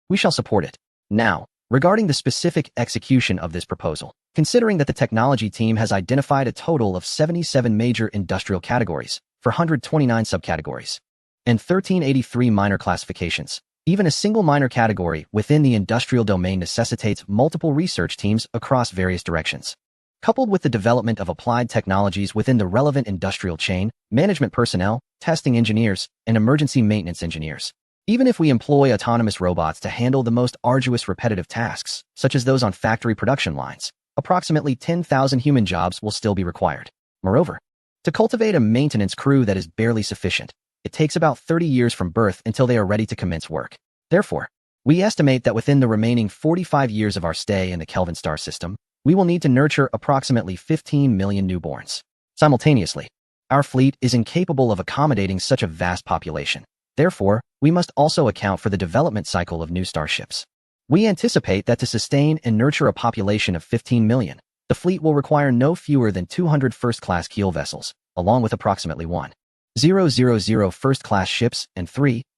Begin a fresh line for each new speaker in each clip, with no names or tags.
We shall support it. Now, regarding the specific execution of this proposal, considering that the technology team has identified a total of 77 major industrial categories, 429 subcategories, and 1383 minor classifications, even a single minor category within the industrial domain necessitates multiple research teams across various directions. Coupled with the development of applied technologies within the relevant industrial chain, management personnel, testing engineers, and emergency maintenance engineers. Even if we employ autonomous robots to handle the most arduous repetitive tasks, such as those on factory production lines, approximately 10,000 human jobs will still be required. Moreover, to cultivate a maintenance crew that is barely sufficient, it takes about 30 years from birth until they are ready to commence work. Therefore, we estimate that within the remaining 45 years of our stay in the Kelvin star system, we will need to nurture approximately 15 million newborns. Simultaneously, our fleet is incapable of accommodating such a vast population. Therefore, we must also account for the development cycle of new starships. We anticipate that to sustain and nurture a population of 15 million, the fleet will require no fewer than 200 first-class keel vessels, along with approximately 1,000 first-class ships and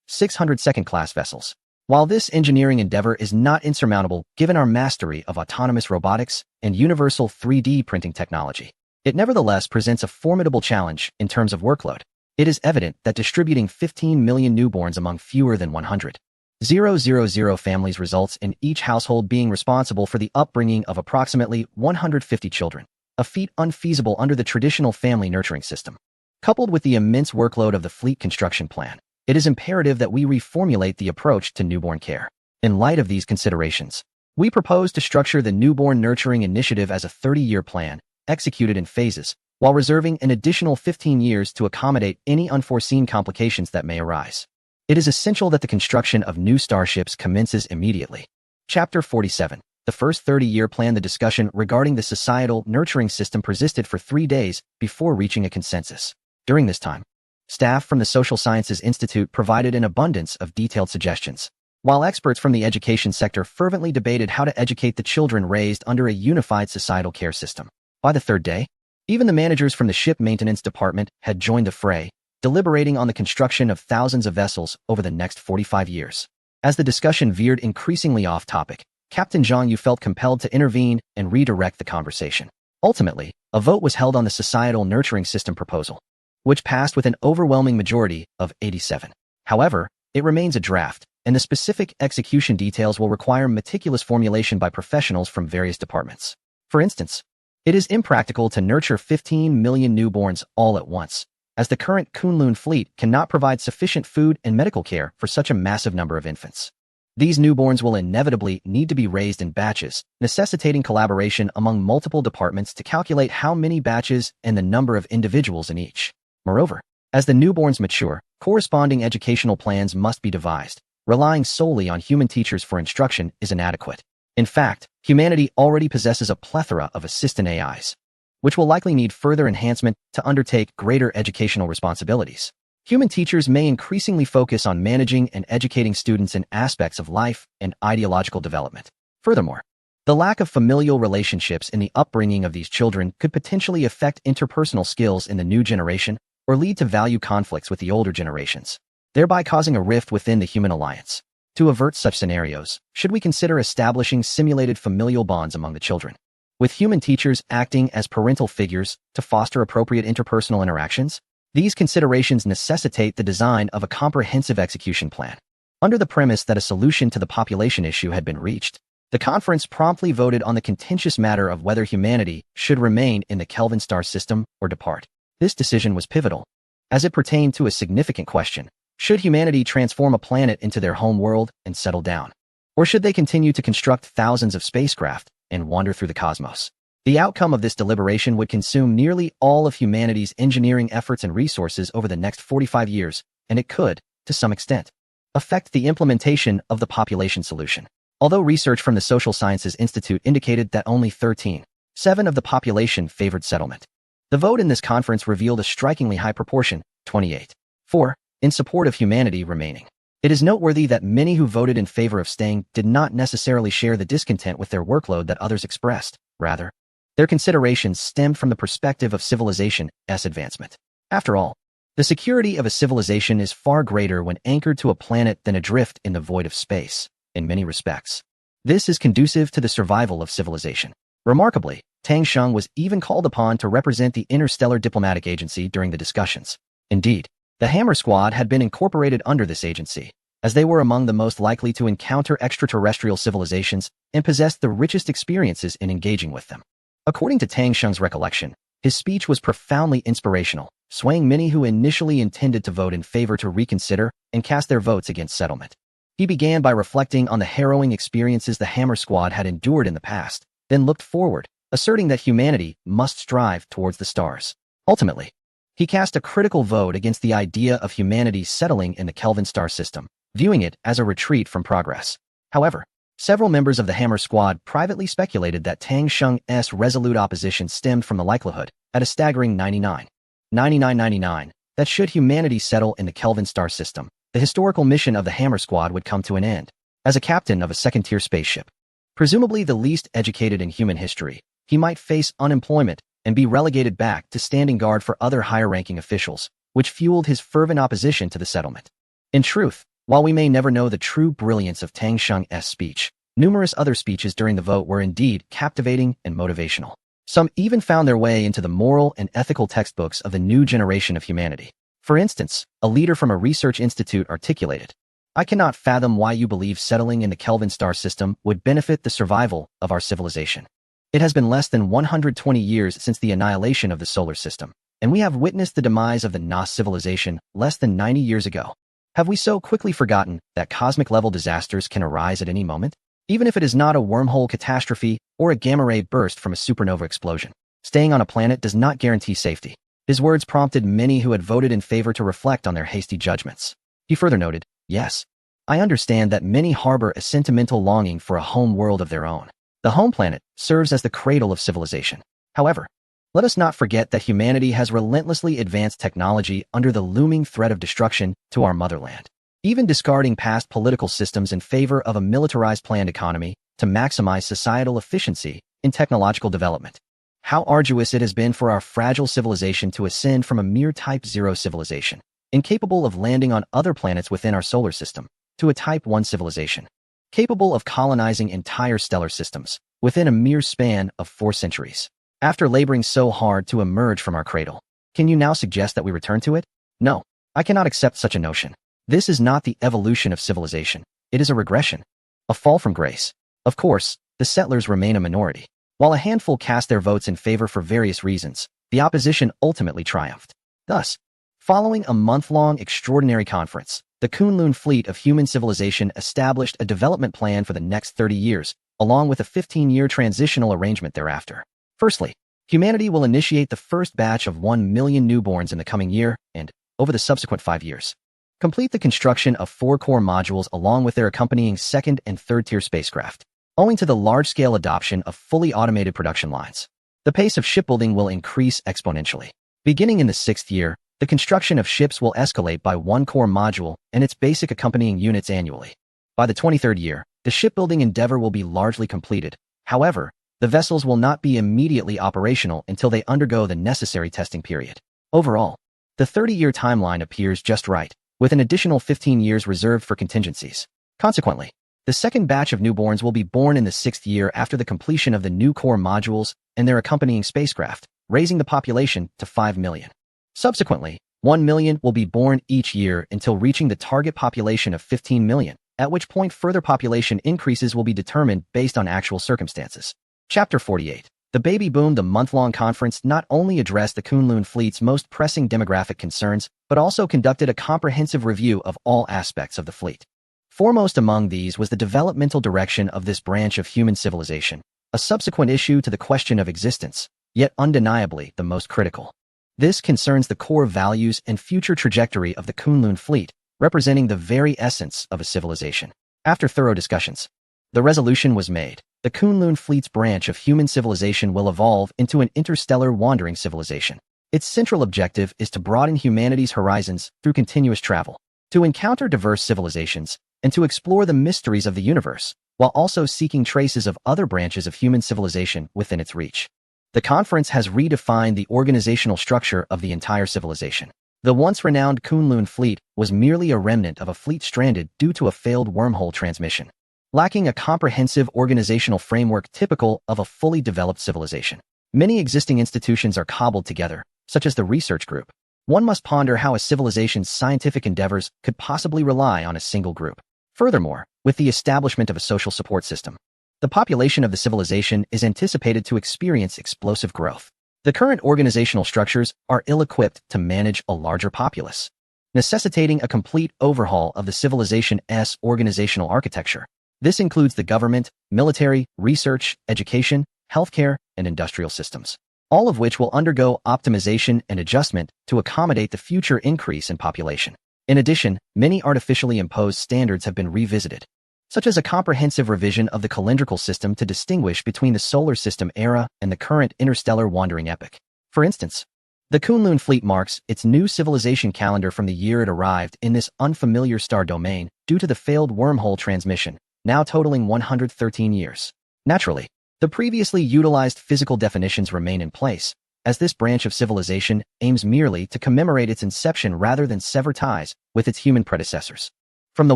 600 second-class vessels. While this engineering endeavor is not insurmountable given our mastery of autonomous robotics and universal 3D printing technology, it nevertheless presents a formidable challenge in terms of workload. It is evident that distributing 15 million newborns among fewer than 100,000 families results in each household being responsible for the upbringing of approximately 150 children, a feat unfeasible under the traditional family nurturing system. Coupled with the immense workload of the fleet construction plan, it is imperative that we reformulate the approach to newborn care. In light of these considerations, we propose to structure the Newborn Nurturing Initiative as a 30-year plan, executed in phases, while reserving an additional 15 years to accommodate any unforeseen complications that may arise. It is essential that the construction of new starships commences immediately. Chapter 47. The first 30-year plan. The discussion regarding the societal nurturing system persisted for 3 days before reaching a consensus. During this time, staff from the Social Sciences Institute provided an abundance of detailed suggestions, while experts from the education sector fervently debated how to educate the children raised under a unified societal care system. By the third day, even the managers from the ship maintenance department had joined the fray, deliberating on the construction of thousands of vessels over the next 45 years. As the discussion veered increasingly off topic, Captain Zhang Yu felt compelled to intervene and redirect the conversation. Ultimately, a vote was held on the societal nurturing system proposal, which passed with an overwhelming majority of 87. However, it remains a draft, and the specific execution details will require meticulous formulation by professionals from various departments. For instance, it is impractical to nurture 15 million newborns all at once, as the current Kunlun fleet cannot provide sufficient food and medical care for such a massive number of infants. These newborns will inevitably need to be raised in batches, necessitating collaboration among multiple departments to calculate how many batches and the number of individuals in each. Moreover, as the newborns mature, corresponding educational plans must be devised. Relying solely on human teachers for instruction is inadequate. In fact, humanity already possesses a plethora of assistant AIs, which will likely need further enhancement to undertake greater educational responsibilities. Human teachers may increasingly focus on managing and educating students in aspects of life and ideological development. Furthermore, the lack of familial relationships in the upbringing of these children could potentially affect interpersonal skills in the new generation or lead to value conflicts with the older generations, thereby causing a rift within the human alliance. To avert such scenarios, should we consider establishing simulated familial bonds among the children, with human teachers acting as parental figures to foster appropriate interpersonal interactions? These considerations necessitate the design of a comprehensive execution plan. Under the premise that a solution to the population issue had been reached, the conference promptly voted on the contentious matter of whether humanity should remain in the Kelvin star system or depart. This decision was pivotal, as it pertained to a significant question. Should humanity transform a planet into their home world and settle down? Or should they continue to construct thousands of spacecraft and wander through the cosmos? The outcome of this deliberation would consume nearly all of humanity's engineering efforts and resources over the next 45 years, and it could, to some extent, affect the implementation of the population solution. Although research from the Social Sciences Institute indicated that only 13.7% of the population favored settlement, the vote in this conference revealed a strikingly high proportion, 28.4%, in support of humanity remaining. It is noteworthy that many who voted in favor of staying did not necessarily share the discontent with their workload that others expressed. Rather, their considerations stemmed from the perspective of civilization's advancement. After all, The security of a civilization is far greater when anchored to a planet than adrift in the void of space, in many respects. This is conducive to the survival of civilization. Remarkably, Tang Sheng was even called upon to represent the Interstellar Diplomatic Agency during the discussions. Indeed, the Hammer Squad had been incorporated under this agency, as they were among the most likely to encounter extraterrestrial civilizations and possessed the richest experiences in engaging with them. According to Tang Sheng's recollection, his speech was profoundly inspirational, swaying many who initially intended to vote in favor to reconsider and cast their votes against settlement. He began by reflecting on the harrowing experiences the Hammer Squad had endured in the past, then looked forward, asserting that humanity must strive towards the stars. Ultimately, he cast a critical vote against the idea of humanity settling in the Kelvin star system, viewing it as a retreat from progress. However, several members of the Hammer Squad privately speculated that Tang Sheng's resolute opposition stemmed from the likelihood, at a staggering 99.9999, that should humanity settle in the Kelvin star system, the historical mission of the Hammer Squad would come to an end. As a captain of a second-tier spaceship, presumably the least educated in human history, he might face unemployment and be relegated back to standing guard for other higher-ranking officials, which fueled his fervent opposition to the settlement. In truth, while we may never know the true brilliance of Tang Sheng's speech, numerous other speeches during the vote were indeed captivating and motivational. Some even found their way into the moral and ethical textbooks of the new generation of humanity. For instance, a leader from a research institute articulated, "I cannot fathom why you believe settling in the Kelvin star system would benefit the survival of our civilization. It has been less than 120 years since the annihilation of the solar system, and we have witnessed the demise of the Nos civilization less than 90 years ago. Have we so quickly forgotten that cosmic-level disasters can arise at any moment? Even if it is not a wormhole catastrophe or a gamma-ray burst from a supernova explosion, staying on a planet does not guarantee safety." His words prompted many who had voted in favor to reflect on their hasty judgments. He further noted, "Yes, I understand that many harbor a sentimental longing for a home world of their own. The home planet serves as the cradle of civilization. However, let us not forget that humanity has relentlessly advanced technology under the looming threat of destruction to our motherland. Even discarding past political systems in favor of a militarized planned economy to maximize societal efficiency in technological development. How arduous it has been for our fragile civilization to ascend from a mere Type 0 civilization, incapable of landing on other planets within our solar system, to a Type 1 civilization, capable of colonizing entire stellar systems within a mere span of 4 centuries. After laboring so hard to emerge from our cradle, can you now suggest that we return to it? No, I cannot accept such a notion. This is not the evolution of civilization. It is a regression, a fall from grace. Of course, the settlers remain a minority. While a handful cast their votes in favor for various reasons, the opposition ultimately triumphed. Thus, following a month-long extraordinary conference, the Kunlun fleet of human civilization established a development plan for the next 30 years, along with a 15-year transitional arrangement thereafter. Firstly, humanity will initiate the first batch of 1 million newborns in the coming year and, over the subsequent 5 years, complete the construction of 4 core modules along with their accompanying second- and third-tier spacecraft. Owing to the large-scale adoption of fully automated production lines, the pace of shipbuilding will increase exponentially. Beginning in the 6th year, the construction of ships will escalate by 1 core module and its basic accompanying units annually. By the 23rd year, the shipbuilding endeavor will be largely completed. However, the vessels will not be immediately operational until they undergo the necessary testing period. Overall, the 30-year timeline appears just right, with an additional 15 years reserved for contingencies. Consequently, the second batch of newborns will be born in the 6th year after the completion of the new core modules and their accompanying spacecraft, raising the population to 5 million. Subsequently, 1 million will be born each year until reaching the target population of 15 million, at which point further population increases will be determined based on actual circumstances. Chapter 48. The Baby Boom. The month-long conference not only addressed the Kunlun fleet's most pressing demographic concerns, but also conducted a comprehensive review of all aspects of the fleet. Foremost among these was the developmental direction of this branch of human civilization, a subsequent issue to the question of existence, yet undeniably the most critical. This concerns the core values and future trajectory of the Kunlun fleet, representing the very essence of a civilization. After thorough discussions, the resolution was made. The Kunlun fleet's branch of human civilization will evolve into an interstellar wandering civilization. Its central objective is to broaden humanity's horizons through continuous travel, to encounter diverse civilizations, and to explore the mysteries of the universe, while also seeking traces of other branches of human civilization within its reach. The conference has redefined the organizational structure of the entire civilization. The once renowned Kunlun fleet was merely a remnant of a fleet stranded due to a failed wormhole transmission, lacking a comprehensive organizational framework typical of a fully developed civilization. Many existing institutions are cobbled together, such as the research group. One must ponder how a civilization's scientific endeavors could possibly rely on a single group. Furthermore, with the establishment of a social support system, the population of the civilization is anticipated to experience explosive growth. The current organizational structures are ill-equipped to manage a larger populace, necessitating a complete overhaul of the civilization's organizational architecture. This includes the government, military, research, education, healthcare, and industrial systems, all of which will undergo optimization and adjustment to accommodate the future increase in population. In addition, many artificially imposed standards have been revisited, such as a comprehensive revision of the calendrical system to distinguish between the solar system era and the current interstellar wandering epoch. For instance, the Kunlun fleet marks its new civilization calendar from the year it arrived in this unfamiliar star domain due to the failed wormhole transmission, now totaling 113 years. Naturally, the previously utilized physical definitions remain in place, as this branch of civilization aims merely to commemorate its inception rather than sever ties with its human predecessors. From the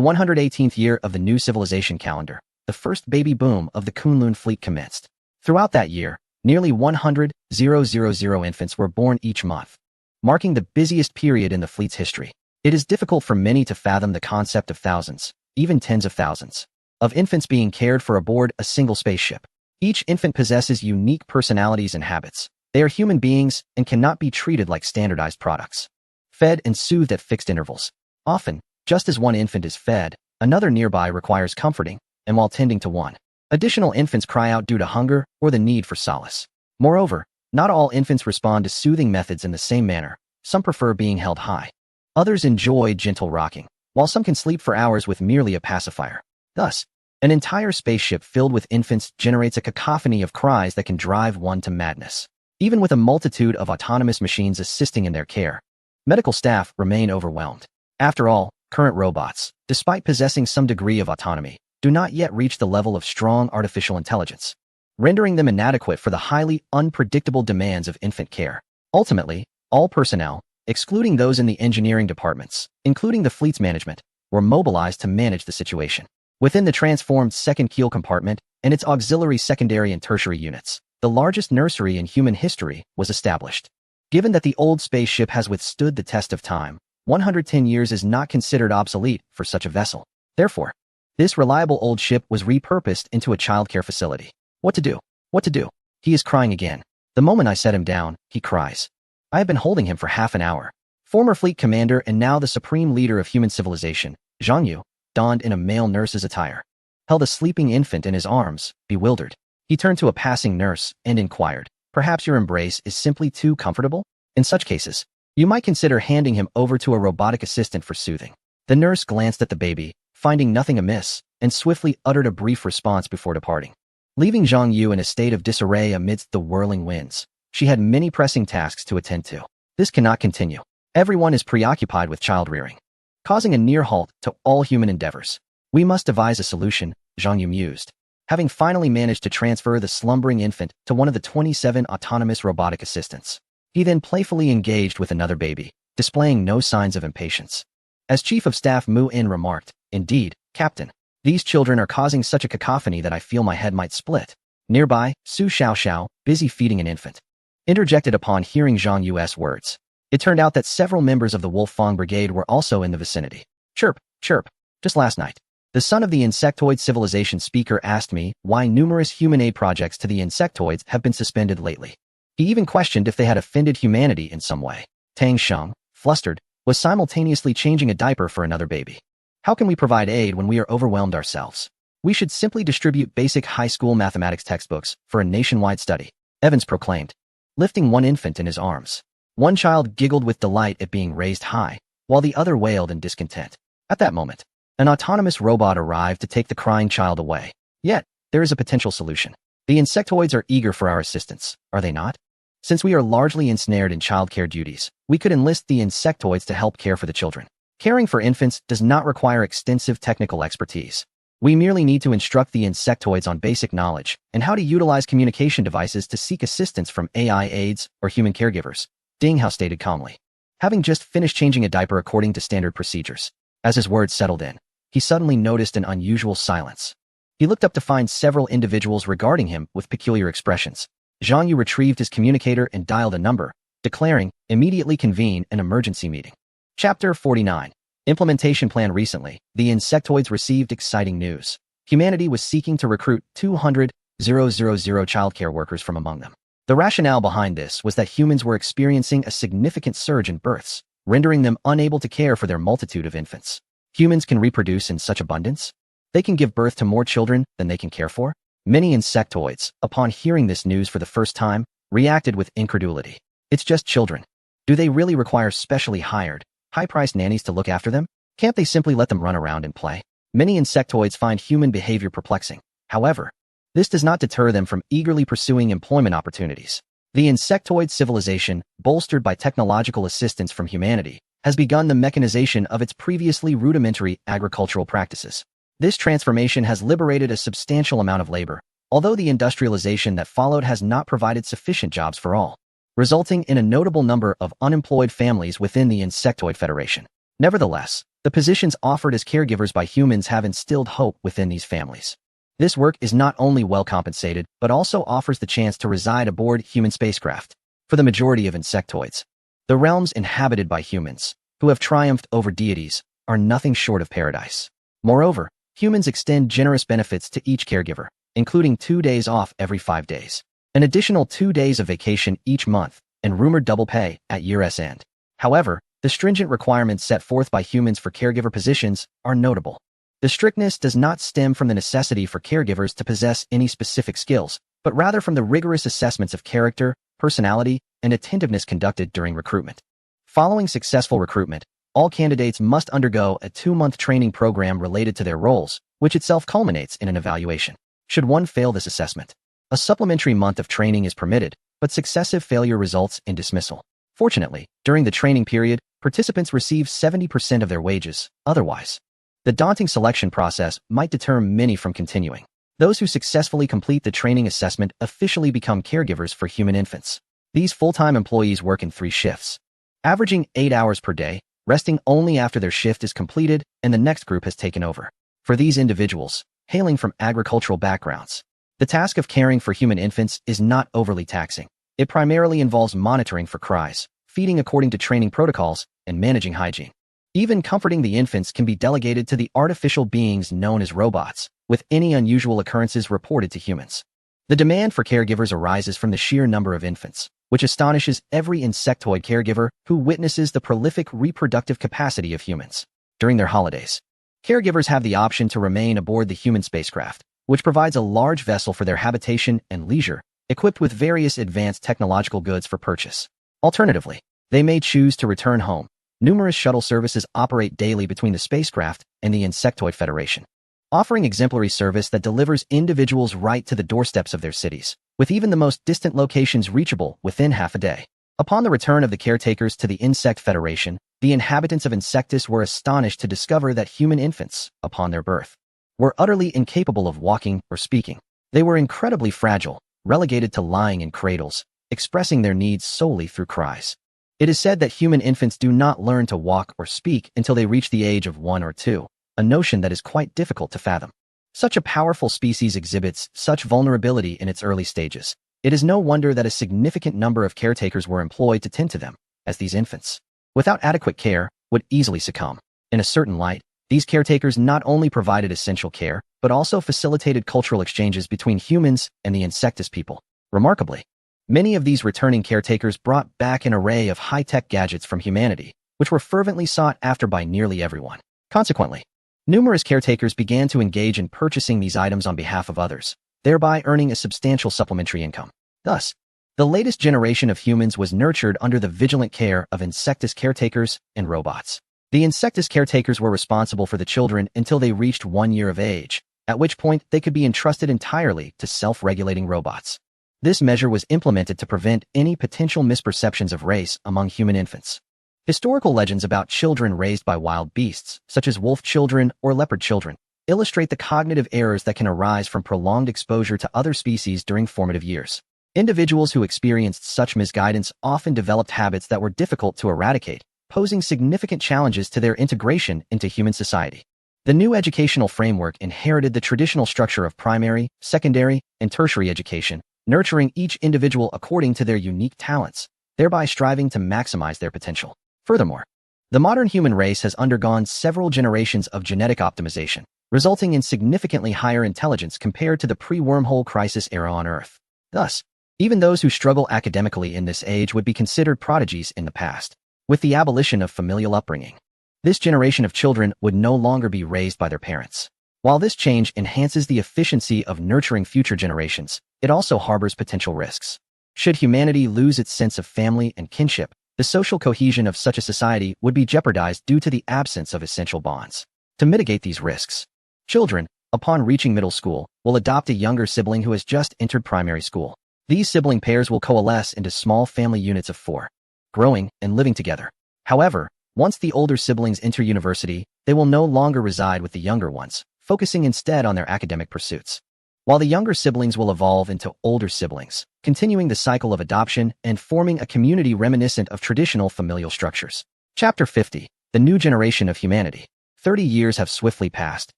118th year of the new civilization calendar, the first baby boom of the Kunlun fleet commenced. Throughout that year, nearly 100,000 infants were born each month, marking the busiest period in the fleet's history. It is difficult for many to fathom the concept of thousands, even tens of thousands, of infants being cared for aboard a single spaceship. Each infant possesses unique personalities and habits. They are human beings and cannot be treated like standardized products, fed and soothed at fixed intervals. Often, just as one infant is fed, another nearby requires comforting, and while tending to one, additional infants cry out due to hunger or the need for solace. Moreover, not all infants respond to soothing methods in the same manner. Some prefer being held high. Others enjoy gentle rocking, while some can sleep for hours with merely a pacifier. Thus, an entire spaceship filled with infants generates a cacophony of cries that can drive one to madness. Even with a multitude of autonomous machines assisting in their care, medical staff remain overwhelmed. After all, current robots, despite possessing some degree of autonomy, do not yet reach the level of strong artificial intelligence, rendering them inadequate for the highly unpredictable demands of infant care. Ultimately, all personnel, excluding those in the engineering departments, including the fleet's management, were mobilized to manage the situation. Within the transformed second keel compartment and its auxiliary secondary and tertiary units, the largest nursery in human history was established. Given that the old spaceship has withstood the test of time, 110 years is not considered obsolete for such a vessel. Therefore, this reliable old ship was repurposed into a childcare facility. What to do? What to do? He is crying again. The moment I set him down, he cries. I have been holding him for half an hour. Former fleet commander and now the supreme leader of human civilization, Zhang Yu, donned in a male nurse's attire, held a sleeping infant in his arms, bewildered. He turned to a passing nurse and inquired, "Perhaps your embrace is simply too comfortable? In such cases, you might consider handing him over to a robotic assistant for soothing." The nurse glanced at the baby, finding nothing amiss, and swiftly uttered a brief response before departing. Leaving Zhang Yu in a state of disarray amidst the whirling winds, she had many pressing tasks to attend to. This cannot continue. Everyone is preoccupied with child rearing, causing a near halt to all human endeavors. We must devise a solution, Zhang Yu mused, having finally managed to transfer the slumbering infant to one of the 27 autonomous robotic assistants. He then playfully engaged with another baby, displaying no signs of impatience. As Chief of Staff Mu In remarked, "Indeed, Captain, these children are causing such a cacophony that I feel my head might split." Nearby, Su Xiaoxiao, busy feeding an infant, interjected upon hearing Zhang Yu's words. It turned out that several members of the Wolfang Brigade were also in the vicinity. Chirp, chirp. Just last night, the son of the insectoid civilization speaker asked me why numerous human aid projects to the insectoids have been suspended lately. He even questioned if they had offended humanity in some way. Tang Sheng, flustered, was simultaneously changing a diaper for another baby. How can we provide aid when we are overwhelmed ourselves? We should simply distribute basic high school mathematics textbooks for a nationwide study, Evans proclaimed, lifting one infant in his arms. One child giggled with delight at being raised high, while the other wailed in discontent. At that moment, an autonomous robot arrived to take the crying child away. Yet, there is a potential solution. The insectoids are eager for our assistance, are they not? Since we are largely ensnared in childcare duties, we could enlist the insectoids to help care for the children. Caring for infants does not require extensive technical expertise. We merely need to instruct the insectoids on basic knowledge and how to utilize communication devices to seek assistance from AI aides or human caregivers, Ding Hao stated calmly. having just finished changing a diaper according to standard procedures. As his words settled in, he suddenly noticed an unusual silence. He looked up to find several individuals regarding him with peculiar expressions. Zhang Yu retrieved his communicator and dialed a number, declaring, "Immediately convene an emergency meeting." Chapter 49. Implementation Plan. Recently, the insectoids received exciting news. Humanity was seeking to recruit 200,000 childcare workers from among them. The rationale behind this was that humans were experiencing a significant surge in births, rendering them unable to care for their multitude of infants. Humans can reproduce in such abundance? They can give birth to more children than they can care for? Many insectoids, upon hearing this news for the first time, reacted with incredulity. It's just children. Do they really require specially hired, high-priced nannies to look after them? Can't they simply let them run around and play? Many insectoids find human behavior perplexing. However, this does not deter them from eagerly pursuing employment opportunities. The insectoid civilization, bolstered by technological assistance from humanity, has begun the mechanization of its previously rudimentary agricultural practices. This transformation has liberated a substantial amount of labor, although the industrialization that followed has not provided sufficient jobs for all, resulting in a notable number of unemployed families within the Insectoid Federation. Nevertheless, the positions offered as caregivers by humans have instilled hope within these families. This work is not only well compensated, but also offers the chance to reside aboard human spacecraft. For the majority of insectoids, the realms inhabited by humans, who have triumphed over deities, are nothing short of paradise. Moreover, humans extend generous benefits to each caregiver, including 2 days off every 5 days, an additional 2 days of vacation each month, and rumored double pay at year's end. However, the stringent requirements set forth by humans for caregiver positions are notable. The strictness does not stem from the necessity for caregivers to possess any specific skills, but rather from the rigorous assessments of character, personality, and attentiveness conducted during recruitment. Following successful recruitment, all candidates must undergo a 2-month training program related to their roles, which itself culminates in an evaluation. Should one fail this assessment, a supplementary month of training is permitted, but successive failure results in dismissal. Fortunately, during the training period, participants receive 70% of their wages. Otherwise, the daunting selection process might deter many from continuing. Those who successfully complete the training assessment officially become caregivers for human infants. These full-time employees work in 3 shifts, averaging 8 hours per day, resting only after their shift is completed and the next group has taken over. For these individuals, hailing from agricultural backgrounds, the task of caring for human infants is not overly taxing. It primarily involves monitoring for cries, feeding according to training protocols, and managing hygiene. Even comforting the infants can be delegated to the artificial beings known as robots, with any unusual occurrences reported to humans. The demand for caregivers arises from the sheer number of infants, which astonishes every insectoid caregiver who witnesses the prolific reproductive capacity of humans. During their holidays, caregivers have the option to remain aboard the human spacecraft, which provides a large vessel for their habitation and leisure, equipped with various advanced technological goods for purchase. Alternatively, they may choose to return home. Numerous shuttle services operate daily between the spacecraft and the Insectoid Federation, offering exemplary service that delivers individuals right to the doorsteps of their cities, with even the most distant locations reachable within half a day. Upon the return of the caretakers to the Insect Federation, the inhabitants of Insectus were astonished to discover that human infants, upon their birth, were utterly incapable of walking or speaking. They were incredibly fragile, relegated to lying in cradles, expressing their needs solely through cries. It is said that human infants do not learn to walk or speak until they reach the age of 1 or 2, a notion that is quite difficult to fathom. Such a powerful species exhibits such vulnerability in its early stages. It is no wonder that a significant number of caretakers were employed to tend to them, as these infants, without adequate care, would easily succumb. In a certain light, these caretakers not only provided essential care, but also facilitated cultural exchanges between humans and the Insectus people. Remarkably, many of these returning caretakers brought back an array of high-tech gadgets from humanity, which were fervently sought after by nearly everyone. Consequently, numerous caretakers began to engage in purchasing these items on behalf of others, thereby earning a substantial supplementary income. Thus, the latest generation of humans was nurtured under the vigilant care of Insectus caretakers and robots. The Insectus caretakers were responsible for the children until they reached 1 year of age, at which point they could be entrusted entirely to self-regulating robots. This measure was implemented to prevent any potential misperceptions of race among human infants. Historical legends about children raised by wild beasts, such as wolf children or leopard children, illustrate the cognitive errors that can arise from prolonged exposure to other species during formative years. Individuals who experienced such misguidance often developed habits that were difficult to eradicate, posing significant challenges to their integration into human society. The new educational framework inherited the traditional structure of primary, secondary, and tertiary education, nurturing each individual according to their unique talents, thereby striving to maximize their potential. Furthermore, the modern human race has undergone several generations of genetic optimization, resulting in significantly higher intelligence compared to the pre-wormhole crisis era on Earth. Thus, even those who struggle academically in this age would be considered prodigies in the past. With the abolition of familial upbringing, this generation of children would no longer be raised by their parents. While this change enhances the efficiency of nurturing future generations, it also harbors potential risks. Should humanity lose its sense of family and kinship, the social cohesion of such a society would be jeopardized due to the absence of essential bonds. To mitigate these risks, children, upon reaching middle school, will adopt a younger sibling who has just entered primary school. These sibling pairs will coalesce into small family units of 4, growing and living together. However, once the older siblings enter university, they will no longer reside with the younger ones, focusing instead on their academic pursuits. While the younger siblings will evolve into older siblings, continuing the cycle of adoption and forming a community reminiscent of traditional familial structures. Chapter 50. The New Generation of Humanity. 30 years have swiftly passed,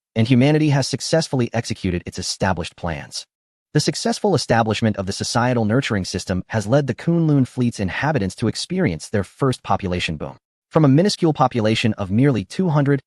and humanity has successfully executed its established plans. The successful establishment of the societal nurturing system has led the Kunlun fleet's inhabitants to experience their first population boom. From a minuscule population of merely 200,000,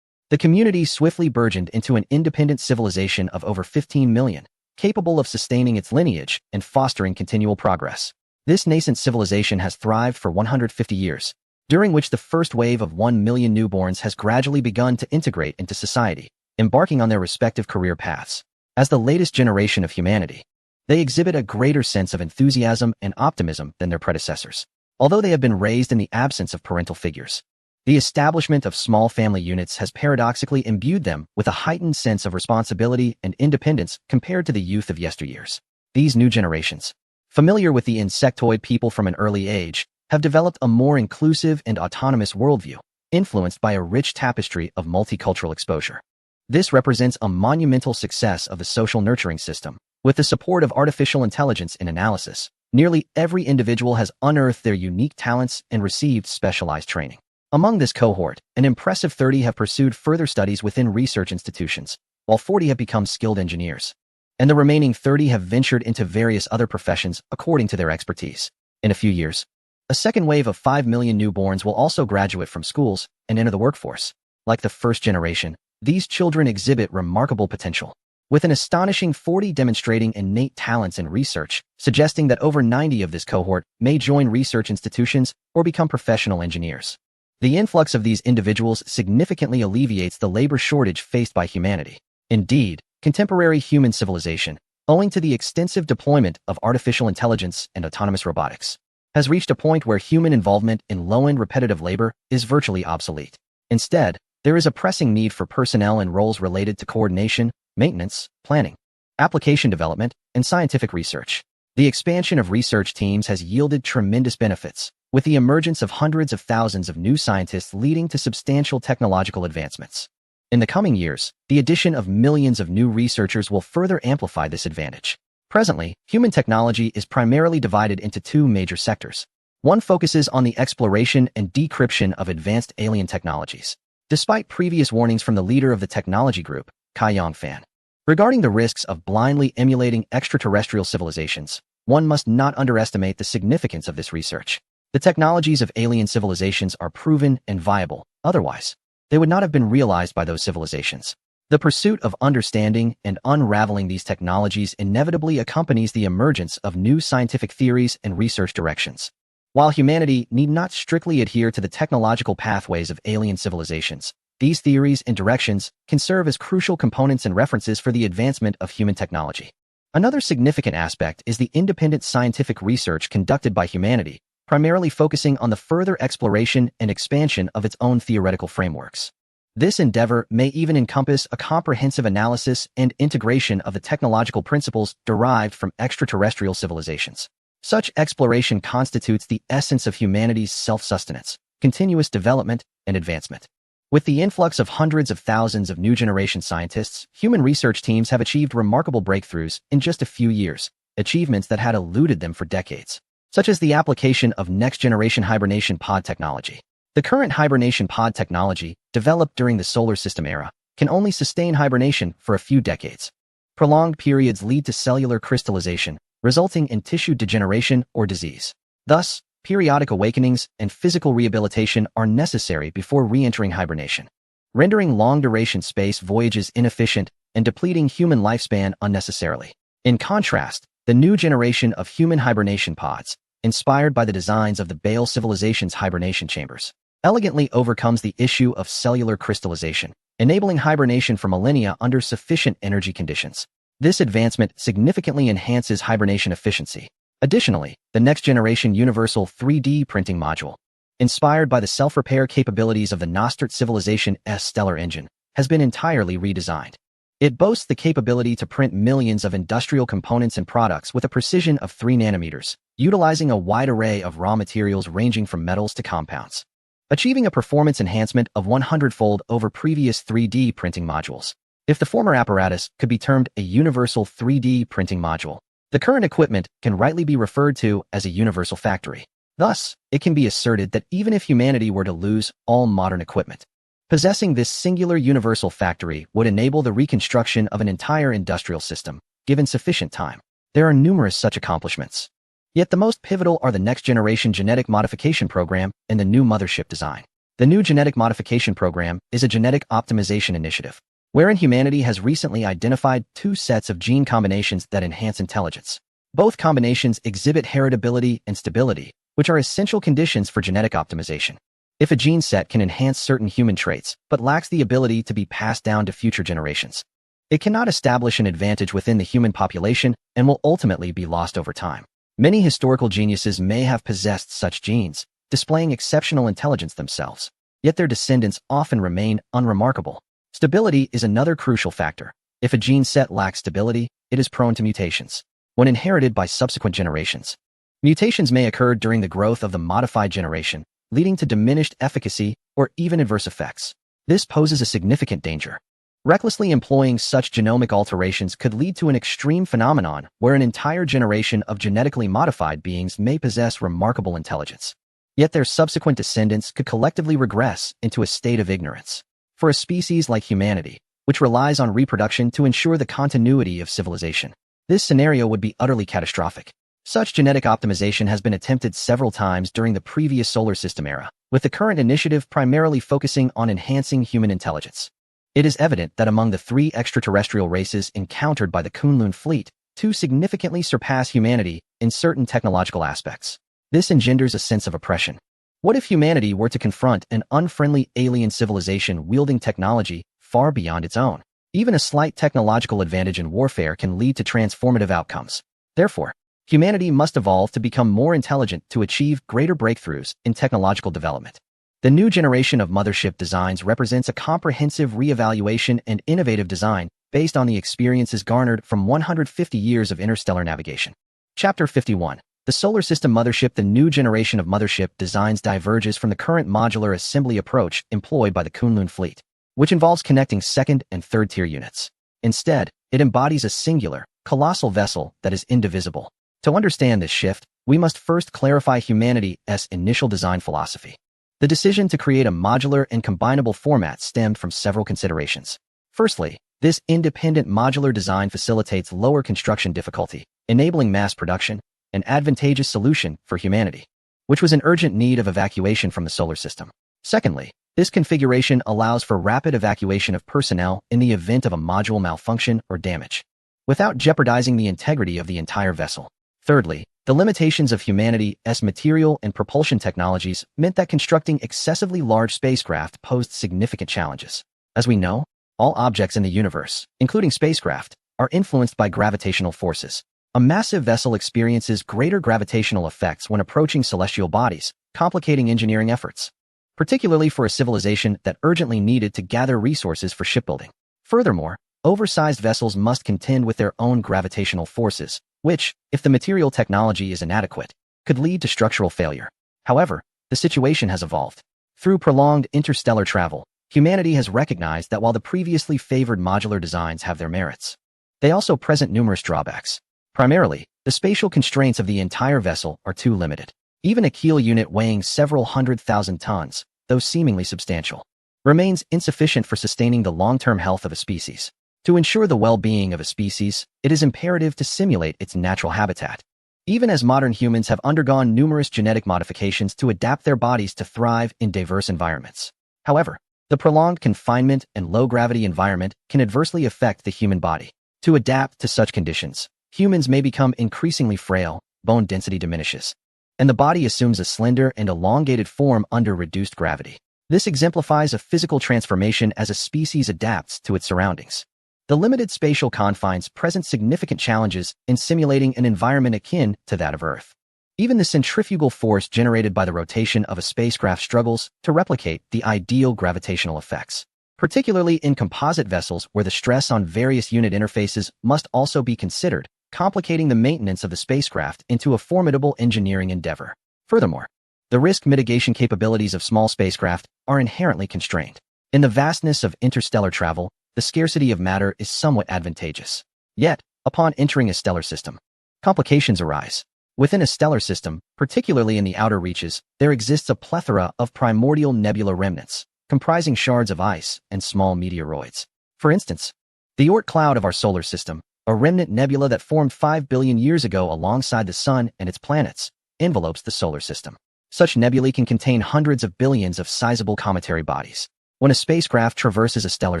the community swiftly burgeoned into an independent civilization of over 15 million, capable of sustaining its lineage and fostering continual progress. This nascent civilization has thrived for 150 years, during which the first wave of 1 million newborns has gradually begun to integrate into society, embarking on their respective career paths. As the latest generation of humanity, they exhibit a greater sense of enthusiasm and optimism than their predecessors. Although they have been raised in the absence of parental figures, the establishment of small family units has paradoxically imbued them with a heightened sense of responsibility and independence compared to the youth of yesteryears. These new generations, familiar with the insectoid people from an early age, have developed a more inclusive and autonomous worldview, influenced by a rich tapestry of multicultural exposure. This represents a monumental success of the social nurturing system. With the support of artificial intelligence and analysis, nearly every individual has unearthed their unique talents and received specialized training. Among this cohort, an impressive 30 have pursued further studies within research institutions, while 40 have become skilled engineers, and the remaining 30 have ventured into various other professions according to their expertise. In a few years, a second wave of 5 million newborns will also graduate from schools and enter the workforce. Like the first generation, these children exhibit remarkable potential, with an astonishing 40 demonstrating innate talents in research, suggesting that over 90 of this cohort may join research institutions or become professional engineers. The influx of these individuals significantly alleviates the labor shortage faced by humanity. Indeed, contemporary human civilization, owing to the extensive deployment of artificial intelligence and autonomous robotics, has reached a point where human involvement in low-end repetitive labor is virtually obsolete. Instead, there is a pressing need for personnel in roles related to coordination, maintenance, planning, application development, and scientific research. The expansion of research teams has yielded tremendous benefits, with the emergence of hundreds of thousands of new scientists leading to substantial technological advancements. In the coming years, the addition of millions of new researchers will further amplify this advantage. Presently, human technology is primarily divided into 2 major sectors. One focuses on the exploration and decryption of advanced alien technologies, despite previous warnings from the leader of the technology group, Kai Yongfan, regarding the risks of blindly emulating extraterrestrial civilizations. One must not underestimate the significance of this research. The technologies of alien civilizations are proven and viable, otherwise, they would not have been realized by those civilizations. The pursuit of understanding and unraveling these technologies inevitably accompanies the emergence of new scientific theories and research directions. While humanity need not strictly adhere to the technological pathways of alien civilizations, these theories and directions can serve as crucial components and references for the advancement of human technology. Another significant aspect is the independent scientific research conducted by humanity, primarily focusing on the further exploration and expansion of its own theoretical frameworks. This endeavor may even encompass a comprehensive analysis and integration of the technological principles derived from extraterrestrial civilizations. Such exploration constitutes the essence of humanity's self-sustenance, continuous development, and advancement. With the influx of hundreds of thousands of new generation scientists, human research teams have achieved remarkable breakthroughs in just a few years, achievements that had eluded them for decades, such as the application of next-generation hibernation pod technology. The current hibernation pod technology, developed during the solar system era, can only sustain hibernation for a few decades. Prolonged periods lead to cellular crystallization, resulting in tissue degeneration or disease. Thus, periodic awakenings and physical rehabilitation are necessary before re-entering hibernation, rendering long-duration space voyages inefficient and depleting human lifespan unnecessarily. In contrast, the new generation of human hibernation pods, inspired by the designs of the Baal civilization's hibernation chambers, elegantly overcomes the issue of cellular crystallization, enabling hibernation for millennia under sufficient energy conditions. This advancement significantly enhances hibernation efficiency. Additionally, the next-generation universal 3D printing module, inspired by the self-repair capabilities of the Nostart civilization's stellar engine, has been entirely redesigned. It boasts the capability to print millions of industrial components and products with a precision of 3 nanometers, utilizing a wide array of raw materials ranging from metals to compounds, achieving a performance enhancement of 100-fold over previous 3D printing modules. If the former apparatus could be termed a universal 3D printing module, the current equipment can rightly be referred to as a universal factory. Thus, it can be asserted that even if humanity were to lose all modern equipment, possessing this singular universal factory would enable the reconstruction of an entire industrial system, given sufficient time. There are numerous such accomplishments. Yet the most pivotal are the next-generation genetic modification program and the new mothership design. The new genetic modification program is a genetic optimization initiative, wherein humanity has recently identified 2 sets of gene combinations that enhance intelligence. Both combinations exhibit heritability and stability, which are essential conditions for genetic optimization. If a gene set can enhance certain human traits, but lacks the ability to be passed down to future generations, it cannot establish an advantage within the human population and will ultimately be lost over time. Many historical geniuses may have possessed such genes, displaying exceptional intelligence themselves, yet their descendants often remain unremarkable. Stability is another crucial factor. If a gene set lacks stability, it is prone to mutations. When inherited by subsequent generations, mutations may occur during the growth of the modified generation, leading to diminished efficacy or even adverse effects. This poses a significant danger. Recklessly employing such genomic alterations could lead to an extreme phenomenon where an entire generation of genetically modified beings may possess remarkable intelligence, yet their subsequent descendants could collectively regress into a state of ignorance. For a species like humanity, which relies on reproduction to ensure the continuity of civilization, this scenario would be utterly catastrophic. Such genetic optimization has been attempted several times during the previous solar system era, with the current initiative primarily focusing on enhancing human intelligence. It is evident that among the 3 extraterrestrial races encountered by the Kunlun fleet, 2 significantly surpass humanity in certain technological aspects. This engenders a sense of oppression. What if humanity were to confront an unfriendly alien civilization wielding technology far beyond its own? Even a slight technological advantage in warfare can lead to transformative outcomes. Therefore, humanity must evolve to become more intelligent to achieve greater breakthroughs in technological development. The new generation of mothership designs represents a comprehensive reevaluation and innovative design based on the experiences garnered from 150 years of interstellar navigation. Chapter 51. The Solar System Mothership. The new generation of mothership designs diverges from the current modular assembly approach employed by the Kunlun fleet, which involves connecting second and third-tier units. Instead, it embodies a singular, colossal vessel that is indivisible. To understand this shift, we must first clarify humanity's initial design philosophy. The decision to create a modular and combinable format stemmed from several considerations. Firstly, this independent modular design facilitates lower construction difficulty, enabling mass production, an advantageous solution for humanity, which was in urgent need of evacuation from the solar system. Secondly, this configuration allows for rapid evacuation of personnel in the event of a module malfunction or damage, without jeopardizing the integrity of the entire vessel. Thirdly, the limitations of humanity's material and propulsion technologies meant that constructing excessively large spacecraft posed significant challenges. As we know, all objects in the universe, including spacecraft, are influenced by gravitational forces. A massive vessel experiences greater gravitational effects when approaching celestial bodies, complicating engineering efforts, particularly for a civilization that urgently needed to gather resources for shipbuilding. Furthermore, oversized vessels must contend with their own gravitational forces, which, if the material technology is inadequate, could lead to structural failure. However, the situation has evolved. Through prolonged interstellar travel, humanity has recognized that while the previously favored modular designs have their merits, they also present numerous drawbacks. Primarily, the spatial constraints of the entire vessel are too limited. Even a keel unit weighing several 100,000 tons, though seemingly substantial, remains insufficient for sustaining the long-term health of a species. To ensure the well-being of a species, it is imperative to simulate its natural habitat. Even as modern humans have undergone numerous genetic modifications to adapt their bodies to thrive in diverse environments. However, the prolonged confinement and low-gravity environment can adversely affect the human body. To adapt to such conditions, humans may become increasingly frail, bone density diminishes, and the body assumes a slender and elongated form under reduced gravity. This exemplifies a physical transformation as a species adapts to its surroundings. The limited spatial confines present significant challenges in simulating an environment akin to that of Earth. Even the centrifugal force generated by the rotation of a spacecraft struggles to replicate the ideal gravitational effects, particularly in composite vessels where the stress on various unit interfaces must also be considered, complicating the maintenance of the spacecraft into a formidable engineering endeavor. Furthermore, the risk mitigation capabilities of small spacecraft are inherently constrained. In the vastness of interstellar travel, the scarcity of matter is somewhat advantageous. Yet, upon entering a stellar system, complications arise. Within a stellar system, particularly in the outer reaches, there exists a plethora of primordial nebula remnants, comprising shards of ice and small meteoroids. For instance, the Oort cloud of our solar system, a remnant nebula that formed 5 billion years ago alongside the Sun and its planets, envelopes the solar system. Such nebulae can contain hundreds of billions of sizable cometary bodies. When a spacecraft traverses a stellar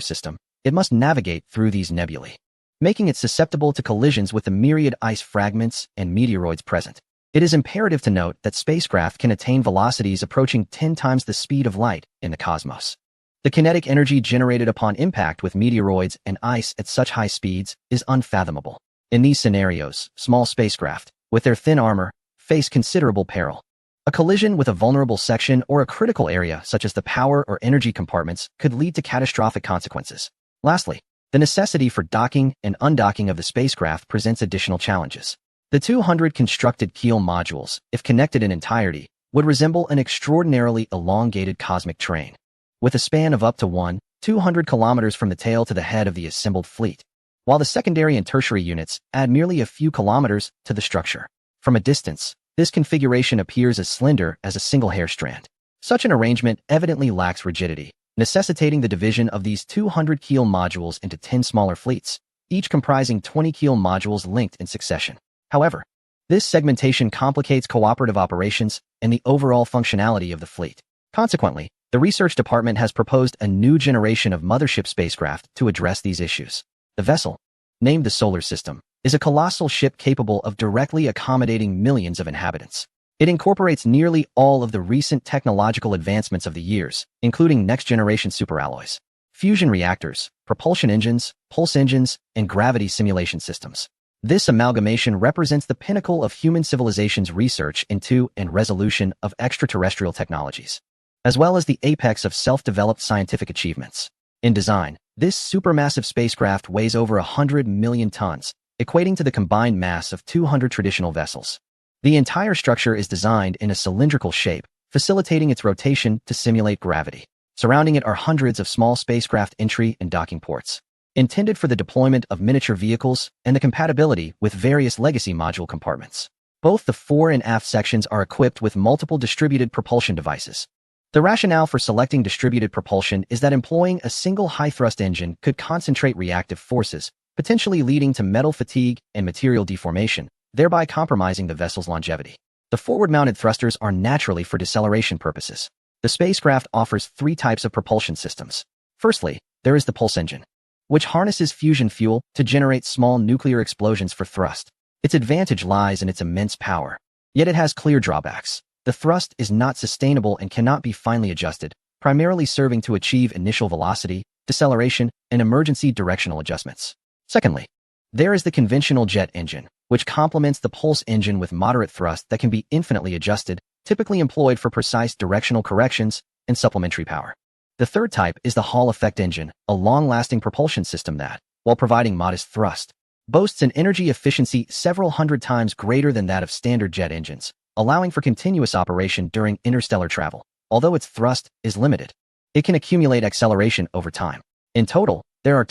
system, it must navigate through these nebulae, making it susceptible to collisions with the myriad ice fragments and meteoroids present. It is imperative to note that spacecraft can attain velocities approaching 10 times the speed of light in the cosmos. The kinetic energy generated upon impact with meteoroids and ice at such high speeds is unfathomable. In these scenarios, small spacecraft, with their thin armor, face considerable peril. A collision with a vulnerable section or a critical area such as the power or energy compartments could lead to catastrophic consequences. Lastly, the necessity for docking and undocking of the spacecraft presents additional challenges. The 200 constructed keel modules, if connected in entirety, would resemble an extraordinarily elongated cosmic train, with a span of up to 200 kilometers from the tail to the head of the assembled fleet, while the secondary and tertiary units add merely a few kilometers to the structure. From a distance, this configuration appears as slender as a single hair strand. Such an arrangement evidently lacks rigidity, necessitating the division of these 200 keel modules into 10 smaller fleets, each comprising 20 keel modules linked in succession. However, this segmentation complicates cooperative operations and the overall functionality of the fleet. Consequently, the research department has proposed a new generation of mothership spacecraft to address these issues. The vessel, named the Solar System, is a colossal ship capable of directly accommodating millions of inhabitants. It incorporates nearly all of the recent technological advancements of the years, including next-generation superalloys, fusion reactors, propulsion engines, pulse engines, and gravity simulation systems. This amalgamation represents the pinnacle of human civilization's research into and resolution of extraterrestrial technologies, as well as the apex of self-developed scientific achievements. In design, this supermassive spacecraft weighs over 100 million tons, equating to the combined mass of 200 traditional vessels. The entire structure is designed in a cylindrical shape, facilitating its rotation to simulate gravity. Surrounding it are hundreds of small spacecraft entry and docking ports, intended for the deployment of miniature vehicles and the compatibility with various legacy module compartments. Both the fore and aft sections are equipped with multiple distributed propulsion devices. The rationale for selecting distributed propulsion is that employing a single high-thrust engine could concentrate reactive forces, potentially leading to metal fatigue and material deformation, thereby compromising the vessel's longevity. The forward-mounted thrusters are naturally for deceleration purposes. The spacecraft offers 3 types of propulsion systems. Firstly, there is the pulse engine, which harnesses fusion fuel to generate small nuclear explosions for thrust. Its advantage lies in its immense power, yet it has clear drawbacks. The thrust is not sustainable and cannot be finely adjusted, primarily serving to achieve initial velocity, deceleration, and emergency directional adjustments. Secondly, there is the conventional jet engine, which complements the pulse engine with moderate thrust that can be infinitely adjusted, typically employed for precise directional corrections and supplementary power. The third type is the Hall effect engine, a long-lasting propulsion system that, while providing modest thrust, boasts an energy efficiency several hundred times greater than that of standard jet engines, allowing for continuous operation during interstellar travel. Although its thrust is limited, it can accumulate acceleration over time. In total, there are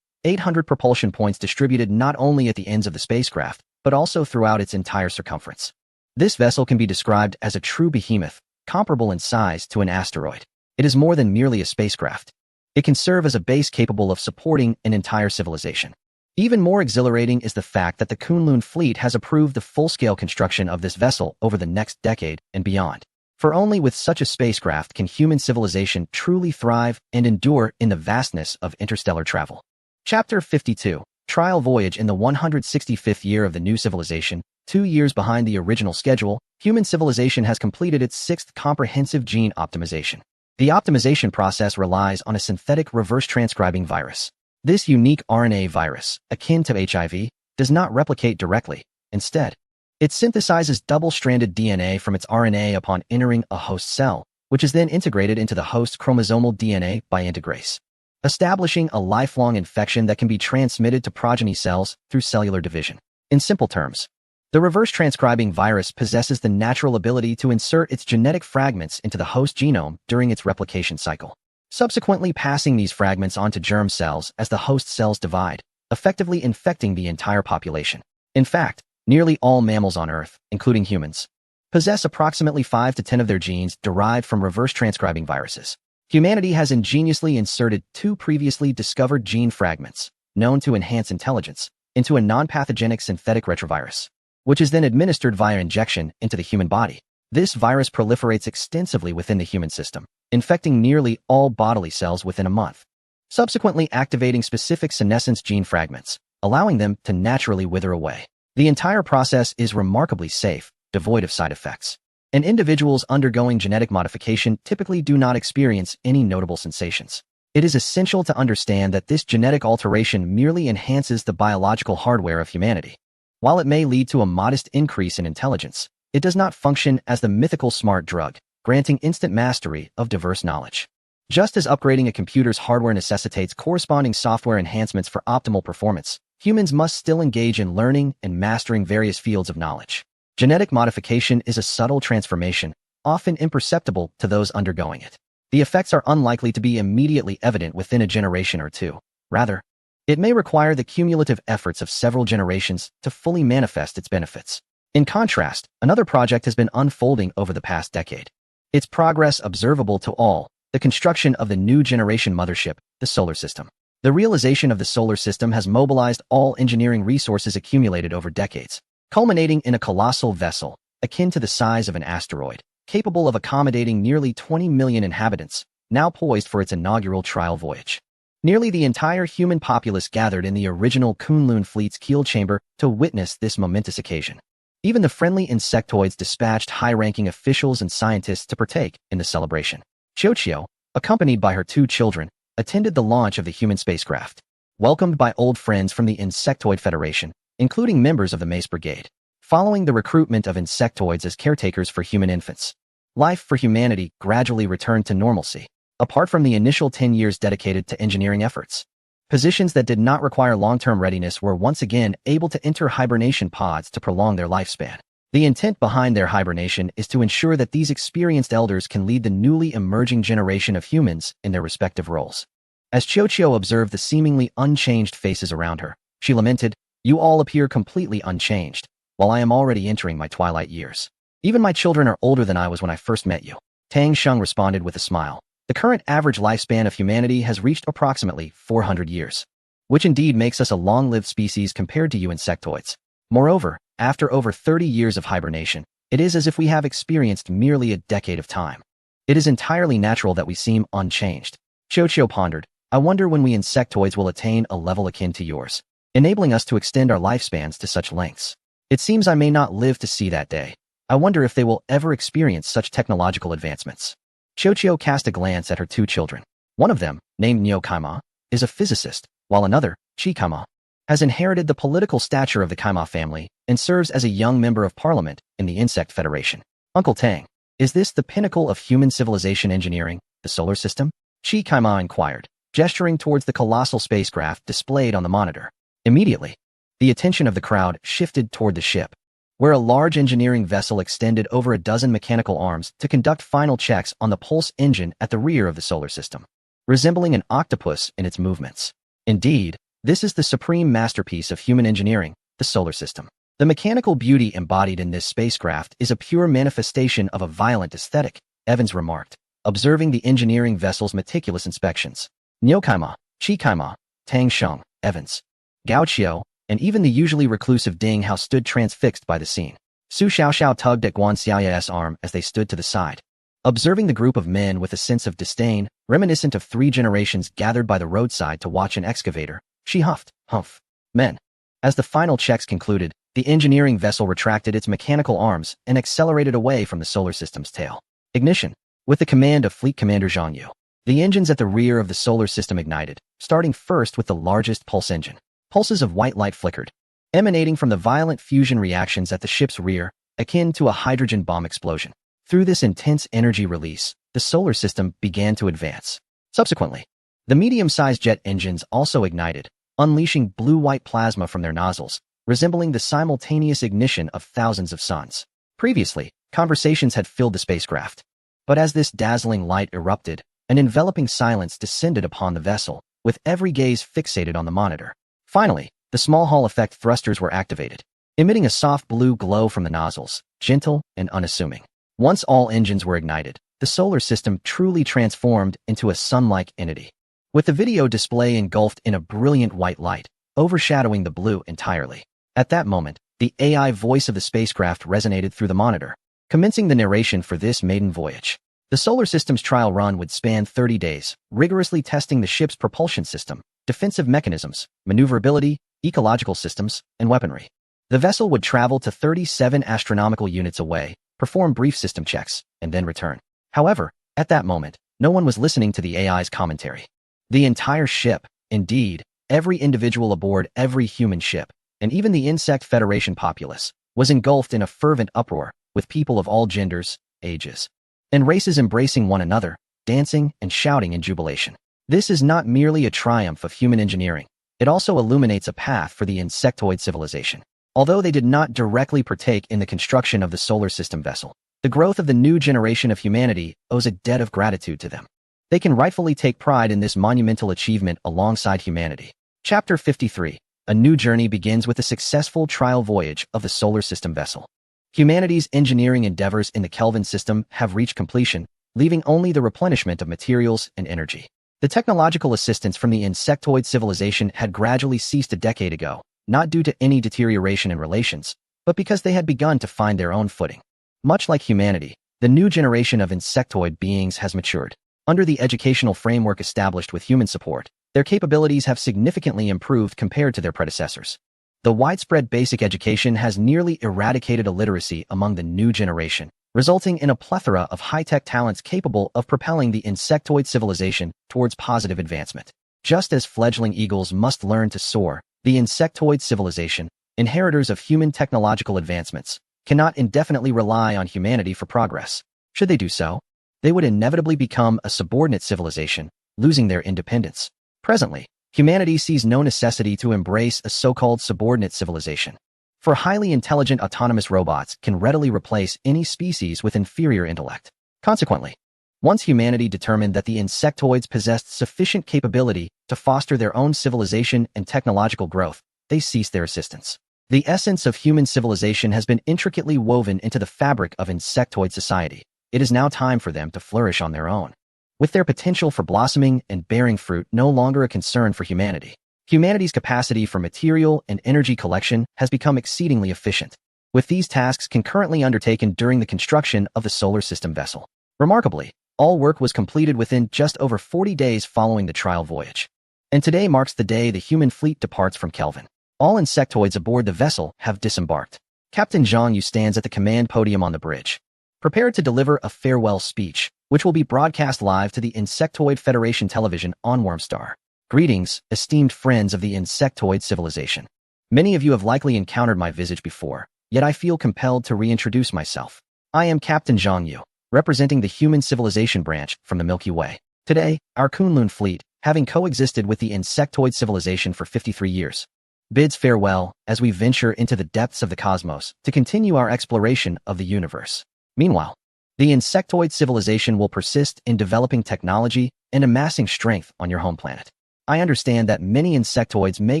800 propulsion points distributed not only at the ends of the spacecraft, but also throughout its entire circumference. This vessel can be described as a true behemoth, comparable in size to an asteroid. It is more than merely a spacecraft. It can serve as a base capable of supporting an entire civilization. Even more exhilarating is the fact that the Kunlun fleet has approved the full-scale construction of this vessel over the next decade and beyond. For only with such a spacecraft can human civilization truly thrive and endure in the vastness of interstellar travel. Chapter 52. Trial Voyage. In the 165th year of the new civilization, 2 years behind the original schedule, human civilization has completed its 6th comprehensive gene optimization. The optimization process relies on a synthetic reverse transcribing virus. This unique RNA virus, akin to HIV, does not replicate directly. Instead, it synthesizes double-stranded DNA from its RNA upon entering a host cell, which is then integrated into the host's chromosomal DNA by integrase, establishing a lifelong infection that can be transmitted to progeny cells through cellular division. In simple terms, the reverse transcribing virus possesses the natural ability to insert its genetic fragments into the host genome during its replication cycle, subsequently passing these fragments onto germ cells as the host cells divide, effectively infecting the entire population. In fact, nearly all mammals on Earth, including humans, possess approximately 5 to 10 of their genes derived from reverse transcribing viruses. Humanity has ingeniously inserted 2 previously discovered gene fragments, known to enhance intelligence, into a non-pathogenic synthetic retrovirus, which is then administered via injection into the human body. This virus proliferates extensively within the human system, infecting nearly all bodily cells within a month, subsequently activating specific senescence gene fragments, allowing them to naturally wither away. The entire process is remarkably safe, devoid of side effects, and individuals undergoing genetic modification typically do not experience any notable sensations. It is essential to understand that this genetic alteration merely enhances the biological hardware of humanity. While it may lead to a modest increase in intelligence, it does not function as the mythical smart drug, granting instant mastery of diverse knowledge. Just as upgrading a computer's hardware necessitates corresponding software enhancements for optimal performance, humans must still engage in learning and mastering various fields of knowledge. Genetic modification is a subtle transformation, often imperceptible to those undergoing it. The effects are unlikely to be immediately evident within a generation or two. Rather, it may require the cumulative efforts of several generations to fully manifest its benefits. In contrast, another project has been unfolding over the past decade. Its progress observable to all, the construction of the new generation mothership, the solar system. The realization of the solar system has mobilized all engineering resources accumulated over decades, culminating in a colossal vessel, akin to the size of an asteroid, capable of accommodating nearly 20 million inhabitants, now poised for its inaugural trial voyage. Nearly the entire human populace gathered in the original Kunlun fleet's keel chamber to witness this momentous occasion. Even the friendly insectoids dispatched high-ranking officials and scientists to partake in the celebration. Qiuqiu, accompanied by her 2 children, attended the launch of the human spacecraft, welcomed by old friends from the Insectoid Federation, including members of the Mace Brigade. Following the recruitment of insectoids as caretakers for human infants, life for humanity gradually returned to normalcy. Apart from the initial 10 years dedicated to engineering efforts, positions that did not require long-term readiness were once again able to enter hibernation pods to prolong their lifespan. The intent behind their hibernation is to ensure that these experienced elders can lead the newly emerging generation of humans in their respective roles. As Qiuqiu observed the seemingly unchanged faces around her, she lamented, "You all appear completely unchanged, while I am already entering my twilight years. Even my children are older than I was when I first met you." Tang Sheng responded with a smile. The current average lifespan of humanity has reached approximately 400 years, which indeed makes us a long-lived species compared to you insectoids. Moreover, after over 30 years of hibernation, it is as if we have experienced merely a decade of time. It is entirely natural that we seem unchanged. Qiuqiu pondered, "I wonder when we insectoids will attain a level akin to yours, enabling us to extend our lifespans to such lengths. It seems I may not live to see that day. I wonder if they will ever experience such technological advancements." Qiuqiu cast a glance at her 2 children. One of them, named Niu Kaima, is a physicist, while another, Qi Kaima, has inherited the political stature of the Kaima family and serves as a young member of parliament in the Insect Federation. "Uncle Tang, is this the pinnacle of human civilization engineering, the solar system?" Qi Kaima inquired, gesturing towards the colossal spacecraft displayed on the monitor. Immediately, the attention of the crowd shifted toward the ship, where a large engineering vessel extended over a dozen mechanical arms to conduct final checks on the pulse engine at the rear of the solar system, resembling an octopus in its movements. Indeed, this is the supreme masterpiece of human engineering, the solar system. The mechanical beauty embodied in this spacecraft is a pure manifestation of a violent aesthetic, Evans remarked, observing the engineering vessel's meticulous inspections. Nyokaima, Chikaima, Tang Sheng, Evans, Gao Qiu, and even the usually reclusive Ding Hao stood transfixed by the scene. Su Xiaoxiao tugged at Guan Xiaoya's arm as they stood to the side, observing the group of men with a sense of disdain, reminiscent of 3 generations gathered by the roadside to watch an excavator. She huffed, humph. Men. As the final checks concluded, the engineering vessel retracted its mechanical arms and accelerated away from the solar system's tail. Ignition. With the command of Fleet Commander Zhang Yu, the engines at the rear of the solar system ignited, starting first with the largest pulse engine. Pulses of white light flickered, emanating from the violent fusion reactions at the ship's rear, akin to a hydrogen bomb explosion. Through this intense energy release, the solar system began to advance. Subsequently, the medium-sized jet engines also ignited, unleashing blue-white plasma from their nozzles, resembling the simultaneous ignition of thousands of suns. Previously, conversations had filled the spacecraft. But as this dazzling light erupted, an enveloping silence descended upon the vessel, with every gaze fixated on the monitor. Finally, the small Hall effect thrusters were activated, emitting a soft blue glow from the nozzles, gentle and unassuming. Once all engines were ignited, the solar system truly transformed into a sun-like entity, with the video display engulfed in a brilliant white light, overshadowing the blue entirely. At that moment, the AI voice of the spacecraft resonated through the monitor, commencing the narration for this maiden voyage. The solar system's trial run would span 30 days, rigorously testing the ship's propulsion system, defensive mechanisms, maneuverability, ecological systems, and weaponry. The vessel would travel to 37 astronomical units away, perform brief system checks, and then return. However, at that moment, no one was listening to the AI's commentary. The entire ship, indeed, every individual aboard every human ship, and even the Insect Federation populace, was engulfed in a fervent uproar, with people of all genders, ages, and races embracing one another, dancing and shouting in jubilation. This is not merely a triumph of human engineering. It also illuminates a path for the insectoid civilization. Although they did not directly partake in the construction of the solar system vessel, the growth of the new generation of humanity owes a debt of gratitude to them. They can rightfully take pride in this monumental achievement alongside humanity. Chapter 53. A new journey begins with the successful trial voyage of the solar system vessel. Humanity's engineering endeavors in the Kelvin system have reached completion, leaving only the replenishment of materials and energy. The technological assistance from the insectoid civilization had gradually ceased a decade ago, not due to any deterioration in relations, but because they had begun to find their own footing. Much like humanity, the new generation of insectoid beings has matured. Under the educational framework established with human support, their capabilities have significantly improved compared to their predecessors. The widespread basic education has nearly eradicated illiteracy among the new generation, resulting in a plethora of high-tech talents capable of propelling the insectoid civilization towards positive advancement. Just as fledgling eagles must learn to soar, the insectoid civilization, inheritors of human technological advancements, cannot indefinitely rely on humanity for progress. Should they do so, they would inevitably become a subordinate civilization, losing their independence. Presently, humanity sees no necessity to embrace a so-called subordinate civilization, for highly intelligent autonomous robots can readily replace any species with inferior intellect. Consequently, once humanity determined that the insectoids possessed sufficient capability to foster their own civilization and technological growth, they ceased their assistance. The essence of human civilization has been intricately woven into the fabric of insectoid society. It is now time for them to flourish on their own, with their potential for blossoming and bearing fruit no longer a concern for humanity. Humanity's capacity for material and energy collection has become exceedingly efficient, with these tasks concurrently undertaken during the construction of the solar system vessel. Remarkably, all work was completed within just over 40 days following the trial voyage. And today marks the day the human fleet departs from Kelvin. All insectoids aboard the vessel have disembarked. Captain Zhang Yu stands at the command podium on the bridge, prepared to deliver a farewell speech, which will be broadcast live to the Insectoid Federation television on Wormstar. Greetings, esteemed friends of the insectoid civilization. Many of you have likely encountered my visage before, yet I feel compelled to reintroduce myself. I am Captain Zhang Yu, representing the human civilization branch from the Milky Way. Today, our Kunlun fleet, having coexisted with the insectoid civilization for 53 years, bids farewell as we venture into the depths of the cosmos to continue our exploration of the universe. Meanwhile, the insectoid civilization will persist in developing technology and amassing strength on your home planet. I understand that many insectoids may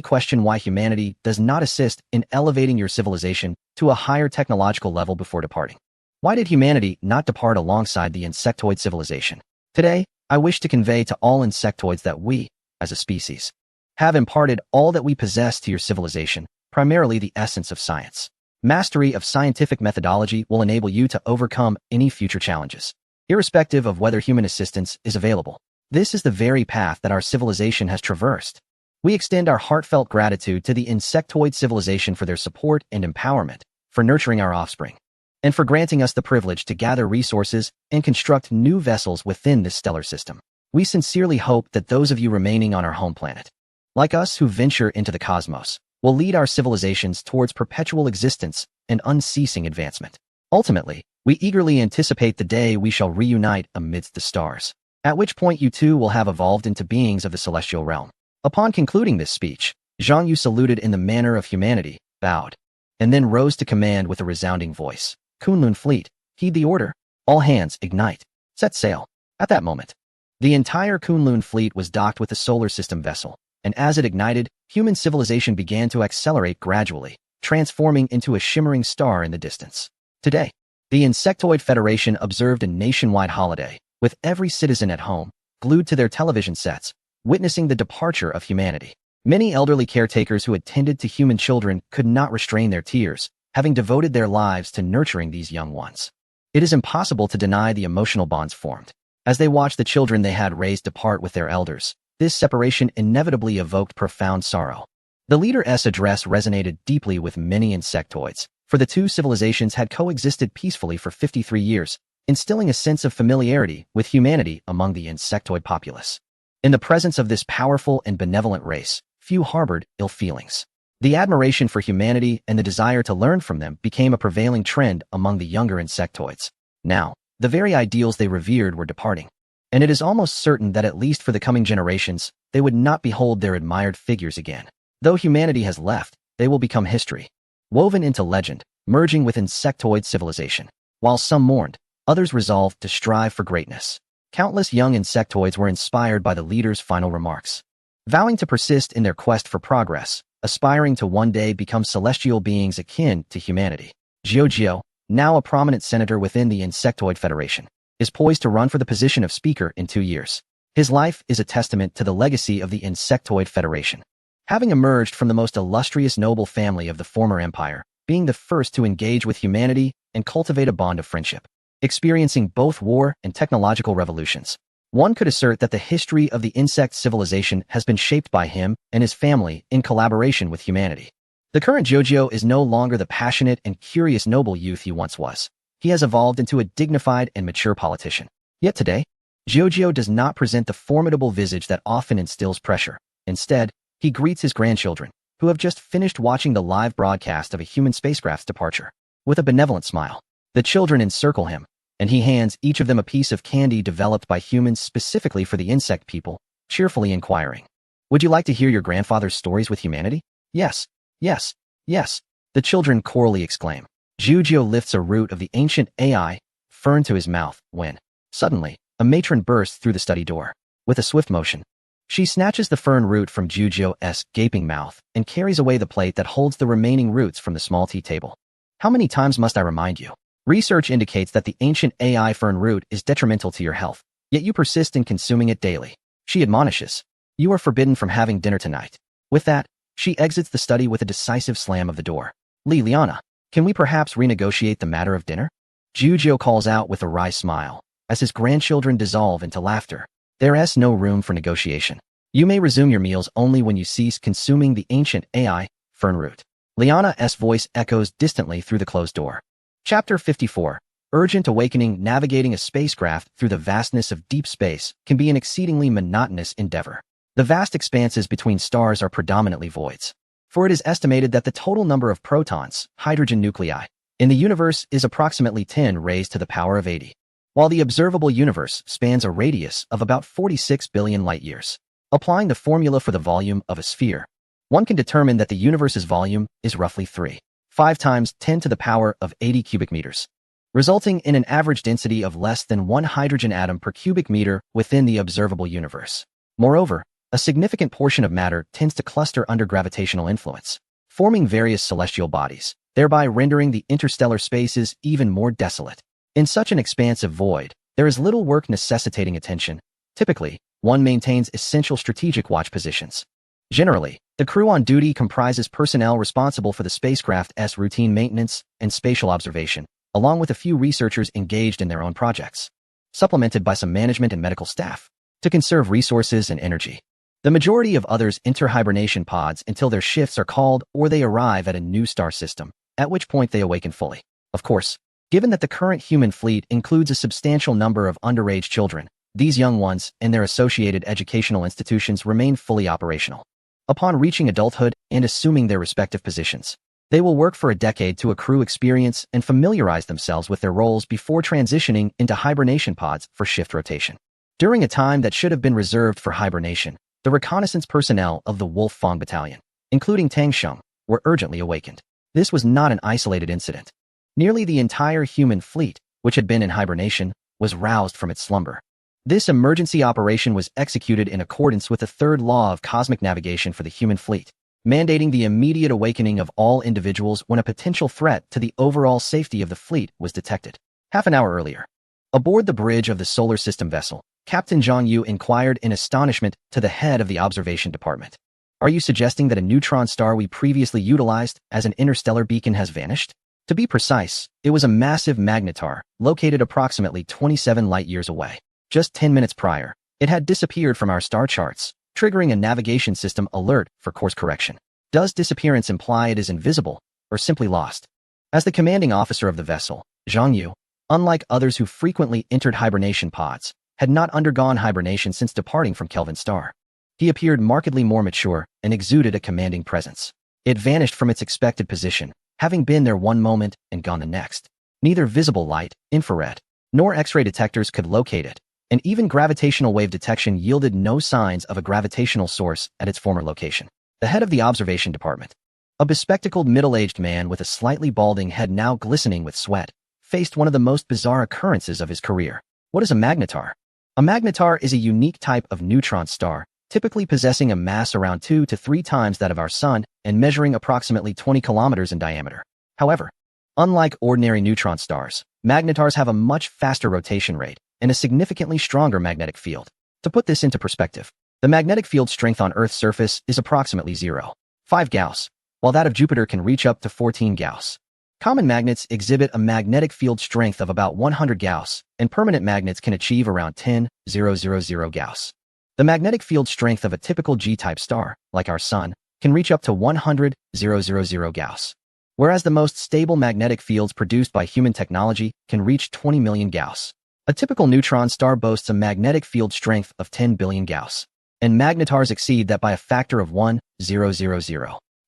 question why humanity does not assist in elevating your civilization to a higher technological level before departing. Why did humanity not depart alongside the insectoid civilization? Today, I wish to convey to all insectoids that we, as a species, have imparted all that we possess to your civilization, primarily the essence of science. Mastery of scientific methodology will enable you to overcome any future challenges, irrespective of whether human assistance is available. This is the very path that our civilization has traversed. We extend our heartfelt gratitude to the insectoid civilization for their support and empowerment, for nurturing our offspring, and for granting us the privilege to gather resources and construct new vessels within this stellar system. We sincerely hope that those of you remaining on our home planet, like us who venture into the cosmos, will lead our civilizations towards perpetual existence and unceasing advancement. Ultimately, we eagerly anticipate the day we shall reunite amidst the stars, at which point you too will have evolved into beings of the celestial realm. Upon concluding this speech, Zhang Yu saluted in the manner of humanity, bowed, and then rose to command with a resounding voice. Kunlun fleet, heed the order. All hands, ignite. Set sail. At that moment, the entire Kunlun fleet was docked with the solar system vessel, and as it ignited, human civilization began to accelerate gradually, transforming into a shimmering star in the distance. Today, the Insectoid Federation observed a nationwide holiday, with every citizen at home, glued to their television sets, witnessing the departure of humanity. Many elderly caretakers who had tended to human children could not restrain their tears, having devoted their lives to nurturing these young ones. It is impossible to deny the emotional bonds formed. As they watched the children they had raised depart with their elders, this separation inevitably evoked profound sorrow. The leader's address resonated deeply with many insectoids, for the two civilizations had coexisted peacefully for 53 years, instilling a sense of familiarity with humanity among the insectoid populace. In the presence of this powerful and benevolent race, few harbored ill feelings. The admiration for humanity and the desire to learn from them became a prevailing trend among the younger insectoids. Now, the very ideals they revered were departing, and it is almost certain that at least for the coming generations, they would not behold their admired figures again. Though humanity has left, they will become history, woven into legend, merging with insectoid civilization. While some mourned, others resolved to strive for greatness. Countless young insectoids were inspired by the leader's final remarks, vowing to persist in their quest for progress, aspiring to one day become celestial beings akin to humanity. Jiao, now a prominent senator within the Insectoid Federation, is poised to run for the position of speaker in 2 years. His life is a testament to the legacy of the Insectoid Federation. Having emerged from the most illustrious noble family of the former empire, being the first to engage with humanity and cultivate a bond of friendship, experiencing both war and technological revolutions, one could assert that the history of the insect civilization has been shaped by him and his family in collaboration with humanity. The current Jojo is no longer the passionate and curious noble youth he once was. He has evolved into a dignified and mature politician. Yet today, Jojo does not present the formidable visage that often instills pressure. Instead, he greets his grandchildren, who have just finished watching the live broadcast of a human spacecraft's departure, with a benevolent smile. The children encircle him, and he hands each of them a piece of candy developed by humans specifically for the insect people, cheerfully inquiring, "Would you like to hear your grandfather's stories with humanity?" "Yes, yes, yes," the children chorally exclaim. Jojo lifts a root of the ancient AI fern to his mouth when, suddenly, a matron bursts through the study door. With a swift motion, she snatches the fern root from Jojo's gaping mouth and carries away the plate that holds the remaining roots from the small tea table. "How many times must I remind you? Research indicates that the ancient AI fern root is detrimental to your health, yet you persist in consuming it daily," she admonishes. "You are forbidden from having dinner tonight." With that, she exits the study with a decisive slam of the door. "Liana, can we perhaps renegotiate the matter of dinner?" Jojo calls out with a wry smile, as his grandchildren dissolve into laughter. "There's no room for negotiation. You may resume your meals only when you cease consuming the ancient AI fern root." Liana's voice echoes distantly through the closed door. Chapter 54. Urgent Awakening. Navigating a spacecraft through the vastness of deep space can be an exceedingly monotonous endeavor. The vast expanses between stars are predominantly voids, for it is estimated that the total number of protons, hydrogen nuclei, in the universe is approximately 10 raised to the power of 80, while the observable universe spans a radius of about 46 billion light-years. Applying the formula for the volume of a sphere, one can determine that the universe's volume is roughly 3.5 times 10 to the power of 80 cubic meters, resulting in an average density of less than 1 hydrogen atom per cubic meter within the observable universe. Moreover, A significant portion of matter tends to cluster under gravitational influence, forming various celestial bodies, thereby rendering the interstellar spaces even more desolate. In such an expansive void, there is little work necessitating attention. Typically, one maintains essential strategic watch positions. Generally, the crew on duty comprises personnel responsible for the spacecraft's routine maintenance and spatial observation, along with a few researchers engaged in their own projects, supplemented by some management and medical staff to conserve resources and energy. The majority of others enter hibernation pods until their shifts are called or they arrive at a new star system, at which point they awaken fully. Of course, given that the current human fleet includes a substantial number of underage children, these young ones and their associated educational institutions remain fully operational. Upon reaching adulthood and assuming their respective positions, they will work for a decade to accrue experience and familiarize themselves with their roles before transitioning into hibernation pods for shift rotation. During a time that should have been reserved for hibernation, the reconnaissance personnel of the Wolf Fong Battalion, including Tang Sheng, were urgently awakened. This was not an isolated incident. Nearly the entire human fleet, which had been in hibernation, was roused from its slumber. This emergency operation was executed in accordance with the third law of cosmic navigation for the human fleet, mandating the immediate awakening of all individuals when a potential threat to the overall safety of the fleet was detected. Half an hour earlier, aboard the bridge of the solar system vessel, Captain Zhang Yu inquired in astonishment to the head of the observation department. "Are you suggesting that a neutron star we previously utilized as an interstellar beacon has vanished?" To be precise, it was a massive magnetar, located approximately 27 light-years away. Just 10 minutes prior, it had disappeared from our star charts, triggering a navigation system alert for course correction. Does disappearance imply it is invisible, or simply lost? As the commanding officer of the vessel, Zhang Yu, unlike others who frequently entered hibernation pods, had not undergone hibernation since departing from Kelvin star. He appeared markedly more mature and exuded a commanding presence. It vanished from its expected position, having been there one moment and gone the next. Neither visible light, infrared, nor X-ray detectors could locate it, and even gravitational wave detection yielded no signs of a gravitational source at its former location. The head of the observation department, a bespectacled middle-aged man with a slightly balding head now glistening with sweat, faced one of the most bizarre occurrences of his career. What is a magnetar? A magnetar is a unique type of neutron star, typically possessing a mass around 2 to 3 times that of our Sun and measuring approximately 20 kilometers in diameter. However, unlike ordinary neutron stars, magnetars have a much faster rotation rate and a significantly stronger magnetic field. To put this into perspective, the magnetic field strength on Earth's surface is approximately 0.5 Gauss, while that of Jupiter can reach up to 14 Gauss. Common magnets exhibit a magnetic field strength of about 100 Gauss, and permanent magnets can achieve around 10,000 Gauss. The magnetic field strength of a typical G-type star, like our Sun, can reach up to 100,000 Gauss, whereas the most stable magnetic fields produced by human technology can reach 20 million Gauss. A typical neutron star boasts a magnetic field strength of 10 billion Gauss, and magnetars exceed that by a factor of 1,000.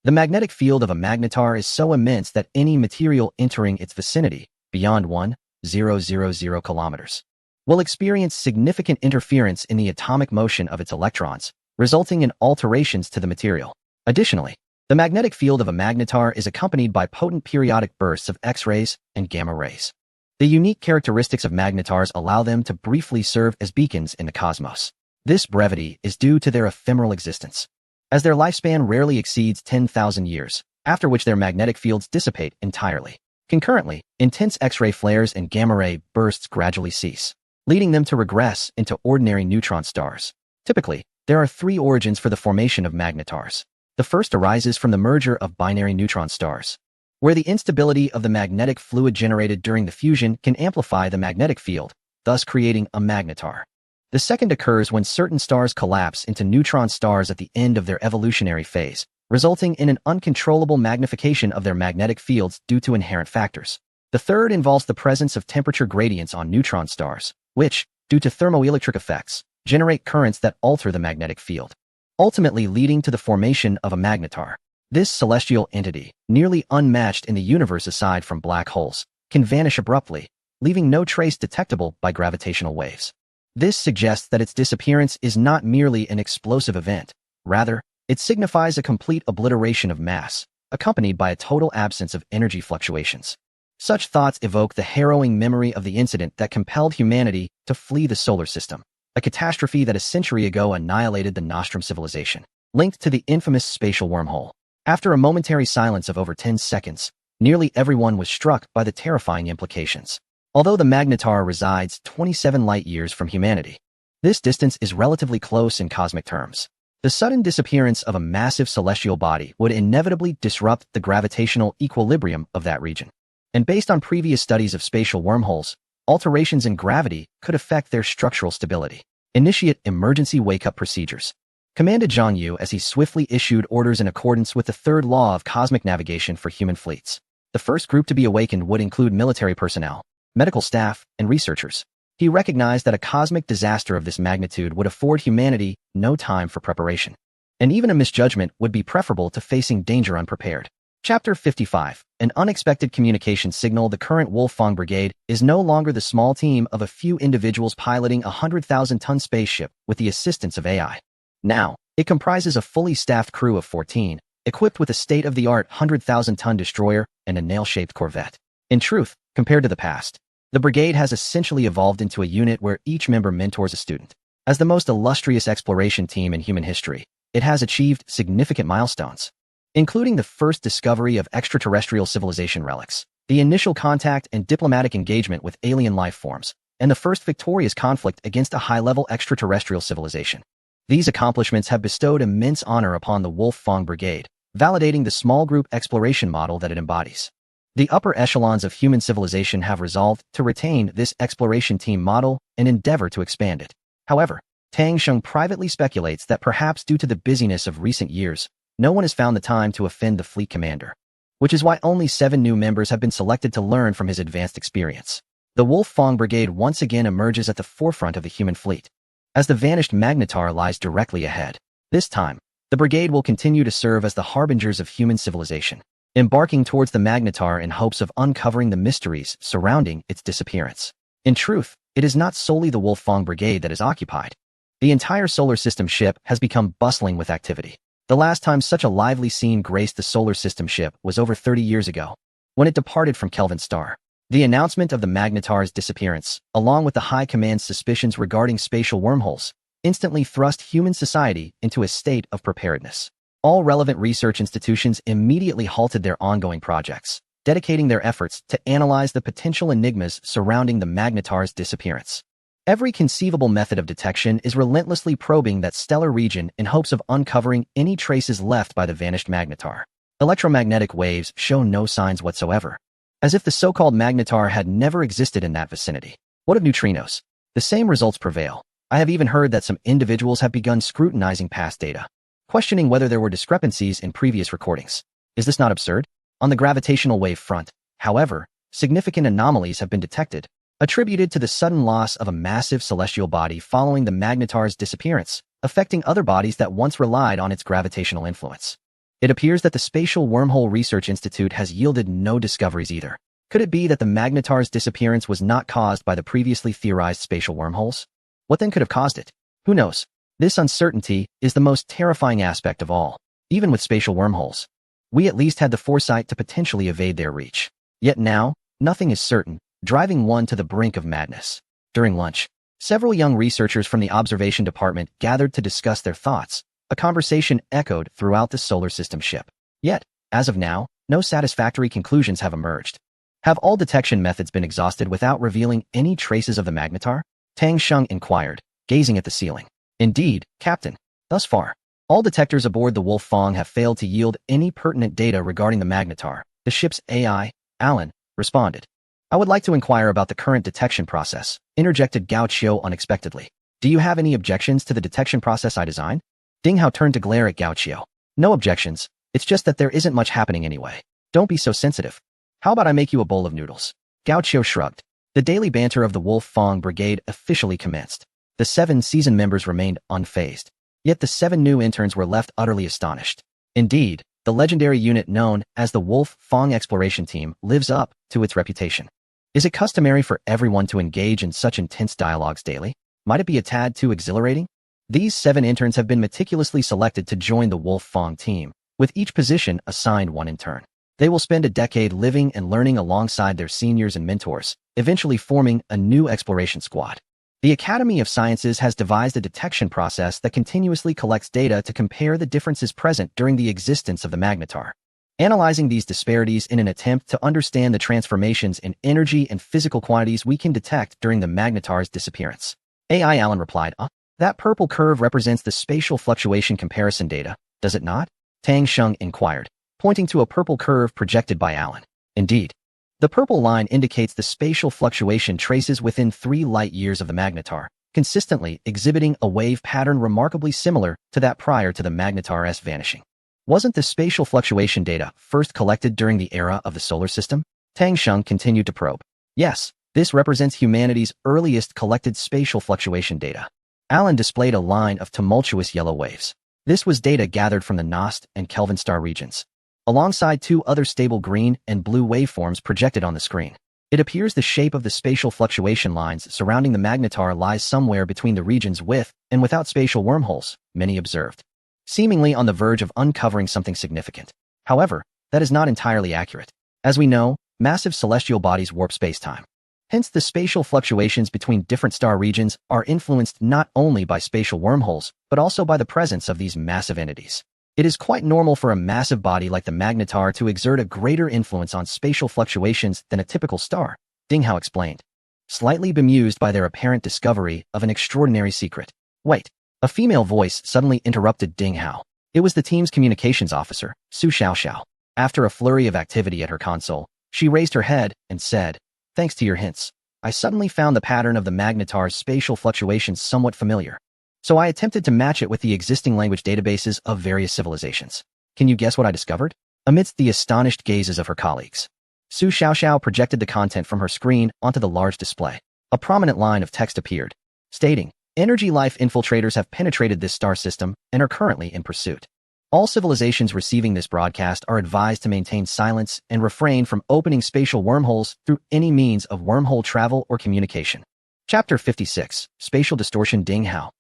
The magnetic field of a magnetar is so immense that any material entering its vicinity, beyond 1,000 kilometers, will experience significant interference in the atomic motion of its electrons, resulting in alterations to the material. Additionally, the magnetic field of a magnetar is accompanied by potent periodic bursts of X-rays and gamma rays. The unique characteristics of magnetars allow them to briefly serve as beacons in the cosmos. This brevity is due to their ephemeral existence, as their lifespan rarely exceeds 10,000 years, after which their magnetic fields dissipate entirely. Concurrently, intense X-ray flares and gamma-ray bursts gradually cease, leading them to regress into ordinary neutron stars. Typically, there are 3 origins for the formation of magnetars. The first arises from the merger of binary neutron stars, where the instability of the magnetic fluid generated during the fusion can amplify the magnetic field, thus creating a magnetar. The second occurs when certain stars collapse into neutron stars at the end of their evolutionary phase, resulting in an uncontrollable magnification of their magnetic fields due to inherent factors. The third involves the presence of temperature gradients on neutron stars, which, due to thermoelectric effects, generate currents that alter the magnetic field, ultimately leading to the formation of a magnetar. This celestial entity, nearly unmatched in the universe aside from black holes, can vanish abruptly, leaving no trace detectable by gravitational waves. This suggests that its disappearance is not merely an explosive event. Rather, it signifies a complete obliteration of mass, accompanied by a total absence of energy fluctuations. Such thoughts evoke the harrowing memory of the incident that compelled humanity to flee the solar system. a catastrophe that a century ago annihilated the Nostrum civilization, linked to the infamous spatial wormhole. After a momentary silence of over 10 seconds, nearly everyone was struck by the terrifying implications. Although the magnetar resides 27 light-years from humanity, this distance is relatively close in cosmic terms. The sudden disappearance of a massive celestial body would inevitably disrupt the gravitational equilibrium of that region. And based on previous studies of spatial wormholes, alterations in gravity could affect their structural stability. Initiate emergency wake-up procedures, commanded Zhang Yu as he swiftly issued orders in accordance with the third law of cosmic navigation for human fleets. The first group to be awakened would include military personnel, medical staff, and researchers. He recognized that a cosmic disaster of this magnitude would afford humanity no time for preparation. And even a misjudgment would be preferable to facing danger unprepared. Chapter 55. An unexpected communication signal. The current Wolfang Brigade is no longer the small team of a few individuals piloting a 100,000-ton spaceship with the assistance of AI. Now, it comprises a fully staffed crew of 14, equipped with a state-of-the-art 100,000-ton destroyer and a nail-shaped corvette. In truth, compared to the past, the brigade has essentially evolved into a unit where each member mentors a student. As the most illustrious exploration team in human history, it has achieved significant milestones, including the first discovery of extraterrestrial civilization relics, the initial contact and diplomatic engagement with alien life forms, and the first victorious conflict against a high-level extraterrestrial civilization. These accomplishments have bestowed immense honor upon the Wolfang Brigade, validating the small group exploration model that it embodies. The upper echelons of human civilization have resolved to retain this exploration team model and endeavor to expand it. However, Tang Sheng privately speculates that perhaps due to the busyness of recent years, no one has found the time to offend the fleet commander, which is why only 7 new members have been selected to learn from his advanced experience. The Wolfang Brigade once again emerges at the forefront of the human fleet, as the vanished magnetar lies directly ahead. This time, the brigade will continue to serve as the harbingers of human civilization, embarking towards the magnetar in hopes of uncovering the mysteries surrounding its disappearance. In truth, it is not solely the Wolfang Brigade that is occupied. The entire solar system ship has become bustling with activity. The last time such a lively scene graced the solar system ship was over 30 years ago, when it departed from Kelvin star. The announcement of the magnetar's disappearance, along with the High Command's suspicions regarding spatial wormholes, instantly thrust human society into a state of preparedness. All relevant research institutions immediately halted their ongoing projects, dedicating their efforts to analyze the potential enigmas surrounding the magnetar's disappearance. Every conceivable method of detection is relentlessly probing that stellar region in hopes of uncovering any traces left by the vanished magnetar. Electromagnetic waves show no signs whatsoever, as if the so-called magnetar had never existed in that vicinity. What of neutrinos? The same results prevail. I have even heard that some individuals have begun scrutinizing past data, questioning whether there were discrepancies in previous recordings. Is this not absurd? On the gravitational wave front, however, significant anomalies have been detected, attributed to the sudden loss of a massive celestial body following the magnetar's disappearance, affecting other bodies that once relied on its gravitational influence. It appears that the Spatial Wormhole Research Institute has yielded no discoveries either. Could it be that the magnetar's disappearance was not caused by the previously theorized spatial wormholes? What then could have caused it? Who knows? This uncertainty is the most terrifying aspect of all. Even with spatial wormholes, we at least had the foresight to potentially evade their reach. Yet now, nothing is certain, driving one to the brink of madness. During lunch, several young researchers from the observation department gathered to discuss their thoughts. A conversation echoed throughout the solar system ship. Yet, as of now, no satisfactory conclusions have emerged. Have all detection methods been exhausted without revealing any traces of the magnetar? Tang Sheng inquired, gazing at the ceiling. Indeed, Captain. Thus far, all detectors aboard the Wolfang have failed to yield any pertinent data regarding the magnetar. The ship's AI, Alan, responded. I would like to inquire about the current detection process, interjected Gao Qiu unexpectedly. Do you have any objections to the detection process I designed? Ding Hao turned to glare at Gao Qiu. No objections, it's just that there isn't much happening anyway. Don't be so sensitive. How about I make you a bowl of noodles? Gao Qiu shrugged. The daily banter of the Wolfang Brigade officially commenced. The 7 seasoned members remained unfazed. Yet the 7 new interns were left utterly astonished. Indeed, the legendary unit known as the Wolfang Exploration Team lives up to its reputation. Is it customary for everyone to engage in such intense dialogues daily? Might it be a tad too exhilarating? These 7 interns have been meticulously selected to join the Wolfang team, with each position assigned one intern. They will spend a decade living and learning alongside their seniors and mentors, eventually forming a new exploration squad. The Academy of Sciences has devised a detection process that continuously collects data to compare the differences present during the existence of the magnetar, analyzing these disparities in an attempt to understand the transformations in energy and physical quantities we can detect during the magnetar's disappearance. AI Allen replied, that purple curve represents the spatial fluctuation comparison data, does it not? Tang Sheng inquired, pointing to a purple curve projected by Allen. Indeed. The purple line indicates the spatial fluctuation traces within 3 light-years of the magnetar, consistently exhibiting a wave pattern remarkably similar to that prior to the magnetar's vanishing. Wasn't the spatial fluctuation data first collected during the era of the solar system? Tang Sheng continued to probe. Yes, this represents humanity's earliest collected spatial fluctuation data. Allen displayed a line of tumultuous yellow waves. This was data gathered from the Nost and Kelvin star regions, alongside 2 other stable green and blue waveforms projected on the screen. It appears the shape of the spatial fluctuation lines surrounding the magnetar lies somewhere between the regions with and without spatial wormholes, many observed, seemingly on the verge of uncovering something significant. However, that is not entirely accurate. As we know, massive celestial bodies warp spacetime. Hence, the spatial fluctuations between different star regions are influenced not only by spatial wormholes, but also by the presence of these massive entities. It is quite normal for a massive body like the magnetar to exert a greater influence on spatial fluctuations than a typical star, Ding Hao explained, slightly bemused by their apparent discovery of an extraordinary secret. Wait, a female voice suddenly interrupted Ding Hao. It was the team's communications officer, Su Xiaoxiao. After a flurry of activity at her console, she raised her head and said, thanks to your hints, I suddenly found the pattern of the magnetar's spatial fluctuations somewhat familiar. So I attempted to match it with the existing language databases of various civilizations. Can you guess what I discovered? Amidst the astonished gazes of her colleagues, Su Xiaoxiao projected the content from her screen onto the large display. A prominent line of text appeared, stating, Energy life infiltrators have penetrated this star system and are currently in pursuit. All civilizations receiving this broadcast are advised to maintain silence and refrain from opening spatial wormholes through any means of wormhole travel or communication. Chapter 56, Spatial Distortion. Ding Hao.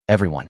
Everyone.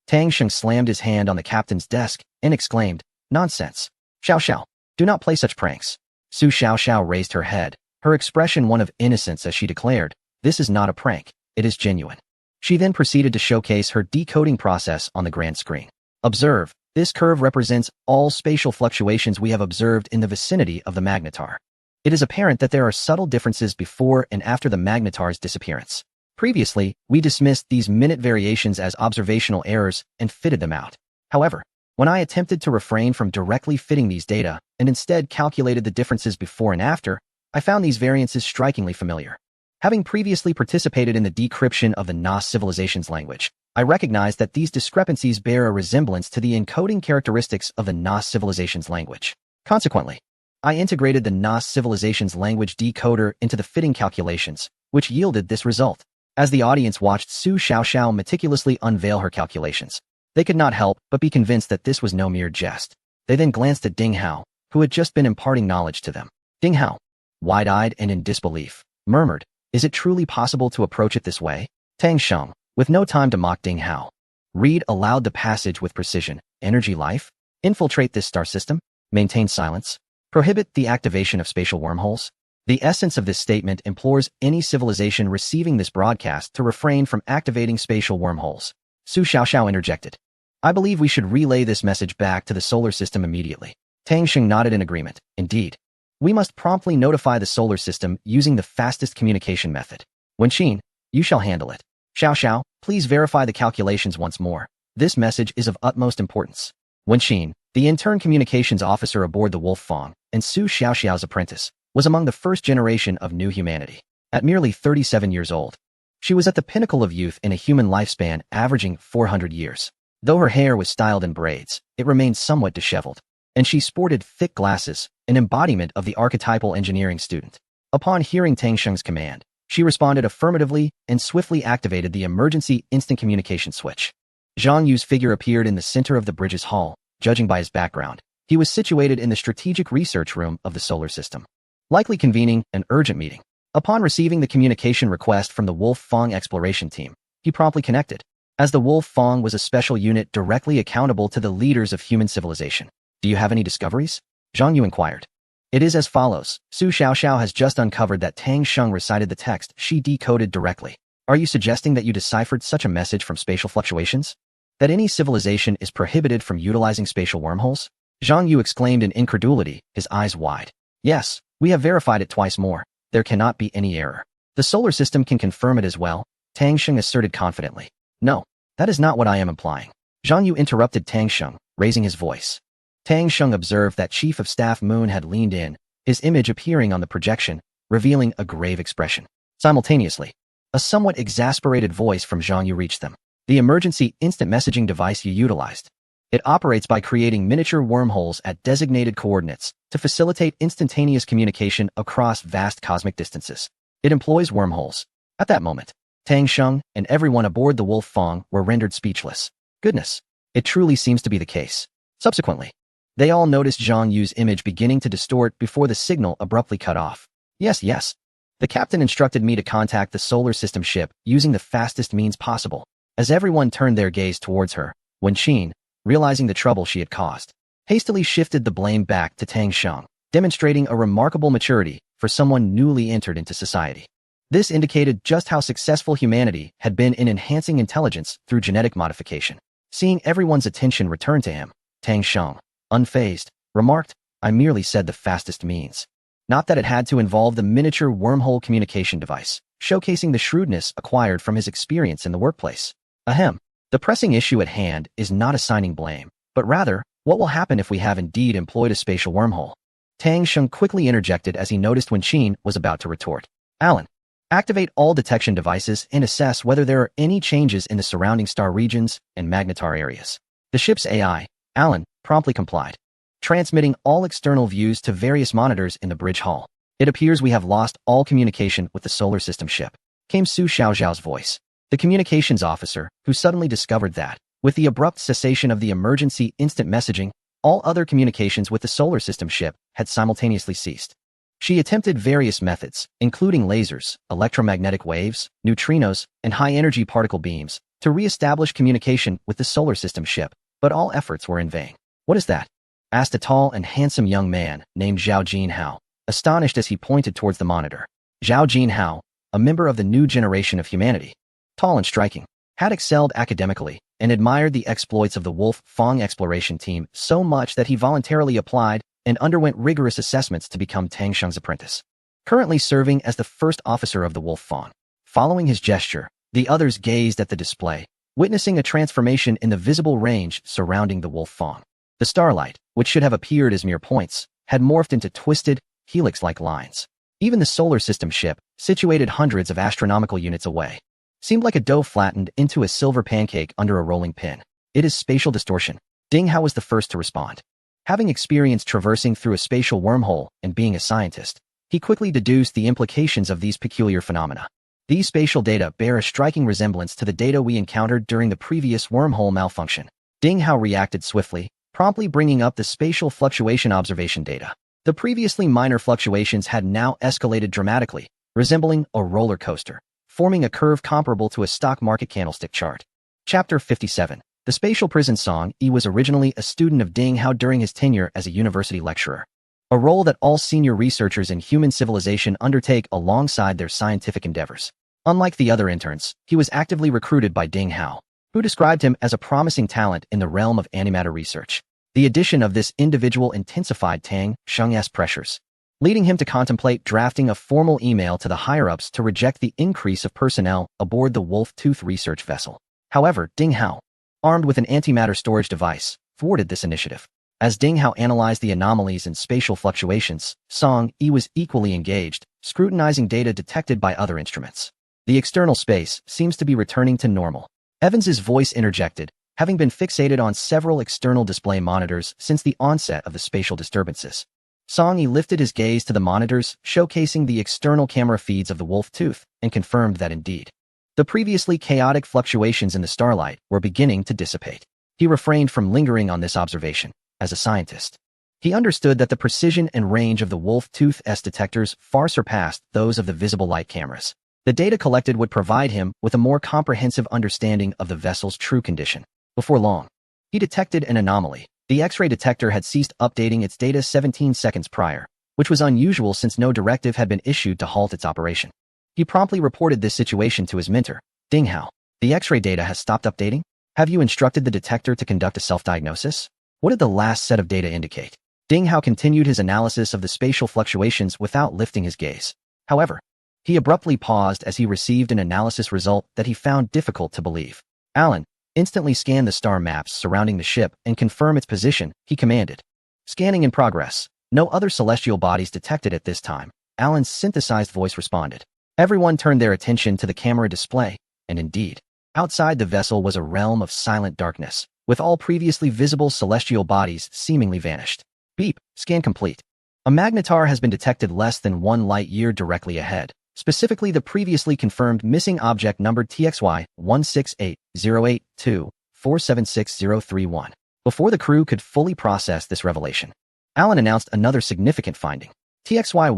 Tang Sheng slammed his hand on the captain's desk and exclaimed, nonsense. Xiao, do not play such pranks. Su Xiaoxiao raised her head, her expression one of innocence as she declared, this is not a prank, it is genuine. She then proceeded to showcase her decoding process on the grand screen. Observe, this curve represents all spatial fluctuations we have observed in the vicinity of the magnetar. It is apparent that there are subtle differences before and after the magnetar's disappearance. Previously, we dismissed these minute variations as observational errors and fitted them out. However, when I attempted to refrain from directly fitting these data and instead calculated the differences before and after, I found these variances strikingly familiar. Having previously participated in the decryption of the Nost civilization's language, I recognized that these discrepancies bear a resemblance to the encoding characteristics of the Nost civilization's language. Consequently, I integrated the Nost civilization's language decoder into the fitting calculations, which yielded this result. As the audience watched Su Xiaoxiao meticulously unveil her calculations, they could not help but be convinced that this was no mere jest. They then glanced at Ding Hao, who had just been imparting knowledge to them. Ding Hao, wide-eyed and in disbelief, murmured, is it truly possible to approach it this way? Tang Sheng, with no time to mock Ding Hao, read aloud the passage with precision. Energy life? Infiltrate this star system? Maintain silence? Prohibit the activation of spatial wormholes? The essence of this statement implores any civilization receiving this broadcast to refrain from activating spatial wormholes. Su Xiaoxiao interjected. I believe we should relay this message back to the solar system immediately. Tang Sheng nodded in agreement. Indeed. We must promptly notify the solar system using the fastest communication method. Wenqin, you shall handle it. Xiao, please verify the calculations once more. This message is of utmost importance. Wenqin, the intern communications officer aboard the Wolf Fang, and Su Xiaoxiao's apprentice, was among the first generation of new humanity. At merely 37 years old, she was at the pinnacle of youth in a human lifespan averaging 400 years. Though her hair was styled in braids, it remained somewhat disheveled, and she sported thick glasses, an embodiment of the archetypal engineering student. Upon hearing Tang Sheng's command, she responded affirmatively and swiftly activated the emergency instant communication switch. Zhang Yu's figure appeared in the center of the bridge's hall. Judging by his background, he was situated in the strategic research room of the solar system, likely convening an urgent meeting. Upon receiving the communication request from the Wolf Fang exploration team, he promptly connected, as the Wolf Fang was a special unit directly accountable to the leaders of human civilization. Do you have any discoveries? Zhang Yu inquired. It is as follows. Su Xiaoxiao has just uncovered that Tang Sheng recited the text she decoded directly. Are you suggesting that you deciphered such a message from spatial fluctuations? That any civilization is prohibited from utilizing spatial wormholes? Zhang Yu exclaimed in incredulity, his eyes wide. Yes, we have verified it twice more. There cannot be any error. The solar system can confirm it as well, Tang Sheng asserted confidently. No, that is not what I am implying. Zhang Yu interrupted Tang Sheng, raising his voice. Tang Sheng observed that Chief of Staff Moon had leaned in, his image appearing on the projection, revealing a grave expression. Simultaneously, a somewhat exasperated voice from Zhang Yu reached them. The emergency instant messaging device you utilized. It operates by creating miniature wormholes at designated coordinates to facilitate instantaneous communication across vast cosmic distances. It employs wormholes. At that moment, Tang Sheng and everyone aboard the Wolf Fong were rendered speechless. Goodness, it truly seems to be the case. Subsequently, they all noticed Zhang Yu's image beginning to distort before the signal abruptly cut off. Yes. The captain instructed me to contact the solar system ship using the fastest means possible. As everyone turned their gaze towards her, Wen Qin, realizing the trouble she had caused, hastily shifted the blame back to Tang Sheng, demonstrating a remarkable maturity for someone newly entered into society. This indicated just how successful humanity had been in enhancing intelligence through genetic modification. Seeing everyone's attention return to him, Tang Sheng, unfazed, remarked, I merely said the fastest means. Not that it had to involve the miniature wormhole communication device, showcasing the shrewdness acquired from his experience in the workplace. Ahem. The pressing issue at hand is not assigning blame, but rather, what will happen if we have indeed employed a spatial wormhole? Tang Sheng quickly interjected as he noticed Wen Qin was about to retort. Alan, activate all detection devices and assess whether there are any changes in the surrounding star regions and magnetar areas. The ship's AI, Alan, promptly complied, transmitting all external views to various monitors in the bridge hall. It appears we have lost all communication with the solar system ship, came Su Xiaoxiao's voice. The communications officer, who suddenly discovered that, with the abrupt cessation of the emergency instant messaging, all other communications with the solar system ship had simultaneously ceased. She attempted various methods, including lasers, electromagnetic waves, neutrinos, and high-energy particle beams, to re-establish communication with the solar system ship, but all efforts were in vain. What is that? Asked a tall and handsome young man named Zhao Jinhao, astonished as he pointed towards the monitor. Zhao Jinhao, a member of the new generation of humanity, tall and striking, had excelled academically and admired the exploits of the Wolf Fong exploration team so much that he voluntarily applied and underwent rigorous assessments to become Tang Sheng's apprentice. Currently serving as the first officer of the Wolf Fong. Following his gesture, the others gazed at the display, witnessing a transformation in the visible range surrounding the Wolf Fong. The starlight, which should have appeared as mere points, had morphed into twisted, helix-like lines. Even the solar system ship, situated hundreds of astronomical units away, seemed like a dough flattened into a silver pancake under a rolling pin. It is spatial distortion. Ding Hao was the first to respond. Having experienced traversing through a spatial wormhole and being a scientist, he quickly deduced the implications of these peculiar phenomena. These spatial data bear a striking resemblance to the data we encountered during the previous wormhole malfunction. Ding Hao reacted swiftly, promptly bringing up the spatial fluctuation observation data. The previously minor fluctuations had now escalated dramatically, resembling a roller coaster, forming a curve comparable to a stock market candlestick chart. Chapter 57. The Spatial Prison Song Yi was originally a student of Ding Hao during his tenure as a university lecturer, a role that all senior researchers in human civilization undertake alongside their scientific endeavors. Unlike the other interns, he was actively recruited by Ding Hao, who described him as a promising talent in the realm of antimatter research. The addition of this individual intensified Tang Sheng's pressures, leading him to contemplate drafting a formal email to the higher-ups to reject the increase of personnel aboard the Wolf-Tooth research vessel. However, Ding Hao, armed with an antimatter storage device, thwarted this initiative. As Ding Hao analyzed the anomalies and spatial fluctuations, Song Yi was equally engaged, scrutinizing data detected by other instruments. The external space seems to be returning to normal. Evans's voice interjected, having been fixated on several external display monitors since the onset of the spatial disturbances. Song Yi lifted his gaze to the monitors, showcasing the external camera feeds of the Wolf-Tooth, and confirmed that indeed, the previously chaotic fluctuations in the starlight were beginning to dissipate. He refrained from lingering on this observation. As a scientist, he understood that the precision and range of the Wolf-Tooth's detectors far surpassed those of the visible light cameras. The data collected would provide him with a more comprehensive understanding of the vessel's true condition. Before long, he detected an anomaly. The X-ray detector had ceased updating its data 17 seconds prior, which was unusual since no directive had been issued to halt its operation. He promptly reported this situation to his mentor. Ding Hao, the X-ray data has stopped updating? Have you instructed the detector to conduct a self-diagnosis? What did the last set of data indicate? Ding Hao continued his analysis of the spatial fluctuations without lifting his gaze. However, he abruptly paused as he received an analysis result that he found difficult to believe. Alan, instantly scan the star maps surrounding the ship and confirm its position, he commanded. Scanning in progress. No other celestial bodies detected at this time, Alan's synthesized voice responded. Everyone turned their attention to the camera display, and indeed, outside the vessel was a realm of silent darkness, with all previously visible celestial bodies seemingly vanished. Beep, scan complete. A magnetar has been detected less than 1 light-year directly ahead, specifically the previously confirmed missing object numbered TXY 1680824766031. Before the crew could fully process this revelation, Alan announced another significant finding. TXY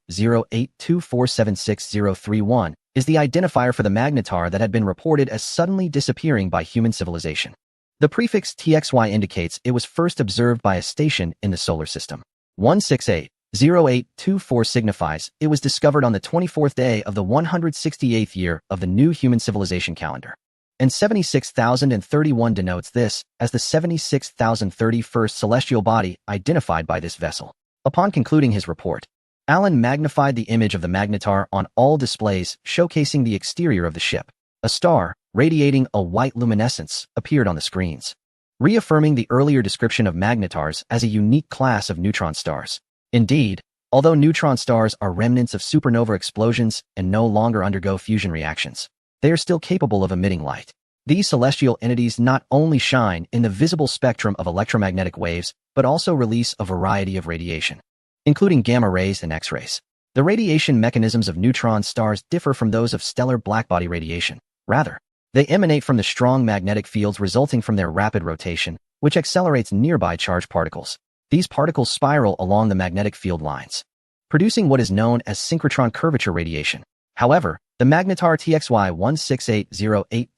1680824766031 is the identifier for the magnetar that had been reported as suddenly disappearing by human civilization. The prefix TXY indicates it was first observed by a station in the solar system. 1680824 signifies it was discovered on the 24th day of the 168th year of the new human civilization calendar. And 76,031 denotes this as the 76,031st celestial body identified by this vessel. Upon concluding his report, Alan magnified the image of the magnetar on all displays, showcasing the exterior of the ship. A star, radiating a white luminescence, appeared on the screens, reaffirming the earlier description of magnetars as a unique class of neutron stars. Indeed, although neutron stars are remnants of supernova explosions and no longer undergo fusion reactions, they are still capable of emitting light. These celestial entities not only shine in the visible spectrum of electromagnetic waves, but also release a variety of radiation, including gamma rays and X-rays. The radiation mechanisms of neutron stars differ from those of stellar blackbody radiation. Rather, they emanate from the strong magnetic fields resulting from their rapid rotation, which accelerates nearby charged particles. These particles spiral along the magnetic field lines, producing what is known as synchrotron curvature radiation. However, the magnetar TXY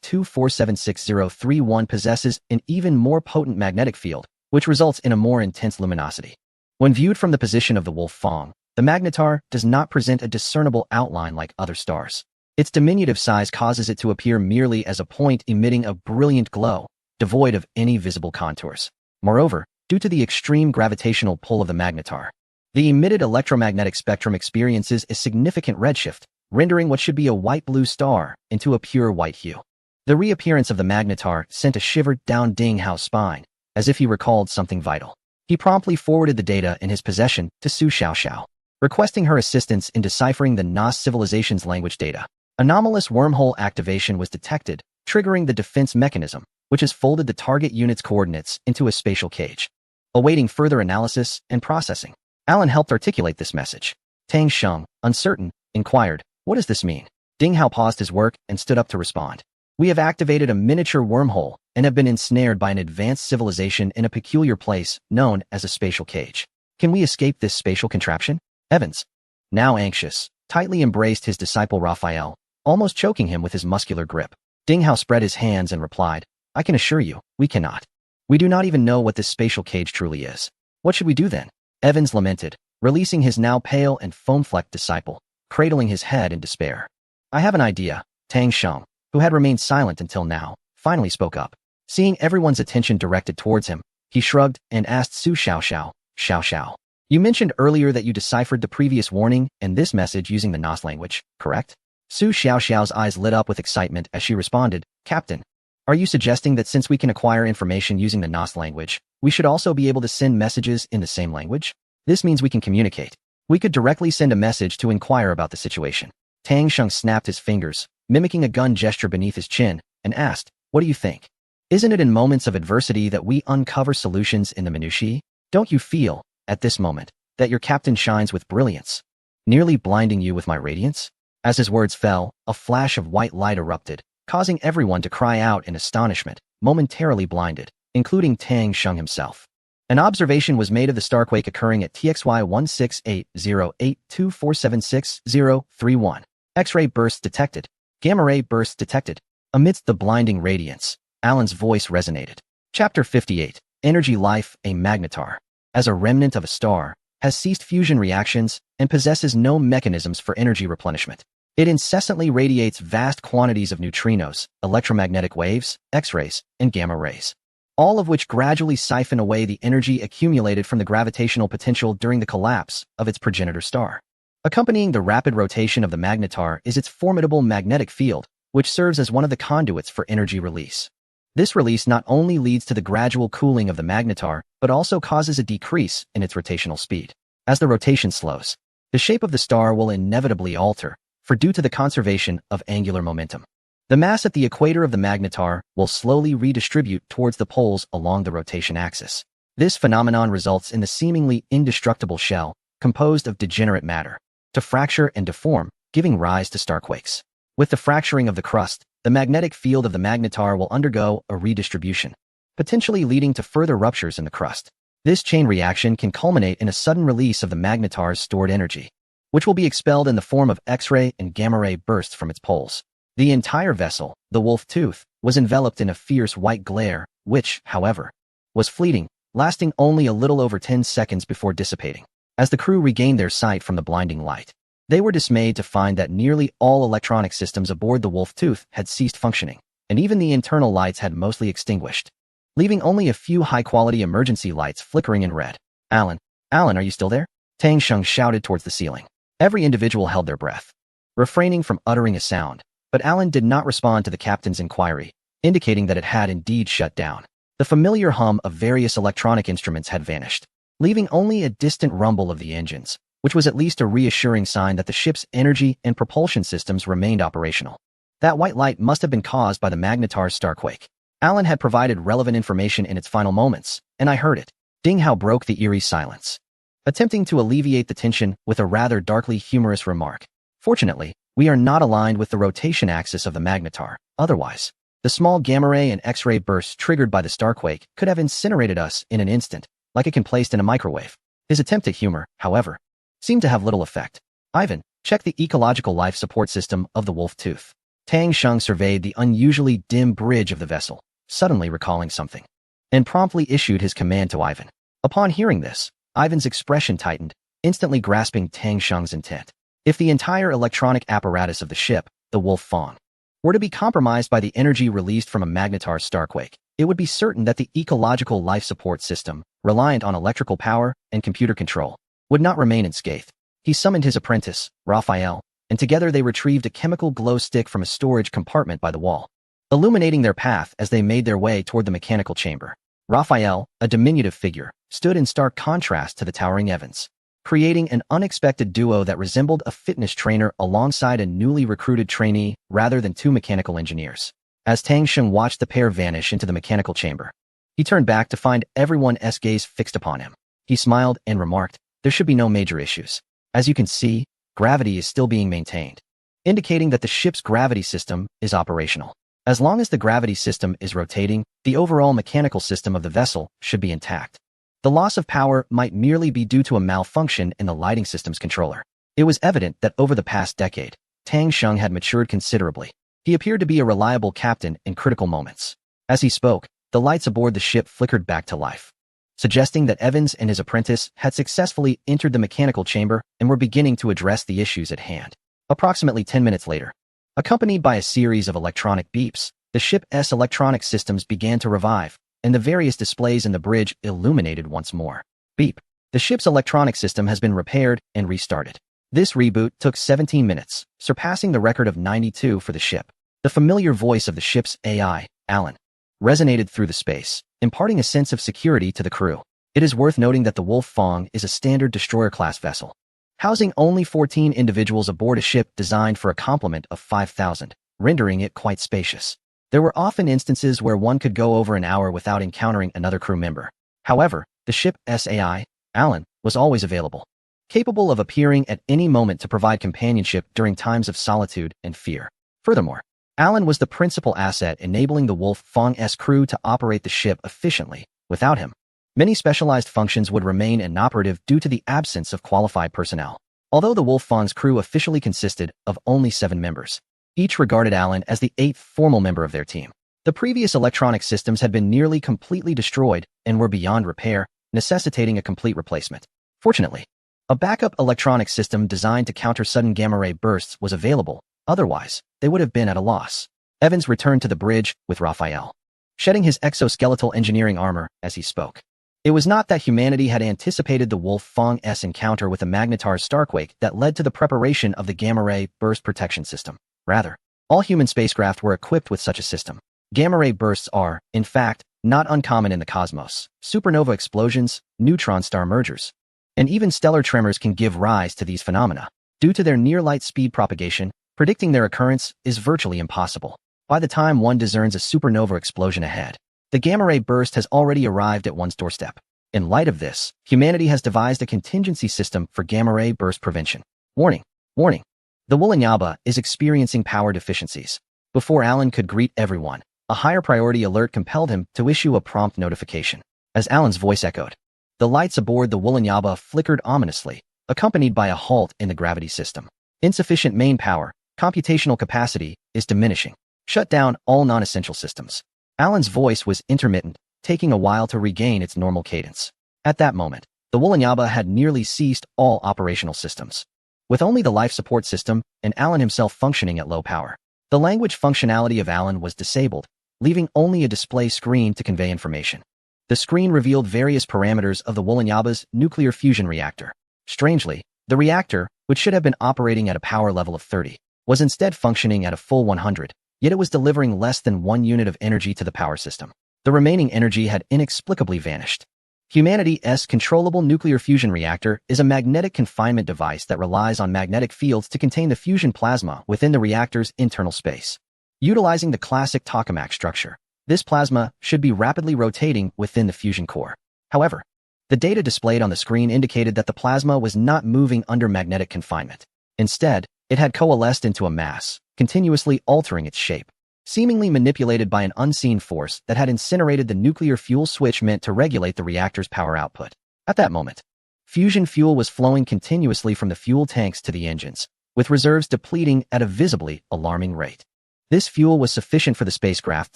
1680824766031 possesses an even more potent magnetic field, which results in a more intense luminosity. When viewed from the position of the Wolf Fong, the magnetar does not present a discernible outline like other stars. Its diminutive size causes it to appear merely as a point emitting a brilliant glow, devoid of any visible contours. Moreover, due to the extreme gravitational pull of the magnetar, the emitted electromagnetic spectrum experiences a significant redshift, rendering what should be a white-blue star into a pure white hue. The reappearance of the magnetar sent a shiver down Ding Hao's spine, as if he recalled something vital. He promptly forwarded the data in his possession to Su Xiaoxiao, requesting her assistance in deciphering the Nos civilization's language data. Anomalous wormhole activation was detected, triggering the defense mechanism, which has folded the target unit's coordinates into a spatial cage, awaiting further analysis and processing. Alan helped articulate this message. Tang Sheng, uncertain, inquired, "What does this mean?" Ding Hao paused his work and stood up to respond. "We have activated a miniature wormhole and have been ensnared by an advanced civilization in a peculiar place known as a spatial cage. Can we escape this spatial contraption?" Evans, now anxious, tightly embraced his disciple Raphael, almost choking him with his muscular grip. Ding Hao spread his hands and replied, "I can assure you, we cannot. We do not even know what this spatial cage truly is. What should we do then?" Evans lamented, releasing his now pale and foam-flecked disciple, cradling his head in despair. "I have an idea." Tang Sheng, who had remained silent until now, finally spoke up. Seeing everyone's attention directed towards him, he shrugged and asked Su Xiaoxiao, "Xiaoxiao, you mentioned earlier that you deciphered the previous warning and this message using the Nos language, correct?" Su Xiaoxiao's eyes lit up with excitement as she responded, "Captain, are you suggesting that since we can acquire information using the Nos language, we should also be able to send messages in the same language? This means we can communicate. We could directly send a message to inquire about the situation." Tang Sheng snapped his fingers, mimicking a gun gesture beneath his chin, and asked, "What do you think? Isn't it in moments of adversity that we uncover solutions in the minutiae? Don't you feel, at this moment, that your captain shines with brilliance, nearly blinding you with my radiance?" As his words fell, a flash of white light erupted, causing everyone to cry out in astonishment, momentarily blinded, including Tang Sheng himself. An observation was made of the starquake occurring at TXY 1680824766031. X-ray bursts detected. Gamma ray bursts detected. Amidst the blinding radiance, Alan's voice resonated. Chapter 58. Energy Life, a magnetar, as a remnant of a star, has ceased fusion reactions and possesses no mechanisms for energy replenishment. It incessantly radiates vast quantities of neutrinos, electromagnetic waves, X-rays, and gamma rays, all of which gradually siphon away the energy accumulated from the gravitational potential during the collapse of its progenitor star. Accompanying the rapid rotation of the magnetar is its formidable magnetic field, which serves as one of the conduits for energy release. This release not only leads to the gradual cooling of the magnetar, but also causes a decrease in its rotational speed. As the rotation slows, the shape of the star will inevitably alter, for due to the conservation of angular momentum. The mass at the equator of the magnetar will slowly redistribute towards the poles along the rotation axis. This phenomenon results in the seemingly indestructible shell, composed of degenerate matter, to fracture and deform, giving rise to starquakes. With the fracturing of the crust, the magnetic field of the magnetar will undergo a redistribution, potentially leading to further ruptures in the crust. This chain reaction can culminate in a sudden release of the magnetar's stored energy, which will be expelled in the form of X-ray and gamma-ray bursts from its poles. The entire vessel, the wolf tooth, was enveloped in a fierce white glare, which, however, was fleeting, lasting only a little over 10 seconds before dissipating. As the crew regained their sight from the blinding light, they were dismayed to find that nearly all electronic systems aboard the wolf tooth had ceased functioning, and even the internal lights had mostly extinguished, leaving only a few high-quality emergency lights flickering in red. Alan, are you still there?" Tang Sheng shouted towards the ceiling. Every individual held their breath, refraining from uttering a sound, but Alan did not respond to the captain's inquiry, indicating that it had indeed shut down. The familiar hum of various electronic instruments had vanished, leaving only a distant rumble of the engines, which was at least a reassuring sign that the ship's energy and propulsion systems remained operational. That white light must have been caused by the magnetar's starquake. Alan had provided relevant information in its final moments, and I heard it. Ding Hao broke the eerie silence, attempting to alleviate the tension with a rather darkly humorous remark. "Fortunately, we are not aligned with the rotation axis of the magnetar. Otherwise, the small gamma-ray and X-ray bursts triggered by the starquake could have incinerated us in an instant, like a can placed in a microwave." His attempt at humor, however, seemed to have little effect. "Ivan, check the ecological life support system of the wolf tooth." Tang Sheng surveyed the unusually dim bridge of the vessel, suddenly recalling something, and promptly issued his command to Ivan. Upon hearing this, Ivan's expression tightened, instantly grasping Tang Sheng's intent. If the entire electronic apparatus of the ship, the Wolf Fang, were to be compromised by the energy released from a magnetar starquake, it would be certain that the ecological life support system, reliant on electrical power and computer control, would not remain unscathed. He summoned his apprentice, Raphael, and together they retrieved a chemical glow stick from a storage compartment by the wall, illuminating their path as they made their way toward the mechanical chamber. Raphael, a diminutive figure, stood in stark contrast to the towering Evans, creating an unexpected duo that resembled a fitness trainer alongside a newly recruited trainee rather than two mechanical engineers. As Tang Sheng watched the pair vanish into the mechanical chamber, he turned back to find everyone's gaze fixed upon him. He smiled and remarked, "There should be no major issues. As you can see, gravity is still being maintained, indicating that the ship's gravity system is operational. As long as the gravity system is rotating, the overall mechanical system of the vessel should be intact. The loss of power might merely be due to a malfunction in the lighting system's controller." It was evident that over the past decade, Tang Sheng had matured considerably. He appeared to be a reliable captain in critical moments. As he spoke, the lights aboard the ship flickered back to life, suggesting that Evans and his apprentice had successfully entered the mechanical chamber and were beginning to address the issues at hand. Approximately 10 minutes later, accompanied by a series of electronic beeps, the ship's electronic systems began to revive, and the various displays in the bridge illuminated once more. Beep. The ship's electronic system has been repaired and restarted. This reboot took 17 minutes, surpassing the record of 92 for the ship. The familiar voice of the ship's AI, Alan, resonated through the space, imparting a sense of security to the crew. It is worth noting that the Wolf Fang is a standard destroyer-class vessel, housing only 14 individuals aboard a ship designed for a complement of 5,000, rendering it quite spacious. There were often instances where one could go over an hour without encountering another crew member. However, the ship's AI, Alan, was always available, capable of appearing at any moment to provide companionship during times of solitude and fear. Furthermore, Alan was the principal asset enabling the Wolf Fang's crew to operate the ship efficiently. Without him, many specialized functions would remain inoperative due to the absence of qualified personnel. Although the Wolf Fang's crew officially consisted of only 7 members, each regarded Alan as the 8th formal member of their team. The previous electronic systems had been nearly completely destroyed and were beyond repair, necessitating a complete replacement. Fortunately, a backup electronic system designed to counter sudden gamma-ray bursts was available, Otherwise, they would have been at a loss. Evans returned to the bridge with Raphael, shedding his exoskeletal engineering armor as he spoke. It was not that humanity had anticipated the Wolf Fong's encounter with a Magnetar Starquake that led to the preparation of the gamma-ray burst protection system. Rather, all human spacecraft were equipped with such a system. Gamma-ray bursts are, in fact, not uncommon in the cosmos. Supernova explosions, neutron star mergers, and even stellar tremors can give rise to these phenomena. Due to their near-light speed propagation, predicting their occurrence is virtually impossible. By the time one discerns a supernova explosion ahead, the gamma-ray burst has already arrived at one's doorstep. In light of this, humanity has devised a contingency system for gamma-ray burst prevention. Warning! Warning! The Wulinyaba is experiencing power deficiencies. Before Alan could greet everyone, a higher priority alert compelled him to issue a prompt notification. As Alan's voice echoed, the lights aboard the Wulinyaba flickered ominously, accompanied by a halt in the gravity system. Insufficient main power, computational capacity, is diminishing. Shut down all non-essential systems. Alan's voice was intermittent, taking a while to regain its normal cadence. At that moment, the Wulinyaba had nearly ceased all operational systems, with only the life support system and Alan himself functioning at low power. The language functionality of Alan was disabled, leaving only a display screen to convey information. The screen revealed various parameters of the Wulinyaba's nuclear fusion reactor. Strangely, the reactor, which should have been operating at a power level of 30, was instead functioning at a full 100, yet it was delivering less than 1 unit of energy to the power system. The remaining energy had inexplicably vanished. Humanity's controllable nuclear fusion reactor is a magnetic confinement device that relies on magnetic fields to contain the fusion plasma within the reactor's internal space. Utilizing the classic tokamak structure, this plasma should be rapidly rotating within the fusion core. However, the data displayed on the screen indicated that the plasma was not moving under magnetic confinement. Instead, it had coalesced into a mass, continuously altering its shape, seemingly manipulated by an unseen force that had incinerated the nuclear fuel switch meant to regulate the reactor's power output. At that moment, fusion fuel was flowing continuously from the fuel tanks to the engines, with reserves depleting at a visibly alarming rate. This fuel was sufficient for the spacecraft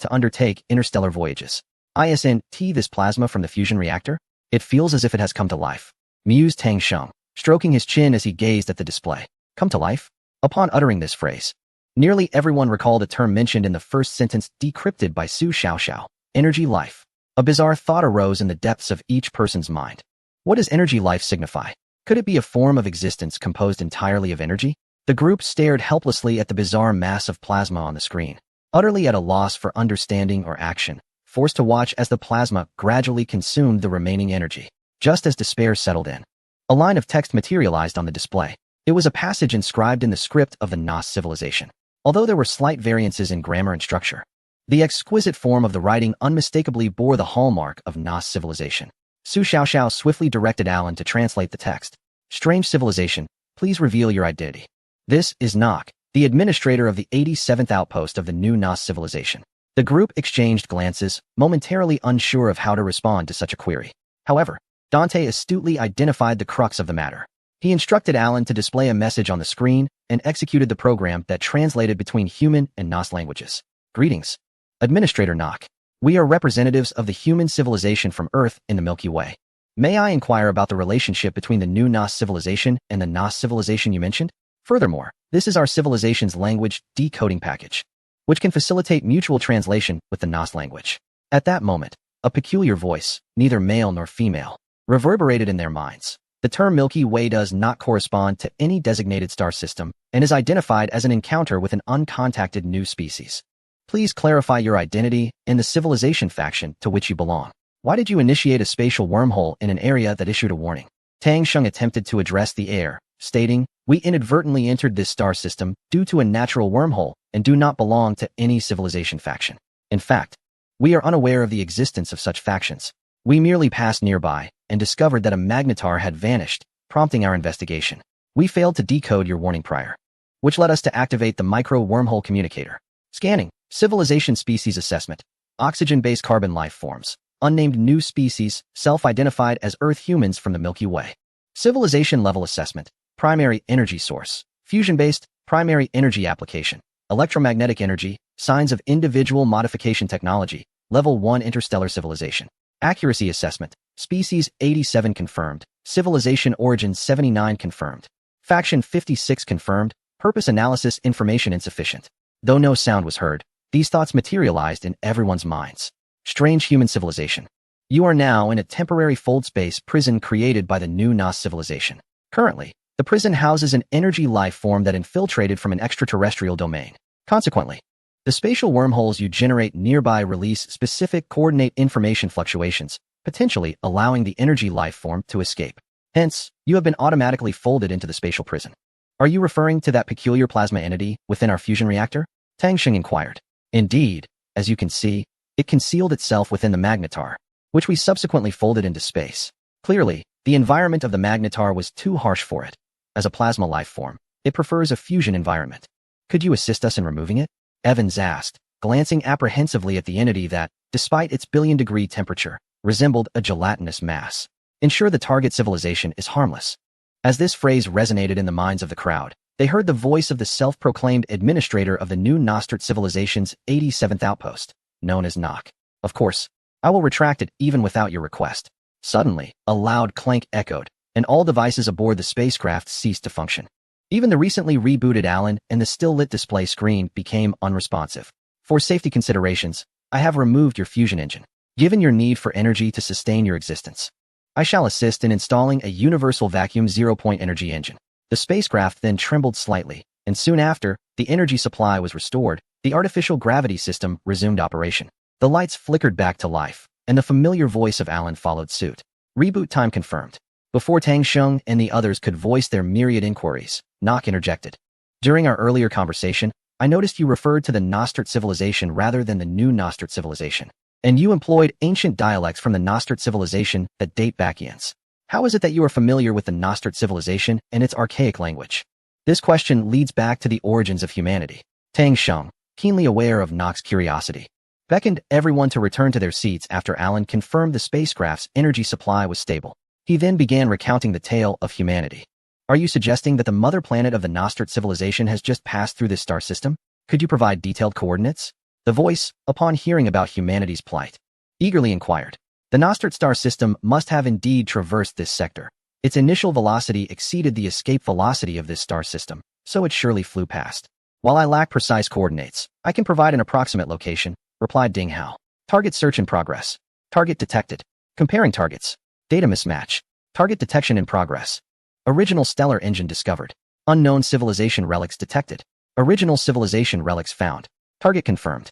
to undertake interstellar voyages. This plasma from the fusion reactor? It feels as if it has come to life, mused Tang Sheng, stroking his chin as he gazed at the display. Come to life? Upon uttering this phrase, nearly everyone recalled a term mentioned in the first sentence decrypted by Su Xiaoxiao, energy life. A bizarre thought arose in the depths of each person's mind. What does energy life signify? Could it be a form of existence composed entirely of energy? The group stared helplessly at the bizarre mass of plasma on the screen, utterly at a loss for understanding or action, forced to watch as the plasma gradually consumed the remaining energy. Just as despair settled in, a line of text materialized on the display. It was a passage inscribed in the script of the Nas civilization. Although there were slight variances in grammar and structure, the exquisite form of the writing unmistakably bore the hallmark of Nas civilization. Su Xiaoxiao swiftly directed Alan to translate the text. Strange civilization, please reveal your identity. This is Nok, the administrator of the 87th outpost of the new Nas civilization. The group exchanged glances, momentarily unsure of how to respond to such a query. However, Dante astutely identified the crux of the matter. He instructed Alan to display a message on the screen and executed the program that translated between human and Nas languages. Greetings, Administrator Nok. We are representatives of the human civilization from Earth in the Milky Way. May I inquire about the relationship between the new Nas civilization and the Nas civilization you mentioned? Furthermore, this is our civilization's language decoding package, which can facilitate mutual translation with the Nas language. At that moment, a peculiar voice, neither male nor female, reverberated in their minds. The term Milky Way does not correspond to any designated star system and is identified as an encounter with an uncontacted new species. Please clarify your identity and the civilization faction to which you belong. Why did you initiate a spatial wormhole in an area that issued a warning? Tang Sheng attempted to address the air, stating, we inadvertently entered this star system due to a natural wormhole and do not belong to any civilization faction. In fact, we are unaware of the existence of such factions. We merely passed nearby and discovered that a magnetar had vanished, prompting our investigation. We failed to decode your warning prior, which led us to activate the micro-wormhole communicator. Scanning, civilization species assessment, oxygen-based carbon life forms, unnamed new species, self-identified as Earth humans from the Milky Way. Civilization level assessment, primary energy source, fusion-based, primary energy application, electromagnetic energy, signs of individual modification technology, level 1 interstellar civilization. Accuracy assessment, species 87 confirmed, civilization origin 79 confirmed, faction 56 confirmed, Purpose analysis information insufficient. Though no sound was heard, these thoughts materialized in everyone's minds. Strange human civilization. You are now in a temporary fold space prison created by the new Nas civilization. Currently, the prison houses an energy life form that infiltrated from an extraterrestrial domain. Consequently, the spatial wormholes you generate nearby release specific coordinate information fluctuations, potentially allowing the energy life form to escape. Hence, you have been automatically folded into the spatial prison. Are you referring to that peculiar plasma entity within our fusion reactor? Tang Sheng inquired. Indeed, as you can see, it concealed itself within the magnetar, which we subsequently folded into space. Clearly, the environment of the magnetar was too harsh for it. As a plasma life form, it prefers a fusion environment. Could you assist us in removing it? Evans asked, glancing apprehensively at the entity that, despite its billion-degree temperature, resembled a gelatinous mass. Ensure the target civilization is harmless. As this phrase resonated in the minds of the crowd, they heard the voice of the self-proclaimed administrator of the new Nostrit civilization's 87th outpost, known as Nock. Of course, I will retract it even without your request. Suddenly, a loud clank echoed, and all devices aboard the spacecraft ceased to function. Even the recently rebooted Allen and the still-lit display screen became unresponsive. For safety considerations, I have removed your fusion engine. Given your need for energy to sustain your existence, I shall assist in installing a universal vacuum zero-point energy engine. The spacecraft then trembled slightly, and soon after, the energy supply was restored, the artificial gravity system resumed operation. The lights flickered back to life, and the familiar voice of Allen followed suit. Reboot time confirmed. Before Tang Sheng and the others could voice their myriad inquiries, Nock interjected. During our earlier conversation, I noticed you referred to the Nostrit civilization rather than the new Nostrit civilization. And you employed ancient dialects from the Nostrit civilization that date back eons. How is it that you are familiar with the Nostrit civilization and its archaic language? This question leads back to the origins of humanity. Tang Sheng, keenly aware of Nock's curiosity, beckoned everyone to return to their seats after Allen confirmed the spacecraft's energy supply was stable. He then began recounting the tale of humanity. Are you suggesting that the mother planet of the Nostrit civilization has just passed through this star system? Could you provide detailed coordinates? The voice, upon hearing about humanity's plight, eagerly inquired. The Nostrit star system must have indeed traversed this sector. Its initial velocity exceeded the escape velocity of this star system, so it surely flew past. While I lack precise coordinates, I can provide an approximate location, replied Ding Hao. Target search in progress. Target detected. Comparing targets. Data mismatch. Target detection in progress. Original stellar engine discovered. Unknown civilization relics detected. Original civilization relics found. Target confirmed.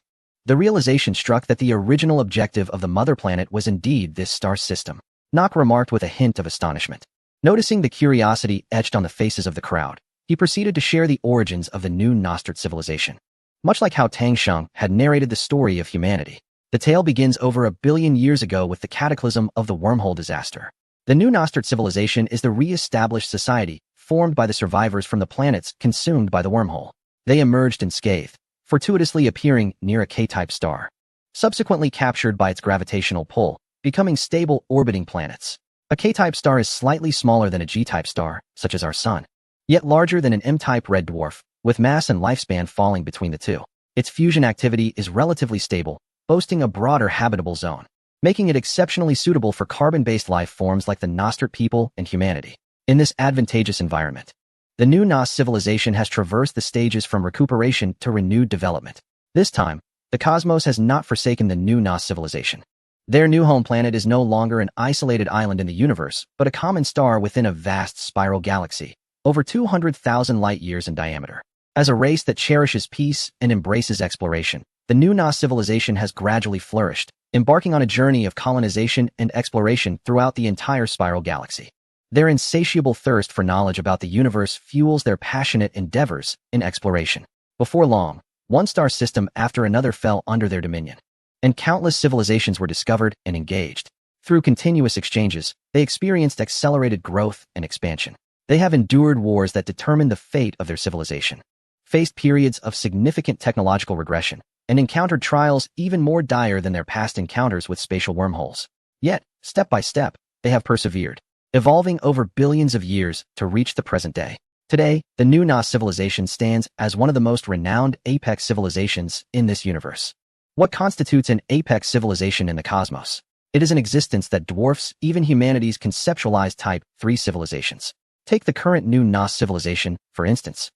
The realization struck that the original objective of the mother planet was indeed this star system. Nock remarked with a hint of astonishment. Noticing the curiosity etched on the faces of the crowd, he proceeded to share the origins of the new Nostrit civilization. Much like how Tang Sheng had narrated the story of humanity, the tale begins over 1 billion years ago with the cataclysm of the wormhole disaster. The new Nostrit civilization is the re-established society formed by the survivors from the planets consumed by the wormhole. They emerged unscathed, fortuitously appearing near a K-type star, subsequently captured by its gravitational pull, becoming stable orbiting planets. A K-type star is slightly smaller than a G-type star, such as our Sun, yet larger than an M-type red dwarf, with mass and lifespan falling between the two. Its fusion activity is relatively stable, boasting a broader habitable zone, making it exceptionally suitable for carbon-based life forms like the Nostrit people and humanity. In this advantageous environment, the new Nos civilization has traversed the stages from recuperation to renewed development. This time, the cosmos has not forsaken the new Nos civilization. Their new home planet is no longer an isolated island in the universe, but a common star within a vast spiral galaxy, over 200,000 light-years in diameter. As a race that cherishes peace and embraces exploration, the new Nos civilization has gradually flourished, embarking on a journey of colonization and exploration throughout the entire spiral galaxy. Their insatiable thirst for knowledge about the universe fuels their passionate endeavors in exploration. Before long, one star system after another fell under their dominion, and countless civilizations were discovered and engaged. Through continuous exchanges, they experienced accelerated growth and expansion. They have endured wars that determined the fate of their civilization, faced periods of significant technological regression, and encountered trials even more dire than their past encounters with spatial wormholes. Yet, step by step, they have persevered, evolving over billions of years to reach the present day. Today, the new Nos civilization stands as one of the most renowned apex civilizations in this universe. What constitutes an apex civilization in the cosmos? It is an existence that dwarfs even humanity's conceptualized Type 3 civilizations. Take the current new Nos civilization, for instance.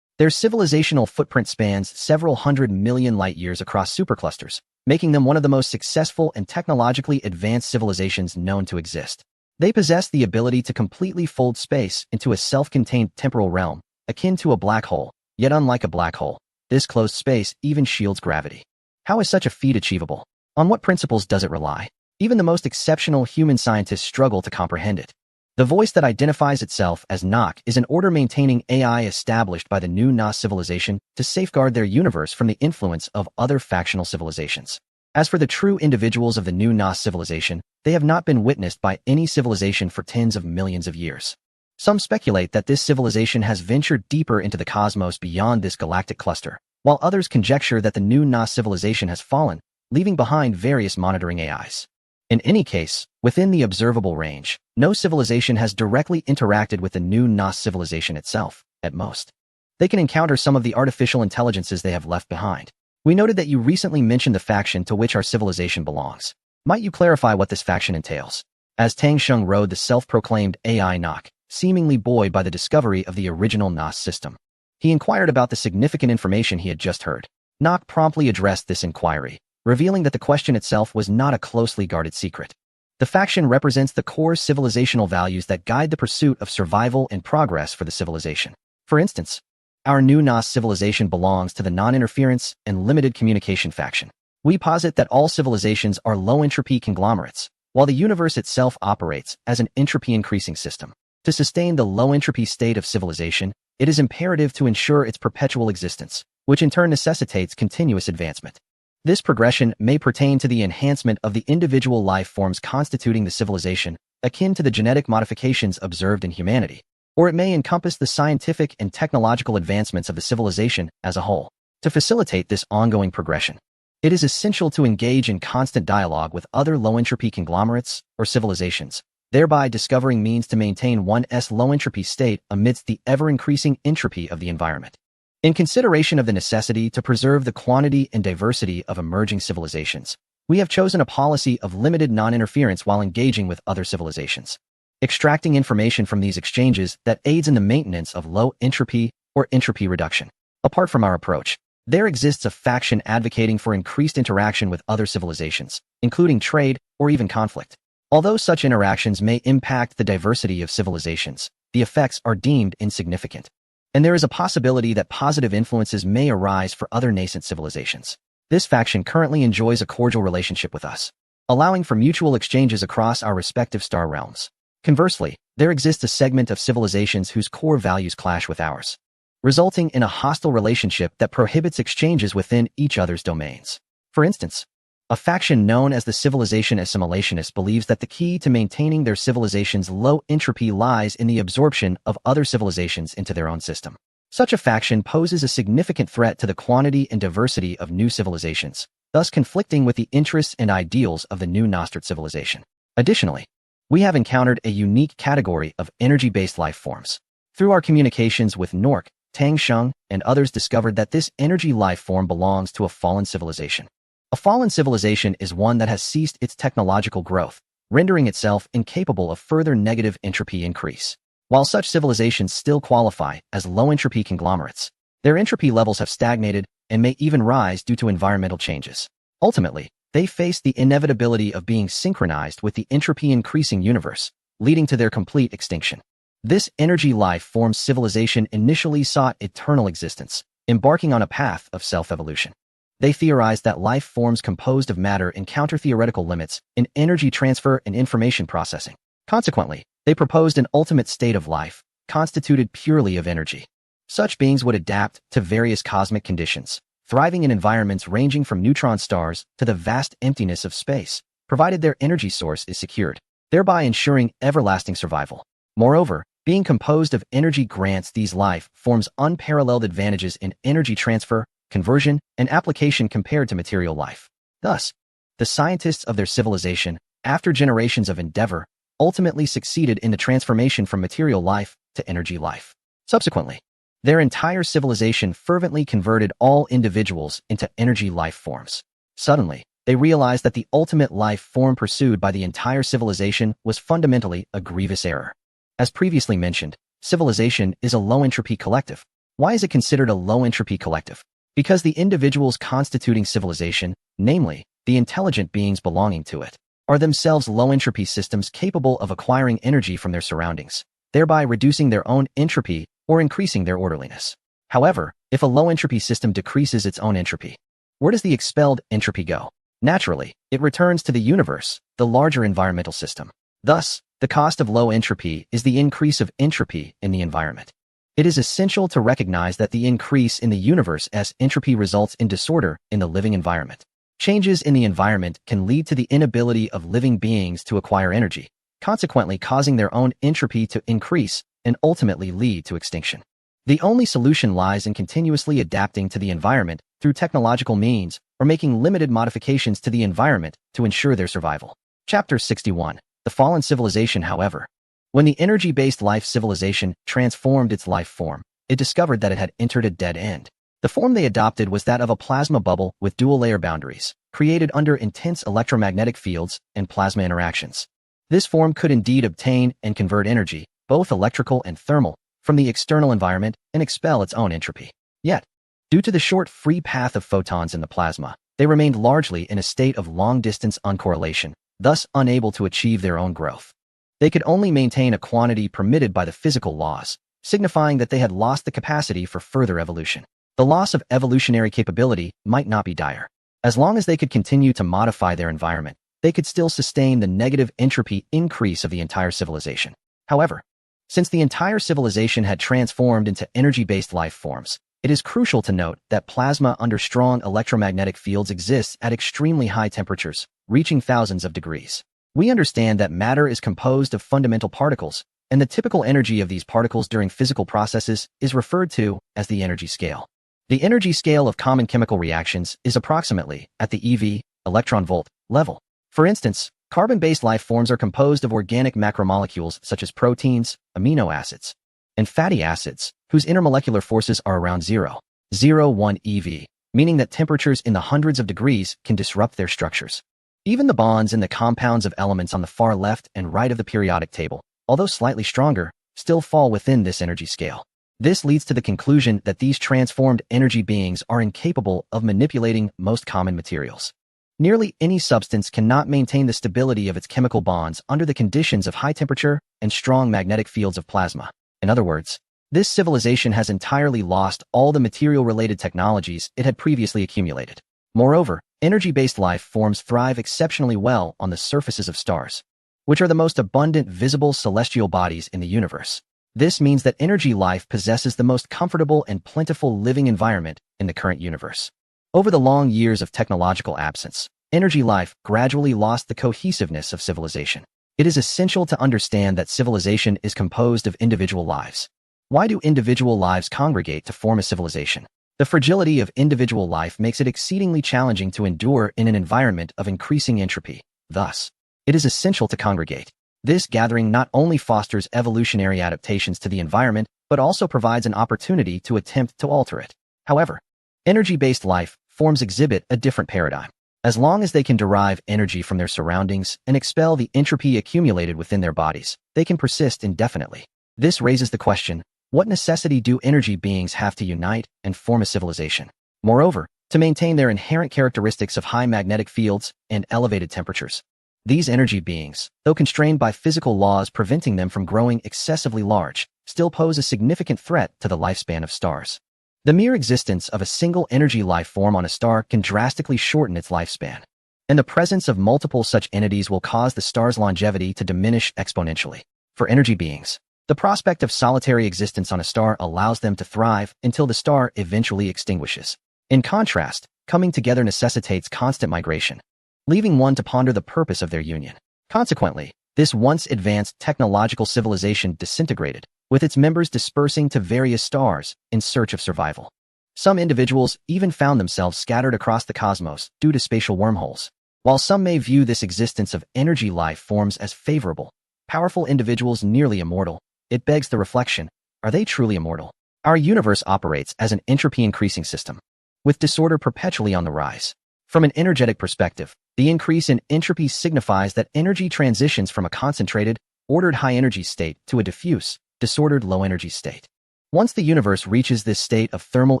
Their civilizational footprint spans several hundred million light-years across superclusters, making them one of the most successful and technologically advanced civilizations known to exist. They possess the ability to completely fold space into a self-contained temporal realm, akin to a black hole, yet unlike a black hole, this closed space even shields gravity. How is such a feat achievable? On what principles does it rely? Even the most exceptional human scientists struggle to comprehend it. The voice that identifies itself as Nock is an order-maintaining AI established by the new Nas civilization to safeguard their universe from the influence of other factional civilizations. As for the true individuals of the new Nas civilization, they have not been witnessed by any civilization for tens of millions of years. Some speculate that this civilization has ventured deeper into the cosmos beyond this galactic cluster, while others conjecture that the new Nas civilization has fallen, leaving behind various monitoring AIs. In any case, within the observable range, no civilization has directly interacted with the new Nas civilization itself, at most. They can encounter some of the artificial intelligences they have left behind. We noted that you recently mentioned the faction to which our civilization belongs. Might you clarify what this faction entails? As Tang Sheng rode the self-proclaimed AI Nock, seemingly buoyed by the discovery of the original Nas system, he inquired about the significant information he had just heard. Nock promptly addressed this inquiry, revealing that the question itself was not a closely guarded secret. The faction represents the core civilizational values that guide the pursuit of survival and progress for the civilization. For instance, our new Nas civilization belongs to the non-interference and limited communication faction. We posit that all civilizations are low-entropy conglomerates, while the universe itself operates as an entropy-increasing system. To sustain the low-entropy state of civilization, it is imperative to ensure its perpetual existence, which in turn necessitates continuous advancement. This progression may pertain to the enhancement of the individual life forms constituting the civilization, akin to the genetic modifications observed in humanity, or it may encompass the scientific and technological advancements of the civilization as a whole. To facilitate this ongoing progression, it is essential to engage in constant dialogue with other low-entropy conglomerates or civilizations, thereby discovering means to maintain one's low-entropy state amidst the ever-increasing entropy of the environment. In consideration of the necessity to preserve the quantity and diversity of emerging civilizations, we have chosen a policy of limited non-interference while engaging with other civilizations, extracting information from these exchanges that aids in the maintenance of low entropy or entropy reduction. Apart from our approach, there exists a faction advocating for increased interaction with other civilizations, including trade or even conflict. Although such interactions may impact the diversity of civilizations, the effects are deemed insignificant, and there is a possibility that positive influences may arise for other nascent civilizations. This faction currently enjoys a cordial relationship with us, allowing for mutual exchanges across our respective star realms. Conversely, there exists a segment of civilizations whose core values clash with ours, resulting in a hostile relationship that prohibits exchanges within each other's domains. For instance, a faction known as the Civilization Assimilationists believes that the key to maintaining their civilization's low entropy lies in the absorption of other civilizations into their own system. Such a faction poses a significant threat to the quantity and diversity of new civilizations, thus conflicting with the interests and ideals of the new Nostrit civilization. Additionally, we have encountered a unique category of energy-based life forms. Through our communications with Nork, Tang Sheng, and others discovered that this energy life form belongs to a fallen civilization. A fallen civilization is one that has ceased its technological growth, rendering itself incapable of further negative entropy increase. While such civilizations still qualify as low-entropy conglomerates, their entropy levels have stagnated and may even rise due to environmental changes. Ultimately, they face the inevitability of being synchronized with the entropy-increasing universe, leading to their complete extinction. This energy life form civilization initially sought eternal existence, embarking on a path of self-evolution. They theorized that life forms composed of matter encounter theoretical limits in energy transfer and information processing. Consequently, they proposed an ultimate state of life, constituted purely of energy. Such beings would adapt to various cosmic conditions, thriving in environments ranging from neutron stars to the vast emptiness of space, provided their energy source is secured, thereby ensuring everlasting survival. Moreover, being composed of energy grants these life forms unparalleled advantages in energy transfer, conversion, and application compared to material life. Thus, the scientists of their civilization, after generations of endeavor, ultimately succeeded in the transformation from material life to energy life. Subsequently, their entire civilization fervently converted all individuals into energy life forms. Suddenly, they realized that the ultimate life form pursued by the entire civilization was fundamentally a grievous error. As previously mentioned, civilization is a low-entropy collective. Why is it considered a low-entropy collective? Because the individuals constituting civilization, namely, the intelligent beings belonging to it, are themselves low-entropy systems capable of acquiring energy from their surroundings, thereby reducing their own entropy or increasing their orderliness. However, if a low-entropy system decreases its own entropy, where does the expelled entropy go? Naturally, it returns to the universe, the larger environmental system. Thus, the cost of low entropy is the increase of entropy in the environment. It is essential to recognize that the increase in the universe's entropy results in disorder in the living environment. Changes in the environment can lead to the inability of living beings to acquire energy, consequently causing their own entropy to increase and ultimately lead to extinction. The only solution lies in continuously adapting to the environment through technological means or making limited modifications to the environment to ensure their survival. Chapter 61. The Fallen Civilization. However, when the energy-based life civilization transformed its life form, it discovered that it had entered a dead end. The form they adopted was that of a plasma bubble with dual-layer boundaries, created under intense electromagnetic fields and plasma interactions. This form could indeed obtain and convert energy, both electrical and thermal, from the external environment and expel its own entropy. Yet, due to the short free path of photons in the plasma, they remained largely in a state of long-distance uncorrelation, thus unable to achieve their own growth. They could only maintain a quantity permitted by the physical laws, signifying that they had lost the capacity for further evolution. The loss of evolutionary capability might not be dire. As long as they could continue to modify their environment, they could still sustain the negative entropy increase of the entire civilization. However, since the entire civilization had transformed into energy-based life forms, it is crucial to note that plasma under strong electromagnetic fields exists at extremely high temperatures, reaching thousands of degrees. We understand that matter is composed of fundamental particles, and the typical energy of these particles during physical processes is referred to as the energy scale. The energy scale of common chemical reactions is approximately at the eV, electron-volt, level. For instance, carbon-based life forms are composed of organic macromolecules such as proteins, amino acids, and fatty acids, whose intermolecular forces are around 0.01 eV, meaning that temperatures in the hundreds of degrees can disrupt their structures. Even the bonds in the compounds of elements on the far left and right of the periodic table, although slightly stronger, still fall within this energy scale. This leads to the conclusion that these transformed energy beings are incapable of manipulating most common materials. Nearly any substance cannot maintain the stability of its chemical bonds under the conditions of high temperature and strong magnetic fields of plasma. In other words, this civilization has entirely lost all the material-related technologies it had previously accumulated. Moreover, energy-based life forms thrive exceptionally well on the surfaces of stars, which are the most abundant visible celestial bodies in the universe. This means that energy life possesses the most comfortable and plentiful living environment in the current universe. Over the long years of technological absence, energy life gradually lost the cohesiveness of civilization. It is essential to understand that civilization is composed of individual lives. Why do individual lives congregate to form a civilization? The fragility of individual life makes it exceedingly challenging to endure in an environment of increasing entropy. Thus, it is essential to congregate. This gathering not only fosters evolutionary adaptations to the environment, but also provides an opportunity to attempt to alter it. However, energy-based life forms exhibit a different paradigm. As long as they can derive energy from their surroundings and expel the entropy accumulated within their bodies, they can persist indefinitely. This raises the question, what necessity do energy beings have to unite and form a civilization? Moreover, to maintain their inherent characteristics of high magnetic fields and elevated temperatures. These energy beings, though constrained by physical laws preventing them from growing excessively large, still pose a significant threat to the lifespan of stars. The mere existence of a single energy life form on a star can drastically shorten its lifespan, and the presence of multiple such entities will cause the star's longevity to diminish exponentially. For energy beings, the prospect of solitary existence on a star allows them to thrive until the star eventually extinguishes. In contrast, coming together necessitates constant migration, leaving one to ponder the purpose of their union. Consequently, this once advanced technological civilization disintegrated, with its members dispersing to various stars in search of survival. Some individuals even found themselves scattered across the cosmos due to spatial wormholes. While some may view this existence of energy life forms as favorable, powerful individuals nearly immortal, it begs the reflection, are they truly immortal? Our universe operates as an entropy-increasing system, with disorder perpetually on the rise. From an energetic perspective, the increase in entropy signifies that energy transitions from a concentrated, ordered high-energy state to a diffuse, disordered low-energy state. Once the universe reaches this state of thermal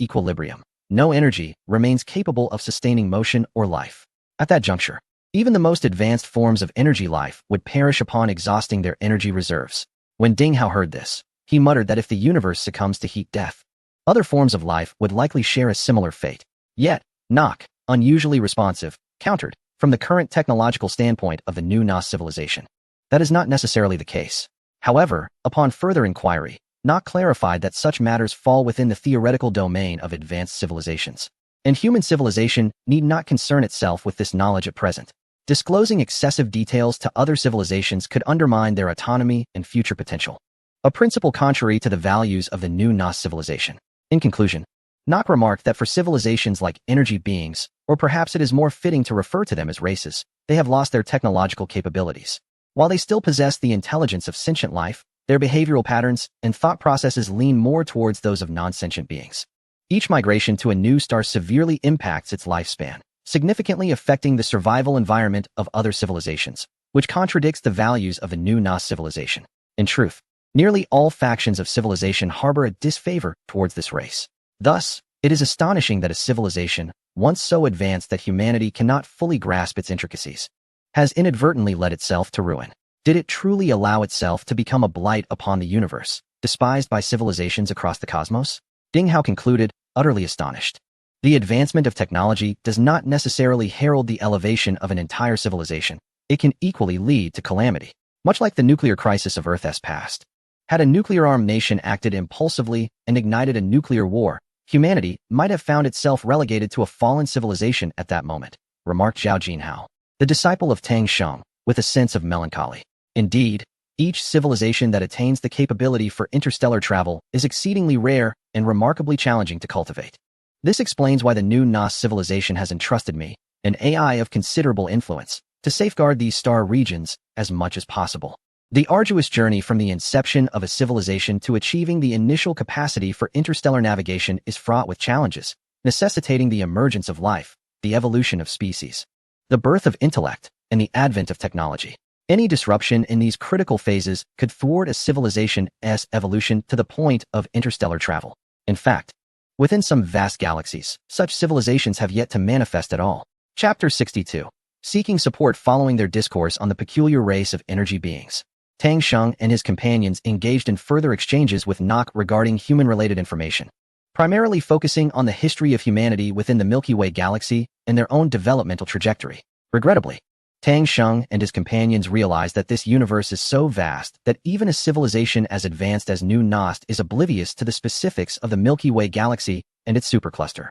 equilibrium, no energy remains capable of sustaining motion or life. At that juncture, even the most advanced forms of energy life would perish upon exhausting their energy reserves. When Ding Hao heard this, he muttered that if the universe succumbs to heat death, other forms of life would likely share a similar fate. Yet, Nock, unusually responsive, countered, from the current technological standpoint of the new Nas civilization, that is not necessarily the case. However, upon further inquiry, Nock clarified that such matters fall within the theoretical domain of advanced civilizations, and human civilization need not concern itself with this knowledge at present. Disclosing excessive details to other civilizations could undermine their autonomy and future potential, a principle contrary to the values of the new Nas civilization. In conclusion, Nock remarked that for civilizations like energy beings, or perhaps it is more fitting to refer to them as races, they have lost their technological capabilities. While they still possess the intelligence of sentient life, their behavioral patterns and thought processes lean more towards those of non-sentient beings. Each migration to a new star severely impacts its lifespan, significantly affecting the survival environment of other civilizations, which contradicts the values of the new Nas civilization. In truth, nearly all factions of civilization harbor a disfavor towards this race. Thus, it is astonishing that a civilization, once so advanced that humanity cannot fully grasp its intricacies, has inadvertently led itself to ruin. Did it truly allow itself to become a blight upon the universe, despised by civilizations across the cosmos? Ding Hao concluded, utterly astonished. The advancement of technology does not necessarily herald the elevation of an entire civilization. It can equally lead to calamity, much like the nuclear crisis of Earth's past. Had a nuclear-armed nation acted impulsively and ignited a nuclear war, humanity might have found itself relegated to a fallen civilization at that moment, remarked Zhao Jinhao, the disciple of Tang Sheng, with a sense of melancholy. Indeed, each civilization that attains the capability for interstellar travel is exceedingly rare and remarkably challenging to cultivate. This explains why the new Nas civilization has entrusted me, an AI of considerable influence, to safeguard these star regions as much as possible. The arduous journey from the inception of a civilization to achieving the initial capacity for interstellar navigation is fraught with challenges, necessitating the emergence of life, the evolution of species, the birth of intellect, and the advent of technology. Any disruption in these critical phases could thwart a civilization's evolution to the point of interstellar travel. In fact, within some vast galaxies, such civilizations have yet to manifest at all. Chapter 62. Seeking support following their discourse on the peculiar race of energy beings. Tang Sheng and his companions engaged in further exchanges with Nock regarding human-related information, primarily focusing on the history of humanity within the Milky Way galaxy and their own developmental trajectory. Regrettably, Tang Sheng and his companions realized that this universe is so vast that even a civilization as advanced as New Nost is oblivious to the specifics of the Milky Way galaxy and its supercluster.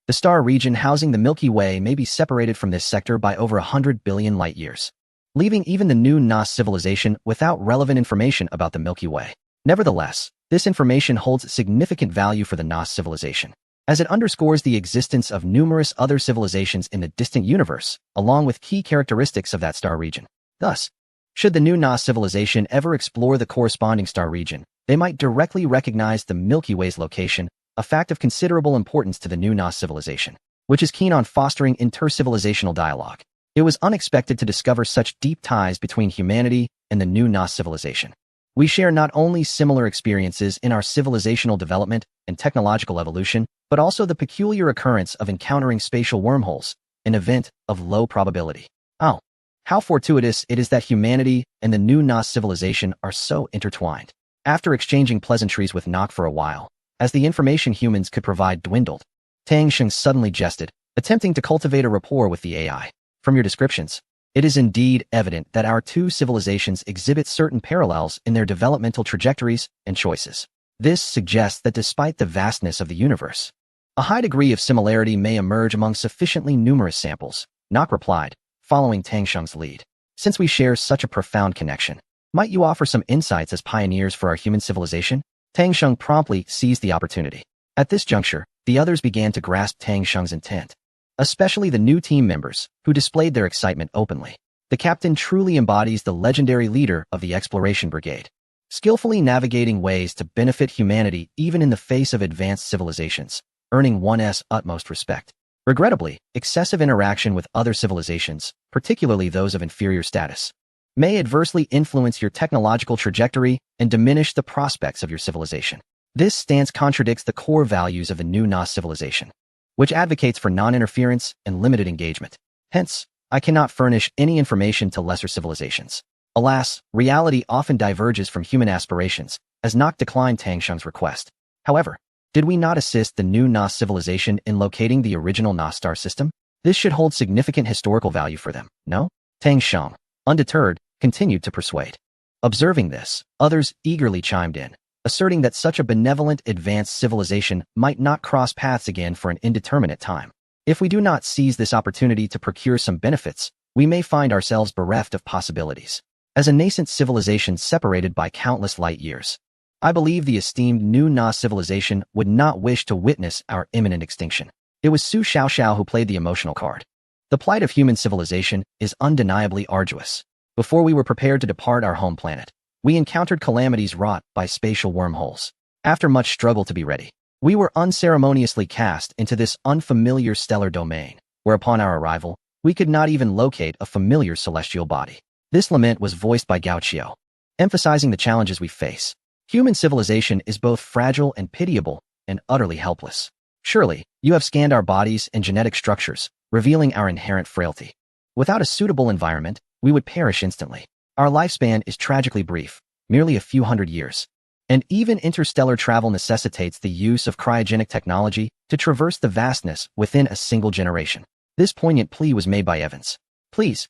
The star region housing the Milky Way may be separated from this sector by over 100 billion light-years, leaving even the New Nost civilization without relevant information about the Milky Way. Nevertheless, this information holds significant value for the Nost civilization, as it underscores the existence of numerous other civilizations in the distant universe, along with key characteristics of that star region. Thus, should the new Nost civilization ever explore the corresponding star region, they might directly recognize the Milky Way's location, a fact of considerable importance to the new Nost civilization, which is keen on fostering inter-civilizational dialogue. It was unexpected to discover such deep ties between humanity and the new Nost civilization. We share not only similar experiences in our civilizational development and technological evolution, but also the peculiar occurrence of encountering spatial wormholes, an event of low probability. Oh, how fortuitous it is that humanity and the new Nost civilization are so intertwined. After exchanging pleasantries with Nock for a while, as the information humans could provide dwindled, Tang Sheng suddenly jested, attempting to cultivate a rapport with the AI. From your descriptions, it is indeed evident that our two civilizations exhibit certain parallels in their developmental trajectories and choices. This suggests that despite the vastness of the universe, a high degree of similarity may emerge among sufficiently numerous samples, Nock replied, following Tang Sheng's lead. Since we share such a profound connection, might you offer some insights as pioneers for our human civilization? Tang Sheng promptly seized the opportunity. At this juncture, the others began to grasp Tang Sheng's intent, especially the new team members, who displayed their excitement openly. The captain truly embodies the legendary leader of the Exploration Brigade, skillfully navigating ways to benefit humanity even in the face of advanced civilizations, earning one's utmost respect. Regrettably, excessive interaction with other civilizations, particularly those of inferior status, may adversely influence your technological trajectory and diminish the prospects of your civilization. This stance contradicts the core values of the new Nas civilization, which advocates for non-interference and limited engagement. Hence, I cannot furnish any information to lesser civilizations. Alas, reality often diverges from human aspirations, as Nock declined Tang Sheng's request. However, did we not assist the new Nas civilization in locating the original Nas star system? This should hold significant historical value for them, no? Tang Sheng, undeterred, continued to persuade. Observing this, others eagerly chimed in, asserting that such a benevolent advanced civilization might not cross paths again for an indeterminate time. If we do not seize this opportunity to procure some benefits, we may find ourselves bereft of possibilities. As a nascent civilization separated by countless light years, I believe the esteemed new Nas civilization would not wish to witness our imminent extinction. It was Su Xiaoxiao who played the emotional card. The plight of human civilization is undeniably arduous. Before we were prepared to depart our home planet, we encountered calamities wrought by spatial wormholes. After much struggle to be ready, we were unceremoniously cast into this unfamiliar stellar domain, where upon our arrival, we could not even locate a familiar celestial body. This lament was voiced by Gao Qiao, emphasizing the challenges we face. Human civilization is both fragile and pitiable, and utterly helpless. Surely, you have scanned our bodies and genetic structures, revealing our inherent frailty. Without a suitable environment, we would perish instantly. Our lifespan is tragically brief, merely a few hundred years. And even interstellar travel necessitates the use of cryogenic technology to traverse the vastness within a single generation. This poignant plea was made by Evans. Please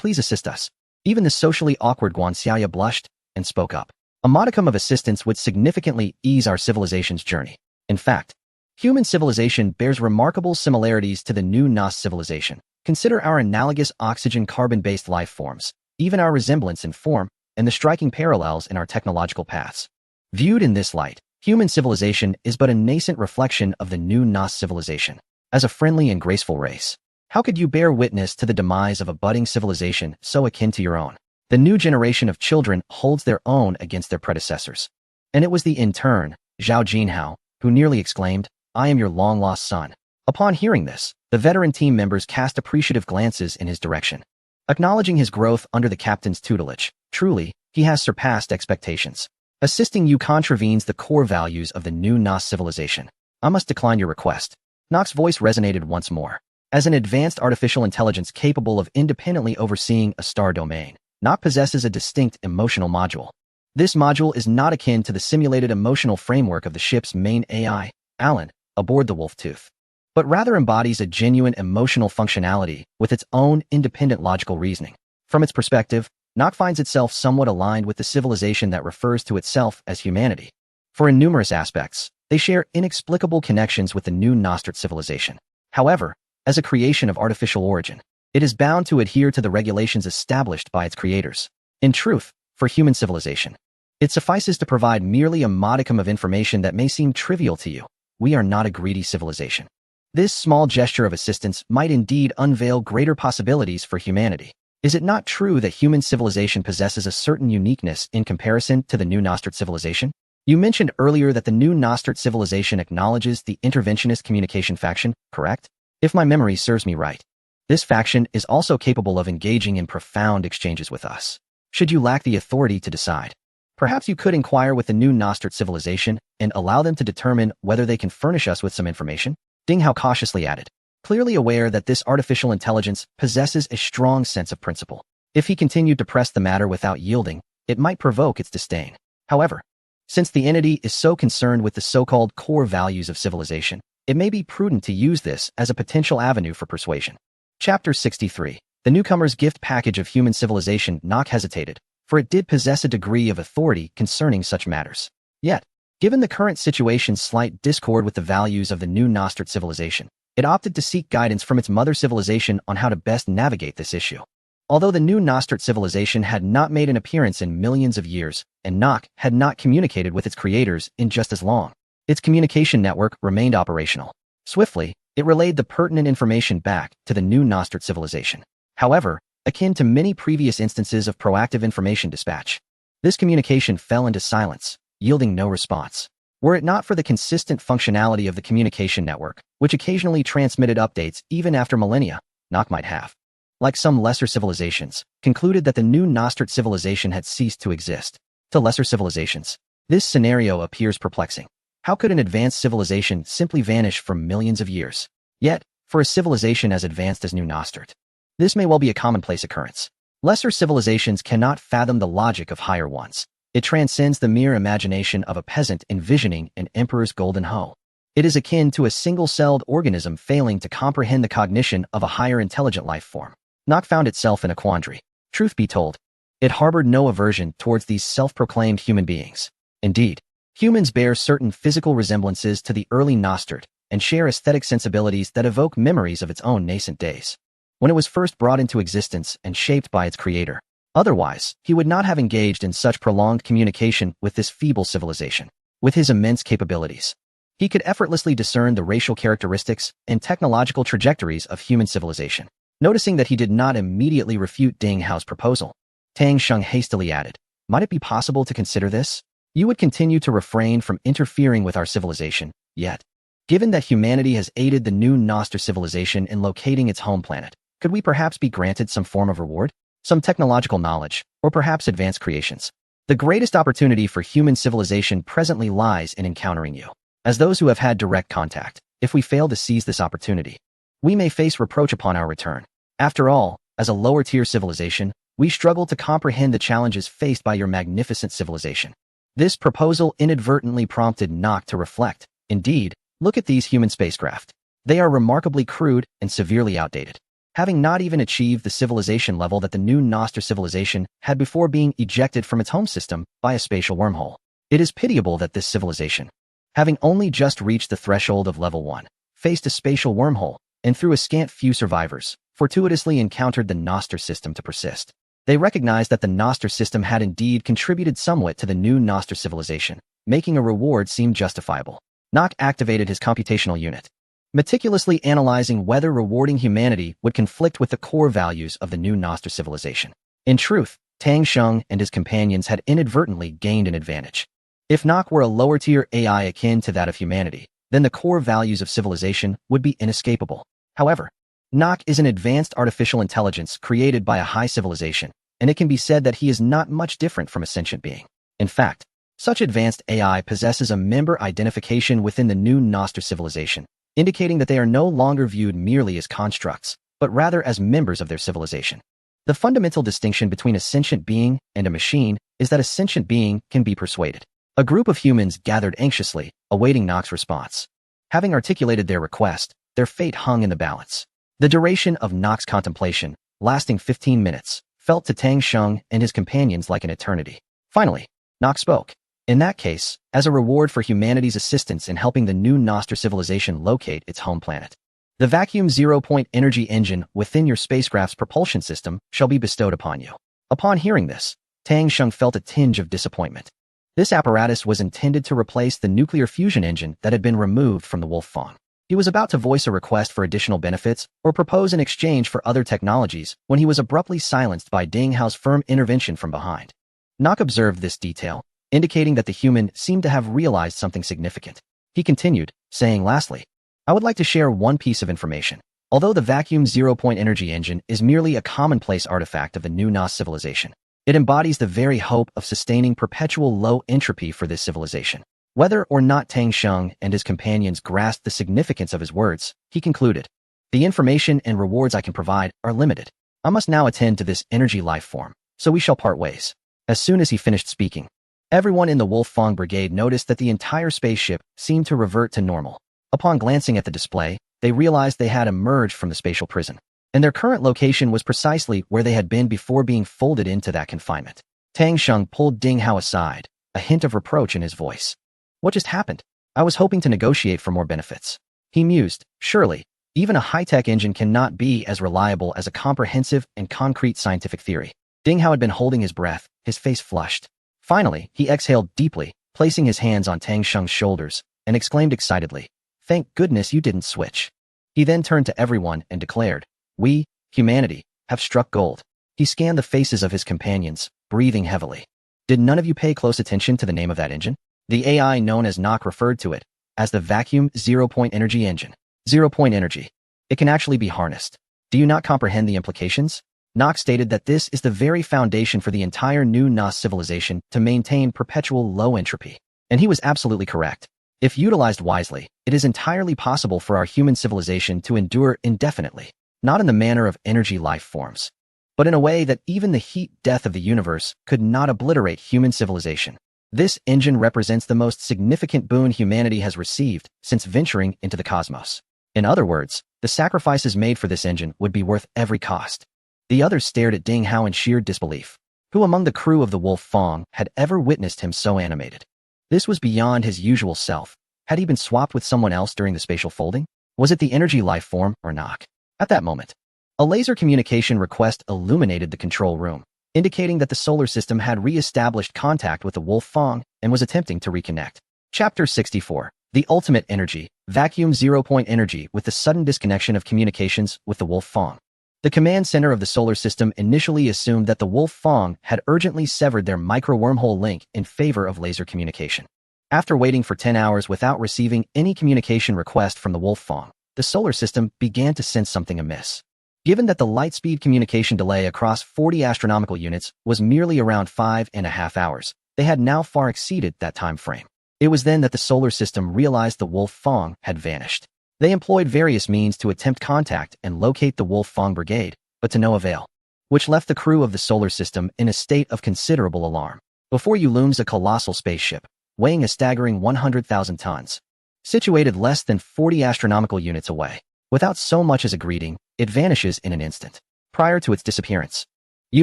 assist us. Even the socially awkward Guan Xiaya blushed and spoke up. A modicum of assistance would significantly ease our civilization's journey. In fact, human civilization bears remarkable similarities to the new Nas civilization. Consider our analogous oxygen-carbon-based life forms, even our resemblance in form, and the striking parallels in our technological paths. Viewed in this light, human civilization is but a nascent reflection of the new Nas civilization. As a friendly and graceful race, how could you bear witness to the demise of a budding civilization so akin to your own? The new generation of children holds their own against their predecessors. And it was the intern, Zhao Jinhao, who nearly exclaimed, "I am your long-lost son." Upon hearing this, the veteran team members cast appreciative glances in his direction, acknowledging his growth under the captain's tutelage. Truly, he has surpassed expectations. Assisting you contravenes the core values of the new Nas civilization. I must decline your request. Nock's voice resonated once more. As an advanced artificial intelligence capable of independently overseeing a star domain, Nock possesses a distinct emotional module. This module is not akin to the simulated emotional framework of the ship's main AI, Alan, aboard the Wolf-Tooth, but rather embodies a genuine emotional functionality with its own independent logical reasoning. From its perspective, Nock finds itself somewhat aligned with the civilization that refers to itself as humanity. For in numerous aspects, they share inexplicable connections with the new Nostrit civilization. However, as a creation of artificial origin, it is bound to adhere to the regulations established by its creators. In truth, for human civilization, it suffices to provide merely a modicum of information that may seem trivial to you. We are not a greedy civilization. This small gesture of assistance might indeed unveil greater possibilities for humanity. Is it not true that human civilization possesses a certain uniqueness in comparison to the new Nostrit civilization? You mentioned earlier that the new Nostrit civilization acknowledges the interventionist communication faction, correct? If my memory serves me right, this faction is also capable of engaging in profound exchanges with us. Should you lack the authority to decide, perhaps you could inquire with the new Nostrit civilization and allow them to determine whether they can furnish us with some information? Ding Hao cautiously added, clearly aware that this artificial intelligence possesses a strong sense of principle. If he continued to press the matter without yielding, it might provoke its disdain. However, since the entity is so concerned with the so-called core values of civilization, it may be prudent to use this as a potential avenue for persuasion. Chapter 63. The newcomer's gift package of human civilization. Nock hesitated, for it did possess a degree of authority concerning such matters. Yet, given the current situation's slight discord with the values of the new Nostrit civilization, it opted to seek guidance from its mother civilization on how to best navigate this issue. Although the new Nostrit civilization had not made an appearance in millions of years, and Nock had not communicated with its creators in just as long, its communication network remained operational. Swiftly, it relayed the pertinent information back to the new Nostrit civilization. However, akin to many previous instances of proactive information dispatch, this communication fell into silence, yielding no response. Were it not for the consistent functionality of the communication network, which occasionally transmitted updates even after millennia, Nock might have, like some lesser civilizations, concluded that the new Nostrit civilization had ceased to exist. To lesser civilizations, this scenario appears perplexing. How could an advanced civilization simply vanish from millions of years? Yet, for a civilization as advanced as New Nostart, this may well be a commonplace occurrence. Lesser civilizations cannot fathom the logic of higher ones. It transcends the mere imagination of a peasant envisioning an emperor's golden hoe. It is akin to a single-celled organism failing to comprehend the cognition of a higher intelligent life form. Nock found itself in a quandary. Truth be told, it harbored no aversion towards these self-proclaimed human beings. Indeed, humans bear certain physical resemblances to the early Nostart and share aesthetic sensibilities that evoke memories of its own nascent days, when it was first brought into existence and shaped by its creator. Otherwise, he would not have engaged in such prolonged communication with this feeble civilization. With his immense capabilities, he could effortlessly discern the racial characteristics and technological trajectories of human civilization. Noticing that he did not immediately refute Ding Hao's proposal, Tang Sheng hastily added, "Might it be possible to consider this? You would continue to refrain from interfering with our civilization, yet, given that humanity has aided the new Nostar civilization in locating its home planet, could we perhaps be granted some form of reward? Some technological knowledge, or perhaps advanced creations? The greatest opportunity for human civilization presently lies in encountering you. As those who have had direct contact, if we fail to seize this opportunity, we may face reproach upon our return. After all, as a lower-tier civilization, we struggle to comprehend the challenges faced by your magnificent civilization." This proposal inadvertently prompted Nock to reflect. Indeed, look at these human spacecraft. They are remarkably crude and severely outdated, having not even achieved the civilization level that the new Nostar civilization had before being ejected from its home system by a spatial wormhole. It is pitiable that this civilization, having only just reached the threshold of level 1, faced a spatial wormhole, and through a scant few survivors, fortuitously encountered the Nostar system to persist. They recognized that the Nostar system had indeed contributed somewhat to the new Nostar civilization, making a reward seem justifiable. Nock activated his computational unit, meticulously analyzing whether rewarding humanity would conflict with the core values of the new Nostar civilization. In truth, Tang Sheng and his companions had inadvertently gained an advantage. If Nock were a lower-tier AI akin to that of humanity, then the core values of civilization would be inescapable. However, Nock is an advanced artificial intelligence created by a high civilization, and it can be said that he is not much different from a sentient being. In fact, such advanced AI possesses a member identification within the new Nostar civilization, indicating that they are no longer viewed merely as constructs, but rather as members of their civilization. The fundamental distinction between a sentient being and a machine is that a sentient being can be persuaded. A group of humans gathered anxiously, awaiting Nock's response. Having articulated their request, their fate hung in the balance. The duration of Nock's contemplation, lasting 15 minutes, felt to Tang Sheng and his companions like an eternity. Finally, Nock spoke. "In that case, as a reward for humanity's assistance in helping the new Nostar civilization locate its home planet, the vacuum zero-point energy engine within your spacecraft's propulsion system shall be bestowed upon you." Upon hearing this, Tang Sheng felt a tinge of disappointment. This apparatus was intended to replace the nuclear fusion engine that had been removed from the Wolf Fang. He was about to voice a request for additional benefits or propose an exchange for other technologies when he was abruptly silenced by Ding Hao's firm intervention from behind. Nock observed this detail, indicating that the human seemed to have realized something significant. He continued, saying lastly, "I would like to share one piece of information. Although the vacuum zero-point energy engine is merely a commonplace artifact of the new Nos civilization, it embodies the very hope of sustaining perpetual low entropy for this civilization." Whether or not Tang Sheng and his companions grasped the significance of his words, he concluded, "The information and rewards I can provide are limited. I must now attend to this energy life form, so we shall part ways." As soon as he finished speaking, everyone in the Wolf Fang Brigade noticed that the entire spaceship seemed to revert to normal. Upon glancing at the display, they realized they had emerged from the spatial prison, and their current location was precisely where they had been before being folded into that confinement. Tang Sheng pulled Ding Hao aside, a hint of reproach in his voice. "What just happened? I was hoping to negotiate for more benefits." He mused, "Surely, even a high-tech engine cannot be as reliable as a comprehensive and concrete scientific theory." Ding Hao had been holding his breath, his face flushed. Finally, he exhaled deeply, placing his hands on Tang Sheng's shoulders, and exclaimed excitedly, "Thank goodness you didn't switch." He then turned to everyone and declared, "We, humanity, have struck gold." He scanned the faces of his companions, breathing heavily. "Did none of you pay close attention to the name of that engine?" The AI known as Nock referred to it as the vacuum zero-point energy engine. Zero-point energy. It can actually be harnessed. Do you not comprehend the implications? Nock stated that this is the very foundation for the entire new Nos civilization to maintain perpetual low entropy. And he was absolutely correct. If utilized wisely, it is entirely possible for our human civilization to endure indefinitely, not in the manner of energy life forms, but in a way that even the heat death of the universe could not obliterate human civilization. This engine represents the most significant boon humanity has received since venturing into the cosmos. In other words, the sacrifices made for this engine would be worth every cost. The others stared at Ding Hao in sheer disbelief. Who among the crew of the Wolf Fong had ever witnessed him so animated? This was beyond his usual self. Had he been swapped with someone else during the spatial folding? Was it the energy life form or not? At that moment, a laser communication request illuminated the control room, indicating that the solar system had re-established contact with the Wolf Fong and was attempting to reconnect. Chapter 64. The Ultimate Energy, Vacuum Zero-Point Energy with the sudden disconnection of communications with the Wolf Fong. The command center of the solar system initially assumed that the Wolf Fong had urgently severed their micro-wormhole link in favor of laser communication. After waiting for 10 hours without receiving any communication request from the Wolf Fong, the solar system began to sense something amiss. Given that the light-speed communication delay across 40 astronomical units was merely around 5.5 hours, they had now far exceeded that time frame. It was then that the solar system realized the Wolf Fong had vanished. They employed various means to attempt contact and locate the Wolf Fong brigade, but to no avail, which left the crew of the solar system in a state of considerable alarm. Before you looms a colossal spaceship, weighing a staggering 100,000 tons, situated less than 40 astronomical units away. Without so much as a greeting, it vanishes in an instant. Prior to its disappearance, you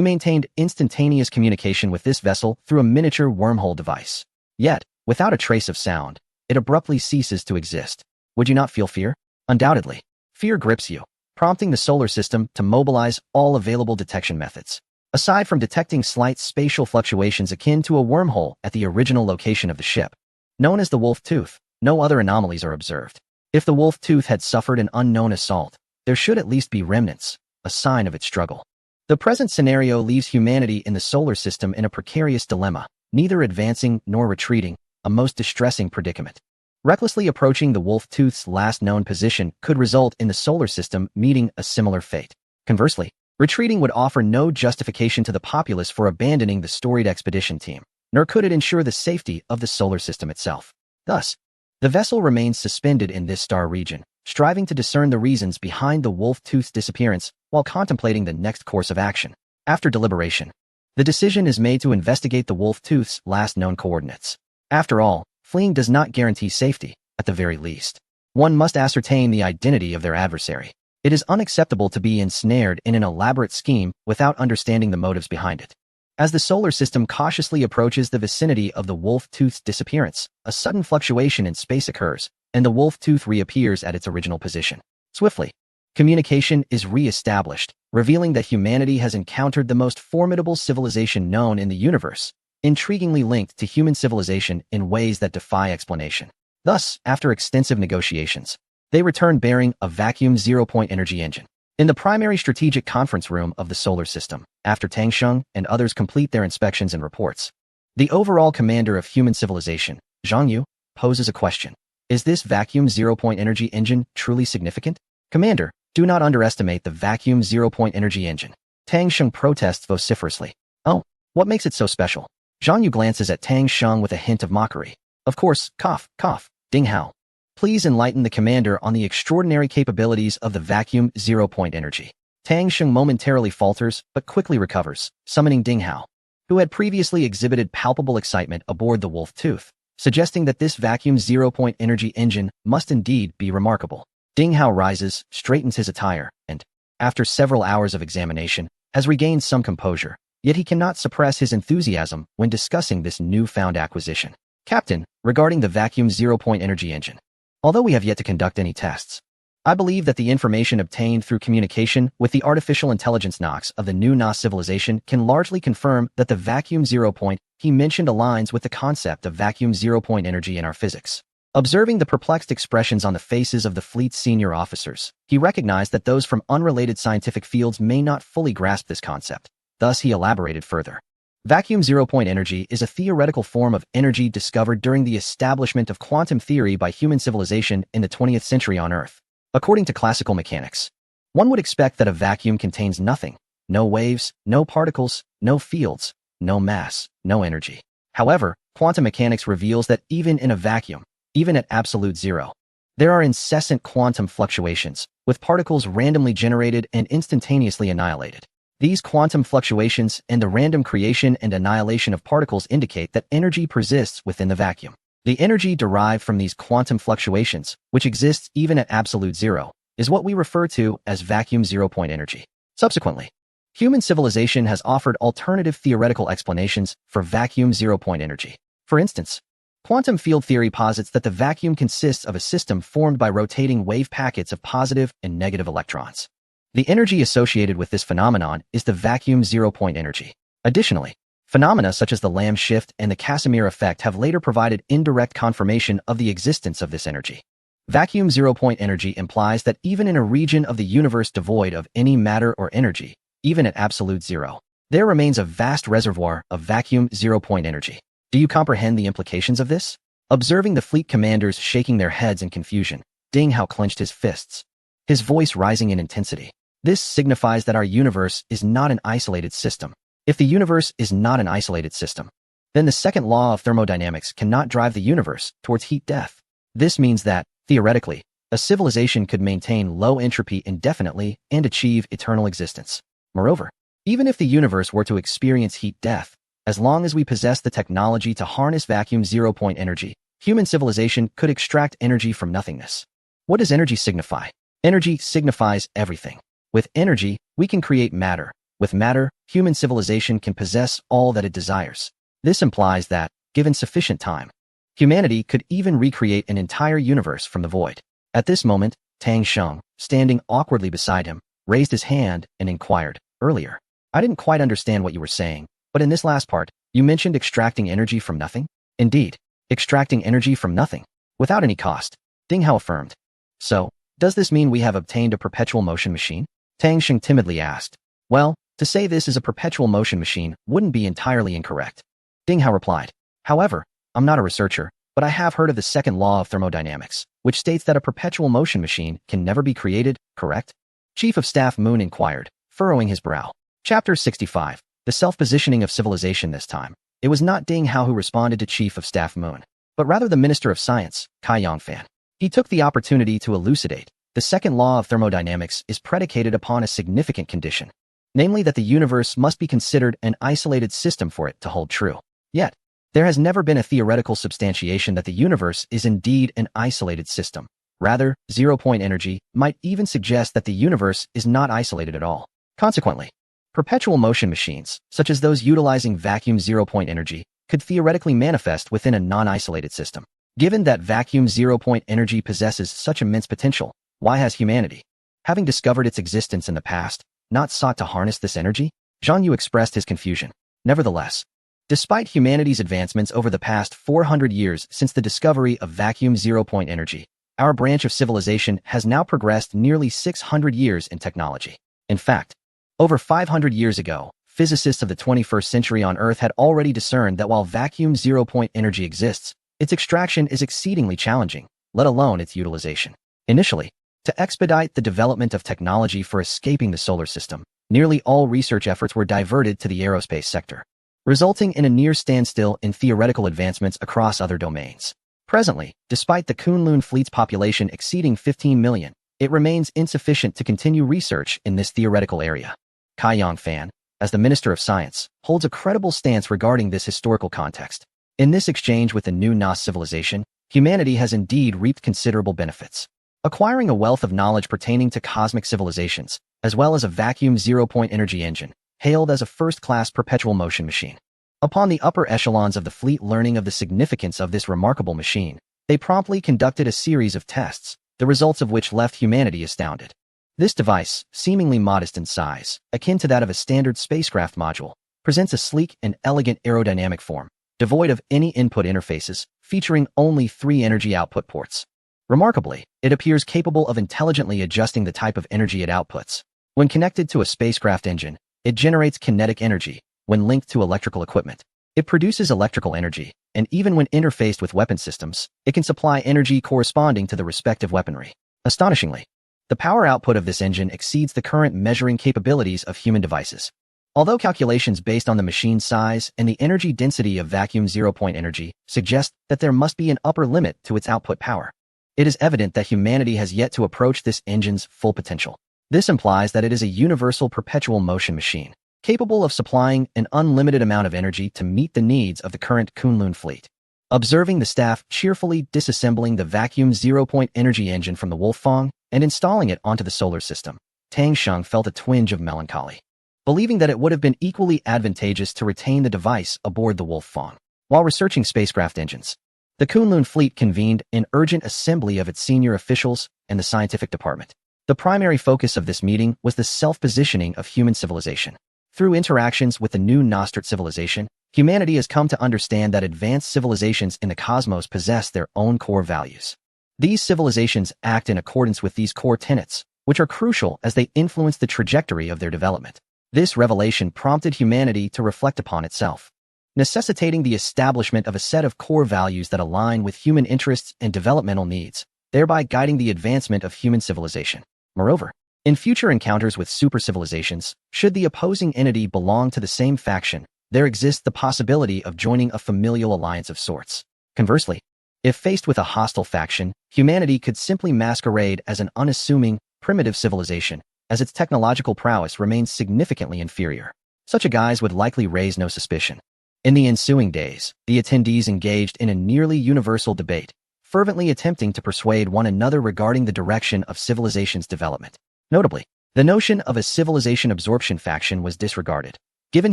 maintained instantaneous communication with this vessel through a miniature wormhole device. Yet, without a trace of sound, it abruptly ceases to exist. Would you not feel fear? Undoubtedly. Fear grips you, prompting the solar system to mobilize all available detection methods. Aside from detecting slight spatial fluctuations akin to a wormhole at the original location of the ship, known as the Wolf Tooth, no other anomalies are observed. If the Wolf Tooth had suffered an unknown assault, there should at least be remnants, a sign of its struggle. The present scenario leaves humanity in the solar system in a precarious dilemma, neither advancing nor retreating, a most distressing predicament. Recklessly approaching the Wolf Tooth's last known position could result in the solar system meeting a similar fate. Conversely, retreating would offer no justification to the populace for abandoning the storied expedition team, nor could it ensure the safety of the solar system itself. Thus, the vessel remains suspended in this star region, striving to discern the reasons behind the Wolf Tooth's disappearance while contemplating the next course of action. After deliberation, the decision is made to investigate the Wolf Tooth's last known coordinates. After all, fleeing does not guarantee safety, at the very least. One must ascertain the identity of their adversary. It is unacceptable to be ensnared in an elaborate scheme without understanding the motives behind it. As the solar system cautiously approaches the vicinity of the Wolf Tooth's disappearance, a sudden fluctuation in space occurs, and the Wolf Tooth reappears at its original position. Swiftly, communication is re-established, revealing that humanity has encountered the most formidable civilization known in the universe, intriguingly linked to human civilization in ways that defy explanation. Thus, after extensive negotiations, they return bearing a vacuum zero-point energy engine. In the primary strategic conference room of the solar system, after Tang Sheng and others complete their inspections and reports, the overall commander of human civilization, Zhang Yu, poses a question. Is this vacuum zero-point energy engine truly significant? Commander, do not underestimate the vacuum zero-point energy engine. Tang Sheng protests vociferously. Oh, what makes it so special? Zhang Yu glances at Tang Sheng with a hint of mockery. Of course, cough, cough, Ding Hao. Please enlighten the commander on the extraordinary capabilities of the vacuum zero-point energy. Tang Sheng momentarily falters, but quickly recovers, summoning Ding Hao, who had previously exhibited palpable excitement aboard the Wolf Tooth, suggesting that this vacuum zero-point energy engine must indeed be remarkable. Ding Hao rises, straightens his attire, and, after several hours of examination, has regained some composure, yet he cannot suppress his enthusiasm when discussing this newfound acquisition. Captain, regarding the vacuum zero-point energy engine, although we have yet to conduct any tests, I believe that the information obtained through communication with the artificial intelligence Nox of the new Na civilization can largely confirm that the vacuum zero-point he mentioned aligns with the concept of vacuum zero-point energy in our physics. Observing the perplexed expressions on the faces of the fleet's senior officers, he recognized that those from unrelated scientific fields may not fully grasp this concept. Thus, he elaborated further. Vacuum zero-point energy is a theoretical form of energy discovered during the establishment of quantum theory by human civilization in the 20th century on Earth. According to classical mechanics, one would expect that a vacuum contains nothing, no waves, no particles, no fields, no mass, no energy. However, quantum mechanics reveals that even in a vacuum, even at absolute zero. There are incessant quantum fluctuations, with particles randomly generated and instantaneously annihilated. These quantum fluctuations and the random creation and annihilation of particles indicate that energy persists within the vacuum. The energy derived from these quantum fluctuations, which exists even at absolute zero, is what we refer to as vacuum zero-point energy. Subsequently, human civilization has offered alternative theoretical explanations for vacuum zero-point energy. For instance, quantum field theory posits that the vacuum consists of a system formed by rotating wave packets of positive and negative electrons. The energy associated with this phenomenon is the vacuum zero-point energy. Additionally, phenomena such as the Lamb shift and the Casimir effect have later provided indirect confirmation of the existence of this energy. Vacuum zero-point energy implies that even in a region of the universe devoid of any matter or energy, even at absolute zero, there remains a vast reservoir of vacuum zero-point energy. Do you comprehend the implications of this? Observing the fleet commanders shaking their heads in confusion, Ding Hao clenched his fists, his voice rising in intensity. This signifies that our universe is not an isolated system. If the universe is not an isolated system, then the second law of thermodynamics cannot drive the universe towards heat death. This means that, theoretically, a civilization could maintain low entropy indefinitely and achieve eternal existence. Moreover, even if the universe were to experience heat death, as long as we possess the technology to harness vacuum zero-point energy, human civilization could extract energy from nothingness. What does energy signify? Energy signifies everything. With energy, we can create matter. With matter, human civilization can possess all that it desires. This implies that, given sufficient time, humanity could even recreate an entire universe from the void. At this moment, Tang Sheng, standing awkwardly beside him, raised his hand and inquired, "Earlier, I didn't quite understand what you were saying, but in this last part, you mentioned extracting energy from nothing?" "Indeed, extracting energy from nothing, without any cost," Ding Hao affirmed. "So, does this mean we have obtained a perpetual motion machine?" Tang Sheng timidly asked. "Well, to say this is a perpetual motion machine wouldn't be entirely incorrect," Ding Hao replied. "However, I'm not a researcher, but I have heard of the second law of thermodynamics, which states that a perpetual motion machine can never be created, correct?" Chief of Staff Moon inquired, furrowing his brow. Chapter 65. The self-positioning of civilization. This time, it was not Ding Hao who responded to Chief of Staff Moon, but rather the Minister of Science, Cai Yongfan. He took the opportunity to elucidate. The second law of thermodynamics is predicated upon a significant condition, namely that the universe must be considered an isolated system for it to hold true. Yet, there has never been a theoretical substantiation that the universe is indeed an isolated system. Rather, zero-point energy might even suggest that the universe is not isolated at all. Consequently, perpetual motion machines, such as those utilizing vacuum zero-point energy, could theoretically manifest within a non-isolated system. Given that vacuum zero-point energy possesses such immense potential, why has humanity, having discovered its existence in the past, not sought to harness this energy? Zhang Yu expressed his confusion. Nevertheless, despite humanity's advancements over the past 400 years since the discovery of vacuum zero-point energy, our branch of civilization has now progressed nearly 600 years in technology. In fact, over 500 years ago, physicists of the 21st century on Earth had already discerned that while vacuum zero-point energy exists, its extraction is exceedingly challenging, let alone its utilization. Initially, to expedite the development of technology for escaping the solar system, nearly all research efforts were diverted to the aerospace sector, resulting in a near standstill in theoretical advancements across other domains. Presently, despite the Kunlun fleet's population exceeding 15 million, it remains insufficient to continue research in this theoretical area. Cai Yongfan, as the Minister of Science, holds a credible stance regarding this historical context. In this exchange with the new Nas civilization, humanity has indeed reaped considerable benefits, acquiring a wealth of knowledge pertaining to cosmic civilizations, as well as a vacuum zero-point energy engine, hailed as a first-class perpetual motion machine. Upon the upper echelons of the fleet learning of the significance of this remarkable machine, they promptly conducted a series of tests, the results of which left humanity astounded. This device, seemingly modest in size, akin to that of a standard spacecraft module, presents a sleek and elegant aerodynamic form, devoid of any input interfaces, featuring only 3 energy output ports. Remarkably, it appears capable of intelligently adjusting the type of energy it outputs. When connected to a spacecraft engine, it generates kinetic energy. When linked to electrical equipment, it produces electrical energy, and even when interfaced with weapon systems, it can supply energy corresponding to the respective weaponry. Astonishingly, the power output of this engine exceeds the current measuring capabilities of human devices. Although calculations based on the machine size and the energy density of vacuum zero-point energy suggest that there must be an upper limit to its output power, it is evident that humanity has yet to approach this engine's full potential. This implies that it is a universal perpetual motion machine, capable of supplying an unlimited amount of energy to meet the needs of the current Kunlun fleet. Observing the staff cheerfully disassembling the vacuum zero-point energy engine from the Wolfang and installing it onto the solar system, Tang Sheng felt a twinge of melancholy, believing that it would have been equally advantageous to retain the device aboard the Wolfang. While researching spacecraft engines, the Kunlun fleet convened an urgent assembly of its senior officials and the scientific department. The primary focus of this meeting was the self-positioning of human civilization. Through interactions with the new Nostrit civilization, humanity has come to understand that advanced civilizations in the cosmos possess their own core values. These civilizations act in accordance with these core tenets, which are crucial as they influence the trajectory of their development. This revelation prompted humanity to reflect upon itself, necessitating the establishment of a set of core values that align with human interests and developmental needs, thereby guiding the advancement of human civilization. Moreover, in future encounters with super-civilizations, should the opposing entity belong to the same faction, there exists the possibility of joining a familial alliance of sorts. Conversely, if faced with a hostile faction, humanity could simply masquerade as an unassuming, primitive civilization, as its technological prowess remains significantly inferior. Such a guise would likely raise no suspicion. In the ensuing days, the attendees engaged in a nearly universal debate, fervently attempting to persuade one another regarding the direction of civilization's development. Notably, the notion of a civilization absorption faction was disregarded, given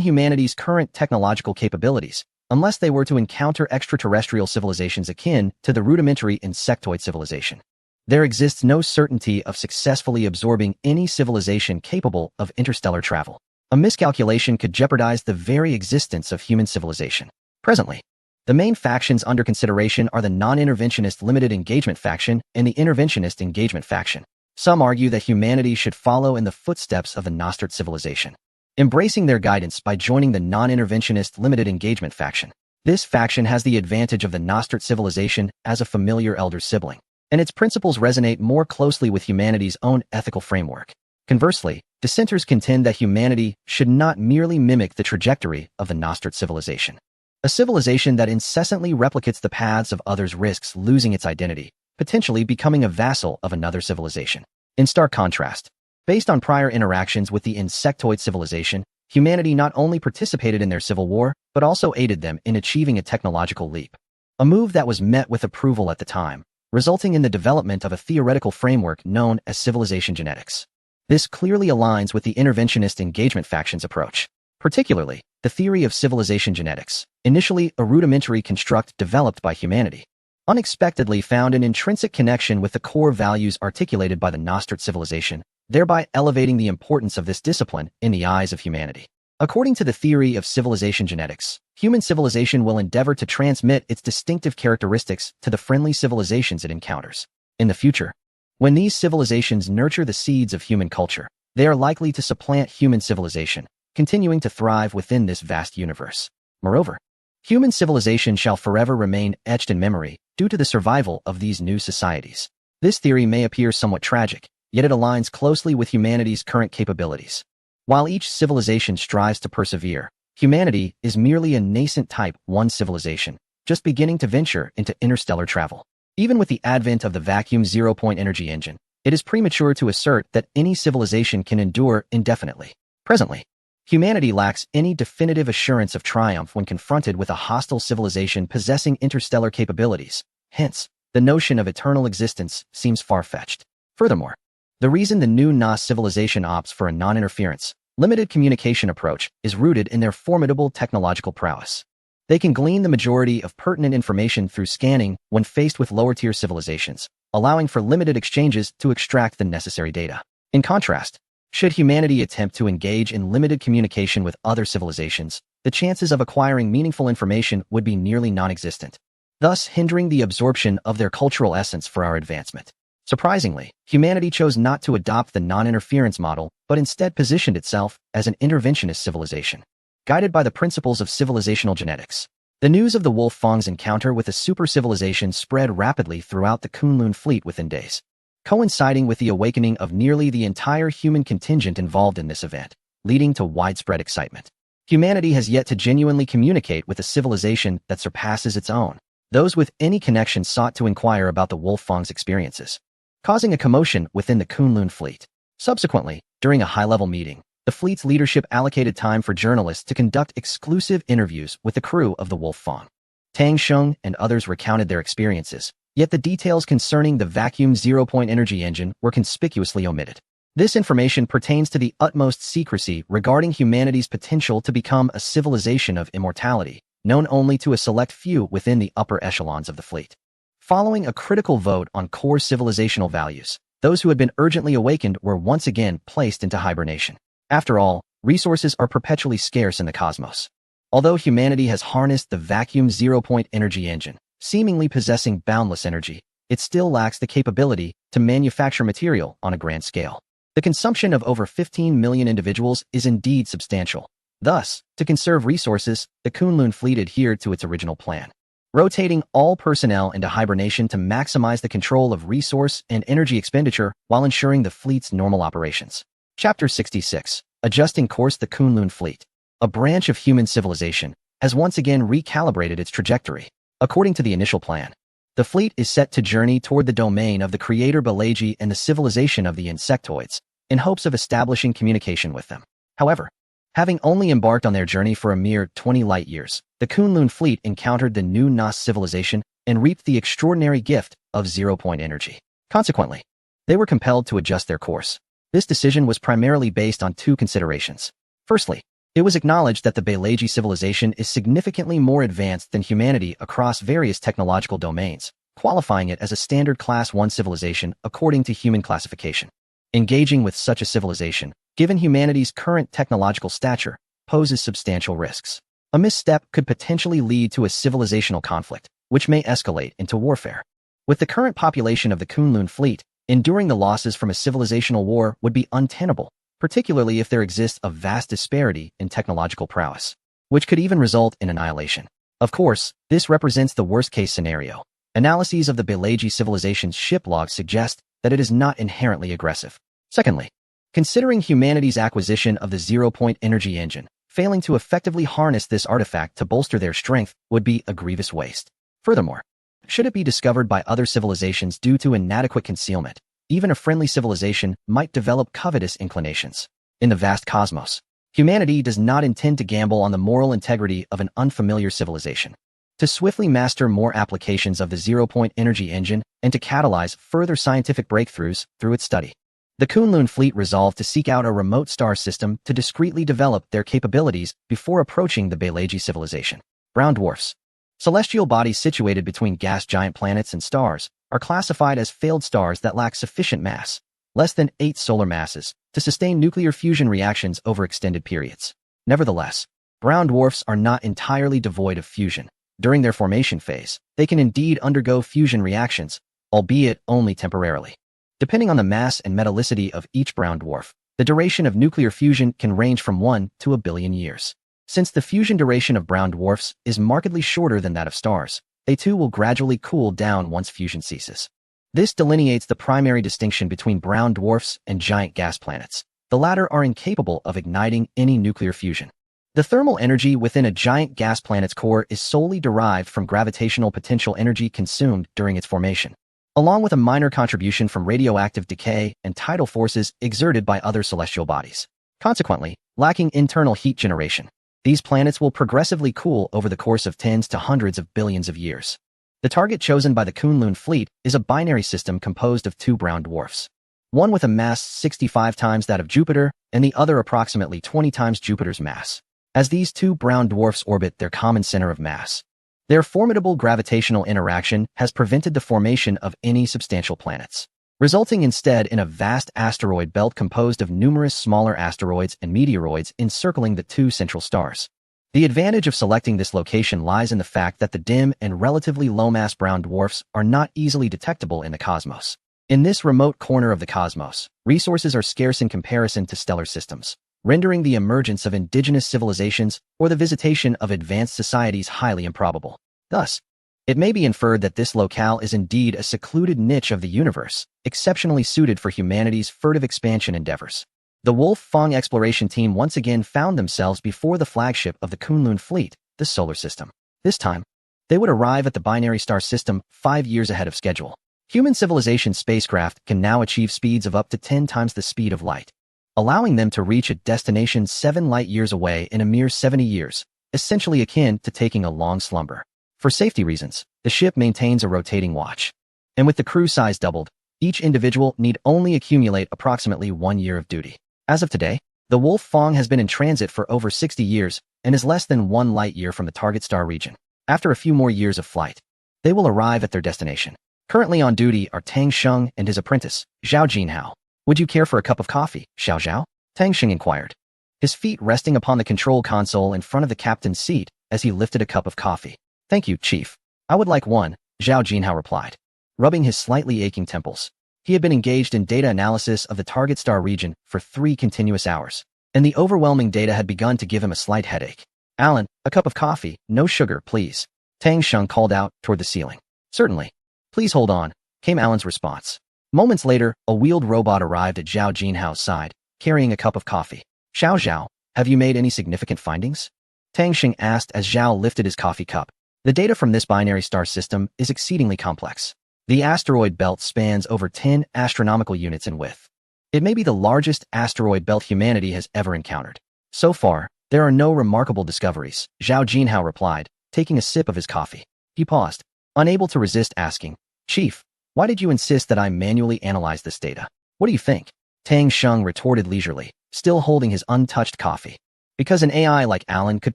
humanity's current technological capabilities, unless they were to encounter extraterrestrial civilizations akin to the rudimentary insectoid civilization. There exists no certainty of successfully absorbing any civilization capable of interstellar travel. A miscalculation could jeopardize the very existence of human civilization. Presently, the main factions under consideration are the non-interventionist limited engagement faction and the interventionist engagement faction. Some argue that humanity should follow in the footsteps of the Nostrit civilization, embracing their guidance by joining the non-interventionist limited engagement faction. This faction has the advantage of the Nostrit civilization as a familiar elder sibling, and its principles resonate more closely with humanity's own ethical framework. Conversely, dissenters contend that humanity should not merely mimic the trajectory of the Nostrit civilization. A civilization that incessantly replicates the paths of others risks losing its identity, potentially becoming a vassal of another civilization. In stark contrast, based on prior interactions with the insectoid civilization, humanity not only participated in their civil war, but also aided them in achieving a technological leap. A move that was met with approval at the time, resulting in the development of a theoretical framework known as civilization genetics. This clearly aligns with the interventionist engagement faction's approach, particularly the theory of civilization genetics, initially a rudimentary construct developed by humanity, unexpectedly found an intrinsic connection with the core values articulated by the Nostrit civilization, thereby elevating the importance of this discipline in the eyes of humanity. According to the theory of civilization genetics, human civilization will endeavor to transmit its distinctive characteristics to the friendly civilizations it encounters. In the future, when these civilizations nurture the seeds of human culture, they are likely to supplant human civilization, continuing to thrive within this vast universe. Moreover, human civilization shall forever remain etched in memory due to the survival of these new societies. This theory may appear somewhat tragic, yet it aligns closely with humanity's current capabilities. While each civilization strives to persevere, humanity is merely a nascent Type 1 civilization, just beginning to venture into interstellar travel. Even with the advent of the vacuum zero-point energy engine, it is premature to assert that any civilization can endure indefinitely. Presently, humanity lacks any definitive assurance of triumph when confronted with a hostile civilization possessing interstellar capabilities. Hence, the notion of eternal existence seems far-fetched. Furthermore, the reason the new Na civilization opts for a non-interference, limited communication approach is rooted in their formidable technological prowess. They can glean the majority of pertinent information through scanning when faced with lower-tier civilizations, allowing for limited exchanges to extract the necessary data. In contrast, should humanity attempt to engage in limited communication with other civilizations, the chances of acquiring meaningful information would be nearly non-existent, thus hindering the absorption of their cultural essence for our advancement. Surprisingly, humanity chose not to adopt the non-interference model, but instead positioned itself as an interventionist civilization, guided by the principles of civilizational genetics. The news of the Wolfang's encounter with a super-civilization spread rapidly throughout the Kunlun fleet within days, coinciding with the awakening of nearly the entire human contingent involved in this event. leading to widespread excitement. Humanity has yet to genuinely communicate with a civilization that surpasses its own. Those with any connection sought to inquire about the Wolfang's experiences, causing a commotion within the Kunlun fleet. Subsequently, during a high-level meeting, the fleet's leadership allocated time for journalists to conduct exclusive interviews with the crew of the Wolfang. Tang Sheng and others recounted their experiences, yet the details concerning the vacuum zero-point energy engine were conspicuously omitted. This information pertains to the utmost secrecy regarding humanity's potential to become a civilization of immortality, known only to a select few within the upper echelons of the fleet. Following a critical vote on core civilizational values, those who had been urgently awakened were once again placed into hibernation. After all, resources are perpetually scarce in the cosmos. Although humanity has harnessed the vacuum zero-point energy engine, seemingly possessing boundless energy, it still lacks the capability to manufacture material on a grand scale. The consumption of over 15 million individuals is indeed substantial. Thus, to conserve resources, the Kunlun fleet adhered to its original plan, rotating all personnel into hibernation to maximize the control of resource and energy expenditure while ensuring the fleet's normal operations. Chapter 66. Adjusting course. The Kunlun fleet, a branch of human civilization, has once again recalibrated its trajectory. According to the initial plan, the fleet is set to journey toward the domain of the creator Balaji and the civilization of the insectoids, in hopes of establishing communication with them. However, having only embarked on their journey for a mere 20 light years, the Kunlun fleet encountered the new Nas civilization and reaped the extraordinary gift of zero-point energy. Consequently, they were compelled to adjust their course. This decision was primarily based on two considerations. Firstly, it was acknowledged that the Balaji civilization is significantly more advanced than humanity across various technological domains, qualifying it as a standard Class 1 civilization according to human classification. Engaging with such a civilization, given humanity's current technological stature, poses substantial risks. A misstep could potentially lead to a civilizational conflict, which may escalate into warfare. With the current population of the Kunlun fleet, enduring the losses from a civilizational war would be untenable, particularly if there exists a vast disparity in technological prowess, which could even result in annihilation. Of course, this represents the worst-case scenario. Analyses of the Balaji civilization's ship logs suggest that it is not inherently aggressive. Secondly, considering humanity's acquisition of the zero-point energy engine, failing to effectively harness this artifact to bolster their strength would be a grievous waste. Furthermore, should it be discovered by other civilizations due to inadequate concealment, even a friendly civilization might develop covetous inclinations. In the vast cosmos, humanity does not intend to gamble on the moral integrity of an unfamiliar civilization. To swiftly master more applications of the zero-point energy engine and to catalyze further scientific breakthroughs through its study, the Kunlun fleet resolved to seek out a remote star system to discreetly develop their capabilities before approaching the Balaji civilization. Brown dwarfs, celestial bodies situated between gas giant planets and stars, are classified as failed stars that lack sufficient mass, less than 8 solar masses, to sustain nuclear fusion reactions over extended periods. Nevertheless, brown dwarfs are not entirely devoid of fusion. During their formation phase, they can indeed undergo fusion reactions, albeit only temporarily. Depending on the mass and metallicity of each brown dwarf, the duration of nuclear fusion can range from 1 to a billion years. Since the fusion duration of brown dwarfs is markedly shorter than that of stars, they too will gradually cool down once fusion ceases. This delineates the primary distinction between brown dwarfs and giant gas planets. The latter are incapable of igniting any nuclear fusion. The thermal energy within a giant gas planet's core is solely derived from gravitational potential energy consumed during its formation, along with a minor contribution from radioactive decay and tidal forces exerted by other celestial bodies. Consequently, lacking internal heat generation, these planets will progressively cool over the course of tens to hundreds of billions of years. The target chosen by the Kunlun fleet is a binary system composed of 2 brown dwarfs, one with a mass 65 times that of Jupiter and the other approximately 20 times Jupiter's mass. As these 2 brown dwarfs orbit their common center of mass, their formidable gravitational interaction has prevented the formation of any substantial planets, resulting instead in a vast asteroid belt composed of numerous smaller asteroids and meteoroids encircling the 2 central stars. The advantage of selecting this location lies in the fact that the dim and relatively low-mass brown dwarfs are not easily detectable in the cosmos. In this remote corner of the cosmos, resources are scarce in comparison to stellar systems, rendering the emergence of indigenous civilizations or the visitation of advanced societies highly improbable. Thus, it may be inferred that this locale is indeed a secluded niche of the universe, exceptionally suited for humanity's furtive expansion endeavors. the Wolf-Fong exploration team once again found themselves before the flagship of the Kunlun fleet, the solar system. This time, they would arrive at the binary star system 5 years ahead of schedule. Human civilization spacecraft can now achieve speeds of up to 10 times the speed of light, allowing them to reach a destination 7 light-years away in a mere 70 years, essentially akin to taking a long slumber. For safety reasons, the ship maintains a rotating watch. And with the crew size doubled, each individual need only accumulate approximately 1 year of duty. As of today, the Wolf-Fong has been in transit for over 60 years and is less than 1 light-year from the target star region. After a few more years of flight, they will arrive at their destination. Currently on duty are Tang Sheng and his apprentice, Zhao Jinhao. Would you care for a cup of coffee, Xiao Zhao? Tang Sheng inquired, his feet resting upon the control console in front of the captain's seat as he lifted a cup of coffee. Thank you, Chief. I would like one, Zhao Jinhao replied, rubbing his slightly aching temples. He had been engaged in data analysis of the target star region for 3 continuous hours, and the overwhelming data had begun to give him a slight headache. Alan, a cup of coffee, no sugar, please. Tang Sheng called out toward the ceiling. Certainly. Please hold on, came Alan's response. Moments later, a wheeled robot arrived at Zhao Jinhao's side, carrying a cup of coffee. Xiao Zhao, have you made any significant findings? Tang Sheng asked as Zhao lifted his coffee cup. The data from this binary star system is exceedingly complex. The asteroid belt spans over 10 astronomical units in width. It may be the largest asteroid belt humanity has ever encountered. So far, there are no remarkable discoveries, Zhao Jinhao replied, taking a sip of his coffee. He paused, unable to resist asking, Chief, why did you insist that I manually analyze this data? What do you think? Tang Sheng retorted leisurely, still holding his untouched coffee. Because an AI like Alan could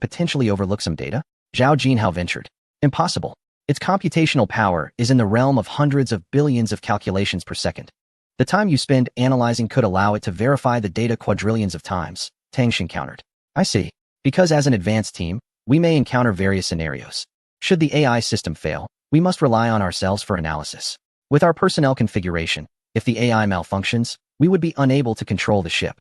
potentially overlook some data? Zhao Jinhao ventured. Impossible. Its computational power is in the realm of hundreds of billions of calculations per second. The time you spend analyzing could allow it to verify the data quadrillions of times, Tang Sheng countered. I see. Because as an advanced team, we may encounter various scenarios. Should the AI system fail, we must rely on ourselves for analysis. With our personnel configuration, if the AI malfunctions, we would be unable to control the ship.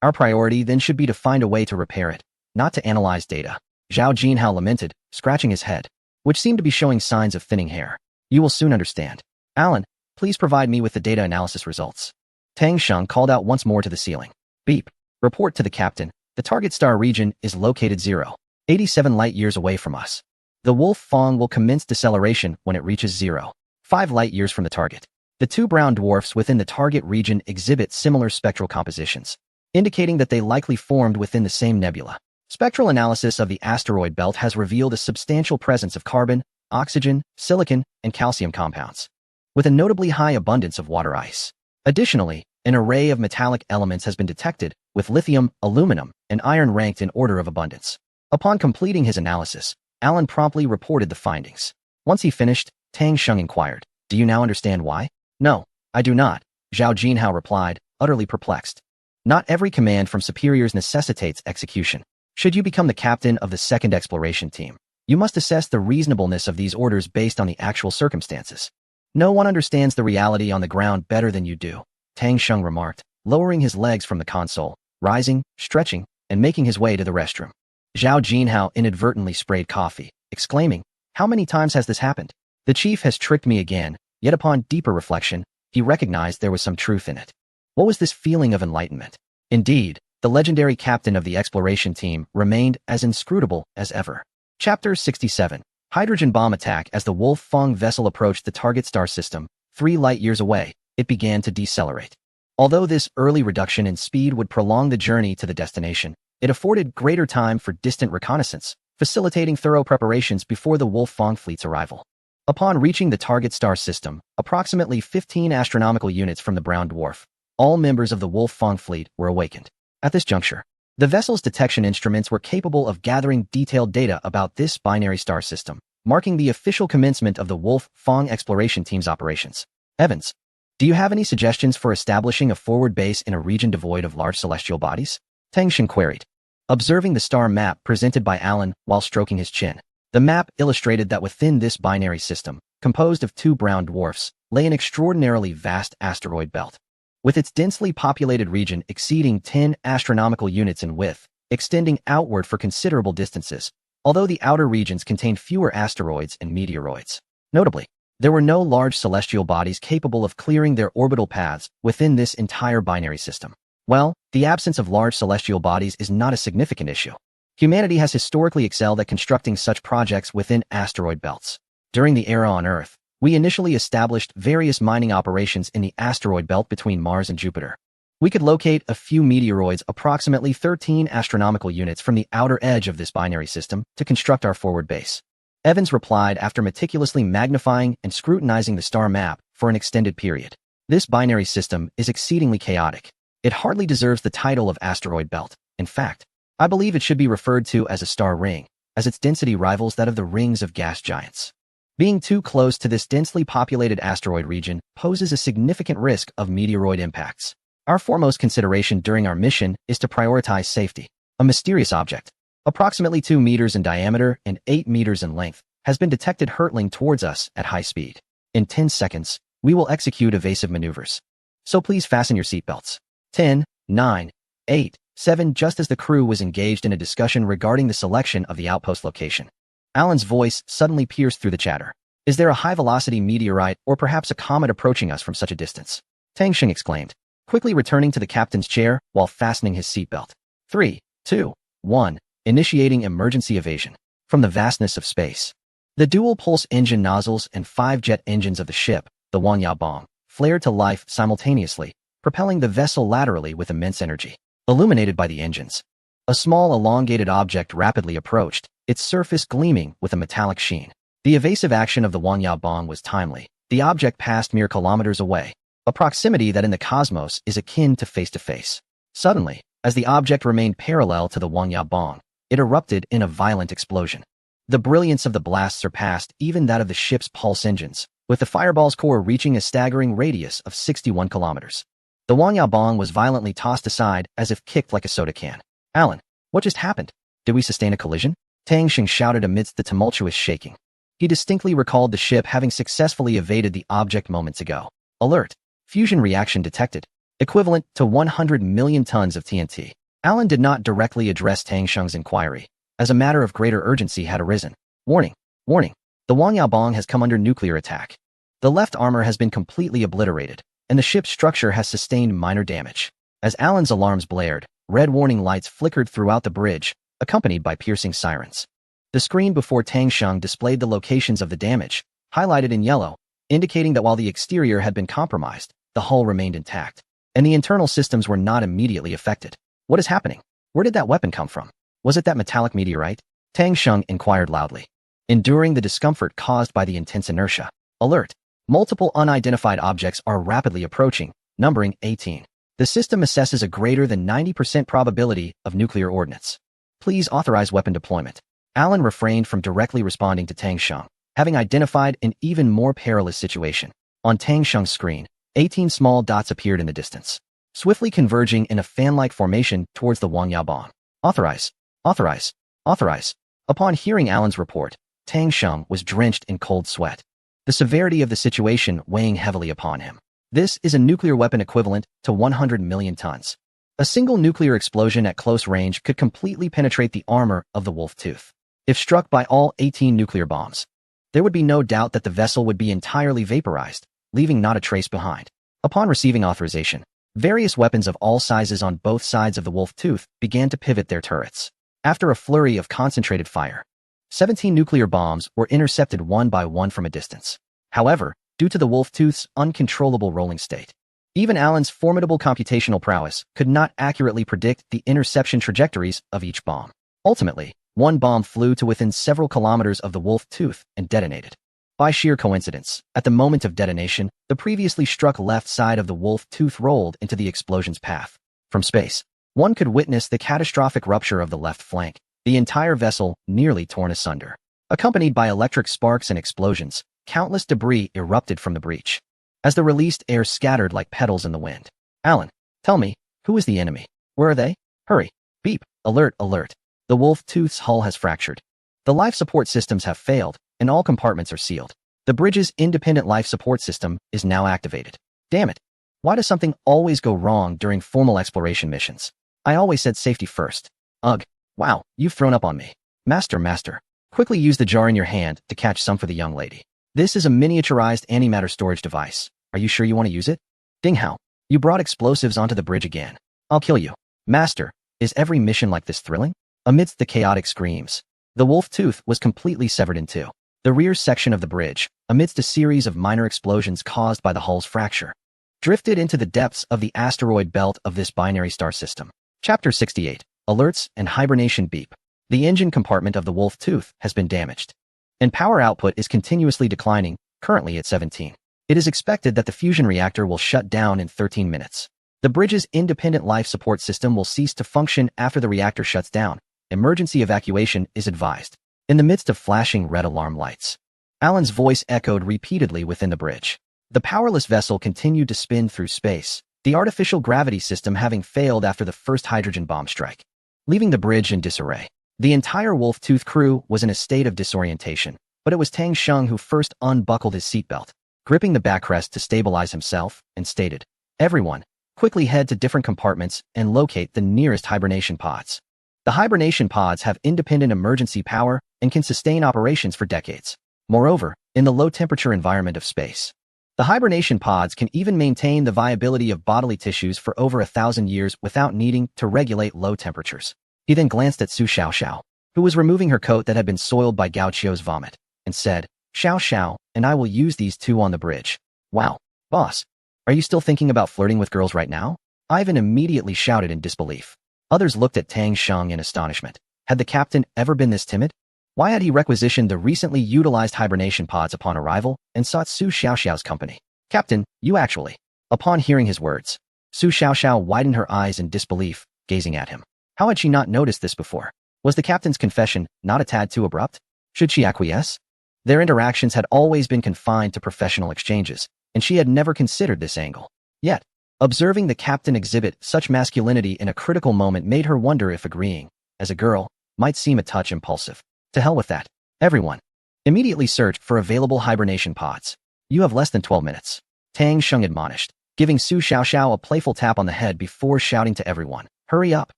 Our priority then should be to find a way to repair it, not to analyze data. Zhao Jinhao lamented, scratching his head, which seemed to be showing signs of thinning hair. You will soon understand. Alan, please provide me with the data analysis results. Tang Sheng called out once more to the ceiling. Beep. Report to the captain. The target star region is located 0.87 light-years away from us. The Wolf-Fong will commence deceleration when it reaches 0.5 light-years from the target. The 2 brown dwarfs within the target region exhibit similar spectral compositions, indicating that they likely formed within the same nebula. Spectral analysis of the asteroid belt has revealed a substantial presence of carbon, oxygen, silicon, and calcium compounds, with a notably high abundance of water ice. Additionally, an array of metallic elements has been detected, with lithium, aluminum, and iron ranked in order of abundance. Upon completing his analysis, Alan promptly reported the findings. Once he finished, Tang Sheng inquired, Do you now understand why? No, I do not, Zhao Jinhao replied, utterly perplexed. Not every command from superiors necessitates execution. Should you become the captain of the 2nd exploration team, you must assess the reasonableness of these orders based on the actual circumstances. No one understands the reality on the ground better than you do, Tang Sheng remarked, lowering his legs from the console, rising, stretching, and making his way to the restroom. Zhao Jinhao inadvertently sprayed coffee, exclaiming, How many times has this happened? The chief has tricked me again, yet upon deeper reflection, he recognized there was some truth in it. What was this feeling of enlightenment? Indeed, the legendary captain of the exploration team remained as inscrutable as ever. Chapter 67. Hydrogen bomb attack. As the Wolf-Fong vessel approached the target star system, 3 light-years away, it began to decelerate. Although this early reduction in speed would prolong the journey to the destination, it afforded greater time for distant reconnaissance, facilitating thorough preparations before the Wolf-Fong fleet's arrival. Upon reaching the target star system, approximately 15 astronomical units from the brown dwarf, all members of the Wolf-Fong fleet were awakened. At this juncture, the vessel's detection instruments were capable of gathering detailed data about this binary star system, marking the official commencement of the Wolf-Fong exploration team's operations. Evans, do you have any suggestions for establishing a forward base in a region devoid of large celestial bodies? Tang Sheng queried, observing the star map presented by Alan while stroking his chin. The map illustrated that within this binary system, composed of 2 brown dwarfs, lay an extraordinarily vast asteroid belt. With its densely populated region exceeding 10 astronomical units in width, extending outward for considerable distances, although the outer regions contained fewer asteroids and meteoroids. Notably, there were no large celestial bodies capable of clearing their orbital paths within this entire binary system. Well, the absence of large celestial bodies is not a significant issue. Humanity has historically excelled at constructing such projects within asteroid belts. During the era on Earth, we initially established various mining operations in the asteroid belt between Mars and Jupiter. We could locate a few meteoroids approximately 13 astronomical units from the outer edge of this binary system to construct our forward base. Evans replied after meticulously magnifying and scrutinizing the star map for an extended period. This binary system is exceedingly chaotic. It hardly deserves the title of asteroid belt. In fact, I believe it should be referred to as a star ring, as its density rivals that of the rings of gas giants. Being too close to this densely populated asteroid region poses a significant risk of meteoroid impacts. Our foremost consideration during our mission is to prioritize safety. A mysterious object, approximately 2 meters in diameter and 8 meters in length, has been detected hurtling towards us at high speed. In 10 seconds, we will execute evasive maneuvers. So please fasten your seatbelts. 10, 9, 8, 7. Just as the crew was engaged in a discussion regarding the selection of the outpost location, Alan's voice suddenly pierced through the chatter. Is there a high-velocity meteorite or perhaps a comet approaching us from such a distance? Tang Sheng exclaimed, quickly returning to the captain's chair while fastening his seatbelt. 3, 2, 1. Initiating emergency evasion. From the vastness of space, the dual-pulse engine nozzles and 5 jet engines of the ship, the Wangyabong, flared to life simultaneously, propelling the vessel laterally with immense energy. Illuminated by the engines, a small elongated object rapidly approached, its surface gleaming with a metallic sheen. The evasive action of the Wangyabong was timely. The object passed mere kilometers away, a proximity that in the cosmos is akin to face-to-face. Suddenly, as the object remained parallel to the Wangyabong, it erupted in a violent explosion. The brilliance of the blast surpassed even that of the ship's pulse engines, with the fireball's core reaching a staggering radius of 61 kilometers. The Wangyabong was violently tossed aside as if kicked like a soda can. Alan, what just happened? Did we sustain a collision? Tang Sheng shouted amidst the tumultuous shaking. He distinctly recalled the ship having successfully evaded the object moments ago. Alert! Fusion reaction detected, equivalent to 100 million tons of TNT. Alan did not directly address Tang Sheng's inquiry, as a matter of greater urgency had arisen. Warning! Warning! The Wangyabong has come under nuclear attack. The left armor has been completely obliterated, and the ship's structure has sustained minor damage. As Alan's alarms blared, red warning lights flickered throughout the bridge, accompanied by piercing sirens. The screen before Tang Sheng displayed the locations of the damage, highlighted in yellow, indicating that while the exterior had been compromised, the hull remained intact, and the internal systems were not immediately affected. What is happening? Where did that weapon come from? Was it that metallic meteorite? Tang Sheng inquired loudly, enduring the discomfort caused by the intense inertia. Alert! Multiple unidentified objects are rapidly approaching, numbering 18. The system assesses a greater than 90% probability of nuclear ordnance. Please authorize weapon deployment. Alan refrained from directly responding to Tang Sheng, having identified an even more perilous situation. On Tang Sheng's screen, 18 small dots appeared in the distance, swiftly converging in a fan-like formation towards the Wangyabong. Authorize. Authorize. Authorize. Upon hearing Alan's report, Tang Sheng was drenched in cold sweat, the severity of the situation weighing heavily upon him. This is a nuclear weapon equivalent to 100 million tons. A single nuclear explosion at close range could completely penetrate the armor of the Wolf Tooth. If struck by all 18 nuclear bombs, there would be no doubt that the vessel would be entirely vaporized, leaving not a trace behind. Upon receiving authorization, various weapons of all sizes on both sides of the Wolf Tooth began to pivot their turrets. After a flurry of concentrated fire, 17 nuclear bombs were intercepted one by one from a distance. However, due to the Wolf Tooth's uncontrollable rolling state, even Alan's formidable computational prowess could not accurately predict the interception trajectories of each bomb. Ultimately, one bomb flew to within several kilometers of the Wolf Tooth and detonated. By sheer coincidence, at the moment of detonation, the previously struck left side of the Wolf Tooth rolled into the explosion's path. From space, one could witness the catastrophic rupture of the left flank, the entire vessel nearly torn asunder. Accompanied by electric sparks and explosions, countless debris erupted from the breach, as the released air scattered like petals in the wind. Alan, tell me, who is the enemy? Where are they? Hurry. Beep. Alert, alert. The Wolf Tooth's hull has fractured. The life support systems have failed, and all compartments are sealed. The bridge's independent life support system is now activated. Damn it. Why does something always go wrong during formal exploration missions? I always said safety first. Ugh. Wow, you've thrown up on me. Master. Quickly use the jar in your hand to catch some for the young lady. This is a miniaturized antimatter storage device. Are you sure you want to use it? Ding Hao, you brought explosives onto the bridge again. I'll kill you. Master, is every mission like this thrilling? Amidst the chaotic screams, the wolf tooth was completely severed in two. The rear section of the bridge, amidst a series of minor explosions caused by the hull's fracture, drifted into the depths of the asteroid belt of this binary star system. Chapter 68. Alerts and Hibernation Beep. The engine compartment of the wolf tooth has been damaged, and power output is continuously declining, currently at 17. It is expected that the fusion reactor will shut down in 13 minutes. The bridge's independent life support system will cease to function after the reactor shuts down. Emergency evacuation is advised. In the midst of flashing red alarm lights, Alan's voice echoed repeatedly within the bridge. The powerless vessel continued to spin through space, the artificial gravity system having failed after the first hydrogen bomb strike, leaving the bridge in disarray. The entire Wolf Tooth crew was in a state of disorientation, but it was Tang Sheng who first unbuckled his seatbelt, gripping the backrest to stabilize himself, and stated, "Everyone, quickly head to different compartments and locate the nearest hibernation pods." The hibernation pods have independent emergency power and can sustain operations for decades. Moreover, in the low-temperature environment of space, the hibernation pods can even maintain the viability of bodily tissues for over 1,000 years without needing to regulate low temperatures. He then glanced at Su Xiaoxiao, who was removing her coat that had been soiled by Gao Qiu's vomit, and said, "Xiao Xiao, and I will use these two on the bridge." "Wow, boss, are you still thinking about flirting with girls right now?" Ivan immediately shouted in disbelief. Others looked at Tang Sheng in astonishment. Had the captain ever been this timid? Why had he requisitioned the recently utilized hibernation pods upon arrival and sought Su Xiaoxiao's company? "Captain, you actually..." Upon hearing his words, Su Xiaoxiao widened her eyes in disbelief, gazing at him. How had she not noticed this before? Was the captain's confession not a tad too abrupt? Should she acquiesce? Their interactions had always been confined to professional exchanges, and she had never considered this angle. Yet, observing the captain exhibit such masculinity in a critical moment made her wonder if agreeing, as a girl, might seem a touch impulsive. To hell with that. Everyone, immediately search for available hibernation pods. You have less than 12 minutes. Tang Sheng admonished, giving Su Xiaoxiao a playful tap on the head before shouting to everyone, "Hurry up.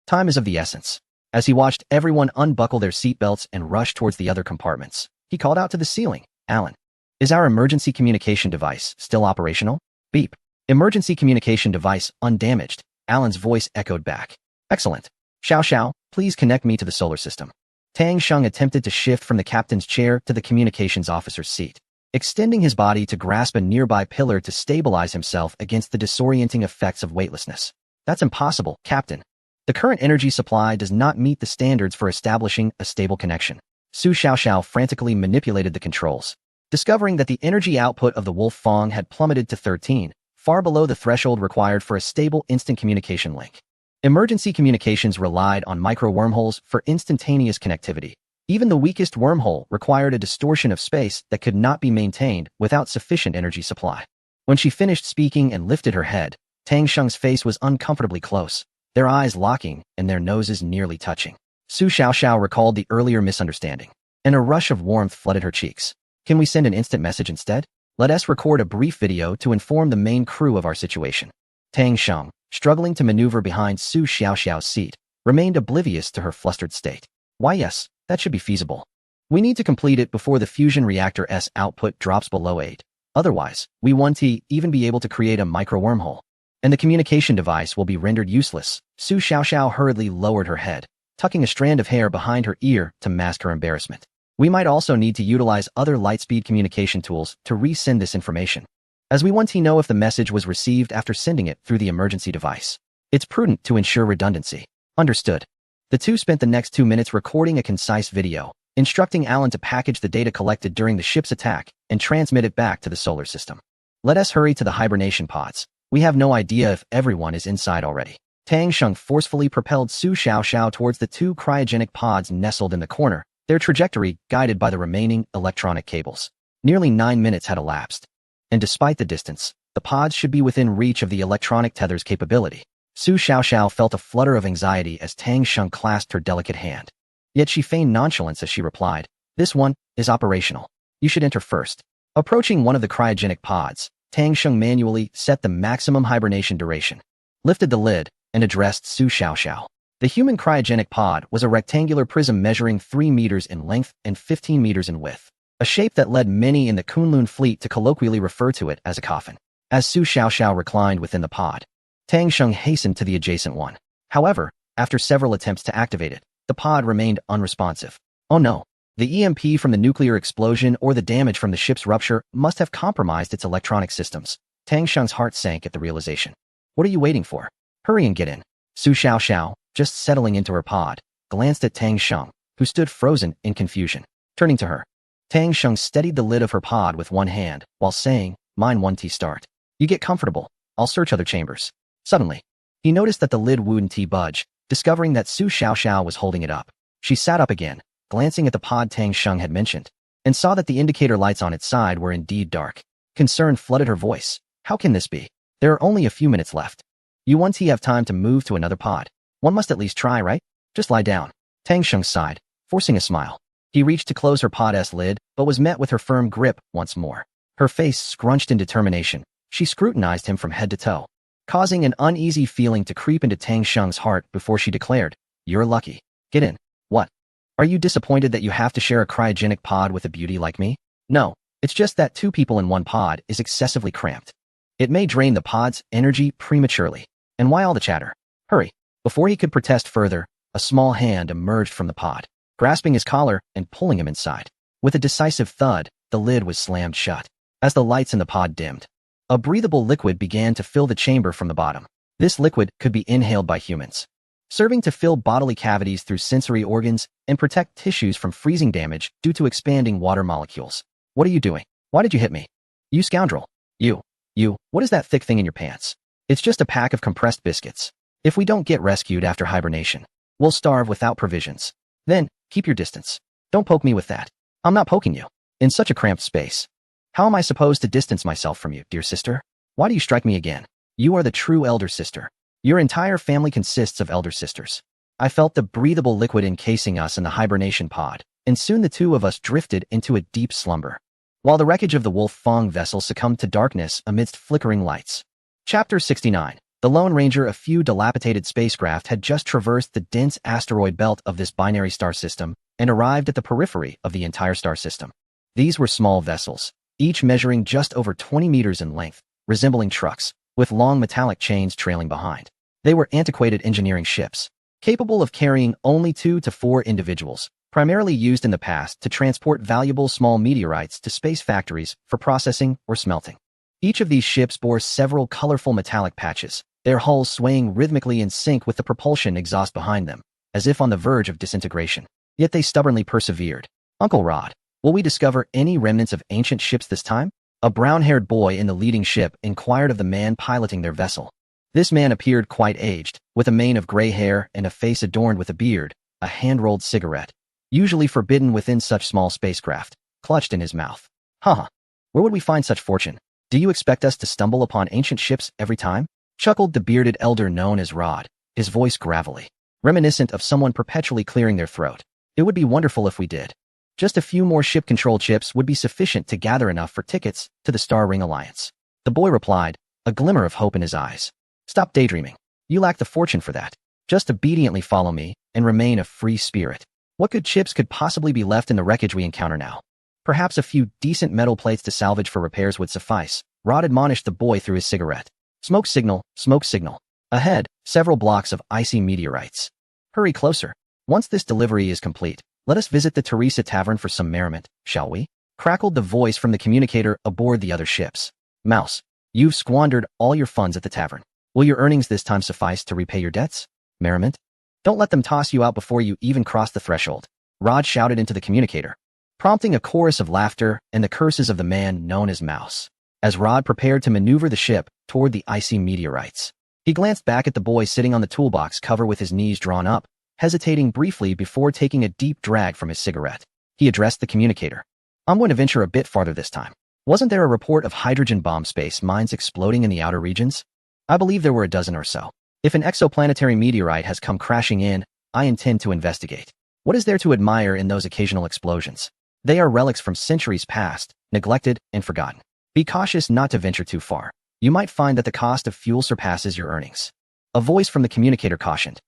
Time is of the essence." As he watched everyone unbuckle their seatbelts and rush towards the other compartments, he called out to the ceiling, "Alan, is our emergency communication device still operational?" Beep. "Emergency communication device undamaged," Alan's voice echoed back. "Excellent. Xiao Xiao, please connect me to the solar system." Tang Sheng attempted to shift from the captain's chair to the communications officer's seat, extending his body to grasp a nearby pillar to stabilize himself against the disorienting effects of weightlessness. "That's impossible, Captain. The current energy supply does not meet the standards for establishing a stable connection." Su Xiaoxiao frantically manipulated the controls, discovering that the energy output of the Wolf Fong had plummeted to 13, far below the threshold required for a stable instant communication link. Emergency communications relied on micro-wormholes for instantaneous connectivity. Even the weakest wormhole required a distortion of space that could not be maintained without sufficient energy supply. When she finished speaking and lifted her head, Tang Sheng's face was uncomfortably close, their eyes locking and their noses nearly touching. Su Xiaoxiao recalled the earlier misunderstanding, and a rush of warmth flooded her cheeks. "Can we send an instant message instead? Let us record a brief video to inform the main crew of our situation." Tang Sheng, struggling to maneuver behind Su Xiaoxiao's seat, remained oblivious to her flustered state. "Why yes, that should be feasible. We need to complete it before the fusion reactor's output drops below 8. Otherwise, we won't even be able to create a micro-wormhole, and the communication device will be rendered useless." Su Xiaoxiao hurriedly lowered her head, tucking a strand of hair behind her ear to mask her embarrassment. "We might also need to utilize other lightspeed communication tools to resend this information, as we want to know if the message was received after sending it through the emergency device. It's prudent to ensure redundancy." "Understood." The two spent the next 2 minutes recording a concise video, instructing Alan to package the data collected during the ship's attack and transmit it back to the solar system. "Let us hurry to the hibernation pods. We have no idea if everyone is inside already." Tang Sheng forcefully propelled Su Xiaoxiao towards the 2 cryogenic pods nestled in the corner, their trajectory guided by the remaining electronic cables. Nearly 9 minutes had elapsed, and despite the distance, the pods should be within reach of the electronic tether's capability. Su Xiaoxiao felt a flutter of anxiety as Tang Sheng clasped her delicate hand. Yet she feigned nonchalance as she replied, "This one is operational. You should enter first." Approaching one of the cryogenic pods, Tang Sheng manually set the maximum hibernation duration, lifted the lid, and addressed Su Xiaoxiao. The human cryogenic pod was a rectangular prism measuring 3 meters in length and 15 meters in width, a shape that led many in the Kunlun fleet to colloquially refer to it as a coffin. As Su Xiaoxiao reclined within the pod, Tang Sheng hastened to the adjacent one. However, after several attempts to activate it, the pod remained unresponsive. Oh no. The EMP from the nuclear explosion or the damage from the ship's rupture must have compromised its electronic systems. Tang Sheng's heart sank at the realization. What are you waiting for? Hurry and get in. Su Xiao, just settling into her pod, glanced at Tang Sheng, who stood frozen in confusion. Turning to her, Tang Sheng steadied the lid of her pod with one hand while saying, "Mine 1T start. You get comfortable. I'll search other chambers." Suddenly, he noticed that the lid wouldn't budge, discovering that Su Xiao was holding it up. She sat up again, glancing at the pod Tang Sheng had mentioned, and saw that the indicator lights on its side were indeed dark. Concern flooded her voice. How can this be? There are only a few minutes left. You 1T have time to move to another pod. One must at least try, right? Just lie down. Tang Sheng sighed, forcing a smile. He reached to close her pod's lid, but was met with her firm grip once more. Her face scrunched in determination. She scrutinized him from head to toe, causing an uneasy feeling to creep into Tang Sheng's heart before she declared, "You're lucky. Get in." What? Are you disappointed that you have to share a cryogenic pod with a beauty like me? No, it's just that 2 people in one pod is excessively cramped. It may drain the pod's energy prematurely. And why all the chatter? Hurry. Before he could protest further, a small hand emerged from the pod, grasping his collar and pulling him inside. With a decisive thud, the lid was slammed shut. As the lights in the pod dimmed, a breathable liquid began to fill the chamber from the bottom. This liquid could be inhaled by humans, serving to fill bodily cavities through sensory organs and protect tissues from freezing damage due to expanding water molecules. What are you doing? Why did you hit me? You scoundrel. You, what is that thick thing in your pants? It's just a pack of compressed biscuits. If we don't get rescued after hibernation, we'll starve without provisions. Then, keep your distance. Don't poke me with that. I'm not poking you. In such a cramped space. How am I supposed to distance myself from you, dear sister? Why do you strike me again? You are the true elder sister. Your entire family consists of elder sisters. I felt the breathable liquid encasing us in the hibernation pod, and soon the 2 of us drifted into a deep slumber, while the wreckage of the Wolf Fong vessel succumbed to darkness amidst flickering lights. Chapter 69. The Lone Ranger. A few dilapidated spacecraft had just traversed the dense asteroid belt of this binary star system and arrived at the periphery of the entire star system. These were small vessels, each measuring just over 20 meters in length, resembling trucks, with long metallic chains trailing behind. They were antiquated engineering ships, capable of carrying only 2 to 4 individuals, primarily used in the past to transport valuable small meteorites to space factories for processing or smelting. Each of these ships bore several colorful metallic patches, their hulls swaying rhythmically in sync with the propulsion exhaust behind them, as if on the verge of disintegration. Yet they stubbornly persevered. Uncle Rod, will we discover any remnants of ancient ships this time? A brown-haired boy in the leading ship inquired of the man piloting their vessel. This man appeared quite aged, with a mane of gray hair and a face adorned with a beard, a hand-rolled cigarette, usually forbidden within such small spacecraft, clutched in his mouth. Haha, where would we find such fortune? Do you expect us to stumble upon ancient ships every time? Chuckled the bearded elder known as Rod, his voice gravelly, reminiscent of someone perpetually clearing their throat. It would be wonderful if we did. Just a few more ship-controlled chips would be sufficient to gather enough for tickets to the Star Ring Alliance. The boy replied, a glimmer of hope in his eyes. Stop daydreaming. You lack the fortune for that. Just obediently follow me and remain a free spirit. What good chips could possibly be left in the wreckage we encounter now? Perhaps a few decent metal plates to salvage for repairs would suffice. Rod admonished the boy through his cigarette. Smoke signal, smoke signal. Ahead, several blocks of icy meteorites. Hurry closer. Once this delivery is complete, let us visit the Teresa Tavern for some merriment, shall we? Crackled the voice from the communicator aboard the other ships. Mouse, you've squandered all your funds at the tavern. Will your earnings this time suffice to repay your debts? Merriment? Don't let them toss you out before you even cross the threshold. Rod shouted into the communicator, prompting a chorus of laughter and the curses of the man known as Mouse. As Rod prepared to maneuver the ship toward the icy meteorites, he glanced back at the boy sitting on the toolbox cover with his knees drawn up, hesitating briefly before taking a deep drag from his cigarette. He addressed the communicator. I'm going to venture a bit farther this time. Wasn't there a report of hydrogen bomb space mines exploding in the outer regions? I believe there were a dozen or so. If an exoplanetary meteorite has come crashing in, I intend to investigate. What is there to admire in those occasional explosions? They are relics from centuries past, neglected and forgotten. Be cautious not to venture too far. You might find that the cost of fuel surpasses your earnings. A voice from the communicator cautioned.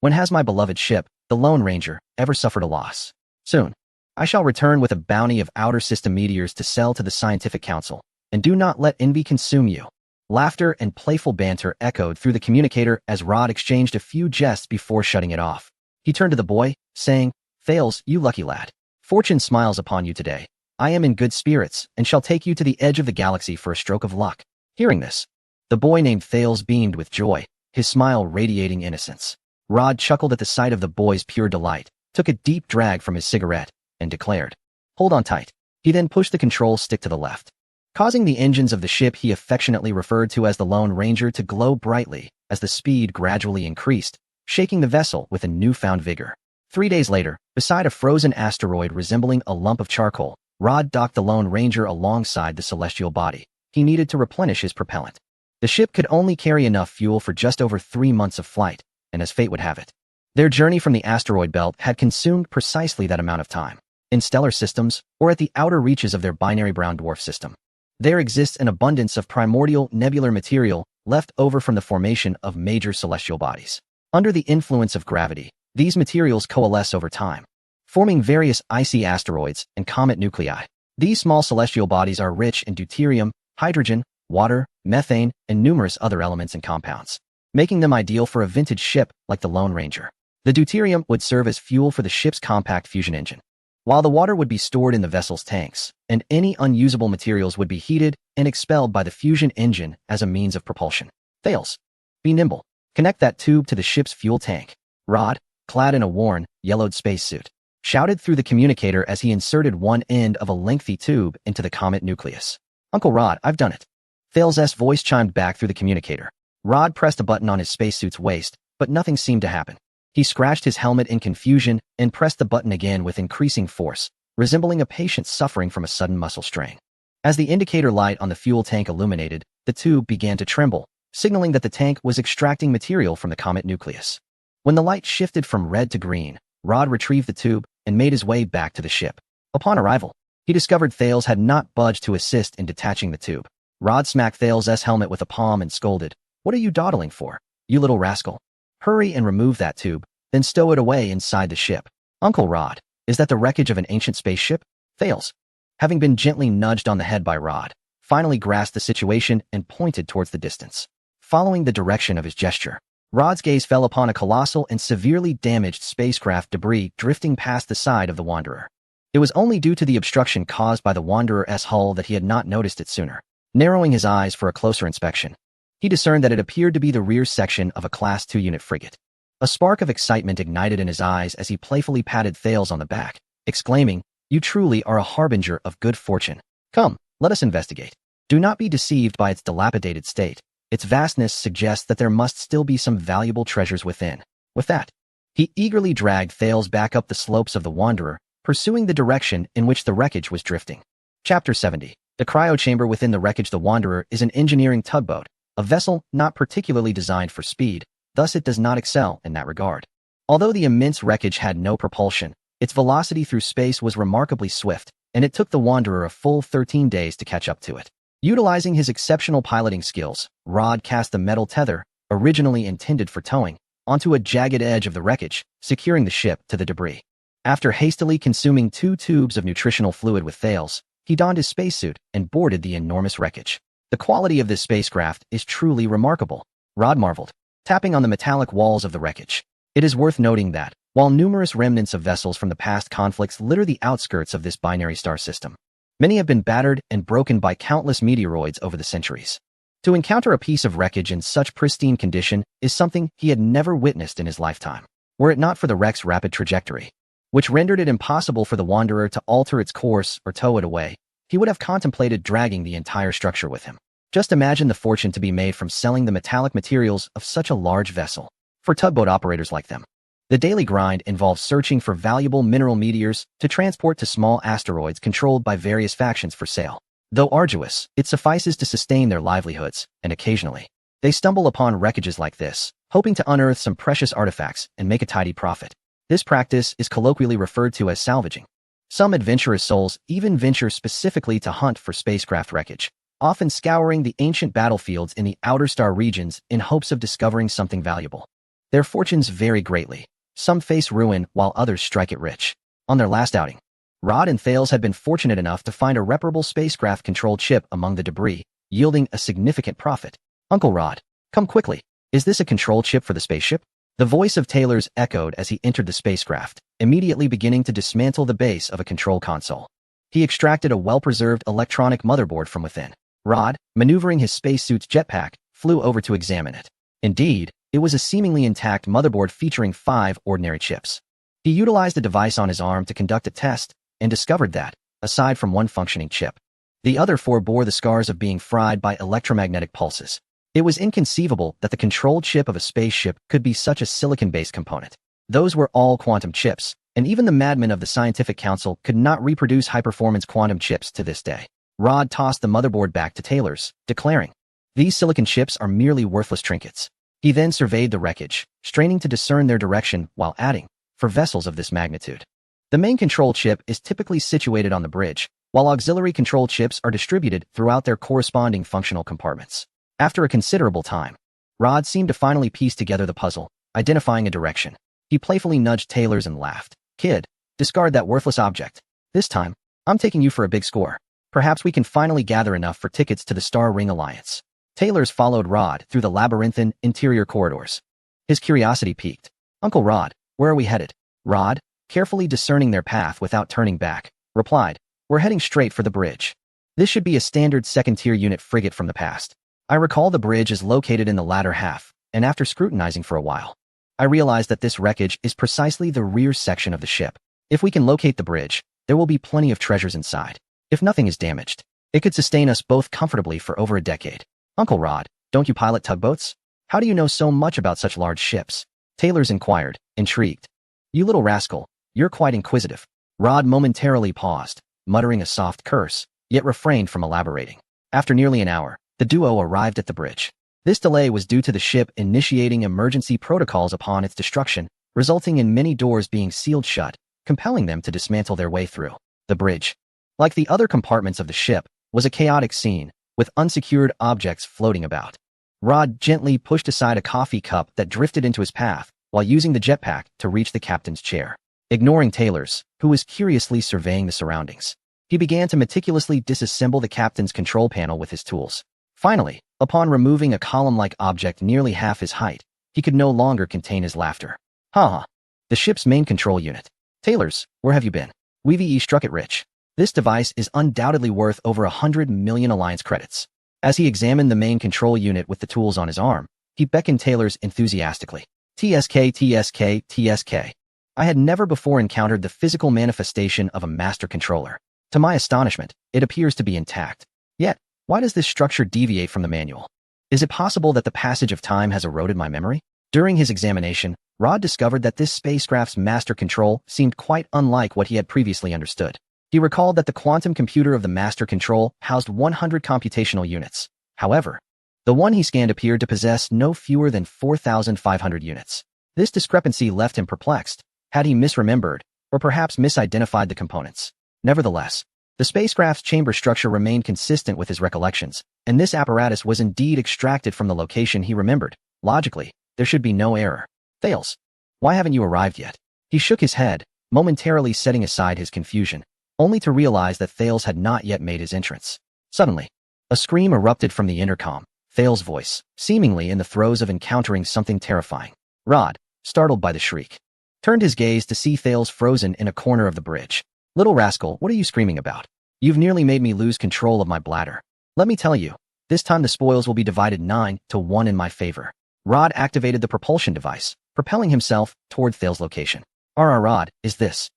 When has my beloved ship, the Lone Ranger, ever suffered a loss? Soon, I shall return with a bounty of outer system meteors to sell to the Scientific Council, and do not let envy consume you. Laughter and playful banter echoed through the communicator as Rod exchanged a few jests before shutting it off. He turned to the boy, saying, "Thales, you lucky lad. Fortune smiles upon you today. I am in good spirits and shall take you to the edge of the galaxy for a stroke of luck." Hearing this, the boy named Thales beamed with joy, his smile radiating innocence. Rod chuckled at the sight of the boy's pure delight, took a deep drag from his cigarette, and declared, "Hold on tight." He then pushed the control stick to the left, causing the engines of the ship he affectionately referred to as the Lone Ranger to glow brightly as the speed gradually increased, shaking the vessel with a newfound vigor. 3 days later, beside a frozen asteroid resembling a lump of charcoal, Rod docked the Lone Ranger alongside the celestial body he needed to replenish his propellant. The ship could only carry enough fuel for just over 3 months of flight, and as fate would have it, their journey from the asteroid belt had consumed precisely that amount of time. In stellar systems, or at the outer reaches of their binary brown dwarf system, there exists an abundance of primordial nebular material left over from the formation of major celestial bodies. Under the influence of gravity, these materials coalesce over time, forming various icy asteroids and comet nuclei. These small celestial bodies are rich in deuterium, hydrogen, water, methane, and numerous other elements and compounds, making them ideal for a vintage ship like the Lone Ranger. The deuterium would serve as fuel for the ship's compact fusion engine, while the water would be stored in the vessel's tanks, and any unusable materials would be heated and expelled by the fusion engine as a means of propulsion. Thales, be nimble. Connect that tube to the ship's fuel tank. Rod, clad in a worn, yellowed spacesuit, shouted through the communicator as he inserted one end of a lengthy tube into the comet nucleus. "Uncle Rod, I've done it." Thales' voice chimed back through the communicator. Rod pressed a button on his spacesuit's waist, but nothing seemed to happen. He scratched his helmet in confusion and pressed the button again with increasing force, resembling a patient suffering from a sudden muscle strain. As the indicator light on the fuel tank illuminated, the tube began to tremble, signaling that the tank was extracting material from the comet nucleus. When the light shifted from red to green, Rod retrieved the tube and made his way back to the ship. Upon arrival, he discovered Thales had not budged to assist in detaching the tube. Rod smacked Thales' helmet with a palm and scolded, "What are you dawdling for, you little rascal? Hurry and remove that tube, then stow it away inside the ship." "Uncle Rod, is that the wreckage of an ancient spaceship?" Thales, having been gently nudged on the head by Rod, finally grasped the situation and pointed towards the distance. Following the direction of his gesture, Rod's gaze fell upon a colossal and severely damaged spacecraft debris drifting past the side of the Wanderer. It was only due to the obstruction caused by the Wanderer's hull that he had not noticed it sooner. Narrowing his eyes for a closer inspection, he discerned that it appeared to be the rear section of a Class 2 unit frigate. A spark of excitement ignited in his eyes as he playfully patted Thales on the back, exclaiming, "You truly are a harbinger of good fortune. Come, let us investigate." Do not be deceived by its dilapidated state. Its vastness suggests that there must still be some valuable treasures within. With that, he eagerly dragged Thales back up the slopes of the Wanderer, pursuing the direction in which the wreckage was drifting. Chapter 70. The cryochamber within the wreckage. The Wanderer is an engineering tugboat, a vessel not particularly designed for speed, thus it does not excel in that regard. Although the immense wreckage had no propulsion, its velocity through space was remarkably swift, and it took the Wanderer a full 13 days to catch up to it. Utilizing his exceptional piloting skills, Rod cast the metal tether, originally intended for towing, onto a jagged edge of the wreckage, securing the ship to the debris. After hastily consuming 2 tubes of nutritional fluid with Thales, he donned his spacesuit and boarded the enormous wreckage. "The quality of this spacecraft is truly remarkable," Rod marveled, tapping on the metallic walls of the wreckage. It is worth noting that, while numerous remnants of vessels from the past conflicts litter the outskirts of this binary star system, many have been battered and broken by countless meteoroids over the centuries. To encounter a piece of wreckage in such pristine condition is something he had never witnessed in his lifetime, were it not for the wreck's rapid trajectory, which rendered it impossible for the Wanderer to alter its course or tow it away. He would have contemplated dragging the entire structure with him. Just imagine the fortune to be made from selling the metallic materials of such a large vessel. For tugboat operators like them, the daily grind involves searching for valuable mineral meteors to transport to small asteroids controlled by various factions for sale. Though arduous, it suffices to sustain their livelihoods, and occasionally, they stumble upon wreckages like this, hoping to unearth some precious artifacts and make a tidy profit. This practice is colloquially referred to as salvaging. Some adventurous souls even venture specifically to hunt for spacecraft wreckage, often scouring the ancient battlefields in the outer star regions in hopes of discovering something valuable. Their fortunes vary greatly. Some face ruin while others strike it rich. On their last outing, Rod and Thales had been fortunate enough to find a reparable spacecraft-controlled ship among the debris, yielding a significant profit. Uncle Rod, come quickly. Is this a control chip for the spaceship? The voice of Taylor's echoed as he entered the spacecraft, immediately beginning to dismantle the base of a control console. He extracted a well-preserved electronic motherboard from within. Rod, maneuvering his spacesuit's jetpack, flew over to examine it. Indeed, it was a seemingly intact motherboard featuring 5 ordinary chips. He utilized a device on his arm to conduct a test and discovered that, aside from one functioning chip, the other 4 bore the scars of being fried by electromagnetic pulses. It was inconceivable that the control chip of a spaceship could be such a silicon-based component. Those were all quantum chips, and even the madmen of the Scientific Council could not reproduce high-performance quantum chips to this day. Rod tossed the motherboard back to Taylor's, declaring, "These silicon chips are merely worthless trinkets." He then surveyed the wreckage, straining to discern their direction while adding, "For vessels of this magnitude." The main control chip is typically situated on the bridge, while auxiliary control chips are distributed throughout their corresponding functional compartments. After a considerable time, Rod seemed to finally piece together the puzzle, identifying a direction. He playfully nudged Taylor's and laughed. "Kid, discard that worthless object. This time, I'm taking you for a big score. Perhaps we can finally gather enough for tickets to the Star Ring Alliance." Taylor's followed Rod through the labyrinthine interior corridors. His curiosity piqued. "Uncle Rod, where are we headed?" Rod, carefully discerning their path without turning back, replied, "We're heading straight for the bridge. This should be a standard second-tier unit frigate from the past. I recall the bridge is located in the latter half, and after scrutinizing for a while, I realized that this wreckage is precisely the rear section of the ship. If we can locate the bridge, there will be plenty of treasures inside. If nothing is damaged, it could sustain us both comfortably for over a decade." "Uncle Rod, don't you pilot tugboats? How do you know so much about such large ships?" Taylor's inquired, intrigued. "You little rascal, you're quite inquisitive." Rod momentarily paused, muttering a soft curse, yet refrained from elaborating. After nearly an hour, the duo arrived at the bridge. This delay was due to the ship initiating emergency protocols upon its destruction, resulting in many doors being sealed shut, compelling them to dismantle their way through. The bridge, like the other compartments of the ship, was a chaotic scene, with unsecured objects floating about. Rod gently pushed aside a coffee cup that drifted into his path, while using the jetpack to reach the captain's chair. Ignoring Taylor's, who was curiously surveying the surroundings, he began to meticulously disassemble the captain's control panel with his tools. Finally, upon removing a column-like object nearly half his height, he could no longer contain his laughter. "Ha! The ship's main control unit. Taylor's, where have you been? We've struck it rich. This device is undoubtedly worth over 100 million Alliance credits." As he examined the main control unit with the tools on his arm, he beckoned Taylor's enthusiastically. "TSK, TSK, TSK. I had never before encountered the physical manifestation of a master controller. To my astonishment, it appears to be intact. Yet, why does this structure deviate from the manual? Is it possible that the passage of time has eroded my memory?" During his examination, Rod discovered that this spacecraft's master control seemed quite unlike what he had previously understood. He recalled that the quantum computer of the master control housed 100 computational units. However, the one he scanned appeared to possess no fewer than 4,500 units. This discrepancy left him perplexed. Had he misremembered, or perhaps misidentified the components? Nevertheless, the spacecraft's chamber structure remained consistent with his recollections, and this apparatus was indeed extracted from the location he remembered. Logically, there should be no error. "Thales, why haven't you arrived yet?" He shook his head, momentarily setting aside his confusion, only to realize that Thales had not yet made his entrance. Suddenly, a scream erupted from the intercom, Thales' voice, seemingly in the throes of encountering something terrifying. Rod, startled by the shriek, turned his gaze to see Thales frozen in a corner of the bridge. "Little rascal, what are you screaming about? You've nearly made me lose control of my bladder. Let me tell you, this time the spoils will be divided 9-1 in my favor." Rod activated the propulsion device, propelling himself toward Thales' location. Rod, is this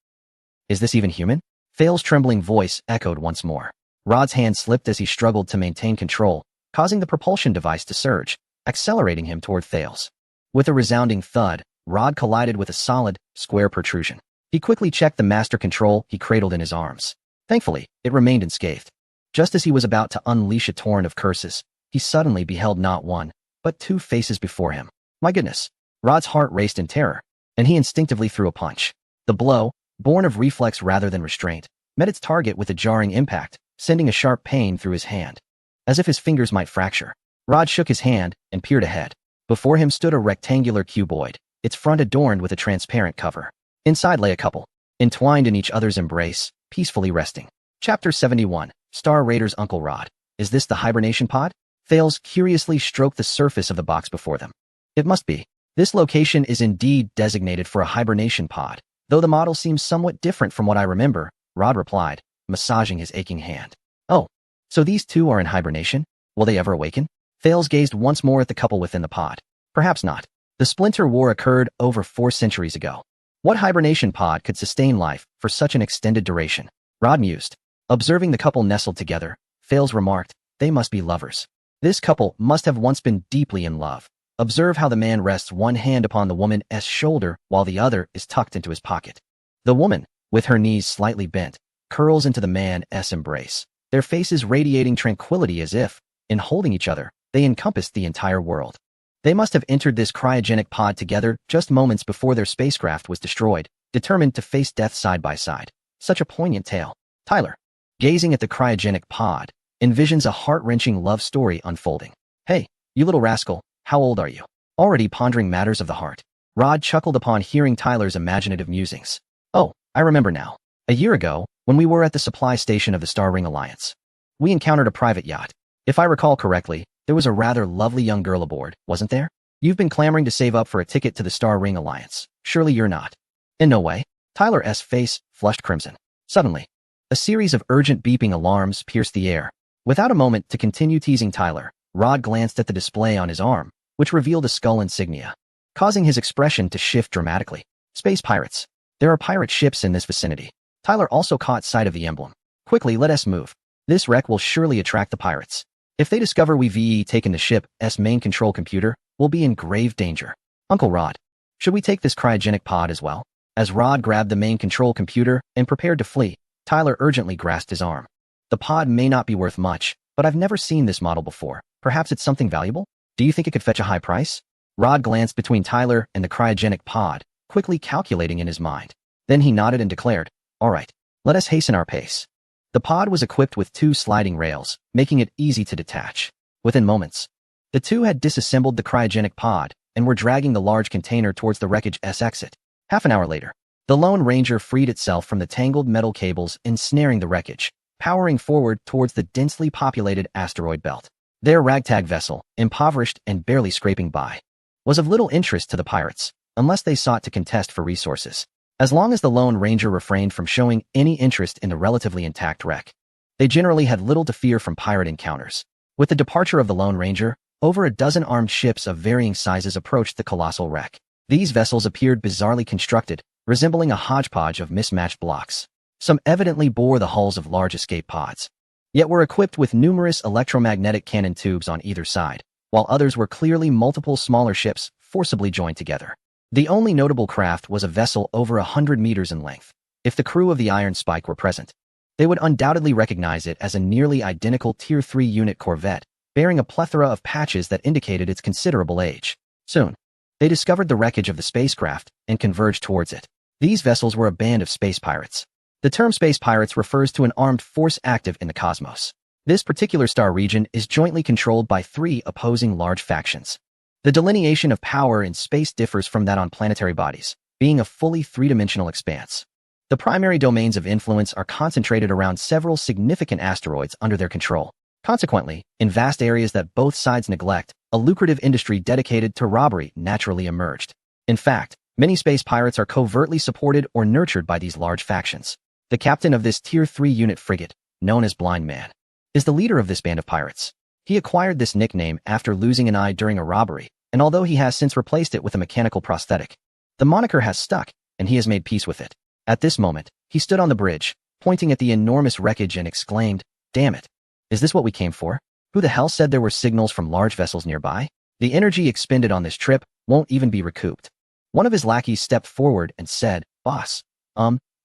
even human?" Thales' trembling voice echoed once more. Rod's hand slipped as he struggled to maintain control, causing the propulsion device to surge, accelerating him toward Thales. With a resounding thud, Rod collided with a solid, square protrusion. He quickly checked the master control he cradled in his arms. Thankfully, it remained unscathed. Just as he was about to unleash a torrent of curses, he suddenly beheld not one, but 2 faces before him. My goodness! Rod's heart raced in terror, and he instinctively threw a punch. The blow, born of reflex rather than restraint, met its target with a jarring impact, sending a sharp pain through his hand. As if his fingers might fracture, Rod shook his hand and peered ahead. Before him stood a rectangular cuboid, its front adorned with a transparent cover. Inside lay a couple, entwined in each other's embrace, peacefully resting. Chapter 71, Star Raider's Uncle Rod. Is this the hibernation pod? Fails curiously stroked the surface of the box before them. It must be. This location is indeed designated for a hibernation pod, though the model seems somewhat different from what I remember, Rod replied, massaging his aching hand. Oh, so these two are in hibernation? Will they ever awaken? Fails gazed once more at the couple within the pod. Perhaps not. The Splinter War occurred over 4 centuries ago. What hibernation pod could sustain life for such an extended duration? Rod mused. Observing the couple nestled together, Fails remarked, they must be lovers. This couple must have once been deeply in love. Observe how the man rests one hand upon the woman's shoulder while the other is tucked into his pocket. The woman, with her knees slightly bent, curls into the man's embrace, their faces radiating tranquility as if, in holding each other, they encompassed the entire world. They must have entered this cryogenic pod together just moments before their spacecraft was destroyed, determined to face death side by side. Such a poignant tale. Tyler, gazing at the cryogenic pod, envisions a heart-wrenching love story unfolding. Hey, you little rascal, how old are you? Already pondering matters of the heart. Rod chuckled upon hearing Tyler's imaginative musings. Oh, I remember now. A year ago, when we were at the supply station of the Star Ring Alliance, we encountered a private yacht. If I recall correctly, there was a rather lovely young girl aboard, wasn't there? You've been clamoring to save up for a ticket to the Star Ring Alliance. Surely you're not. In no way. Tyler's face flushed crimson. Suddenly, a series of urgent beeping alarms pierced the air. Without a moment to continue teasing Tyler, Rod glanced at the display on his arm, which revealed a skull insignia, causing his expression to shift dramatically. Space pirates. There are pirate ships in this vicinity. Tyler also caught sight of the emblem. Quickly, let us move. This wreck will surely attract the pirates. If they discover we've taken the ship's main control computer, we'll be in grave danger. Uncle Rod, should we take this cryogenic pod as well? As Rod grabbed the main control computer and prepared to flee, Tyler urgently grasped his arm. The pod may not be worth much, but I've never seen this model before. Perhaps it's something valuable? Do you think it could fetch a high price? Rod glanced between Tyler and the cryogenic pod, quickly calculating in his mind. Then he nodded and declared, all right, let us hasten our pace. The pod was equipped with 2 sliding rails, making it easy to detach. Within moments, the two had disassembled the cryogenic pod and were dragging the large container towards the wreckage's exit. Half an hour later, the Lone Ranger freed itself from the tangled metal cables ensnaring the wreckage, powering forward towards the densely populated asteroid belt. Their ragtag vessel, impoverished and barely scraping by, was of little interest to the pirates, unless they sought to contest for resources. As long as the Lone Ranger refrained from showing any interest in the relatively intact wreck, they generally had little to fear from pirate encounters. With the departure of the Lone Ranger, over a dozen armed ships of varying sizes approached the colossal wreck. These vessels appeared bizarrely constructed, resembling a hodgepodge of mismatched blocks. Some evidently bore the hulls of large escape pods, yet were equipped with numerous electromagnetic cannon tubes on either side, while others were clearly multiple smaller ships forcibly joined together. The only notable craft was a vessel over 100 meters in length. If the crew of the Iron Spike were present, they would undoubtedly recognize it as a nearly identical Tier 3 unit corvette, bearing a plethora of patches that indicated its considerable age. Soon, they discovered the wreckage of the spacecraft and converged towards it. These vessels were a band of space pirates. The term space pirates refers to an armed force active in the cosmos. This particular star region is jointly controlled by 3 opposing large factions. The delineation of power in space differs from that on planetary bodies, being a fully 3-dimensional expanse. The primary domains of influence are concentrated around several significant asteroids under their control. Consequently, in vast areas that both sides neglect, a lucrative industry dedicated to robbery naturally emerged. In fact, many space pirates are covertly supported or nurtured by these large factions. The captain of this Tier 3 unit frigate, known as Blind Man, is the leader of this band of pirates. He acquired this nickname after losing an eye during a robbery, and although he has since replaced it with a mechanical prosthetic, the moniker has stuck, and he has made peace with it. At this moment, he stood on the bridge, pointing at the enormous wreckage and exclaimed, "Damn it! Is this what we came for? Who the hell said there were signals from large vessels nearby? The energy expended on this trip won't even be recouped." One of his lackeys stepped forward and said, "Boss,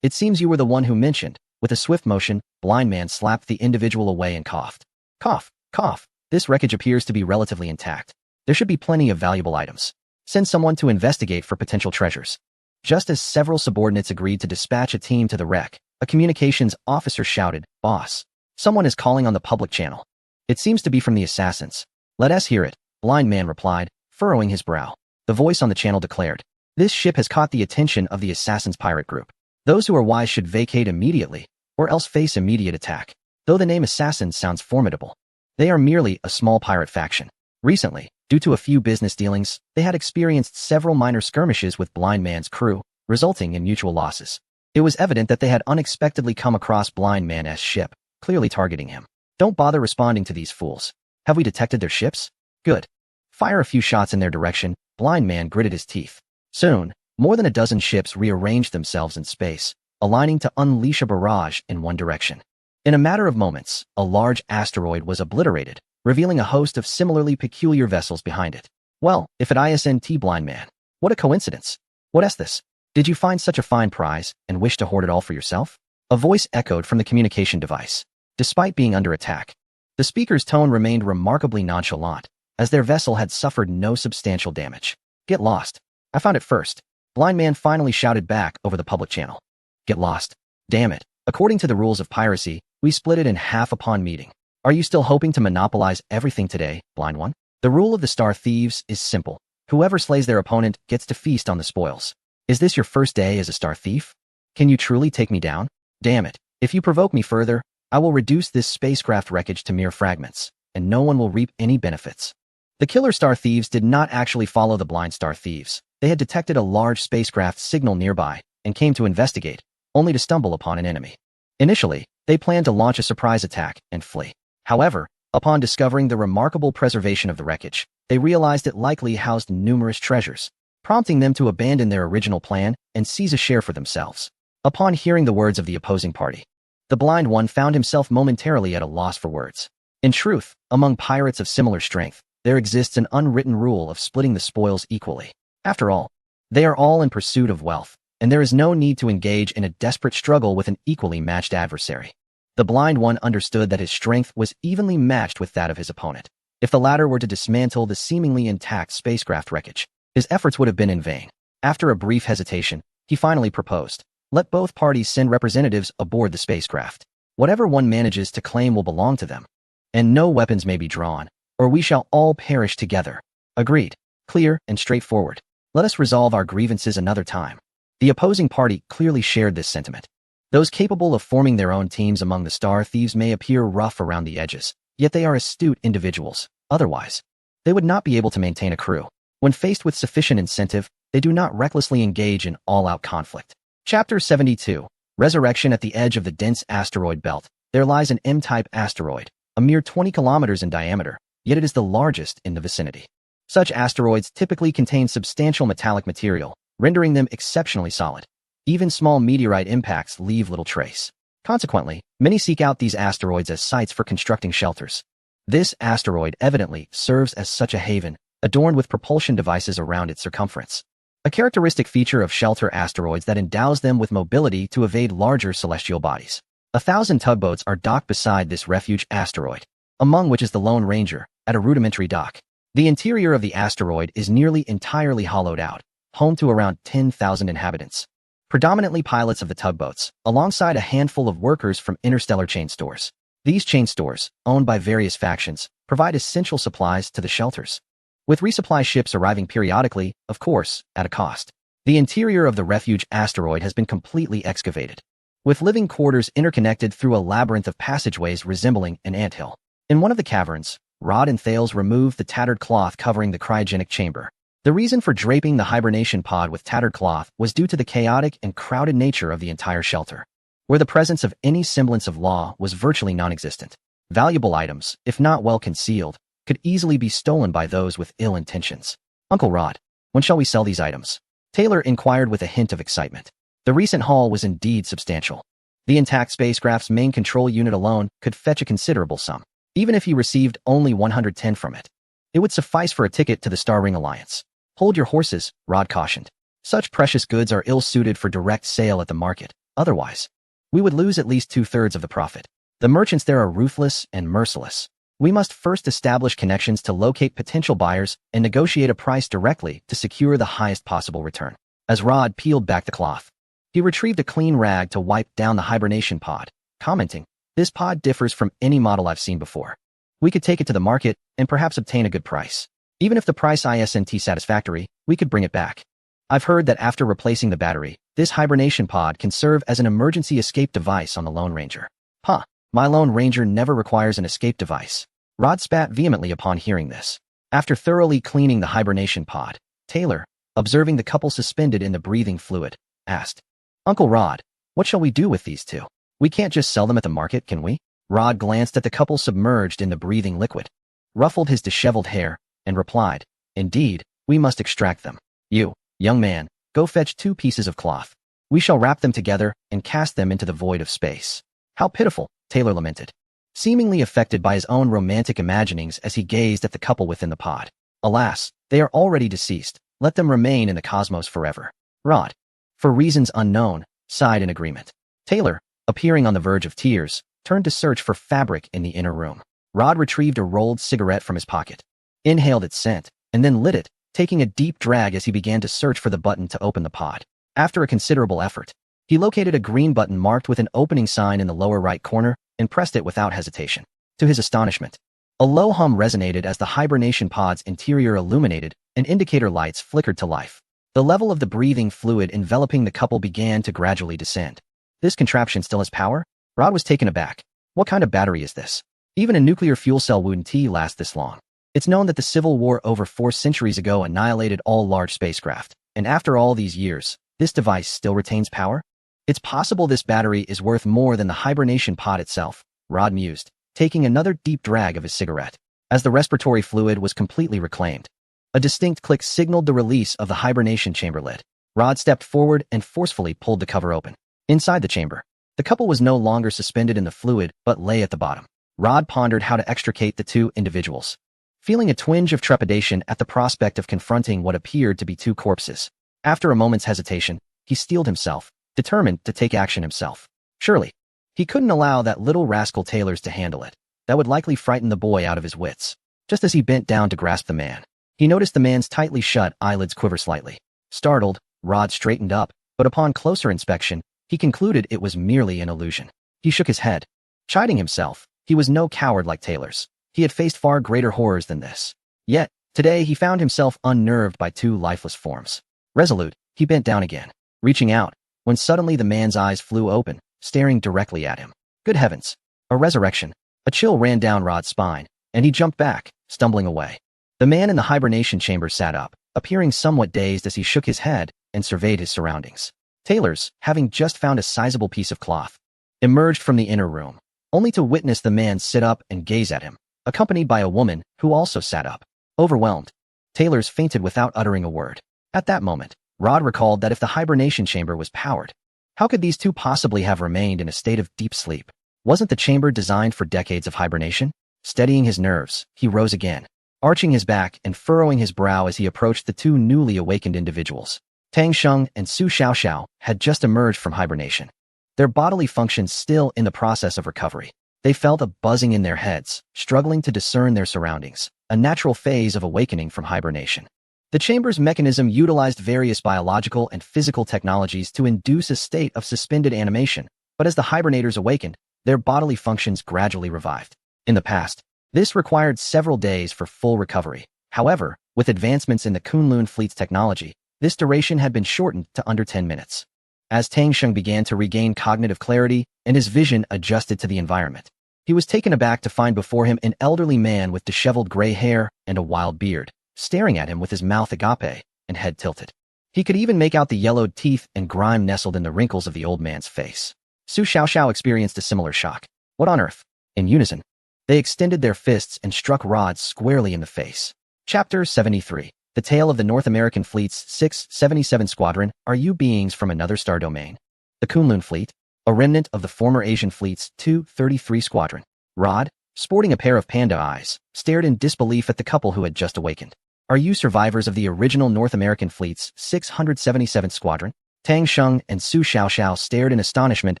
it seems you were the one who mentioned." With a swift motion, Blind Man slapped the individual away and coughed. Cough, cough. This wreckage appears to be relatively intact. There should be plenty of valuable items. Send someone to investigate for potential treasures. Just as several subordinates agreed to dispatch a team to the wreck, a communications officer shouted, "Boss, someone is calling on the public channel. It seems to be from the assassins." "Let us hear it," Blind Man replied, furrowing his brow. The voice on the channel declared, "This ship has caught the attention of the assassins pirate group. Those who are wise should vacate immediately, or else face immediate attack." Though the name assassin sounds formidable, They are merely a small pirate faction. Recently, due to a few business dealings, they had experienced several minor skirmishes with Blind Man's crew, resulting in mutual losses. It was evident that they had unexpectedly come across Blind Man's ship, clearly targeting him. Don't bother responding to these fools. Have we detected their ships? Good. Fire a few shots in their direction. Blind Man gritted his teeth. Soon, more than a dozen ships rearranged themselves in space, aligning to unleash a barrage in one direction. In a matter of moments, a large asteroid was obliterated, revealing a host of similarly peculiar vessels behind it. Well, if it isn't Blind Man. What a coincidence. What is this? Did you find such a fine prize and wish to hoard it all for yourself? A voice echoed from the communication device. Despite being under attack, the speaker's tone remained remarkably nonchalant, as their vessel had suffered no substantial damage. Get lost. I found it first. Blind Man finally shouted back over the public channel. Get lost. Damn it. According to the rules of piracy, we split it in half upon meeting. Are you still hoping to monopolize everything today, Blind One? The rule of the Star Thieves is simple. Whoever slays their opponent gets to feast on the spoils. Is this your first day as a Star Thief? Can you truly take me down? Damn it. If you provoke me further, I will reduce this spacecraft wreckage to mere fragments, and no one will reap any benefits. The killer Star Thieves did not actually follow the blind Star Thieves. They had detected a large spacecraft signal nearby and came to investigate, only to stumble upon an enemy. Initially, they planned to launch a surprise attack and flee. However, upon discovering the remarkable preservation of the wreckage, they realized it likely housed numerous treasures, prompting them to abandon their original plan and seize a share for themselves. Upon hearing the words of the opposing party, the Blind One found himself momentarily at a loss for words. In truth, among pirates of similar strength, there exists an unwritten rule of splitting the spoils equally. After all, they are all in pursuit of wealth, and there is no need to engage in a desperate struggle with an equally matched adversary. The Blind One understood that his strength was evenly matched with that of his opponent. If the latter were to dismantle the seemingly intact spacecraft wreckage, his efforts would have been in vain. After a brief hesitation, he finally proposed, let both parties send representatives aboard the spacecraft. Whatever one manages to claim will belong to them, and no weapons may be drawn, or we shall all perish together. Agreed. Clear and straightforward. Let us resolve our grievances another time. The opposing party clearly shared this sentiment. Those capable of forming their own teams among the Star Thieves may appear rough around the edges, yet they are astute individuals. Otherwise, they would not be able to maintain a crew. When faced with sufficient incentive, they do not recklessly engage in all-out conflict. Chapter 72. Resurrection. At the edge of the dense asteroid belt, there lies an M-type asteroid, a mere 20 kilometers in diameter, yet it is the largest in the vicinity. Such asteroids typically contain substantial metallic material, rendering them exceptionally solid. Even small meteorite impacts leave little trace. Consequently, many seek out these asteroids as sites for constructing shelters. This asteroid evidently serves as such a haven, adorned with propulsion devices around its circumference. A characteristic feature of shelter asteroids that endows them with mobility to evade larger celestial bodies. 1,000 tugboats are docked beside this refuge asteroid, among which is the Lone Ranger, at a rudimentary dock. The interior of the asteroid is nearly entirely hollowed out, home to around 10,000 inhabitants. Predominantly pilots of the tugboats, alongside a handful of workers from interstellar chain stores. These chain stores, owned by various factions, provide essential supplies to the shelters, with resupply ships arriving periodically, of course, at a cost. The interior of the refuge asteroid has been completely excavated, with living quarters interconnected through a labyrinth of passageways resembling an anthill. In one of the caverns, Rod and Thales removed the tattered cloth covering the cryogenic chamber. The reason for draping the hibernation pod with tattered cloth was due to the chaotic and crowded nature of the entire shelter, where the presence of any semblance of law was virtually non-existent. Valuable items, if not well concealed, could easily be stolen by those with ill intentions. Uncle Rod, when shall we sell these items? Taylor inquired with a hint of excitement. The recent haul was indeed substantial. The intact spacecraft's main control unit alone could fetch a considerable sum. Even if he received only 110 from it, it would suffice for a ticket to the Star Ring Alliance. Hold your horses, Rod cautioned. Such precious goods are ill-suited for direct sale at the market. Otherwise, we would lose at least 2/3 of the profit. The merchants there are ruthless and merciless. We must first establish connections to locate potential buyers and negotiate a price directly to secure the highest possible return. As Rod peeled back the cloth, he retrieved a clean rag to wipe down the hibernation pod, commenting, "This pod differs from any model I've seen before. We could take it to the market and perhaps obtain a good price. Even if the price isn't satisfactory, we could bring it back. I've heard that after replacing the battery, this hibernation pod can serve as an emergency escape device on the Lone Ranger." Huh, my Lone Ranger never requires an escape device. Rod spat vehemently upon hearing this. After thoroughly cleaning the hibernation pod, Taylor, observing the couple suspended in the breathing fluid, asked, "Uncle Rod, what shall we do with these two? We can't just sell them at the market, can we?" Rod glanced at the couple submerged in the breathing liquid, ruffled his disheveled hair, and replied, "Indeed, we must extract them. You, young man, go fetch 2 pieces of cloth. We shall wrap them together and cast them into the void of space." "How pitiful," Taylor lamented, seemingly affected by his own romantic imaginings as he gazed at the couple within the pod. "Alas, they are already deceased. Let them remain in the cosmos forever." Rod, for reasons unknown, sighed in agreement. Taylor, appearing on the verge of tears, turned to search for fabric in the inner room. Rod retrieved a rolled cigarette from his pocket, inhaled its scent, and then lit it, taking a deep drag as he began to search for the button to open the pod. After a considerable effort, he located a green button marked with an opening sign in the lower right corner and pressed it without hesitation. To his astonishment, a low hum resonated as the hibernation pod's interior illuminated and indicator lights flickered to life. The level of the breathing fluid enveloping the couple began to gradually descend. "This contraption still has power?" Rod was taken aback. "What kind of battery is this? Even a nuclear fuel cell wouldn't last this long." It's known that the Civil War over 4 centuries ago annihilated all large spacecraft, and after all these years, this device still retains power? "It's possible this battery is worth more than the hibernation pod itself," Rod mused, taking another deep drag of his cigarette. As the respiratory fluid was completely reclaimed, a distinct click signaled the release of the hibernation chamber lid. Rod stepped forward and forcefully pulled the cover open. Inside the chamber, the couple was no longer suspended in the fluid but lay at the bottom. Rod pondered how to extricate the 2 individuals, feeling a twinge of trepidation at the prospect of confronting what appeared to be 2 corpses. After a moment's hesitation, he steeled himself, determined to take action himself. Surely, he couldn't allow that little rascal Taylor's to handle it. That would likely frighten the boy out of his wits. Just as he bent down to grasp the man, he noticed the man's tightly shut eyelids quiver slightly. Startled, Rod straightened up, but upon closer inspection, he concluded it was merely an illusion. He shook his head, chiding himself. He was no coward like Taylor's. He had faced far greater horrors than this. Yet, today he found himself unnerved by 2 lifeless forms. Resolute, he bent down again, reaching out, when suddenly the man's eyes flew open, staring directly at him. Good heavens! A resurrection. A chill ran down Rod's spine, and he jumped back, stumbling away. The man in the hibernation chamber sat up, appearing somewhat dazed as he shook his head and surveyed his surroundings. Taylor's, having just found a sizable piece of cloth, emerged from the inner room, only to witness the man sit up and gaze at him, accompanied by a woman who also sat up. Overwhelmed, Taylor's fainted without uttering a word. At that moment, Rod recalled that if the hibernation chamber was powered, how could these 2 possibly have remained in a state of deep sleep? Wasn't the chamber designed for decades of hibernation? Steadying his nerves, he rose again, arching his back and furrowing his brow as he approached the 2 newly awakened individuals. Tang Sheng and Su Xiaoxiao had just emerged from hibernation, their bodily functions still in the process of recovery. They felt a buzzing in their heads, struggling to discern their surroundings, a natural phase of awakening from hibernation. The chamber's mechanism utilized various biological and physical technologies to induce a state of suspended animation, but as the hibernators awakened, their bodily functions gradually revived. In the past, this required several days for full recovery. However, with advancements in the Kunlun fleet's technology, this duration had been shortened to under 10 minutes. As Tang Sheng began to regain cognitive clarity and his vision adjusted to the environment, he was taken aback to find before him an elderly man with disheveled gray hair and a wild beard, staring at him with his mouth agape and head tilted. He could even make out the yellowed teeth and grime nestled in the wrinkles of the old man's face. Su Xiaoxiao experienced a similar shock. What on earth? In unison, they extended their fists and struck Rod squarely in the face. Chapter 73. The Tale of the North American Fleet's 677 Squadron. Are you beings from another star domain? The Kunlun Fleet, a remnant of the former Asian Fleet's 233 Squadron. Rod, sporting a pair of panda eyes, stared in disbelief at the couple who had just awakened. Are you survivors of the original North American Fleet's 677 Squadron? Tang Sheng and Su Xiaoxiao stared in astonishment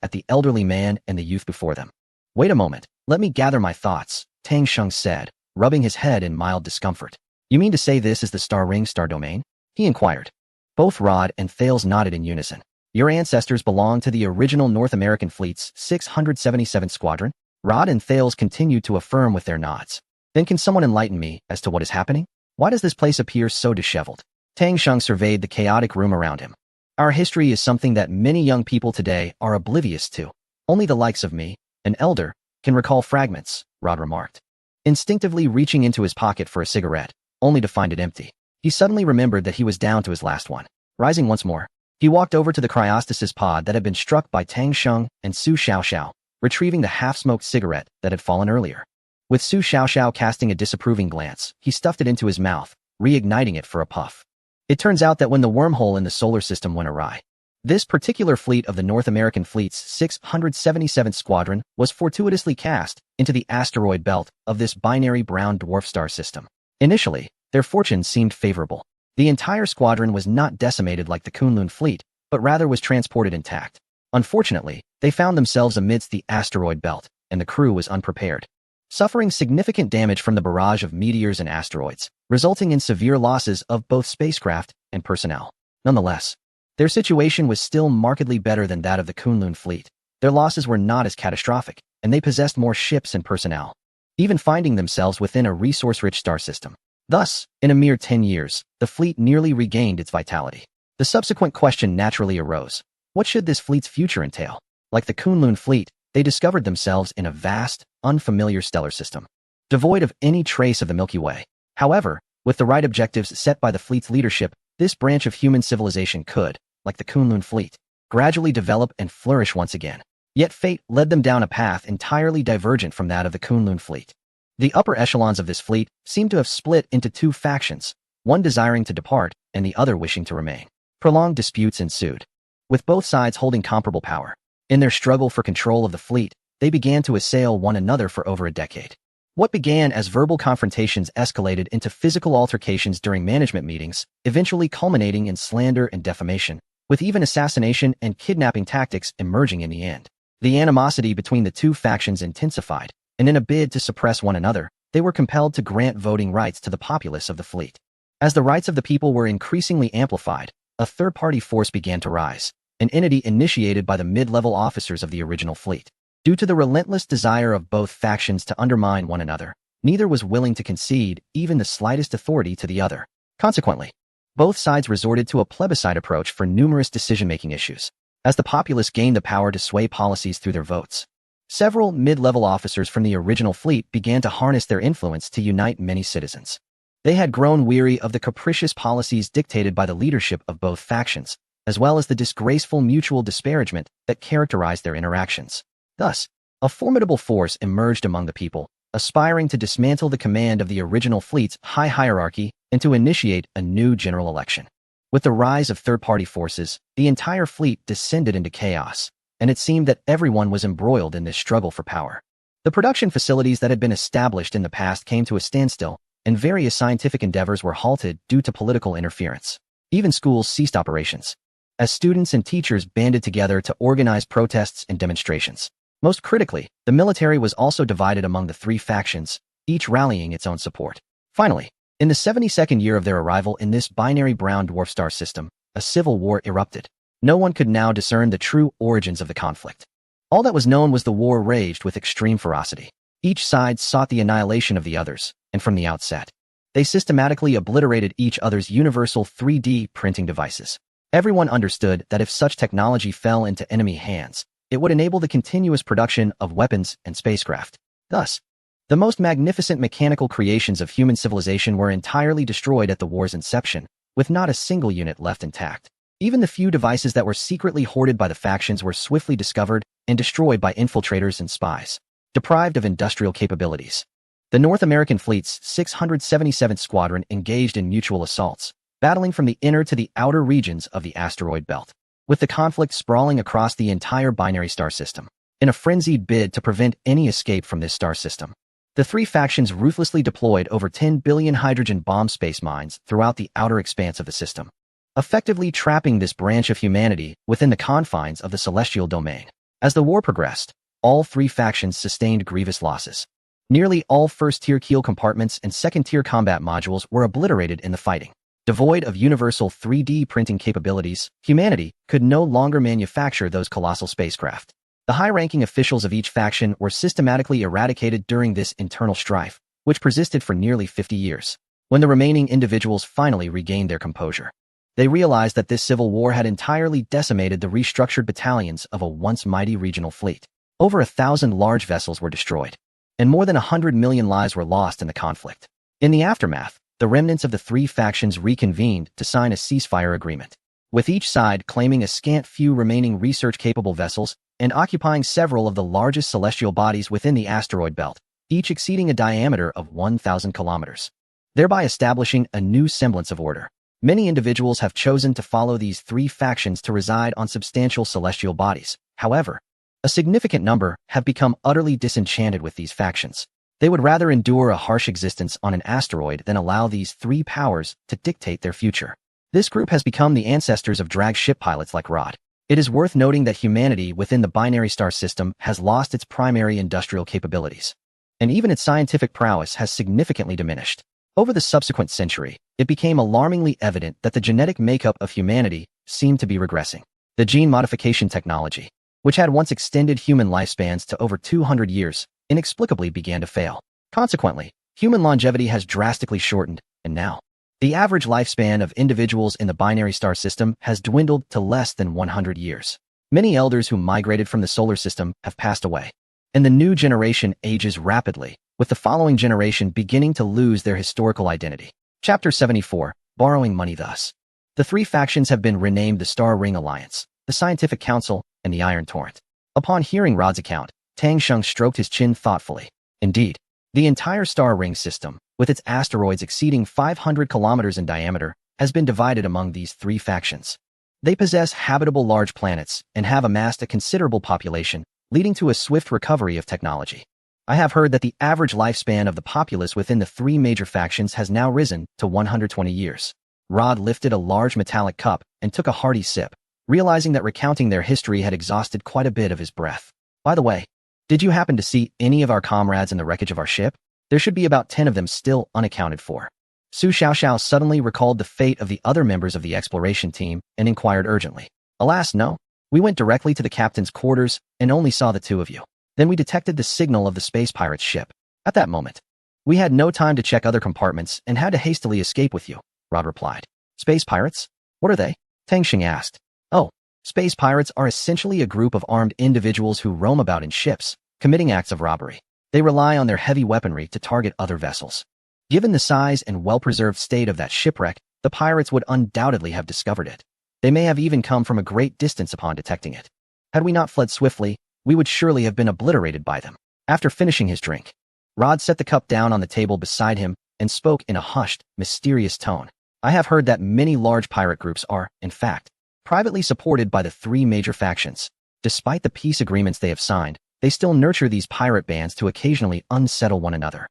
at the elderly man and the youth before them. Wait a moment, let me gather my thoughts, Tang Sheng said, rubbing his head in mild discomfort. You mean to say this is the Star Ring star domain? He inquired. Both Rod and Thales nodded in unison. Your ancestors belonged to the original North American Fleet's 677 Squadron? Rod and Thales continued to affirm with their nods. Then can someone enlighten me as to what is happening? Why does this place appear so disheveled? Tang Sheng surveyed the chaotic room around him. Our history is something that many young people today are oblivious to. Only the likes of me, an elder, can recall fragments, Rod remarked. instinctively reaching into his pocket for a cigarette, only to find it empty. He suddenly remembered that he was down to his last one. Rising once more, he walked over to the cryostasis pod that had been struck by Tang Sheng and Su Xiaoxiao, retrieving the half-smoked cigarette that had fallen earlier. With Su Xiaoxiao casting a disapproving glance, he stuffed it into his mouth, reigniting it for a puff. It turns out that when the wormhole in the solar system went awry, this particular fleet of the North American Fleet's 677th Squadron was fortuitously cast into the asteroid belt of this binary brown dwarf star system. Initially, their fortunes seemed favorable. The entire squadron was not decimated like the Kunlun fleet, but rather was transported intact. Unfortunately, they found themselves amidst the asteroid belt, and the crew was unprepared, suffering significant damage from the barrage of meteors and asteroids, resulting in severe losses of both spacecraft and personnel. Nonetheless, their situation was still markedly better than that of the Kunlun fleet. Their losses were not as catastrophic, and they possessed more ships and personnel, even finding themselves within a resource-rich star system. Thus, in a mere 10 years, the fleet nearly regained its vitality. The subsequent question naturally arose: what should this fleet's future entail? Like the Kunlun fleet, they discovered themselves in a vast, unfamiliar stellar system, devoid of any trace of the Milky Way. However, with the right objectives set by the fleet's leadership, this branch of human civilization could, like the Kunlun fleet, gradually develop and flourish once again. Yet fate led them down a path entirely divergent from that of the Kunlun fleet. The upper echelons of this fleet seemed to have split into two factions, one desiring to depart and the other wishing to remain. Prolonged disputes ensued, with both sides holding comparable power. In their struggle for control of the fleet, they began to assail one another for over a decade. What began as verbal confrontations escalated into physical altercations during management meetings, eventually culminating in slander and defamation, with even assassination and kidnapping tactics emerging in the end. The animosity between the two factions intensified, and in a bid to suppress one another, they were compelled to grant voting rights to the populace of the fleet. As the rights of the people were increasingly amplified, a third-party force began to rise, an entity initiated by the mid-level officers of the original fleet. Due to the relentless desire of both factions to undermine one another, neither was willing to concede even the slightest authority to the other. Consequently, both sides resorted to a plebiscite approach for numerous decision-making issues. As the populace gained the power to sway policies through their votes, several mid-level officers from the original fleet began to harness their influence to unite many citizens. They had grown weary of the capricious policies dictated by the leadership of both factions, as well as the disgraceful mutual disparagement that characterized their interactions. Thus, a formidable force emerged among the people, aspiring to dismantle the command of the original fleet's high hierarchy and to initiate a new general election. With the rise of third-party forces, the entire fleet descended into chaos, and it seemed that everyone was embroiled in this struggle for power. The production facilities that had been established in the past came to a standstill, and various scientific endeavors were halted due to political interference. Even schools ceased operations, as students and teachers banded together to organize protests and demonstrations. Most critically, the military was also divided among the three factions, each rallying its own support. Finally, in the 72nd year of their arrival in this binary brown dwarf star system, a civil war erupted. No one could now discern the true origins of the conflict. All that was known was the war raged with extreme ferocity. Each side sought the annihilation of the others, and from the outset, they systematically obliterated each other's universal 3D printing devices. Everyone understood that if such technology fell into enemy hands, it would enable the continuous production of weapons and spacecraft. Thus, the most magnificent mechanical creations of human civilization were entirely destroyed at the war's inception, with not a single unit left intact. Even the few devices that were secretly hoarded by the factions were swiftly discovered and destroyed by infiltrators and spies. Deprived of industrial capabilities, the North American fleet's 677th Squadron engaged in mutual assaults, battling from the inner to the outer regions of the asteroid belt, with the conflict sprawling across the entire binary star system. In a frenzied bid to prevent any escape from this star system, the three factions ruthlessly deployed over 10 billion hydrogen bomb space mines throughout the outer expanse of the system, effectively trapping this branch of humanity within the confines of the celestial domain. As the war progressed, all three factions sustained grievous losses. Nearly all first-tier keel compartments and second-tier combat modules were obliterated in the fighting. Devoid of universal 3D printing capabilities, humanity could no longer manufacture those colossal spacecraft. The high-ranking officials of each faction were systematically eradicated during this internal strife, which persisted for nearly 50 years. When the remaining individuals finally regained their composure, they realized that this civil war had entirely decimated the restructured battalions of a once mighty regional fleet. Over 1,000 large vessels were destroyed, and more than 100 million lives were lost in the conflict. In the aftermath, the remnants of the three factions reconvened to sign a ceasefire agreement, with each side claiming a scant few remaining research-capable vessels and occupying several of the largest celestial bodies within the asteroid belt, each exceeding a diameter of 1,000 kilometers, thereby establishing a new semblance of order. Many individuals have chosen to follow these three factions to reside on substantial celestial bodies. However, a significant number have become utterly disenchanted with these factions. They would rather endure a harsh existence on an asteroid than allow these three powers to dictate their future. This group has become the ancestors of drag ship pilots like Rod. It is worth noting that humanity within the binary star system has lost its primary industrial capabilities, and even its scientific prowess has significantly diminished. Over the subsequent century, it became alarmingly evident that the genetic makeup of humanity seemed to be regressing. The gene modification technology, which had once extended human lifespans to over 200 years, inexplicably began to fail. Consequently, human longevity has drastically shortened, and now, the average lifespan of individuals in the binary star system has dwindled to less than 100 years. Many elders who migrated from the solar system have passed away, and the new generation ages rapidly, with the following generation beginning to lose their historical identity. Chapter 74, Borrowing Money Thus. The three factions have been renamed the Star Ring Alliance, the Scientific Council, and the Iron Torrent. Upon hearing Rod's account, Tang Sheng stroked his chin thoughtfully. Indeed, the entire star ring system, with its asteroids exceeding 500 kilometers in diameter, has been divided among these three factions. They possess habitable large planets and have amassed a considerable population, leading to a swift recovery of technology. I have heard that the average lifespan of the populace within the three major factions has now risen to 120 years. Rod lifted a large metallic cup and took a hearty sip, realizing that recounting their history had exhausted quite a bit of his breath. By the way, did you happen to see any of our comrades in the wreckage of our ship? There should be about 10 of them still unaccounted for. Su Xiaoxiao suddenly recalled the fate of the other members of the exploration team and inquired urgently. Alas, no. We went directly to the captain's quarters and only saw the two of you. Then we detected the signal of the space pirate's ship. At that moment, we had no time to check other compartments and had to hastily escape with you, Rod replied. Space pirates? What are they? Tang Xing asked. Oh, space pirates are essentially a group of armed individuals who roam about in ships, committing acts of robbery. They rely on their heavy weaponry to target other vessels. Given the size and well-preserved state of that shipwreck, the pirates would undoubtedly have discovered it. They may have even come from a great distance upon detecting it. Had we not fled swiftly, we would surely have been obliterated by them. After finishing his drink, Rod set the cup down on the table beside him and spoke in a hushed, mysterious tone. I have heard that many large pirate groups are, in fact, privately supported by the three major factions. Despite the peace agreements they have signed, they still nurture these pirate bands to occasionally unsettle one another.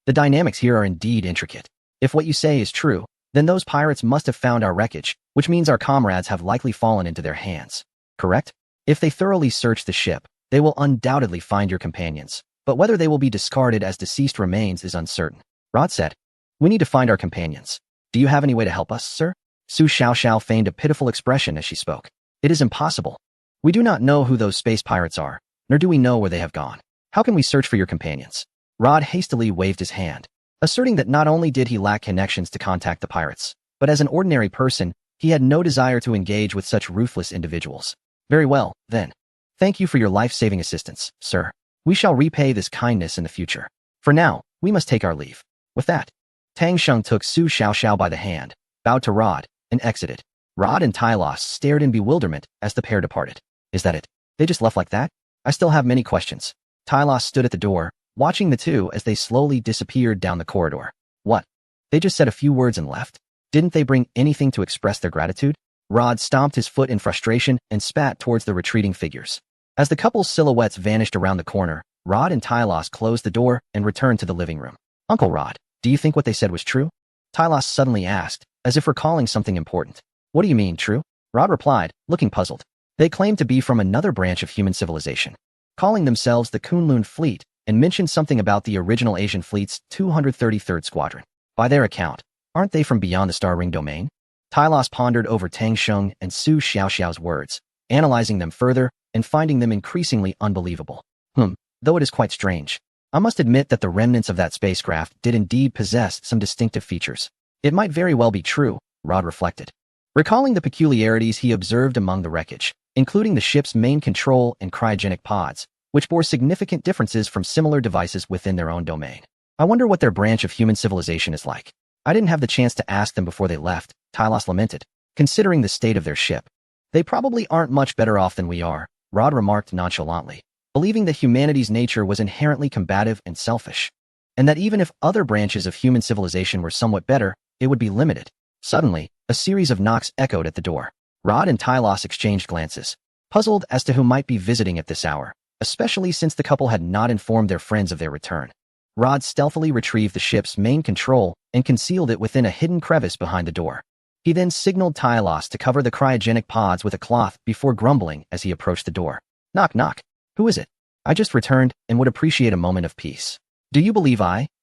The dynamics here are indeed intricate. If what you say is true, then those pirates must have found our wreckage, which means our comrades have likely fallen into their hands. Correct? If they thoroughly search the ship, they will undoubtedly find your companions, but whether they will be discarded as deceased remains is uncertain. Rod said, We need to find our companions. Do you have any way to help us, sir? Su Xiaoxiao feigned a pitiful expression as she spoke. It is impossible. We do not know who those space pirates are, nor do we know where they have gone. How can we search for your companions? Rod hastily waved his hand, asserting that not only did he lack connections to contact the pirates, but as an ordinary person, he had no desire to engage with such ruthless individuals. Very well, then. Thank you for your life-saving assistance, sir. We shall repay this kindness in the future. For now, we must take our leave. With that, Tang Sheng took Su Xiaoxiao by the hand, bowed to Rod, and exited. Rod and Tylos stared in bewilderment as the pair departed. Is that it? They just left like that? I still have many questions. Tylos stood at the door, watching the two as they slowly disappeared down the corridor. What? They just said a few words and left? Didn't they bring anything to express their gratitude? Rod stomped his foot in frustration and spat towards the retreating figures. As the couple's silhouettes vanished around the corner, Rod and Tylos closed the door and returned to the living room. Uncle Rod, do you think what they said was true? Tylos suddenly asked, as if recalling something important. What do you mean, true? Rod replied, looking puzzled. They claimed to be from another branch of human civilization, calling themselves the Kunlun fleet, and mentioned something about the original Asian fleet's 233rd Squadron. By their account, aren't they from beyond the Star Ring domain? Tylos pondered over Tang Sheng and Su Xiaoxiao's words, analyzing them further and finding them increasingly unbelievable. Though it is quite strange. I must admit that the remnants of that spacecraft did indeed possess some distinctive features. It might very well be true, Rod reflected, recalling the peculiarities he observed among the wreckage, including the ship's main control and cryogenic pods. which bore significant differences from similar devices within their own domain. I wonder what their branch of human civilization is like. I didn't have the chance to ask them before they left, Tylos lamented, considering the state of their ship. They probably aren't much better off than we are, Rod remarked nonchalantly, believing that humanity's nature was inherently combative and selfish, and that even if other branches of human civilization were somewhat better, it would be limited. Suddenly, a series of knocks echoed at the door. Rod and Tylos exchanged glances, puzzled as to who might be visiting at this hour, especially since the couple had not informed their friends of their return. Rod stealthily retrieved the ship's main control and concealed it within a hidden crevice behind the door. He then signaled Tylos to cover the cryogenic pods with a cloth before grumbling as he approached the door. Knock, knock. Who is it? I just returned and would appreciate a moment of peace. Do you believe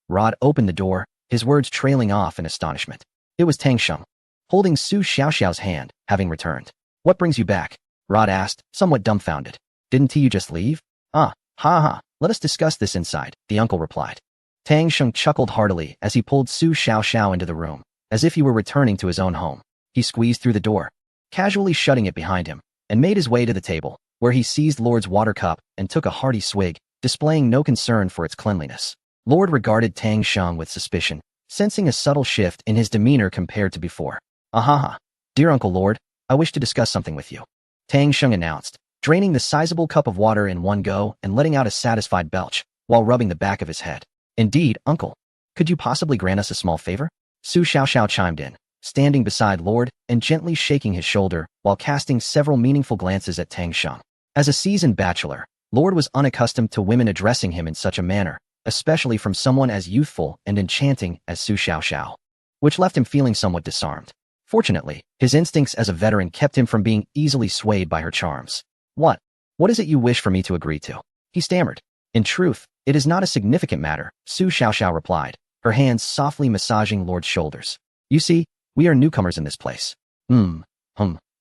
Rod opened the door, his words trailing off in astonishment. It was Tang Sheng, holding Su Xiaoxiao's hand, having returned. What brings you back? Rod asked, somewhat dumbfounded. Didn't you just leave? Ha ha. Let us discuss this inside, the uncle replied. Tang Sheng chuckled heartily as he pulled Su Xiaoxiao into the room, as if he were returning to his own home. He squeezed through the door, casually shutting it behind him, and made his way to the table, where he seized Lord's water cup and took a hearty swig, displaying no concern for its cleanliness. Lord regarded Tang Sheng with suspicion, sensing a subtle shift in his demeanor compared to before. Ahaha. Dear Uncle Lord, I wish to discuss something with you, Tang Sheng announced, draining the sizable cup of water in one go and letting out a satisfied belch, while rubbing the back of his head. Indeed, Uncle. Could you possibly grant us a small favor? Su Xiaoxiao chimed in, standing beside Lord and gently shaking his shoulder while casting several meaningful glances at Tang Sheng. As a seasoned bachelor, Lord was unaccustomed to women addressing him in such a manner, especially from someone as youthful and enchanting as Su Xiaoxiao, which left him feeling somewhat disarmed. Fortunately, his instincts as a veteran kept him from being easily swayed by her charms. What is it you wish for me to agree to? He stammered. In truth, it is not a significant matter, Su Xiaoxiao replied, her hands softly massaging Lord's shoulders. You see, we are newcomers in this place.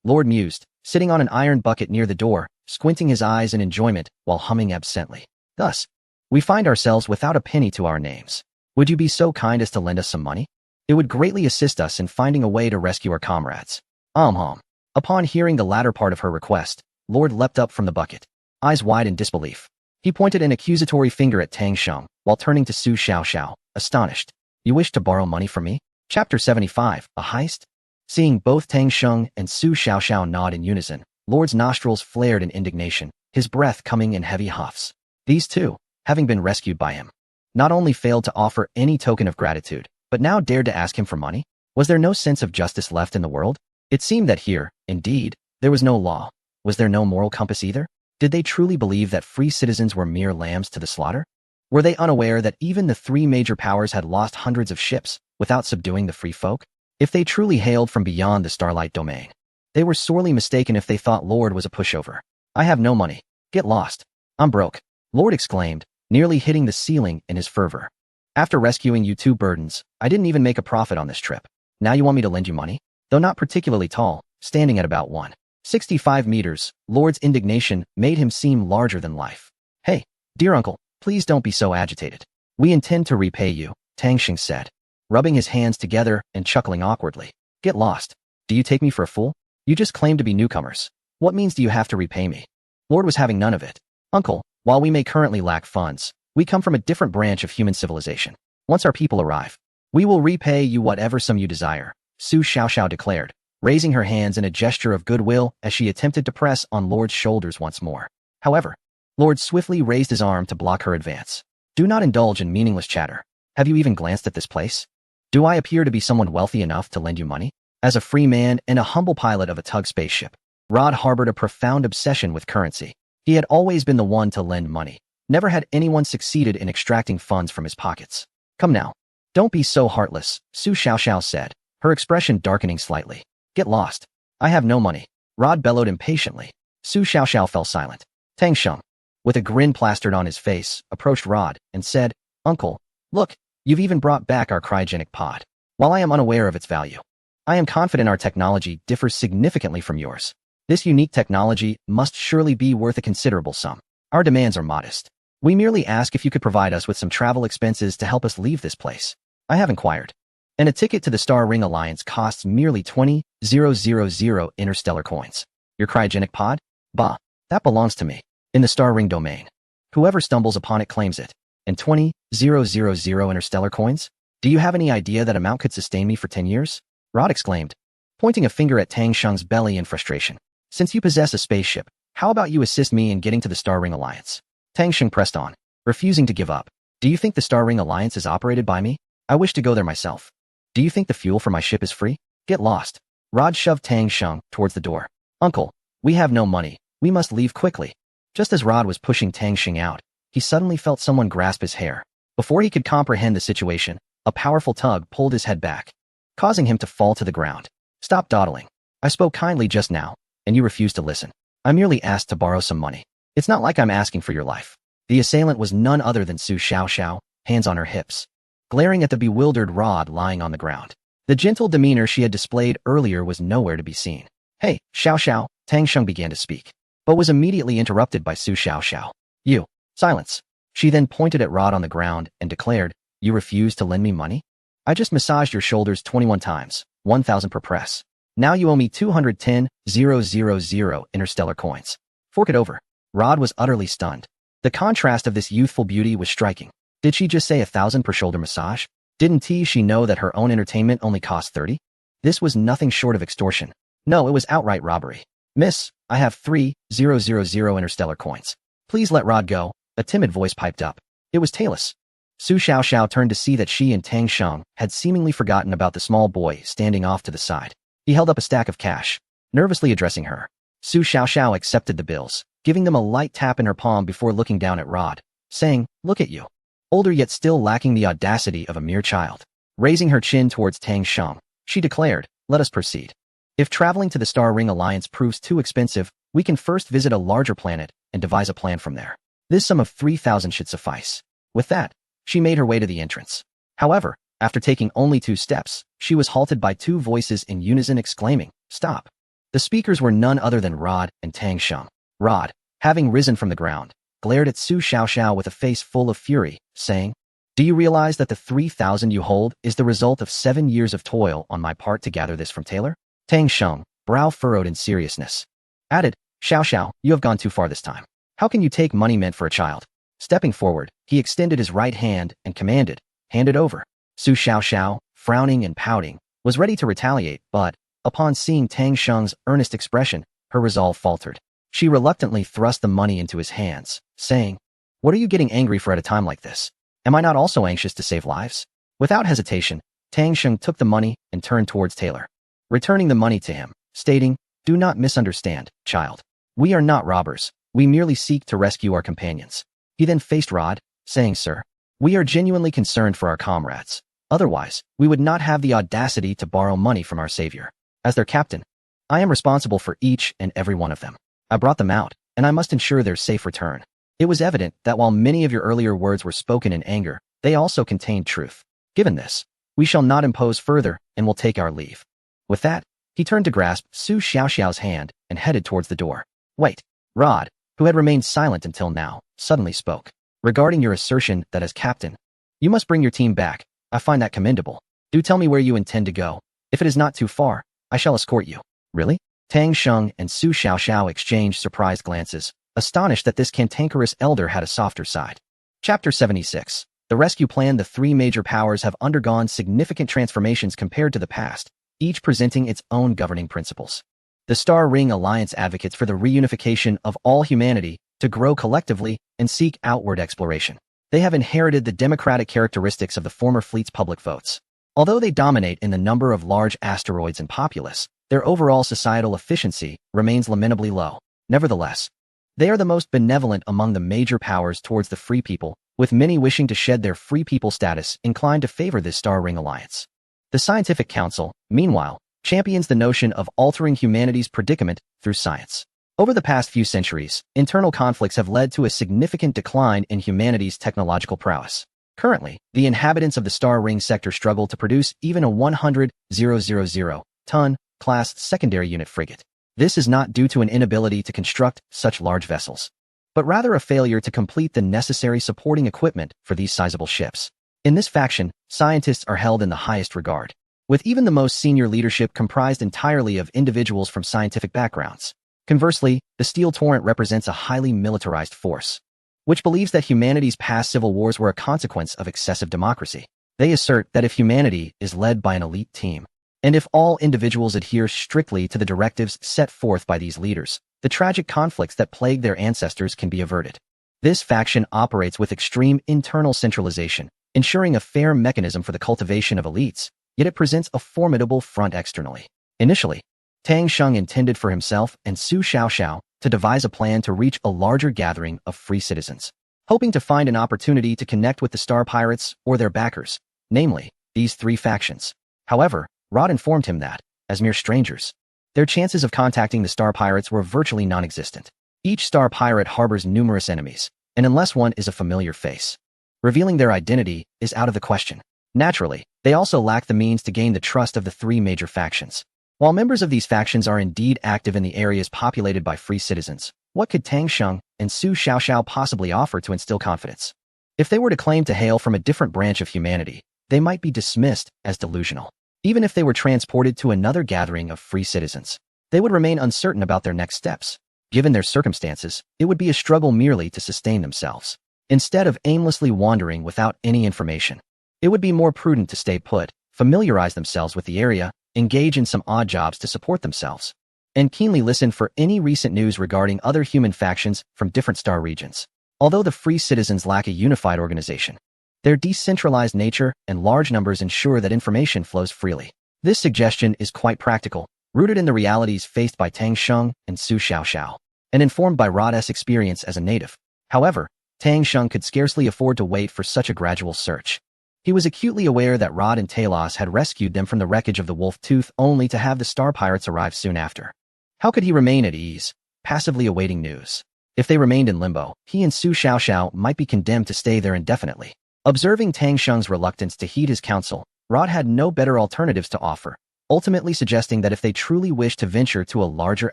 Lord mused, sitting on an iron bucket near the door, squinting his eyes in enjoyment while humming absently. Thus, we find ourselves without a penny to our names. Would you be so kind as to lend us some money? It would greatly assist us in finding a way to rescue our comrades. Upon hearing the latter part of her request, Lord leapt up from the bucket, eyes wide in disbelief. He pointed an accusatory finger at Tang Sheng while turning to Su Xiaoxiao, astonished. You wish to borrow money from me? Chapter 75, A Heist? Seeing both Tang Sheng and Su Xiaoxiao nod in unison, Lord's nostrils flared in indignation, his breath coming in heavy huffs. These two, having been rescued by him, not only failed to offer any token of gratitude, but now dared to ask him for money? Was there no sense of justice left in the world? It seemed that here, indeed, there was no law. Was there no moral compass either? Did they truly believe that free citizens were mere lambs to the slaughter? Were they unaware that even the three major powers had lost hundreds of ships without subduing the free folk? If they truly hailed from beyond the Starlight domain, they were sorely mistaken if they thought Lord was a pushover. I have no money. Get lost. I'm broke, Lord exclaimed, nearly hitting the ceiling in his fervor. After rescuing you two burdens, I didn't even make a profit on this trip. Now you want me to lend you money? Though not particularly tall, standing at about 165 meters, Lord's indignation made him seem larger than life. Hey, dear uncle, please don't be so agitated. We intend to repay you, Tang Sheng said, rubbing his hands together and chuckling awkwardly. Get lost. Do you take me for a fool? You just claim to be newcomers. What means do you have to repay me? Lord was having none of it. Uncle, while we may currently lack funds, we come from a different branch of human civilization. Once our people arrive, we will repay you whatever sum you desire, Su Xiaoxiao declared, raising her hands in a gesture of goodwill as she attempted to press on Lord's shoulders once more. However, Lord swiftly raised his arm to block her advance. Do not indulge in meaningless chatter. Have you even glanced at this place? Do I appear to be someone wealthy enough to lend you money? As a free man and a humble pilot of a tug spaceship, Rod harbored a profound obsession with currency. He had always been the one to lend money. Never had anyone succeeded in extracting funds from his pockets. Come now. Don't be so heartless, Su Xiaoxiao said, her expression darkening slightly. Get lost. I have no money. Rod bellowed impatiently. Su Xiaoxiao fell silent. Tang Sheng, with a grin plastered on his face, approached Rod and said, Uncle, look, you've even brought back our cryogenic pod. While I am unaware of its value, I am confident our technology differs significantly from yours. This unique technology must surely be worth a considerable sum. Our demands are modest. We merely ask if you could provide us with some travel expenses to help us leave this place. I have inquired, and a ticket to the Star Ring Alliance costs merely 20,000 interstellar coins. Your cryogenic pod? Bah, that belongs to me. In the Star Ring domain, Whoever stumbles upon it claims it. And 20,000 interstellar coins? Do you have any idea that amount could sustain me for 10 years? Rod exclaimed, pointing a finger at Tang Sheng's belly in frustration. Since you possess a spaceship, how about you assist me in getting to the Star Ring Alliance? Tang Sheng pressed on, refusing to give up. Do you think the Star Ring Alliance is operated by me? I wish to go there myself. Do you think the fuel for my ship is free? Get lost. Rod shoved Tang Sheng towards the door. Uncle, we have no money. We must leave quickly. Just as Rod was pushing Tang Sheng out, he suddenly felt someone grasp his hair. Before he could comprehend the situation, a powerful tug pulled his head back, causing him to fall to the ground. Stop dawdling. I spoke kindly just now, and you refused to listen. I merely asked to borrow some money. It's not like I'm asking for your life. The assailant was none other than Su Xiaoxiao, hands on her hips, glaring at the bewildered Rod lying on the ground. The gentle demeanor she had displayed earlier was nowhere to be seen. Hey, Xiaoxiao, Tang Sheng began to speak, but was immediately interrupted by Su Xiaoxiao. You. Silence. She then pointed at Rod on the ground and declared, you refuse to lend me money? I just massaged your shoulders 21 times, 1,000 per press. Now you owe me 210,000 interstellar coins. Fork it over. Rod was utterly stunned. The contrast of this youthful beauty was striking. Did she just say 1,000 per shoulder massage? Didn't she know that her own entertainment only cost 30? This was nothing short of extortion. No, it was outright robbery. Miss, I have 3,000 interstellar coins. Please let Rod go, a timid voice piped up. It was Talus. Su Xiaoxiao turned to see that she and Tang Sheng had seemingly forgotten about the small boy standing off to the side. He held up a stack of cash, nervously addressing her. Su Xiaoxiao accepted the bills, giving them a light tap in her palm before looking down at Rod, saying, look at you. Older yet still lacking the audacity of a mere child. Raising her chin towards Tang Sheng, she declared, let us proceed. If traveling to the Star Ring Alliance proves too expensive, we can first visit a larger planet and devise a plan from there. This sum of 3,000 should suffice. With that, she made her way to the entrance. However, after taking only 2 steps, she was halted by 2 voices in unison exclaiming, stop. The speakers were none other than Rod and Tang Sheng. Rod, having risen from the ground, glared at Su Xiaoxiao with a face full of fury, saying, do you realize that the 3,000 you hold is the result of 7 years of toil on my part to gather this from Taylor? Tang Sheng, brow furrowed in seriousness, added, Xiaoxiao, you have gone too far this time. How can you take money meant for a child? Stepping forward, he extended his right hand and commanded, hand it over. Su Xiaoxiao, frowning and pouting, was ready to retaliate, but, upon seeing Tang Sheng's earnest expression, her resolve faltered. She reluctantly thrust the money into his hands, saying, what are you getting angry for at a time like this? Am I not also anxious to save lives? Without hesitation, Tang Sheng took the money and turned towards Taylor, returning the money to him, stating, do not misunderstand, child. We are not robbers. We merely seek to rescue our companions. He then faced Rod, saying, sir, we are genuinely concerned for our comrades. Otherwise, we would not have the audacity to borrow money from our savior. As their captain, I am responsible for each and every one of them. I brought them out, and I must ensure their safe return. It was evident that while many of your earlier words were spoken in anger, they also contained truth. Given this, we shall not impose further and will take our leave. With that, he turned to grasp Su Xiaoxiao's hand and headed towards the door. Wait. Rod, who had remained silent until now, suddenly spoke. Regarding your assertion that as captain, you must bring your team back, I find that commendable. Do tell me where you intend to go. If it is not too far, I shall escort you. Really? Tang Sheng and Su Xiaoxiao exchanged surprised glances, astonished that this cantankerous elder had a softer side. Chapter 76. The rescue plan. The 3 major powers have undergone significant transformations compared to the past, each presenting its own governing principles. The Star Ring Alliance advocates for the reunification of all humanity to grow collectively and seek outward exploration. They have inherited the democratic characteristics of the former fleet's public votes. Although they dominate in the number of large asteroids and populace, their overall societal efficiency remains lamentably low. Nevertheless, they are the most benevolent among the major powers towards the free people, with many wishing to shed their free people status inclined to favor this Star Ring Alliance. The Scientific Council, meanwhile, champions the notion of altering humanity's predicament through science. Over the past few centuries, internal conflicts have led to a significant decline in humanity's technological prowess. Currently, the inhabitants of the Star Ring sector struggle to produce even a 100,000-ton class secondary unit frigate. This is not due to an inability to construct such large vessels, but rather a failure to complete the necessary supporting equipment for these sizable ships. In this faction, scientists are held in the highest regard, with even the most senior leadership comprised entirely of individuals from scientific backgrounds. Conversely, the Steel Torrent represents a highly militarized force, which believes that humanity's past civil wars were a consequence of excessive democracy. They assert that if humanity is led by an elite team, and if all individuals adhere strictly to the directives set forth by these leaders, the tragic conflicts that plagued their ancestors can be averted. This faction operates with extreme internal centralization, ensuring a fair mechanism for the cultivation of elites, yet it presents a formidable front externally. Initially, Tang Sheng intended for himself and Su Xiaoxiao to devise a plan to reach a larger gathering of free citizens, hoping to find an opportunity to connect with the Star Pirates or their backers, namely, these three factions. However, Rod informed him that, as mere strangers, their chances of contacting the Star Pirates were virtually non-existent. Each Star Pirate harbors numerous enemies, and unless one is a familiar face, revealing their identity is out of the question. Naturally, they also lack the means to gain the trust of the three major factions. While members of these factions are indeed active in the areas populated by free citizens, what could Tang Sheng and Su Xiaoxiao possibly offer to instill confidence? If they were to claim to hail from a different branch of humanity, they might be dismissed as delusional. Even if they were transported to another gathering of free citizens, they would remain uncertain about their next steps. Given their circumstances, it would be a struggle merely to sustain themselves. Instead of aimlessly wandering without any information, it would be more prudent to stay put, familiarize themselves with the area, engage in some odd jobs to support themselves, and keenly listen for any recent news regarding other human factions from different star regions. Although the free citizens lack a unified organization, their decentralized nature and large numbers ensure that information flows freely. This suggestion is quite practical, rooted in the realities faced by Tang Sheng and Su Xiaoxiao, and informed by Rod's experience as a native. However, Tang Sheng could scarcely afford to wait for such a gradual search. He was acutely aware that Rod and Talos had rescued them from the wreckage of the Wolf Tooth only to have the Star Pirates arrive soon after. How could he remain at ease, passively awaiting news? If they remained in limbo, he and Su Xiaoxiao might be condemned to stay there indefinitely. Observing Tang Sheng's reluctance to heed his counsel, Rod had no better alternatives to offer, ultimately suggesting that if they truly wished to venture to a larger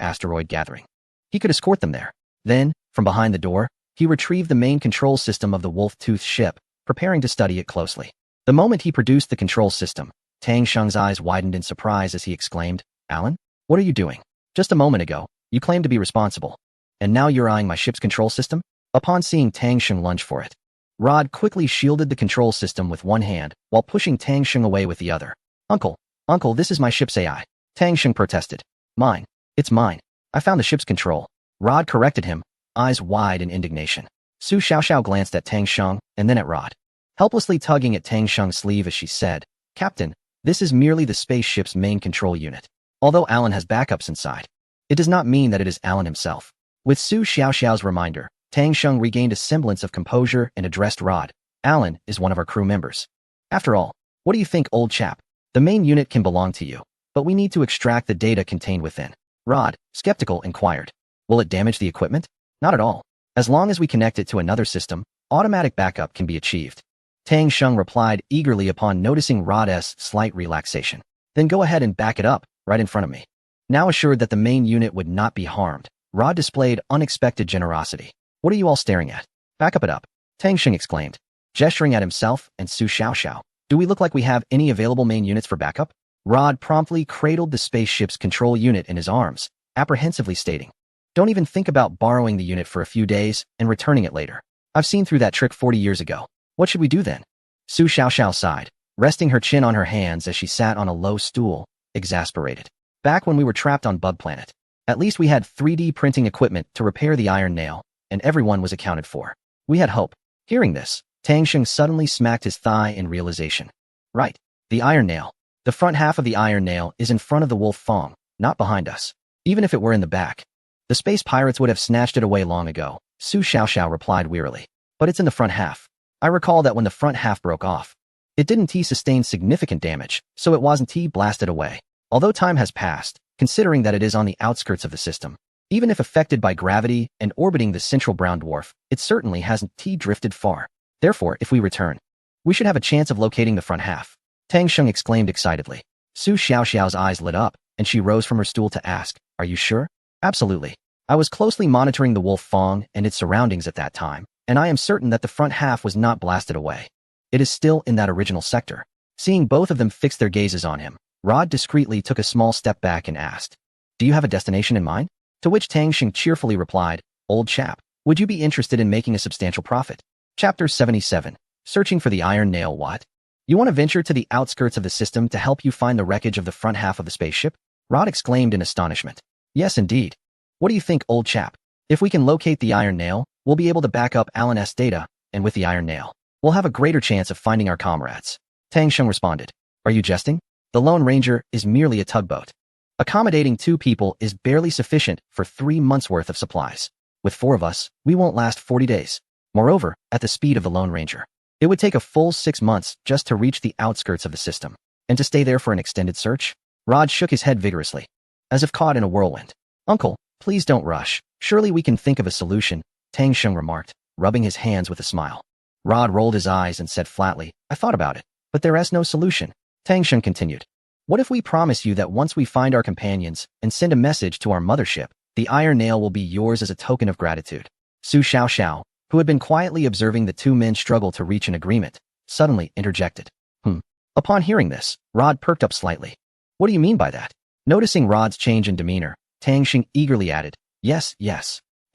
asteroid gathering, he could escort them there. Then, from behind the door, he retrieved the main control system of the Wolf Tooth ship, preparing to study it closely. The moment he produced the control system, Tang Sheng's eyes widened in surprise as he exclaimed, "Alan, what are you doing? Just a moment ago, you claimed to be responsible, and now you're eyeing my ship's control system?" Upon seeing Tang Sheng lunge for it, Rod quickly shielded the control system with one hand while pushing Tang Sheng away with the other. Uncle, this is my ship's AI," Tang Sheng protested. "Mine. It's mine. I found the ship's control." Rod corrected him, eyes wide in indignation. Su Xiaoxiao glanced at Tang Sheng and then at Rod, helplessly tugging at Tang Sheng's sleeve as she said, "Captain, this is merely the spaceship's main control unit. Although Alan has backups inside, it does not mean that it is Alan himself." With Su Xiaoxiao's reminder, Tang Sheng regained a semblance of composure and addressed Rod. "Alan is one of our crew members. After all, what do you think, old chap? The main unit can belong to you, but we need to extract the data contained within." Rod, skeptical, inquired, "Will it damage the equipment?" "Not at all. As long as we connect it to another system, automatic backup can be achieved," Tang Sheng replied eagerly upon noticing Rod's slight relaxation. "Then go ahead and back it up, right in front of me." Now assured that the main unit would not be harmed, Rod displayed unexpected generosity. "What are you all staring at? Back up it up," Tang Sheng exclaimed, gesturing at himself and Su Xiaoxiao. "Do we look like we have any available main units for backup?" Rod promptly cradled the spaceship's control unit in his arms, apprehensively stating, "Don't even think about borrowing the unit for a few days and returning it later. I've seen through that trick 40 years ago. What should we do then?" Su Xiaoxiao sighed, resting her chin on her hands as she sat on a low stool, exasperated. "Back when we were trapped on Bug Planet, at least we had 3D printing equipment to repair the iron nail, and everyone was accounted for. We had hope." Hearing this, Tang Sheng suddenly smacked his thigh in realization. "Right, the iron nail. The front half of the iron nail is in front of the Wolf Fong, not behind us. Even if it were in the back, the space pirates would have snatched it away long ago," Su Xiaoxiao replied wearily. "But it's in the front half. I recall that when the front half broke off, it didn't sustain significant damage, so it wasn't blasted away. Although time has passed, considering that it is on the outskirts of the system, even if affected by gravity and orbiting the central brown dwarf, it certainly hasn't drifted far. Therefore, if we return, we should have a chance of locating the front half," Tang Sheng exclaimed excitedly. Su Xiaoxiao's eyes lit up, and she rose from her stool to ask, "Are you sure?" "Absolutely. I was closely monitoring the Wolf Fong and its surroundings at that time, and I am certain that the front half was not blasted away. It is still in that original sector." Seeing both of them fix their gazes on him, Rod discreetly took a small step back and asked, "Do you have a destination in mind?" To which Tang Sheng cheerfully replied, "Old chap, Would you be interested in making a substantial profit? Chapter 77. Searching for the Iron Nail. What? You want to venture to the outskirts of the system to help you find the wreckage of the front half of the spaceship? Rod exclaimed in astonishment. Yes, indeed. What do you think, old chap? If we can locate the Iron Nail, we'll be able to back up Alan's data, and with the Iron Nail, we'll have a greater chance of finding our comrades. Tang Sheng responded. Are you jesting? The Lone Ranger is merely a tugboat. Accommodating 2 people is barely sufficient for 3 months' worth of supplies. With 4 of us, we won't last 40 days. Moreover, at the speed of the Lone Ranger, it would take a full 6 months just to reach the outskirts of the system. And to stay there for an extended search? Rod shook his head vigorously, as if caught in a whirlwind. Uncle, please don't rush. Surely we can think of a solution, Tang Sheng remarked, rubbing his hands with a smile. Rod rolled his eyes and said flatly, I thought about it, but there is no solution. Tang Sheng continued. What if we promise you that once we find our companions and send a message to our mothership, the Iron Nail will be yours as a token of gratitude? Su Xiaoxiao, who had been quietly observing the 2 men struggle to reach an agreement, suddenly interjected. Upon hearing this, Rod perked up slightly. What do you mean by that? Noticing Rod's change in demeanor, Tang Sheng eagerly added, Yes.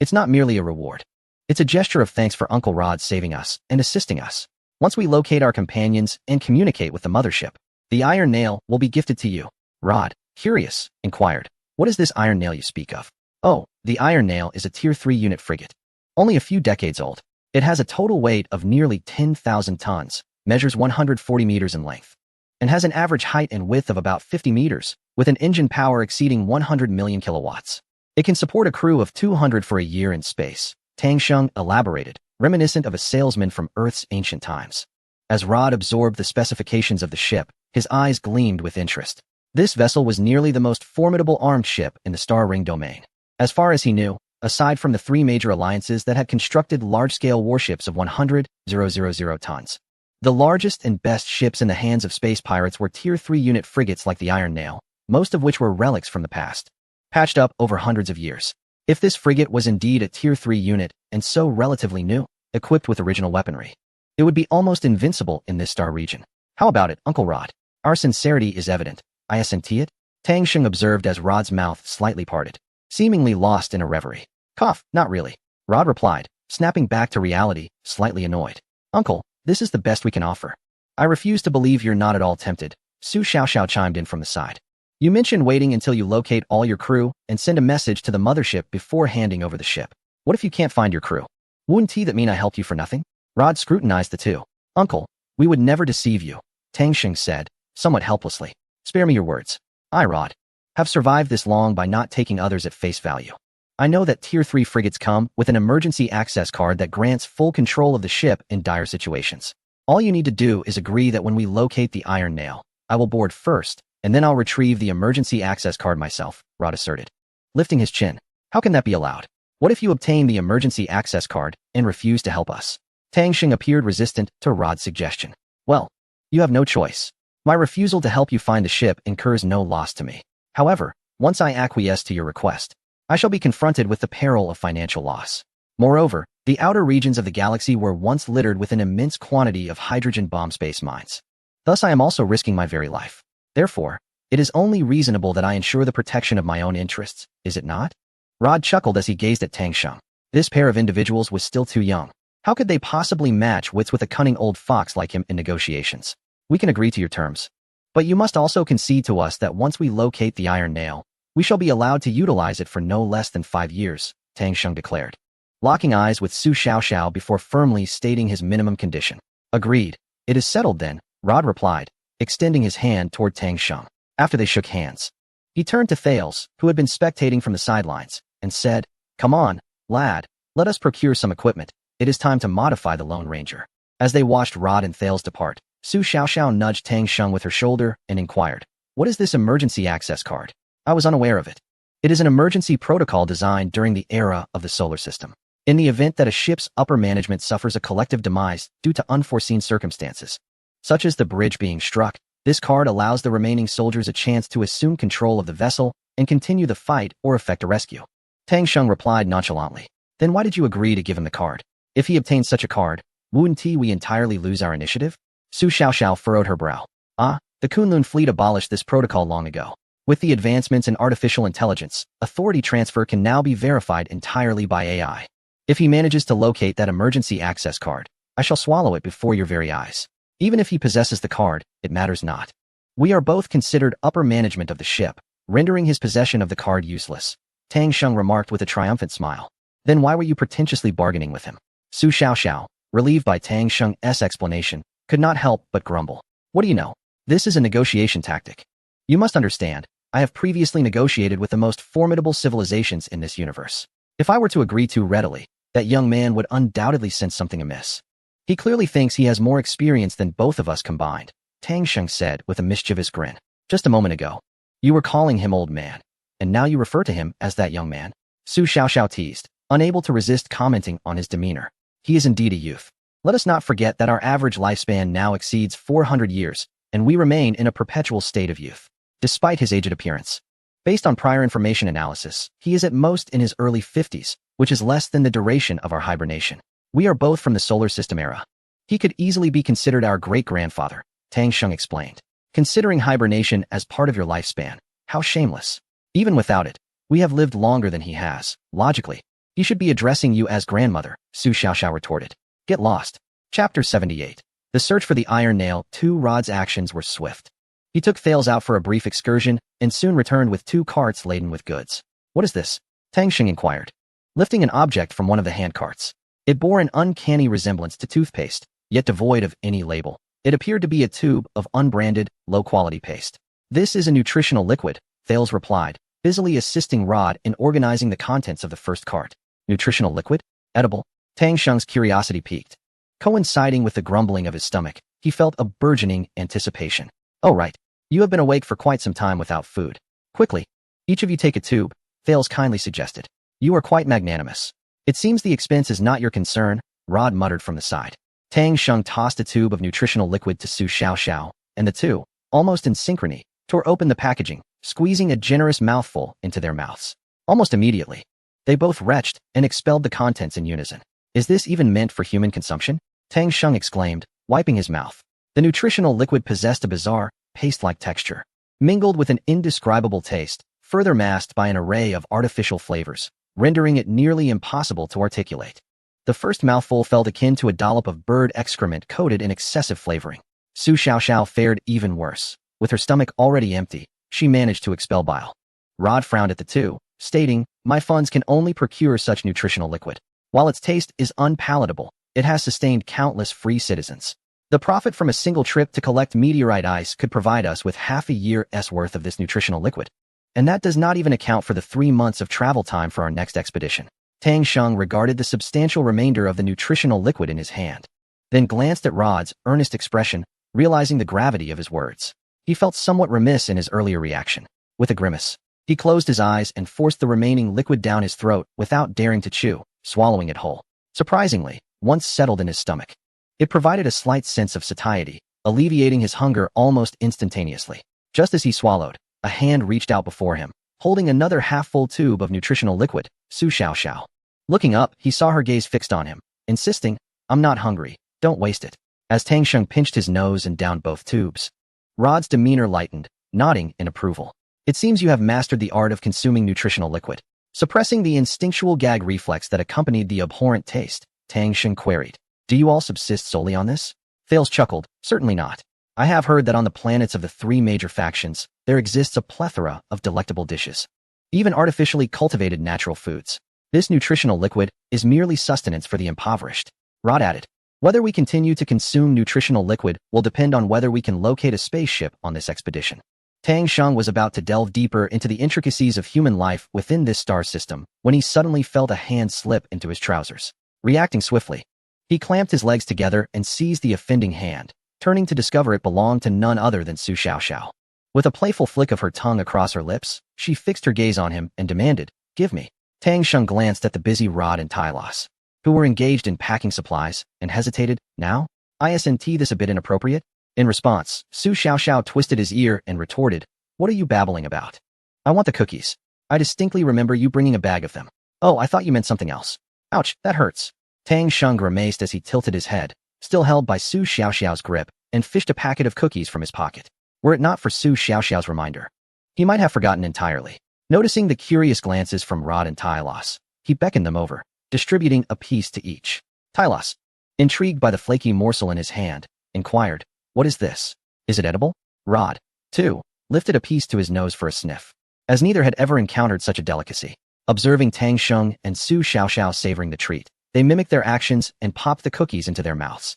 It's not merely a reward. It's a gesture of thanks for Uncle Rod saving us and assisting us. Once we locate our companions and communicate with the mothership, the Iron Nail will be gifted to you. Rod, curious, inquired, What is this Iron Nail you speak of? Oh, the Iron Nail is a Tier 3 unit frigate. Only a few decades old. It has a total weight of nearly 10,000 tons, measures 140 meters in length, and has an average height and width of about 50 meters, with an engine power exceeding 100 million kilowatts. It can support a crew of 200 for a year in space, Tang Sheng elaborated, reminiscent of a salesman from Earth's ancient times. As Rod absorbed the specifications of the ship, his eyes gleamed with interest. This vessel was nearly the most formidable armed ship in the Star Ring domain. As far as he knew, aside from the 3 major alliances that had constructed large-scale warships of 100,000 tons. The largest and best ships in the hands of space pirates were Tier 3 unit frigates like the Iron Nail, most of which were relics from the past, patched up over hundreds of years. If this frigate was indeed a Tier 3 unit and so relatively new, equipped with original weaponry, it would be almost invincible in this star region. How about it, Uncle Rod? Our sincerity is evident. I assenti it? Tang Sheng observed as Rod's mouth slightly parted, seemingly lost in a reverie. Cough, not really. Rod replied, snapping back to reality, slightly annoyed. Uncle, this is the best we can offer. I refuse to believe you're not at all tempted. Su Xiaoxiao chimed in from the side. You mentioned waiting until you locate all your crew and send a message to the mothership before handing over the ship. What if you can't find your crew? Wouldn't that mean I helped you for nothing? Rod scrutinized the 2. Uncle, we would never deceive you, Tang Sheng said, somewhat helplessly. Spare me your words. I, Rod, have survived this long by not taking others at face value. I know that Tier 3 frigates come with an emergency access card that grants full control of the ship in dire situations. All you need to do is agree that when we locate the Iron Nail, I will board first, and then I'll retrieve the emergency access card myself, Rod asserted, lifting his chin. How can that be allowed? What if you obtain the emergency access card and refuse to help us? Tang Sheng appeared resistant to Rod's suggestion. Well, you have no choice. My refusal to help you find the ship incurs no loss to me. However, once I acquiesce to your request, I shall be confronted with the peril of financial loss. Moreover, the outer regions of the galaxy were once littered with an immense quantity of hydrogen bomb space mines. Thus I am also risking my very life. Therefore, it is only reasonable that I ensure the protection of my own interests, is it not? Rod chuckled as he gazed at Tang Sheng. This pair of individuals was still too young. How could they possibly match wits with a cunning old fox like him in negotiations? We can agree to your terms. But you must also concede to us that once we locate the Iron Nail, we shall be allowed to utilize it for no less than 5 years, Tang Sheng declared, locking eyes with Su Xiaoxiao before firmly stating his minimum condition. Agreed. It is settled then, Rod replied, extending his hand toward Tang Sheng. After they shook hands, he turned to Thales, who had been spectating from the sidelines, and said, Come on, lad, let us procure some equipment. It is time to modify the Lone Ranger. As they watched Rod and Thales depart, Su Xiaoxiao nudged Tang Sheng with her shoulder and inquired, What is this emergency access card? I was unaware of it. It is an emergency protocol designed during the era of the solar system. In the event that a ship's upper management suffers a collective demise due to unforeseen circumstances, such as the bridge being struck, this card allows the remaining soldiers a chance to assume control of the vessel and continue the fight or effect a rescue. Tang Sheng replied nonchalantly. Then why did you agree to give him the card? If he obtains such a card, wouldn't we entirely lose our initiative? Su Xiaoxiao furrowed her brow. The Kunlun fleet abolished this protocol long ago. With the advancements in artificial intelligence, authority transfer can now be verified entirely by AI. If he manages to locate that emergency access card, I shall swallow it before your very eyes. Even if he possesses the card, it matters not. We are both considered upper management of the ship, rendering his possession of the card useless, Tang Sheng remarked with a triumphant smile. Then why were you pretentiously bargaining with him? Su Xiaoxiao, relieved by Tang Sheng's explanation, could not help but grumble. What do you know? This is a negotiation tactic. You must understand, I have previously negotiated with the most formidable civilizations in this universe. If I were to agree too readily, that young man would undoubtedly sense something amiss. He clearly thinks he has more experience than both of us combined, Tang Sheng said with a mischievous grin. Just a moment ago, you were calling him old man, and now you refer to him as that young man. Su Xiaoxiao teased, unable to resist commenting on his demeanor. He is indeed a youth. Let us not forget that our average lifespan now exceeds 400 years, and we remain in a perpetual state of youth, despite his aged appearance. Based on prior information analysis, he is at most in his early 50s, which is less than the duration of our hibernation. We are both from the solar system era. He could easily be considered our great-grandfather, Tang Sheng explained. Considering hibernation as part of your lifespan, how shameless. Even without it, we have lived longer than he has. Logically, he should be addressing you as grandmother, Su Xiaoxiao retorted. Get lost. Chapter 78. The search for the iron nail. 2 Rod's actions were swift. He took Thales out for a brief excursion and soon returned with 2 carts laden with goods. What is this? Tang Sheng inquired, lifting an object from one of the handcarts. It bore an uncanny resemblance to toothpaste, yet devoid of any label. It appeared to be a tube of unbranded, low-quality paste. This is a nutritional liquid, Thales replied, busily assisting Rod in organizing the contents of the first cart. Nutritional liquid? Edible? Tang Sheng's curiosity piqued. Coinciding with the grumbling of his stomach, he felt a burgeoning anticipation. Oh right, you have been awake for quite some time without food. Quickly, each of you take a tube, Thales kindly suggested. You are quite magnanimous. It seems the expense is not your concern, Rod muttered from the side. Tang Sheng tossed a tube of nutritional liquid to Su Xiaoxiao, and the two, almost in synchrony, tore open the packaging, squeezing a generous mouthful into their mouths. Almost immediately, they both retched and expelled the contents in unison. Is this even meant for human consumption? Tang Sheng exclaimed, wiping his mouth. The nutritional liquid possessed a bizarre, paste-like texture, mingled with an indescribable taste, further masked by an array of artificial flavors, rendering it nearly impossible to articulate. The first mouthful felt akin to a dollop of bird excrement coated in excessive flavoring. Su Xiaoxiao fared even worse. With her stomach already empty, she managed to expel bile. Rod frowned at the two, stating, my funds can only procure such nutritional liquid. While its taste is unpalatable, it has sustained countless free citizens. The profit from a single trip to collect meteorite ice could provide us with half a year's worth of this nutritional liquid. And that does not even account for the 3 months of travel time for our next expedition. Tang Sheng regarded the substantial remainder of the nutritional liquid in his hand, then glanced at Rod's earnest expression, realizing the gravity of his words. He felt somewhat remiss in his earlier reaction. With a grimace, he closed his eyes and forced the remaining liquid down his throat without daring to chew, swallowing it whole. Surprisingly, once settled in his stomach, it provided a slight sense of satiety, alleviating his hunger almost instantaneously. Just as he swallowed, a hand reached out before him, holding another half-full tube of nutritional liquid. Su Xiaoxiao. Looking up, he saw her gaze fixed on him, insisting, I'm not hungry, don't waste it. As Tang Sheng pinched his nose and downed both tubes, Rod's demeanor lightened, nodding in approval. It seems you have mastered the art of consuming nutritional liquid. Suppressing the instinctual gag reflex that accompanied the abhorrent taste, Tang Sheng queried. Do you all subsist solely on this? Thales chuckled, certainly not. I have heard that on the planets of the 3 major factions, there exists a plethora of delectable dishes. Even artificially cultivated natural foods. This nutritional liquid is merely sustenance for the impoverished. Rod added, whether we continue to consume nutritional liquid will depend on whether we can locate a spaceship on this expedition. Tang Sheng was about to delve deeper into the intricacies of human life within this star system when he suddenly felt a hand slip into his trousers. Reacting swiftly, he clamped his legs together and seized the offending hand, turning to discover it belonged to none other than Su Xiaoxiao. With a playful flick of her tongue across her lips, she fixed her gaze on him and demanded, give me. Tang Sheng glanced at the busy Rod and Tylos, who were engaged in packing supplies, and hesitated. Now? Isn't this a bit inappropriate? In response, Su Xiaoxiao twisted his ear and retorted, what are you babbling about? I want the cookies. I distinctly remember you bringing a bag of them. Oh, I thought you meant something else. Ouch, that hurts. Tang Sheng grimaced as he tilted his head, still held by Su Xiaoxiao's grip, and fished a packet of cookies from his pocket. Were it not for Su Xiaoxiao's reminder, he might have forgotten entirely. Noticing the curious glances from Rod and Tylos, he beckoned them over. distributing a piece to each. Tylos, intrigued by the flaky morsel in his hand, inquired, "What is this? Is it edible?" Rod, too, lifted a piece to his nose for a sniff, as neither had ever encountered such a delicacy. Observing Tang Sheng and Su Xiaoxiao savoring the treat, they mimicked their actions and popped the cookies into their mouths.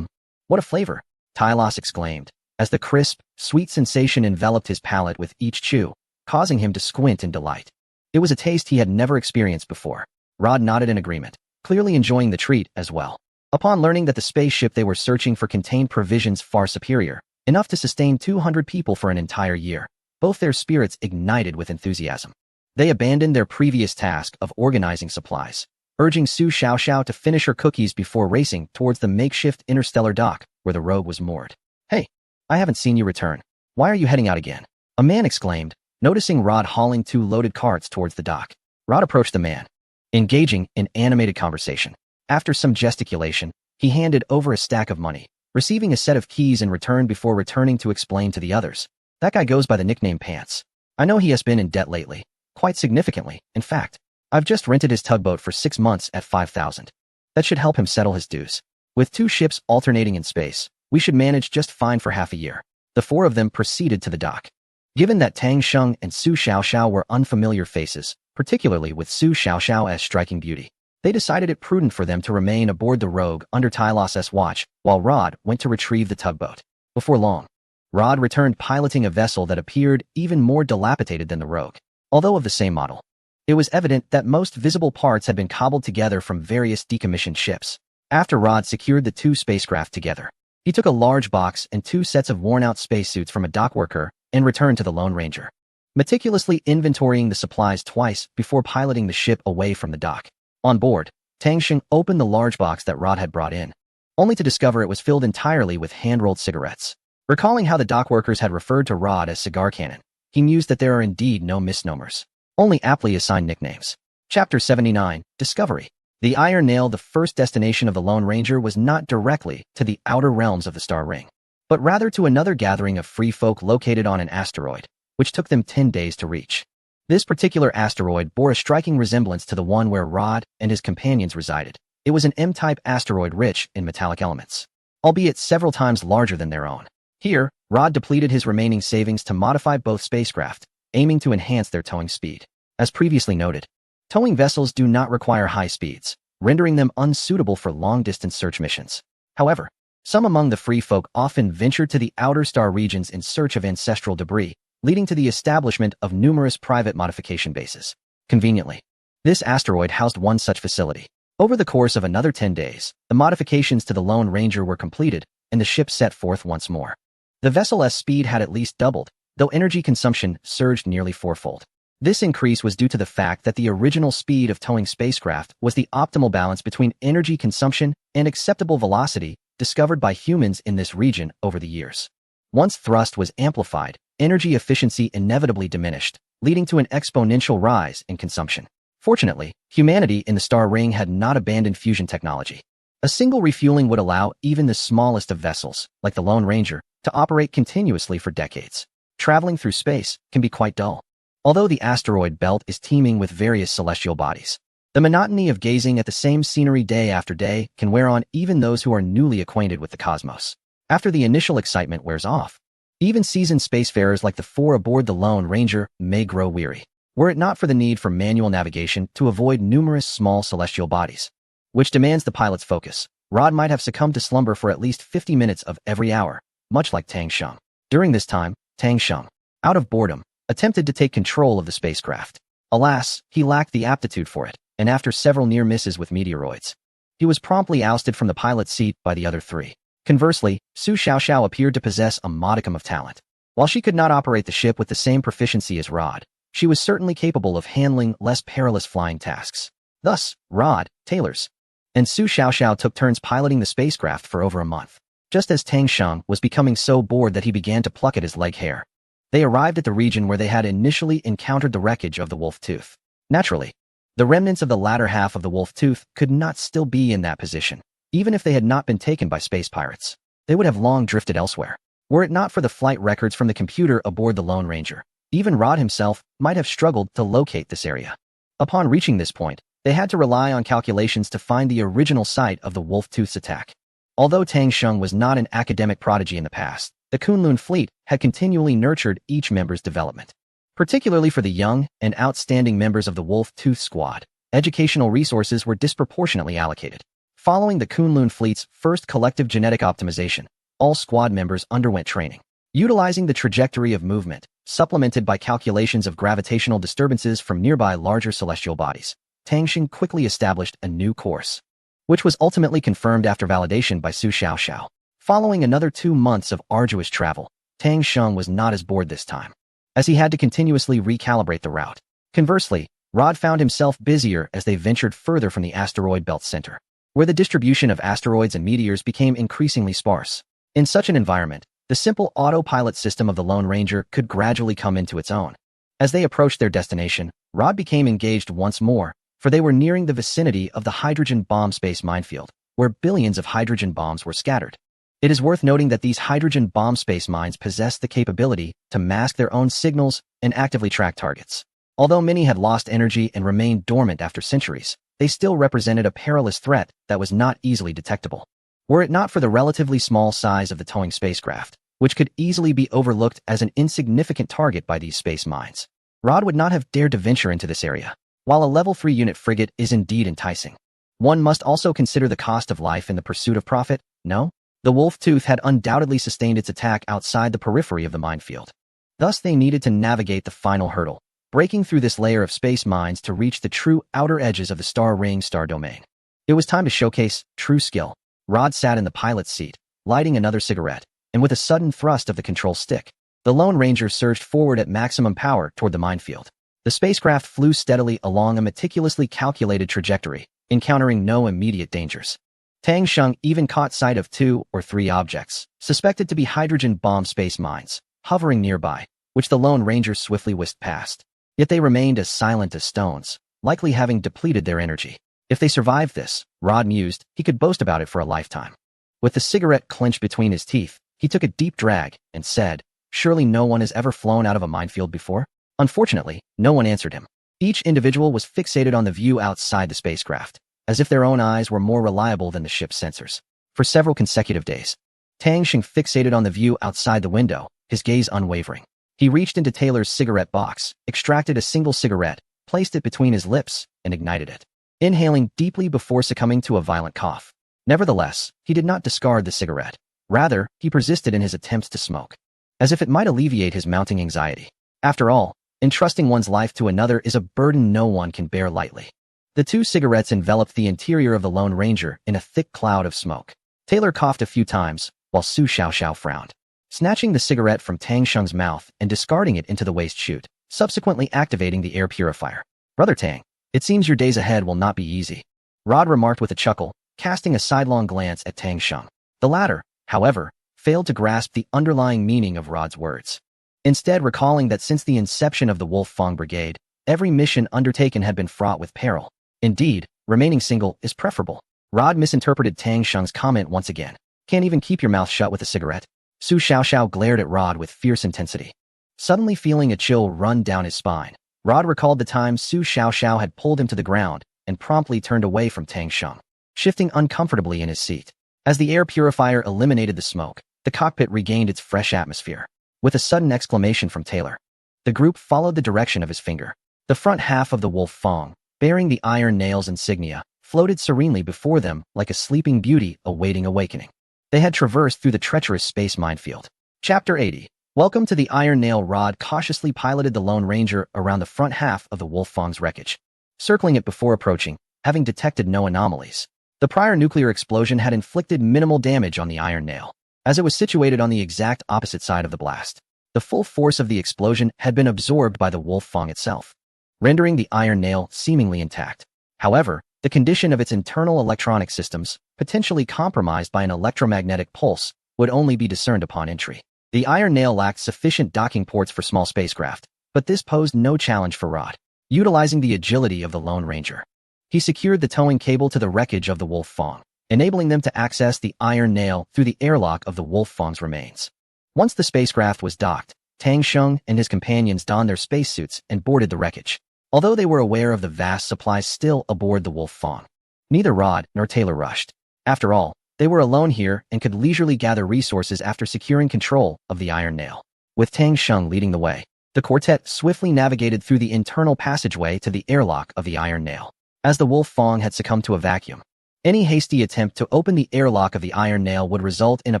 What a flavor!" Tylos exclaimed, as the crisp, sweet sensation enveloped his palate with each chew, causing him to squint in delight. It was a taste he had never experienced before. Rod nodded in agreement, clearly enjoying the treat as well. Upon learning that the spaceship they were searching for contained provisions far superior, enough to sustain 200 people for an entire year, both their spirits ignited with enthusiasm. They abandoned their previous task of organizing supplies, urging Su Xiaoxiao to finish her cookies before racing towards the makeshift interstellar dock where the rogue was moored. "Hey, I haven't seen you return. Why are you heading out again?" a man exclaimed, noticing Rod hauling 2 loaded carts towards the dock. Rod approached the man, engaging in animated conversation. After some gesticulation, he handed over a stack of money, receiving a set of keys in return before returning to explain to the others. "That guy goes by the nickname Pants. I know he has been in debt lately, quite significantly, in fact. I've just rented his tugboat for 6 months at 5,000. That should help him settle his dues. With 2 ships alternating in space, we should manage just fine for half a year." The 4 of them proceeded to the dock. Given that Tang Sheng and Su Xiaoxiao were unfamiliar faces, particularly with Su Xiaoxiao as striking beauty, they decided it prudent for them to remain aboard the Rogue under Tylos's watch while Rod went to retrieve the tugboat. Before long, Rod returned piloting a vessel that appeared even more dilapidated than the Rogue, although of the same model. It was evident that most visible parts had been cobbled together from various decommissioned ships. After Rod secured the 2 spacecraft together, he took a large box and 2 sets of worn-out spacesuits from a dock worker and returned to the Lone Ranger, meticulously inventorying the supplies twice before piloting the ship away from the dock. On board, Tang Sheng opened the large box that Rod had brought in, only to discover it was filled entirely with hand-rolled cigarettes. Recalling how the dock workers had referred to Rod as Cigar Cannon, he mused that there are indeed no misnomers, only aptly assigned nicknames. Chapter 79, Discovery. The Iron Nail. The first destination of the Lone Ranger was not directly to the outer realms of the Star Ring, but rather to another gathering of free folk located on an asteroid, which took them 10 days to reach. This particular asteroid bore a striking resemblance to the one where Rod and his companions resided. It was an M-type asteroid rich in metallic elements, albeit several times larger than their own. Here, Rod depleted his remaining savings to modify both spacecraft, aiming to enhance their towing speed. As previously noted, towing vessels do not require high speeds, rendering them unsuitable for long-distance search missions. However, some among the free folk often ventured to the outer star regions in search of ancestral debris, leading to the establishment of numerous private modification bases. Conveniently, this asteroid housed one such facility. Over the course of another 10 days, the modifications to the Lone Ranger were completed, and the ship set forth once more. The vessel's speed had at least doubled, though energy consumption surged nearly 4-fold. This increase was due to the fact that the original speed of towing spacecraft was the optimal balance between energy consumption and acceptable velocity discovered by humans in this region over the years. Once thrust was amplified, energy efficiency inevitably diminished, leading to an exponential rise in consumption. Fortunately, humanity in the Star Ring had not abandoned fusion technology. A single refueling would allow even the smallest of vessels, like the Lone Ranger, to operate continuously for decades. Traveling through space can be quite dull. Although the asteroid belt is teeming with various celestial bodies, the monotony of gazing at the same scenery day after day can wear on even those who are newly acquainted with the cosmos. After the initial excitement wears off, even seasoned spacefarers like the 4 aboard the Lone Ranger may grow weary, were it not for the need for manual navigation to avoid numerous small celestial bodies, which demands the pilot's focus. Rod might have succumbed to slumber for at least 50 minutes of every hour, much like Tang Sheng. During this time, Tang Sheng, out of boredom, attempted to take control of the spacecraft. Alas, he lacked the aptitude for it, and after several near misses with meteoroids, he was promptly ousted from the pilot's seat by the other 3. Conversely, Su Xiaoxiao appeared to possess a modicum of talent. While she could not operate the ship with the same proficiency as Rod, she was certainly capable of handling less perilous flying tasks. Thus, Rod, Taylors, and Su Xiaoxiao took turns piloting the spacecraft for over a month. Just as Tang Sheng was becoming so bored that he began to pluck at his leg hair, they arrived at the region where they had initially encountered the wreckage of the Wolf Tooth. Naturally, the remnants of the latter half of the Wolf Tooth could not still be in that position. Even if they had not been taken by space pirates, they would have long drifted elsewhere. Were it not for the flight records from the computer aboard the Lone Ranger, even Rod himself might have struggled to locate this area. Upon reaching this point, They had to rely on calculations to find the original site of the wolf-tooth's attack. Although Tang Sheng was not an academic prodigy in the past, the Kunlun fleet had continually nurtured each member's development. Particularly for the young and outstanding members of the wolf-tooth squad, educational resources were disproportionately allocated. Following the Kunlun fleet's first collective genetic optimization, all squad members underwent training. Utilizing the trajectory of movement, supplemented by calculations of gravitational disturbances from nearby larger celestial bodies, Tang Sheng quickly established a new course, which was ultimately confirmed after validation by Su Xiaoxiao. Following another 2 months of arduous travel, Tang Sheng was not as bored this time, as he had to continuously recalibrate the route. Conversely, Rod found himself busier as they ventured further from the asteroid belt center, where the distribution of asteroids and meteors became increasingly sparse. In such an environment, the simple autopilot system of the Lone Ranger could gradually come into its own. As they approached their destination, Rod became engaged once more, for they were nearing the vicinity of the hydrogen bomb space minefield, where billions of hydrogen bombs were scattered. It is worth noting that these hydrogen bomb space mines possessed the capability to mask their own signals and actively track targets. Although many had lost energy and remained dormant after centuries, they still represented a perilous threat that was not easily detectable. Were it not for the relatively small size of the towing spacecraft, which could easily be overlooked as an insignificant target by these space mines, Rod would not have dared to venture into this area. While a level 3 unit frigate is indeed enticing, one must also consider the cost of life in the pursuit of profit, no? The wolf-tooth had undoubtedly sustained its attack outside the periphery of the minefield. Thus they needed to navigate the final hurdle, breaking through this layer of space mines to reach the true outer edges of the star ring star domain. It was time to showcase true skill. Rod sat in the pilot's seat, lighting another cigarette, and with a sudden thrust of the control stick, the Lone Ranger surged forward at maximum power toward the minefield. The spacecraft flew steadily along a meticulously calculated trajectory, encountering no immediate dangers. Tang Sheng even caught sight of 2 or 3 objects, suspected to be hydrogen bomb space mines, hovering nearby, which the Lone Ranger swiftly whisked past. Yet they remained as silent as stones, likely having depleted their energy. If they survived this, Rod mused, he could boast about it for a lifetime. With the cigarette clenched between his teeth, he took a deep drag and said, "Surely no one has ever flown out of a minefield before?" Unfortunately, no one answered him. Each individual was fixated on the view outside the spacecraft, as if their own eyes were more reliable than the ship's sensors. For several consecutive days, Tang Sheng fixated on the view outside the window, his gaze unwavering. He reached into Taylor's cigarette box, extracted a single cigarette, placed it between his lips, and ignited it, inhaling deeply before succumbing to a violent cough. Nevertheless, he did not discard the cigarette. Rather, he persisted in his attempts to smoke, as if it might alleviate his mounting anxiety. After all, entrusting one's life to another is a burden no one can bear lightly. The 2 cigarettes enveloped the interior of the Lone Ranger in a thick cloud of smoke. Taylor coughed a few times, while Su Xiaoxiao frowned, snatching the cigarette from Tang Sheng's mouth and discarding it into the waste chute, subsequently activating the air purifier. "Brother Tang, it seems your days ahead will not be easy," Rod remarked with a chuckle, casting a sidelong glance at Tang Sheng. The latter, however, failed to grasp the underlying meaning of Rod's words. Instead, recalling that since the inception of the Wolf Fang Brigade, every mission undertaken had been fraught with peril. Indeed, remaining single is preferable. Rod misinterpreted Tang Sheng's comment once again. "Can't even keep your mouth shut with a cigarette?" Su Xiaoxiao glared at Rod with fierce intensity. Suddenly feeling a chill run down his spine, Rod recalled the time Su Xiaoxiao had pulled him to the ground and promptly turned away from Tang Sheng, shifting uncomfortably in his seat. As the air purifier eliminated the smoke, the cockpit regained its fresh atmosphere. With a sudden exclamation from Taylor, the group followed the direction of his finger. The front half of the Wolf Fang, bearing the Iron Nail's insignia, floated serenely before them like a sleeping beauty awaiting awakening. They had traversed through the treacherous space minefield. Chapter 80. Welcome to the Iron Nail. Rod cautiously piloted the Lone Ranger around the front half of the Wolf Fang's wreckage, circling it before approaching, having detected no anomalies. The prior nuclear explosion had inflicted minimal damage on the Iron Nail, as it was situated on the exact opposite side of the blast. The full force of the explosion had been absorbed by the Wolf Fang itself, rendering the Iron Nail seemingly intact. However, the condition of its internal electronic systems, potentially compromised by an electromagnetic pulse, would only be discerned upon entry. The Iron Nail lacked sufficient docking ports for small spacecraft, but this posed no challenge for Rod. Utilizing the agility of the Lone Ranger, he secured the towing cable to the wreckage of the Wolf Fang, enabling them to access the Iron Nail through the airlock of the Wolf Fang's remains. Once the spacecraft was docked, Tang Sheng and his companions donned their spacesuits and boarded the wreckage. although they were aware of the vast supplies still aboard the Wolf Fong. Neither Rod nor Taylor rushed. After all, they were alone here and could leisurely gather resources after securing control of the Iron Nail. With Tang Sheng leading the way, the quartet swiftly navigated through the internal passageway to the airlock of the Iron Nail. As the Wolf Fong had succumbed to a vacuum, any hasty attempt to open the airlock of the Iron Nail would result in a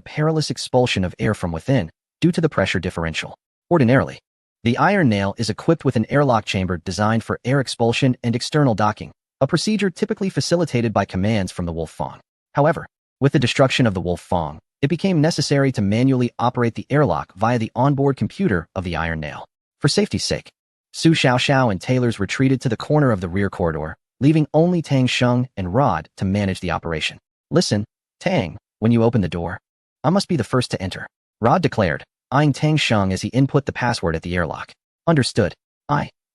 perilous expulsion of air from within due to the pressure differential. Ordinarily, the Iron Nail is equipped with an airlock chamber designed for air expulsion and external docking, a procedure typically facilitated by commands from the Wolf Fong. However, with the destruction of the Wolf Fong, it became necessary to manually operate the airlock via the onboard computer of the Iron Nail. For safety's sake, Su Xiaoxiao and Taylor's retreated to the corner of the rear corridor, leaving only Tang Sheng and Rod to manage the operation. Listen, Tang, when you open the door, I must be the first to enter, Rod declared, eyeing Tang Sheng as he input the password at the airlock. Understood.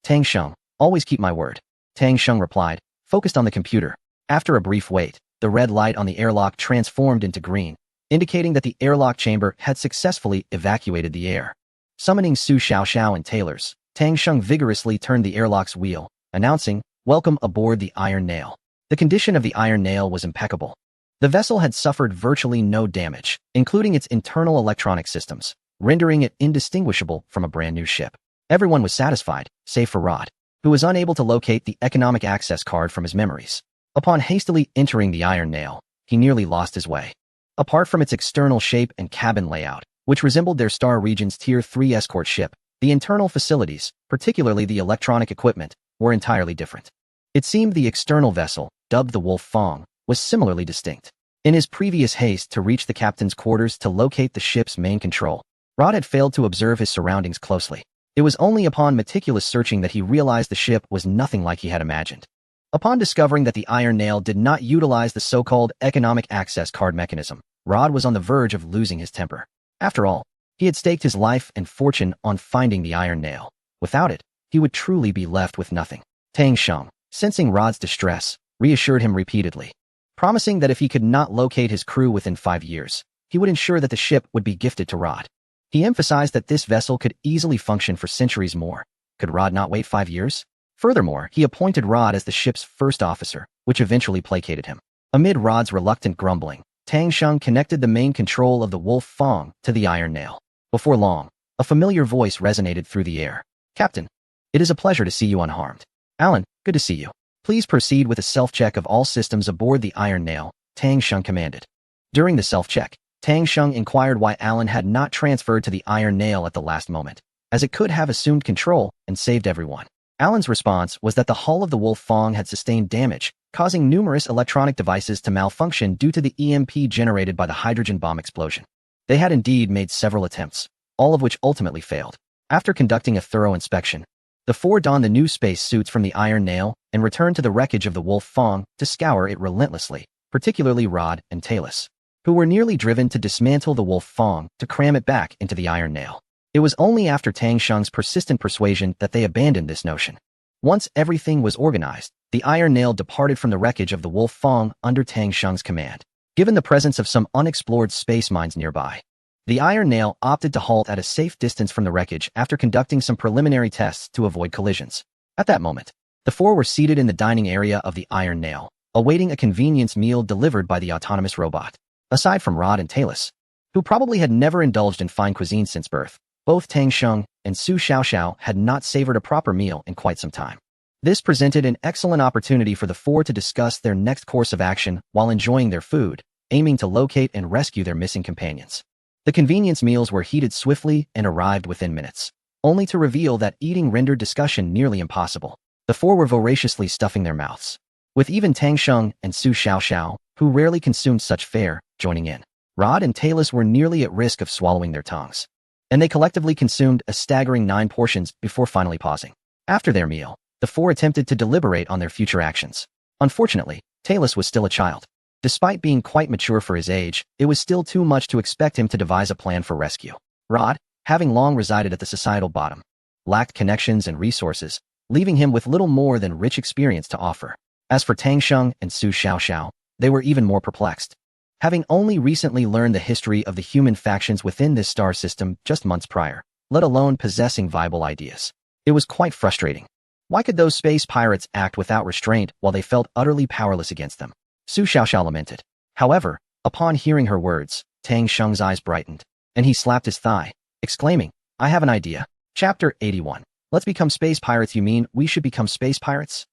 Tang Sheng, always keep my word, Tang Sheng replied, focused on the computer. After a brief wait, the red light on the airlock transformed into green, indicating that the airlock chamber had successfully evacuated the air. Summoning Su Xiaoxiao and Taylor's, Tang Sheng vigorously turned the airlock's wheel, announcing, "Welcome aboard the Iron Nail." The condition of the Iron Nail was impeccable. The vessel had suffered virtually no damage, including its internal electronic systems, rendering it indistinguishable from a brand new ship. Everyone was satisfied, save for Rod, who was unable to locate the economic access card from his memories. Upon hastily entering the Iron Nail, he nearly lost his way. Apart from its external shape and cabin layout, which resembled their Star Region's Tier 3 escort ship, the internal facilities, particularly the electronic equipment, were entirely different. It seemed the external vessel, dubbed the Wolf Fong, was similarly distinct. In his previous haste to reach the captain's quarters to locate the ship's main control, Rod had failed to observe his surroundings closely. It was only upon meticulous searching that he realized the ship was nothing like he had imagined. Upon discovering that the Iron Nail did not utilize the so-called economic access card mechanism, Rod was on the verge of losing his temper. After all, he had staked his life and fortune on finding the Iron Nail. Without it, he would truly be left with nothing. Tang Sheng, sensing Rod's distress, reassured him repeatedly, promising that if he could not locate his crew within 5 years, he would ensure that the ship would be gifted to Rod. He emphasized that this vessel could easily function for centuries more. Could Rod not wait 5 years? Furthermore, he appointed Rod as the ship's first officer, which eventually placated him. Amid Rod's reluctant grumbling, Tang Sheng connected the main control of the Wolf Fong to the Iron Nail. Before long, a familiar voice resonated through the air. "Captain, it is a pleasure to see you unharmed." "Alan, good to see you. Please proceed with a self-check of all systems aboard the Iron Nail," Tang Sheng commanded. During the self-check, Tang Sheng inquired why Alan had not transferred to the Iron Nail at the last moment, as it could have assumed control and saved everyone. Alan's response was that the hull of the Wolf Fong had sustained damage, causing numerous electronic devices to malfunction due to the EMP generated by the hydrogen bomb explosion. They had indeed made several attempts, all of which ultimately failed. After conducting a thorough inspection, the four donned the new space suits from the Iron Nail and returned to the wreckage of the Wolf Fong to scour it relentlessly, particularly Rod and Talus, who were nearly driven to dismantle the Wolf Fong to cram it back into the Iron Nail. It was only after Tang Sheng's persistent persuasion that they abandoned this notion. Once everything was organized, the Iron Nail departed from the wreckage of the Wolf Fong under Tang Sheng's command. Given the presence of some unexplored space mines nearby, the Iron Nail opted to halt at a safe distance from the wreckage after conducting some preliminary tests to avoid collisions. At that moment, the four were seated in the dining area of the Iron Nail, awaiting a convenience meal delivered by the autonomous robot. Aside from Rod and Talus, who probably had never indulged in fine cuisine since birth, both Tang Sheng and Su Xiaoxiao had not savored a proper meal in quite some time. This presented an excellent opportunity for the four to discuss their next course of action while enjoying their food, aiming to locate and rescue their missing companions. The convenience meals were heated swiftly and arrived within minutes, only to reveal that eating rendered discussion nearly impossible. The four were voraciously stuffing their mouths, with even Tang Sheng and Su Xiaoxiao, who rarely consumed such fare, joining in. Rod and Talus were nearly at risk of swallowing their tongues, and they collectively consumed a staggering 9 portions before finally pausing. After their meal, the four attempted to deliberate on their future actions. Unfortunately, Talus was still a child. Despite being quite mature for his age, it was still too much to expect him to devise a plan for rescue. Rod, having long resided at the societal bottom, lacked connections and resources, leaving him with little more than rich experience to offer. As for Tang Sheng and Su Xiaoxiao, they were even more perplexed. Having only recently learned the history of the human factions within this star system just months prior, let alone possessing viable ideas, it was quite frustrating. Why could those space pirates act without restraint while they felt utterly powerless against them? Su Xiaoxiao lamented. However, upon hearing her words, Tang Sheng's eyes brightened, and he slapped his thigh, exclaiming, I have an idea. Chapter 81. Let's become space pirates. You mean we should become space pirates?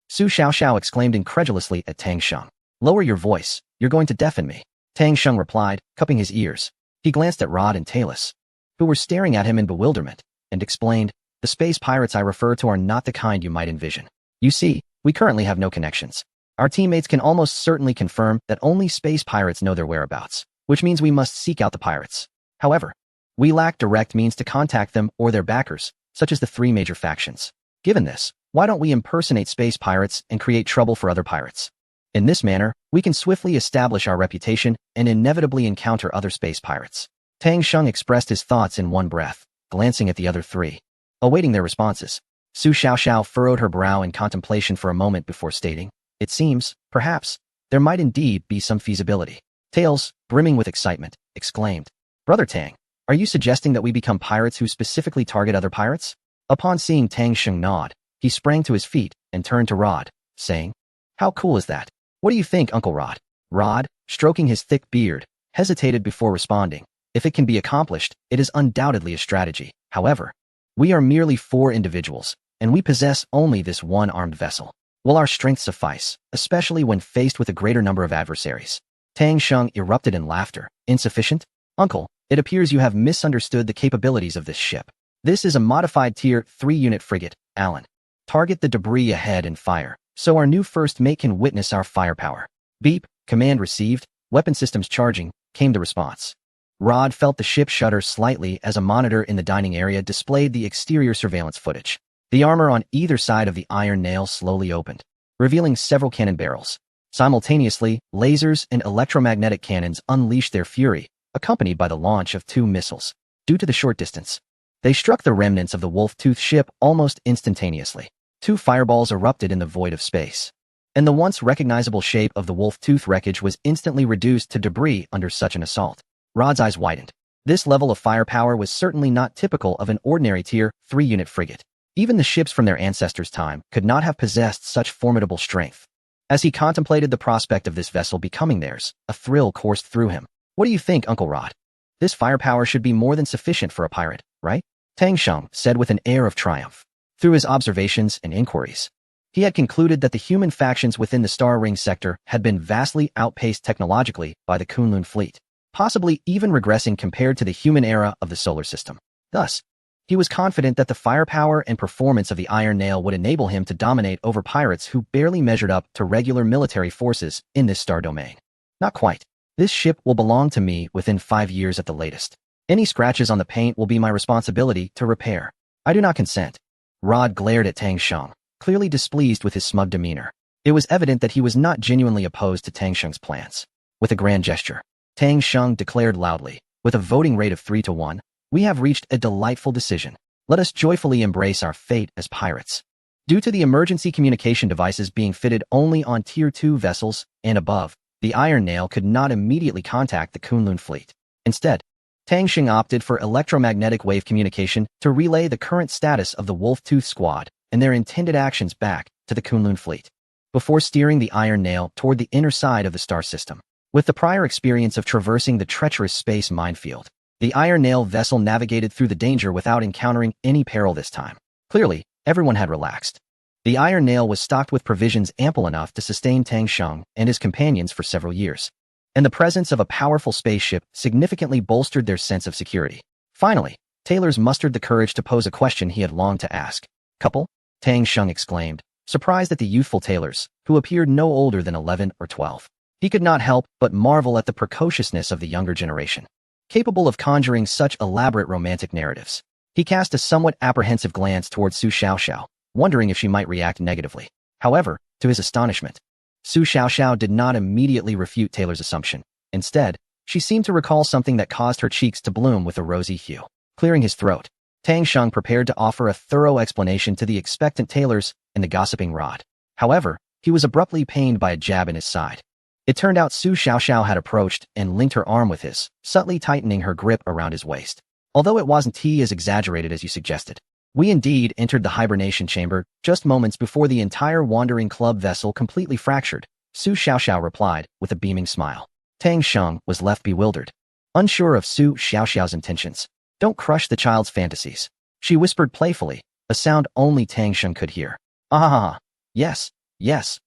Su Xiaoxiao exclaimed incredulously at Tang Sheng. Lower your voice, you're going to deafen me. Tang Sheng replied, cupping his ears. He glanced at Rod and Talus, who were staring at him in bewilderment, and explained, the space pirates I refer to are not the kind you might envision. You see, we currently have no connections. Our teammates can almost certainly confirm that only space pirates know their whereabouts, which means we must seek out the pirates. However, we lack direct means to contact them or their backers, such as the three major factions. Given this, why don't we impersonate space pirates and create trouble for other pirates? In this manner, we can swiftly establish our reputation and inevitably encounter other space pirates. Tang Sheng expressed his thoughts in one breath, glancing at the other three. Awaiting their responses, Su Xiaoxiao furrowed her brow in contemplation for a moment before stating, it seems, perhaps, there might indeed be some feasibility. Tails, brimming with excitement, exclaimed, Brother Tang, are you suggesting that we become pirates who specifically target other pirates? Upon seeing Tang Sheng nod, he sprang to his feet and turned to Rod, saying, how cool is that? What do you think, Uncle Rod? Rod, stroking his thick beard, hesitated before responding. If it can be accomplished, it is undoubtedly a strategy. However, we are merely 4 individuals, and we possess only this one armed vessel. Will our strength suffice, especially when faced with a greater number of adversaries? Tang Sheng erupted in laughter. Insufficient? Uncle, it appears you have misunderstood the capabilities of this ship. This is a modified Tier 3 unit frigate, Alan. Target the debris ahead and fire, so our new first mate can witness our firepower. Beep, command received, weapon systems charging, came the response. Rod felt the ship shudder slightly as a monitor in the dining area displayed the exterior surveillance footage. The armor on either side of the iron nail slowly opened, revealing several cannon barrels. Simultaneously, lasers and electromagnetic cannons unleashed their fury, accompanied by the launch of 2 missiles. Due to the short distance, they struck the remnants of the Wolf-Tooth ship almost instantaneously. 2 fireballs erupted in the void of space, and the once recognizable shape of the Wolf-Tooth wreckage was instantly reduced to debris under such an assault. Rod's eyes widened. This level of firepower was certainly not typical of an ordinary Tier 3 unit frigate. Even the ships from their ancestors' time could not have possessed such formidable strength. As he contemplated the prospect of this vessel becoming theirs, a thrill coursed through him. What do you think, Uncle Rod? This firepower should be more than sufficient for a pirate, right? Tang Sheng said with an air of triumph. Through his observations and inquiries, he had concluded that the human factions within the Star Ring sector had been vastly outpaced technologically by the Kunlun fleet, possibly even regressing compared to the human era of the solar system. Thus, he was confident that the firepower and performance of the Iron Nail would enable him to dominate over pirates who barely measured up to regular military forces in this star domain. Not quite. This ship will belong to me within 5 years at the latest. Any scratches on the paint will be my responsibility to repair. I do not consent. Rod glared at Tang Sheng, clearly displeased with his smug demeanor. It was evident that he was not genuinely opposed to Tang Sheng's plans. With a grand gesture, Tang Sheng declared loudly, with a voting rate of 3-1, we have reached a delightful decision. Let us joyfully embrace our fate as pirates. Due to the emergency communication devices being fitted only on Tier 2 vessels and above, the Iron Nail could not immediately contact the Kunlun fleet. Instead, Tang Sheng opted for electromagnetic wave communication to relay the current status of the Wolf-Tooth squad and their intended actions back to the Kunlun fleet, before steering the Iron Nail toward the inner side of the star system. With the prior experience of traversing the treacherous space minefield, the Iron Nail vessel navigated through the danger without encountering any peril this time. Clearly, everyone had relaxed. The Iron Nail was stocked with provisions ample enough to sustain Tang Sheng and his companions for several years, and the presence of a powerful spaceship significantly bolstered their sense of security. Finally, Taylors mustered the courage to pose a question he had longed to ask. Couple? Tang Sheng exclaimed, surprised at the youthful Taylors, who appeared no older than 11 or 12. He could not help but marvel at the precociousness of the younger generation, capable of conjuring such elaborate romantic narratives. He cast a somewhat apprehensive glance towards Su Xiaoxiao, wondering if she might react negatively. However, to his astonishment, Su Xiaoxiao did not immediately refute Taylor's assumption. Instead, she seemed to recall something that caused her cheeks to bloom with a rosy hue. Clearing his throat, Tang Sheng prepared to offer a thorough explanation to the expectant Taylors and the gossiping Rod. However, he was abruptly pained by a jab in his side. It turned out Su Xiaoxiao had approached and linked her arm with his, subtly tightening her grip around his waist. Although it wasn't as exaggerated as you suggested. We indeed entered the hibernation chamber just moments before the entire wandering club vessel completely fractured, Su Xiaoxiao replied with a beaming smile. Tang Sheng was left bewildered, unsure of Su Xiaoxiao's intentions. Don't crush the child's fantasies, she whispered playfully, a sound only Tang Sheng could hear. Ah, yes,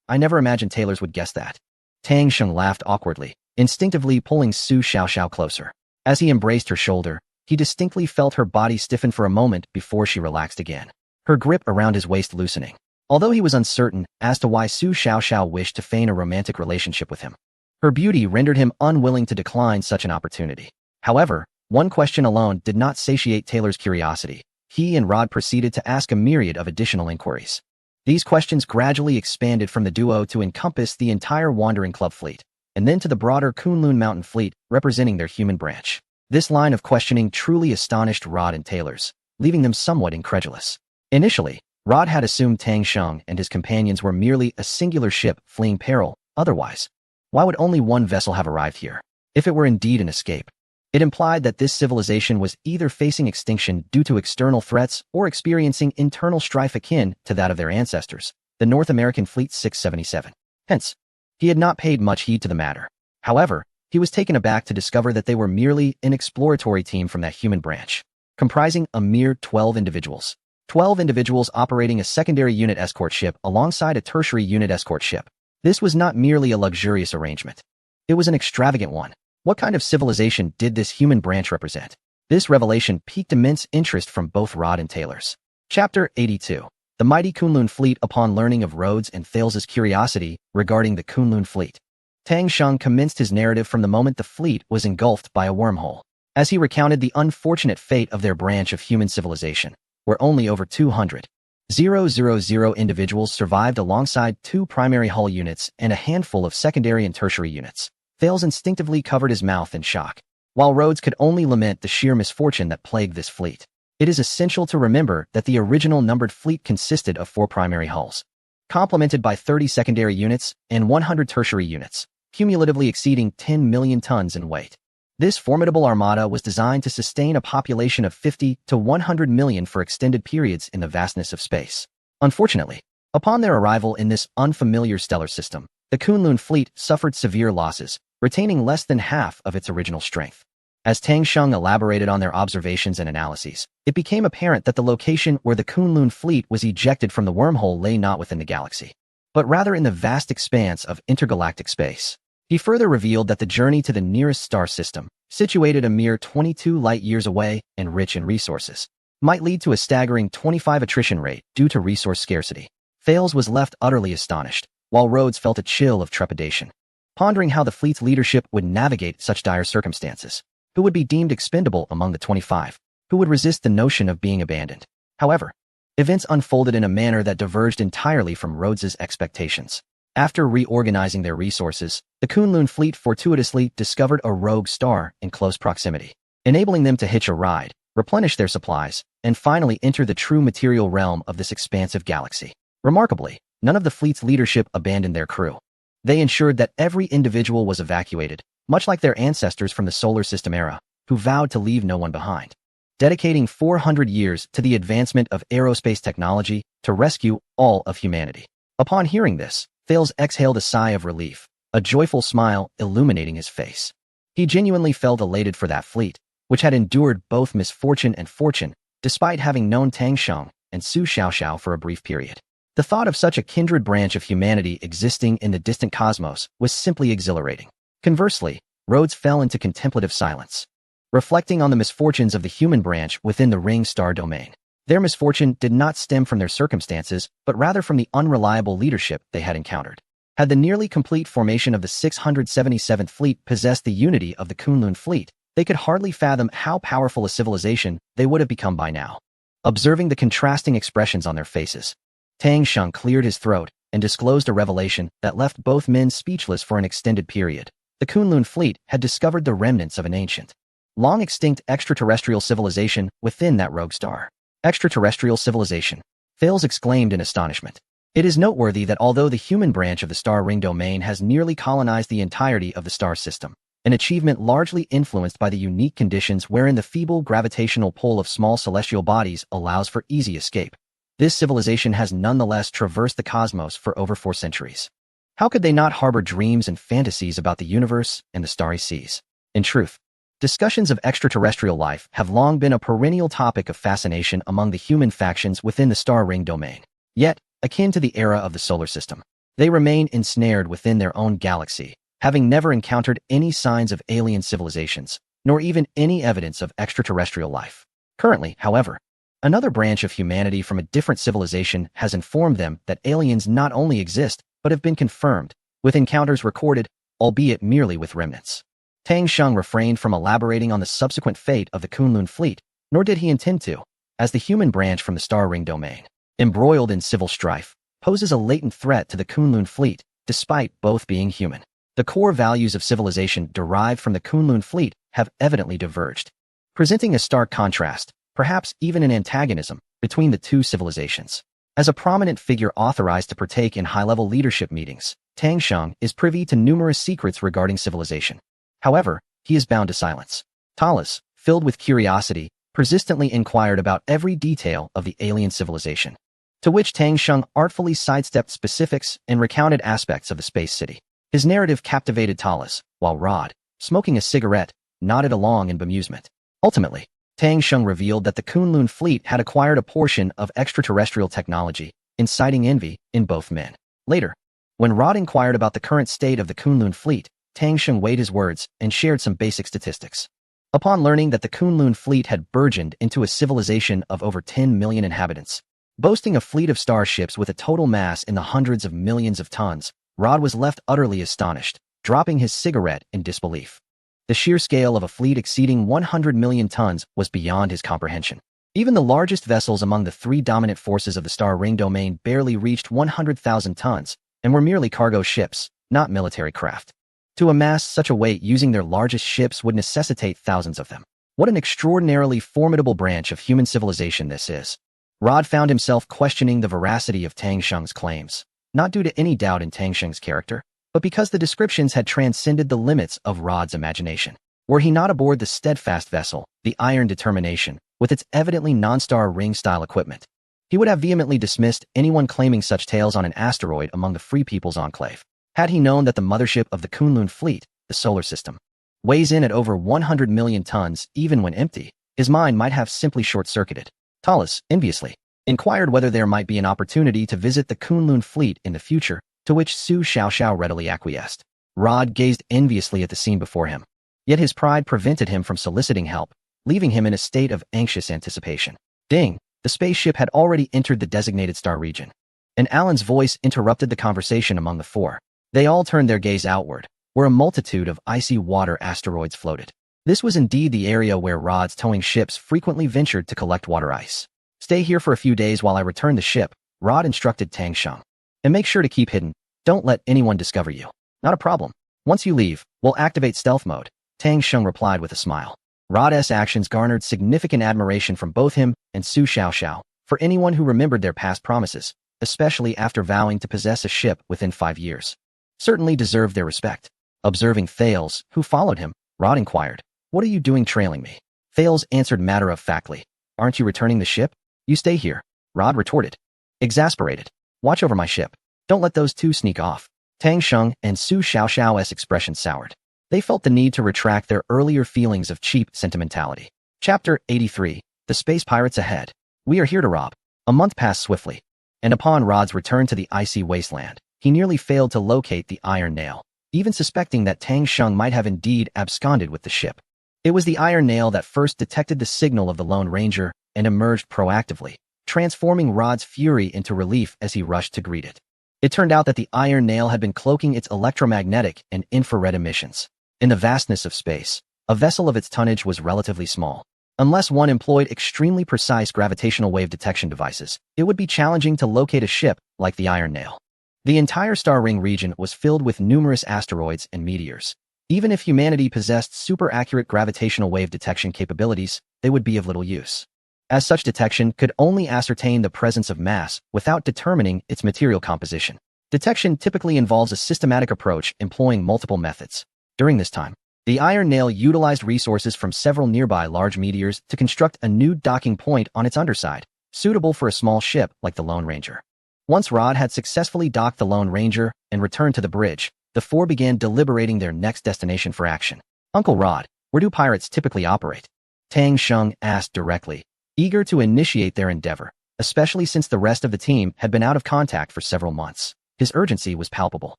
I never imagined tailors would guess that. Tang Sheng laughed awkwardly, instinctively pulling Su Xiaoxiao closer. As he embraced her shoulder, he distinctly felt her body stiffen for a moment before she relaxed again, her grip around his waist loosening. Although he was uncertain as to why Su Xiaoxiao wished to feign a romantic relationship with him, her beauty rendered him unwilling to decline such an opportunity. However, one question alone did not satiate Taylor's curiosity. He and Rod proceeded to ask a myriad of additional inquiries. These questions gradually expanded from the duo to encompass the entire Wandering Club fleet, and then to the broader Kunlun Mountain fleet representing their human branch. This line of questioning truly astonished Rod and Taylors, leaving them somewhat incredulous. Initially, Rod had assumed Tang Sheng and his companions were merely a singular ship fleeing peril. Otherwise, why would only one vessel have arrived here? If it were indeed an escape, it implied that this civilization was either facing extinction due to external threats or experiencing internal strife akin to that of their ancestors, the North American Fleet 677. Hence, he had not paid much heed to the matter. However, he was taken aback to discover that they were merely an exploratory team from that human branch, comprising a mere 12 individuals. 12 individuals operating a secondary unit escort ship alongside a tertiary unit escort ship. This was not merely a luxurious arrangement. It was an extravagant one. What kind of civilization did this human branch represent? This revelation piqued immense interest from both Rod and Taylors. Chapter 82. The mighty Kunlun fleet. Upon learning of Rhodes and Thales's curiosity regarding the Kunlun fleet, Tang Sheng commenced his narrative from the moment the fleet was engulfed by a wormhole. As he recounted the unfortunate fate of their branch of human civilization, where only over 200,000 individuals survived alongside 2 primary hull units and a handful of secondary and tertiary units, Thales instinctively covered his mouth in shock. While Rhodes could only lament the sheer misfortune that plagued this fleet, it is essential to remember that the original numbered fleet consisted of 4 primary hulls, complemented by 30 secondary units and 100 tertiary units, cumulatively exceeding 10 million tons in weight. This formidable armada was designed to sustain a population of 50 to 100 million for extended periods in the vastness of space. Unfortunately, upon their arrival in this unfamiliar stellar system, the Kunlun fleet suffered severe losses, retaining less than half of its original strength. As Tang Sheng elaborated on their observations and analyses, it became apparent that the location where the Kunlun fleet was ejected from the wormhole lay not within the galaxy, but rather in the vast expanse of intergalactic space. He further revealed that the journey to the nearest star system, situated a mere 22 light-years away and rich in resources, might lead to a staggering 25 attrition rate due to resource scarcity. Thales was left utterly astonished, while Rhodes felt a chill of trepidation, pondering how the fleet's leadership would navigate such dire circumstances. Who would be deemed expendable among the 25? Who would resist the notion of being abandoned? However, events unfolded in a manner that diverged entirely from Rhodes's expectations. After reorganizing their resources, the Kunlun fleet fortuitously discovered a rogue star in close proximity, enabling them to hitch a ride, replenish their supplies, and finally enter the true material realm of this expansive galaxy. Remarkably, none of the fleet's leadership abandoned their crew. They ensured that every individual was evacuated, much like their ancestors from the solar system era, who vowed to leave no one behind, dedicating 400 years to the advancement of aerospace technology to rescue all of humanity. Upon hearing this, Thales exhaled a sigh of relief, a joyful smile illuminating his face. He genuinely felt elated for that fleet, which had endured both misfortune and fortune, despite having known Tang Sheng and Su Xiaoxiao for a brief period. The thought of such a kindred branch of humanity existing in the distant cosmos was simply exhilarating. Conversely, Rhodes fell into contemplative silence, reflecting on the misfortunes of the human branch within the ring star domain. Their misfortune did not stem from their circumstances, but rather from the unreliable leadership they had encountered. Had the nearly complete formation of the 677th Fleet possessed the unity of the Kunlun fleet, they could hardly fathom how powerful a civilization they would have become by now. Observing the contrasting expressions on their faces, Tang Sheng cleared his throat and disclosed a revelation that left both men speechless for an extended period. The Kunlun fleet had discovered the remnants of an ancient, long-extinct extraterrestrial civilization within that rogue star. Extraterrestrial civilization, Thales exclaimed in astonishment. It is noteworthy that although the human branch of the star ring domain has nearly colonized the entirety of the star system, an achievement largely influenced by the unique conditions wherein the feeble gravitational pull of small celestial bodies allows for easy escape. This civilization has nonetheless traversed the cosmos for over 4 centuries. How could they not harbor dreams and fantasies about the universe and the starry seas? In truth, discussions of extraterrestrial life have long been a perennial topic of fascination among the human factions within the star ring domain. Yet, akin to the era of the solar system, they remain ensnared within their own galaxy, having never encountered any signs of alien civilizations, nor even any evidence of extraterrestrial life. Currently, however, another branch of humanity from a different civilization has informed them that aliens not only exist, but have been confirmed, with encounters recorded, albeit merely with remnants. Tang Sheng refrained from elaborating on the subsequent fate of the Kunlun fleet, nor did he intend to, as the human branch from the star ring domain, embroiled in civil strife, poses a latent threat to the Kunlun fleet, despite both being human. The core values of civilization derived from the Kunlun fleet have evidently diverged, presenting a stark contrast, perhaps even an antagonism, between the two civilizations. As a prominent figure authorized to partake in high-level leadership meetings, Tang Sheng is privy to numerous secrets regarding civilization. However, he is bound to silence. Tallis, filled with curiosity, persistently inquired about every detail of the alien civilization, to which Tang Sheng artfully sidestepped specifics and recounted aspects of the space city. His narrative captivated Tallis, while Rod, smoking a cigarette, nodded along in bemusement. Ultimately, Tang Sheng revealed that the Kunlun fleet had acquired a portion of extraterrestrial technology, inciting envy in both men. Later, when Rod inquired about the current state of the Kunlun fleet, Tang Sheng weighed his words and shared some basic statistics. Upon learning that the Kunlun fleet had burgeoned into a civilization of over 10 million inhabitants, boasting a fleet of starships with a total mass in the hundreds of millions of tons, Rod was left utterly astonished, dropping his cigarette in disbelief. The sheer scale of a fleet exceeding 100 million tons was beyond his comprehension. Even the largest vessels among the 3 dominant forces of the star ring domain barely reached 100,000 tons and were merely cargo ships, not military craft. To amass such a weight using their largest ships would necessitate thousands of them. What an extraordinarily formidable branch of human civilization this is. Rod found himself questioning the veracity of Tang Sheng's claims, not due to any doubt in Tang Sheng's character, but because the descriptions had transcended the limits of Rod's imagination. Were he not aboard the steadfast vessel, the Iron Determination, with its evidently non-star ring-style equipment, he would have vehemently dismissed anyone claiming such tales on an asteroid among the Free People's Enclave. Had he known that the mothership of the Kunlun fleet, the solar system, weighs in at over 100 million tons even when empty, his mind might have simply short-circuited. Tallis, enviously, inquired whether there might be an opportunity to visit the Kunlun fleet in the future, to which Su Xiaoxiao readily acquiesced. Rod gazed enviously at the scene before him, yet his pride prevented him from soliciting help, leaving him in a state of anxious anticipation. Ding! The spaceship had already entered the designated star region, and Alan's voice interrupted the conversation among the 4. They all turned their gaze outward, where a multitude of icy water asteroids floated. This was indeed the area where Rod's towing ships frequently ventured to collect water ice. Stay here for a few days while I return the ship, Rod instructed Tang Sheng. And make sure to keep hidden. Don't let anyone discover you. Not a problem. Once you leave, we'll activate stealth mode, Tang Sheng replied with a smile. Rod's actions garnered significant admiration from both him and Su Xiaoxiao, for anyone who remembered their past promises, especially after vowing to possess a ship within 5 years, certainly deserved their respect. Observing Thales, who followed him, Rod inquired, "What are you doing trailing me?" Thales answered matter-of-factly, "Aren't you returning the ship? You stay here," Rod retorted, exasperated. "Watch over my ship. Don't let those 2 sneak off." Tang Sheng and Su Xiaoxiao's expression soured. They felt the need to retract their earlier feelings of cheap sentimentality. Chapter 83. The Space Pirates Ahead. We are here to rob. A month passed swiftly, and upon Rod's return to the icy wasteland, he nearly failed to locate the Iron Nail, even suspecting that Tang Sheng might have indeed absconded with the ship. It was the Iron Nail that first detected the signal of the Lone Ranger and emerged proactively, transforming Rod's fury into relief as he rushed to greet it. It turned out that the Iron Nail had been cloaking its electromagnetic and infrared emissions. In the vastness of space, a vessel of its tonnage was relatively small. Unless one employed extremely precise gravitational wave detection devices, it would be challenging to locate a ship like the Iron Nail. The entire star ring region was filled with numerous asteroids and meteors. Even if humanity possessed super-accurate gravitational wave detection capabilities, they would be of little use, as such detection could only ascertain the presence of mass without determining its material composition. Detection typically involves a systematic approach employing multiple methods. During this time, The Iron Nail utilized resources from several nearby large meteors to construct a new docking point on its underside, suitable for a small ship like the Lone Ranger. Once Rod had successfully docked the Lone Ranger and returned to the bridge, the four began deliberating their next destination for action. Uncle Rod, where do pirates typically operate? Tang Sheng asked directly, eager to initiate their endeavor, especially since the rest of the team had been out of contact for several months. His urgency was palpable.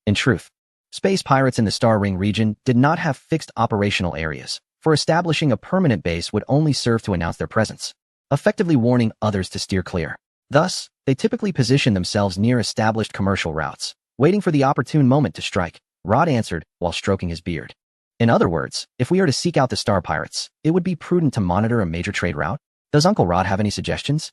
In truth, space pirates in the Star Ring region did not have fixed operational areas, for establishing a permanent base would only serve to announce their presence, effectively warning others to steer clear. Thus, they typically position themselves near established commercial routes, waiting for the opportune moment to strike, Rod answered while stroking his beard. In other words, if we are to seek out the Star Pirates, it would be prudent to monitor a major trade route. Does Uncle Rod have any suggestions?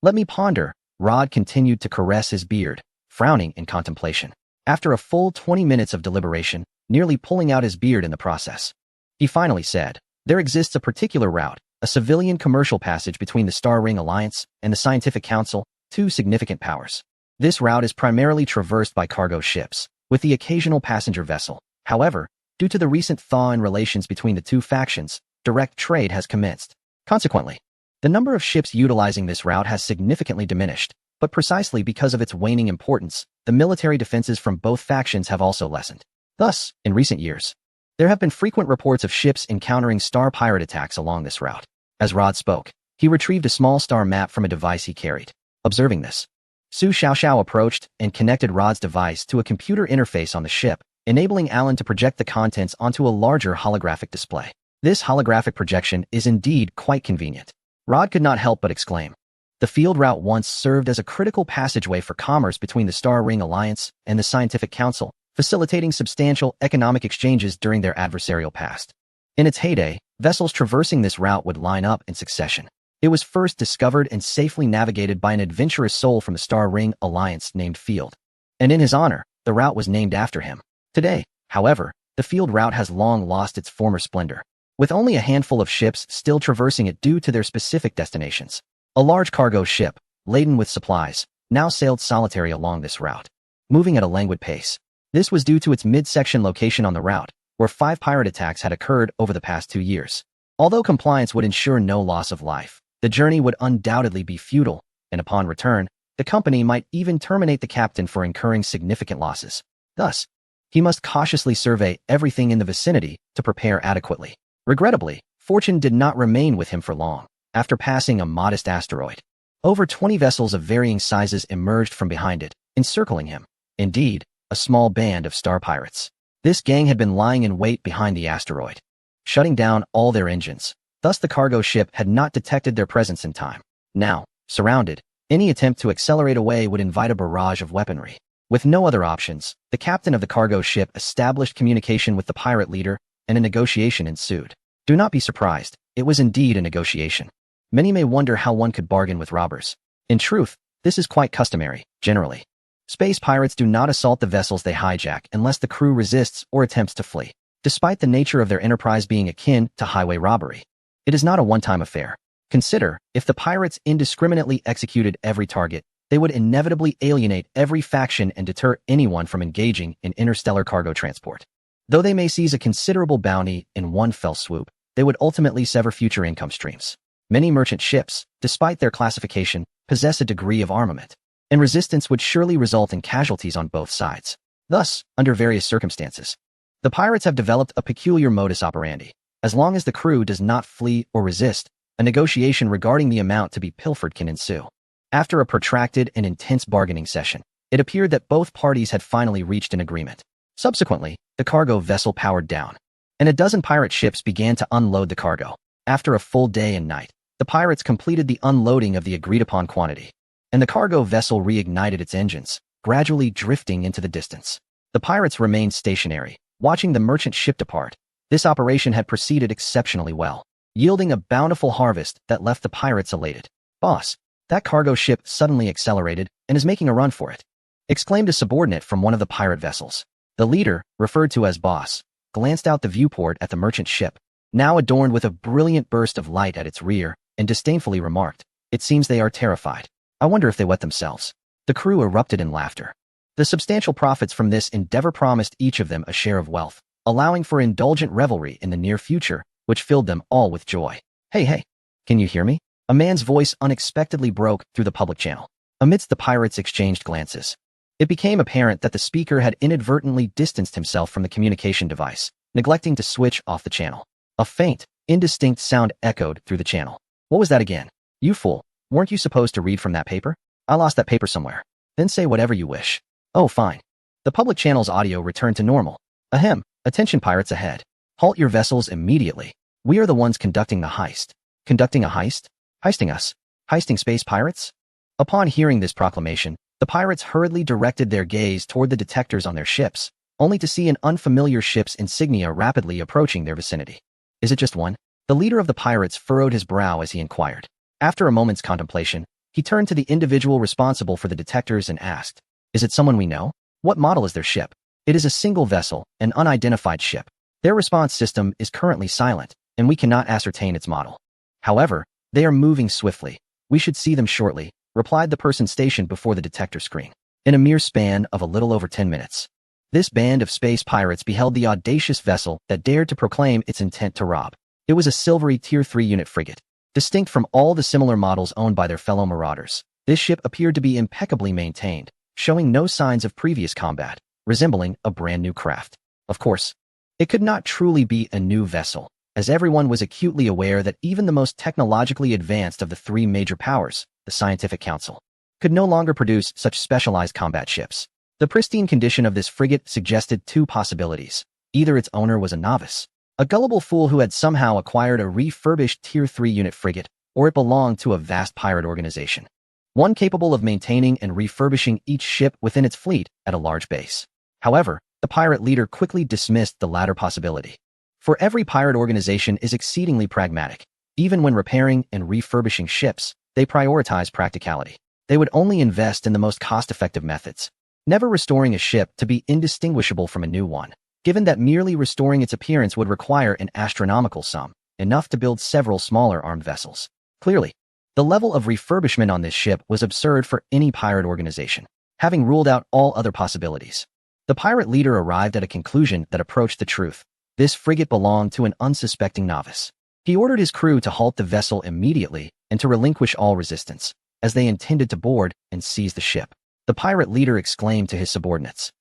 Let me ponder. Rod continued to caress his beard, frowning in contemplation. After a full 20 minutes of deliberation, nearly pulling out his beard in the process, he finally said, there exists a particular route, a civilian commercial passage between the Star Ring Alliance and the Scientific Council, two significant powers. This route is primarily traversed by cargo ships, with the occasional passenger vessel. However, due to the recent thaw in relations between the two factions, direct trade has commenced. Consequently, the number of ships utilizing this route has significantly diminished, but precisely because of its waning importance, the military defenses from both factions have also lessened. Thus, in recent years, there have been frequent reports of ships encountering star pirate attacks along this route. As Rod spoke, he retrieved a small star map from a device he carried. Observing this, Su Xiaoxiao approached and connected Rod's device to a computer interface on the ship, enabling Alan to project the contents onto a larger holographic display. This holographic projection is indeed quite convenient. Rod could not help but exclaim. The field route once served as a critical passageway for commerce between the Star Ring Alliance and the Scientific Council, facilitating substantial economic exchanges during their adversarial past. In its heyday, vessels traversing this route would line up in succession. It was first discovered and safely navigated by an adventurous soul from the Star Ring Alliance named Field. And in his honor, the route was named after him. Today, however, the field route has long lost its former splendor, with only a handful of ships still traversing it due to their specific destinations. A large cargo ship, laden with supplies, now sailed solitary along this route, moving at a languid pace. This was due to its midsection location on the route, where 5 pirate attacks had occurred over the past 2 years. Although compliance would ensure no loss of life, the journey would undoubtedly be futile, and upon return, the company might even terminate the captain for incurring significant losses. Thus, he must cautiously survey everything in the vicinity to prepare adequately. Regrettably, fortune did not remain with him for long. After passing a modest asteroid, over 20 vessels of varying sizes emerged from behind it, encircling him. Indeed, a small band of star pirates. This gang had been lying in wait behind the asteroid, shutting down all their engines. Thus the cargo ship had not detected their presence in time. Now, surrounded, any attempt to accelerate away would invite a barrage of weaponry. With no other options, the captain of the cargo ship established communication with the pirate leader, and a negotiation ensued. Do not be surprised, it was indeed a negotiation. Many may wonder how one could bargain with robbers. In truth, this is quite customary, generally. Space pirates do not assault the vessels they hijack unless the crew resists or attempts to flee. Despite the nature of their enterprise being akin to highway robbery, it is not a one-time affair. Consider, if the pirates indiscriminately executed every target, they would inevitably alienate every faction and deter anyone from engaging in interstellar cargo transport. Though they may seize a considerable bounty in one fell swoop, they would ultimately sever future income streams. Many merchant ships, despite their classification, possess a degree of armament, and resistance would surely result in casualties on both sides. Thus, under various circumstances, the pirates have developed a peculiar modus operandi. As long as the crew does not flee or resist, a negotiation regarding the amount to be pilfered can ensue. After a protracted and intense bargaining session, it appeared that both parties had finally reached an agreement. Subsequently, the cargo vessel powered down, and a dozen pirate ships began to unload the cargo. After a full day and night, the pirates completed the unloading of the agreed-upon quantity, and the cargo vessel reignited its engines, gradually drifting into the distance. The pirates remained stationary, watching the merchant ship depart. This operation had proceeded exceptionally well, yielding a bountiful harvest that left the pirates elated. "Boss, that cargo ship suddenly accelerated and is making a run for it," exclaimed a subordinate from one of the pirate vessels. The leader, referred to as Boss, glanced out the viewport at the merchant ship, now adorned with a brilliant burst of light at its rear, and disdainfully remarked, "It seems they are terrified. I wonder if they wet themselves." The crew erupted in laughter. The substantial profits from this endeavor promised each of them a share of wealth. allowing for indulgent revelry in the near future, which filled them all with joy. Hey, can you hear me? A man's voice unexpectedly broke through the public channel. Amidst the pirates' exchanged glances, it became apparent that the speaker had inadvertently distanced himself from the communication device, neglecting to switch off the channel. A faint, indistinct sound echoed through the channel. What was that again? You fool, weren't you supposed to read from that paper? I lost that paper somewhere. Then say whatever you wish. Oh, fine. The public channel's audio returned to normal. Ahem, attention pirates ahead. Halt your vessels immediately. We are the ones conducting the heist. Conducting a heist? Heisting us? Heisting space pirates? Upon hearing this proclamation, the pirates hurriedly directed their gaze toward the detectors on their ships, only to see an unfamiliar ship's insignia rapidly approaching their vicinity. Is it just one? The leader of the pirates furrowed his brow as he inquired. After a moment's contemplation, he turned to the individual responsible for the detectors and asked, "Is it someone we know? What model is their ship?" "It is a single vessel, an unidentified ship. Their response system is currently silent, and we cannot ascertain its model. However, they are moving swiftly. We should see them shortly," replied the person stationed before the detector screen. In a mere span of a little over 10 minutes, this band of space pirates beheld the audacious vessel that dared to proclaim its intent to rob. It was a silvery Tier 3 unit frigate. Distinct from all the similar models owned by their fellow marauders, this ship appeared to be impeccably maintained, showing no signs of previous combat, resembling a brand new craft. Of course, it could not truly be a new vessel, as everyone was acutely aware that even the most technologically advanced of the three major powers, the Scientific Council, could no longer produce such specialized combat ships. The pristine condition of this frigate suggested two possibilities. Either its owner was a novice, a gullible fool who had somehow acquired a refurbished Tier 3 unit frigate, or it belonged to a vast pirate organization, one capable of maintaining and refurbishing each ship within its fleet at a large base. However, the pirate leader quickly dismissed the latter possibility. For every pirate organization is exceedingly pragmatic. Even when repairing and refurbishing ships, they prioritize practicality. They would only invest in the most cost-effective methods, never restoring a ship to be indistinguishable from a new one, given that merely restoring its appearance would require an astronomical sum, enough to build several smaller armed vessels. Clearly, the level of refurbishment on this ship was absurd for any pirate organization, having ruled out all other possibilities. The pirate leader arrived at a conclusion that approached the truth. This frigate belonged to an unsuspecting novice. He ordered his crew to halt the vessel immediately and to relinquish all resistance, as they intended to board and seize the ship. The pirate leader exclaimed to his subordinates,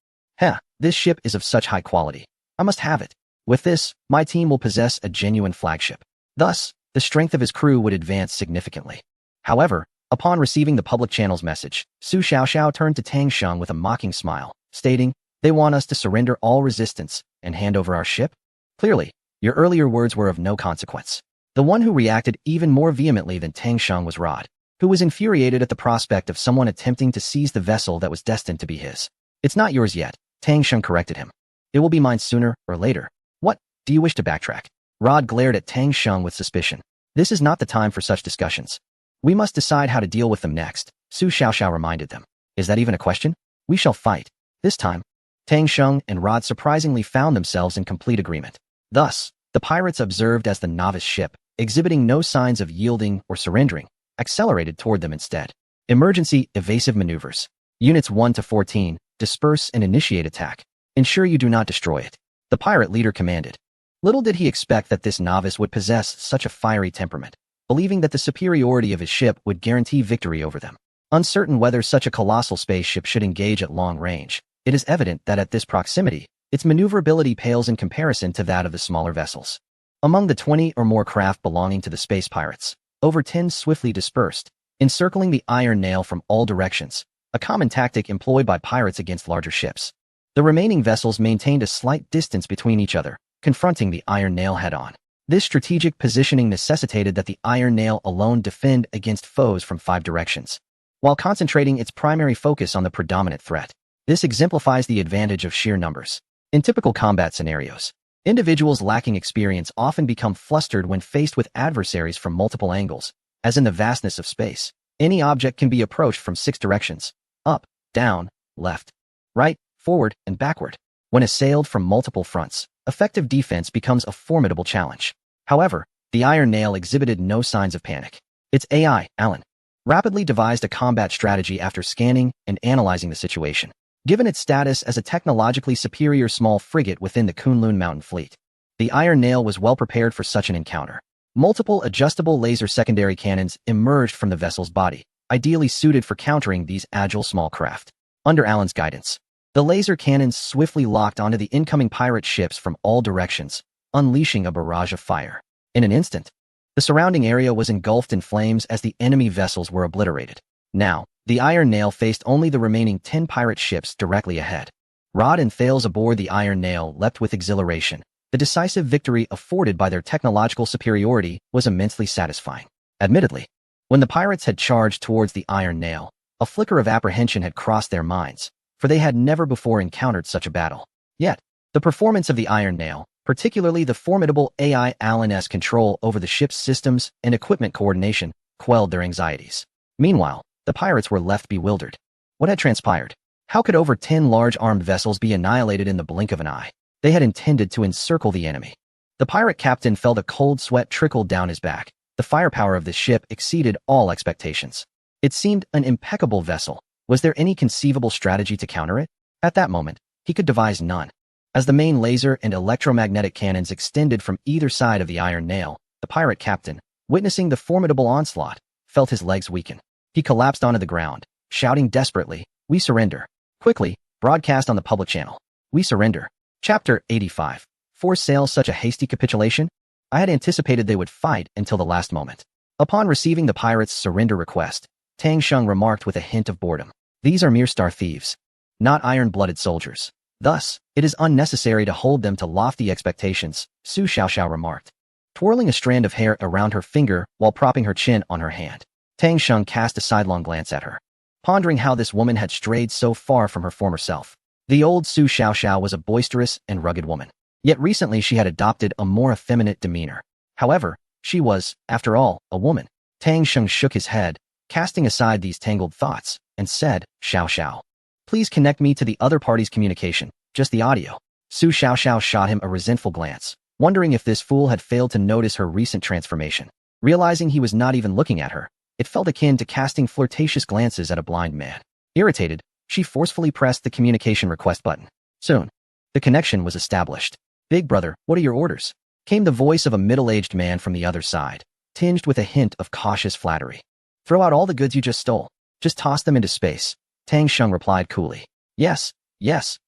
"This ship is of such high quality. I must have it. With this, my team will possess a genuine flagship." Thus, the strength of his crew would advance significantly. However, upon receiving the public channel's message, Su Xiaoxiao turned to Tang Sheng with a mocking smile, stating, "They want us to surrender all resistance and hand over our ship? Clearly, your earlier words were of no consequence." The one who reacted even more vehemently than Tang Sheng was Rod, who was infuriated at the prospect of someone attempting to seize the vessel that was destined to be his. "It's not yours yet," Tang Sheng corrected him. "It will be mine sooner or later." "What? Do you wish to backtrack?" Rod glared at Tang Sheng with suspicion. "This is not the time for such discussions. We must decide how to deal with them next," Su Xiaoxiao reminded them. "Is that even a question? We shall fight. This time." Tang Sheng and Rod surprisingly found themselves in complete agreement. Thus, the pirates observed as the novice ship, exhibiting no signs of yielding or surrendering, accelerated toward them instead. Emergency evasive maneuvers. Units 1 to 14, disperse and initiate attack. Ensure you do not destroy it, the pirate leader commanded. Little did he expect that this novice would possess such a fiery temperament, believing that the superiority of his ship would guarantee victory over them. Uncertain whether such a colossal spaceship should engage at long range, it is evident that at this proximity, its maneuverability pales in comparison to that of the smaller vessels. Among the 20 or more craft belonging to the space pirates, over 10 swiftly dispersed, encircling the iron nail from all directions, a common tactic employed by pirates against larger ships. The remaining vessels maintained a slight distance between each other, confronting the iron nail head-on. This strategic positioning necessitated that the iron nail alone defend against foes from 5 directions, while concentrating its primary focus on the predominant threat. This exemplifies the advantage of sheer numbers. In typical combat scenarios, individuals lacking experience often become flustered when faced with adversaries from multiple angles. As in the vastness of space, any object can be approached from 6 directions: up, down, left, right, forward, and backward. When assailed from multiple fronts, effective defense becomes a formidable challenge. However, the Iron Nail exhibited no signs of panic. Its AI, Alan, rapidly devised a combat strategy after scanning and analyzing the situation. given its status as a technologically superior small frigate within the Kunlun mountain fleet. The Iron Nail was well prepared for such an encounter. Multiple adjustable laser secondary cannons emerged from the vessel's body, ideally suited for countering these agile small craft. Under Alan's guidance, the laser cannons swiftly locked onto the incoming pirate ships from all directions, unleashing a barrage of fire. In an instant, the surrounding area was engulfed in flames as the enemy vessels were obliterated. Now, the Iron Nail faced only the remaining 10 pirate ships directly ahead. Rod and Thales aboard the Iron Nail leapt with exhilaration. The decisive victory afforded by their technological superiority was immensely satisfying. Admittedly, when the pirates had charged towards the Iron Nail, a flicker of apprehension had crossed their minds, for they had never before encountered such a battle. Yet, the performance of the Iron Nail, particularly the formidable AI Alan's control over the ship's systems and equipment coordination, quelled their anxieties. Meanwhile, the pirates were left bewildered. What had transpired? How could over 10 large armed vessels be annihilated in the blink of an eye? They had intended to encircle the enemy. The pirate captain felt a cold sweat trickle down his back. The firepower of this ship exceeded all expectations. It seemed an impeccable vessel. Was there any conceivable strategy to counter it? At that moment, he could devise none. As the main laser and electromagnetic cannons extended from either side of the Iron Nail, the pirate captain, witnessing the formidable onslaught, felt his legs weaken. He collapsed onto the ground, shouting desperately, "We surrender." Quickly, broadcast on the public channel. "We surrender." Chapter 85. Foresail such a hasty capitulation? I had anticipated they would fight until the last moment. Upon receiving the pirates' surrender request, Tang Sheng remarked with a hint of boredom, "These are mere star thieves, not iron-blooded soldiers. Thus, it is unnecessary to hold them to lofty expectations," Su Xiaoxiao remarked, twirling a strand of hair around her finger while propping her chin on her hand. Tang Sheng cast a sidelong glance at her, pondering how this woman had strayed so far from her former self. The old Su Xiaoxiao was a boisterous and rugged woman, yet recently she had adopted a more effeminate demeanor. However, she was, after all, a woman. Tang Sheng shook his head, casting aside these tangled thoughts, and said, "Xiaoxiao, please connect me to the other party's communication, just the audio." Su Xiaoxiao shot him a resentful glance, wondering if this fool had failed to notice her recent transformation. Realizing he was not even looking at her, it felt akin to casting flirtatious glances at a blind man. Irritated, she forcefully pressed the communication request button. Soon, the connection was established. "Big brother, what are your orders?" came the voice of a middle-aged man from the other side, tinged with a hint of cautious flattery. "Throw out all the goods you just stole. Just toss them into space," Tang Sheng replied coolly. Yes,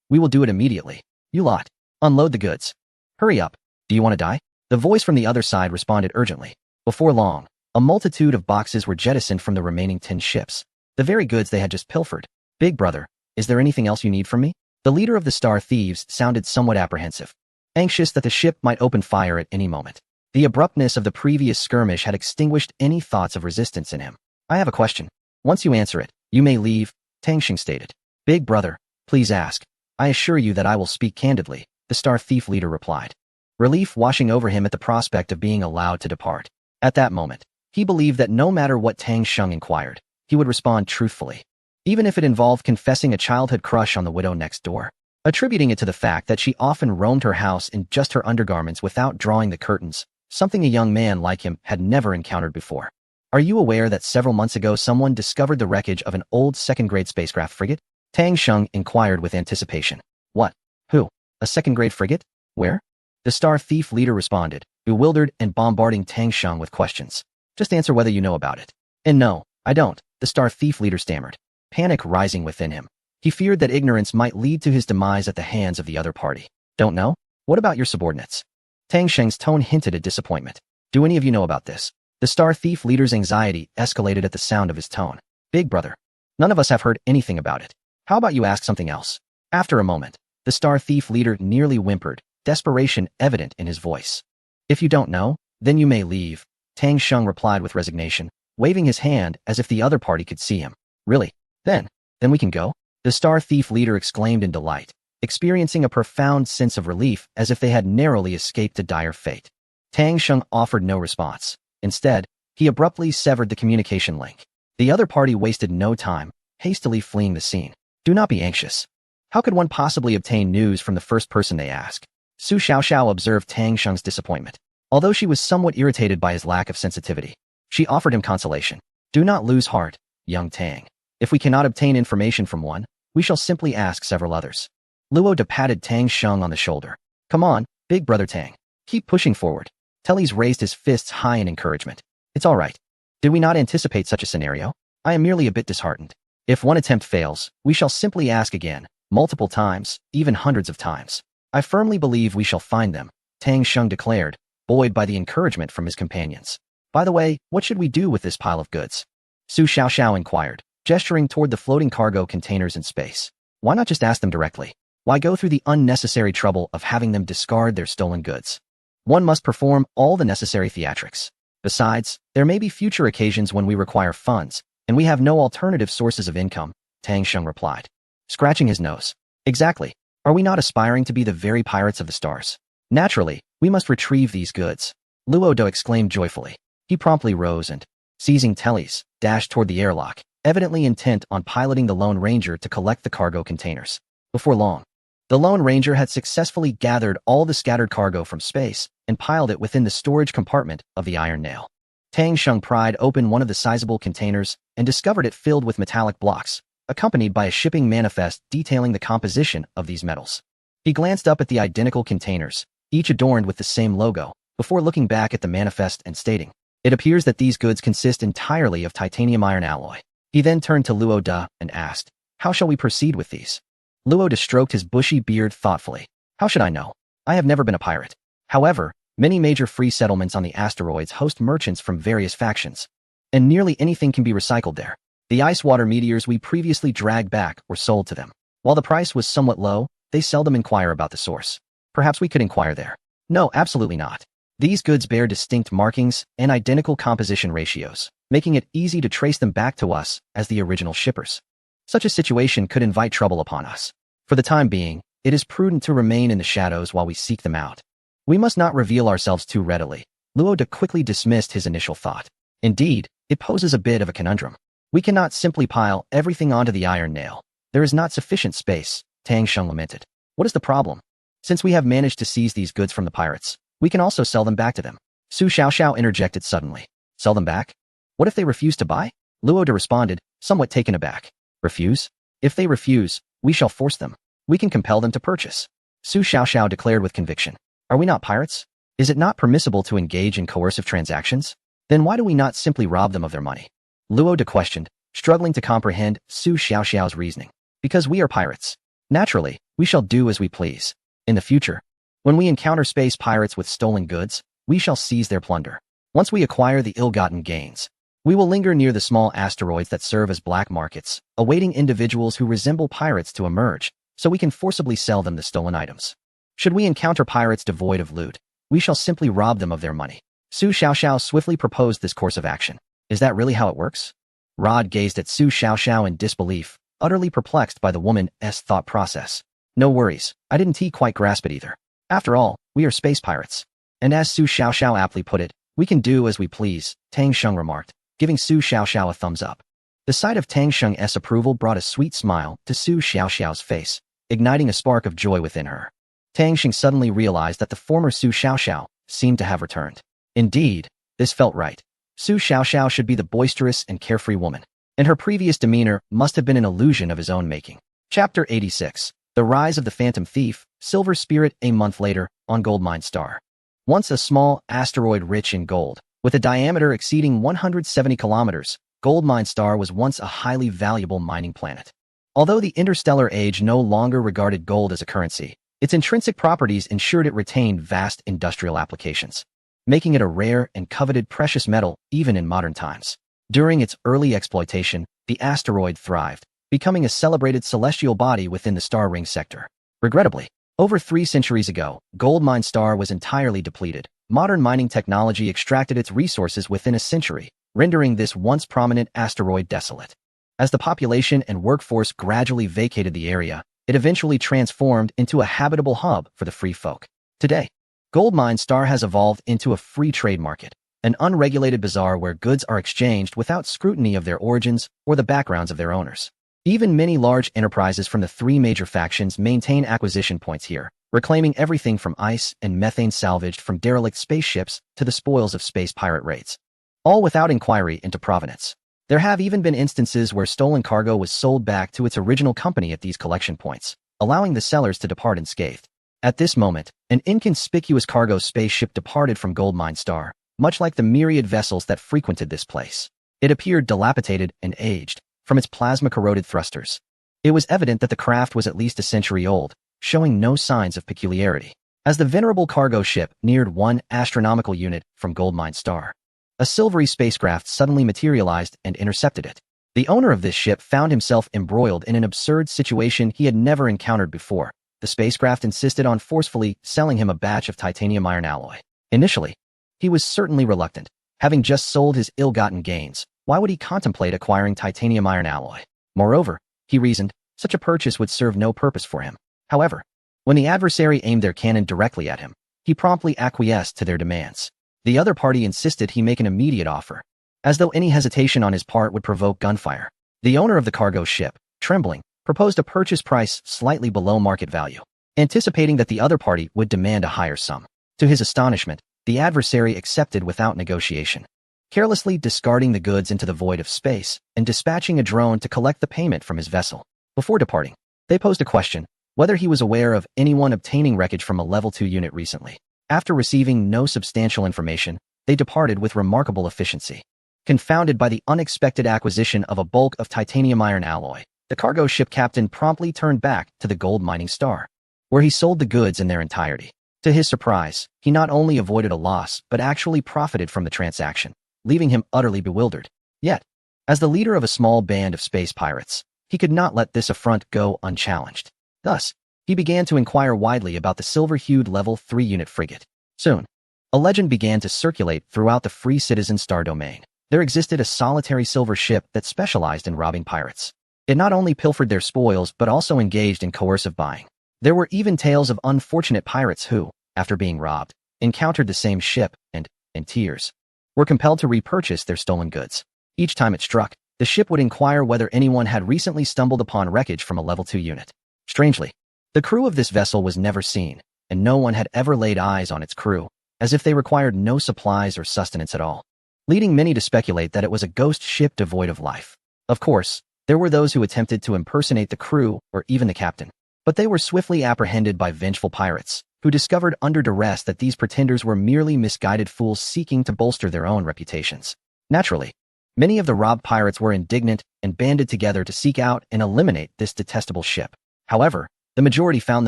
we will do it immediately. You lot, unload the goods. Hurry up. Do you want to die?" The voice from the other side responded urgently. Before long, a multitude of boxes were jettisoned from the remaining 10 ships, the very goods they had just pilfered. "Big brother, is there anything else you need from me?" The leader of the Star Thieves sounded somewhat apprehensive, anxious that the ship might open fire at any moment. The abruptness of the previous skirmish had extinguished any thoughts of resistance in him. "I have a question. Once you answer it, you may leave," Tang Xing stated. "Big brother, please ask. I assure you that I will speak candidly," the Star Thief leader replied, relief washing over him at the prospect of being allowed to depart. At that moment, he believed that no matter what Tang Sheng inquired, he would respond truthfully, even if it involved confessing a childhood crush on the widow next door, attributing it to the fact that she often roamed her house in just her undergarments without drawing the curtains, something a young man like him had never encountered before. "Are you aware that several months ago someone discovered the wreckage of an old second-grade spacecraft frigate?" Tang Sheng inquired with anticipation. "What? Who? A second-grade frigate? Where?" The Star Thief leader responded, bewildered and bombarding Tang Sheng with questions. "Just answer whether you know about it." "And no, I don't," the Star Thief leader stammered, panic rising within him. He feared that ignorance might lead to his demise at the hands of the other party. "Don't know? What about your subordinates?" Tang Sheng's tone hinted at disappointment. "Do any of you know about this?" The Star Thief leader's anxiety escalated at the sound of his tone. "Big brother, none of us have heard anything about it. How about you ask something else?" After a moment, the Star Thief leader nearly whimpered, desperation evident in his voice. "If you don't know, then you may leave," Tang Sheng replied with resignation, waving his hand as if the other party could see him. "Really? Then we can go?" The Star Thief leader exclaimed in delight, experiencing a profound sense of relief as if they had narrowly escaped a dire fate. Tang Sheng offered no response. Instead, he abruptly severed the communication link. The other party wasted no time, hastily fleeing the scene. "Do not be anxious. How could one possibly obtain news from the first person they ask?" Su Xiaoxiao observed Tang Sheng's disappointment. Although she was somewhat irritated by his lack of sensitivity, she offered him consolation. "Do not lose heart, young Tang. If we cannot obtain information from one, we shall simply ask several others. Luo De patted Tang Sheng on the shoulder. Come on, big brother Tang. Keep pushing forward. Teles raised his fists high in encouragement. It's all right. Did we not anticipate such a scenario? I am merely a bit disheartened. If one attempt fails, we shall simply ask again, multiple times, even hundreds of times. I firmly believe we shall find them, Tang Sheng declared, buoyed by the encouragement from his companions. By the way, what should we do with this pile of goods? Su Xiaoxiao inquired, gesturing toward the floating cargo containers in space. Why not just ask them directly? Why go through the unnecessary trouble of having them discard their stolen goods? One must perform all the necessary theatrics. Besides, there may be future occasions when we require funds, and we have no alternative sources of income, Tang Sheng replied, scratching his nose. Exactly. Are we not aspiring to be the very pirates of the stars? Naturally, we must retrieve these goods, Luo De exclaimed joyfully. He promptly rose and, seizing Teles, dashed toward the airlock, evidently intent on piloting the Lone Ranger to collect the cargo containers. Before long, the Lone Ranger had successfully gathered all the scattered cargo from space and piled it within the storage compartment of the Iron Nail. Tang Sheng pried open one of the sizable containers and discovered it filled with metallic blocks, accompanied by a shipping manifest detailing the composition of these metals. He glanced up at the identical containers, each adorned with the same logo, before looking back at the manifest and stating, "It appears that these goods consist entirely of titanium iron alloy." He then turned to Luo De and asked, "How shall we proceed with these?" Luo De stroked his bushy beard thoughtfully. "How should I know? I have never been a pirate. However, many major free settlements on the asteroids host merchants from various factions, and nearly anything can be recycled there. The ice water meteors we previously dragged back were sold to them. While the price was somewhat low, they seldom inquire about the source. Perhaps we could inquire there." "No, absolutely not. These goods bear distinct markings and identical composition ratios, making it easy to trace them back to us as the original shippers. Such a situation could invite trouble upon us. For the time being, it is prudent to remain in the shadows while we seek them out. We must not reveal ourselves too readily." Luo De quickly dismissed his initial thought. "Indeed, it poses a bit of a conundrum. We cannot simply pile everything onto the Iron Nail. There is not sufficient space," Tang Sheng lamented. "What is the problem? Since we have managed to seize these goods from the pirates, we can also sell them back to them." Su Xiaoxiao interjected suddenly. "Sell them back? What if they refuse to buy?" Luo De responded, somewhat taken aback. "Refuse? If they refuse, we shall force them. We can compel them to purchase," Su Xiaoxiao declared with conviction. "Are we not pirates? Is it not permissible to engage in coercive transactions? Then why do we not simply rob them of their money?" Luo De questioned, struggling to comprehend Su Xiaoxiao's reasoning. "Because we are pirates. Naturally, we shall do as we please. In the future, when we encounter space pirates with stolen goods, we shall seize their plunder. Once we acquire the ill-gotten gains, we will linger near the small asteroids that serve as black markets, awaiting individuals who resemble pirates to emerge, so we can forcibly sell them the stolen items. Should we encounter pirates devoid of loot, we shall simply rob them of their money." Su Xiaoxiao swiftly proposed this course of action. "Is that really how it works?" Rod gazed at Su Xiaoxiao in disbelief, utterly perplexed by the woman's thought process. "No worries, I didn't quite grasp it either. After all, we are space pirates. And as Su Xiaoxiao aptly put it, we can do as we please," Tang Sheng remarked, giving Su Xiaoxiao a thumbs up. The sight of Tang Sheng's approval brought a sweet smile to Su Xiaoxiao's face, igniting a spark of joy within her. Tang Sheng suddenly realized that the former Su Xiaoxiao seemed to have returned. Indeed, this felt right. Su Xiaoxiao should be the boisterous and carefree woman, and her previous demeanor must have been an illusion of his own making. Chapter 86. The Rise of the Phantom Thief, Silver Spirit. A month later, on Goldmine Star. Once a small asteroid rich in gold, with a diameter exceeding 170 kilometers, Goldmine Star was once a highly valuable mining planet. Although the interstellar age no longer regarded gold as a currency, its intrinsic properties ensured it retained vast industrial applications, making it a rare and coveted precious metal even in modern times. During its early exploitation, the asteroid thrived, becoming a celebrated celestial body within the star ring sector. Regrettably, over 3 centuries ago, Goldmine Star was entirely depleted. Modern mining technology extracted its resources within a century, rendering this once prominent asteroid desolate. As the population and workforce gradually vacated the area, it eventually transformed into a habitable hub for the free folk. Today, Goldmine Star has evolved into a free trade market, an unregulated bazaar where goods are exchanged without scrutiny of their origins or the backgrounds of their owners. Even many large enterprises from the 3 major factions maintain acquisition points here, reclaiming everything from ice and methane salvaged from derelict spaceships to the spoils of space pirate raids, all without inquiry into provenance. There have even been instances where stolen cargo was sold back to its original company at these collection points, allowing the sellers to depart unscathed. At this moment, an inconspicuous cargo spaceship departed from Goldmine Star, much like the myriad vessels that frequented this place. It appeared dilapidated and aged, from its plasma-corroded thrusters. It was evident that the craft was at least a century old, showing no signs of peculiarity. As the venerable cargo ship neared 1 astronomical unit from Goldmine Star, a silvery spacecraft suddenly materialized and intercepted it. The owner of this ship found himself embroiled in an absurd situation he had never encountered before. The spacecraft insisted on forcefully selling him a batch of titanium iron alloy. Initially, he was certainly reluctant. Having just sold his ill-gotten gains, why would he contemplate acquiring titanium iron alloy? Moreover, he reasoned, such a purchase would serve no purpose for him. However, when the adversary aimed their cannon directly at him, he promptly acquiesced to their demands. The other party insisted he make an immediate offer, as though any hesitation on his part would provoke gunfire. The owner of the cargo ship, trembling, proposed a purchase price slightly below market value, anticipating that the other party would demand a higher sum. To his astonishment, the adversary accepted without negotiation, carelessly discarding the goods into the void of space and dispatching a drone to collect the payment from his vessel. Before departing, they posed a question, whether he was aware of anyone obtaining wreckage from a Level 2 unit recently. After receiving no substantial information, they departed with remarkable efficiency. Confounded by the unexpected acquisition of a bulk of titanium iron alloy, the cargo ship captain promptly turned back to the gold mining star, where he sold the goods in their entirety. To his surprise, he not only avoided a loss, but actually profited from the transaction, leaving him utterly bewildered. Yet, as the leader of a small band of space pirates, he could not let this affront go unchallenged. Thus, he began to inquire widely about the silver-hued Level 3 unit frigate. Soon, a legend began to circulate throughout the free citizen star domain. There existed a solitary silver ship that specialized in robbing pirates. It not only pilfered their spoils but also engaged in coercive buying. There were even tales of unfortunate pirates who, after being robbed, encountered the same ship and, in tears, were compelled to repurchase their stolen goods. Each time it struck, the ship would inquire whether anyone had recently stumbled upon wreckage from a Level 2 unit. Strangely, the crew of this vessel was never seen, and no one had ever laid eyes on its crew, as if they required no supplies or sustenance at all, leading many to speculate that it was a ghost ship devoid of life. Of course, there were those who attempted to impersonate the crew or even the captain, but they were swiftly apprehended by vengeful pirates, who discovered under duress that these pretenders were merely misguided fools seeking to bolster their own reputations. Naturally, many of the robbed pirates were indignant and banded together to seek out and eliminate this detestable ship. However, the majority found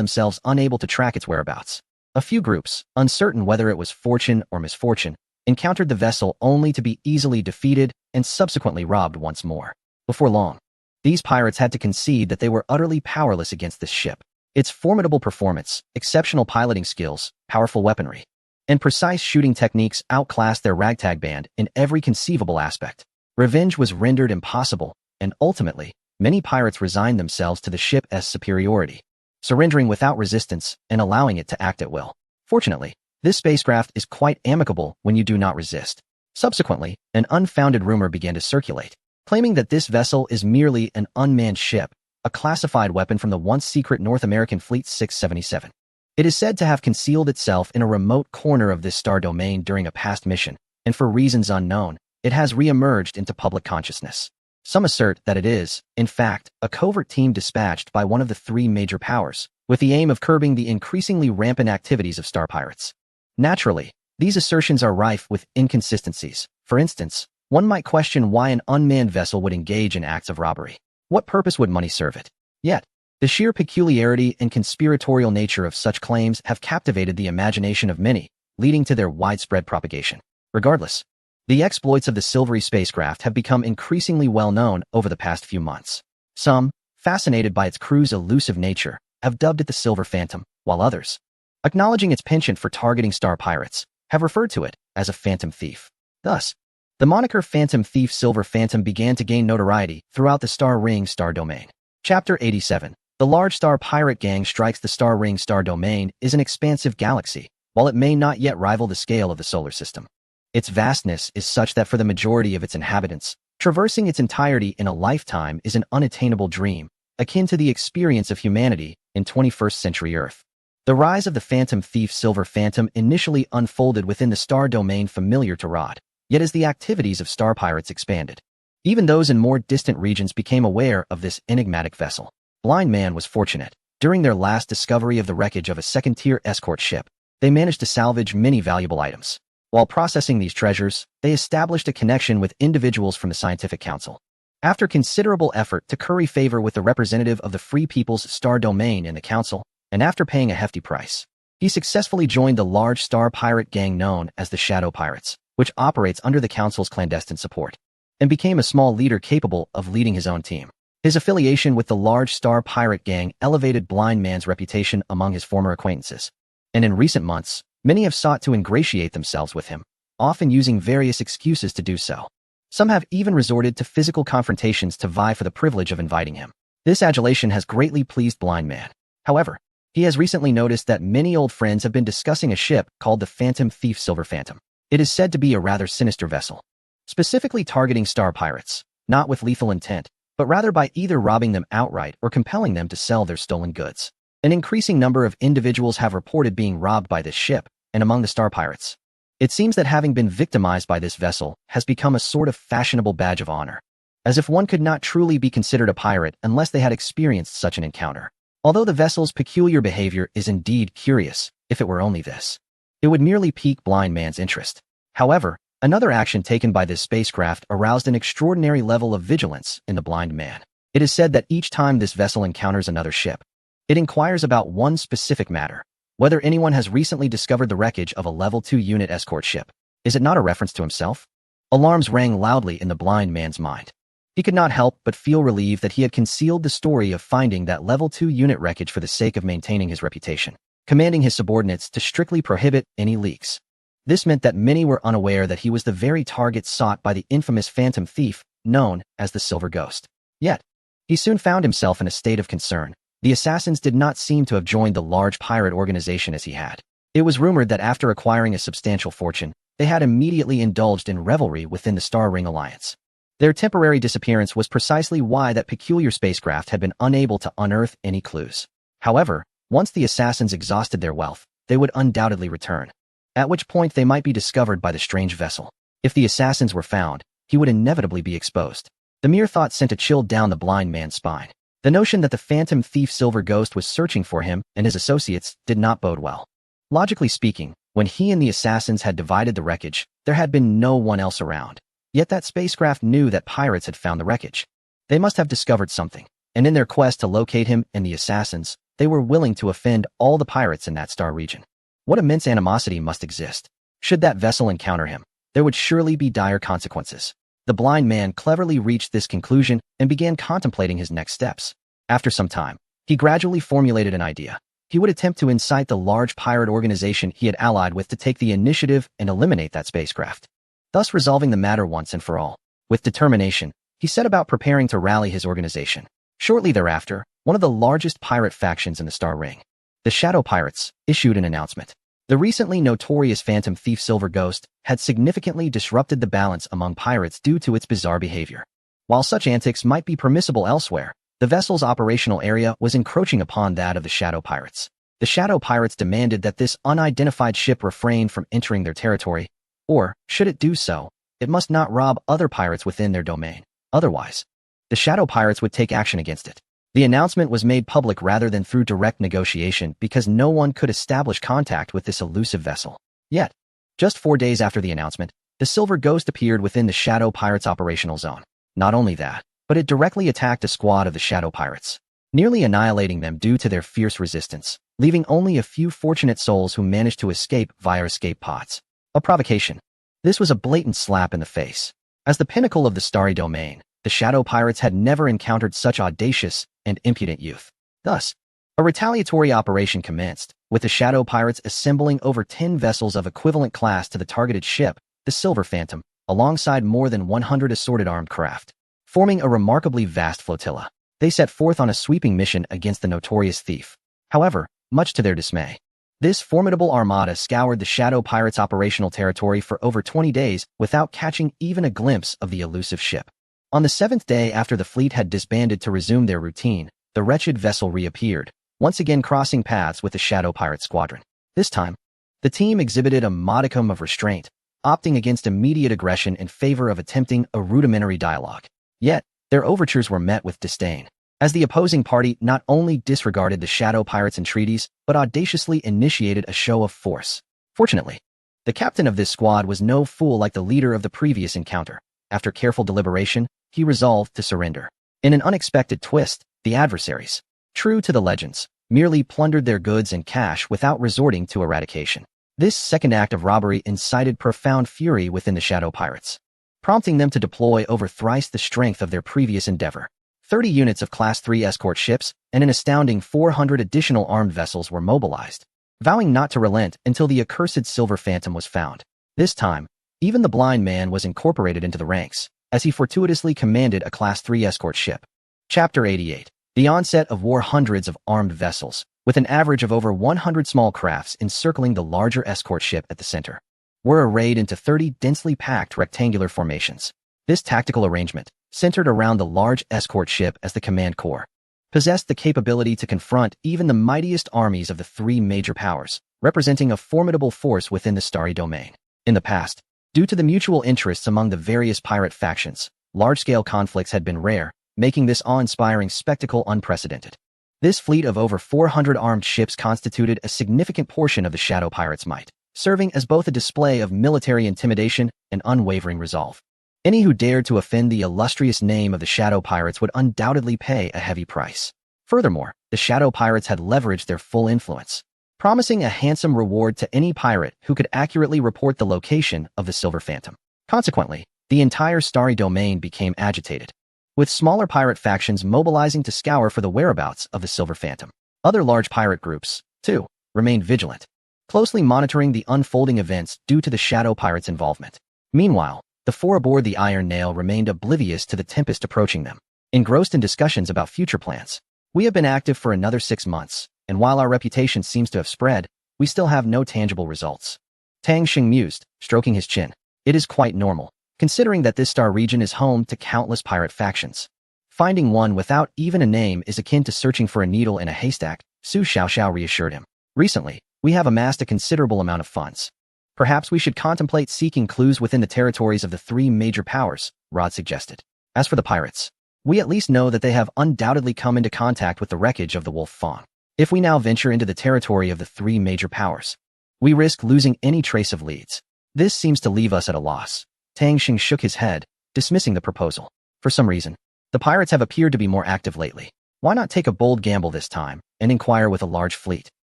themselves unable to track its whereabouts. A few groups, uncertain whether it was fortune or misfortune, encountered the vessel only to be easily defeated and subsequently robbed once more. Before long, these pirates had to concede that they were utterly powerless against this ship. Its formidable performance, exceptional piloting skills, powerful weaponry, and precise shooting techniques outclassed their ragtag band in every conceivable aspect. Revenge was rendered impossible, and ultimately, many pirates resigned themselves to the ship's superiority, surrendering without resistance and allowing it to act at will. Fortunately, this spacecraft is quite amicable when you do not resist. Subsequently, an unfounded rumor began to circulate, claiming that this vessel is merely an unmanned ship, a classified weapon from the once secret North American Fleet 677. It is said to have concealed itself in a remote corner of this star domain during a past mission, and for reasons unknown, it has re-emerged into public consciousness. Some assert that it is, in fact, a covert team dispatched by one of the three major powers, with the aim of curbing the increasingly rampant activities of star pirates. Naturally, these assertions are rife with inconsistencies. For instance, one might question why an unmanned vessel would engage in acts of robbery. What purpose would money serve it? Yet, the sheer peculiarity and conspiratorial nature of such claims have captivated the imagination of many, leading to their widespread propagation. Regardless, the exploits of the silvery spacecraft have become increasingly well known over the past few months. Some, fascinated by its crew's elusive nature, have dubbed it the Silver Phantom, while others, acknowledging its penchant for targeting star pirates, have referred to it as a phantom thief. Thus, the moniker Phantom Thief Silver Phantom began to gain notoriety throughout the Star Ring star domain. Chapter 87. The large star pirate gang strikes the Star Ring star domain is an expansive galaxy, while it may not yet rival the scale of the solar system. Its vastness is such that for the majority of its inhabitants, traversing its entirety in a lifetime is an unattainable dream, akin to the experience of humanity in 21st century Earth. The rise of the Phantom Thief Silver Phantom initially unfolded within the star domain familiar to Rod. Yet as the activities of star pirates expanded, Even those in more distant regions became aware of this enigmatic vessel. Blind Man was fortunate. During their last discovery of the wreckage of a second-tier escort ship, they managed to salvage many valuable items. While processing these treasures, they established a connection with individuals from the Scientific Council. After considerable effort to curry favor with the representative of the Free People's Star Domain in the Council, and after paying a hefty price, he successfully joined the large star pirate gang known as the Shadow Pirates, which operates under the Council's clandestine support, and became a small leader capable of leading his own team. His affiliation with the large star pirate gang elevated Blind Man's reputation among his former acquaintances, and in recent months, many have sought to ingratiate themselves with him, often using various excuses to do so. Some have even resorted to physical confrontations to vie for the privilege of inviting him. This adulation has greatly pleased Blind Man. However, he has recently noticed that many old friends have been discussing a ship called the Phantom Thief Silver Phantom. It is said to be a rather sinister vessel, specifically targeting star pirates, not with lethal intent, but rather by either robbing them outright or compelling them to sell their stolen goods. An increasing number of individuals have reported being robbed by this ship, and among the star pirates, it seems that having been victimized by this vessel has become a sort of fashionable badge of honor, as if one could not truly be considered a pirate unless they had experienced such an encounter. Although the vessel's peculiar behavior is indeed curious, if it were only this, it would merely pique Blind Man's interest. However, another action taken by this spacecraft aroused an extraordinary level of vigilance in the Blind Man. It is said that each time this vessel encounters another ship, it inquires about one specific matter: whether anyone has recently discovered the wreckage of a Level 2 unit escort ship. Is it not a reference to himself? Alarms rang loudly in the Blind Man's mind. He could not help but feel relieved that he had concealed the story of finding that Level 2 unit wreckage for the sake of maintaining his reputation, commanding his subordinates to strictly prohibit any leaks. This meant that many were unaware that he was the very target sought by the infamous phantom thief known as the Silver Ghost. Yet, he soon found himself in a state of concern. The assassins did not seem to have joined the large pirate organization as he had. It was rumored that after acquiring a substantial fortune, they had immediately indulged in revelry within the Star Ring Alliance. Their temporary disappearance was precisely why that peculiar spacecraft had been unable to unearth any clues. However, once the assassins exhausted their wealth, they would undoubtedly return, at which point they might be discovered by the strange vessel. If the assassins were found, he would inevitably be exposed. The mere thought sent a chill down the Blind Man's spine. The notion that the phantom thief Silver Ghost was searching for him and his associates did not bode well. Logically speaking, when he and the assassins had divided the wreckage, there had been no one else around. Yet that spacecraft knew that pirates had found the wreckage. They must have discovered something, and in their quest to locate him and the assassins, they were willing to offend all the pirates in that star region. What immense animosity must exist. Should that vessel encounter him, there would surely be dire consequences. The Blind Man cleverly reached this conclusion and began contemplating his next steps. After some time, he gradually formulated an idea. He would attempt to incite the large pirate organization he had allied with to take the initiative and eliminate that spacecraft, thus resolving the matter once and for all. With determination, he set about preparing to rally his organization. Shortly thereafter, one of the largest pirate factions in the Star Ring, the Shadow Pirates, issued an announcement. The recently notorious phantom thief Silver Ghost had significantly disrupted the balance among pirates due to its bizarre behavior. While such antics might be permissible elsewhere, the vessel's operational area was encroaching upon that of the Shadow Pirates. The Shadow Pirates demanded that this unidentified ship refrain from entering their territory, or, should it do so, it must not rob other pirates within their domain. Otherwise, the Shadow Pirates would take action against it. The announcement was made public rather than through direct negotiation because no one could establish contact with this elusive vessel. Yet, just 4 days after the announcement, the Silver Ghost appeared within the Shadow Pirates' operational zone. Not only that, but it directly attacked a squad of the Shadow Pirates, nearly annihilating them due to their fierce resistance, leaving only a few fortunate souls who managed to escape via escape pods. A provocation. This was a blatant slap in the face. As the pinnacle of the starry domain, the Shadow Pirates had never encountered such audacious and impudent youth. Thus, a retaliatory operation commenced, with the Shadow Pirates assembling over 10 vessels of equivalent class to the targeted ship, the Silver Phantom, alongside more than 100 assorted armed craft. Forming a remarkably vast flotilla, they set forth on a sweeping mission against the notorious thief. However, much to their dismay, this formidable armada scoured the Shadow Pirates' operational territory for over 20 days without catching even a glimpse of the elusive ship. On the 7th day after the fleet had disbanded to resume their routine, the wretched vessel reappeared, once again crossing paths with the Shadow Pirate squadron. This time, the team exhibited a modicum of restraint, opting against immediate aggression in favor of attempting a rudimentary dialogue. Yet, their overtures were met with disdain, as the opposing party not only disregarded the Shadow Pirates' entreaties, but audaciously initiated a show of force. Fortunately, the captain of this squad was no fool like the leader of the previous encounter. After careful deliberation, he resolved to surrender. In an unexpected twist, the adversaries, true to the legends, merely plundered their goods and cash without resorting to eradication. This second act of robbery incited profound fury within the Shadow Pirates, prompting them to deploy over thrice the strength of their previous endeavor. 30 units of Class 3 escort ships and an astounding 400 additional armed vessels were mobilized, vowing not to relent until the accursed Silver Phantom was found. This time, even the blind man was incorporated into the ranks, as he fortuitously commanded a Class 3 escort ship. Chapter 88. The onset of war. Hundreds of armed vessels, with an average of over 100 small crafts encircling the larger escort ship at the center, were arrayed into 30 densely packed rectangular formations. This tactical arrangement, centered around the large escort ship as the command core, possessed the capability to confront even the mightiest armies of the three major powers, representing a formidable force within the Starry Domain. In the past, due to the mutual interests among the various pirate factions, large-scale conflicts had been rare, making this awe-inspiring spectacle unprecedented. This fleet of over 400 armed ships constituted a significant portion of the Shadow Pirates' might, serving as both a display of military intimidation and unwavering resolve. Any who dared to offend the illustrious name of the Shadow Pirates would undoubtedly pay a heavy price. Furthermore, the Shadow Pirates had leveraged their full influence, promising a handsome reward to any pirate who could accurately report the location of the Silver Phantom. Consequently, the entire Starry Domain became agitated, with smaller pirate factions mobilizing to scour for the whereabouts of the Silver Phantom. Other large pirate groups, too, remained vigilant, closely monitoring the unfolding events due to the Shadow Pirates' involvement. Meanwhile, the four aboard the Iron Nail remained oblivious to the tempest approaching them, engrossed in discussions about future plans. We have been active for another 6 months, and while our reputation seems to have spread, we still have no tangible results. Tang Xing mused, stroking his chin. It is quite normal, considering that this star region is home to countless pirate factions. Finding one without even a name is akin to searching for a needle in a haystack, Su Xiaoxiao reassured him. Recently, we have amassed a considerable amount of funds. Perhaps we should contemplate seeking clues within the territories of the three major powers, Rod suggested. As for the pirates, we at least know that they have undoubtedly come into contact with the wreckage of the Wolf Fawn. If we now venture into the territory of the three major powers, we risk losing any trace of leads. This seems to leave us at a loss. Tang Xing shook his head, dismissing the proposal. For some reason, the pirates have appeared to be more active lately. Why not take a bold gamble this time and inquire with a large fleet?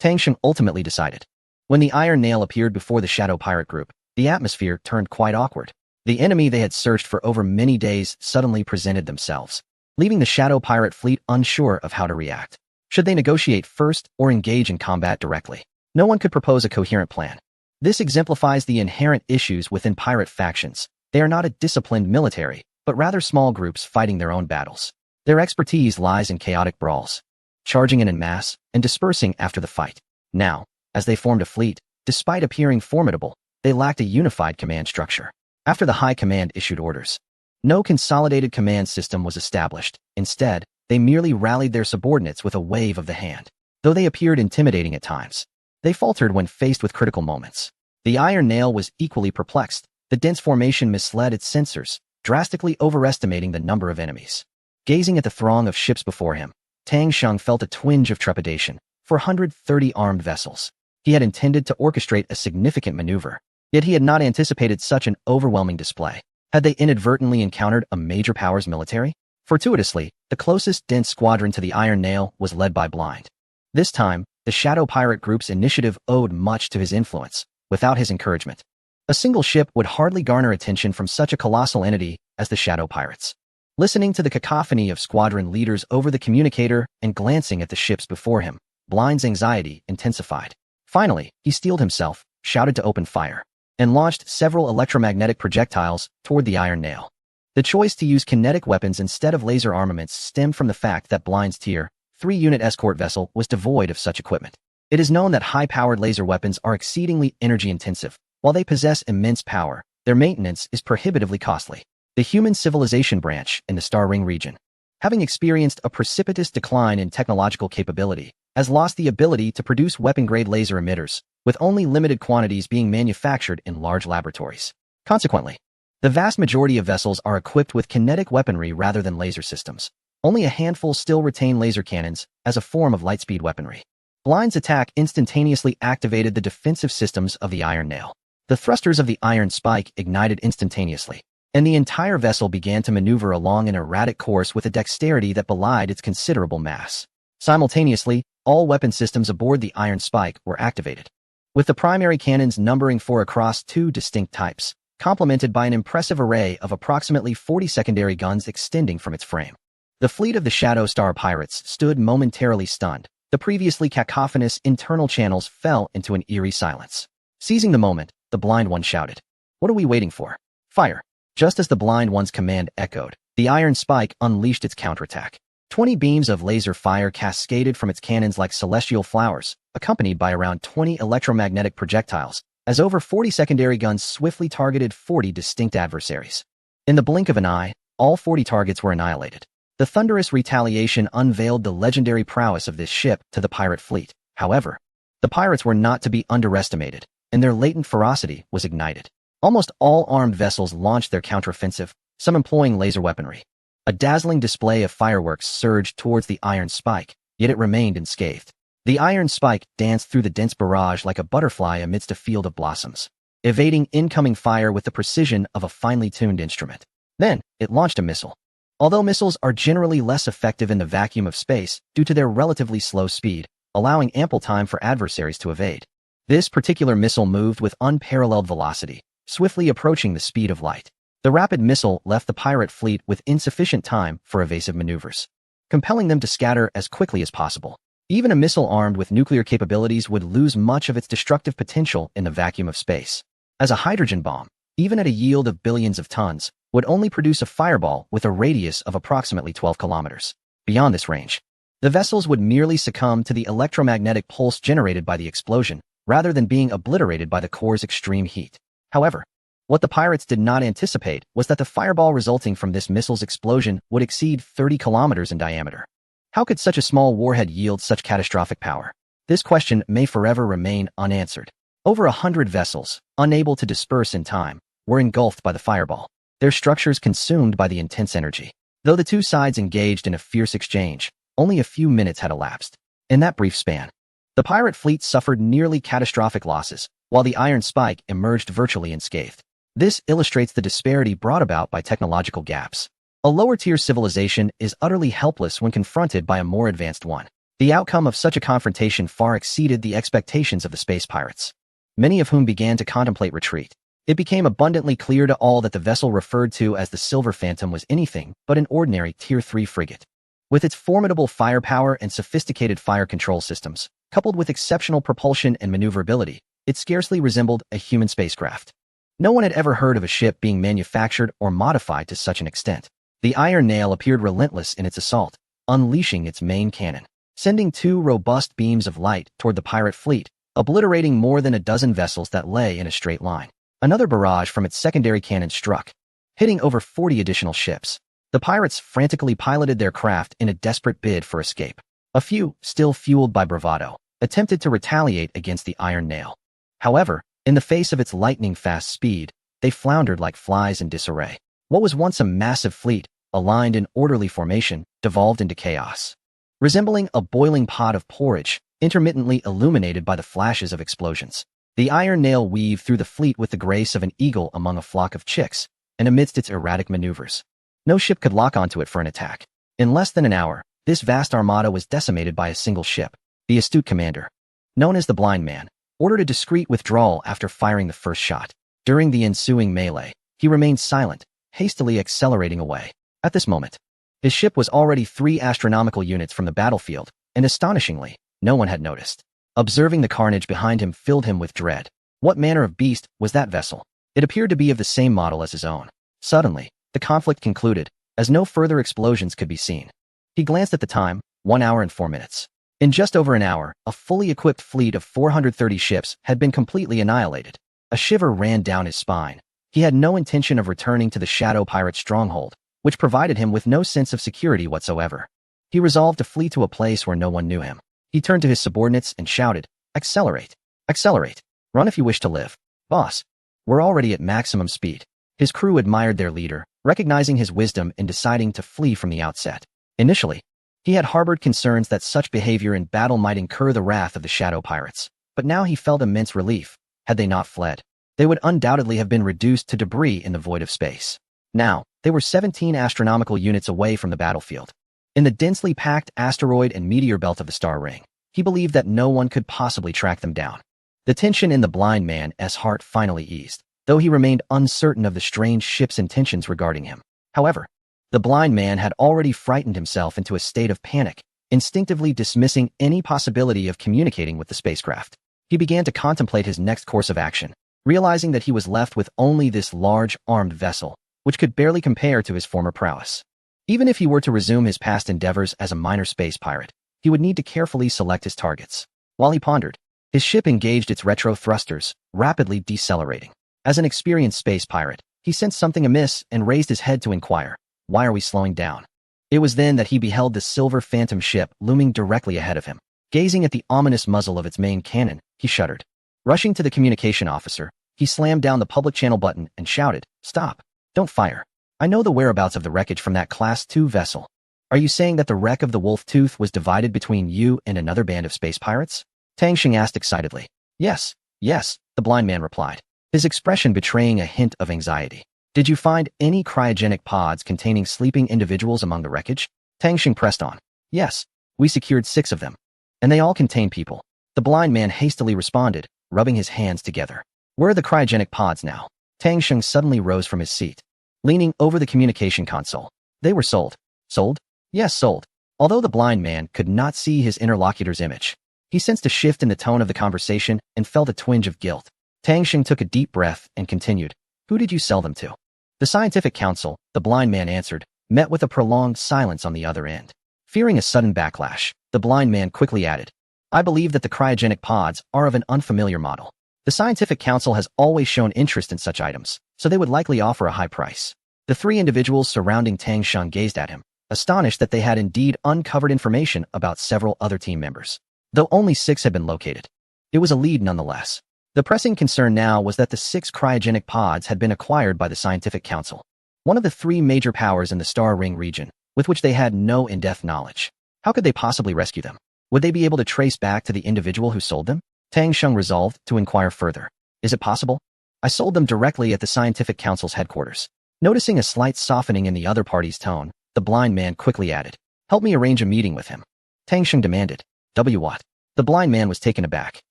Tang Xing ultimately decided. When the Iron Nail appeared before the Shadow Pirate group, the atmosphere turned quite awkward. The enemy they had searched for over many days suddenly presented themselves, leaving the Shadow Pirate fleet unsure of how to react. Should they negotiate first or engage in combat directly? No one could propose a coherent plan. This exemplifies the inherent issues within pirate factions. They are not a disciplined military, but rather small groups fighting their own battles. Their expertise lies in chaotic brawls, charging in mass and dispersing after the fight. Now, as they formed a fleet, despite appearing formidable, they lacked a unified command structure. After the High Command issued orders, no consolidated command system was established. Instead, they merely rallied their subordinates with a wave of the hand. Though they appeared intimidating at times, they faltered when faced with critical moments. The Iron Nail was equally perplexed. The dense formation misled its sensors, drastically overestimating the number of enemies. Gazing at the throng of ships before him, Tang Xing felt a twinge of trepidation. 430 armed vessels. He had intended to orchestrate a significant maneuver, yet he had not anticipated such an overwhelming display. Had they inadvertently encountered a major power's military? Fortuitously, the closest dense squadron to the Iron Nail was led by Blind. This time, the Shadow Pirate group's initiative owed much to his influence. Without his encouragement, a single ship would hardly garner attention from such a colossal entity as the Shadow Pirates. Listening to the cacophony of squadron leaders over the communicator and glancing at the ships before him, Blind's anxiety intensified. Finally, he steeled himself, shouted to open fire, and launched several electromagnetic projectiles toward the Iron Nail. The choice to use kinetic weapons instead of laser armaments stemmed from the fact that Blind's Tier 3 unit escort vessel was devoid of such equipment. It is known that high-powered laser weapons are exceedingly energy-intensive. While they possess immense power, their maintenance is prohibitively costly. The human civilization branch in the Star Ring region, having experienced a precipitous decline in technological capability, has lost the ability to produce weapon-grade laser emitters, with only limited quantities being manufactured in large laboratories. Consequently, the vast majority of vessels are equipped with kinetic weaponry rather than laser systems. Only a handful still retain laser cannons as a form of lightspeed weaponry. Blind's attack instantaneously activated the defensive systems of the Iron Nail. The thrusters of the Iron Spike ignited instantaneously, and the entire vessel began to maneuver along an erratic course with a dexterity that belied its considerable mass. Simultaneously, all weapon systems aboard the Iron Spike were activated, with the primary cannons numbering 4 across 2 distinct types, complemented by an impressive array of approximately 40 secondary guns extending from its frame. The fleet of the Shadow Star pirates stood momentarily stunned. The previously cacophonous internal channels fell into an eerie silence. Seizing the moment, the Blind One shouted, "What are we waiting for? Fire!" Just as the Blind One's command echoed, the Iron Spike unleashed its counterattack. 20 beams of laser fire cascaded from its cannons like celestial flowers, accompanied by around 20 electromagnetic projectiles, as over 40 secondary guns swiftly targeted 40 distinct adversaries. In the blink of an eye, all 40 targets were annihilated. The thunderous retaliation unveiled the legendary prowess of this ship to the pirate fleet. However, the pirates were not to be underestimated, and their latent ferocity was ignited. Almost all armed vessels launched their counteroffensive, some employing laser weaponry. A dazzling display of fireworks surged towards the Iron Spike, yet it remained unscathed. The Iron Spike danced through the dense barrage like a butterfly amidst a field of blossoms, evading incoming fire with the precision of a finely tuned instrument. Then, it launched a missile. Although missiles are generally less effective in the vacuum of space due to their relatively slow speed, allowing ample time for adversaries to evade, this particular missile moved with unparalleled velocity, swiftly approaching the speed of light. The rapid missile left the pirate fleet with insufficient time for evasive maneuvers, compelling them to scatter as quickly as possible. Even a missile armed with nuclear capabilities would lose much of its destructive potential in the vacuum of space. As a hydrogen bomb, even at a yield of billions of tons, would only produce a fireball with a radius of approximately 12 kilometers. Beyond this range, the vessels would merely succumb to the electromagnetic pulse generated by the explosion, rather than being obliterated by the core's extreme heat. However, what the pirates did not anticipate was that the fireball resulting from this missile's explosion would exceed 30 kilometers in diameter. How could such a small warhead yield such catastrophic power? This question may forever remain unanswered. Over 100 vessels, unable to disperse in time, were engulfed by the fireball, their structures consumed by the intense energy. Though the two sides engaged in a fierce exchange, only a few minutes had elapsed. In that brief span, the pirate fleet suffered nearly catastrophic losses, while the Iron Spike emerged virtually unscathed. This illustrates the disparity brought about by technological gaps. A lower-tier civilization is utterly helpless when confronted by a more advanced one. The outcome of such a confrontation far exceeded the expectations of the space pirates, many of whom began to contemplate retreat. It became abundantly clear to all that the vessel referred to as the Silver Phantom was anything but an ordinary Tier 3 frigate. With its formidable firepower and sophisticated fire control systems, coupled with exceptional propulsion and maneuverability, it scarcely resembled a human spacecraft. No one had ever heard of a ship being manufactured or modified to such an extent. The Iron Nail appeared relentless in its assault, unleashing its main cannon, sending 2 robust beams of light toward the pirate fleet, obliterating more than a dozen vessels that lay in a straight line. Another barrage from its secondary cannon struck, hitting over 40 additional ships. The pirates frantically piloted their craft in a desperate bid for escape. A few, still fueled by bravado, attempted to retaliate against the Iron Nail. However, in the face of its lightning-fast speed, they floundered like flies in disarray. What was once a massive fleet, aligned in orderly formation, devolved into chaos. Resembling a boiling pot of porridge, intermittently illuminated by the flashes of explosions, the Iron Nail weaved through the fleet with the grace of an eagle among a flock of chicks, and amidst its erratic maneuvers, no ship could lock onto it for an attack. In less than an hour, this vast armada was decimated by a single ship. The astute commander, known as the Blind Man, ordered a discreet withdrawal after firing the first shot. During the ensuing melee, he remained silent, hastily accelerating away. At this moment, his ship was already 3 astronomical units from the battlefield, and astonishingly, no one had noticed. Observing the carnage behind him filled him with dread. What manner of beast was that vessel? It appeared to be of the same model as his own. Suddenly, the conflict concluded, as no further explosions could be seen. He glanced at the time, 1 hour and 4 minutes. In just over an hour, a fully equipped fleet of 430 ships had been completely annihilated. A shiver ran down his spine. He had no intention of returning to the Shadow Pirate stronghold, which provided him with no sense of security whatsoever. He resolved to flee to a place where no one knew him. He turned to his subordinates and shouted, "Accelerate! Accelerate! Run if you wish to live. Boss, we're already at maximum speed." His crew admired their leader, recognizing his wisdom in deciding to flee from the outset. Initially, he had harbored concerns that such behavior in battle might incur the wrath of the shadow pirates, but now he felt immense relief. Had they not fled, they would undoubtedly have been reduced to debris in the void of space. Now, they were 17 astronomical units away from the battlefield. In the densely packed asteroid and meteor belt of the star ring, he believed that no one could possibly track them down. The tension in the blind man's heart finally eased, though he remained uncertain of the strange ship's intentions regarding him. However, the blind man had already frightened himself into a state of panic, instinctively dismissing any possibility of communicating with the spacecraft. He began to contemplate his next course of action, realizing that he was left with only this large, armed vessel, which could barely compare to his former prowess. Even if he were to resume his past endeavors as a minor space pirate, he would need to carefully select his targets. While he pondered, his ship engaged its retro thrusters, rapidly decelerating. As an experienced space pirate, he sensed something amiss and raised his head to inquire, "Why are we slowing down?" It was then that he beheld the silver phantom ship looming directly ahead of him. Gazing at the ominous muzzle of its main cannon, he shuddered. Rushing to the communication officer, he slammed down the public channel button and shouted, "Stop! Don't fire! I know the whereabouts of the wreckage from that Class 2 vessel. Are you saying that the wreck of the Wolf Tooth was divided between you and another band of space pirates?" Tang Xing asked excitedly. Yes, the blind man replied, his expression betraying a hint of anxiety. "Did you find any cryogenic pods containing sleeping individuals among the wreckage?" Tang Xing pressed on. "Yes, we secured 6 of them, and they all contain people." The blind man hastily responded, rubbing his hands together. "Where are the cryogenic pods now?" Tang Xing suddenly rose from his seat, leaning over the communication console. "They were sold." "Sold?" "Yes, sold." Although the blind man could not see his interlocutor's image, he sensed a shift in the tone of the conversation and felt a twinge of guilt. Tang Xing took a deep breath and continued, "Who did you sell them to?" "The Scientific Council," the blind man answered, met with a prolonged silence on the other end. Fearing a sudden backlash, the blind man quickly added, "I believe that the cryogenic pods are of an unfamiliar model. The Scientific Council has always shown interest in such items, so they would likely offer a high price." The 3 individuals surrounding Tang Xing gazed at him, astonished that they had indeed uncovered information about several other team members. Though only 6 had been located, it was a lead nonetheless. The pressing concern now was that the 6 cryogenic pods had been acquired by the Scientific Council, one of the 3 major powers in the Star Ring region, with which they had no in-depth knowledge. How could they possibly rescue them? Would they be able to trace back to the individual who sold them? Tang Xing resolved to inquire further. "Is it possible? I sold them directly at the Scientific Council's headquarters." Noticing a slight softening in the other party's tone, the blind man quickly added, "Help me arrange a meeting with him." Tang Xing demanded, "What?" The blind man was taken aback.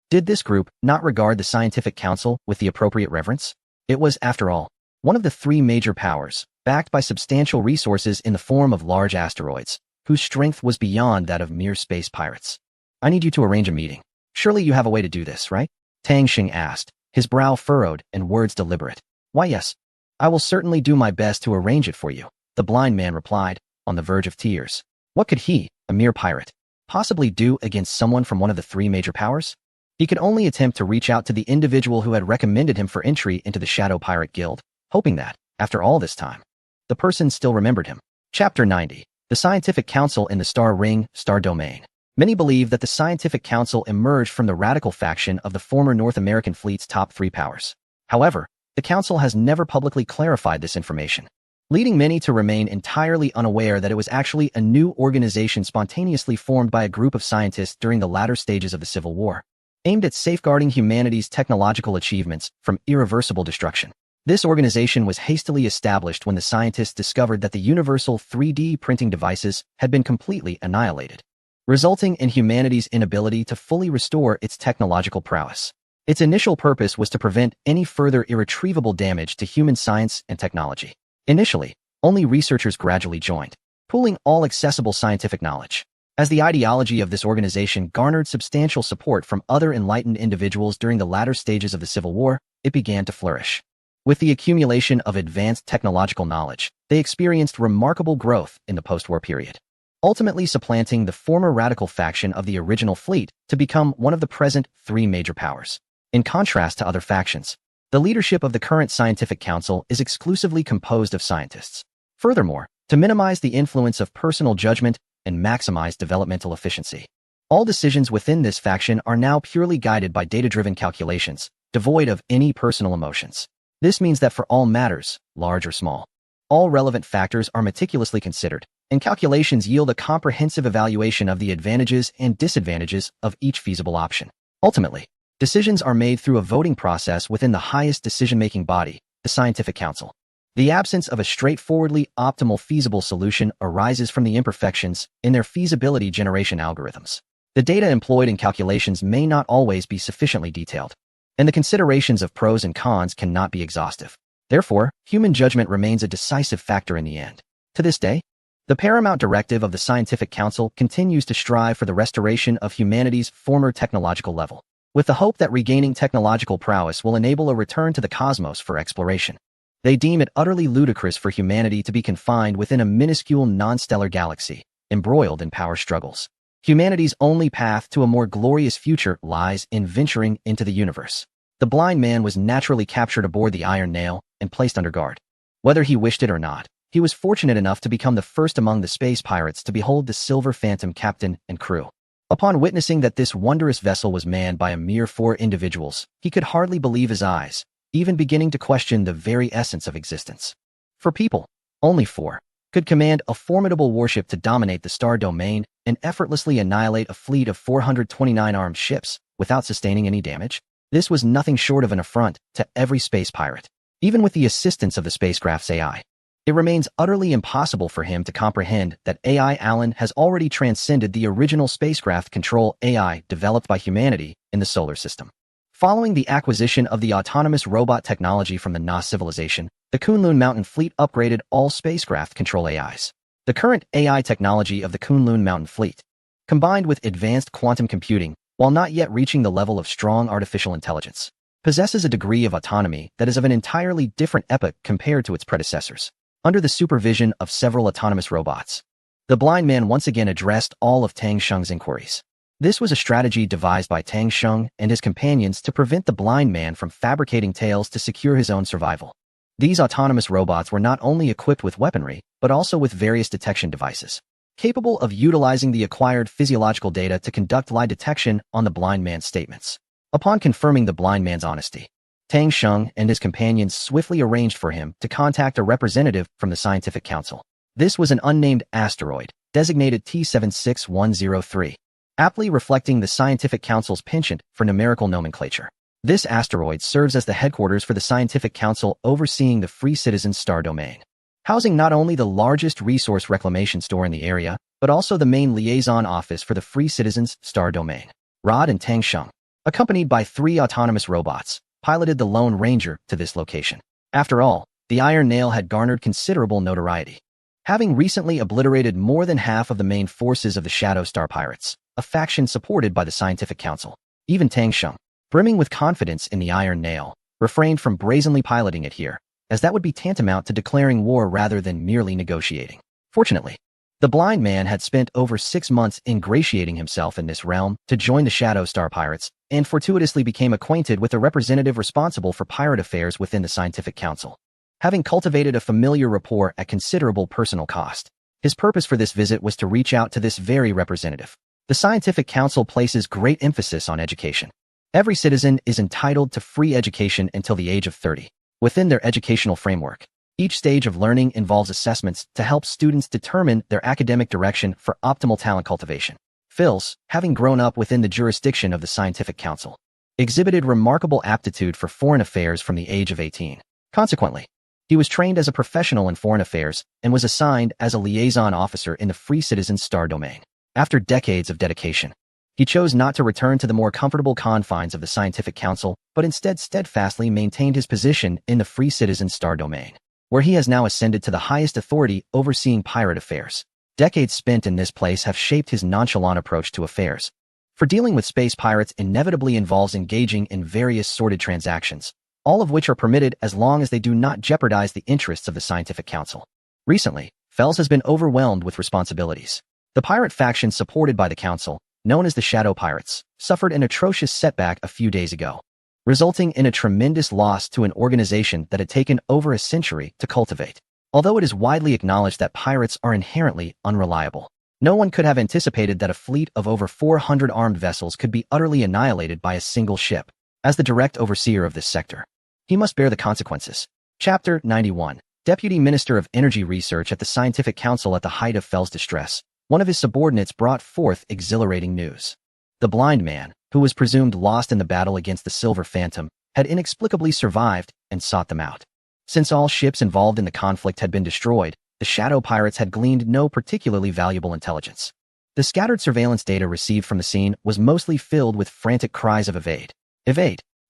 Did this group not regard the Scientific Council with the appropriate reverence? It was, after all, one of the 3 major powers, backed by substantial resources in the form of large asteroids, whose strength was beyond that of mere space pirates. "I need you to arrange a meeting. Surely you have a way to do this, right?" Tang Xing asked, his brow furrowed and words deliberate. "Why, yes. I will certainly do my best to arrange it for you," the blind man replied, on the verge of tears. What could he, a mere pirate, possibly do against someone from one of the 3 major powers? He could only attempt to reach out to the individual who had recommended him for entry into the Shadow Pirate Guild, hoping that, after all this time, the person still remembered him. Chapter 90. The Scientific Council in the Star Ring, Star Domain. Many believe that the Scientific Council emerged from the radical faction of the former North American fleet's top 3 powers. However, the Council has never publicly clarified this information, leading many to remain entirely unaware that it was actually a new organization spontaneously formed by a group of scientists during the latter stages of the Civil War, aimed at safeguarding humanity's technological achievements from irreversible destruction. This organization was hastily established when the scientists discovered that the universal 3D printing devices had been completely annihilated, resulting in humanity's inability to fully restore its technological prowess. Its initial purpose was to prevent any further irretrievable damage to human science and technology. Initially, only researchers gradually joined, pooling all accessible scientific knowledge. As the ideology of this organization garnered substantial support from other enlightened individuals during the latter stages of the Civil War, it began to flourish. With the accumulation of advanced technological knowledge, they experienced remarkable growth in the post-war period, ultimately supplanting the former radical faction of the original fleet to become one of the present 3 major powers. In contrast to other factions, the leadership of the current Scientific Council is exclusively composed of scientists. Furthermore, to minimize the influence of personal judgment and maximize developmental efficiency, All decisions within this faction are now purely guided by data-driven calculations, devoid of any personal emotions. This means that for all matters, large or small, all relevant factors are meticulously considered, and calculations yield a comprehensive evaluation of the advantages and disadvantages of each feasible option. Ultimately, decisions are made through a voting process within the highest decision-making body, the Scientific Council. The absence of a straightforwardly optimal feasible solution arises from the imperfections in their feasibility generation algorithms. The data employed in calculations may not always be sufficiently detailed, and the considerations of pros and cons cannot be exhaustive. Therefore, human judgment remains a decisive factor in the end. To this day, the paramount directive of the Scientific Council continues to strive for the restoration of humanity's former technological level, with the hope that regaining technological prowess will enable a return to the cosmos for exploration. They deem it utterly ludicrous for humanity to be confined within a minuscule non-stellar galaxy, embroiled in power struggles. Humanity's only path to a more glorious future lies in venturing into the universe. The blind man was naturally captured aboard the Iron Nail and placed under guard. Whether he wished it or not, he was fortunate enough to become the first among the space pirates to behold the Silver Phantom captain and crew. Upon witnessing that this wondrous vessel was manned by a mere 4 individuals, he could hardly believe his eyes, even beginning to question the very essence of existence. For people, only 4, could command a formidable warship to dominate the star domain and effortlessly annihilate a fleet of 429 armed ships without sustaining any damage. This was nothing short of an affront to every space pirate. Even with the assistance of the spacecraft's AI, it remains utterly impossible for him to comprehend that AI Allen has already transcended the original spacecraft control AI developed by humanity in the solar system. Following the acquisition of the autonomous robot technology from the Na civilization, the Kunlun Mountain Fleet upgraded all spacecraft control AIs. The current AI technology of the Kunlun Mountain Fleet, combined with advanced quantum computing, while not yet reaching the level of strong artificial intelligence, possesses a degree of autonomy that is of an entirely different epoch compared to its predecessors. Under the supervision of several autonomous robots, the blind man once again addressed all of Tang Sheng's inquiries. This was a strategy devised by Tang Sheng and his companions to prevent the blind man from fabricating tales to secure his own survival. These autonomous robots were not only equipped with weaponry, but also with various detection devices, capable of utilizing the acquired physiological data to conduct lie detection on the blind man's statements. Upon confirming the blind man's honesty, Tang Sheng and his companions swiftly arranged for him to contact a representative from the Scientific Council. This was an unnamed asteroid, designated T76103, aptly reflecting the Scientific Council's penchant for numerical nomenclature. This asteroid serves as the headquarters for the Scientific Council overseeing the Free Citizens Star Domain, housing not only the largest resource reclamation store in the area, but also the main liaison office for the Free Citizens Star Domain. Rod and Tang Sheng, accompanied by 3 autonomous robots, piloted the Lone Ranger to this location. After all, the Iron Nail had garnered considerable notoriety, having recently obliterated more than half of the main forces of the Shadow Star Pirates, a faction supported by the Scientific Council. Even Tang Sheng, brimming with confidence in the Iron Nail, refrained from brazenly piloting it here, as that would be tantamount to declaring war rather than merely negotiating. Fortunately, the blind man had spent over 6 months ingratiating himself in this realm to join the Shadow Star Pirates, and fortuitously became acquainted with the representative responsible for pirate affairs within the Scientific Council. Having cultivated a familiar rapport at considerable personal cost, his purpose for this visit was to reach out to this very representative. The Scientific Council places great emphasis on education. Every citizen is entitled to free education until the age of 30. Within their educational framework, each stage of learning involves assessments to help students determine their academic direction for optimal talent cultivation. Phils, having grown up within the jurisdiction of the Scientific Council, exhibited remarkable aptitude for foreign affairs from the age of 18. Consequently, he was trained as a professional in foreign affairs and was assigned as a liaison officer in the Free Citizens Star Domain. After decades of dedication, he chose not to return to the more comfortable confines of the Scientific Council, but instead steadfastly maintained his position in the Free Citizens Star Domain, where he has now ascended to the highest authority overseeing pirate affairs. Decades spent in this place have shaped his nonchalant approach to affairs. For dealing with space pirates inevitably involves engaging in various sordid transactions, all of which are permitted as long as they do not jeopardize the interests of the Scientific Council. Recently, Fels has been overwhelmed with responsibilities. The pirate faction supported by the Council, known as the Shadow Pirates, suffered an atrocious setback a few days ago, resulting in a tremendous loss to an organization that had taken over a century to cultivate. Although it is widely acknowledged that pirates are inherently unreliable, No one could have anticipated that a fleet of over 400 armed vessels could be utterly annihilated by a single ship. As the direct overseer of this sector, he must bear the consequences. Chapter 91. Deputy Minister of Energy Research at the Scientific Council. At the height of Fell's distress, one of his subordinates brought forth exhilarating news. The blind man, who was presumed lost in the battle against the Silver Phantom, had inexplicably survived and sought them out. Since all ships involved in the conflict had been destroyed, the shadow pirates had gleaned no particularly valuable intelligence. The scattered surveillance data received from the scene was mostly filled with frantic cries of evade,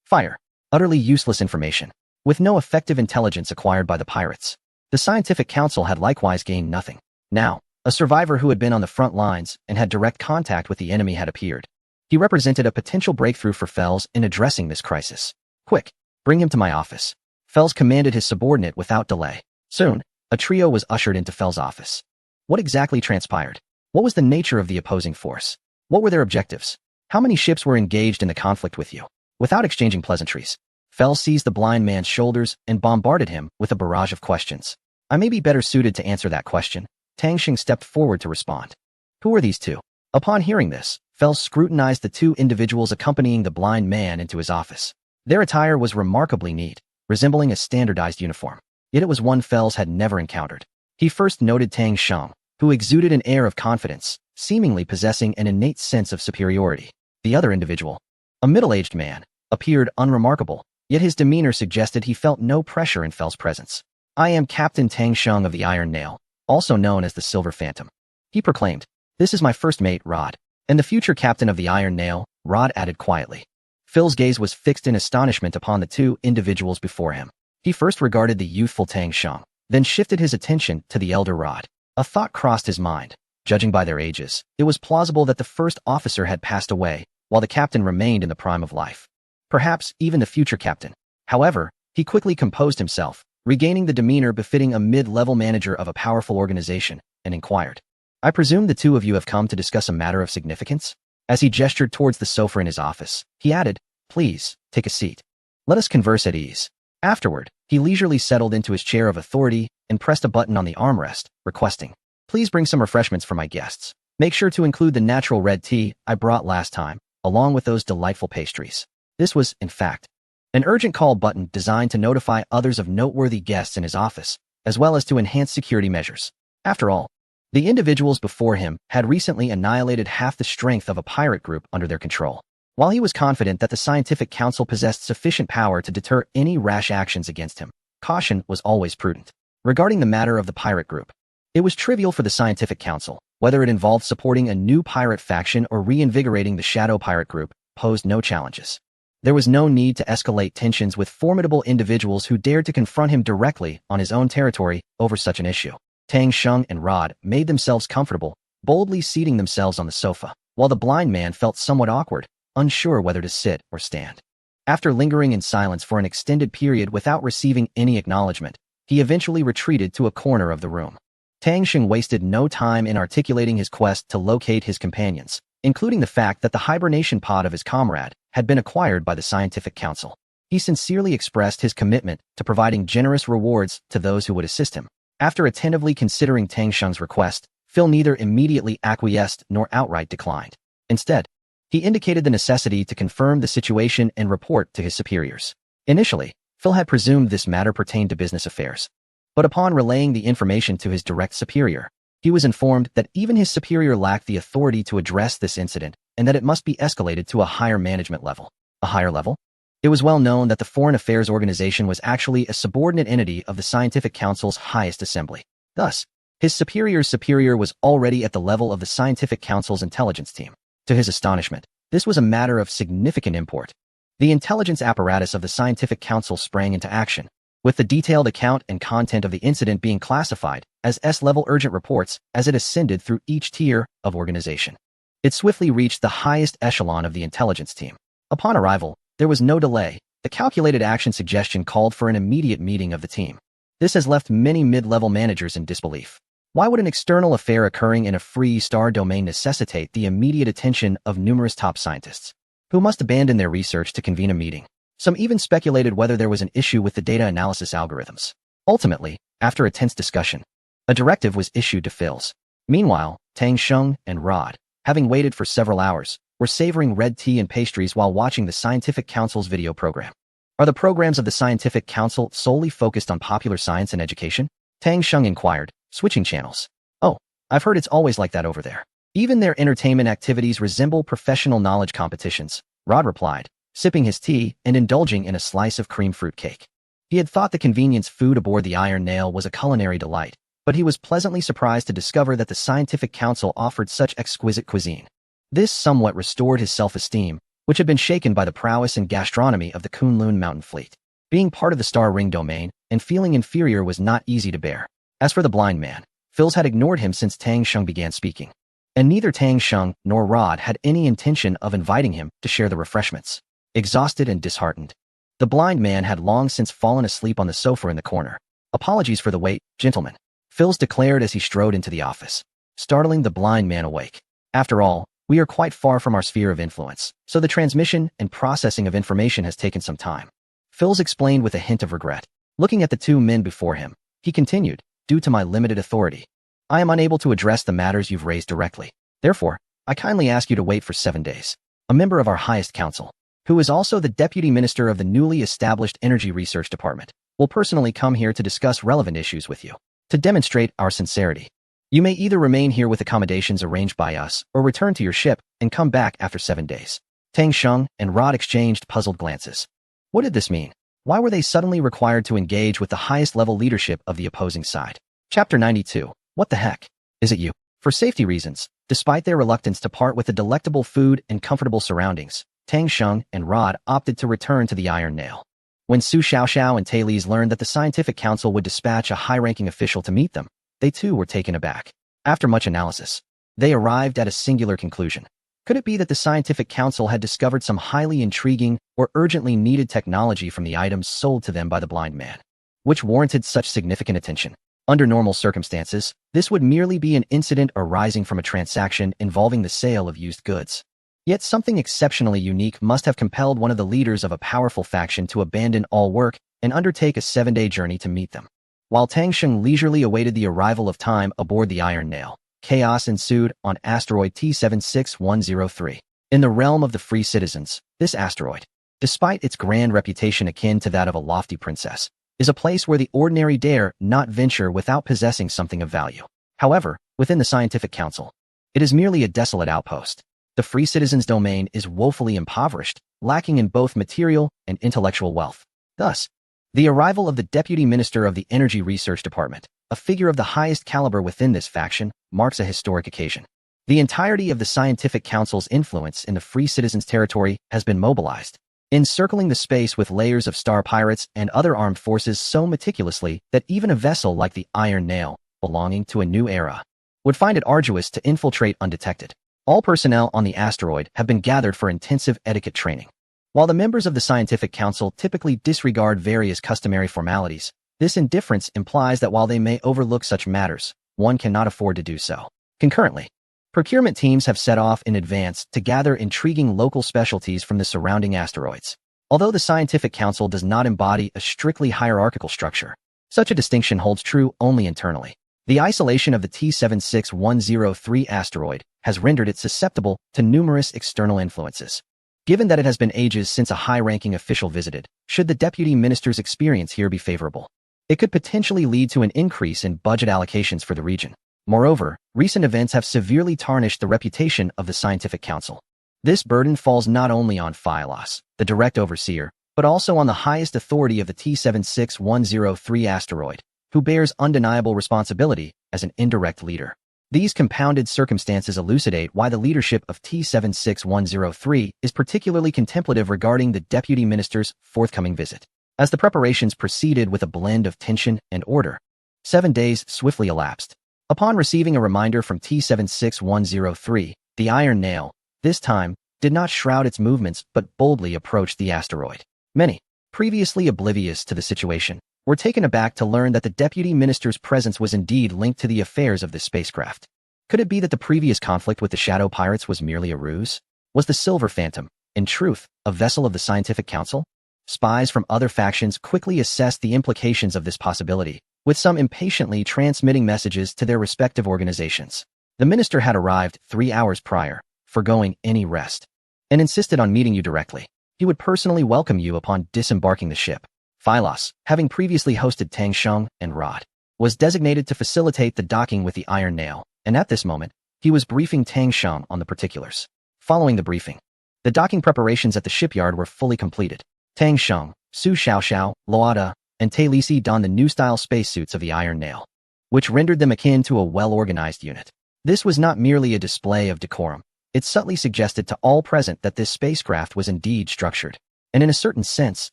fire, utterly useless information, with no effective intelligence acquired by the pirates. The Scientific Council had likewise gained nothing. Now, a survivor who had been on the front lines and had direct contact with the enemy had appeared. He represented a potential breakthrough for Fells in addressing this crisis. Quick, bring him to my office. Fells commanded his subordinate without delay. Soon, a trio was ushered into Fell's office. What exactly transpired? What was the nature of the opposing force? What were their objectives? How many ships were engaged in the conflict with you? Without exchanging pleasantries, Fell seized the blind man's shoulders and bombarded him with a barrage of questions. I may be better suited to answer that question. Tang Xing stepped forward to respond. Who are these two? Upon hearing this, Fell scrutinized the two individuals accompanying the blind man into his office. Their attire was remarkably neat, resembling a standardized uniform. Yet it was one Fells had never encountered. He first noted Tang Xing, who exuded an air of confidence, seemingly possessing an innate sense of superiority. The other individual, a middle-aged man, appeared unremarkable, yet his demeanor suggested he felt no pressure in Fell's presence. I am Captain Tang Xing of the Iron Nail, also known as the Silver Phantom, he proclaimed. This is my first mate, Rod, and the future captain of the Iron Nail, Rod added quietly. Phil's gaze was fixed in astonishment upon the two individuals before him. He first regarded the youthful Tang Xing, then shifted his attention to the elder Rod. A thought crossed his mind. Judging by their ages, it was plausible that the first officer had passed away, while the captain remained in the prime of life. Perhaps even the future captain. However, he quickly composed himself, regaining the demeanor befitting a mid-level manager of a powerful organization, and inquired, I presume the two of you have come to discuss a matter of significance? As he gestured towards the sofa in his office, he added, please, take a seat. Let us converse at ease. Afterward, he leisurely settled into his chair of authority and pressed a button on the armrest, requesting, please bring some refreshments for my guests. Make sure to include the natural red tea I brought last time, along with those delightful pastries. This was, in fact, an urgent call button designed to notify others of noteworthy guests in his office, as well as to enhance security measures. After all, the individuals before him had recently annihilated half the strength of a pirate group under their control. While he was confident that the Scientific Council possessed sufficient power to deter any rash actions against him, caution was always prudent. Regarding the matter of the pirate group, it was trivial for the Scientific Council. Whether it involved supporting a new pirate faction or reinvigorating the shadow pirate group posed no challenges. There was no need to escalate tensions with formidable individuals who dared to confront him directly on his own territory over such an issue. Tang Xing and Rod made themselves comfortable, boldly seating themselves on the sofa, while the blind man felt somewhat awkward, unsure whether to sit or stand. After lingering in silence for an extended period without receiving any acknowledgement, he eventually retreated to a corner of the room. Tang Xing wasted no time in articulating his quest to locate his companions, including the fact that the hibernation pod of his comrade had been acquired by the Scientific Council. He sincerely expressed his commitment to providing generous rewards to those who would assist him. After attentively considering Tang Xing's request, Phil neither immediately acquiesced nor outright declined. Instead, he indicated the necessity to confirm the situation and report to his superiors. Initially, Phil had presumed this matter pertained to business affairs. But upon relaying the information to his direct superior, he was informed that even his superior lacked the authority to address this incident and that it must be escalated to a higher management level. A higher level? It was well known that the Foreign Affairs Organization was actually a subordinate entity of the Scientific Council's highest assembly. Thus, his superior's superior was already at the level of the Scientific Council's intelligence team. To his astonishment, this was a matter of significant import. The intelligence apparatus of the Scientific Council sprang into action, with the detailed account and content of the incident being classified as S-level urgent reports as it ascended through each tier of organization. It swiftly reached the highest echelon of the intelligence team. Upon arrival, there was no delay. The calculated action suggestion called for an immediate meeting of the team. This has left many mid-level managers in disbelief. Why would an external affair occurring in a free star domain necessitate the immediate attention of numerous top scientists, who must abandon their research to convene a meeting? Some even speculated whether there was an issue with the data analysis algorithms. Ultimately, after a tense discussion, a directive was issued to Phil's Meanwhile, Tang Sheng and Rod, having waited for several hours, were savoring red tea and pastries while watching the Scientific Council's video program. Are the programs of the Scientific Council solely focused on popular science and education? Tang Sheng inquired, switching channels. Oh, I've heard it's always like that over there. Even their entertainment activities resemble professional knowledge competitions, Rod replied, sipping his tea and indulging in a slice of cream fruit cake. He had thought the convenience food aboard the Iron Nail was a culinary delight, but he was pleasantly surprised to discover that the Scientific Council offered such exquisite cuisine. This somewhat restored his self-esteem, which had been shaken by the prowess and gastronomy of the Kunlun mountain fleet. Being part of the Star Ring domain and feeling inferior was not easy to bear. As for the blind man, Phils had ignored him since Tang Sheng began speaking. And neither Tang Sheng nor Rod had any intention of inviting him to share the refreshments. Exhausted and disheartened, the blind man had long since fallen asleep on the sofa in the corner. Apologies for the wait, gentlemen, Phils declared as he strode into the office, startling the blind man awake. After all, we are quite far from our sphere of influence, so the transmission and processing of information has taken some time. Phils explained with a hint of regret. Looking at the two men before him, he continued, due to my limited authority, I am unable to address the matters you've raised directly. Therefore, I kindly ask you to wait for 7 days. A member of our highest council, who is also the Deputy Minister of the newly established Energy Research Department, will personally come here to discuss relevant issues with you. To demonstrate our sincerity, you may either remain here with accommodations arranged by us or return to your ship and come back after 7 days. Tang Sheng and Rod exchanged puzzled glances. What did this mean? Why were they suddenly required to engage with the highest level leadership of the opposing side? Chapter 92. What the heck? Is it you? For safety reasons, despite their reluctance to part with the delectable food and comfortable surroundings, Tang Sheng and Rod opted to return to the Iron Nail. When Su Xiaoxiao and Tailise learned that the Scientific Council would dispatch a high-ranking official to meet them, they too were taken aback. After much analysis, they arrived at a singular conclusion. Could it be that the Scientific Council had discovered some highly intriguing or urgently needed technology from the items sold to them by the blind man, which warranted such significant attention? Under normal circumstances, this would merely be an incident arising from a transaction involving the sale of used goods. Yet something exceptionally unique must have compelled one of the leaders of a powerful faction to abandon all work and undertake a 7-day journey to meet them. While Tang Sheng leisurely awaited the arrival of time aboard the Iron Nail, chaos ensued on asteroid T-76103. In the realm of the free citizens, this asteroid, despite its grand reputation akin to that of a lofty princess, is a place where the ordinary dare not venture without possessing something of value. However, within the Scientific Council, it is merely a desolate outpost. The free citizens' domain is woefully impoverished, lacking in both material and intellectual wealth. Thus, the arrival of the Deputy Minister of the Energy Research Department, a figure of the highest caliber within this faction, marks a historic occasion. The entirety of the Scientific Council's influence in the free citizens' territory has been mobilized, encircling the space with layers of star pirates and other armed forces so meticulously that even a vessel like the Iron Nail, belonging to a new era, would find it arduous to infiltrate undetected. All personnel on the asteroid have been gathered for intensive etiquette training. While the members of the Scientific Council typically disregard various customary formalities, this indifference implies that while they may overlook such matters, one cannot afford to do so. Concurrently, procurement teams have set off in advance to gather intriguing local specialties from the surrounding asteroids. Although the Scientific Council does not embody a strictly hierarchical structure, such a distinction holds true only internally. The isolation of the T-76103 asteroid has rendered it susceptible to numerous external influences. Given that it has been ages since a high-ranking official visited, should the Deputy Minister's experience here be favorable, it could potentially lead to an increase in budget allocations for the region. Moreover, recent events have severely tarnished the reputation of the Scientific Council. This burden falls not only on Phylos, the direct overseer, but also on the highest authority of the T-76103 asteroid, who bears undeniable responsibility as an indirect leader. These compounded circumstances elucidate why the leadership of T-76103 is particularly contemplative regarding the Deputy Minister's forthcoming visit. As the preparations proceeded with a blend of tension and order, 7 days swiftly elapsed. Upon receiving a reminder from T-76103, the Iron Nail, this time, did not shroud its movements but boldly approached the asteroid. Many, previously oblivious to the situation, were taken aback to learn that the Deputy Minister's presence was indeed linked to the affairs of this spacecraft. Could it be that the previous conflict with the Shadow Pirates was merely a ruse? Was the Silver Phantom, in truth, a vessel of the Scientific Council? Spies from other factions quickly assessed the implications of this possibility, with some impatiently transmitting messages to their respective organizations. The minister had arrived 3 hours prior, forgoing any rest, and insisted on meeting you directly. He would personally welcome you upon disembarking the ship. Phylos, having previously hosted Tang Sheng and Rod, was designated to facilitate the docking with the Iron Nail, and at this moment, he was briefing Tang Sheng on the particulars. Following the briefing, the docking preparations at the shipyard were fully completed. Tang Sheng, Su Xiaoxiao, Loada, and Talisi donned the new-style spacesuits of the Iron Nail, which rendered them akin to a well-organized unit. This was not merely a display of decorum. It subtly suggested to all present that this spacecraft was indeed structured, and in a certain sense,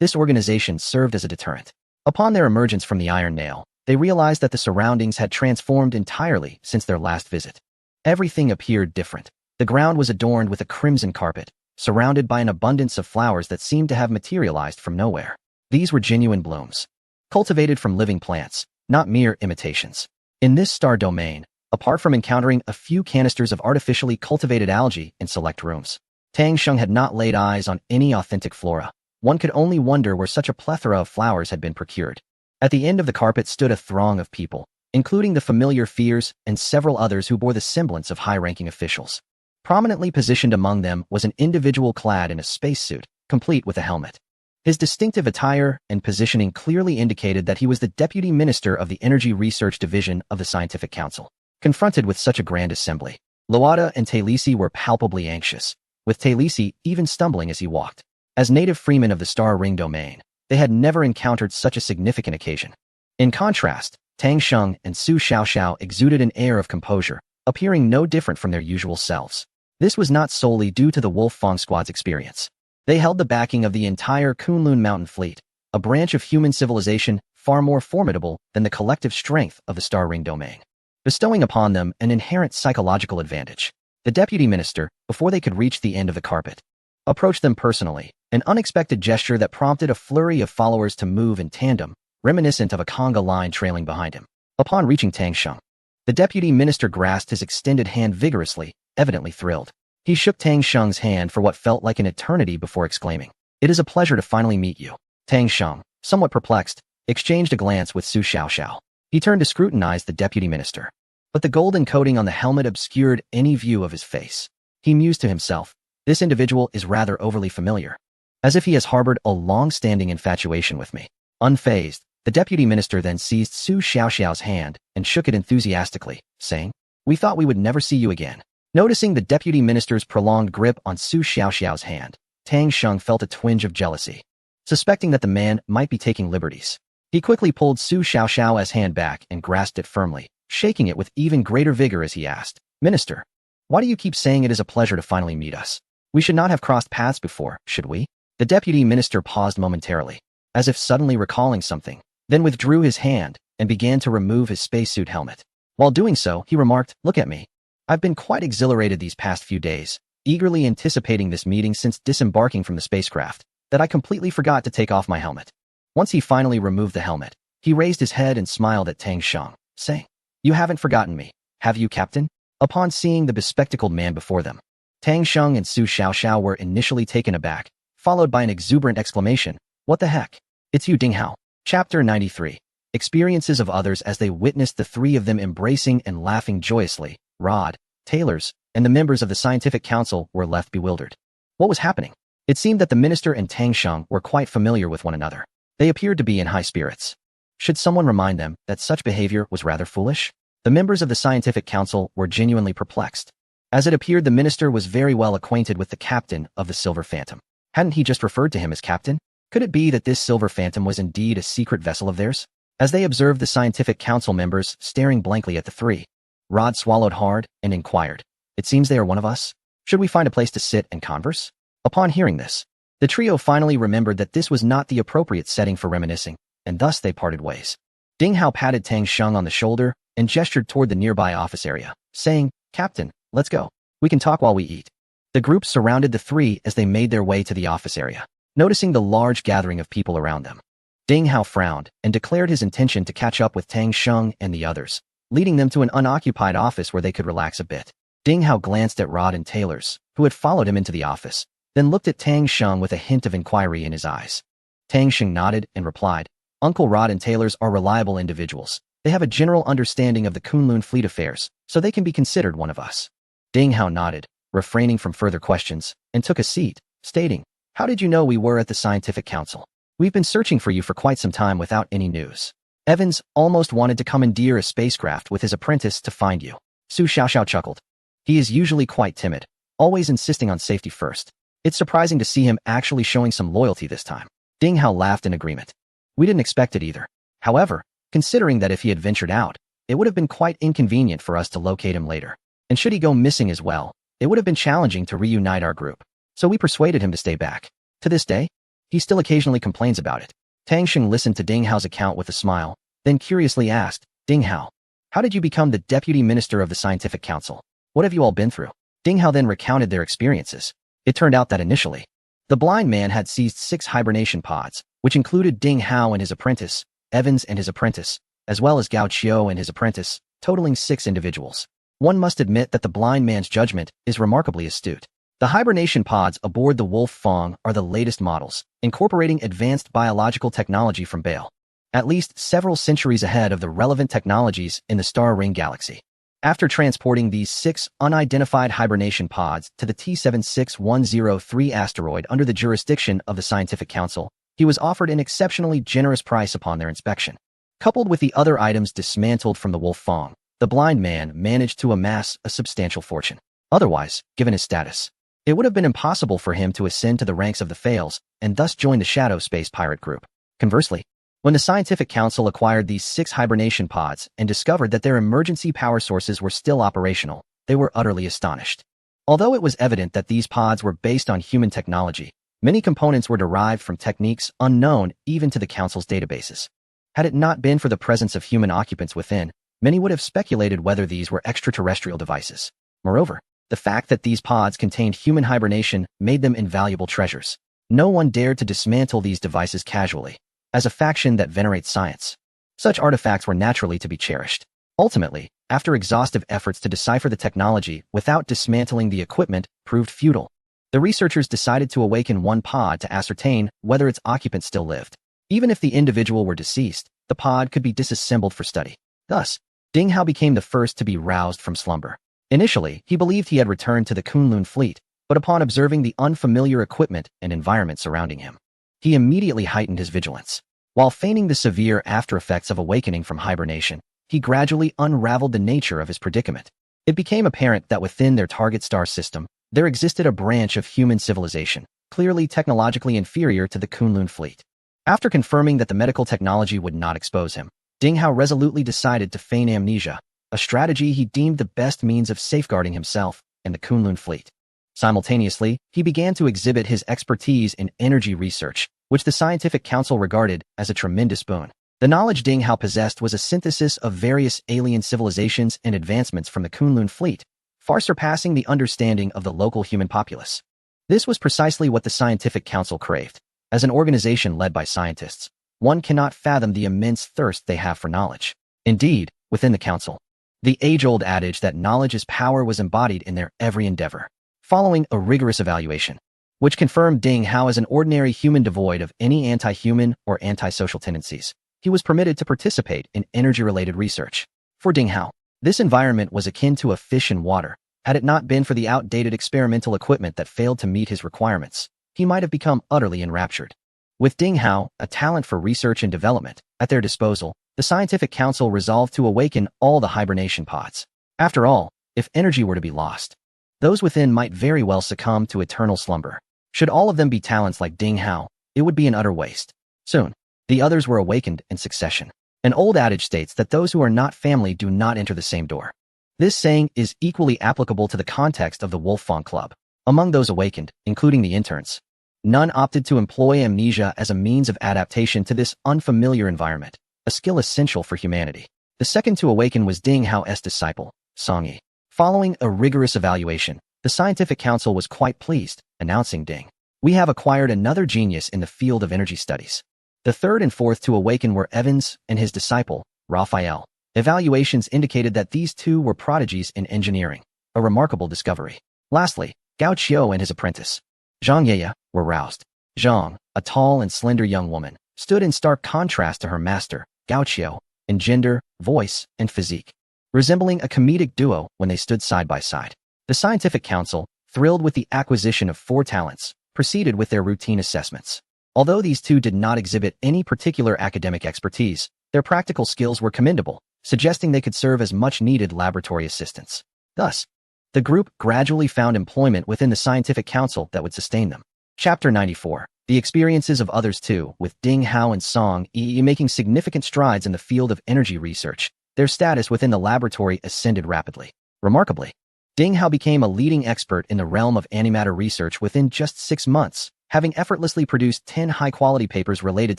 this organization served as a deterrent. Upon their emergence from the Iron Nail, they realized that the surroundings had transformed entirely since their last visit. Everything appeared different. The ground was adorned with a crimson carpet, surrounded by an abundance of flowers that seemed to have materialized from nowhere. These were genuine blooms, cultivated from living plants, not mere imitations. In this star domain, apart from encountering a few canisters of artificially cultivated algae in select rooms, Tang Sheng had not laid eyes on any authentic flora. One could only wonder where such a plethora of flowers had been procured. At the end of the carpet stood a throng of people, including the familiar Fears and several others who bore the semblance of high-ranking officials. Prominently positioned among them was an individual clad in a spacesuit, complete with a helmet. His distinctive attire and positioning clearly indicated that he was the Deputy Minister of the Energy Research Division of the Scientific Council. Confronted with such a grand assembly, Loada and Talisi were palpably anxious, with Talisi even stumbling as he walked. As native freemen of the Star Ring domain, they had never encountered such a significant occasion. In contrast, Tang Sheng and Su Xiaoxiao exuded an air of composure, appearing no different from their usual selves. This was not solely due to the Wolf Fang Squad's experience. They held the backing of the entire Kunlun mountain fleet, a branch of human civilization far more formidable than the collective strength of the Star Ring domain, bestowing upon them an inherent psychological advantage. The deputy minister, before they could reach the end of the carpet, approached them personally, an unexpected gesture that prompted a flurry of followers to move in tandem, reminiscent of a conga line trailing behind him. Upon reaching Tang Sheng, the deputy minister grasped his extended hand vigorously, evidently thrilled. He shook Tang Sheng's hand for what felt like an eternity before exclaiming, "It is a pleasure to finally meet you." Tang Sheng, somewhat perplexed, exchanged a glance with Su Xiaoxiao. He turned to scrutinize the deputy minister, but the golden coating on the helmet obscured any view of his face. He mused to himself, "This individual is rather overly familiar, as if he has harbored a long-standing infatuation with me." Unfazed, the deputy minister then seized Su Xiaoxiao's hand and shook it enthusiastically, saying, "We thought we would never see you again." Noticing the deputy minister's prolonged grip on Su Xiaoxiao's hand, Tang Sheng felt a twinge of jealousy. Suspecting that the man might be taking liberties, he quickly pulled Su Xiaoxiao's hand back and grasped it firmly, shaking it with even greater vigor as he asked, "Minister, why do you keep saying it is a pleasure to finally meet us? We should not have crossed paths before, should we?" The deputy minister paused momentarily, as if suddenly recalling something, then withdrew his hand and began to remove his spacesuit helmet. While doing so, he remarked, "Look at me. I've been quite exhilarated these past few days, eagerly anticipating this meeting since disembarking from the spacecraft, that I completely forgot to take off my helmet." Once he finally removed the helmet, he raised his head and smiled at Tang Sheng, saying, "You haven't forgotten me, have you, Captain?" Upon seeing the bespectacled man before them, Tang Sheng and Su Xiaoxiao were initially taken aback, followed by an exuberant exclamation, "What the heck? It's you, Ding Hao." Chapter 93. Experiences of others. As they witnessed the three of them embracing and laughing joyously, Rod, Taylors, and the members of the Scientific Council were left bewildered. What was happening? It seemed that the minister and Tang Sheng were quite familiar with one another. They appeared to be in high spirits. Should someone remind them that such behavior was rather foolish? The members of the Scientific Council were genuinely perplexed, as it appeared the minister was very well acquainted with the captain of the Silver Phantom. Hadn't he just referred to him as captain? Could it be that this Silver Phantom was indeed a secret vessel of theirs? As they observed the Scientific Council members staring blankly at the three, Rod swallowed hard and inquired, "It seems they are one of us? Should we find a place to sit and converse?" Upon hearing this, the trio finally remembered that this was not the appropriate setting for reminiscing, and thus they parted ways. Ding Hao patted Tang Sheng on the shoulder and gestured toward the nearby office area, saying, "Captain, let's go. We can talk while we eat." The group surrounded the three as they made their way to the office area. Noticing the large gathering of people around them, Ding Hao frowned and declared his intention to catch up with Tang Sheng and the others, leading them to an unoccupied office where they could relax a bit. Ding Hao glanced at Rod and Taylors, who had followed him into the office, then looked at Tang Sheng with a hint of inquiry in his eyes. Tang Sheng nodded and replied, "Uncle Rod and Taylors are reliable individuals. They have a general understanding of the Kunlun fleet affairs, so they can be considered one of us. Ding Hao nodded, refraining from further questions, and took a seat, stating, "How did you know we were at the Scientific Council? We've been searching for you for quite some time without any news." Evans almost wanted to commandeer a spacecraft with his apprentice to find you. Su Xiaoxiao chuckled. He is usually quite timid, always insisting on safety first. It's surprising to see him actually showing some loyalty this time. Ding Hao laughed in agreement. We didn't expect it either. However, considering that if he had ventured out, it would have been quite inconvenient for us to locate him later. And should he go missing as well, it would have been challenging to reunite our group. So we persuaded him to stay back. To this day, he still occasionally complains about it. Tang Sheng listened to Ding Hao's account with a smile, then curiously asked, Ding Hao, how did you become the Deputy Minister of the Scientific Council? What have you all been through? Ding Hao then recounted their experiences. It turned out that initially, the blind man had seized 6 hibernation pods, which included Ding Hao and his apprentice, Evans and his apprentice, as well as Gao Qiu and his apprentice, totaling 6 individuals. One must admit that the blind man's judgment is remarkably astute. The hibernation pods aboard the Wolf Fong are the latest models, incorporating advanced biological technology from Bale, at least several centuries ahead of the relevant technologies in the Star Ring galaxy. After transporting these 6 unidentified hibernation pods to the T-76103 asteroid under the jurisdiction of the Scientific Council, he was offered an exceptionally generous price upon their inspection. Coupled with the other items dismantled from the Wolf Fong, the blind man managed to amass a substantial fortune. Otherwise, given his status, it would have been impossible for him to ascend to the ranks of the Fails and thus join the Shadow Space Pirate Group. Conversely, when the Scientific Council acquired these 6 hibernation pods and discovered that their emergency power sources were still operational, they were utterly astonished. Although it was evident that these pods were based on human technology, many components were derived from techniques unknown even to the Council's databases. Had it not been for the presence of human occupants within, many would have speculated whether these were extraterrestrial devices. Moreover, the fact that these pods contained human hibernation made them invaluable treasures. No one dared to dismantle these devices casually. As a faction that venerates science, such artifacts were naturally to be cherished. Ultimately, after exhaustive efforts to decipher the technology without dismantling the equipment proved futile, the researchers decided to awaken one pod to ascertain whether its occupant still lived. Even if the individual were deceased, the pod could be disassembled for study. Thus, Ding Hao became the first to be roused from slumber. Initially, he believed he had returned to the Kunlun fleet, but upon observing the unfamiliar equipment and environment surrounding him, he immediately heightened his vigilance. While feigning the severe after-effects of awakening from hibernation, he gradually unraveled the nature of his predicament. It became apparent that within their target star system, there existed a branch of human civilization, clearly technologically inferior to the Kunlun fleet. After confirming that the medical technology would not expose him, Ding Hao resolutely decided to feign amnesia, a strategy he deemed the best means of safeguarding himself and the Kunlun fleet. Simultaneously, he began to exhibit his expertise in energy research, which the Scientific Council regarded as a tremendous boon. The knowledge Ding Hao possessed was a synthesis of various alien civilizations and advancements from the Kunlun fleet, far surpassing the understanding of the local human populace. This was precisely what the Scientific Council craved. As an organization led by scientists, one cannot fathom the immense thirst they have for knowledge. Indeed, within the Council, the age-old adage that knowledge is power was embodied in their every endeavor. Following a rigorous evaluation, which confirmed Ding Hao as an ordinary human devoid of any anti-human or antisocial tendencies, he was permitted to participate in energy-related research. For Ding Hao, this environment was akin to a fish in water. Had it not been for the outdated experimental equipment that failed to meet his requirements, he might have become utterly enraptured. With Ding Hao, a talent for research and development, at their disposal, the Scientific Council resolved to awaken all the hibernation pods. After all, if energy were to be lost, those within might very well succumb to eternal slumber. Should all of them be talents like Ding Hao, it would be an utter waste. Soon, the others were awakened in succession. An old adage states that those who are not family do not enter the same door. This saying is equally applicable to the context of the Wolf Fong Club. Among those awakened, including the interns, none opted to employ amnesia as a means of adaptation to this unfamiliar environment, a skill essential for humanity. The second to awaken was Ding Hao's disciple, Song Yi. Following a rigorous evaluation, the Scientific Council was quite pleased, announcing, Ding, we have acquired another genius in the field of energy studies. The third and fourth to awaken were Evans and his disciple, Raphael. Evaluations indicated that these two were prodigies in engineering, a remarkable discovery. Lastly, Gao Qiu and his apprentice, Zhang Yeye, were roused. Zhang, a tall and slender young woman, stood in stark contrast to her master, Gao Qiu, in gender, voice, and physique, resembling a comedic duo when they stood side by side. The Scientific Council, thrilled with the acquisition of 4 talents, proceeded with their routine assessments. Although these 2 did not exhibit any particular academic expertise, their practical skills were commendable, suggesting they could serve as much-needed laboratory assistants. Thus, the group gradually found employment within the Scientific Council that would sustain them. Chapter 94. The experiences of others too, with Ding Hao and Song Yi making significant strides in the field of energy research. Their status within the laboratory ascended rapidly. Remarkably, Ding Hao became a leading expert in the realm of antimatter research within just 6 months, having effortlessly produced 10 high-quality papers related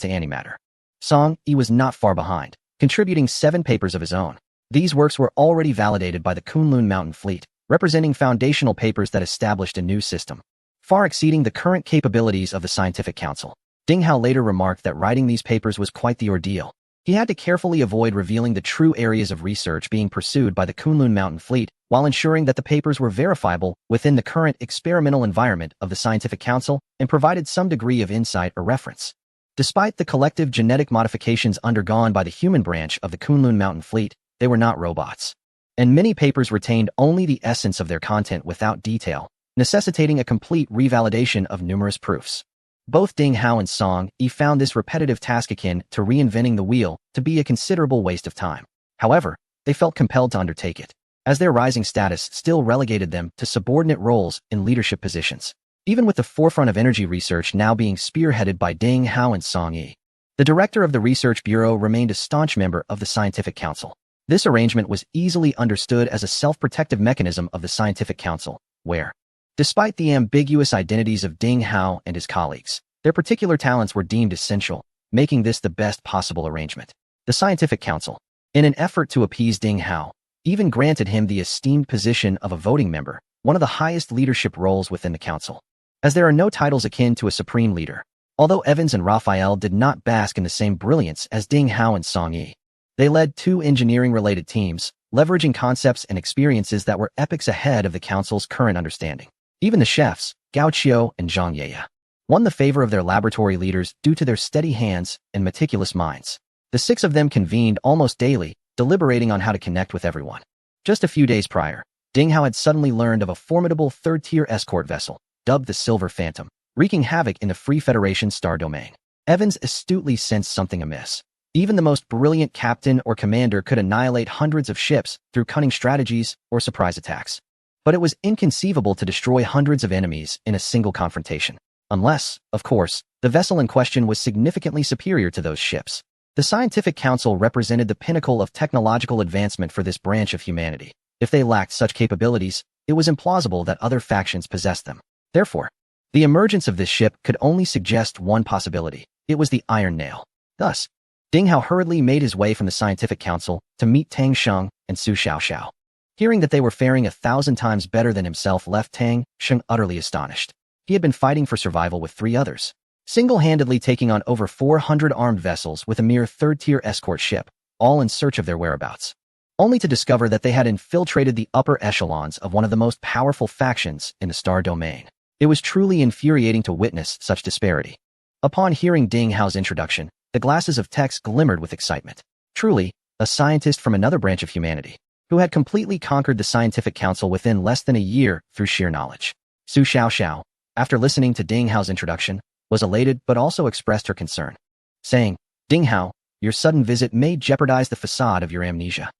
to antimatter. Song Yi was not far behind, contributing 7 papers of his own. These works were already validated by the Kunlun mountain fleet, representing foundational papers that established a new system, far exceeding the current capabilities of the Scientific Council. Ding Hao later remarked that writing these papers was quite the ordeal. He had to carefully avoid revealing the true areas of research being pursued by the Kunlun mountain fleet, while ensuring that the papers were verifiable within the current experimental environment of the Scientific Council and provided some degree of insight or reference. Despite the collective genetic modifications undergone by the human branch of the Kunlun mountain fleet, they were not robots. And many papers retained only the essence of their content without detail, necessitating a complete revalidation of numerous proofs. Both Ding Hao and Song Yi found this repetitive task akin to reinventing the wheel to be a considerable waste of time. However, they felt compelled to undertake it, as their rising status still relegated them to subordinate roles in leadership positions. Even with the forefront of energy research now being spearheaded by Ding Hao and Song Yi, the director of the Research Bureau remained a staunch member of the Scientific Council. This arrangement was easily understood as a self-protective mechanism of the Scientific Council, where, despite the ambiguous identities of Ding Hao and his colleagues, their particular talents were deemed essential, making this the best possible arrangement. The Scientific Council, in an effort to appease Ding Hao, even granted him the esteemed position of a voting member, one of the highest leadership roles within the council. As there are no titles akin to a supreme leader, although Evans and Raphael did not bask in the same brilliance as Ding Hao and Song Yi, they led 2 engineering-related teams, leveraging concepts and experiences that were epochs ahead of the council's current understanding. Even the chefs, Gao Qiu and Zhang Yeye, won the favor of their laboratory leaders due to their steady hands and meticulous minds. The 6 of them convened almost daily, deliberating on how to connect with everyone. Just a few days prior, Ding Hao had suddenly learned of a formidable 3rd-tier escort vessel, dubbed the Silver Phantom, wreaking havoc in the Free Federation star domain. Evans astutely sensed something amiss. Even the most brilliant captain or commander could annihilate hundreds of ships through cunning strategies or surprise attacks. But it was inconceivable to destroy hundreds of enemies in a single confrontation. Unless, of course, the vessel in question was significantly superior to those ships. The Scientific Council represented the pinnacle of technological advancement for this branch of humanity. If they lacked such capabilities, it was implausible that other factions possessed them. Therefore, the emergence of this ship could only suggest one possibility. It was the Iron Nail. Thus, Ding Hao hurriedly made his way from the Scientific Council to meet Tang Sheng and Su Xiaoxiao. Hearing that they were faring 1,000 times better than himself left Tang Sheng utterly astonished. He had been fighting for survival with 3 others, single-handedly taking on over 400 armed vessels with a mere 3rd-tier escort ship, all in search of their whereabouts, only to discover that they had infiltrated the upper echelons of one of the most powerful factions in the star domain. It was truly infuriating to witness such disparity. Upon hearing Ding Hao's introduction, the glasses of Tex glimmered with excitement. Truly, a scientist from another branch of humanity, who had completely conquered the Scientific Council within less than a year through sheer knowledge. Su Xiaoxiao, after listening to Ding Hao's introduction, was elated but also expressed her concern, saying, "Ding Hao, your sudden visit may jeopardize the facade of your amnesia."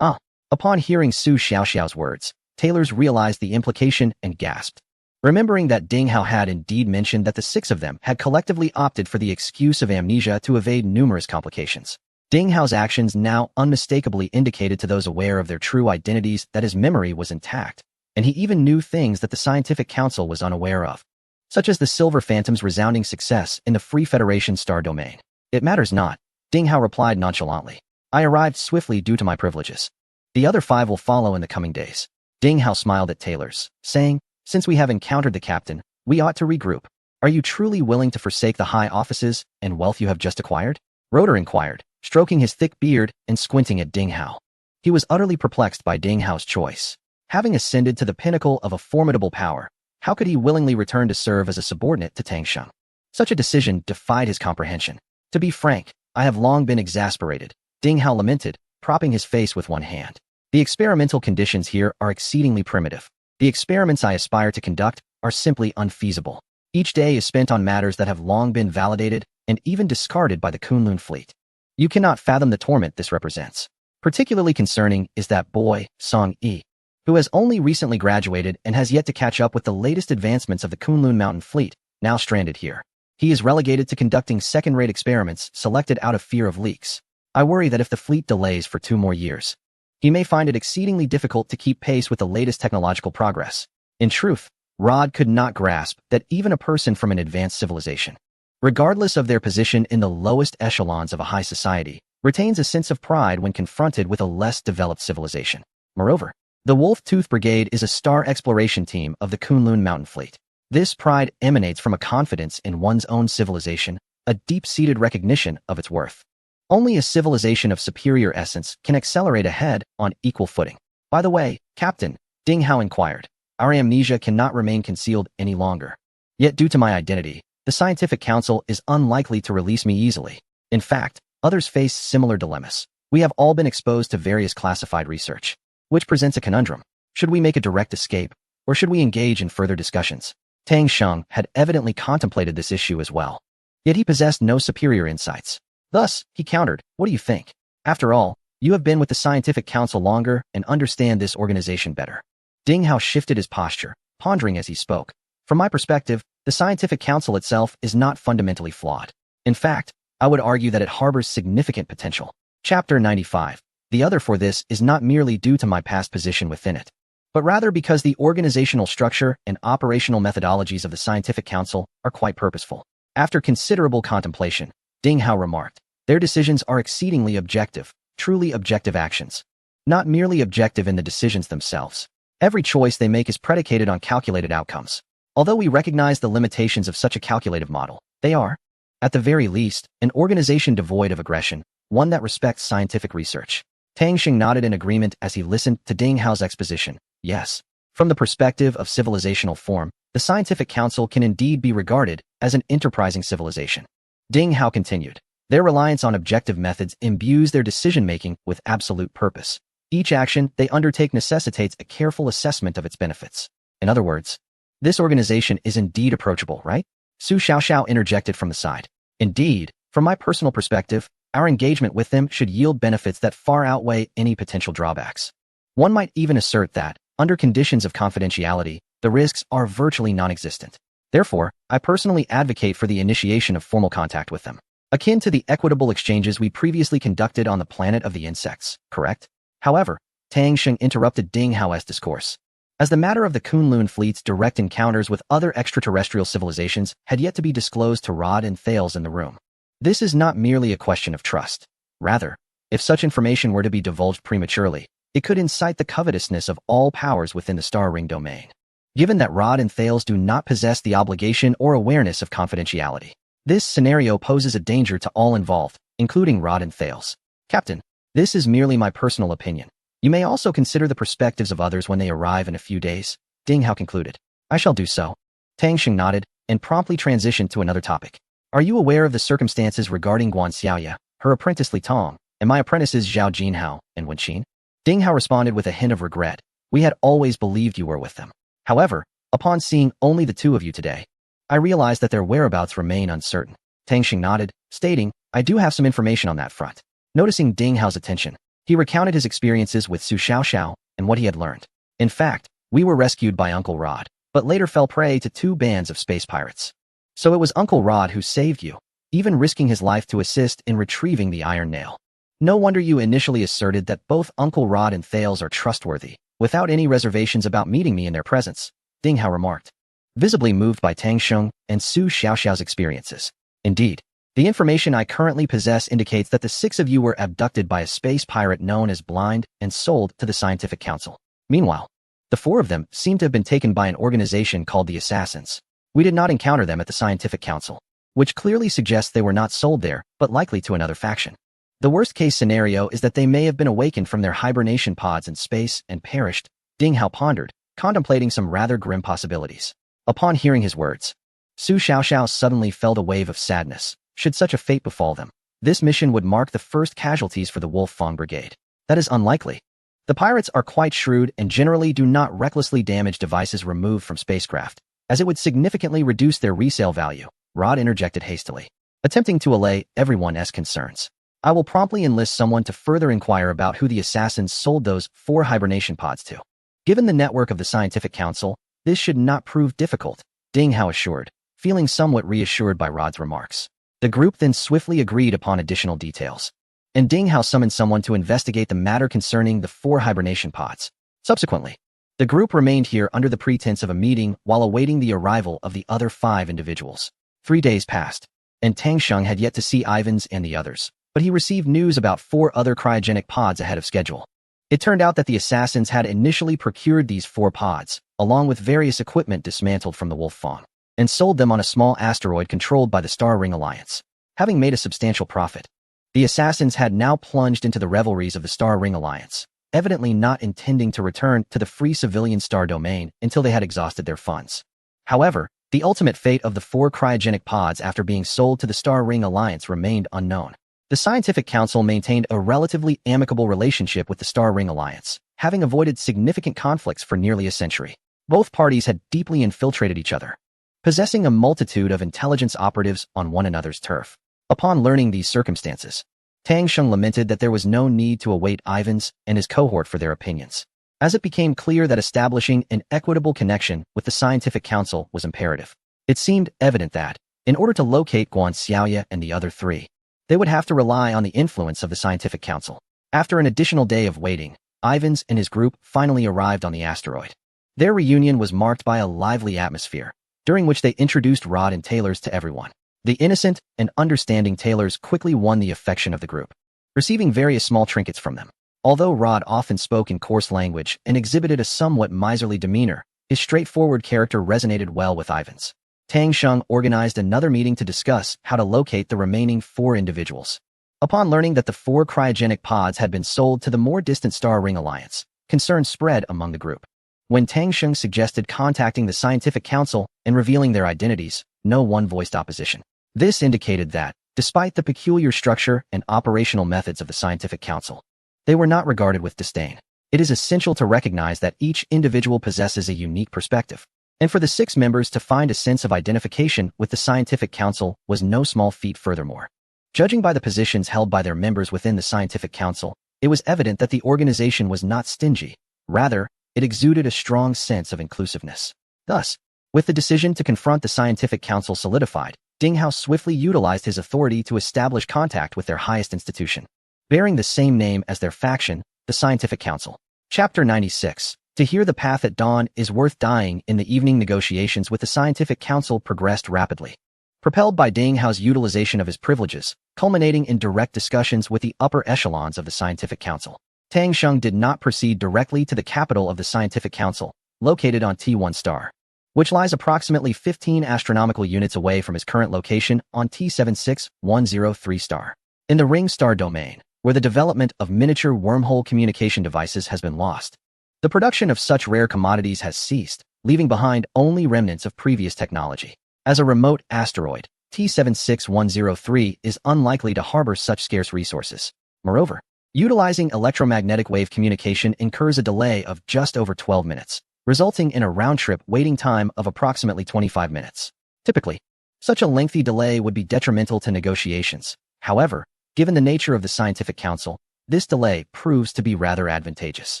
Upon hearing Su Xiaoxiao's words, Taylors realized the implication and gasped, remembering that Ding Hao had indeed mentioned that the 6 of them had collectively opted for the excuse of amnesia to evade numerous complications. Ding Hao's actions now unmistakably indicated to those aware of their true identities that his memory was intact, and he even knew things that the Scientific Council was unaware of, such as the Silver Phantom's resounding success in the Free Federation star domain. "It matters not," Ding Hao replied nonchalantly. "I arrived swiftly due to my privileges. The other 5 will follow in the coming days." Ding Hao smiled at Taylors, saying, "Since we have encountered the captain, we ought to regroup. Are you truly willing to forsake the high offices and wealth you have just acquired?" Rotor inquired, stroking his thick beard and squinting at Ding Hao. He was utterly perplexed by Ding Hao's choice. Having ascended to the pinnacle of a formidable power, how could he willingly return to serve as a subordinate to Tang Sheng? Such a decision defied his comprehension. "To be frank, I have long been exasperated," Ding Hao lamented, propping his face with one hand. The experimental conditions here are exceedingly primitive. The experiments I aspire to conduct are simply unfeasible. Each day is spent on matters that have long been validated and even discarded by the Kunlun fleet. You cannot fathom the torment this represents. Particularly concerning is that boy, Song Yi, who has only recently graduated and has yet to catch up with the latest advancements of the Kunlun mountain fleet, now stranded here. He is relegated to conducting second-rate experiments selected out of fear of leaks. I worry that if the fleet delays for 2 more years, he may find it exceedingly difficult to keep pace with the latest technological progress. In truth, Rod could not grasp that even a person from an advanced civilization, regardless of their position in the lowest echelons of a high society, retains a sense of pride when confronted with a less developed civilization. Moreover, the Wolf-Tooth Brigade is a star exploration team of the Kunlun mountain fleet. This pride emanates from a confidence in one's own civilization, a deep-seated recognition of its worth. Only a civilization of superior essence can accelerate ahead on equal footing. By the way, Captain, Ding Hao inquired, our amnesia cannot remain concealed any longer. Yet due to my identity, the Scientific Council is unlikely to release me easily. In fact, others face similar dilemmas. We have all been exposed to various classified research, which presents a conundrum. Should we make a direct escape, or should we engage in further discussions? Tang Sheng had evidently contemplated this issue as well. Yet he possessed no superior insights. Thus, he countered, what do you think? After all, you have been with the Scientific Council longer and understand this organization better. Ding Hao shifted his posture, pondering as he spoke. From my perspective, the Scientific Council itself is not fundamentally flawed. In fact, I would argue that it harbors significant potential. Chapter 95. The other for this is not merely due to my past position within it, but rather because the organizational structure and operational methodologies of the Scientific Council are quite purposeful. After considerable contemplation, Ding Hao remarked, their decisions are exceedingly objective, truly objective actions. Not merely objective in the decisions themselves. Every choice they make is predicated on calculated outcomes. Although we recognize the limitations of such a calculative model, they are, at the very least, an organization devoid of aggression, one that respects scientific research. Tang Xing nodded in agreement as he listened to Ding Hao's exposition. Yes, from the perspective of civilizational form, the Scientific Council can indeed be regarded as an enterprising civilization. Ding Hao continued, their reliance on objective methods imbues their decision-making with absolute purpose. Each action they undertake necessitates a careful assessment of its benefits. In other words, this organization is indeed approachable, right? Su Xiaoxiao interjected from the side. Indeed, from my personal perspective, our engagement with them should yield benefits that far outweigh any potential drawbacks. One might even assert that, under conditions of confidentiality, the risks are virtually non-existent. Therefore, I personally advocate for the initiation of formal contact with them, akin to the equitable exchanges we previously conducted on the planet of the insects, correct? However, Tang Xing interrupted Ding Hao's discourse. As the matter of the Kunlun fleet's direct encounters with other extraterrestrial civilizations had yet to be disclosed to Rod and Thales in the room. This is not merely a question of trust. Rather, if such information were to be divulged prematurely, it could incite the covetousness of all powers within the Star Ring domain. Given that Rod and Thales do not possess the obligation or awareness of confidentiality, this scenario poses a danger to all involved, including Rod and Thales. Captain, this is merely my personal opinion. You may also consider the perspectives of others when they arrive in a few days, Ding Hao concluded. I shall do so. Tang Xing nodded and promptly transitioned to another topic. Are you aware of the circumstances regarding Guan Xiaoya, her apprentice Li Tong, and my apprentices Zhao Jinhao and Wen Qin? Ding Hao responded with a hint of regret. We had always believed you were with them. However, upon seeing only the 2 of you today, I realized that their whereabouts remain uncertain. Tang Xing nodded, stating, I do have some information on that front. Noticing Ding Hao's attention, he recounted his experiences with Su Xiaoxiao and what he had learned. In fact, we were rescued by Uncle Rod, but later fell prey to 2 bands of space pirates. So it was Uncle Rod who saved you, even risking his life to assist in retrieving the iron nail. No wonder you initially asserted that both Uncle Rod and Thales are trustworthy, without any reservations about meeting me in their presence, Ding Hao remarked, visibly moved by Tang Xing and Su Xiaoxiao's experiences. Indeed, the information I currently possess indicates that the 6 of you were abducted by a space pirate known as Blind and sold to the Scientific Council. Meanwhile, the 4 of them seem to have been taken by an organization called the Assassins. We did not encounter them at the Scientific Council, which clearly suggests they were not sold there, but likely to another faction. The worst-case scenario is that they may have been awakened from their hibernation pods in space and perished, Ding Hao pondered, contemplating some rather grim possibilities. Upon hearing his words, Su Xiaoxiao suddenly felt a wave of sadness. Should such a fate befall them, This mission would mark the first casualties for the Wolf Fong Brigade. That is unlikely. The pirates are quite shrewd and generally do not recklessly damage devices removed from spacecraft, as it would significantly reduce their resale value, Rod interjected hastily, attempting to allay everyone's concerns. I will promptly enlist someone to further inquire about who the assassins sold those 4 hibernation pods to. Given the network of the Scientific Council, this should not prove difficult, Ding Hao assured, feeling somewhat reassured by Rod's remarks. The group then swiftly agreed upon additional details, and Ding Hao summoned someone to investigate the matter concerning the 4 hibernation pods. Subsequently, the group remained here under the pretense of a meeting while awaiting the arrival of the other 5 individuals. 3 days passed, and Tang Sheng had yet to see Ivans and the others, but he received news about 4 other cryogenic pods ahead of schedule. It turned out that the assassins had initially procured these 4 pods, along with various equipment dismantled from the Wolf Fong, and sold them on a small asteroid controlled by the Star Ring Alliance. Having made a substantial profit, the assassins had now plunged into the revelries of the Star Ring Alliance, evidently not intending to return to the free civilian star domain until they had exhausted their funds. However, the ultimate fate of the 4 cryogenic pods after being sold to the Star Ring Alliance remained unknown. The Scientific Council maintained a relatively amicable relationship with the Star Ring Alliance, having avoided significant conflicts for nearly a century. Both parties had deeply infiltrated each other, possessing a multitude of intelligence operatives on one another's turf. Upon learning these circumstances, Tang Sheng lamented that there was no need to await Ivans and his cohort for their opinions, as it became clear that establishing an equitable connection with the Scientific Council was imperative. It seemed evident that, in order to locate Guan Xiaoya and the other 3, they would have to rely on the influence of the Scientific Council. After an additional day of waiting, Ivans and his group finally arrived on the asteroid. Their reunion was marked by a lively atmosphere, during which they introduced Rod and Taylors to everyone. The innocent and understanding Taylors quickly won the affection of the group, receiving various small trinkets from them. Although Rod often spoke in coarse language and exhibited a somewhat miserly demeanor, his straightforward character resonated well with Ivans. Tang Sheng organized another meeting to discuss how to locate the remaining 4 individuals. Upon learning that the 4 cryogenic pods had been sold to the more distant Star Ring Alliance, concern spread among the group. When Tang Sheng suggested contacting the Scientific Council and revealing their identities, no one voiced opposition. This indicated that, despite the peculiar structure and operational methods of the Scientific Council, they were not regarded with disdain. It is essential to recognize that each individual possesses a unique perspective, and for the 6 members to find a sense of identification with the Scientific Council was no small feat. Furthermore, judging by the positions held by their members within the Scientific Council, it was evident that the organization was not stingy. Rather, it exuded a strong sense of inclusiveness. Thus, with the decision to confront the Scientific Council solidified, Ding Hao swiftly utilized his authority to establish contact with their highest institution, bearing the same name as their faction, the Scientific Council. Chapter 96. To hear the path at dawn is worth dying. In the evening, negotiations with the Scientific Council progressed rapidly, propelled by Ding Hao's utilization of his privileges, culminating in direct discussions with the upper echelons of the Scientific Council. Tang Sheng did not proceed directly to the capital of the Scientific Council, located on T1 star, which lies approximately 15 astronomical units away from his current location on T76103 star. In the Ring star domain, where the development of miniature wormhole communication devices has been lost, the production of such rare commodities has ceased, leaving behind only remnants of previous technology. As a remote asteroid, T76103 is unlikely to harbor such scarce resources. Moreover, utilizing electromagnetic wave communication incurs a delay of just over 12 minutes, resulting in a round-trip waiting time of approximately 25 minutes. Typically, such a lengthy delay would be detrimental to negotiations. However, given the nature of the Scientific Council, this delay proves to be rather advantageous.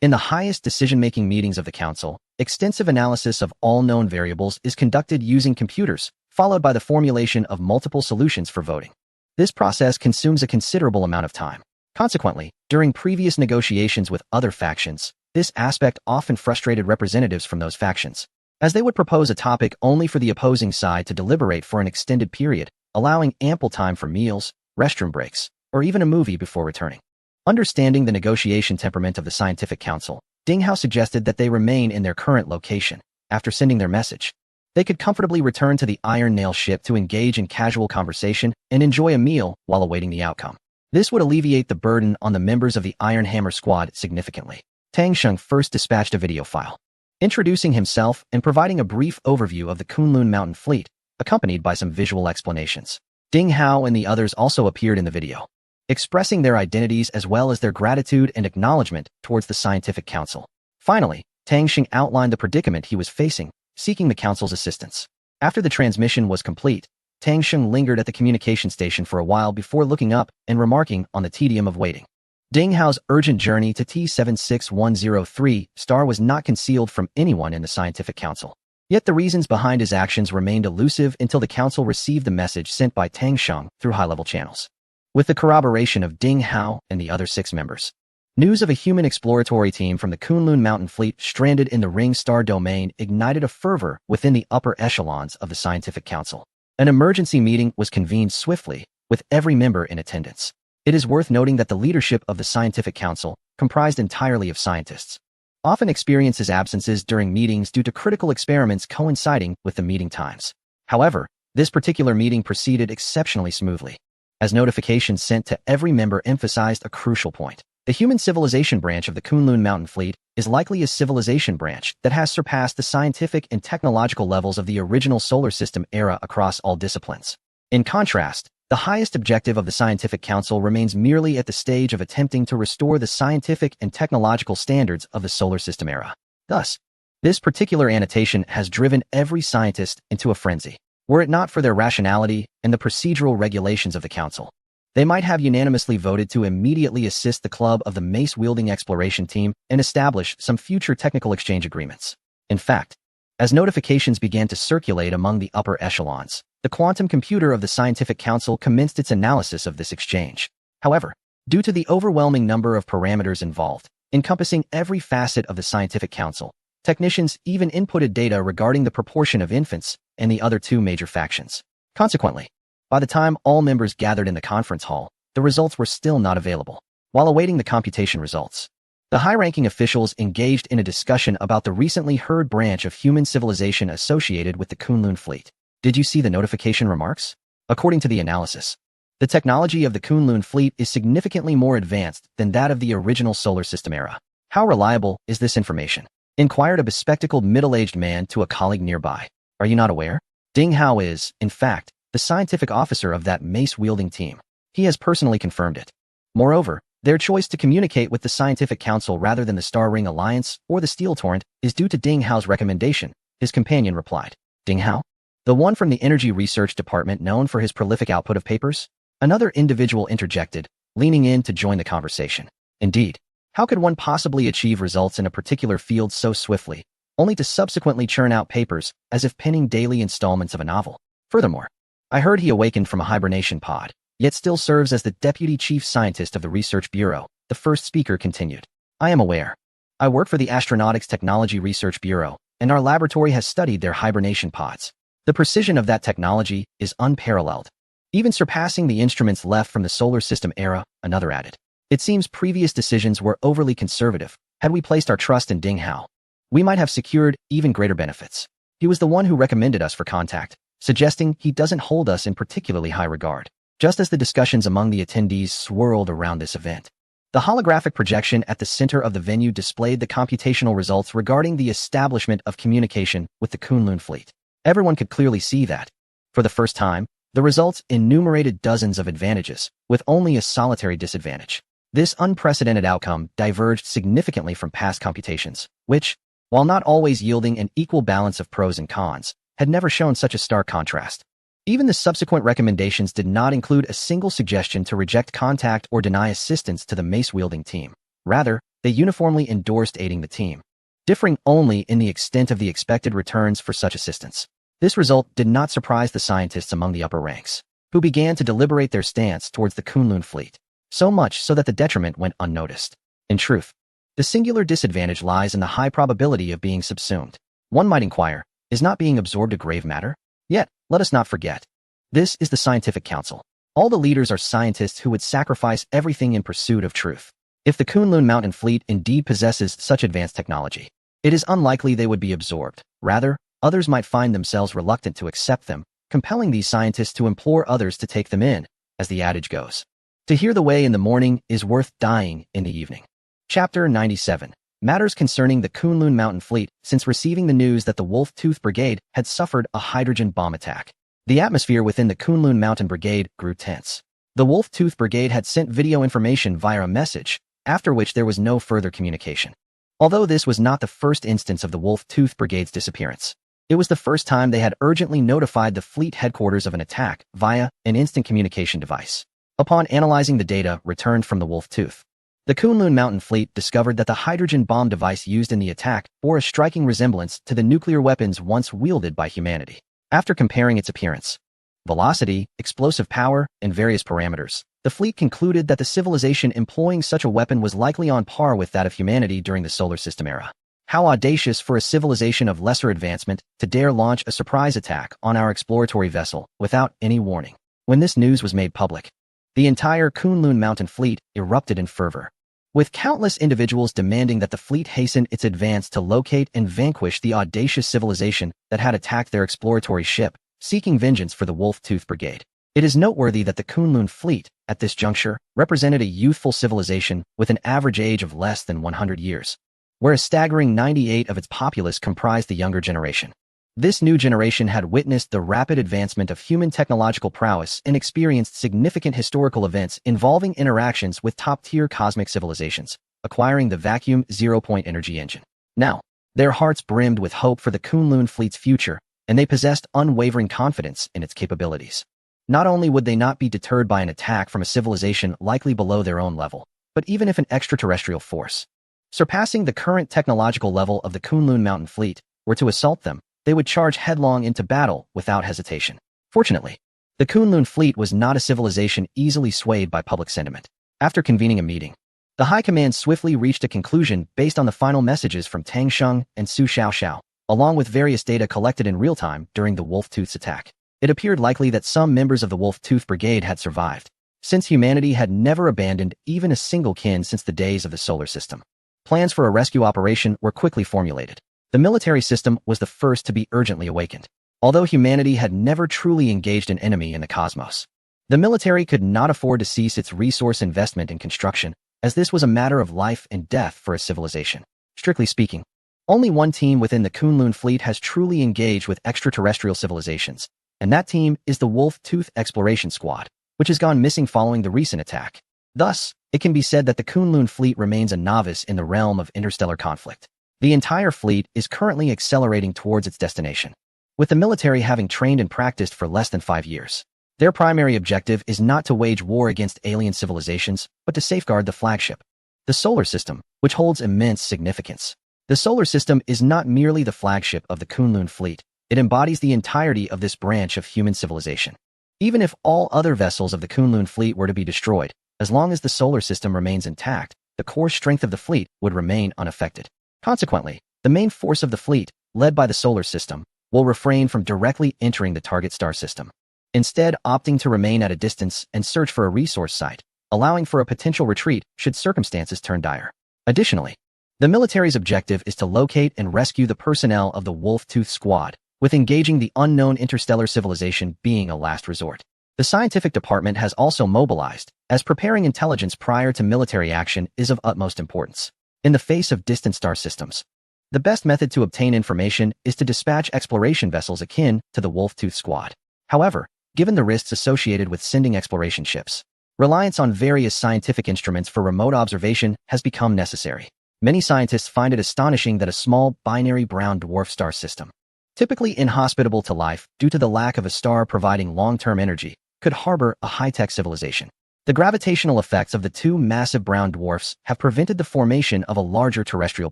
In the highest decision-making meetings of the Council, extensive analysis of all known variables is conducted using computers, followed by the formulation of multiple solutions for voting. This process consumes a considerable amount of time. Consequently, during previous negotiations with other factions, this aspect often frustrated representatives from those factions, as they would propose a topic only for the opposing side to deliberate for an extended period, allowing ample time for meals, restroom breaks, or even a movie before returning. Understanding the negotiation temperament of the Scientific Council, Ding Hao suggested that they remain in their current location. After sending their message, they could comfortably return to the Iron Nail ship to engage in casual conversation and enjoy a meal while awaiting the outcome. This would alleviate the burden on the members of the Iron Hammer squad significantly. Tang Sheng first dispatched a video file, introducing himself and providing a brief overview of the Kunlun mountain fleet, accompanied by some visual explanations. Ding Hao and the others also appeared in the video, expressing their identities as well as their gratitude and acknowledgement towards the scientific council. Finally, Tang Xing outlined the predicament he was facing, seeking the council's assistance. After the transmission was complete, Tang Xing lingered at the communication station for a while before looking up and remarking on the tedium of waiting. Ding Hao's urgent journey to T76103 star was not concealed from anyone in the scientific council. Yet the reasons behind his actions remained elusive until the council received the message sent by Tang Xing through high-level channels. With the corroboration of Ding Hao and the other 6 members, news of a human exploratory team from the Kunlun mountain fleet stranded in the Ring Star domain ignited a fervor within the upper echelons of the scientific council. An emergency meeting was convened swiftly, with every member in attendance. It is worth noting that the leadership of the scientific council, comprised entirely of scientists, often experiences absences during meetings due to critical experiments coinciding with the meeting times. However, this particular meeting proceeded exceptionally smoothly, as notifications sent to every member emphasized a crucial point. The human civilization branch of the Kunlun mountain fleet is likely a civilization branch that has surpassed the scientific and technological levels of the original solar system era across all disciplines. In contrast, the highest objective of the scientific council remains merely at the stage of attempting to restore the scientific and technological standards of the solar system era. Thus, this particular annotation has driven every scientist into a frenzy. Were it not for their rationality and the procedural regulations of the council, they might have unanimously voted to immediately assist the club of the mace-wielding exploration team and establish some future technical exchange agreements. In fact, as notifications began to circulate among the upper echelons, the quantum computer of the scientific council commenced its analysis of this exchange. However, due to the overwhelming number of parameters involved, encompassing every facet of the scientific council, technicians even inputted data regarding the proportion of infants and the other 2 major factions. Consequently, by the time all members gathered in the conference hall, the results were still not available. While awaiting the computation results, the high-ranking officials engaged in a discussion about the recently heard branch of human civilization associated with the Kunlun fleet. Did you see the notification remarks? According to the analysis, the technology of the Kunlun fleet is significantly more advanced than that of the original solar system era. How reliable is this information? Inquired a bespectacled middle-aged man to a colleague nearby. Are you not aware? Ding Hao is, in fact, the scientific officer of that mace-wielding team. He has personally confirmed it. Moreover, their choice to communicate with the scientific council rather than the Star Ring Alliance or the Steel Torrent is due to Ding Hao's recommendation, his companion replied. Ding Hao? The one from the Energy Research Department known for his prolific output of papers? Another individual interjected, leaning in to join the conversation. Indeed, how could one possibly achieve results in a particular field so swiftly, only to subsequently churn out papers as if penning daily installments of a novel? Furthermore, I heard he awakened from a hibernation pod, yet still serves as the deputy chief scientist of the Research Bureau, the first speaker continued. I am aware. I work for the Astronautics Technology Research Bureau, and our laboratory has studied their hibernation pods. The precision of that technology is unparalleled, even surpassing the instruments left from the solar system era, another added. It seems previous decisions were overly conservative. Had we placed our trust in Ding Hao, we might have secured even greater benefits. He was the one who recommended us for contact, suggesting he doesn't hold us in particularly high regard. Just as the discussions among the attendees swirled around this event, the holographic projection at the center of the venue displayed the computational results regarding the establishment of communication with the Kunlun fleet. Everyone could clearly see that, for the first time, the results enumerated dozens of advantages, with only a solitary disadvantage. This unprecedented outcome diverged significantly from past computations, which, while not always yielding an equal balance of pros and cons, had never shown such a stark contrast. Even the subsequent recommendations did not include a single suggestion to reject contact or deny assistance to the mace-wielding team. Rather, they uniformly endorsed aiding the team, differing only in the extent of the expected returns for such assistance. This result did not surprise the scientists among the upper ranks, who began to deliberate their stance towards the Kunlun fleet, so much so that the detriment went unnoticed. In truth, the singular disadvantage lies in the high probability of being subsumed. One might inquire, is not being absorbed a grave matter? Yet, let us not forget. This is the scientific council. All the leaders are scientists who would sacrifice everything in pursuit of truth. If the Kunlun mountain fleet indeed possesses such advanced technology, it is unlikely they would be absorbed. Rather, others might find themselves reluctant to accept them, compelling these scientists to implore others to take them in, as the adage goes. To hear the way in the morning is worth dying in the evening. Chapter 97. Matters concerning the Kunlun mountain fleet since receiving the news that the Wolf-Tooth Brigade had suffered a hydrogen bomb attack. The atmosphere within the Kunlun Mountain Brigade grew tense. The Wolf-Tooth Brigade had sent video information via a message, after which there was no further communication. Although this was not the first instance of the Wolf-Tooth Brigade's disappearance, it was the first time they had urgently notified the fleet headquarters of an attack via an instant communication device. Upon analyzing the data returned from the Wolf-Tooth, the Kunlun Mountain Fleet discovered that the hydrogen bomb device used in the attack bore a striking resemblance to the nuclear weapons once wielded by humanity. After comparing its appearance, velocity, explosive power, and various parameters, the fleet concluded that the civilization employing such a weapon was likely on par with that of humanity during the solar system era. How audacious for a civilization of lesser advancement to dare launch a surprise attack on our exploratory vessel without any warning. When this news was made public, the entire Kunlun Mountain Fleet erupted in fervor, with countless individuals demanding that the fleet hasten its advance to locate and vanquish the audacious civilization that had attacked their exploratory ship, seeking vengeance for the Wolf-Tooth Brigade. It is noteworthy that the Kunlun Fleet, at this juncture, represented a youthful civilization with an average age of less than 100 years, where a staggering 98% of its populace comprised the younger generation. This new generation had witnessed the rapid advancement of human technological prowess and experienced significant historical events involving interactions with top-tier cosmic civilizations, acquiring the vacuum zero-point energy engine. Now, their hearts brimmed with hope for the Kunlun Fleet's future, and they possessed unwavering confidence in its capabilities. Not only would they not be deterred by an attack from a civilization likely below their own level, but even if an extraterrestrial force, surpassing the current technological level of the Kunlun Mountain Fleet, were to assault them, they would charge headlong into battle without hesitation. Fortunately, the Kunlun Fleet was not a civilization easily swayed by public sentiment. After convening a meeting, the High Command swiftly reached a conclusion based on the final messages from Tang Sheng and Su Xiaoxiao, along with various data collected in real time during the Wolf-Tooth's attack. It appeared likely that some members of the Wolf-Tooth Brigade had survived, since humanity had never abandoned even a single kin since the days of the solar system. Plans for a rescue operation were quickly formulated. The military system was the first to be urgently awakened. Although humanity had never truly engaged an enemy in the cosmos, the military could not afford to cease its resource investment in construction, as this was a matter of life and death for a civilization. Strictly speaking, only one team within the Kunlun Fleet has truly engaged with extraterrestrial civilizations, and that team is the Wolf-Tooth Exploration Squad, which has gone missing following the recent attack. Thus, it can be said that the Kunlun Fleet remains a novice in the realm of interstellar conflict. The entire fleet is currently accelerating towards its destination, with the military having trained and practiced for less than 5 years. Their primary objective is not to wage war against alien civilizations, but to safeguard the flagship, the solar system, which holds immense significance. The solar system is not merely the flagship of the Kunlun Fleet, it embodies the entirety of this branch of human civilization. Even if all other vessels of the Kunlun Fleet were to be destroyed, as long as the solar system remains intact, the core strength of the fleet would remain unaffected. Consequently, the main force of the fleet, led by the solar system, will refrain from directly entering the target star system, instead opting to remain at a distance and search for a resource site, allowing for a potential retreat should circumstances turn dire. Additionally, the military's objective is to locate and rescue the personnel of the Wolf-Tooth Squad, with engaging the unknown interstellar civilization being a last resort. The scientific department has also mobilized, as preparing intelligence prior to military action is of utmost importance. In the face of distant star systems, the best method to obtain information is to dispatch exploration vessels akin to the Wolf-Tooth Squad. However, given the risks associated with sending exploration ships, reliance on various scientific instruments for remote observation has become necessary. Many scientists find it astonishing that a small binary brown dwarf star system, typically inhospitable to life due to the lack of a star providing long-term energy, could harbor a high-tech civilization. The gravitational effects of the two massive brown dwarfs have prevented the formation of a larger terrestrial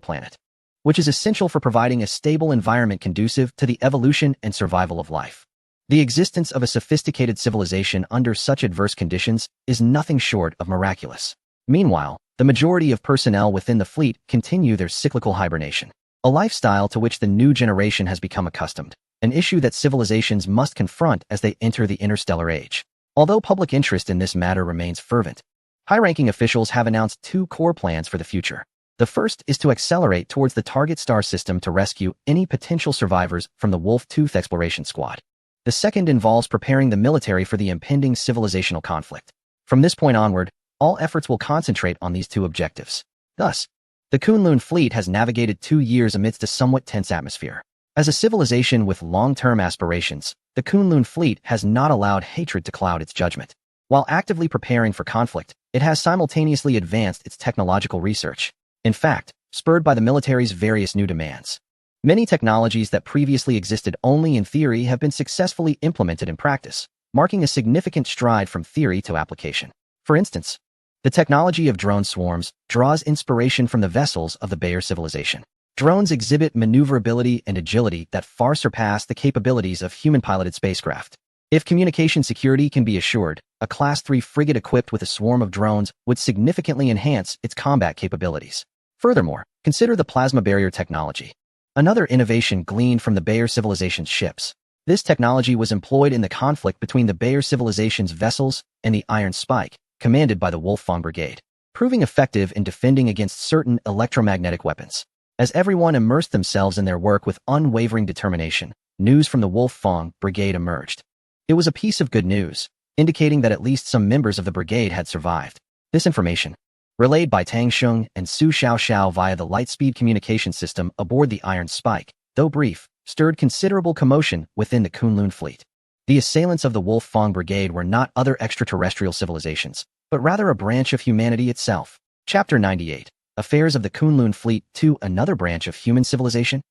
planet, which is essential for providing a stable environment conducive to the evolution and survival of life. The existence of a sophisticated civilization under such adverse conditions is nothing short of miraculous. Meanwhile, the majority of personnel within the fleet continue their cyclical hibernation, a lifestyle to which the new generation has become accustomed, an issue that civilizations must confront as they enter the interstellar age. Although public interest in this matter remains fervent, high-ranking officials have announced 2 core plans for the future. The first is to accelerate towards the target star system to rescue any potential survivors from the Wolf-Tooth Exploration Squad. The second involves preparing the military for the impending civilizational conflict. From this point onward, all efforts will concentrate on these 2 objectives. Thus, the Kunlun Fleet has navigated 2 years amidst a somewhat tense atmosphere. As a civilization with long-term aspirations, the Kunlun fleet has not allowed hatred to cloud its judgment. While actively preparing for conflict, it has simultaneously advanced its technological research. In fact, spurred by the military's various new demands. Many technologies that previously existed only in theory have been successfully implemented in practice, marking a significant stride from theory to application. For instance, the technology of drone swarms draws inspiration from the vessels of the Bayer civilization. Drones exhibit maneuverability and agility that far surpass the capabilities of human-piloted spacecraft. If communication security can be assured, a Class 3 frigate equipped with a swarm of drones would significantly enhance its combat capabilities. Furthermore, consider the plasma barrier technology, another innovation gleaned from the Bayer civilization's ships. This technology was employed in the conflict between the Bayer civilization's vessels and the Iron Spike, commanded by the Wolfang Brigade, proving effective in defending against certain electromagnetic weapons. As everyone immersed themselves in their work with unwavering determination, news from the Wolfang Brigade emerged. It was a piece of good news, indicating that at least some members of the brigade had survived. This information, relayed by Tang Sheng and Su Xiaoxiao via the light-speed communication system aboard the Iron Spike, though brief, stirred considerable commotion within the Kunlun fleet. The assailants of the Wolfang Brigade were not other extraterrestrial civilizations, but rather a branch of humanity itself. Chapter 98. Affairs of the Kunlun fleet to another branch of human civilization?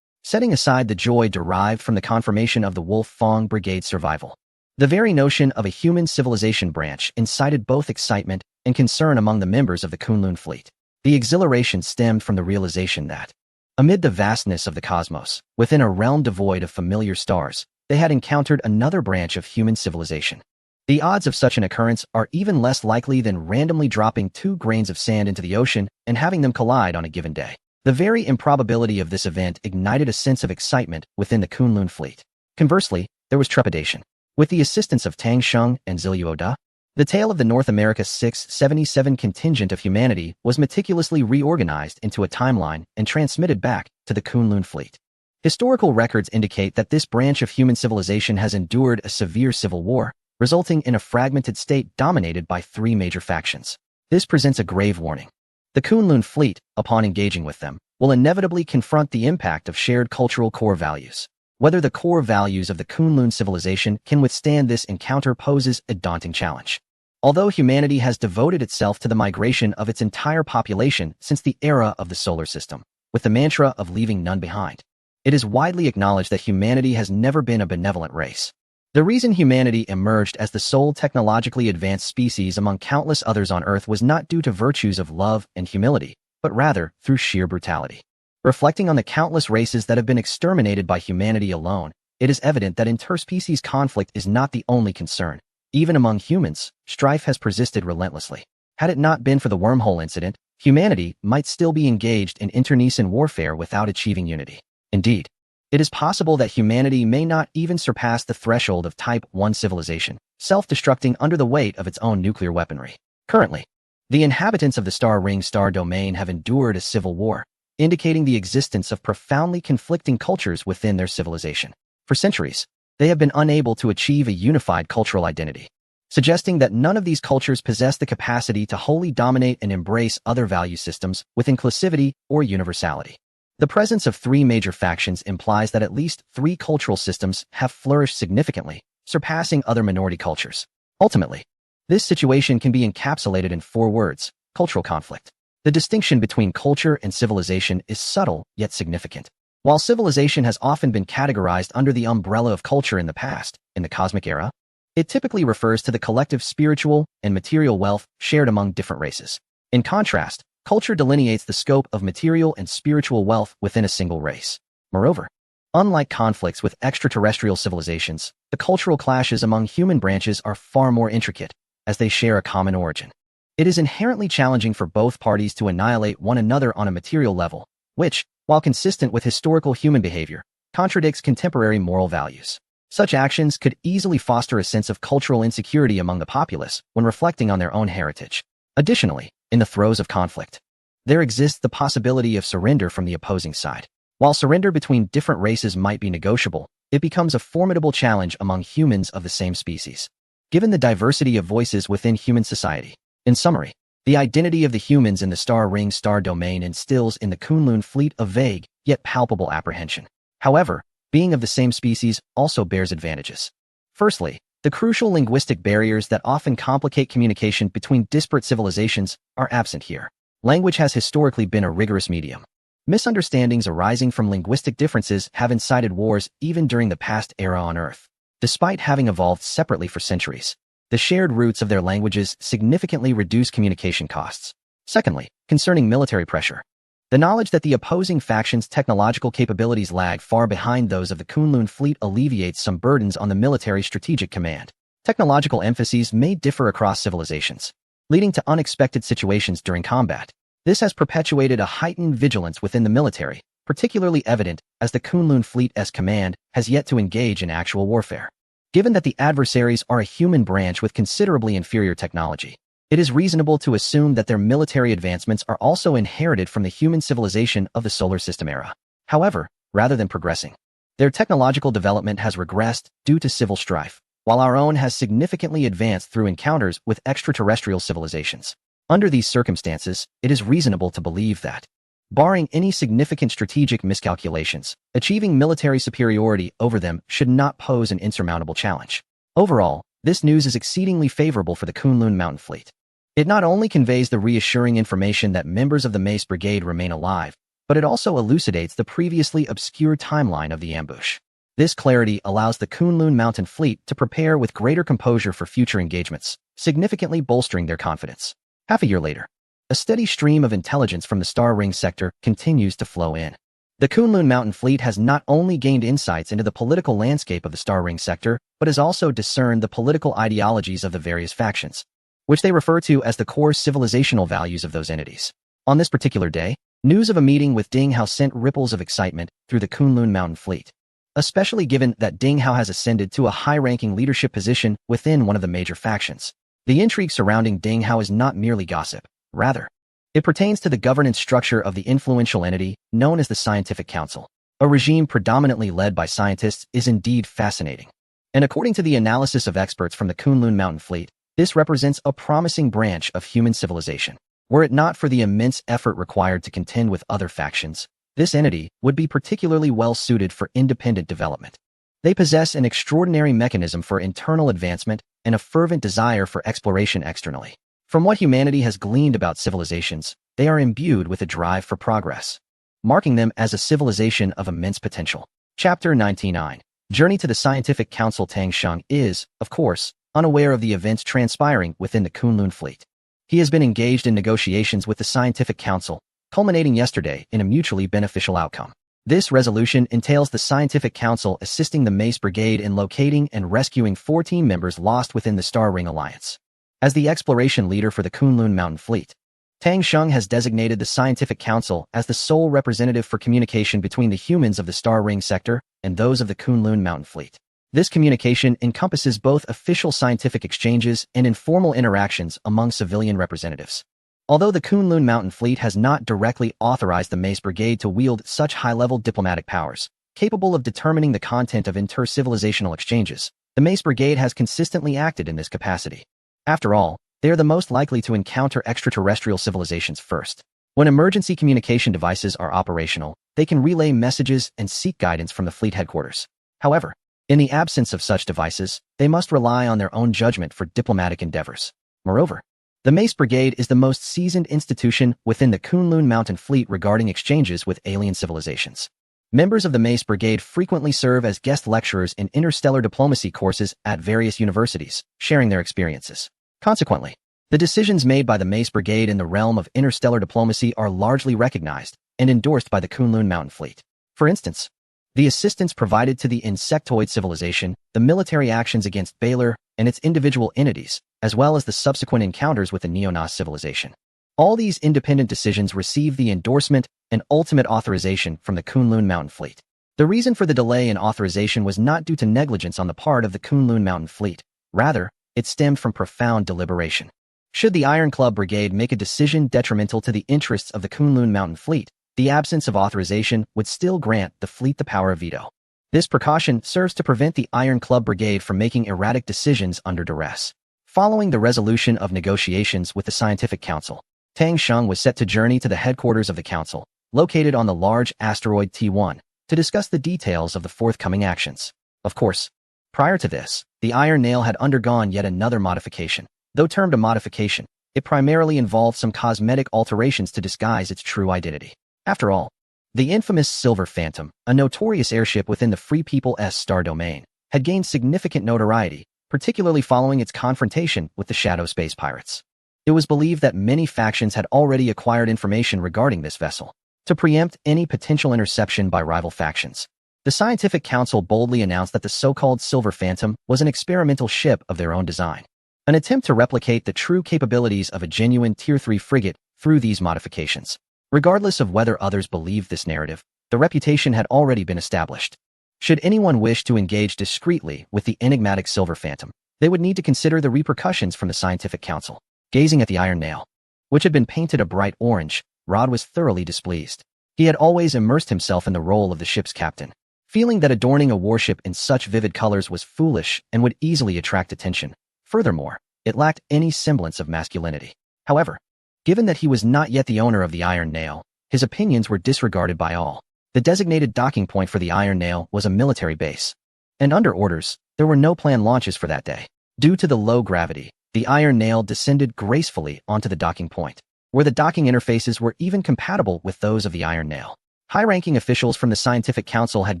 Setting aside the joy derived from the confirmation of the Wolfang Brigade's survival, the very notion of a human civilization branch incited both excitement and concern among the members of the Kunlun fleet. The exhilaration stemmed from the realization that, amid the vastness of the cosmos, within a realm devoid of familiar stars, they had encountered another branch of human civilization. The odds of such an occurrence are even less likely than randomly dropping 2 grains of sand into the ocean and having them collide on a given day. The very improbability of this event ignited a sense of excitement within the Kunlun fleet. Conversely, there was trepidation. With the assistance of Tang Sheng and Ziliu Da, the tail of the North America 677 contingent of humanity was meticulously reorganized into a timeline and transmitted back to the Kunlun fleet. Historical records indicate that this branch of human civilization has endured a severe civil war, resulting in a fragmented state dominated by 3 major factions. This presents a grave warning. The Kunlun fleet, upon engaging with them, will inevitably confront the impact of shared cultural core values. Whether the core values of the Kunlun civilization can withstand this encounter poses a daunting challenge. Although humanity has devoted itself to the migration of its entire population since the era of the solar system, with the mantra of leaving none behind, it is widely acknowledged that humanity has never been a benevolent race. The reason humanity emerged as the sole technologically advanced species among countless others on Earth was not due to virtues of love and humility, but rather through sheer brutality. Reflecting on the countless races that have been exterminated by humanity alone, it is evident that interspecies conflict is not the only concern. Even among humans, strife has persisted relentlessly. Had it not been for the wormhole incident, humanity might still be engaged in internecine warfare without achieving unity. Indeed, it is possible that humanity may not even surpass the threshold of Type 1 civilization, self-destructing under the weight of its own nuclear weaponry. Currently, the inhabitants of the Star Ring star domain have endured a civil war, indicating the existence of profoundly conflicting cultures within their civilization. For centuries, they have been unable to achieve a unified cultural identity, suggesting that none of these cultures possess the capacity to wholly dominate and embrace other value systems with inclusivity or universality. The presence of 3 major factions implies that at least 3 cultural systems have flourished significantly, surpassing other minority cultures. Ultimately, this situation can be encapsulated in 4 words: cultural conflict. The distinction between culture and civilization is subtle yet significant. While civilization has often been categorized under the umbrella of culture in the past, in the cosmic era, it typically refers to the collective spiritual and material wealth shared among different races. In contrast, culture delineates the scope of material and spiritual wealth within a single race. Moreover, unlike conflicts with extraterrestrial civilizations, the cultural clashes among human branches are far more intricate, as they share a common origin. It is inherently challenging for both parties to annihilate one another on a material level, which, while consistent with historical human behavior, contradicts contemporary moral values. Such actions could easily foster a sense of cultural insecurity among the populace when reflecting on their own heritage. Additionally, in the throes of conflict, there exists the possibility of surrender from the opposing side. While surrender between different races might be negotiable, it becomes a formidable challenge among humans of the same species. Given the diversity of voices within human society, in summary, the identity of the humans in the Star Ring star domain instills in the Kunlun fleet a vague, yet palpable apprehension. However, being of the same species also bears advantages. Firstly, the crucial linguistic barriers that often complicate communication between disparate civilizations are absent here. Language has historically been a rigorous medium. Misunderstandings arising from linguistic differences have incited wars even during the past era on Earth. Despite having evolved separately for centuries, the shared roots of their languages significantly reduce communication costs. Secondly, concerning military pressure, the knowledge that the opposing factions' technological capabilities lag far behind those of the Kunlun fleet alleviates some burdens on the military strategic command. Technological emphases may differ across civilizations, leading to unexpected situations during combat. This has perpetuated a heightened vigilance within the military, particularly evident as the Kunlun fleet's command has yet to engage in actual warfare. Given that the adversaries are a human branch with considerably inferior technology, it is reasonable to assume that their military advancements are also inherited from the human civilization of the solar system era. However, rather than progressing, their technological development has regressed due to civil strife, while our own has significantly advanced through encounters with extraterrestrial civilizations. Under these circumstances, it is reasonable to believe that, barring any significant strategic miscalculations, achieving military superiority over them should not pose an insurmountable challenge. Overall, this news is exceedingly favorable for the Kunlun Mountain Fleet. It not only conveys the reassuring information that members of the Mace Brigade remain alive, but it also elucidates the previously obscure timeline of the ambush. This clarity allows the Kunlun Mountain Fleet to prepare with greater composure for future engagements, significantly bolstering their confidence. Half a year later, a steady stream of intelligence from the Star Ring sector continues to flow in. The Kunlun Mountain Fleet has not only gained insights into the political landscape of the Star Ring sector, but has also discerned the political ideologies of the various factions, which they refer to as the core civilizational values of those entities. On this particular day, news of a meeting with Ding Hao sent ripples of excitement through the Kunlun Mountain Fleet, especially given that Ding Hao has ascended to a high-ranking leadership position within one of the major factions. The intrigue surrounding Ding Hao is not merely gossip. Rather, it pertains to the governance structure of the influential entity known as the Scientific Council. A regime predominantly led by scientists is indeed fascinating. And according to the analysis of experts from the Kunlun Mountain Fleet, this represents a promising branch of human civilization. Were it not for the immense effort required to contend with other factions, this entity would be particularly well suited for independent development. They possess an extraordinary mechanism for internal advancement and a fervent desire for exploration externally. From what humanity has gleaned about civilizations, they are imbued with a drive for progress, marking them as a civilization of immense potential. Chapter 99. Journey to the Scientific Council. Tang Sheng is, of course, unaware of the events transpiring within the Kunlun fleet. He has been engaged in negotiations with the Scientific Council, culminating yesterday in a mutually beneficial outcome. This resolution entails the Scientific Council assisting the Mace Brigade in locating and rescuing 4 team members lost within the Star Ring Alliance. As the exploration leader for the Kunlun Mountain Fleet, Tang Sheng has designated the Scientific Council as the sole representative for communication between the humans of the Star Ring sector and those of the Kunlun Mountain Fleet. This communication encompasses both official scientific exchanges and informal interactions among civilian representatives. Although the Kunlun Mountain Fleet has not directly authorized the Mace Brigade to wield such high-level diplomatic powers, capable of determining the content of inter-civilizational exchanges, the Mace Brigade has consistently acted in this capacity. After all, they are the most likely to encounter extraterrestrial civilizations first. When emergency communication devices are operational, they can relay messages and seek guidance from the fleet headquarters. However, in the absence of such devices, they must rely on their own judgment for diplomatic endeavors. Moreover, the Mace Brigade is the most seasoned institution within the Kunlun Mountain Fleet regarding exchanges with alien civilizations. Members of the Mace Brigade frequently serve as guest lecturers in interstellar diplomacy courses at various universities, sharing their experiences. Consequently, the decisions made by the Mace Brigade in the realm of interstellar diplomacy are largely recognized and endorsed by the Kunlun Mountain Fleet. For instance, the assistance provided to the insectoid civilization, the military actions against Baylor and its individual entities, as well as the subsequent encounters with the Neonos civilization. All these independent decisions receive the endorsement and ultimate authorization from the Kunlun Mountain Fleet. The reason for the delay in authorization was not due to negligence on the part of the Kunlun Mountain Fleet. Rather, it stemmed from profound deliberation. Should the Iron Club Brigade make a decision detrimental to the interests of the Kunlun Mountain Fleet, the absence of authorization would still grant the fleet the power of veto. This precaution serves to prevent the Iron Club Brigade from making erratic decisions under duress. Following the resolution of negotiations with the Scientific Council, Tang Sheng was set to journey to the headquarters of the Council, located on the large asteroid T1, to discuss the details of the forthcoming actions. Of course, prior to this, the Iron Nail had undergone yet another modification. Though termed a modification, it primarily involved some cosmetic alterations to disguise its true identity. After all, the infamous Silver Phantom, a notorious airship within the Free People's star domain, had gained significant notoriety, particularly following its confrontation with the Shadow Space Pirates. It was believed that many factions had already acquired information regarding this vessel. To preempt any potential interception by rival factions, the Scientific Council boldly announced that the so-called Silver Phantom was an experimental ship of their own design, an attempt to replicate the true capabilities of a genuine Tier 3 frigate through these modifications. Regardless of whether others believed this narrative, the reputation had already been established. Should anyone wish to engage discreetly with the enigmatic Silver Phantom, they would need to consider the repercussions from the Scientific Council. Gazing at the Iron Nail, which had been painted a bright orange, Rod was thoroughly displeased. He had always immersed himself in the role of the ship's captain, feeling that adorning a warship in such vivid colors was foolish and would easily attract attention. Furthermore, it lacked any semblance of masculinity. However, given that he was not yet the owner of the Iron Nail, his opinions were disregarded by all. The designated docking point for the Iron Nail was a military base, and under orders, there were no planned launches for that day. Due to the low gravity, the Iron Nail descended gracefully onto the docking point, where the docking interfaces were even compatible with those of the Iron Nail. High-ranking officials from the Scientific Council had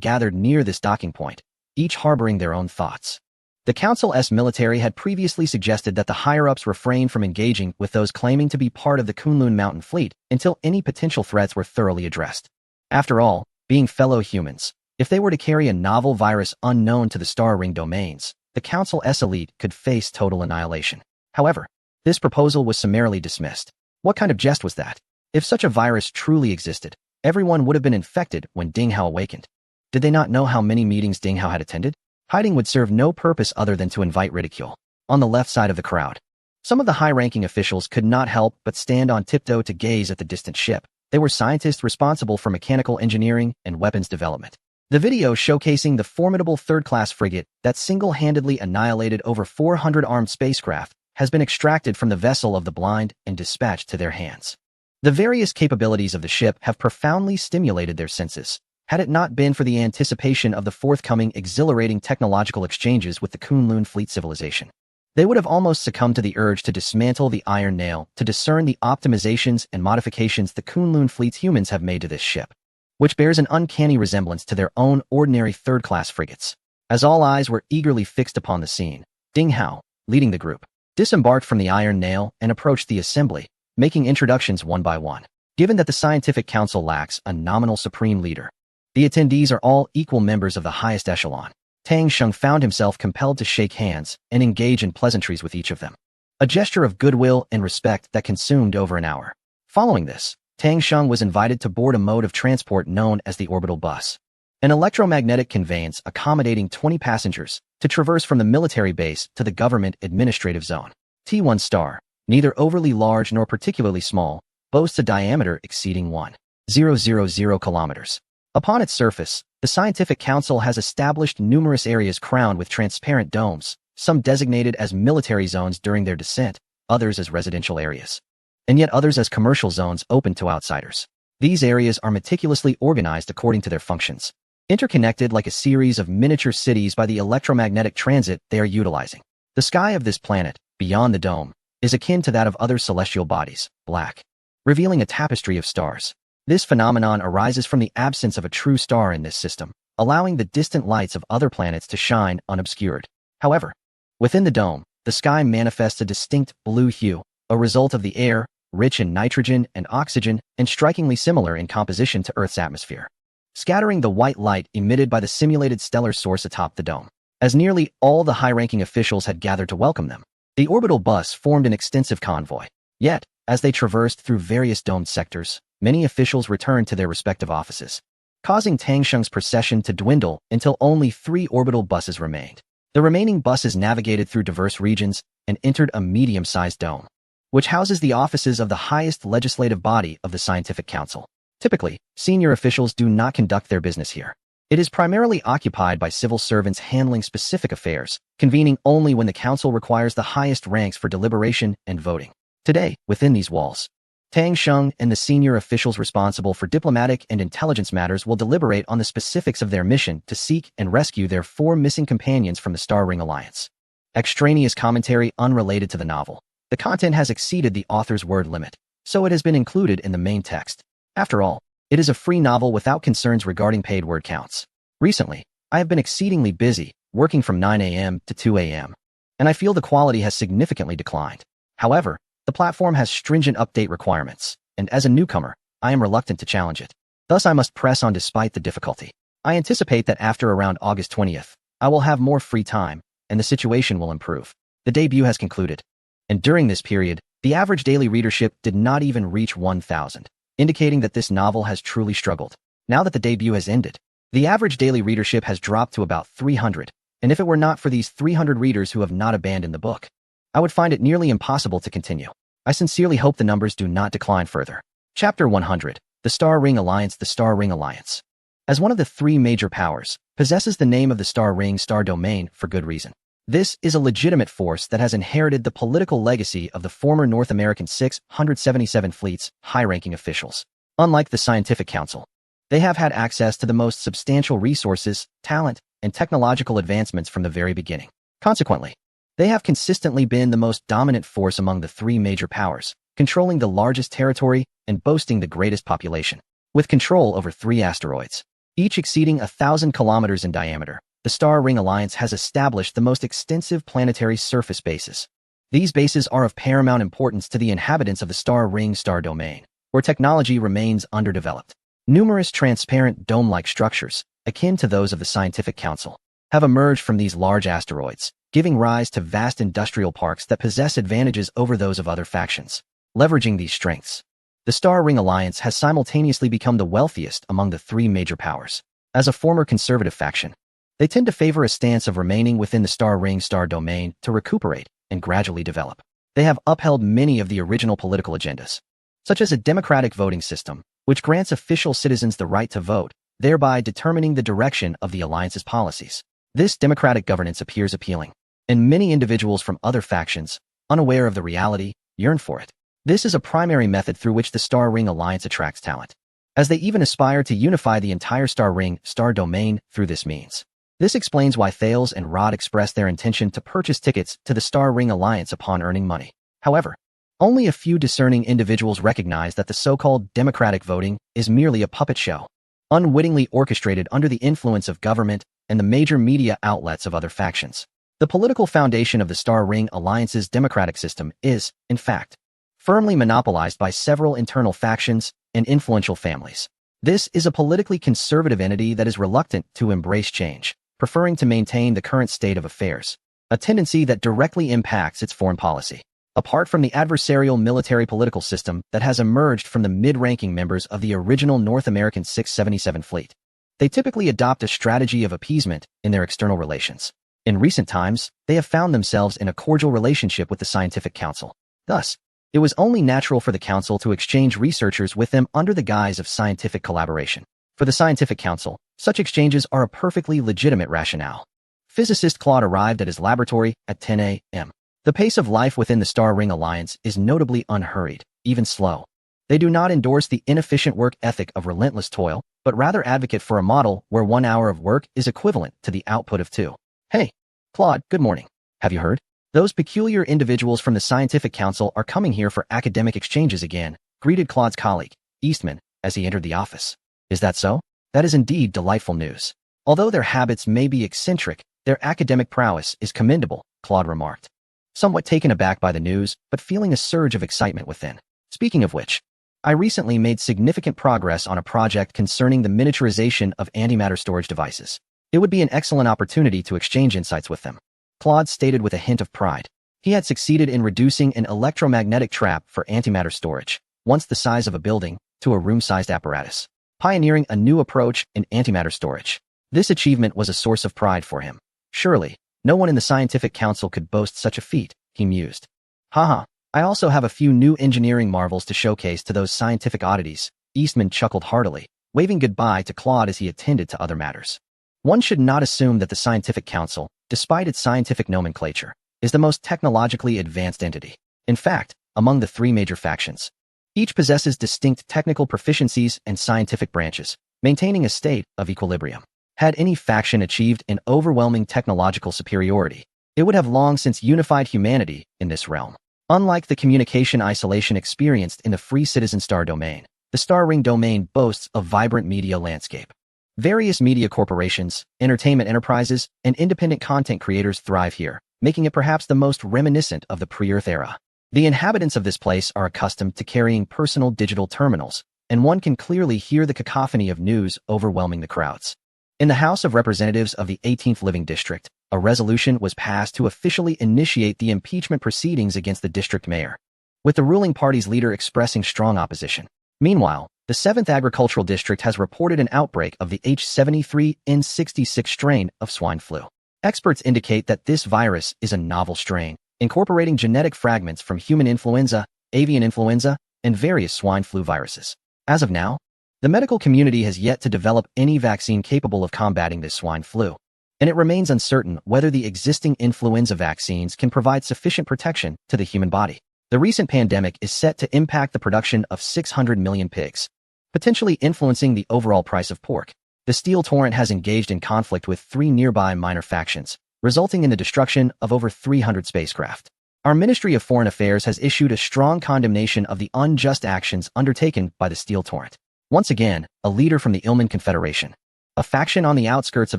gathered near this docking point, each harboring their own thoughts. The Council's military had previously suggested that the higher-ups refrain from engaging with those claiming to be part of the Kunlun mountain fleet until any potential threats were thoroughly addressed. After all, being fellow humans, if they were to carry a novel virus unknown to the Star Ring domains, the Council's elite could face total annihilation. However, this proposal was summarily dismissed. What kind of jest was that? If such a virus truly existed, everyone would have been infected when Ding Hao awakened. Did they not know how many meetings Ding Hao had attended? Hiding would serve no purpose other than to invite ridicule. On the left side of the crowd, some of the high-ranking officials could not help but stand on tiptoe to gaze at the distant ship. They were scientists responsible for mechanical engineering and weapons development. The video showcasing the formidable third-class frigate that single-handedly annihilated over 400 armed spacecraft has been extracted from the vessel of the blind and dispatched to their hands. The various capabilities of the ship have profoundly stimulated their senses. Had it not been for the anticipation of the forthcoming exhilarating technological exchanges with the Kunlun fleet civilization, they would have almost succumbed to the urge to dismantle the Iron Nail to discern the optimizations and modifications the Kunlun fleet's humans have made to this ship, which bears an uncanny resemblance to their own ordinary third-class frigates. As all eyes were eagerly fixed upon the scene, Ding Hao, leading the group, disembarked from the Iron Nail and approached the assembly, making introductions one by one. Given that the Scientific Council lacks a nominal supreme leader, the attendees are all equal members of the highest echelon. Tang Sheng found himself compelled to shake hands and engage in pleasantries with each of them, a gesture of goodwill and respect that consumed over an hour. Following this, Tang Sheng was invited to board a mode of transport known as the orbital bus, an electromagnetic conveyance accommodating 20 passengers to traverse from the military base to the government administrative zone. T1 Star, neither overly large nor particularly small, boasts a diameter exceeding 1,000 kilometers. Upon its surface, the Scientific Council has established numerous areas crowned with transparent domes, some designated as military zones during their descent, others as residential areas, and yet others as commercial zones open to outsiders. These areas are meticulously organized according to their functions, interconnected like a series of miniature cities by the electromagnetic transit they are utilizing. The sky of this planet, beyond the dome, is akin to that of other celestial bodies, black, revealing a tapestry of stars. This phenomenon arises from the absence of a true star in this system, allowing the distant lights of other planets to shine unobscured. However, within the dome, the sky manifests a distinct blue hue, a result of the air, rich in nitrogen and oxygen, and strikingly similar in composition to Earth's atmosphere, scattering the white light emitted by the simulated stellar source atop the dome. As nearly all the high-ranking officials had gathered to welcome them, the orbital bus formed an extensive convoy. Yet, as they traversed through various domed sectors, many officials returned to their respective offices, causing Tang Sheng's procession to dwindle until only 3 orbital buses remained. The remaining buses navigated through diverse regions and entered a medium-sized dome, which houses the offices of the highest legislative body of the Scientific Council. Typically, senior officials do not conduct their business here. It is primarily occupied by civil servants handling specific affairs, convening only when the council requires the highest ranks for deliberation and voting. Today, within these walls, Tang Sheng and the senior officials responsible for diplomatic and intelligence matters will deliberate on the specifics of their mission to seek and rescue their 4 missing companions from the Star Ring Alliance. Extraneous commentary unrelated to the novel. The content has exceeded the author's word limit, so it has been included in the main text. After all, it is a free novel without concerns regarding paid word counts. Recently, I have been exceedingly busy, working from 9 a.m. to 2 a.m., and I feel the quality has significantly declined. However, the platform has stringent update requirements, and as a newcomer, I am reluctant to challenge it. Thus, I must press on despite the difficulty. I anticipate that after around August 20th, I will have more free time, and the situation will improve. The debut has concluded, and during this period, the average daily readership did not even reach 1,000, indicating that this novel has truly struggled. Now that the debut has ended, the average daily readership has dropped to about 300, and if it were not for these 300 readers who have not abandoned the book, I would find it nearly impossible to continue. I sincerely hope the numbers do not decline further. Chapter 100. The Star Ring Alliance. The Star Ring Alliance, as one of the 3 major powers, possesses the name of the Star Ring Star Domain for good reason. This is a legitimate force that has inherited the political legacy of the former North American 677 Fleet's high-ranking officials. Unlike the Scientific Council, they have had access to the most substantial resources, talent, and technological advancements from the very beginning. Consequently, they have consistently been the most dominant force among the 3 major powers, controlling the largest territory and boasting the greatest population. With control over 3 asteroids, each exceeding 1,000 kilometers in diameter, the Star Ring Alliance has established the most extensive planetary surface bases. These bases are of paramount importance to the inhabitants of the Star Ring Star Domain, where technology remains underdeveloped. Numerous transparent dome-like structures, akin to those of the Scientific Council, have emerged from these large asteroids, giving rise to vast industrial parks that possess advantages over those of other factions. Leveraging these strengths, the Star Ring Alliance has simultaneously become the wealthiest among the 3 major powers. As a former conservative faction, they tend to favor a stance of remaining within the Star Ring Star Domain to recuperate and gradually develop. They have upheld many of the original political agendas, such as a democratic voting system, which grants official citizens the right to vote, thereby determining the direction of the Alliance's policies. This democratic governance appears appealing, and many individuals from other factions, unaware of the reality, yearn for it. This is a primary method through which the Star Ring Alliance attracts talent, as they even aspire to unify the entire Star Ring Star Domain through this means. This explains why Thales and Rod expressed their intention to purchase tickets to the Star Ring Alliance upon earning money. However, only a few discerning individuals recognize that the so-called democratic voting is merely a puppet show, unwittingly orchestrated under the influence of government and the major media outlets of other factions. The political foundation of the Star Ring Alliance's democratic system is, in fact, firmly monopolized by several internal factions and influential families. This is a politically conservative entity that is reluctant to embrace change, preferring to maintain the current state of affairs, a tendency that directly impacts its foreign policy. Apart from the adversarial military political system that has emerged from the mid-ranking members of the original North American 677 Fleet, they typically adopt a strategy of appeasement in their external relations. In recent times, they have found themselves in a cordial relationship with the Scientific Council. Thus, it was only natural for the Council to exchange researchers with them under the guise of scientific collaboration. For the Scientific Council, such exchanges are a perfectly legitimate rationale. Physicist Claude arrived at his laboratory at 10 a.m. The pace of life within the Star Ring Alliance is notably unhurried, even slow. They do not endorse the inefficient work ethic of relentless toil, but rather advocate for a model where 1 hour of work is equivalent to the output of 2. Hey, Claude, good morning. Have you heard? Those peculiar individuals from the Scientific Council are coming here for academic exchanges again, greeted Claude's colleague, Eastman, as he entered the office. Is that so? That is indeed delightful news. Although their habits may be eccentric, their academic prowess is commendable, Claude remarked, somewhat taken aback by the news, but feeling a surge of excitement within. Speaking of which, I recently made significant progress on a project concerning the miniaturization of antimatter storage devices. It would be an excellent opportunity to exchange insights with them, Claude stated with a hint of pride. He had succeeded in reducing an electromagnetic trap for antimatter storage, once the size of a building, to a room-sized apparatus, pioneering a new approach in antimatter storage. This achievement was a source of pride for him. Surely, no one in the Scientific Council could boast such a feat, he mused. Haha, I also have a few new engineering marvels to showcase to those scientific oddities. Eastman chuckled heartily, waving goodbye to Claude as he attended to other matters. One should not assume that the Scientific Council, despite its scientific nomenclature, is the most technologically advanced entity. In fact, among the 3 major factions, Each possesses distinct technical proficiencies and scientific branches, maintaining a state of equilibrium. Had any faction achieved an overwhelming technological superiority, it would have long since unified humanity in this realm. Unlike the communication isolation experienced in the Free Citizen Star domain, the Star Ring domain boasts a vibrant media landscape. Various media corporations, entertainment enterprises, and independent content creators thrive here, making it perhaps the most reminiscent of the pre-Earth era. The inhabitants of this place are accustomed to carrying personal digital terminals, and one can clearly hear the cacophony of news overwhelming the crowds. In the House of Representatives of the 18th Living District, a resolution was passed to officially initiate the impeachment proceedings against the district mayor, with the ruling party's leader expressing strong opposition. Meanwhile, the 7th Agricultural District has reported an outbreak of the H73N66 strain of swine flu. Experts indicate that this virus is a novel strain, incorporating genetic fragments from human influenza, avian influenza, and various swine flu viruses. As of now, the medical community has yet to develop any vaccine capable of combating this swine flu, and it remains uncertain whether the existing influenza vaccines can provide sufficient protection to the human body. The recent pandemic is set to impact the production of 600 million pigs, potentially influencing the overall price of pork. The Steel Torrent has engaged in conflict with 3 nearby minor factions, resulting in the destruction of over 300 spacecraft. Our Ministry of Foreign Affairs has issued a strong condemnation of the unjust actions undertaken by the Steel Torrent. Once again, a leader from the Ilman Confederation, a faction on the outskirts of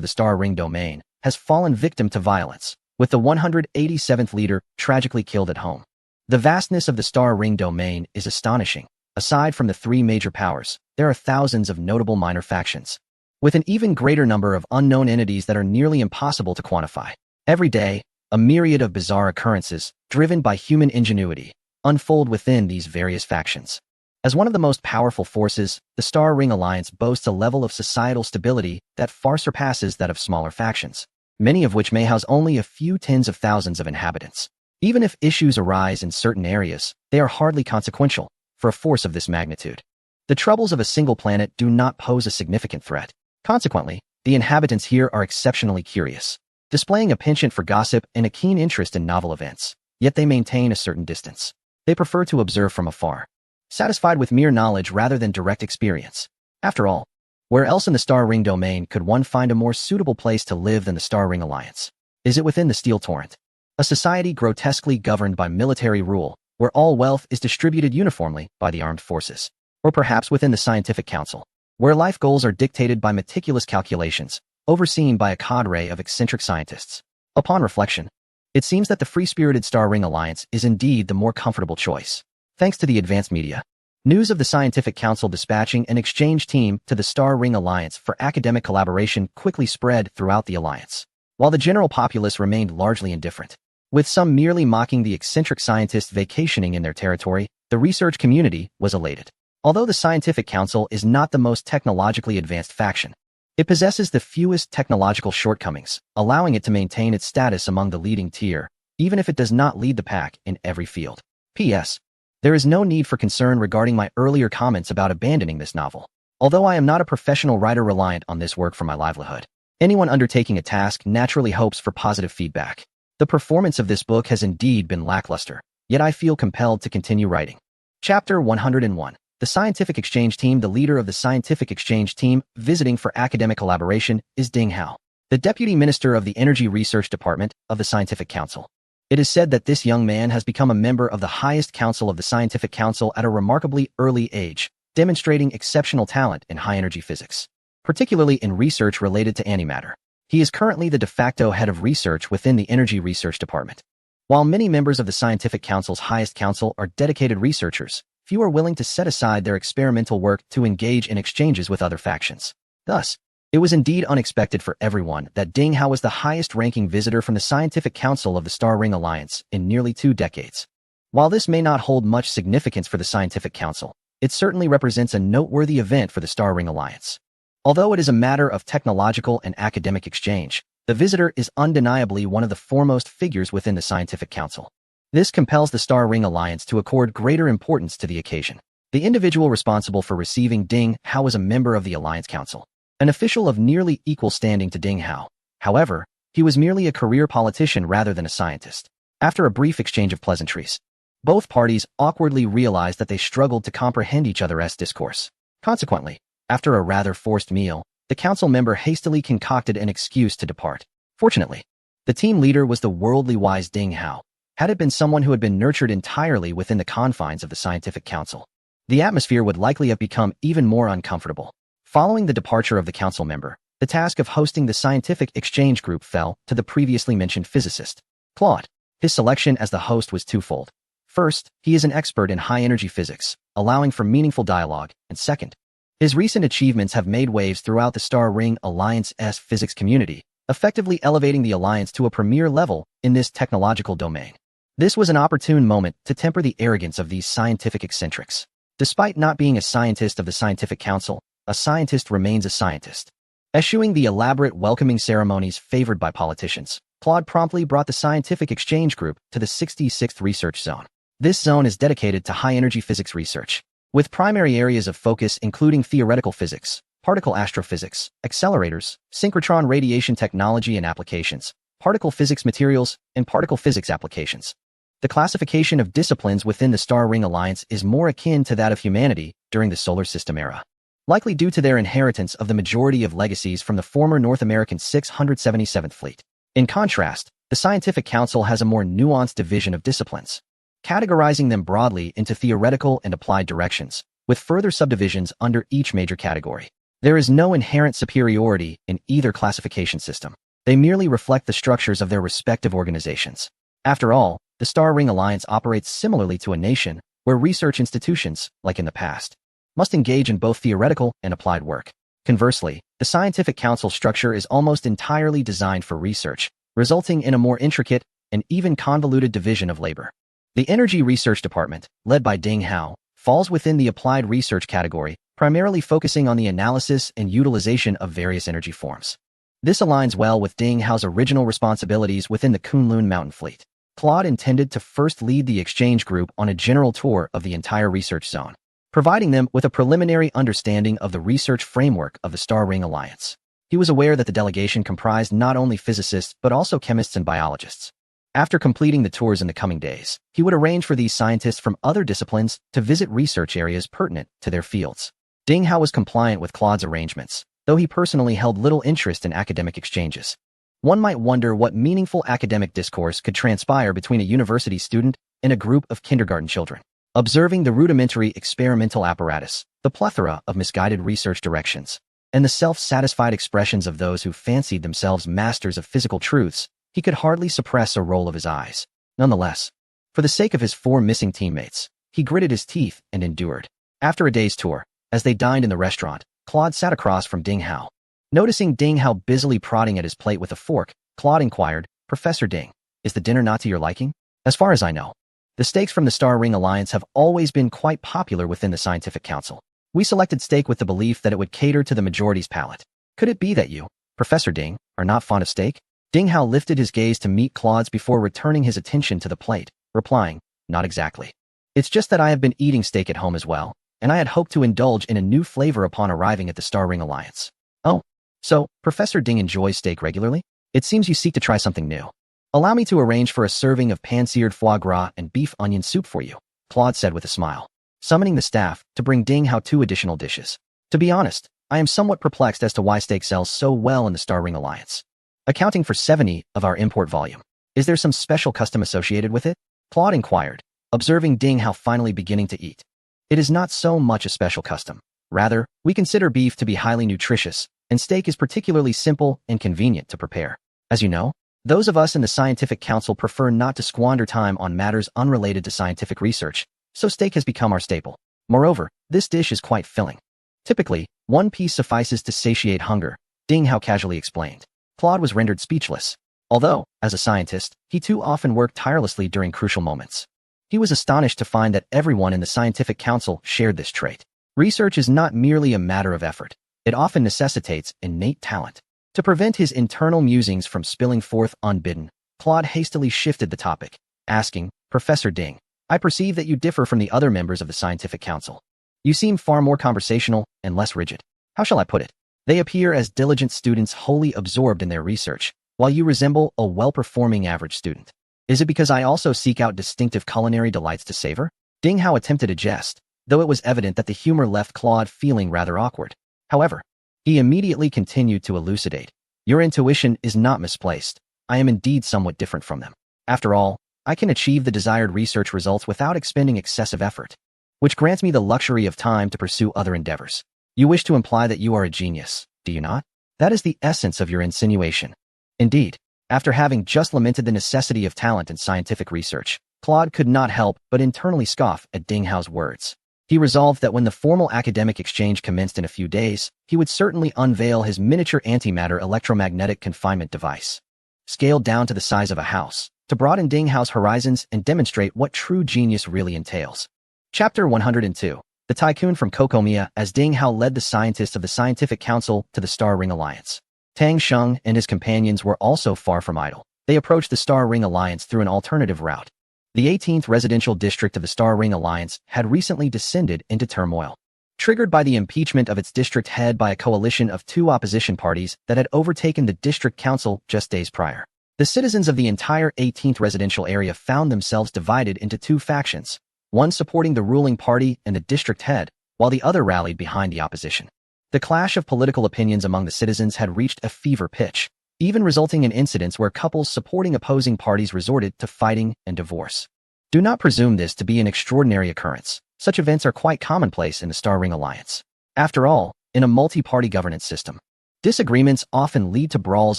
the Star Ring domain, has fallen victim to violence, with the 187th leader tragically killed at home. The vastness of the Star Ring domain is astonishing. Aside from the 3 major powers, there are thousands of notable minor factions, with an even greater number of unknown entities that are nearly impossible to quantify. Every day, a myriad of bizarre occurrences, driven by human ingenuity, unfold within these various factions. As one of the most powerful forces, the Star Ring Alliance boasts a level of societal stability that far surpasses that of smaller factions, many of which may house only a few tens of thousands of inhabitants. Even if issues arise in certain areas, they are hardly consequential for a force of this magnitude. The troubles of a single planet do not pose a significant threat. Consequently, the inhabitants here are exceptionally curious, displaying a penchant for gossip and a keen interest in novel events, yet they maintain a certain distance. They prefer to observe from afar, satisfied with mere knowledge rather than direct experience. After all, where else in the Star Ring domain could one find a more suitable place to live than the Star Ring Alliance? Is it within the Steel Torrent, a society grotesquely governed by military rule, where all wealth is distributed uniformly by the armed forces? Or perhaps within the Scientific Council, where life goals are dictated by meticulous calculations, overseen by a cadre of eccentric scientists? Upon reflection, it seems that the free-spirited Star Ring Alliance is indeed the more comfortable choice. Thanks to the advanced media, news of the Scientific Council dispatching an exchange team to the Star Ring Alliance for academic collaboration quickly spread throughout the alliance, while the general populace remained largely indifferent, with some merely mocking the eccentric scientists vacationing in their territory. The research community was elated. Although the Scientific Council is not the most technologically advanced faction, it possesses the fewest technological shortcomings, allowing it to maintain its status among the leading tier, even if it does not lead the pack in every field. P.S. There is no need for concern regarding my earlier comments about abandoning this novel. Although I am not a professional writer reliant on this work for my livelihood, anyone undertaking a task naturally hopes for positive feedback. The performance of this book has indeed been lackluster, yet I feel compelled to continue writing. Chapter 101. The Scientific Exchange Team. The leader of the Scientific Exchange Team, visiting for academic collaboration, is Ding Hao, the Deputy Minister of the Energy Research Department of the Scientific Council. It is said that this young man has become a member of the highest council of the Scientific Council at a remarkably early age, demonstrating exceptional talent in high-energy physics, particularly in research related to antimatter. He is currently the de facto head of research within the Energy Research Department. While many members of the Scientific Council's highest council are dedicated researchers, few are willing to set aside their experimental work to engage in exchanges with other factions. Thus, it was indeed unexpected for everyone that Ding Hao was the highest-ranking visitor from the Scientific Council of the Star Ring Alliance in nearly 2 decades. While this may not hold much significance for the Scientific Council, it certainly represents a noteworthy event for the Star Ring Alliance. Although it is a matter of technological and academic exchange, the visitor is undeniably one of the foremost figures within the Scientific Council. This compels the Star Ring Alliance to accord greater importance to the occasion. The individual responsible for receiving Ding Hao was a member of the Alliance Council, an official of nearly equal standing to Ding Hao. However, he was merely a career politician rather than a scientist. After a brief exchange of pleasantries, Both parties awkwardly realized that they struggled to comprehend each other's discourse. Consequently, after a rather forced meal, the council member hastily concocted an excuse to depart. Fortunately, the team leader was the worldly wise Ding Hao. Had it been someone who had been nurtured entirely within the confines of the scientific council, the atmosphere would likely have become even more uncomfortable. Following the departure of the council member, the task of hosting the scientific exchange group fell to the previously mentioned physicist, Claude. His selection as the host was twofold. First, he is an expert in high-energy physics, allowing for meaningful dialogue, and second, his recent achievements have made waves throughout the Star Ring Alliance's physics community, effectively elevating the alliance to a premier level in this technological domain. This was an opportune moment to temper the arrogance of these scientific eccentrics. Despite not being a scientist of the scientific council, a scientist remains a scientist. Eschewing the elaborate welcoming ceremonies favored by politicians, Claude promptly brought the scientific exchange group to the 66th Research Zone. This zone is dedicated to high-energy physics research, with primary areas of focus including theoretical physics, particle astrophysics, accelerators, synchrotron radiation technology and applications, particle physics materials, and particle physics applications. The classification of disciplines within the Star Ring Alliance is more akin to that of humanity during the Solar System era, likely due to their inheritance of the majority of legacies from the former North American 677th Fleet. In contrast, the Scientific Council has a more nuanced division of disciplines, categorizing them broadly into theoretical and applied directions, with further subdivisions under each major category. There is no inherent superiority in either classification system. They merely reflect the structures of their respective organizations. After all, the Star Ring Alliance operates similarly to a nation, where research institutions, like in the past, must engage in both theoretical and applied work. Conversely, the Scientific Council structure is almost entirely designed for research, resulting in a more intricate and even convoluted division of labor. The Energy Research Department, led by Ding Hao, falls within the applied research category, primarily focusing on the analysis and utilization of various energy forms. This aligns well with Ding Hao's original responsibilities within the Kunlun mountain fleet. Claude intended to first lead the exchange group on a general tour of the entire research zone, providing them with a preliminary understanding of the research framework of the Star Ring Alliance. He was aware that the delegation comprised not only physicists but also chemists and biologists. After completing the tours in the coming days, he would arrange for these scientists from other disciplines to visit research areas pertinent to their fields. Ding Hao was compliant with Claude's arrangements, though he personally held little interest in academic exchanges. One might wonder what meaningful academic discourse could transpire between a university student and a group of kindergarten children. Observing the rudimentary experimental apparatus, the plethora of misguided research directions, and the self-satisfied expressions of those who fancied themselves masters of physical truths, he could hardly suppress a roll of his eyes. Nonetheless, for the sake of his 4 missing teammates, he gritted his teeth and endured. After a day's tour, as they dined in the restaurant, Claude sat across from Ding Hao. Noticing Ding Hao busily prodding at his plate with a fork, Claude inquired, "Professor Ding, is the dinner not to your liking?" "As far as I know, the steaks from the Star Ring Alliance have always been quite popular within the Scientific Council. We selected steak with the belief that it would cater to the majority's palate. Could it be that you, Professor Ding, are not fond of steak?" Ding Hao lifted his gaze to meet Claude's before returning his attention to the plate, replying, "Not exactly. It's just that I have been eating steak at home as well, and I had hoped to indulge in a new flavor upon arriving at the Star Ring Alliance." "Oh, so Professor Ding enjoys steak regularly? It seems you seek to try something new. Allow me to arrange for a serving of pan-seared foie gras and beef onion soup for you," Claude said with a smile, summoning the staff to bring Ding Hao 2 additional dishes. "To be honest, I am somewhat perplexed as to why steak sells so well in the Star Ring Alliance, accounting for 70% of our import volume. Is there some special custom associated with it?" Claude inquired, observing Ding Hao finally beginning to eat. "It is not so much a special custom. Rather, we consider beef to be highly nutritious, and steak is particularly simple and convenient to prepare. As you know, those of us in the Scientific Council prefer not to squander time on matters unrelated to scientific research, so steak has become our staple. Moreover, this dish is quite filling. Typically, 1 piece suffices to satiate hunger," Ding Hao casually explained. Claude was rendered speechless. Although, as a scientist, he too often worked tirelessly during crucial moments. He was astonished to find that everyone in the Scientific Council shared this trait. Research is not merely a matter of effort. It often necessitates innate talent. To prevent his internal musings from spilling forth unbidden, Claude hastily shifted the topic, asking, "Professor Ding, I perceive that you differ from the other members of the Scientific Council. You seem far more conversational and less rigid. How shall I put it? They appear as diligent students wholly absorbed in their research, while you resemble a well-performing average student. Is it because I also seek out distinctive culinary delights to savor? Ding Hao attempted a jest, though it was evident that the humor left Claude feeling rather awkward. However, he immediately continued to elucidate. Your intuition is not misplaced. I am indeed somewhat different from them. After all, I can achieve the desired research results without expending excessive effort, which grants me the luxury of time to pursue other endeavors. You wish to imply that you are a genius, do you not? That is the essence of your insinuation. Indeed, after having just lamented the necessity of talent in scientific research, Claude could not help but internally scoff at Ding Hao's words. He resolved that when the formal academic exchange commenced in a few days, he would certainly unveil his miniature antimatter electromagnetic confinement device, scaled down to the size of a house, to broaden Ding Hao's horizons and demonstrate what true genius really entails. Chapter 102. The Tycoon from Kokomiya. As Ding Hao led the scientists of the Scientific Council to the Star Ring Alliance, Tang Sheng and his companions were also far from idle. They approached the Star Ring Alliance through an alternative route. The 18th residential district of the Star Ring Alliance had recently descended into turmoil, triggered by the impeachment of its district head by a coalition of two opposition parties that had overtaken the district council just days prior. The citizens of the entire 18th residential area found themselves divided into two factions, one supporting the ruling party and the district head, while the other rallied behind the opposition. The clash of political opinions among the citizens had reached a fever pitch, even resulting in incidents where couples supporting opposing parties resorted to fighting and divorce. Do not presume this to be an extraordinary occurrence. Such events are quite commonplace in the Star Ring Alliance. After all, in a multi-party governance system, disagreements often lead to brawls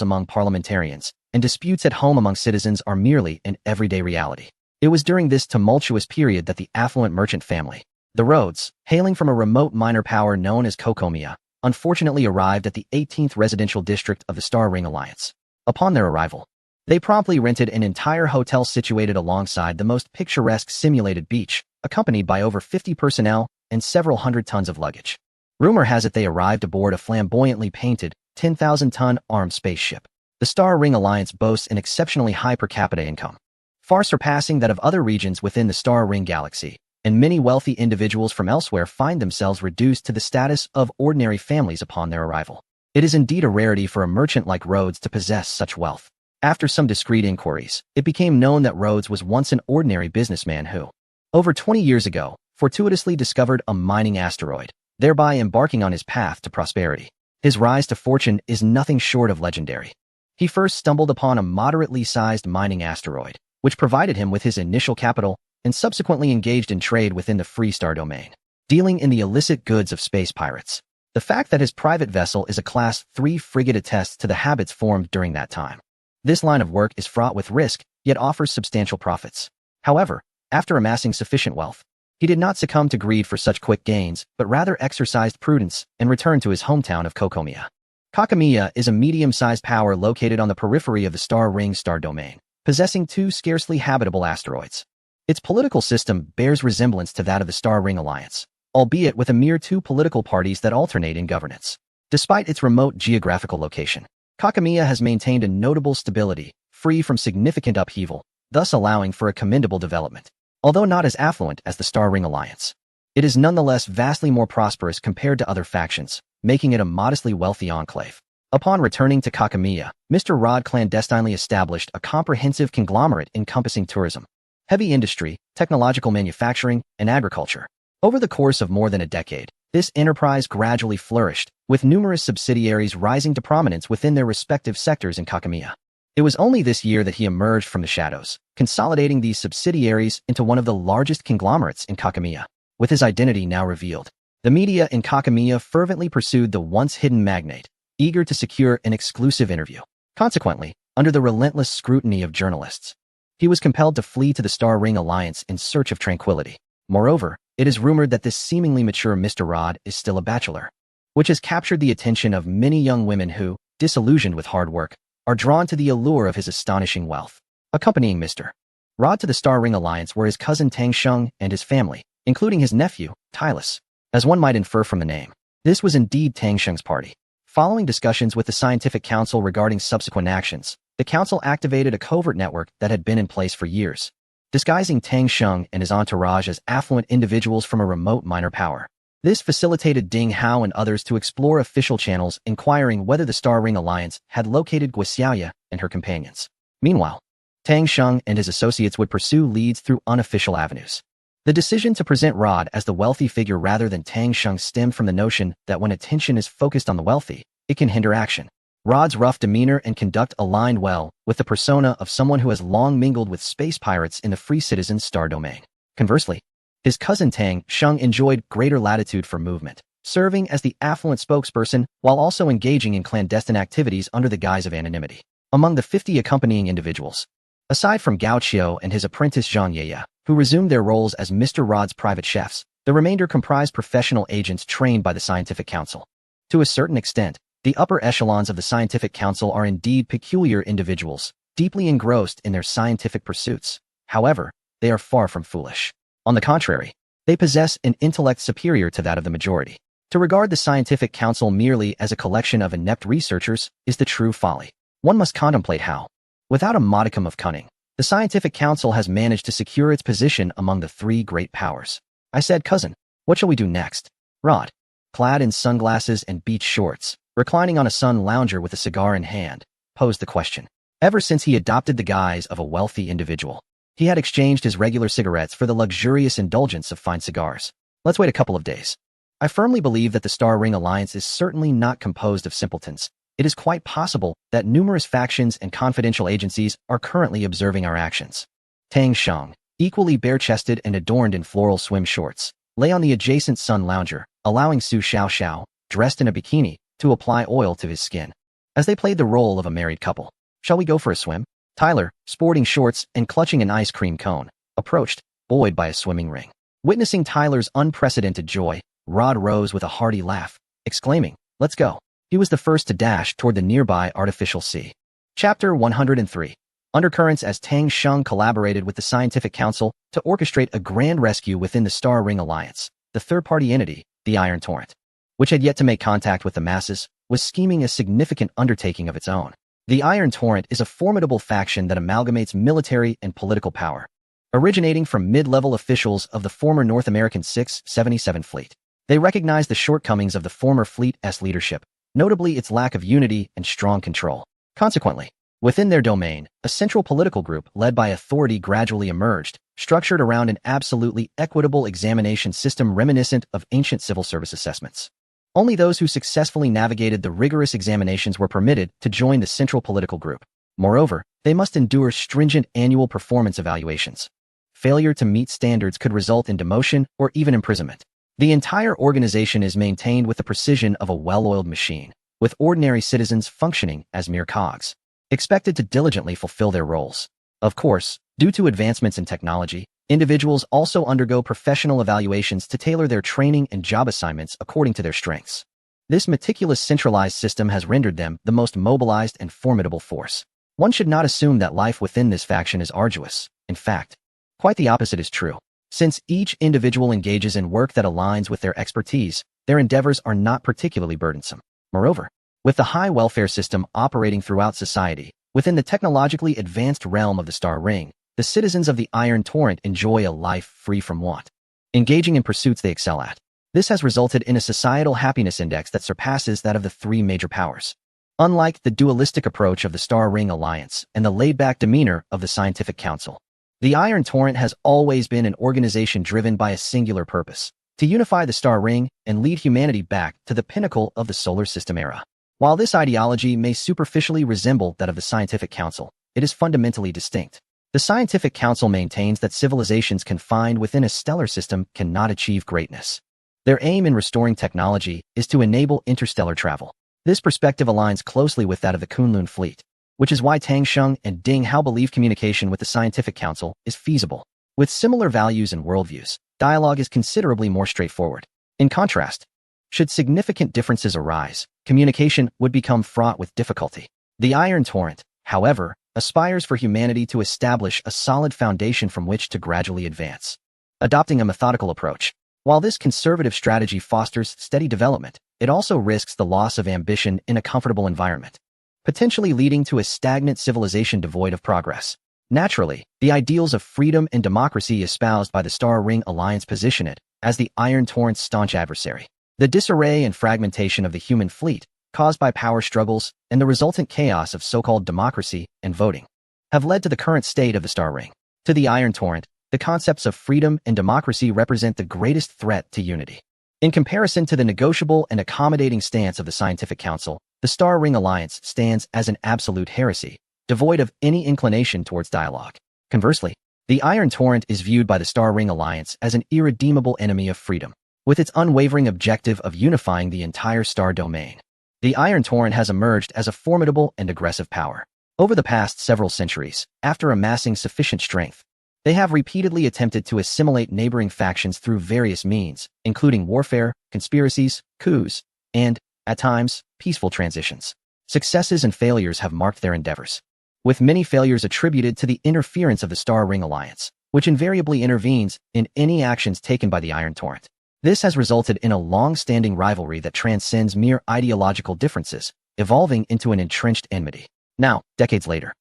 among parliamentarians, and disputes at home among citizens are merely an everyday reality. It was during this tumultuous period that the affluent merchant family, the Rhodes, hailing from a remote minor power known as Kokomiya, unfortunately arrived at the 18th residential district of the Star Ring Alliance. Upon their arrival, they promptly rented an entire hotel situated alongside the most picturesque simulated beach, accompanied by over 50 personnel and several hundred tons of luggage. Rumor has it they arrived aboard a flamboyantly painted, 10,000-ton armed spaceship. The Star Ring Alliance boasts an exceptionally high per capita income, far surpassing that of other regions within the Star Ring Galaxy, and many wealthy individuals from elsewhere find themselves reduced to the status of ordinary families upon their arrival. It is indeed a rarity for a merchant like Rhodes to possess such wealth. After some discreet inquiries, it became known that Rhodes was once an ordinary businessman who, over 20 years ago, fortuitously discovered a mining asteroid, thereby embarking on his path to prosperity. His rise to fortune is nothing short of legendary. He first stumbled upon a moderately sized mining asteroid, which provided him with his initial capital, and subsequently engaged in trade within the Freestar domain, dealing in the illicit goods of space pirates. The fact that his private vessel is a Class 3 frigate attests to the habits formed during that time. This line of work is fraught with risk, yet offers substantial profits. However, after amassing sufficient wealth, he did not succumb to greed for such quick gains, but rather exercised prudence and returned to his hometown of Kokomiya. Kokomiya is a medium-sized power located on the periphery of the Star Ring star domain, possessing two scarcely habitable asteroids. Its political system bears resemblance to that of the Star Ring Alliance, albeit with a mere two political parties that alternate in governance. Despite its remote geographical location, Kokomiya has maintained a notable stability, free from significant upheaval, thus allowing for a commendable development. Although not as affluent as the Star Ring Alliance, it is nonetheless vastly more prosperous compared to other factions, making it a modestly wealthy enclave. Upon returning to Kokomiya, Mr. Rod clandestinely established a comprehensive conglomerate encompassing tourism, heavy industry, technological manufacturing, and agriculture. Over the course of more than a decade, this enterprise gradually flourished, with numerous subsidiaries rising to prominence within their respective sectors in Kokomiya. It was only this year that he emerged from the shadows, consolidating these subsidiaries into one of the largest conglomerates in Kokomiya. With his identity now revealed, the media in Kokomiya fervently pursued the once-hidden magnate, eager to secure an exclusive interview. Consequently, under the relentless scrutiny of journalists, he was compelled to flee to the Star Ring Alliance in search of tranquility. Moreover, it is rumored that this seemingly mature Mr. Rod is still a bachelor, which has captured the attention of many young women who, disillusioned with hard work, are drawn to the allure of his astonishing wealth. Accompanying Mr. Rod to the Star Ring Alliance were his cousin Tang Sheng and his family, including his nephew, Tylus. As one might infer from the name, this was indeed Tang Sheng's party. Following discussions with the Scientific Council regarding subsequent actions, the council activated a covert network that had been in place for years, disguising Tang Sheng and his entourage as affluent individuals from a remote minor power. This facilitated Ding Hao and others to explore official channels inquiring whether the Star Ring Alliance had located Guo Xiaoya and her companions. Meanwhile, Tang Sheng and his associates would pursue leads through unofficial avenues. The decision to present Rod as the wealthy figure rather than Tang Sheng stemmed from the notion that when attention is focused on the wealthy, it can hinder action. Rod's rough demeanor and conduct aligned well with the persona of someone who has long mingled with space pirates in the Free Citizens star domain. Conversely, his cousin Tang Sheng enjoyed greater latitude for movement, serving as the affluent spokesperson while also engaging in clandestine activities under the guise of anonymity. Among the 50 accompanying individuals, aside from Gao Qiu and his apprentice Zhang Yeye, who resumed their roles as Mr. Rod's private chefs, the remainder comprised professional agents trained by the Scientific Council. To a certain extent, the upper echelons of the Scientific Council are indeed peculiar individuals, deeply engrossed in their scientific pursuits. However, they are far from foolish. On the contrary, they possess an intellect superior to that of the majority. To regard the Scientific Council merely as a collection of inept researchers is the true folly. One must contemplate how, without a modicum of cunning, the Scientific Council has managed to secure its position among the three great powers. I said, cousin, what shall we do next? Rod, clad in sunglasses and beach shorts, reclining on a sun lounger with a cigar in hand, posed the question. Ever since he adopted the guise of a wealthy individual, he had exchanged his regular cigarettes for the luxurious indulgence of fine cigars. Let's wait a couple of days. I firmly believe that the Star Ring Alliance is certainly not composed of simpletons. It is quite possible that numerous factions and confidential agencies are currently observing our actions. Tang Sheng, equally bare-chested and adorned in floral swim shorts, lay on the adjacent sun lounger, allowing Su Xiaoxiao, dressed in a bikini, to apply oil to his skin. As they played the role of a married couple, shall we go for a swim? Tyler, sporting shorts and clutching an ice cream cone, approached, buoyed by a swimming ring. Witnessing Tyler's unprecedented joy, Rod rose with a hearty laugh, exclaiming, "Let's go." He was the first to dash toward the nearby artificial sea. Chapter 103. Undercurrents. As Tang Sheng collaborated with the Scientific Council to orchestrate a grand rescue within the Star Ring Alliance, the third-party entity, the Iron Torrent, which had yet to make contact with the masses, was scheming a significant undertaking of its own. The Iron Torrent is a formidable faction that amalgamates military and political power, originating from mid-level officials of the former North American 677 fleet. They recognize the shortcomings of the former fleet's leadership, notably its lack of unity and strong control. Consequently, within their domain, a central political group led by authority gradually emerged, structured around an absolutely equitable examination system reminiscent of ancient civil service assessments. Only those who successfully navigated the rigorous examinations were permitted to join the central political group. Moreover, they must endure stringent annual performance evaluations. Failure to meet standards could result in demotion or even imprisonment. The entire organization is maintained with the precision of a well-oiled machine, with ordinary citizens functioning as mere cogs, expected to diligently fulfill their roles. Of course, due to advancements in technology, individuals also undergo professional evaluations to tailor their training and job assignments according to their strengths. This meticulous centralized system has rendered them the most mobilized and formidable force. One should not assume that life within this faction is arduous. In fact, quite the opposite is true. Since each individual engages in work that aligns with their expertise, their endeavors are not particularly burdensome. Moreover, with the high welfare system operating throughout society, within the technologically advanced realm of the Star Ring, the citizens of the Iron Torrent enjoy a life free from want, engaging in pursuits they excel at. This has resulted in a societal happiness index that surpasses that of the three major powers. Unlike the dualistic approach of the Star Ring Alliance and the laid-back demeanor of the Scientific Council, the Iron Torrent has always been an organization driven by a singular purpose: to unify the Star Ring and lead humanity back to the pinnacle of the solar system era. While this ideology may superficially resemble that of the Scientific Council, it is fundamentally distinct. The Scientific Council maintains that civilizations confined within a stellar system cannot achieve greatness. Their aim in restoring technology is to enable interstellar travel. This perspective aligns closely with that of the Kunlun fleet, which is why Tang Sheng and Ding Hao believe communication with the Scientific Council is feasible. With similar values and worldviews, dialogue is considerably more straightforward. In contrast, should significant differences arise, communication would become fraught with difficulty. The Iron Torrent, however, aspires for humanity to establish a solid foundation from which to gradually advance, adopting a methodical approach. While this conservative strategy fosters steady development, it also risks the loss of ambition in a comfortable environment, potentially leading to a stagnant civilization devoid of progress. Naturally, the ideals of freedom and democracy espoused by the Star Ring Alliance position it as the Iron Torrent's staunch adversary. The disarray and fragmentation of the human fleet, caused by power struggles and the resultant chaos of so-called democracy and voting, have led to the current state of the Star Ring. To the Iron Torrent, the concepts of freedom and democracy represent the greatest threat to unity. In comparison to the negotiable and accommodating stance of the Scientific Council, the Star Ring Alliance stands as an absolute heresy, devoid of any inclination towards dialogue. Conversely, the Iron Torrent is viewed by the Star Ring Alliance as an irredeemable enemy of freedom, with its unwavering objective of unifying the entire star domain. The Iron Torrent has emerged as a formidable and aggressive power. Over the past several centuries, after amassing sufficient strength, they have repeatedly attempted to assimilate neighboring factions through various means, including warfare, conspiracies, coups, and, at times, peaceful transitions. Successes and failures have marked their endeavors, with many failures attributed to the interference of the Star Ring Alliance, which invariably intervenes in any actions taken by the Iron Torrent. This has resulted in a long-standing rivalry that transcends mere ideological differences, evolving into an entrenched enmity. Now, decades later,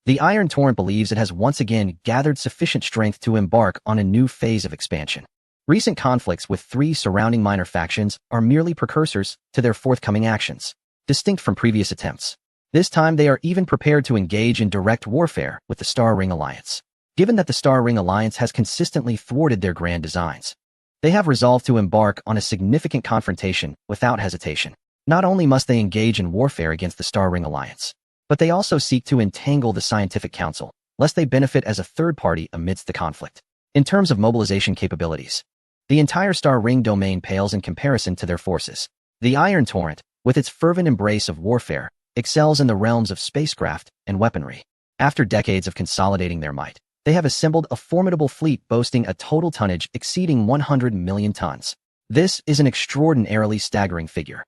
the Iron Torrent believes it has once again gathered sufficient strength to embark on a new phase of expansion. Recent conflicts with 3 surrounding minor factions are merely precursors to their forthcoming actions, distinct from previous attempts. This time they are even prepared to engage in direct warfare with the Star Ring Alliance. Given that the Star Ring Alliance has consistently thwarted their grand designs, they have resolved to embark on a significant confrontation without hesitation. Not only must they engage in warfare against the Star Ring Alliance, but they also seek to entangle the Scientific Council, lest they benefit as a third party amidst the conflict. In terms of mobilization capabilities, the entire Star Ring domain pales in comparison to their forces. The Iron Torrent, with its fervent embrace of warfare, excels in the realms of spacecraft and weaponry. After decades of consolidating their might, they have assembled a formidable fleet boasting a total tonnage exceeding 100 million tons. This is an extraordinarily staggering figure.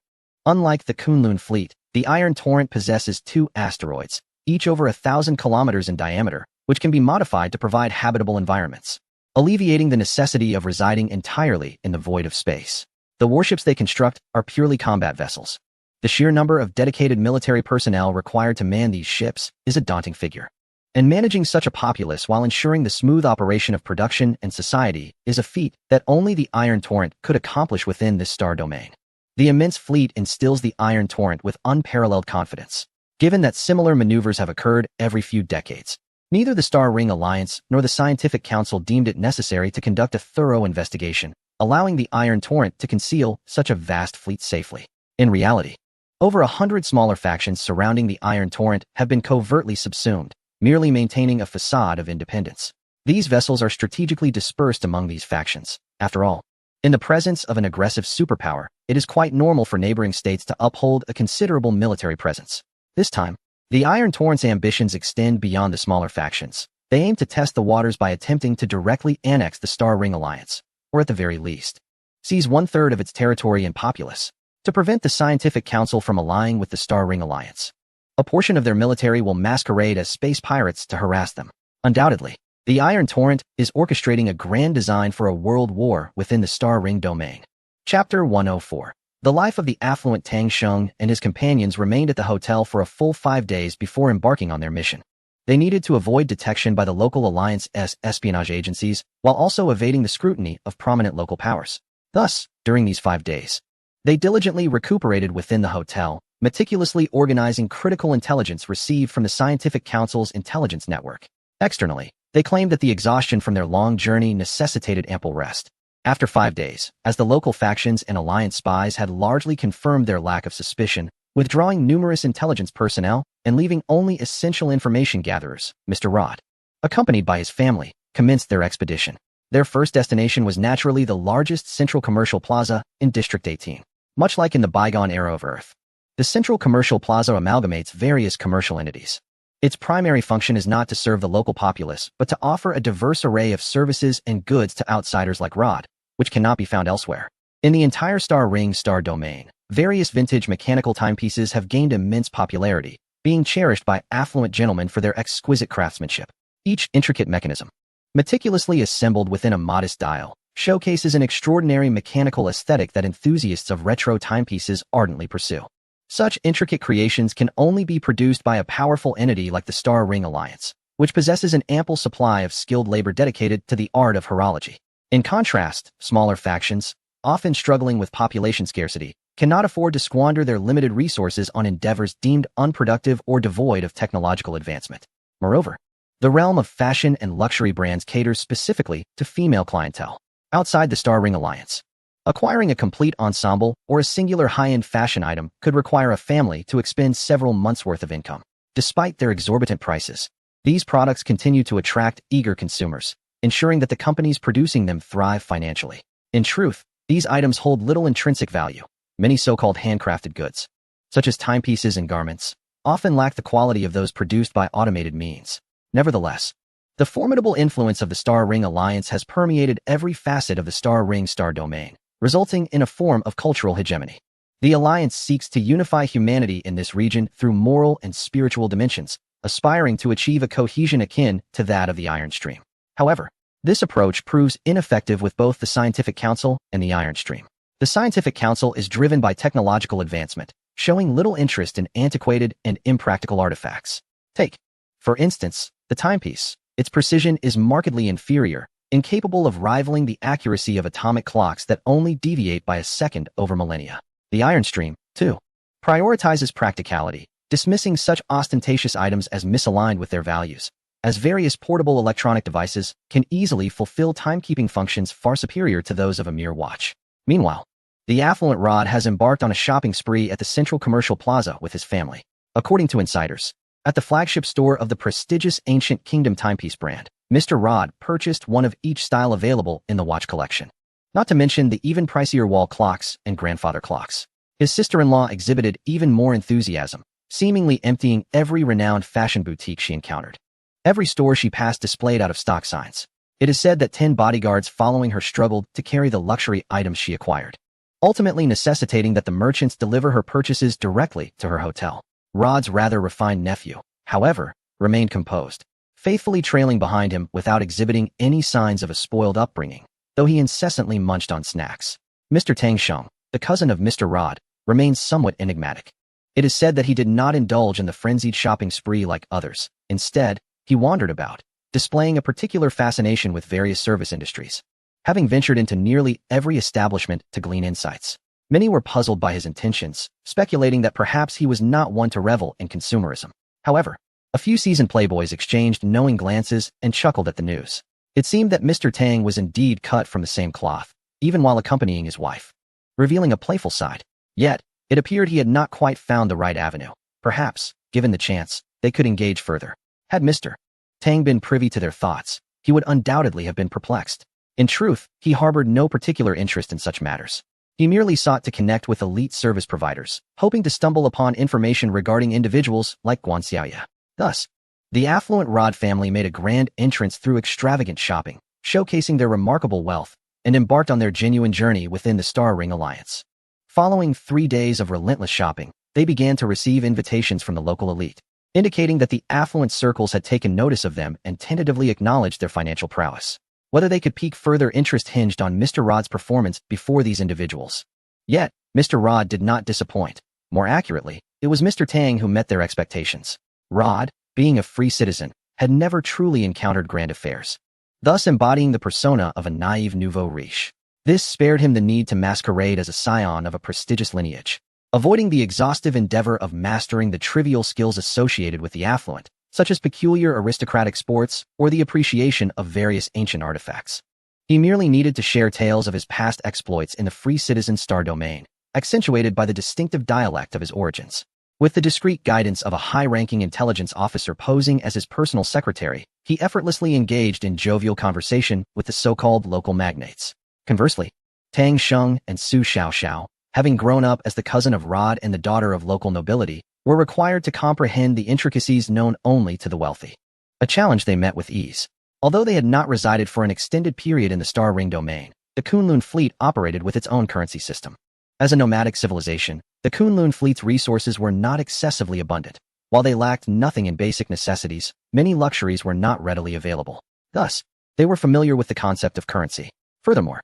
Unlike the Kunlun fleet, the Iron Torrent possesses 2 asteroids, each over 1,000 kilometers in diameter, which can be modified to provide habitable environments, alleviating the necessity of residing entirely in the void of space. The warships they construct are purely combat vessels. The sheer number of dedicated military personnel required to man these ships is a daunting figure. And managing such a populace while ensuring the smooth operation of production and society is a feat that only the Iron Torrent could accomplish within this star domain. The immense fleet instills the Iron Torrent with unparalleled confidence, given that similar maneuvers have occurred every few decades. Neither the Star Ring Alliance nor the Scientific Council deemed it necessary to conduct a thorough investigation, allowing the Iron Torrent to conceal such a vast fleet safely. In reality, over 100 smaller factions surrounding the Iron Torrent have been covertly subsumed, merely maintaining a facade of independence. These vessels are strategically dispersed among these factions. After all, in the presence of an aggressive superpower, it is quite normal for neighboring states to uphold a considerable military presence. This time, the Iron Torrent's ambitions extend beyond the smaller factions. They aim to test the waters by attempting to directly annex the Star Ring Alliance, or at the very least, seize 1/3 of its territory and populace, to prevent the Scientific Council from allying with the Star Ring Alliance. A portion of their military will masquerade as space pirates to harass them. Undoubtedly, the Iron Torrent is orchestrating a grand design for a world war within the Star Ring domain. Chapter 104. The life of the affluent Tang Sheng and his companions remained at the hotel for a full 5 days before embarking on their mission. They needed to avoid detection by the local Alliance's espionage agencies while also evading the scrutiny of prominent local powers. Thus, during these 5 days, they diligently recuperated within the hotel, meticulously organizing critical intelligence received from the Scientific Council's intelligence network. Externally, they claimed that the exhaustion from their long journey necessitated ample rest. After 5 days, as the local factions and Alliance spies had largely confirmed their lack of suspicion, withdrawing numerous intelligence personnel and leaving only essential information gatherers, Mr. Rod, accompanied by his family, commenced their expedition. Their first destination was naturally the largest central commercial plaza in District 18. Much like in the bygone era of Earth, the Central Commercial Plaza amalgamates various commercial entities. Its primary function is not to serve the local populace, but to offer a diverse array of services and goods to outsiders like Rod, which cannot be found elsewhere. In the entire Star Ring star domain, various vintage mechanical timepieces have gained immense popularity, being cherished by affluent gentlemen for their exquisite craftsmanship. Each intricate mechanism, meticulously assembled within a modest dial, showcases an extraordinary mechanical aesthetic that enthusiasts of retro timepieces ardently pursue. Such intricate creations can only be produced by a powerful entity like the Star Ring Alliance, which possesses an ample supply of skilled labor dedicated to the art of horology. In contrast, smaller factions, often struggling with population scarcity, cannot afford to squander their limited resources on endeavors deemed unproductive or devoid of technological advancement. Moreover, The realm of fashion and luxury brands caters specifically to female clientele. Outside the Star Ring Alliance, acquiring a complete ensemble or a singular high-end fashion item could require a family to expend several months' worth of income. Despite their exorbitant prices, these products continue to attract eager consumers, ensuring that the companies producing them thrive financially. In truth, these items hold little intrinsic value. Many so-called handcrafted goods, such as timepieces and garments, often lack the quality of those produced by automated means. Nevertheless, the formidable influence of the Star Ring Alliance has permeated every facet of the Star Ring star domain, resulting in a form of cultural hegemony. The Alliance seeks to unify humanity in this region through moral and spiritual dimensions, aspiring to achieve a cohesion akin to that of the Iron Stream. However, this approach proves ineffective with both the Scientific Council and the Iron Stream. The Scientific Council is driven by technological advancement, showing little interest in antiquated and impractical artifacts. Take, for instance, the timepiece. Its precision is markedly inferior, incapable of rivaling the accuracy of atomic clocks that only deviate by a second over millennia. The Iron Stream, too, prioritizes practicality, dismissing such ostentatious items as misaligned with their values, as various portable electronic devices can easily fulfill timekeeping functions far superior to those of a mere watch. Meanwhile, the affluent Rod has embarked on a shopping spree at the Central Commercial Plaza with his family. According to insiders, at the flagship store of the prestigious Ancient Kingdom timepiece brand, Mr. Rod purchased one of each style available in the watch collection. Not to mention the even pricier wall clocks and grandfather clocks. His sister-in-law exhibited even more enthusiasm, seemingly emptying every renowned fashion boutique she encountered. Every store she passed displayed out-of-stock signs. It is said that 10 bodyguards following her struggled to carry the luxury items she acquired, ultimately necessitating that the merchants deliver her purchases directly to her hotel. Rod's rather refined nephew, however, remained composed, faithfully trailing behind him without exhibiting any signs of a spoiled upbringing, though he incessantly munched on snacks. Mr. Tang Sheng, the cousin of Mr. Rod, remains somewhat enigmatic. It is said that he did not indulge in the frenzied shopping spree like others. Instead, he wandered about, displaying a particular fascination with various service industries. Having ventured into nearly every establishment to glean insights, many were puzzled by his intentions, speculating that perhaps he was not one to revel in consumerism. However, a few seasoned playboys exchanged knowing glances and chuckled at the news. It seemed that Mr. Tang was indeed cut from the same cloth, even while accompanying his wife, revealing a playful side. Yet, it appeared he had not quite found the right avenue. Perhaps, given the chance, they could engage further. Had Mr. Tang been privy to their thoughts, he would undoubtedly have been perplexed. In truth, he harbored no particular interest in such matters. He merely sought to connect with elite service providers, hoping to stumble upon information regarding individuals like Guan Xiaoya. Thus, the affluent Rod family made a grand entrance through extravagant shopping, showcasing their remarkable wealth, and embarked on their genuine journey within the Star Ring Alliance. Following 3 days of relentless shopping, they began to receive invitations from the local elite, indicating that the affluent circles had taken notice of them and tentatively acknowledged their financial prowess. Whether they could pique further interest hinged on Mr. Rod's performance before these individuals. Yet, Mr. Rod did not disappoint. More accurately, it was Mr. Tang who met their expectations. Rod, being a free citizen, had never truly encountered grand affairs, thus embodying the persona of a naive nouveau riche. This spared him the need to masquerade as a scion of a prestigious lineage, avoiding the exhaustive endeavor of mastering the trivial skills associated with the affluent, such as peculiar aristocratic sports or the appreciation of various ancient artifacts. He merely needed to share tales of his past exploits in the free citizen star domain, accentuated by the distinctive dialect of his origins. With the discreet guidance of a high-ranking intelligence officer posing as his personal secretary, he effortlessly engaged in jovial conversation with the so-called local magnates. Conversely, Tang Sheng and Su Xiaoxiao, having grown up as the cousin of Rod and the daughter of local nobility, were required to comprehend the intricacies known only to the wealthy. A challenge they met with ease. Although they had not resided for an extended period in the Star Ring domain, the Kunlun fleet operated with its own currency system. As a nomadic civilization, the Kunlun fleet's resources were not excessively abundant. While they lacked nothing in basic necessities, many luxuries were not readily available. Thus, they were familiar with the concept of currency. Furthermore,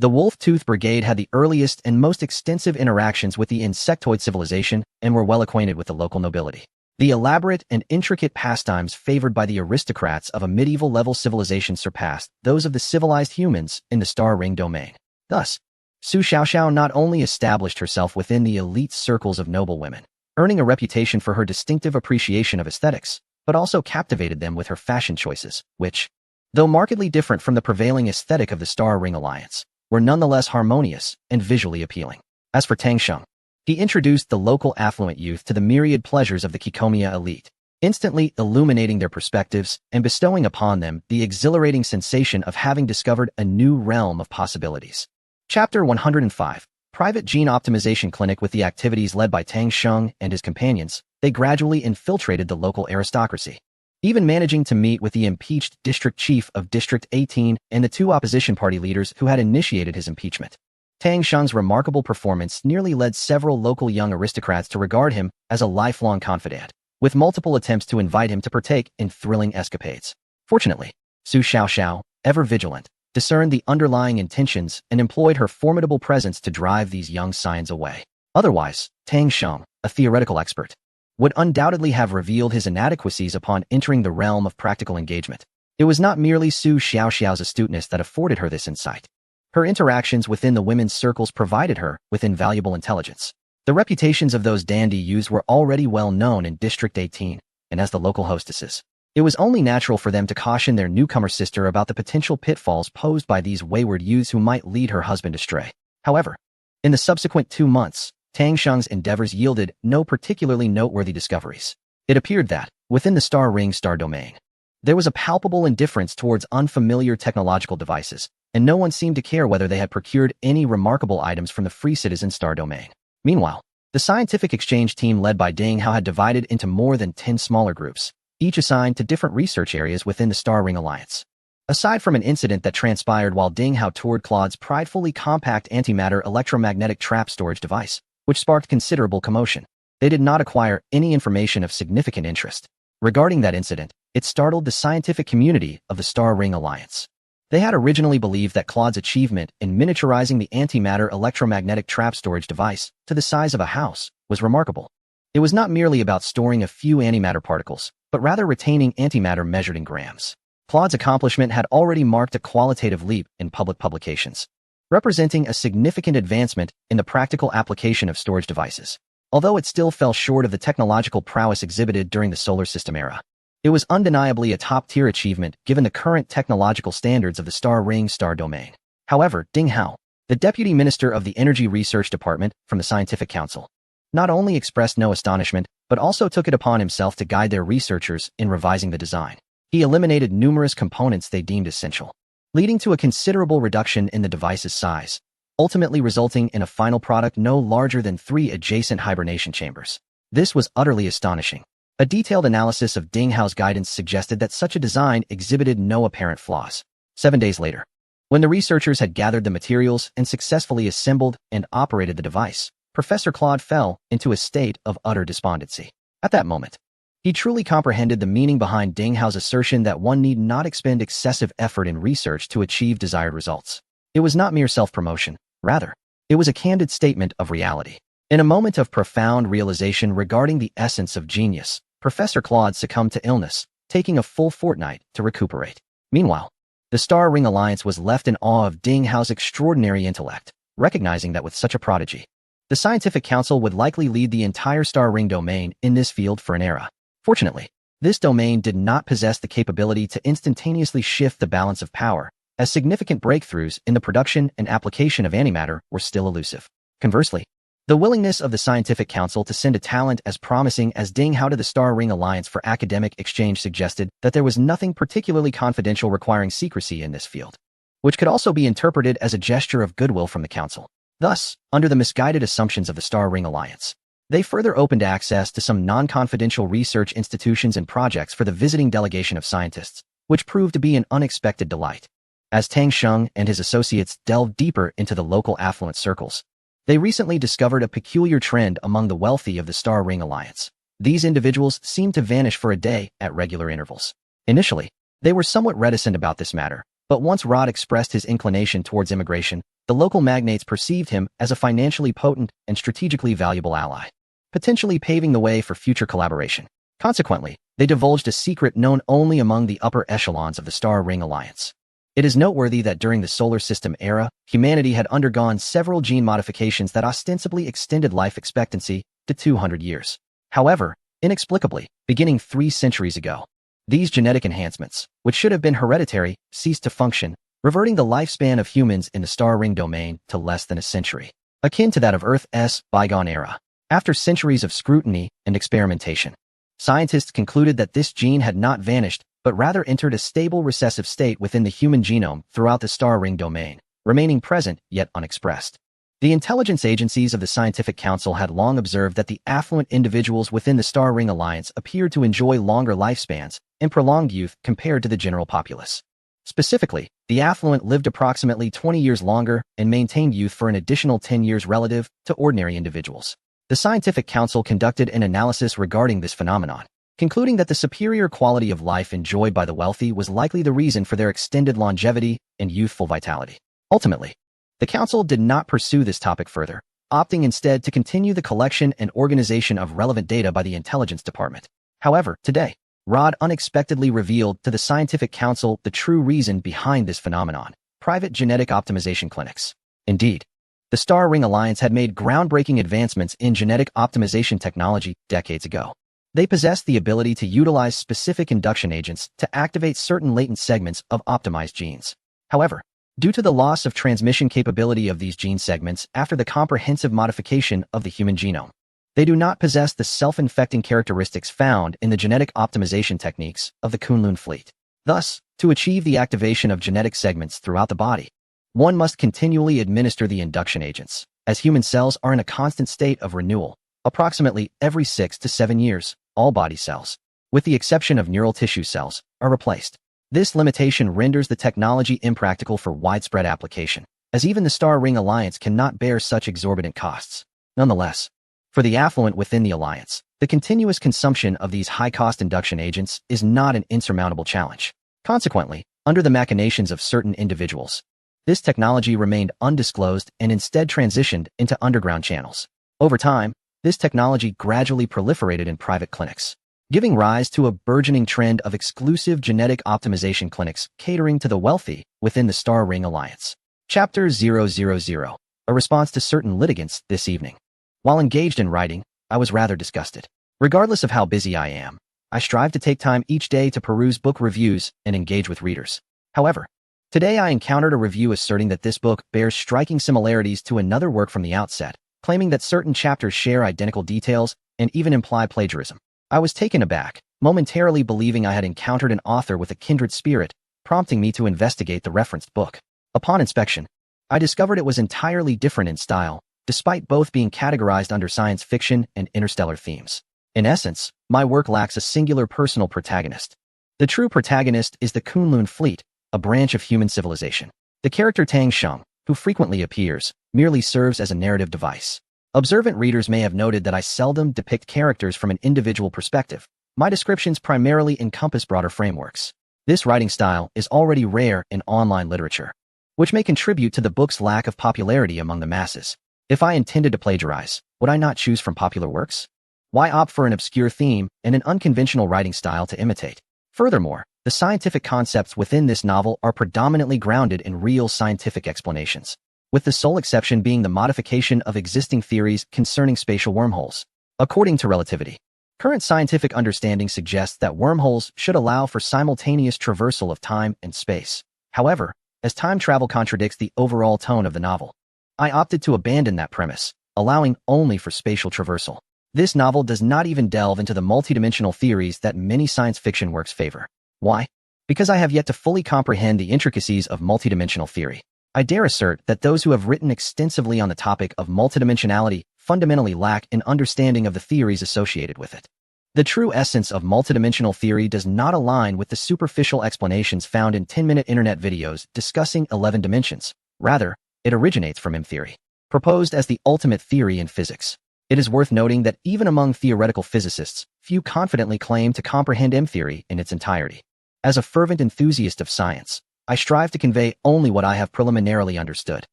the Wolf-Tooth Brigade had the earliest and most extensive interactions with the insectoid civilization and were well acquainted with the local nobility. The elaborate and intricate pastimes favored by the aristocrats of a medieval-level civilization surpassed those of the civilized humans in the Star Ring domain. Thus, Su Xiaoxiao not only established herself within the elite circles of noble women, earning a reputation for her distinctive appreciation of aesthetics, but also captivated them with her fashion choices, which, though markedly different from the prevailing aesthetic of the Star Ring Alliance, were nonetheless harmonious and visually appealing. As for Tang Sheng, he introduced the local affluent youth to the myriad pleasures of the Kikomia elite, instantly illuminating their perspectives and bestowing upon them the exhilarating sensation of having discovered a new realm of possibilities. Chapter 105. Private Gene Optimization Clinic. With the activities led by Tang Sheng and his companions, they gradually infiltrated the local aristocracy, even managing to meet with the impeached district chief of District 18 and the two opposition party leaders who had initiated his impeachment. Tang Sheng's remarkable performance nearly led several local young aristocrats to regard him as a lifelong confidant, with multiple attempts to invite him to partake in thrilling escapades. Fortunately, Su Xiaoxiao, ever vigilant, discerned the underlying intentions and employed her formidable presence to drive these young scions away. Otherwise, Tang Sheng, a theoretical expert, would undoubtedly have revealed his inadequacies upon entering the realm of practical engagement. It was not merely Su Xiaoxiao's astuteness that afforded her this insight. Her interactions within the women's circles provided her with invaluable intelligence. The reputations of those dandy youths were already well known in District 18, and as the local hostesses, it was only natural for them to caution their newcomer sister about the potential pitfalls posed by these wayward youths who might lead her husband astray. However, in the subsequent 2 months, Tang Sheng's endeavors yielded no particularly noteworthy discoveries. It appeared that, within the Star Ring Star domain, there was a palpable indifference towards unfamiliar technological devices, and no one seemed to care whether they had procured any remarkable items from the Free Citizen Star domain. Meanwhile, the scientific exchange team led by Ding Hao had divided into more than 10 smaller groups, each assigned to different research areas within the Star Ring Alliance. Aside from an incident that transpired while Ding Hao toured Claude's pridefully compact antimatter electromagnetic trap storage device, which sparked considerable commotion, they did not acquire any information of significant interest. Regarding that incident, it startled the scientific community of the Star Ring Alliance. They had originally believed that Claude's achievement in miniaturizing the antimatter electromagnetic trap storage device to the size of a house was remarkable. It was not merely about storing a few antimatter particles, but rather retaining antimatter measured in grams. Claude's accomplishment had already marked a qualitative leap in public publications, representing a significant advancement in the practical application of storage devices. Although it still fell short of the technological prowess exhibited during the solar system era, it was undeniably a top-tier achievement given the current technological standards of the Star Ring Star domain. However, Ding Hao, the Deputy Minister of the Energy Research Department from the Scientific Council, not only expressed no astonishment, but also took it upon himself to guide their researchers in revising the design. He eliminated numerous components they deemed essential, leading to a considerable reduction in the device's size, ultimately resulting in a final product no larger than 3 adjacent hibernation chambers. This was utterly astonishing. A detailed analysis of Ding Hao's guidance suggested that such a design exhibited no apparent flaws. 7 days later, when the researchers had gathered the materials and successfully assembled and operated the device, Professor Claude fell into a state of utter despondency. At that moment, he truly comprehended the meaning behind Ding Hao's assertion that one need not expend excessive effort in research to achieve desired results. It was not mere self-promotion. Rather, it was a candid statement of reality. In a moment of profound realization regarding the essence of genius, Professor Claude succumbed to illness, taking a full fortnight to recuperate. Meanwhile, the Star Ring Alliance was left in awe of Ding Hao's extraordinary intellect, recognizing that with such a prodigy, the Scientific Council would likely lead the entire Star Ring domain in this field for an era. Fortunately, this domain did not possess the capability to instantaneously shift the balance of power, as significant breakthroughs in the production and application of antimatter were still elusive. Conversely, the willingness of the Scientific Council to send a talent as promising as Ding Hao to the Star Ring Alliance for academic exchange suggested that there was nothing particularly confidential requiring secrecy in this field, which could also be interpreted as a gesture of goodwill from the Council. Thus, under the misguided assumptions of the Star Ring Alliance, they further opened access to some non-confidential research institutions and projects for the visiting delegation of scientists, which proved to be an unexpected delight. As Tang Sheng and his associates delved deeper into the local affluent circles, they recently discovered a peculiar trend among the wealthy of the Star Ring Alliance. These individuals seemed to vanish for a day at regular intervals. Initially, they were somewhat reticent about this matter, but once Rod expressed his inclination towards immigration, the local magnates perceived him as a financially potent and strategically valuable ally, potentially paving the way for future collaboration. Consequently, they divulged a secret known only among the upper echelons of the Star Ring Alliance. It is noteworthy that during the solar system era, humanity had undergone several gene modifications that ostensibly extended life expectancy to 200 years. However, Inexplicably, beginning 3 centuries ago, these genetic enhancements, which should have been hereditary, ceased to function, reverting the lifespan of humans in the star ring domain to less than a century, akin to that of Earth's bygone era. After centuries of scrutiny and experimentation, scientists concluded that this gene had not vanished, but rather entered a stable recessive state within the human genome throughout the star ring domain, remaining present yet unexpressed. The intelligence agencies of the Scientific Council had long observed that the affluent individuals within the Star Ring Alliance appeared to enjoy longer lifespans and prolonged youth compared to the general populace. Specifically, the affluent lived approximately 20 years longer and maintained youth for an additional 10 years relative to ordinary individuals. The Scientific Council conducted an analysis regarding this phenomenon, concluding that the superior quality of life enjoyed by the wealthy was likely the reason for their extended longevity and youthful vitality. Ultimately, the Council did not pursue this topic further, opting instead to continue the collection and organization of relevant data by the Intelligence Department. However, today, Rod unexpectedly revealed to the Scientific Council the true reason behind this phenomenon: private genetic optimization clinics. Indeed, the Star Ring Alliance had made groundbreaking advancements in genetic optimization technology decades ago. They possessed the ability to utilize specific induction agents to activate certain latent segments of optimized genes. However, due to the loss of transmission capability of these gene segments after the comprehensive modification of the human genome, they do not possess the self-infecting characteristics found in the genetic optimization techniques of the Kunlun fleet. Thus, to achieve the activation of genetic segments throughout the body, one must continually administer the induction agents, as human cells are in a constant state of renewal. Approximately every 6 to 7 years, all body cells, with the exception of neural tissue cells, are replaced. This limitation renders the technology impractical for widespread application, as even the Star Ring Alliance cannot bear such exorbitant costs. Nonetheless, for the affluent within the Alliance, the continuous consumption of these high-cost induction agents is not an insurmountable challenge. Consequently, under the machinations of certain individuals, this technology remained undisclosed and instead transitioned into underground channels. Over time, this technology gradually proliferated in private clinics, giving rise to a burgeoning trend of exclusive genetic optimization clinics catering to the wealthy within the Star Ring Alliance. Chapter 000, a response to certain litigants this evening. While engaged in writing, I was rather disgusted. Regardless of how busy I am, I strive to take time each day to peruse book reviews and engage with readers. However, today I encountered a review asserting that this book bears striking similarities to another work from the outset, claiming that certain chapters share identical details and even imply plagiarism. I was taken aback, momentarily believing I had encountered an author with a kindred spirit, prompting me to investigate the referenced book. Upon inspection, I discovered it was entirely different in style, despite both being categorized under science fiction and interstellar themes. In essence, my work lacks a singular personal protagonist. The true protagonist is the Kunlun fleet, a branch of human civilization. The character Tang Sheng, who frequently appears, merely serves as a narrative device. Observant readers may have noted that I seldom depict characters from an individual perspective. My descriptions primarily encompass broader frameworks. This writing style is already rare in online literature, which may contribute to the book's lack of popularity among the masses. If I intended to plagiarize, would I not choose from popular works? Why opt for an obscure theme and an unconventional writing style to imitate? Furthermore, the scientific concepts within this novel are predominantly grounded in real scientific explanations, with the sole exception being the modification of existing theories concerning spatial wormholes. According to relativity, current scientific understanding suggests that wormholes should allow for simultaneous traversal of time and space. However, as time travel contradicts the overall tone of the novel, I opted to abandon that premise, allowing only for spatial traversal. This novel does not even delve into the multidimensional theories that many science fiction works favor. Why? Because I have yet to fully comprehend the intricacies of multidimensional theory. I dare assert that those who have written extensively on the topic of multidimensionality fundamentally lack an understanding of the theories associated with it. The true essence of multidimensional theory does not align with the superficial explanations found in 10-minute internet videos discussing 11 dimensions. Rather, it originates from M-theory, proposed as the ultimate theory in physics. It is worth noting that even among theoretical physicists, few confidently claim to comprehend M-theory in its entirety. As a fervent enthusiast of science, I strive to convey only what I have preliminarily understood.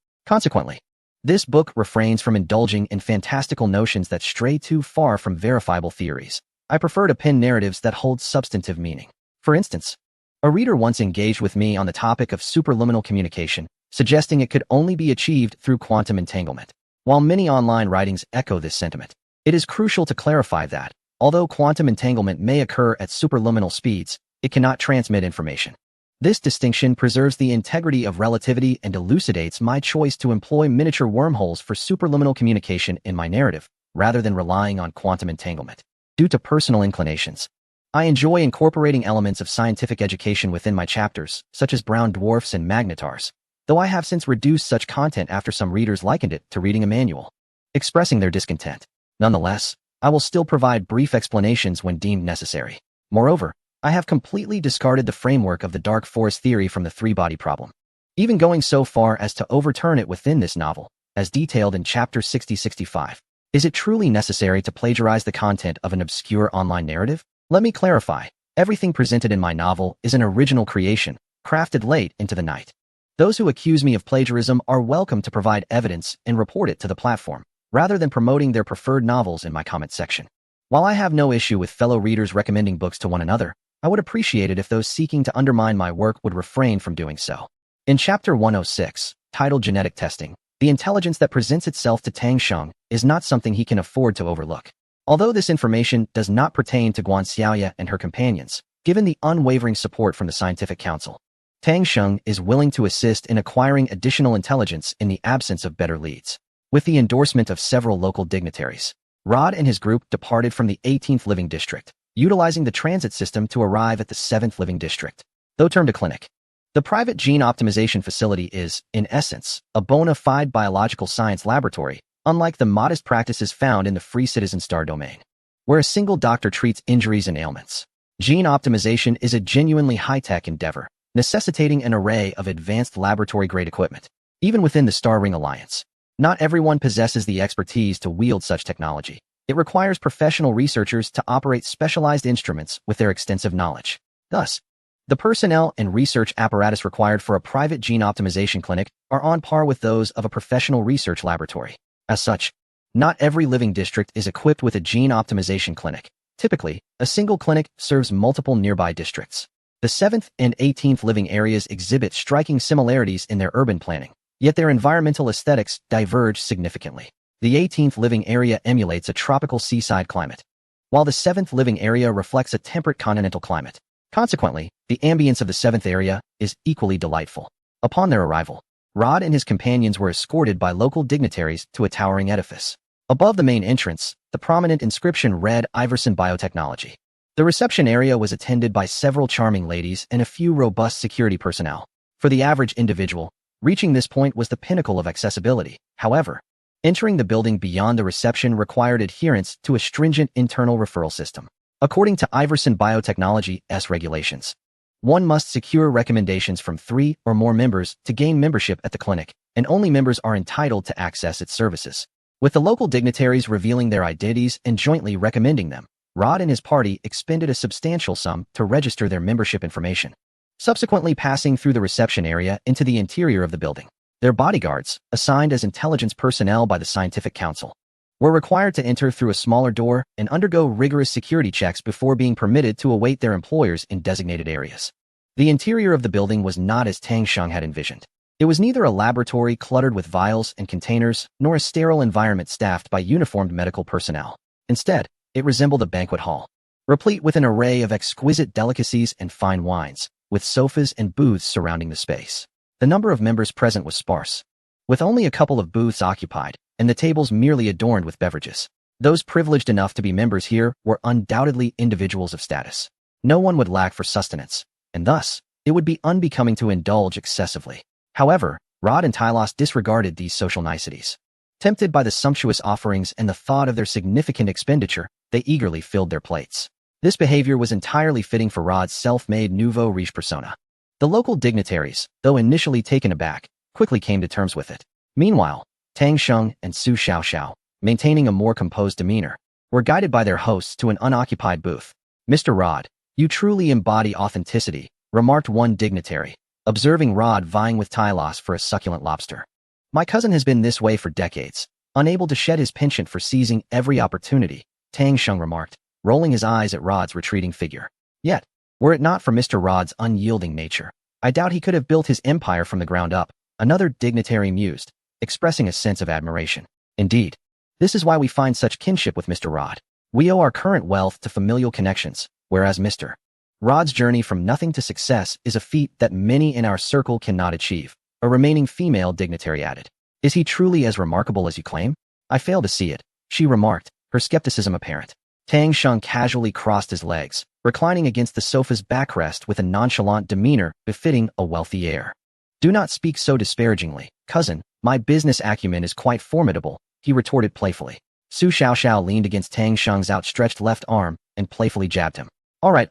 Consequently, this book refrains from indulging in fantastical notions that stray too far from verifiable theories. I prefer to pen narratives that hold substantive meaning. For instance, a reader once engaged with me on the topic of superluminal communication, suggesting it could only be achieved through quantum entanglement. While many online writings echo this sentiment, it is crucial to clarify that, Although quantum entanglement may occur at superluminal speeds, it cannot transmit information. This distinction preserves the integrity of relativity and elucidates my choice to employ miniature wormholes for superluminal communication in my narrative, rather than relying on quantum entanglement. Due to personal inclinations, I enjoy incorporating elements of scientific education within my chapters, such as brown dwarfs and magnetars, though I have since reduced such content after some readers likened it to reading a manual, expressing their discontent. Nonetheless, I will still provide brief explanations when deemed necessary. Moreover, I have completely discarded the framework of the dark forest theory from the three-body problem, even going so far as to overturn it within this novel, as detailed in Chapter 60-65. Is it truly necessary to plagiarize the content of an obscure online narrative? Let me clarify. Everything presented in my novel is an original creation, crafted late into the night. Those who accuse me of plagiarism are welcome to provide evidence and report it to the platform, rather than promoting their preferred novels in my comment section. While I have no issue with fellow readers recommending books to one another, I would appreciate it if those seeking to undermine my work would refrain from doing so. In Chapter 106, titled Genetic Testing, the intelligence that presents itself to Tang Sheng is not something he can afford to overlook. Although this information does not pertain to Guan Xiaoya and her companions, given the unwavering support from the Scientific Council, Tang Sheng is willing to assist in acquiring additional intelligence in the absence of better leads. With the endorsement of several local dignitaries, Rod and his group departed from the 18th Living District, utilizing the transit system to arrive at the 7th Living District. Though termed a clinic, the private gene optimization facility is, in essence, a bona fide biological science laboratory, unlike the modest practices found in the Free Citizen Star domain, where a single doctor treats injuries and ailments. Gene optimization is a genuinely high-tech endeavor, necessitating an array of advanced laboratory-grade equipment. Even within the Star Ring Alliance, not everyone possesses the expertise to wield such technology. It requires professional researchers to operate specialized instruments with their extensive knowledge. Thus, the personnel and research apparatus required for a private gene optimization clinic are on par with those of a professional research laboratory. As such, not every living district is equipped with a gene optimization clinic. Typically, a single clinic serves multiple nearby districts. The 7th and 18th living areas exhibit striking similarities in their urban planning, yet their environmental aesthetics diverge significantly. The 18th living area emulates a tropical seaside climate, while the 7th living area reflects a temperate continental climate. Consequently, the ambience of the 7th area is equally delightful. Upon their arrival, Rod and his companions were escorted by local dignitaries to a towering edifice. Above the main entrance, the prominent inscription read Iverson Biotechnology. The reception area was attended by several charming ladies and a few robust security personnel. For the average individual, reaching this point was the pinnacle of accessibility. However, entering the building beyond the reception required adherence to a stringent internal referral system. According to Iverson Biotechnology's regulations, one must secure recommendations from 3 or more members to gain membership at the clinic, and only members are entitled to access its services. With the local dignitaries revealing their identities and jointly recommending them, Rod and his party expended a substantial sum to register their membership information. Subsequently passing through the reception area into the interior of the building, their bodyguards, assigned as intelligence personnel by the Scientific Council, were required to enter through a smaller door and undergo rigorous security checks before being permitted to await their employers in designated areas. The interior of the building was not as Tang Sheng had envisioned. It was neither a laboratory cluttered with vials and containers, nor a sterile environment staffed by uniformed medical personnel. Instead, it resembled a banquet hall, replete with an array of exquisite delicacies and fine wines, with sofas and booths surrounding the space. The number of members present was sparse, with only a couple of booths occupied, and the tables merely adorned with beverages. Those privileged enough to be members here were undoubtedly individuals of status. No one would lack for sustenance, and thus, it would be unbecoming to indulge excessively. However, Rod and Tylos disregarded these social niceties. Tempted by the sumptuous offerings and the thought of their significant expenditure, they eagerly filled their plates. This behavior was entirely fitting for Rod's self-made nouveau riche persona. The local dignitaries, though initially taken aback, quickly came to terms with it. Meanwhile, Tang Sheng and Su Xiaoxiao, maintaining a more composed demeanor, were guided by their hosts to an unoccupied booth. "Mr. Rod, you truly embody authenticity," remarked one dignitary, observing Rod vying with Tylos for a succulent lobster. "My cousin has been this way for decades, unable to shed his penchant for seizing every opportunity," Tang Sheng remarked, rolling his eyes at Rod's retreating figure. "Yet, were it not for Mr. Rod's unyielding nature, I doubt he could have built his empire from the ground up," another dignitary mused, expressing a sense of admiration. "Indeed, this is why we find such kinship with Mr. Rod. We owe our current wealth to familial connections, whereas Mr. Rod's journey from nothing to success is a feat that many in our circle cannot achieve, a remaining female dignitary added. Is he truly as remarkable as you claim? I fail to see it, she remarked, her skepticism apparent. Tang Sheng casually crossed his legs, reclining against the sofa's backrest with a nonchalant demeanor befitting a wealthy heir. Do not speak so disparagingly, cousin. My business acumen is quite formidable, he retorted playfully. Su Xiaoxiao leaned against Tang Sheng's outstretched left arm and playfully jabbed him. All right.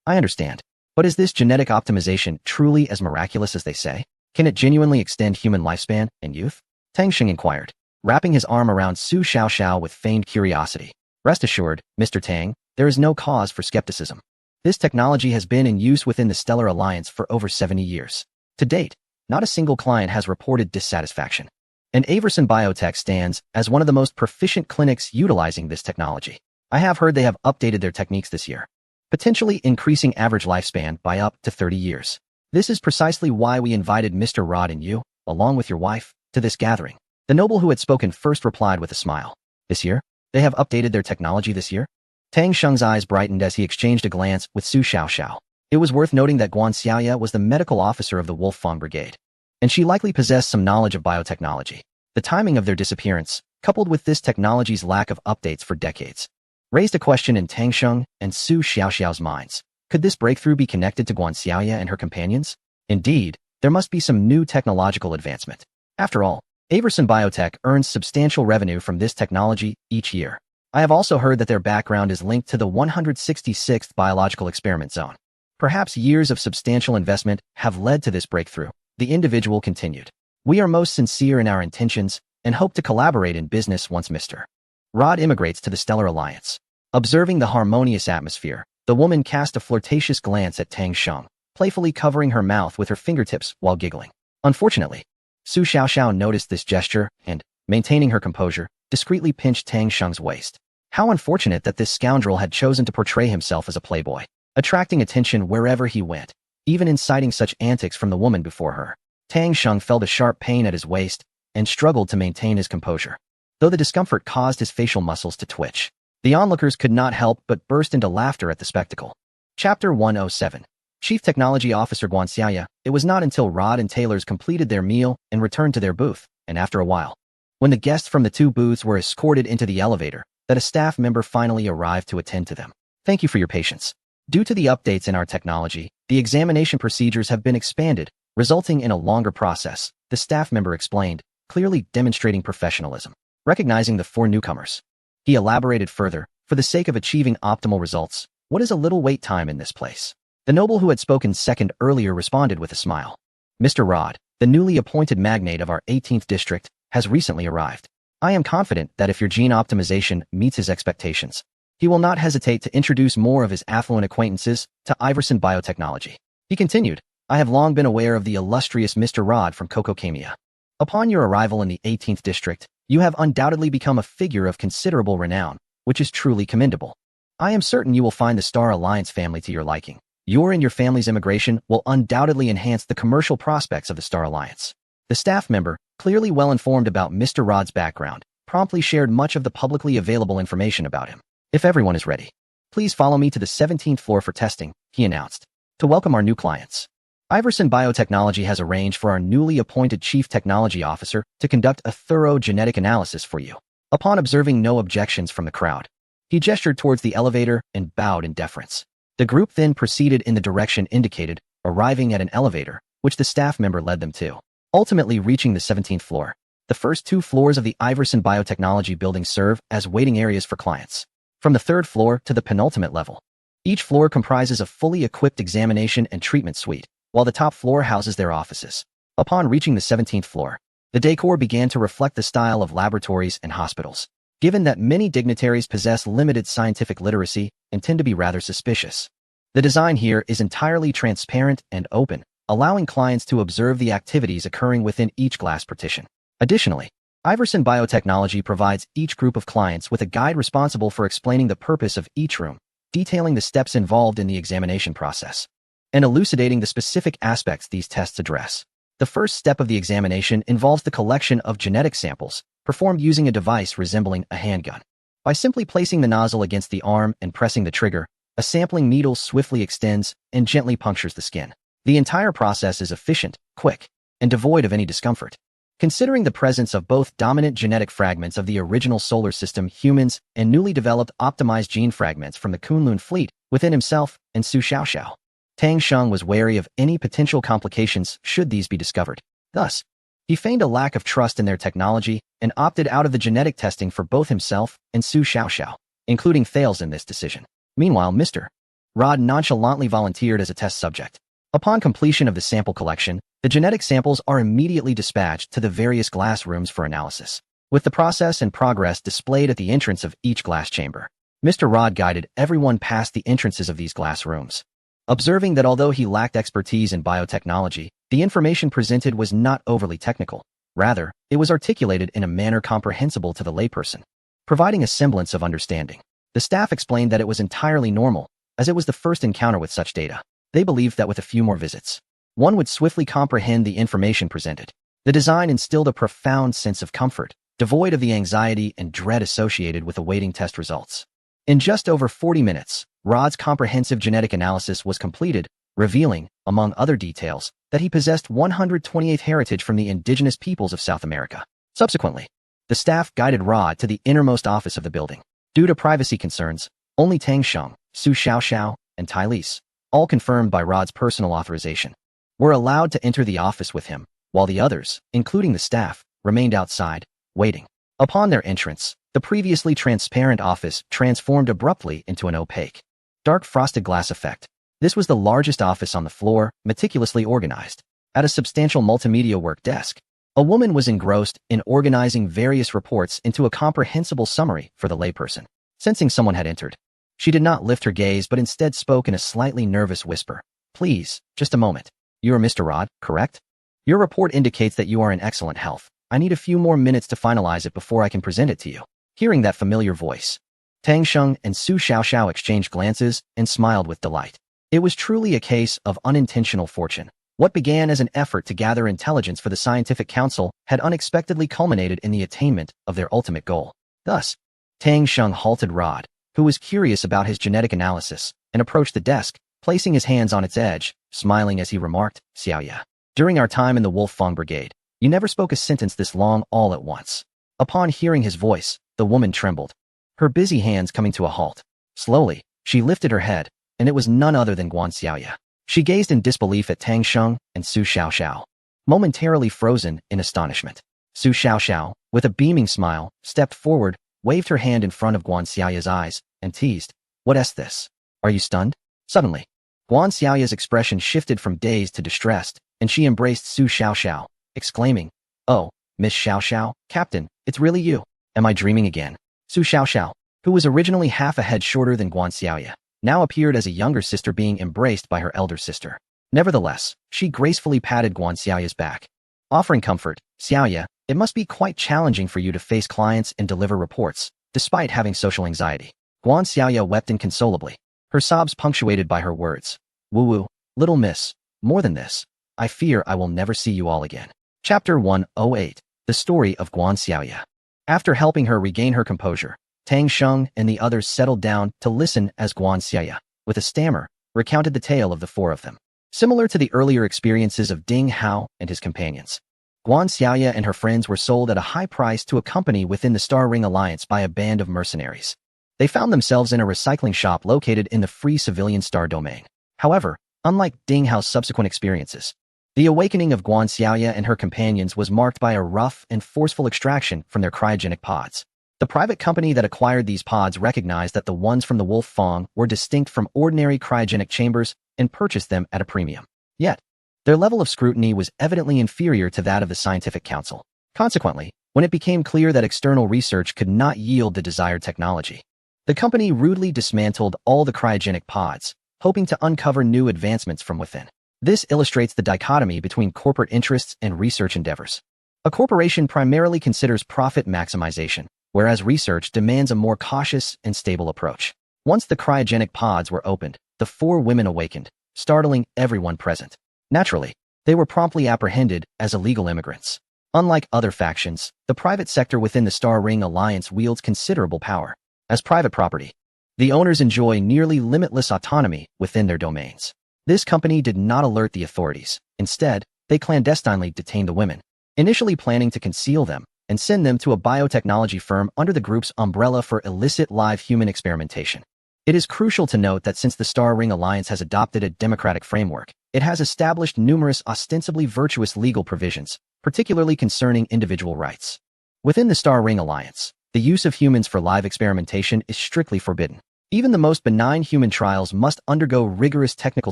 I understand. But is this genetic optimization truly as miraculous as they say? Can it genuinely extend human lifespan and youth? Tang Sheng inquired, wrapping his arm around Su Xiaoxiao with feigned curiosity. Rest assured, Mr. Tang, there is no cause for skepticism. This technology has been in use within the Stellar Alliance for over 70 years. To date, not a single client has reported dissatisfaction. And Averson Biotech stands as one of the most proficient clinics utilizing this technology. I have heard they have updated their techniques this year, potentially increasing average lifespan by up to 30 years. This is precisely why we invited Mr. Rod and you, along with your wife, to this gathering. The noble who had spoken first replied with a smile. This year? They have updated their technology this year? Tang Sheng's eyes brightened as he exchanged a glance with Su Xiaoxiao. It was worth noting that Guan Xiaoya was the medical officer of the Wolf Fang Brigade, and she likely possessed some knowledge of biotechnology. The timing of their disappearance, coupled with this technology's lack of updates for decades, raised a question in Tang Sheng and Su Xiaoxiao's minds. Could this breakthrough be connected to Guan Xiaoya and her companions? Indeed, there must be some new technological advancement. After all, Averson Biotech earns substantial revenue from this technology each year. I have also heard that their background is linked to the 166th biological experiment zone. Perhaps years of substantial investment have led to this breakthrough, the individual continued. We are most sincere in our intentions and hope to collaborate in business once Mr. Rod immigrates to the Stellar Alliance. Observing the harmonious atmosphere, the woman cast a flirtatious glance at Tang Sheng, playfully covering her mouth with her fingertips while giggling. Unfortunately, Su Xiaoxiao noticed this gesture and, maintaining her composure, discreetly pinched Tang Sheng's waist. How unfortunate that this scoundrel had chosen to portray himself as a playboy, attracting attention wherever he went, even inciting such antics from the woman before her. Tang Sheng felt a sharp pain at his waist and struggled to maintain his composure, though the discomfort caused his facial muscles to twitch. The onlookers could not help but burst into laughter at the spectacle. Chapter 107. Chief Technology Officer Guan Xiaoya. It was not until Rod and Taylor's completed their meal and returned to their booth, and after a while, when the guests from the two booths were escorted into the elevator, that a staff member finally arrived to attend to them. Thank you for your patience. Due to the updates in our technology, the examination procedures have been expanded, resulting in a longer process, the staff member explained, clearly demonstrating professionalism. Recognizing the four newcomers, he elaborated further, for the sake of achieving optimal results, what is a little wait time in this place? The noble who had spoken second earlier responded with a smile. Mr. Rod, the newly appointed magnate of our 18th district, has recently arrived. I am confident that if your gene optimization meets his expectations, he will not hesitate to introduce more of his affluent acquaintances to Iverson Biotechnology. He continued, I have long been aware of the illustrious Mr. Rod from Cococamia. Upon your arrival in the 18th district, you have undoubtedly become a figure of considerable renown, which is truly commendable. I am certain you will find the Star Alliance family to your liking. Your and your family's immigration will undoubtedly enhance the commercial prospects of the Star Alliance. The staff member, clearly well informed about Mr. Rod's background, promptly shared much of the publicly available information about him. If everyone is ready, please follow me to the 17th floor for testing, he announced, to welcome our new clients. Iverson Biotechnology has arranged for our newly appointed Chief Technology Officer to conduct a thorough genetic analysis for you. Upon observing no objections from the crowd, he gestured towards the elevator and bowed in deference. The group then proceeded in the direction indicated, arriving at an elevator, which the staff member led them to, ultimately reaching the 17th floor. The first two floors of the Iverson Biotechnology building serve as waiting areas for clients. From the third floor to the penultimate level, each floor comprises a fully equipped examination and treatment suite, while the top floor houses their offices. Upon reaching the 17th floor, the decor began to reflect the style of laboratories and hospitals. Given that many dignitaries possess limited scientific literacy and tend to be rather suspicious, the design here is entirely transparent and open, allowing clients to observe the activities occurring within each glass partition. Additionally, Iverson Biotechnology provides each group of clients with a guide responsible for explaining the purpose of each room, detailing the steps involved in the examination process, and elucidating the specific aspects these tests address. The first step of the examination involves the collection of genetic samples, performed using a device resembling a handgun. By simply placing the nozzle against the arm and pressing the trigger, a sampling needle swiftly extends and gently punctures the skin. The entire process is efficient, quick, and devoid of any discomfort. Considering the presence of both dominant genetic fragments of the original solar system humans and newly developed optimized gene fragments from the Kunlun fleet within himself and Su Xiaoxiao, Tang Sheng was wary of any potential complications should these be discovered. Thus, he feigned a lack of trust in their technology and opted out of the genetic testing for both himself and Su Xiaoxiao, including fails in this decision. Meanwhile, Mr. Rod nonchalantly volunteered as a test subject. Upon completion of the sample collection, the genetic samples are immediately dispatched to the various glass rooms for analysis, with the process and progress displayed at the entrance of each glass chamber. Mr. Rod guided everyone past the entrances of these glass rooms, observing that although he lacked expertise in biotechnology, the information presented was not overly technical. Rather, it was articulated in a manner comprehensible to the layperson, providing a semblance of understanding. The staff explained that it was entirely normal, as it was the first encounter with such data. They believed that with a few more visits, one would swiftly comprehend the information presented. The design instilled a profound sense of comfort, devoid of the anxiety and dread associated with awaiting test results. In just over 40 minutes, Rod's comprehensive genetic analysis was completed, revealing, among other details, that he possessed 128th heritage from the indigenous peoples of South America. Subsequently, the staff guided Rod to the innermost office of the building. Due to privacy concerns, only Tang Sheng, Su Xiaoxiao, and Tai Lis, all confirmed by Rod's personal authorization, were allowed to enter the office with him, while the others, including the staff, remained outside, waiting. Upon their entrance, the previously transparent office transformed abruptly into an opaque, dark frosted glass effect. This was the largest office on the floor, meticulously organized. At a substantial multimedia work desk, a woman was engrossed in organizing various reports into a comprehensible summary for the layperson. Sensing someone had entered, she did not lift her gaze but instead spoke in a slightly nervous whisper. "Please, just a moment. You are Mr. Rod, correct? Your report indicates that you are in excellent health. I need a few more minutes to finalize it before I can present it to you." Hearing that familiar voice, Tang Sheng and Su Xiaoxiao exchanged glances and smiled with delight. It was truly a case of unintentional fortune. What began as an effort to gather intelligence for the scientific council had unexpectedly culminated in the attainment of their ultimate goal. Thus, Tang Sheng halted Rod, who was curious about his genetic analysis, and approached the desk, placing his hands on its edge, smiling as he remarked, "Xiaoya, during our time in the Wolf Fang Brigade, you never spoke a sentence this long all at once." Upon hearing his voice, the woman trembled, her busy hands coming to a halt. Slowly, she lifted her head, and it was none other than Guan Xiaoya. She gazed in disbelief at Tang Sheng and Su Xiaoxiao, momentarily frozen in astonishment. Su Xiaoxiao, with a beaming smile, stepped forward, waved her hand in front of Guan Xiaoya's eyes, and teased, "What is this? Are you stunned?" Suddenly, Guan Xiaoya's expression shifted from dazed to distressed, and she embraced Su Xiaoxiao, exclaiming, "Oh, Miss Xiaoxiao, Captain, it's really you. Am I dreaming again?" Su Xiaoxiao, who was originally half a head shorter than Guan Xiaoya, now appeared as a younger sister being embraced by her elder sister. Nevertheless, she gracefully patted Guan Xiaoya's back, offering comfort. "Xiaoya, it must be quite challenging for you to face clients and deliver reports, despite having social anxiety." Guan Xiaoya wept inconsolably, her sobs punctuated by her words. "Woo-woo, little miss, more than this, I fear I will never see you all again." Chapter 108. The Story of Guan Xiaoya. After helping her regain her composure, Tang Sheng and the others settled down to listen as Guan Xiaoya, with a stammer, recounted the tale of the four of them. Similar to the earlier experiences of Ding Hao and his companions, Guan Xiaoya and her friends were sold at a high price to a company within the Star Ring Alliance by a band of mercenaries. They found themselves in a recycling shop located in the free civilian star domain. However, unlike Ding Hao's subsequent experiences, the awakening of Guan Xiaoya and her companions was marked by a rough and forceful extraction from their cryogenic pods. The private company that acquired these pods recognized that the ones from the Wolf Fang were distinct from ordinary cryogenic chambers and purchased them at a premium. Yet, their level of scrutiny was evidently inferior to that of the scientific council. Consequently, when it became clear that external research could not yield the desired technology, the company rudely dismantled all the cryogenic pods, hoping to uncover new advancements from within. This illustrates the dichotomy between corporate interests and research endeavors. A corporation primarily considers profit maximization, whereas research demands a more cautious and stable approach. Once the cryogenic pods were opened, the four women awakened, startling everyone present. Naturally, they were promptly apprehended as illegal immigrants. Unlike other factions, the private sector within the Star Ring Alliance wields considerable power. as private property. The owners enjoy nearly limitless autonomy within their domains. This company did not alert the authorities. Instead, they clandestinely detained the women, initially planning to conceal them and send them to a biotechnology firm under the group's umbrella for illicit live human experimentation. It is crucial to note that since the Star Ring Alliance has adopted a democratic framework, it has established numerous ostensibly virtuous legal provisions, particularly concerning individual rights. Within the Star Ring Alliance, the use of humans for live experimentation is strictly forbidden. Even the most benign human trials must undergo rigorous technical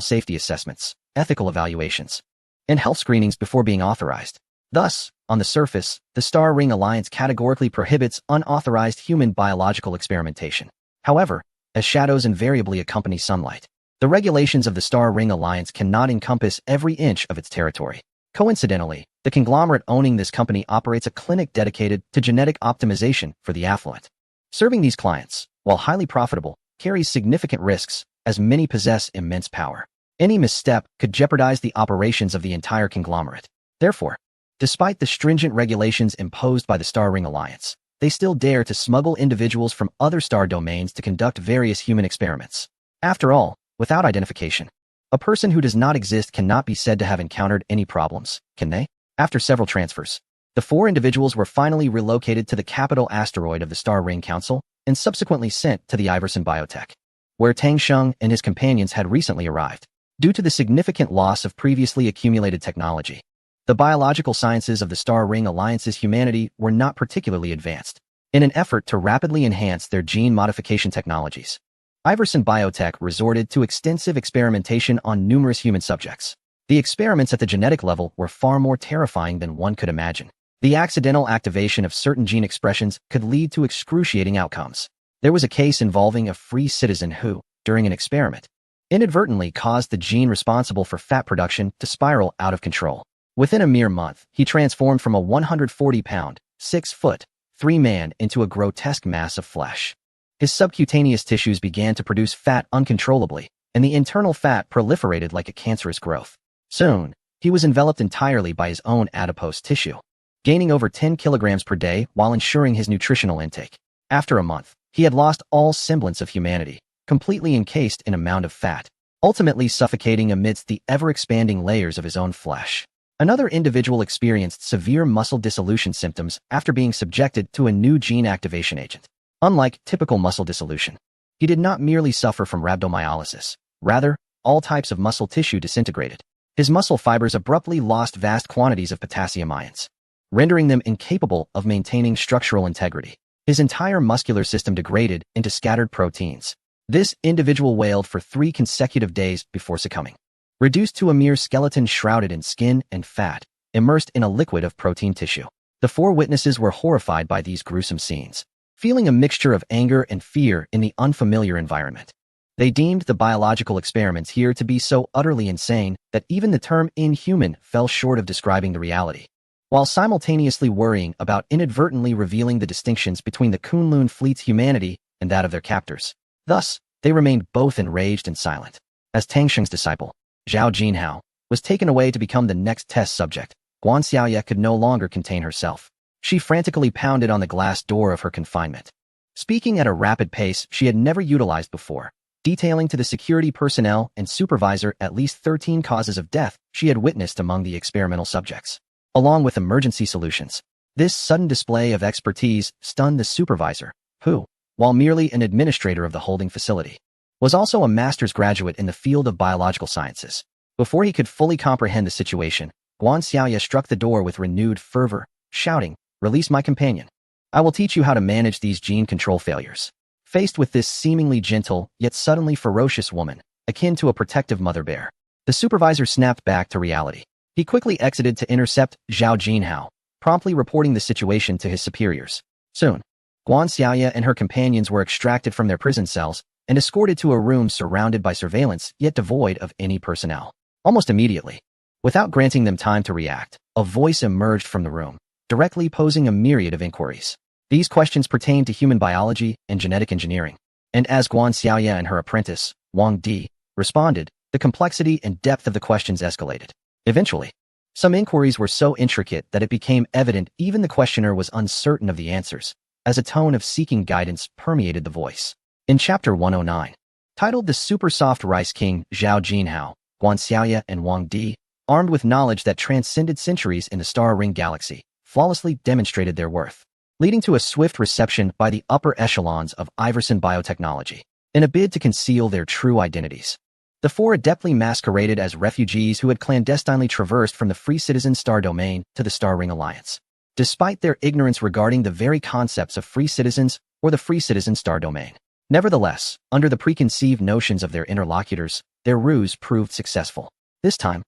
safety assessments, ethical evaluations, and health screenings before being authorized. Thus, on the surface, the Star Ring Alliance categorically prohibits unauthorized human biological experimentation. However, as shadows invariably accompany sunlight, the regulations of the Star Ring Alliance cannot encompass every inch of its territory. Coincidentally, the conglomerate owning this company operates a clinic dedicated to genetic optimization for the affluent. Serving these clients, while highly profitable, carries significant risks, as many possess immense power. Any misstep could jeopardize the operations of the entire conglomerate. Therefore, despite the stringent regulations imposed by the Star Ring Alliance, they still dare to smuggle individuals from other star domains to conduct various human experiments. After all, without identification, a person who does not exist cannot be said to have encountered any problems, can they? After several transfers, the 4 individuals were finally relocated to the capital asteroid of the Star Ring Council and subsequently sent to the Iverson Biotech, where Tang Sheng and his companions had recently arrived. Due to the significant loss of previously accumulated technology, the biological sciences of the Star Ring Alliance's humanity were not particularly advanced. In an effort to rapidly enhance their gene modification technologies, Iverson Biotech resorted to extensive experimentation on numerous human subjects. The experiments at the genetic level were far more terrifying than one could imagine. The accidental activation of certain gene expressions could lead to excruciating outcomes. There was a case involving a free citizen who, during an experiment, inadvertently caused the gene responsible for fat production to spiral out of control. Within a mere month, he transformed from a 140-pound, 6-foot, 3-man into a grotesque mass of flesh. His subcutaneous tissues began to produce fat uncontrollably, and the internal fat proliferated like a cancerous growth. Soon, he was enveloped entirely by his own adipose tissue, gaining over 10 kilograms per day while ensuring his nutritional intake. After a month, he had lost all semblance of humanity, completely encased in a mound of fat, ultimately suffocating amidst the ever-expanding layers of his own flesh. Another individual experienced severe muscle dissolution symptoms after being subjected to a new gene activation agent. Unlike typical muscle dissolution, he did not merely suffer from rhabdomyolysis. Rather, all types of muscle tissue disintegrated. His muscle fibers abruptly lost vast quantities of potassium ions, rendering them incapable of maintaining structural integrity. His entire muscular system degraded into scattered proteins. This individual wailed for 3 consecutive days before succumbing, reduced to a mere skeleton shrouded in skin and fat, immersed in a liquid of protein tissue. The 4 witnesses were horrified by these gruesome scenes, feeling a mixture of anger and fear in the unfamiliar environment. They deemed the biological experiments here to be so utterly insane that even the term inhuman fell short of describing the reality, while simultaneously worrying about inadvertently revealing the distinctions between the Kunlun fleet's humanity and that of their captors. Thus, they remained both enraged and silent. As Tang Sheng's disciple, Zhao Jinhao, was taken away to become the next test subject, Guan Xiaoye could no longer contain herself. She frantically pounded on the glass door of her confinement, speaking at a rapid pace she had never utilized before, detailing to the security personnel and supervisor at least 13 causes of death she had witnessed among the experimental subjects, along with emergency solutions. This sudden display of expertise stunned the supervisor, who, while merely an administrator of the holding facility, was also a master's graduate in the field of biological sciences. Before he could fully comprehend the situation, Guan Xiaoye struck the door with renewed fervor, shouting, "Release my companion. I will teach you how to manage these gene control failures." Faced with this seemingly gentle, yet suddenly ferocious woman, akin to a protective mother bear, the supervisor snapped back to reality. He quickly exited to intercept Zhao Jinhao, promptly reporting the situation to his superiors. Soon, Guan Xiaoye and her companions were extracted from their prison cells and escorted to a room surrounded by surveillance yet devoid of any personnel. Almost immediately, without granting them time to react, a voice emerged from the room, directly posing a myriad of inquiries. These questions pertained to human biology and genetic engineering, and as Guan Xiaoye and her apprentice, Wang Di, responded, the complexity and depth of the questions escalated. Eventually, some inquiries were so intricate that it became evident even the questioner was uncertain of the answers. as a tone of seeking guidance permeated the voice. In Chapter 109, titled The Super Soft Rice King, Zhao Jinhao, Guan Xiaoya, and Wang Di, armed with knowledge that transcended centuries in the Star Ring galaxy, flawlessly demonstrated their worth, leading to a swift reception by the upper echelons of Iverson Biotechnology, in a bid to conceal their true identities. The four adeptly masqueraded as refugees who had clandestinely traversed from the Free Citizen Star Domain to the Star Ring Alliance, despite their ignorance regarding the very concepts of Free Citizens or the Free Citizen Star Domain. Nevertheless, under the preconceived notions of their interlocutors, their ruse proved successful. This time,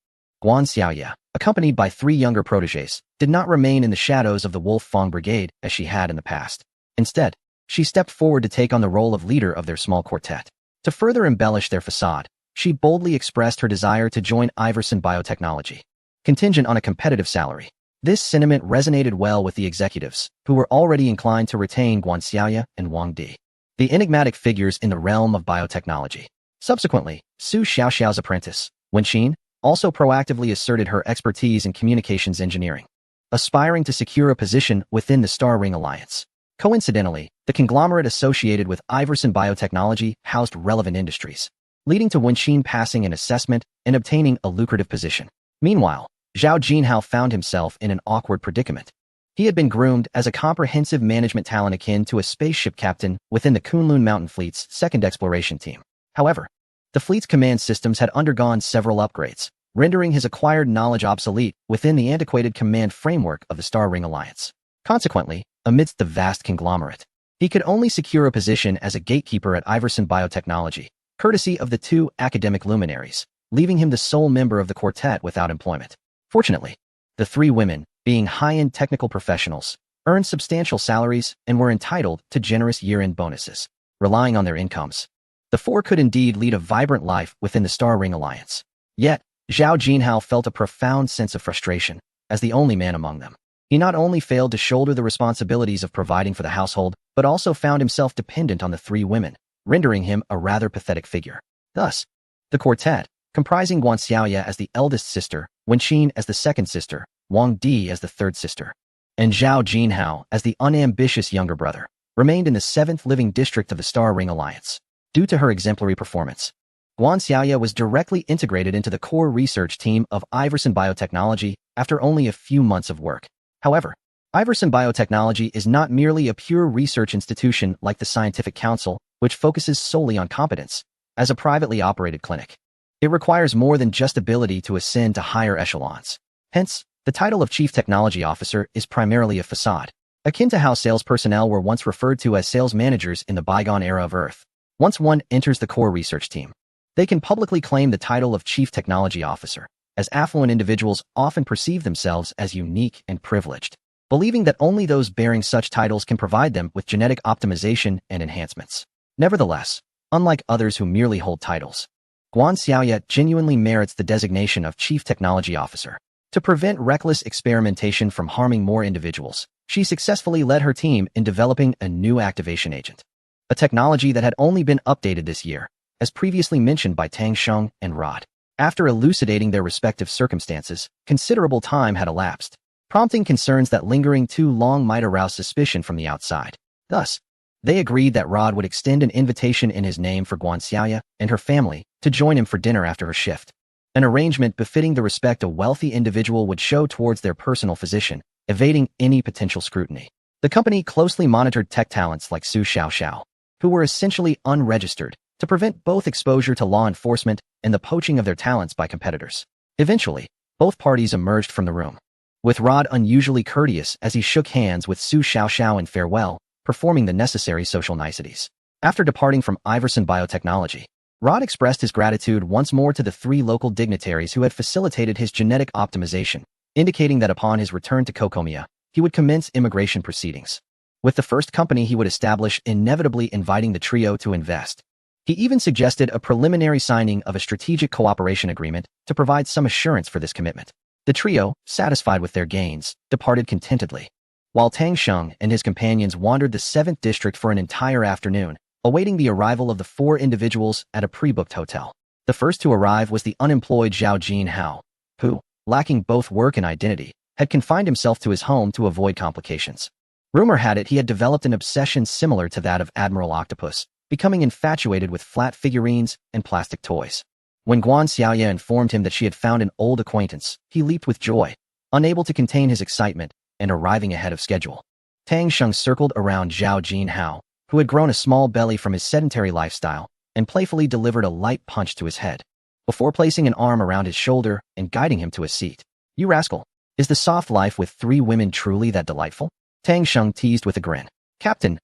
Guan Xiaoya, accompanied by three younger protégés, did not remain in the shadows of the Wolf Fang Brigade as she had in the past. Instead, she stepped forward to take on the role of leader of their small quartet. To further embellish their facade, she boldly expressed her desire to join Iverson Biotechnology, contingent on a competitive salary. This sentiment resonated well with the executives, who were already inclined to retain Guan Xiaoya and Wang Di, the enigmatic figures in the realm of biotechnology. Subsequently, Su Xiaoxiao's apprentice, Wenqin, also proactively asserted her expertise in communications engineering, aspiring to secure a position within the Star Ring Alliance. Coincidentally, the conglomerate associated with Iverson Biotechnology housed relevant industries, leading to Wenqin passing an assessment and obtaining a lucrative position. Meanwhile, Zhao Jinhao found himself in an awkward predicament. He had been groomed as a comprehensive management talent akin to a spaceship captain within the Kunlun Mountain Fleet's second exploration team. However, the fleet's command systems had undergone several upgrades, rendering his acquired knowledge obsolete within the antiquated command framework of the Star Ring Alliance. Consequently, amidst the vast conglomerate, he could only secure a position as a gatekeeper at Iverson Biotechnology, courtesy of the two academic luminaries, leaving him the sole member of the quartet without employment. Fortunately, the three women, being high-end technical professionals, earned substantial salaries and were entitled to generous year-end bonuses. Relying on their incomes, the four could indeed lead a vibrant life within the Star Ring Alliance. Yet, Zhao Jinhao felt a profound sense of frustration, as the only man among them. He not only failed to shoulder the responsibilities of providing for the household, but also found himself dependent on the three women, rendering him a rather pathetic figure. Thus, the quartet, comprising Guan Xiaoya as the eldest sister, Wenqin as the second sister, Wang Di as the third sister, and Zhao Jinhao as the unambitious younger brother, remained in the seventh living district of the Star Ring Alliance. Due to her exemplary performance, Guan Xiaoya was directly integrated into the core research team of Iverson Biotechnology after only a few months of work. However, Iverson Biotechnology is not merely a pure research institution like the Scientific Council, which focuses solely on competence. As a privately operated clinic, it requires more than just ability to ascend to higher echelons. Hence, the title of Chief Technology Officer is primarily a facade, akin to how sales personnel were once referred to as sales managers in the bygone era of Earth. Once one enters the core research team, they can publicly claim the title of Chief Technology Officer, as affluent individuals often perceive themselves as unique and privileged, believing that only those bearing such titles can provide them with genetic optimization and enhancements. Nevertheless, unlike others who merely hold titles, Guan Xiaoya genuinely merits the designation of Chief Technology Officer. To prevent reckless experimentation from harming more individuals, she successfully led her team in developing a new activation agent, a technology that had only been updated this year, as previously mentioned by Tang Sheng and Rod. After elucidating their respective circumstances, considerable time had elapsed, prompting concerns that lingering too long might arouse suspicion from the outside. Thus, they agreed that Rod would extend an invitation in his name for Guan Xiaoya and her family to join him for dinner after her shift, an arrangement befitting the respect a wealthy individual would show towards their personal physician, evading any potential scrutiny. The company closely monitored tech talents like Su Xiaoxiao, who were essentially unregistered, to prevent both exposure to law enforcement and the poaching of their talents by competitors. Eventually, both parties emerged from the room, with Rod unusually courteous as he shook hands with Su Xiaoxiao in farewell, performing the necessary social niceties. After departing from Iverson Biotechnology, Rod expressed his gratitude once more to the three local dignitaries who had facilitated his genetic optimization, indicating that upon his return to Kokomia, he would commence immigration proceedings. With the first company he would establish inevitably inviting the trio to invest. He even suggested a preliminary signing of a strategic cooperation agreement to provide some assurance for this commitment. The trio, satisfied with their gains, departed contentedly, while Tang Sheng and his companions wandered the 7th district for an entire afternoon, awaiting the arrival of the four individuals at a pre-booked hotel. The first to arrive was the unemployed Zhao Jinhao, who, lacking both work and identity, had confined himself to his home to avoid complications. Rumor had it he had developed an obsession similar to that of Admiral Octopus, becoming infatuated with flat figurines and plastic toys. When Guan Xiaoya informed him that she had found an old acquaintance, he leaped with joy, unable to contain his excitement and arriving ahead of schedule. Tang Sheng circled around Zhao Jinhao, who had grown a small belly from his sedentary lifestyle, and playfully delivered a light punch to his head, before placing an arm around his shoulder and guiding him to a seat. "You rascal, is the soft life with 3 women truly that delightful?" Tang Sheng teased with a grin. "Captain,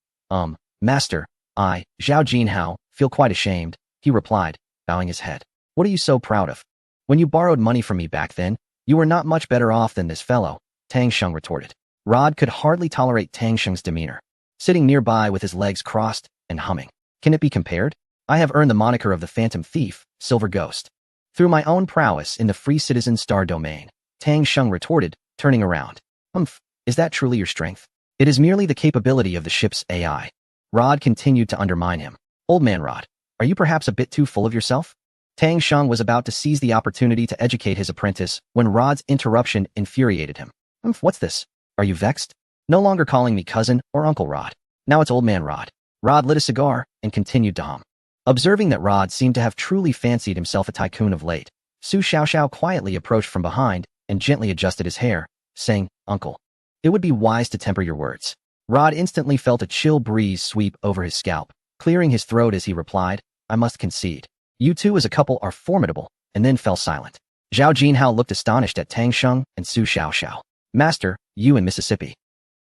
Master, I, Zhao Jinhao, feel quite ashamed," he replied, bowing his head. "What are you so proud of? When you borrowed money from me back then, you were not much better off than this fellow," Tang Sheng retorted. Rod could hardly tolerate Tang Sheng's demeanor, sitting nearby with his legs crossed and humming. "Can it be compared? I have earned the moniker of the Phantom Thief, Silver Ghost, through my own prowess in the Free Citizen Star domain," Tang Sheng retorted, turning around. Is that truly your strength? It is merely the capability of the ship's AI." Rod continued to undermine him. "Old man Rod, are you perhaps a bit too full of yourself?" Tang Sheng was about to seize the opportunity to educate his apprentice when Rod's interruption infuriated him. "What's this? Are you vexed? No longer calling me cousin or Uncle Rod. Now it's old man Rod." Rod lit a cigar and continued to hum. Observing that Rod seemed to have truly fancied himself a tycoon of late, Su Xiaoxiao quietly approached from behind and gently adjusted his hair, saying, "Uncle, it would be wise to temper your words." Rod instantly felt a chill breeze sweep over his scalp, clearing his throat as he replied, "I must concede. You two as a couple are formidable," and then fell silent. Zhao Jinhao looked astonished at Tang Sheng and Su Xiaoxiao. "Master, you in Mississippi."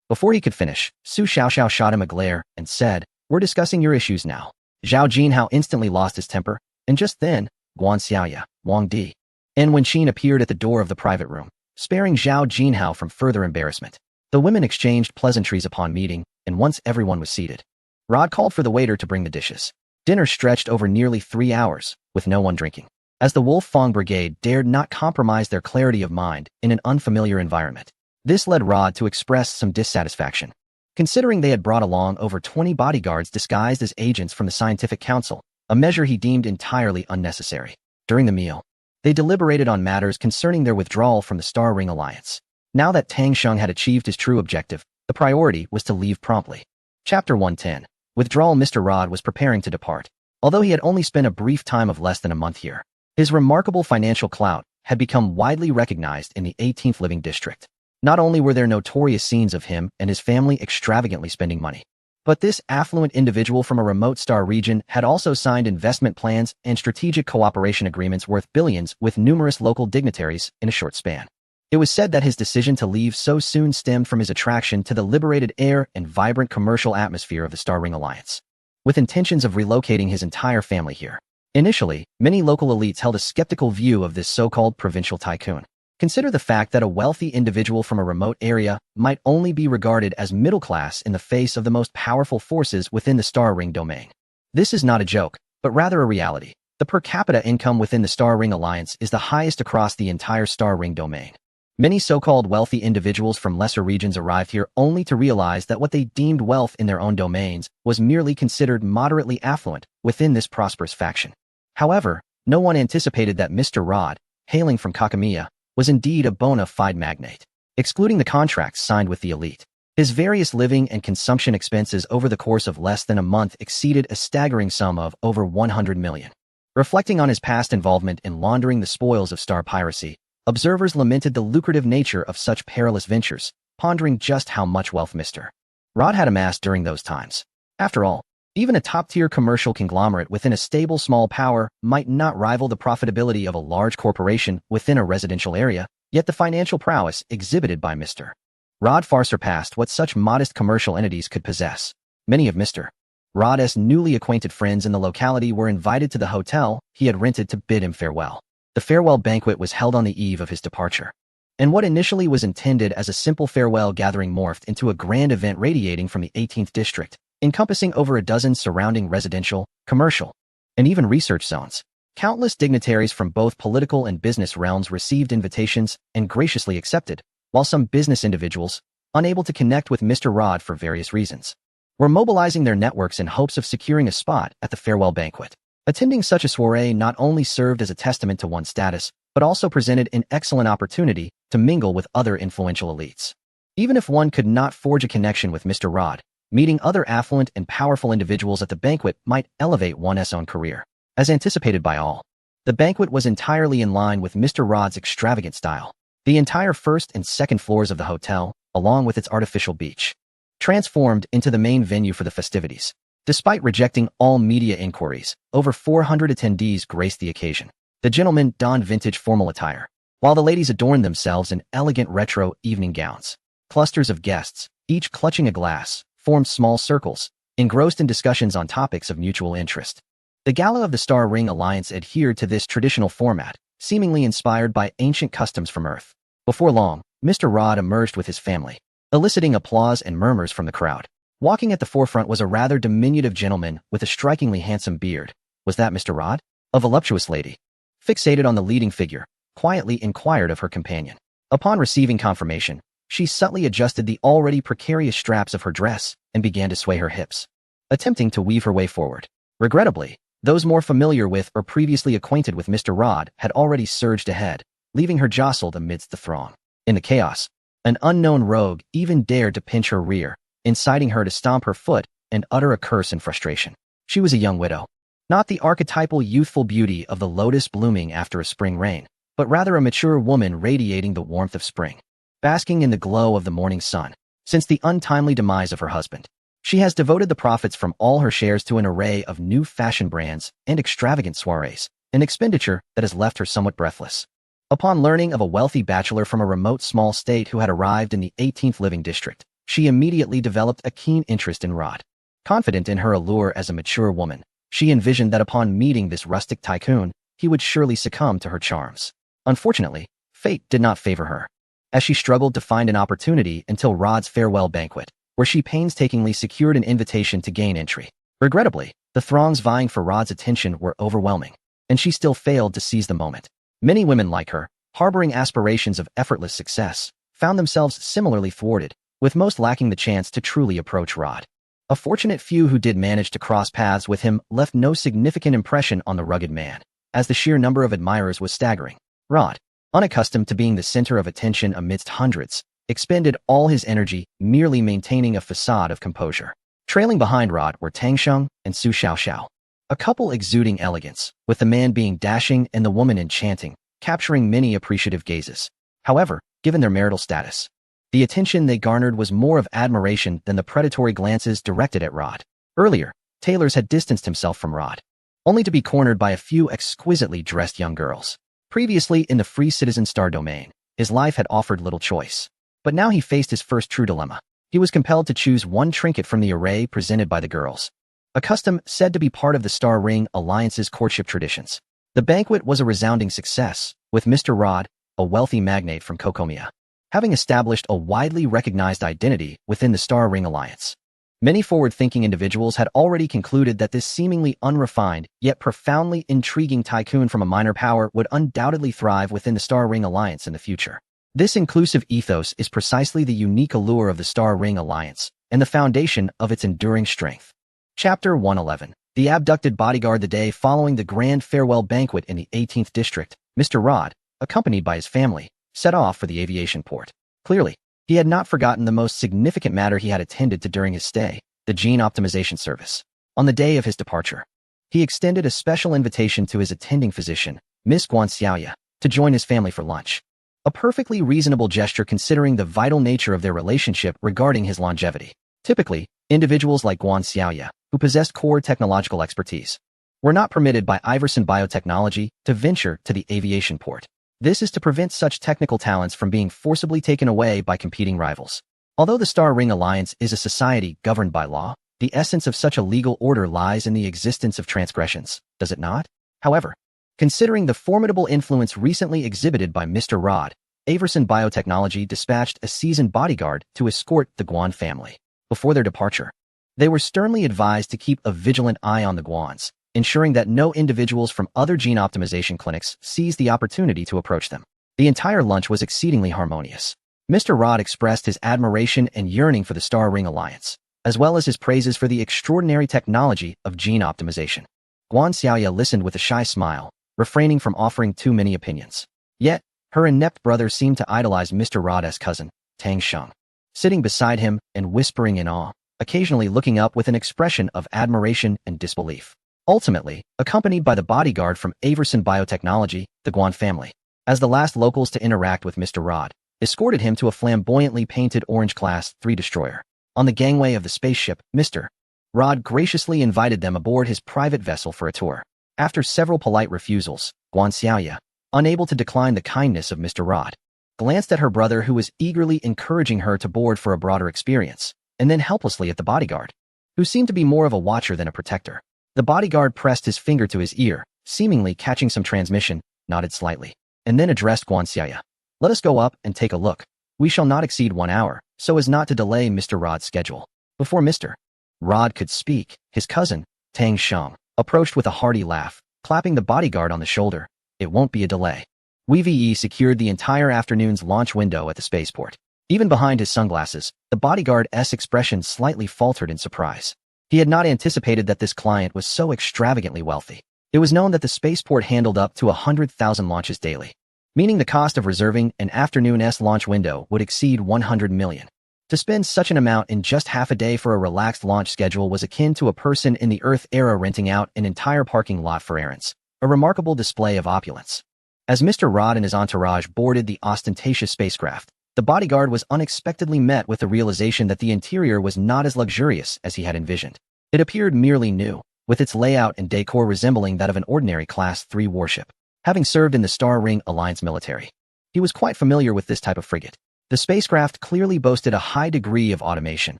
Before he could finish, Su Xiaoxiao shot him a glare and said, "We're discussing your issues now." Zhao Jinhao instantly lost his temper, and just then, Guan Xiaoya, Wang Di, and Wenqin appeared at the door of the private room, sparing Zhao Jinhao from further embarrassment. The women exchanged pleasantries upon meeting, and once everyone was seated, Rod called for the waiter to bring the dishes. Dinner stretched over nearly 3 hours, with no one drinking, as the Wolf Fong Brigade dared not compromise their clarity of mind in an unfamiliar environment. This led Rod to express some dissatisfaction, considering they had brought along over 20 bodyguards disguised as agents from the Scientific Council, a measure he deemed entirely unnecessary. During the meal, they deliberated on matters concerning their withdrawal from the Star Ring Alliance. Now that Tang Sheng had achieved his true objective, the priority was to leave promptly. Chapter 110. Withdrawal. Mr. Rod was preparing to depart. Although he had only spent a brief time of less than a month here, his remarkable financial clout had become widely recognized in the 18th Living District. Not only were there notorious scenes of him and his family extravagantly spending money, but this affluent individual from a remote star region had also signed investment plans and strategic cooperation agreements worth billions with numerous local dignitaries in a short span. It was said that his decision to leave so soon stemmed from his attraction to the liberated air and vibrant commercial atmosphere of the Star Ring Alliance, with intentions of relocating his entire family here. Initially, many local elites held a skeptical view of this so-called provincial tycoon. Consider the fact that a wealthy individual from a remote area might only be regarded as middle class in the face of the most powerful forces within the Star Ring domain. This is not a joke, but rather a reality. The per capita income within the Star Ring Alliance is the highest across the entire Star Ring domain. Many so-called wealthy individuals from lesser regions arrived here only to realize that what they deemed wealth in their own domains was merely considered moderately affluent within this prosperous faction. However, no one anticipated that Mr. Rod, hailing from Kakamiya, was indeed a bona fide magnate. Excluding the contracts signed with the elite, his various living and consumption expenses over the course of less than a month exceeded a staggering sum of over 100 million. Reflecting on his past involvement in laundering the spoils of star piracy, observers lamented the lucrative nature of such perilous ventures, pondering just how much wealth Mr. Rod had amassed during those times. After all, even a top-tier commercial conglomerate within a stable small power might not rival the profitability of a large corporation within a residential area, yet the financial prowess exhibited by Mr. Rod far surpassed what such modest commercial entities could possess. Many of Mr. Rod's newly acquainted friends in the locality were invited to the hotel he had rented to bid him farewell. The farewell banquet was held on the eve of his departure, and what initially was intended as a simple farewell gathering morphed into a grand event radiating from the 18th district, encompassing over a dozen surrounding residential, commercial, and even research zones. Countless dignitaries from both political and business realms received invitations and graciously accepted, while some business individuals, unable to connect with Mr. Rod for various reasons, were mobilizing their networks in hopes of securing a spot at the farewell banquet. Attending such a soiree not only served as a testament to one's status, but also presented an excellent opportunity to mingle with other influential elites. Even if one could not forge a connection with Mr. Rod, meeting other affluent and powerful individuals at the banquet might elevate one's own career. As anticipated by all, the banquet was entirely in line with Mr. Rod's extravagant style. The entire first and second floors of the hotel, along with its artificial beach, transformed into the main venue for the festivities. Despite rejecting all media inquiries, over 400 attendees graced the occasion. The gentlemen donned vintage formal attire, while the ladies adorned themselves in elegant retro evening gowns. Clusters of guests, each clutching a glass, formed small circles, engrossed in discussions on topics of mutual interest. The Gala of the Star Ring Alliance adhered to this traditional format, seemingly inspired by ancient customs from Earth. Before long, Mr. Rod emerged with his family, eliciting applause and murmurs from the crowd. Walking at the forefront was a rather diminutive gentleman with a strikingly handsome beard. Was that Mr. Rod? A voluptuous lady, fixated on the leading figure, quietly inquired of her companion. Upon receiving confirmation, she subtly adjusted the already precarious straps of her dress and began to sway her hips, attempting to weave her way forward. Regrettably, those more familiar with or previously acquainted with Mr. Rod had already surged ahead, leaving her jostled amidst the throng. In the chaos, an unknown rogue even dared to pinch her rear, inciting her to stomp her foot and utter a curse in frustration. She was a young widow, not the archetypal youthful beauty of the lotus blooming after a spring rain, but rather a mature woman radiating the warmth of spring, basking in the glow of the morning sun. Since the untimely demise of her husband, she has devoted the profits from all her shares to an array of new fashion brands and extravagant soirees, an expenditure that has left her somewhat breathless. Upon learning of a wealthy bachelor from a remote small state who had arrived in the 18th living district, she immediately developed a keen interest in Rod. Confident in her allure as a mature woman, she envisioned that upon meeting this rustic tycoon, he would surely succumb to her charms. Unfortunately, fate did not favor her, as she struggled to find an opportunity until Rod's farewell banquet, where she painstakingly secured an invitation to gain entry. Regrettably, the throngs vying for Rod's attention were overwhelming, and she still failed to seize the moment. Many women like her, harboring aspirations of effortless success, found themselves similarly thwarted, with most lacking the chance to truly approach Rod. A fortunate few who did manage to cross paths with him left no significant impression on the rugged man, as the sheer number of admirers was staggering. Rod, unaccustomed to being the center of attention amidst hundreds, expended all his energy merely maintaining a facade of composure. Trailing behind Rod were Tang Sheng and Su Xiaoxiao, a couple exuding elegance, with the man being dashing and the woman enchanting, capturing many appreciative gazes. However, given their marital status, the attention they garnered was more of admiration than the predatory glances directed at Rod. Earlier, Taylors had distanced himself from Rod, only to be cornered by a few exquisitely dressed young girls. Previously in the Free Citizen Star domain, his life had offered little choice. But now he faced his first true dilemma. He was compelled to choose one trinket from the array presented by the girls, a custom said to be part of the Star Ring Alliance's courtship traditions. The banquet was a resounding success, with Mr. Rod, a wealthy magnate from Kokomia, having established a widely recognized identity within the Star Ring Alliance. Many forward-thinking individuals had already concluded that this seemingly unrefined, yet profoundly intriguing tycoon from a minor power would undoubtedly thrive within the Star Ring Alliance in the future. This inclusive ethos is precisely the unique allure of the Star Ring Alliance and the foundation of its enduring strength. Chapter 111. The abducted bodyguard. The day following the grand farewell banquet in the 18th district, Mr. Rod, accompanied by his family, set off for the aviation port. Clearly, he had not forgotten the most significant matter he had attended to during his stay, the gene optimization service. On the day of his departure, he extended a special invitation to his attending physician, Miss Guan Xiaoya, to join his family for lunch. A perfectly reasonable gesture considering the vital nature of their relationship regarding his longevity. Typically, individuals like Guan Xiaoya, who possessed core technological expertise, were not permitted by Iverson Biotechnology to venture to the aviation port. This is to prevent such technical talents from being forcibly taken away by competing rivals. Although the Star Ring Alliance is a society governed by law, the essence of such a legal order lies in the existence of transgressions, does it not? However, considering the formidable influence recently exhibited by Mr. Rod, Iverson Biotechnology dispatched a seasoned bodyguard to escort the Guan family. Before their departure, they were sternly advised to keep a vigilant eye on the Guans, ensuring that no individuals from other gene optimization clinics seized the opportunity to approach them. The entire lunch was exceedingly harmonious. Mr. Rod expressed his admiration and yearning for the Star Ring Alliance, as well as his praises for the extraordinary technology of gene optimization. Guan Xiaoya listened with a shy smile, refraining from offering too many opinions. Yet, her inept brother seemed to idolize Mr. Rod's cousin, Tang Sheng. sitting beside him and whispering in awe, occasionally looking up with an expression of admiration and disbelief. Ultimately, accompanied by the bodyguard from Averson Biotechnology, the Guan family, as the last locals to interact with Mr. Rod, escorted him to a flamboyantly painted orange Class 3 destroyer. On the gangway of the spaceship, Mr. Rod graciously invited them aboard his private vessel for a tour. After several polite refusals, Guan Xiaoya, unable to decline the kindness of Mr. Rod, glanced at her brother who was eagerly encouraging her to board for a broader experience, and then helplessly at the bodyguard, who seemed to be more of a watcher than a protector. The bodyguard pressed his finger to his ear, seemingly catching some transmission, nodded slightly, and then addressed Guan Xiaoya. Let us go up and take a look. We shall not exceed 1 hour, so as not to delay Mr. Rod's schedule. Before Mr. Rod could speak, his cousin, Tang Sheng, approached with a hearty laugh, clapping the bodyguard on the shoulder. It won't be a delay. WVE secured the entire afternoon's launch window at the spaceport. Even behind his sunglasses, the bodyguard's expression slightly faltered in surprise. He had not anticipated that this client was so extravagantly wealthy. It was known that the spaceport handled up to 100,000 launches daily, meaning the cost of reserving an afternoon's launch window would exceed 100 million. To spend such an amount in just half a day for a relaxed launch schedule was akin to a person in the Earth era renting out an entire parking lot for errands, a remarkable display of opulence. As Mr. Rod and his entourage boarded the ostentatious spacecraft, the bodyguard was unexpectedly met with the realization that the interior was not as luxurious as he had envisioned. It appeared merely new, with its layout and decor resembling that of an ordinary Class 3 warship. Having served in the Star Ring Alliance military, he was quite familiar with this type of frigate. The spacecraft clearly boasted a high degree of automation,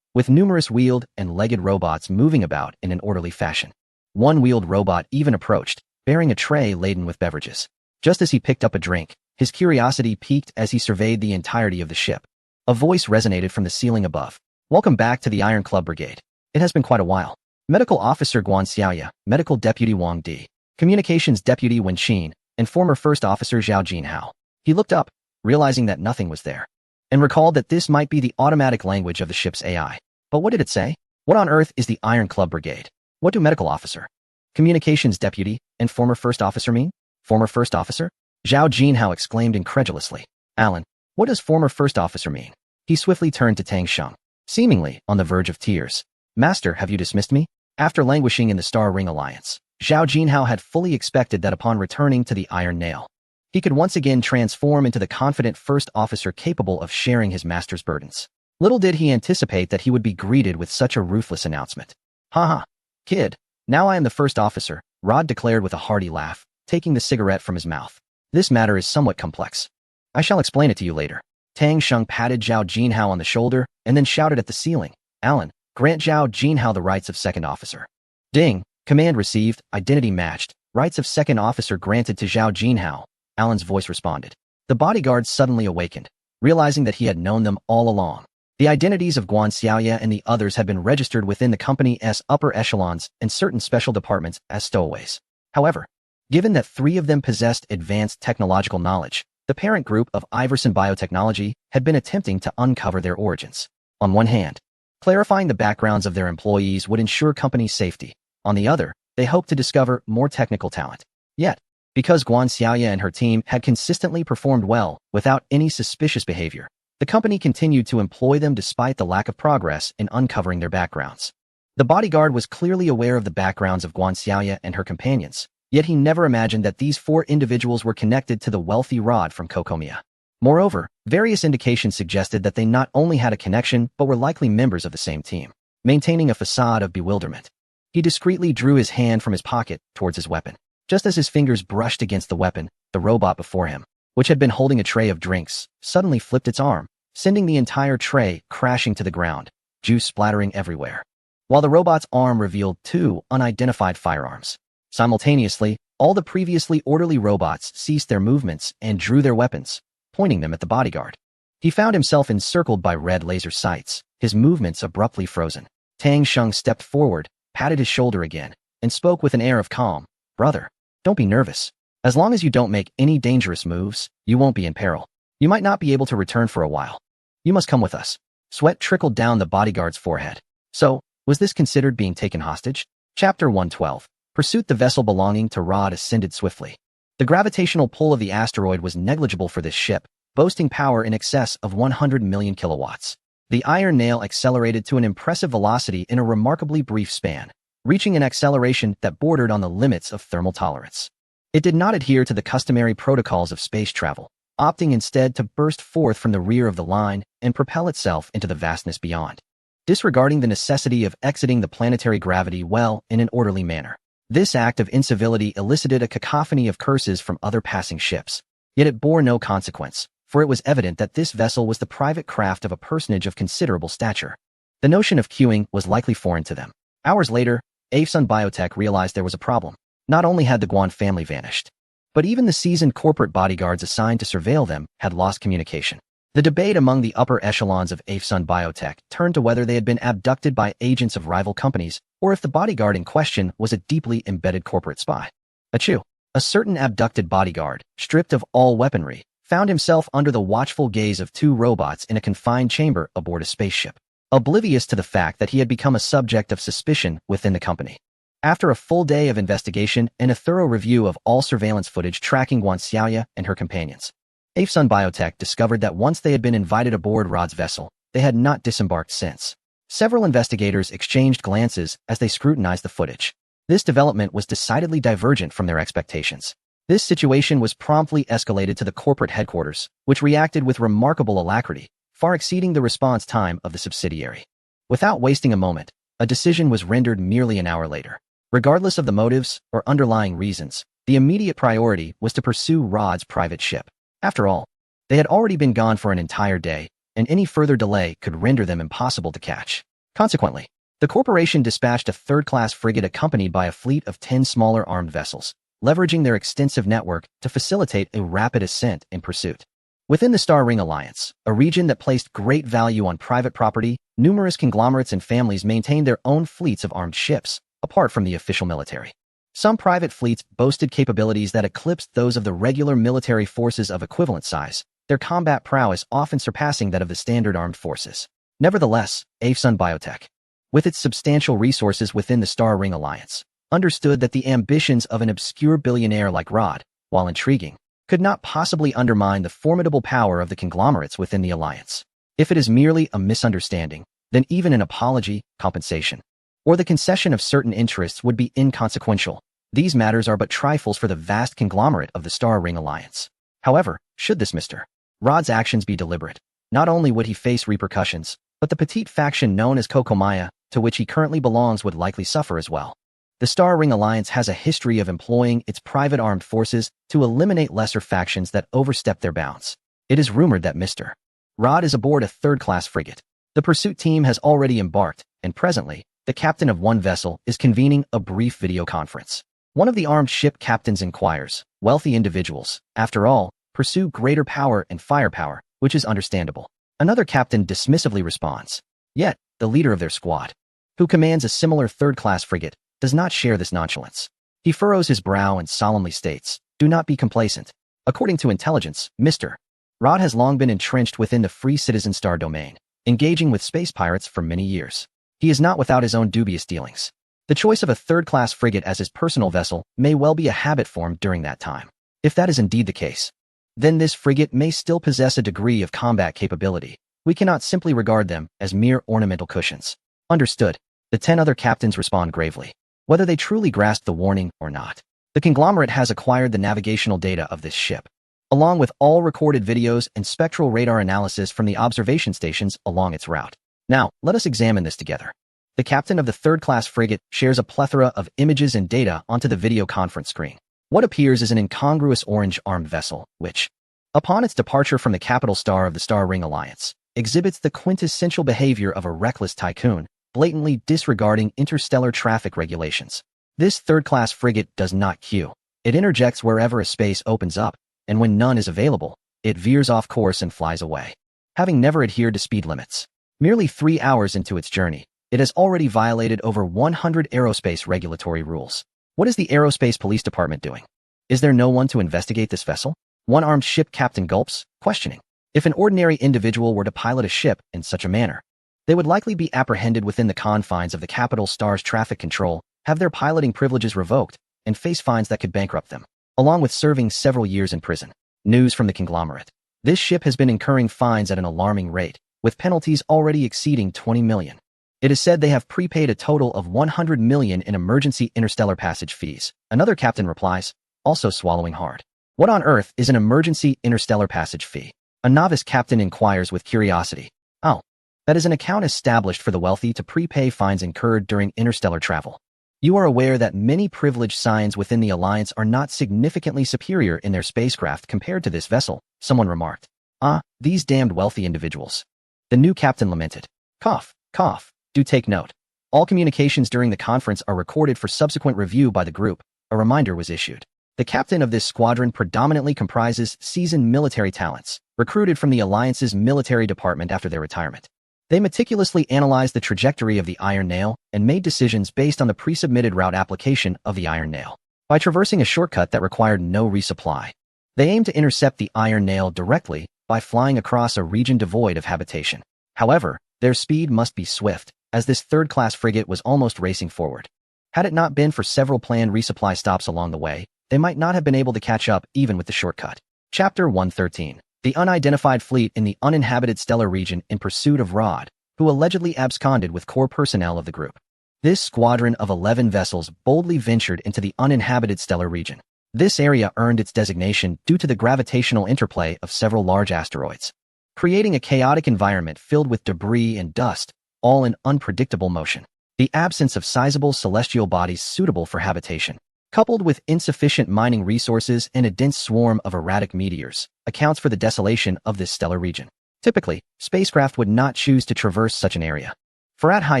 with numerous wheeled and legged robots moving about in an orderly fashion. One wheeled robot even approached, bearing a tray laden with beverages. Just as he picked up a drink, his curiosity piqued as he surveyed the entirety of the ship. A voice resonated from the ceiling above. Welcome back to the Iron Club Brigade. It has been quite a while. Medical Officer Guan Xiaoya, Medical Deputy Wang Di, Communications Deputy Wen Qin, and former First Officer Zhao Jinhao. He looked up, realizing that nothing was there, and recalled that this might be the automatic language of the ship's AI. But what did it say? What on earth is the Iron Club Brigade? What do Medical Officer, Communications Deputy, and former First Officer mean? Former First Officer? Zhao Jinhao exclaimed incredulously. Alan, what does former First Officer mean? He swiftly turned to Tang Sheng, seemingly on the verge of tears. Master, have you dismissed me? After languishing in the Star Ring Alliance, Zhao Jinhao had fully expected that upon returning to the Iron Nail, he could once again transform into the confident first officer capable of sharing his master's burdens. Little did he anticipate that he would be greeted with such a ruthless announcement. Haha, kid, now I am the first officer, Rod declared with a hearty laugh, taking the cigarette from his mouth. This matter is somewhat complex. I shall explain it to you later. Tang Sheng patted Zhao Jinhao on the shoulder and then shouted at the ceiling. Alan, grant Zhao Jinhao the rights of second officer. Ding, command received, identity matched, rights of second officer granted to Zhao Jinhao. Alan's voice responded. The bodyguard suddenly awakened, realizing that he had known them all along. The identities of Guan Xiaoya and the others had been registered within the company's upper echelons and certain special departments as stowaways. However, given that 3 of them possessed advanced technological knowledge, the parent group of Iverson Biotechnology had been attempting to uncover their origins. On one hand, clarifying the backgrounds of their employees would ensure company safety. On the other, they hoped to discover more technical talent. Yet, because Guan Xiaoya and her team had consistently performed well without any suspicious behavior, the company continued to employ them despite the lack of progress in uncovering their backgrounds. The bodyguard was clearly aware of the backgrounds of Guan Xiaoya and her companions, yet he never imagined that these 4 individuals were connected to the wealthy Rod from Kokomia. Moreover, various indications suggested that they not only had a connection but were likely members of the same team. Maintaining a facade of bewilderment, he discreetly drew his hand from his pocket towards his weapon. Just as his fingers brushed against the weapon, the robot before him, which had been holding a tray of drinks, suddenly flipped its arm, sending the entire tray crashing to the ground, juice splattering everywhere. While the robot's arm revealed 2 unidentified firearms. Simultaneously, all the previously orderly robots ceased their movements and drew their weapons, pointing them at the bodyguard. He found himself encircled by red laser sights, his movements abruptly frozen. Tang Sheng stepped forward, patted his shoulder again, and spoke with an air of calm. Brother, don't be nervous. As long as you don't make any dangerous moves, you won't be in peril. You might not be able to return for a while. You must come with us. Sweat trickled down the bodyguard's forehead. So, was this considered being taken hostage? Chapter 112. Pursuit. The vessel belonging to Rod ascended swiftly. The gravitational pull of the asteroid was negligible for this ship, boasting power in excess of 100 million kilowatts. The iron nail accelerated to an impressive velocity in a remarkably brief span, reaching an acceleration that bordered on the limits of thermal tolerance. It did not adhere to the customary protocols of space travel, opting instead to burst forth from the rear of the line and propel itself into the vastness beyond, disregarding the necessity of exiting the planetary gravity well in an orderly manner. This act of incivility elicited a cacophony of curses from other passing ships. Yet it bore no consequence, for it was evident that this vessel was the private craft of a personage of considerable stature. The notion of queuing was likely foreign to them. Hours later, Afsun Biotech realized there was a problem. Not only had the Guan family vanished, but even the seasoned corporate bodyguards assigned to surveil them had lost communication. The debate among the upper echelons of Afsun Biotech turned to whether they had been abducted by agents of rival companies or if the bodyguard in question was a deeply embedded corporate spy. Achoo! A certain abducted bodyguard, stripped of all weaponry, found himself under the watchful gaze of two robots in a confined chamber aboard a spaceship, oblivious to the fact that he had become a subject of suspicion within the company. After a full day of investigation and a thorough review of all surveillance footage tracking Guan Xiaoya and her companions, Afsun Biotech discovered that once they had been invited aboard Rod's vessel, they had not disembarked since. Several investigators exchanged glances as they scrutinized the footage. This development was decidedly divergent from their expectations. This situation was promptly escalated to the corporate headquarters, which reacted with remarkable alacrity, far exceeding the response time of the subsidiary. Without wasting a moment, a decision was rendered merely an hour later. Regardless of the motives or underlying reasons, the immediate priority was to pursue Rod's private ship. After all, they had already been gone for an entire day, and any further delay could render them impossible to catch. Consequently, the corporation dispatched a third-class frigate accompanied by a fleet of 10 smaller armed vessels, leveraging their extensive network to facilitate a rapid ascent in pursuit. Within the Star Ring Alliance, a region that placed great value on private property, numerous conglomerates and families maintained their own fleets of armed ships, apart from the official military. Some private fleets boasted capabilities that eclipsed those of the regular military forces of equivalent size, their combat prowess often surpassing that of the standard armed forces. Nevertheless, Afsun Biotech, with its substantial resources within the Star Ring Alliance, understood that the ambitions of an obscure billionaire like Rod, while intriguing, could not possibly undermine the formidable power of the conglomerates within the alliance. If it is merely a misunderstanding, then even an apology, compensation, or the concession of certain interests would be inconsequential. These matters are but trifles for the vast conglomerate of the Star Ring Alliance. However, should this Mr. Rod's actions be deliberate, not only would he face repercussions, but the petite faction known as Kokomaya, to which he currently belongs, would likely suffer as well. The Star Ring Alliance has a history of employing its private armed forces to eliminate lesser factions that overstep their bounds. It is rumored that Mr. Rod is aboard a third-class frigate. The pursuit team has already embarked, and presently, the captain of one vessel is convening a brief video conference. One of the armed ship captains inquires, wealthy individuals, after all, pursue greater power and firepower, which is understandable. Another captain dismissively responds, yet, the leader of their squad, who commands a similar third-class frigate, does not share this nonchalance. He furrows his brow and solemnly states, do not be complacent. According to intelligence, Mr. Rod has long been entrenched within the free citizen star domain, engaging with space pirates for many years. He is not without his own dubious dealings. The choice of a third-class frigate as his personal vessel may well be a habit formed during that time. If that is indeed the case, then this frigate may still possess a degree of combat capability. We cannot simply regard them as mere ornamental cushions. Understood. The 10 other captains respond gravely, whether they truly grasp the warning or not. The conglomerate has acquired the navigational data of this ship, along with all recorded videos and spectral radar analysis from the observation stations along its route. Now, let us examine this together. The captain of the third-class frigate shares a plethora of images and data onto the video conference screen. What appears is an incongruous orange armed vessel, which, upon its departure from the capital star of the Star Ring Alliance, exhibits the quintessential behavior of a reckless tycoon, blatantly disregarding interstellar traffic regulations. This third-class frigate does not queue. It interjects wherever a space opens up, and when none is available, it veers off course and flies away. Having never adhered to speed limits, merely 3 hours into its journey, it has already violated over 100 aerospace regulatory rules. What is the Aerospace Police Department doing? Is there no one to investigate this vessel? One armed ship captain gulps, questioning. If an ordinary individual were to pilot a ship in such a manner, they would likely be apprehended within the confines of the capital star's traffic control, have their piloting privileges revoked, and face fines that could bankrupt them, along with serving several years in prison. News from the conglomerate. This ship has been incurring fines at an alarming rate, with penalties already exceeding 20 million. It is said they have prepaid a total of 100 million in emergency interstellar passage fees. Another captain replies, also swallowing hard. What on earth is an emergency interstellar passage fee? A novice captain inquires with curiosity. Oh, that is an account established for the wealthy to prepay fines incurred during interstellar travel. You are aware that many privileged signs within the Alliance are not significantly superior in their spacecraft compared to this vessel, someone remarked. Ah, these damned wealthy individuals. The new captain lamented. Cough, cough. Do take note. All communications during the conference are recorded for subsequent review by the group. A reminder was issued. The captain of this squadron predominantly comprises seasoned military talents, recruited from the Alliance's military department after their retirement. They meticulously analyzed the trajectory of the Iron Nail and made decisions based on the pre-submitted route application of the Iron Nail. By traversing a shortcut that required no resupply, they aimed to intercept the Iron Nail directly by flying across a region devoid of habitation. However, their speed must be swift, as this third-class frigate was almost racing forward. Had it not been for several planned resupply stops along the way, they might not have been able to catch up even with the shortcut. Chapter 113. The unidentified fleet in the uninhabited stellar region in pursuit of Rod, who allegedly absconded with core personnel of the group. This squadron of 11 vessels boldly ventured into the uninhabited stellar region. This area earned its designation due to the gravitational interplay of several large asteroids, creating a chaotic environment filled with debris and dust, all in unpredictable motion. The absence of sizable celestial bodies suitable for habitation, coupled with insufficient mining resources and a dense swarm of erratic meteors, accounts for the desolation of this stellar region. Typically, spacecraft would not choose to traverse such an area. For at high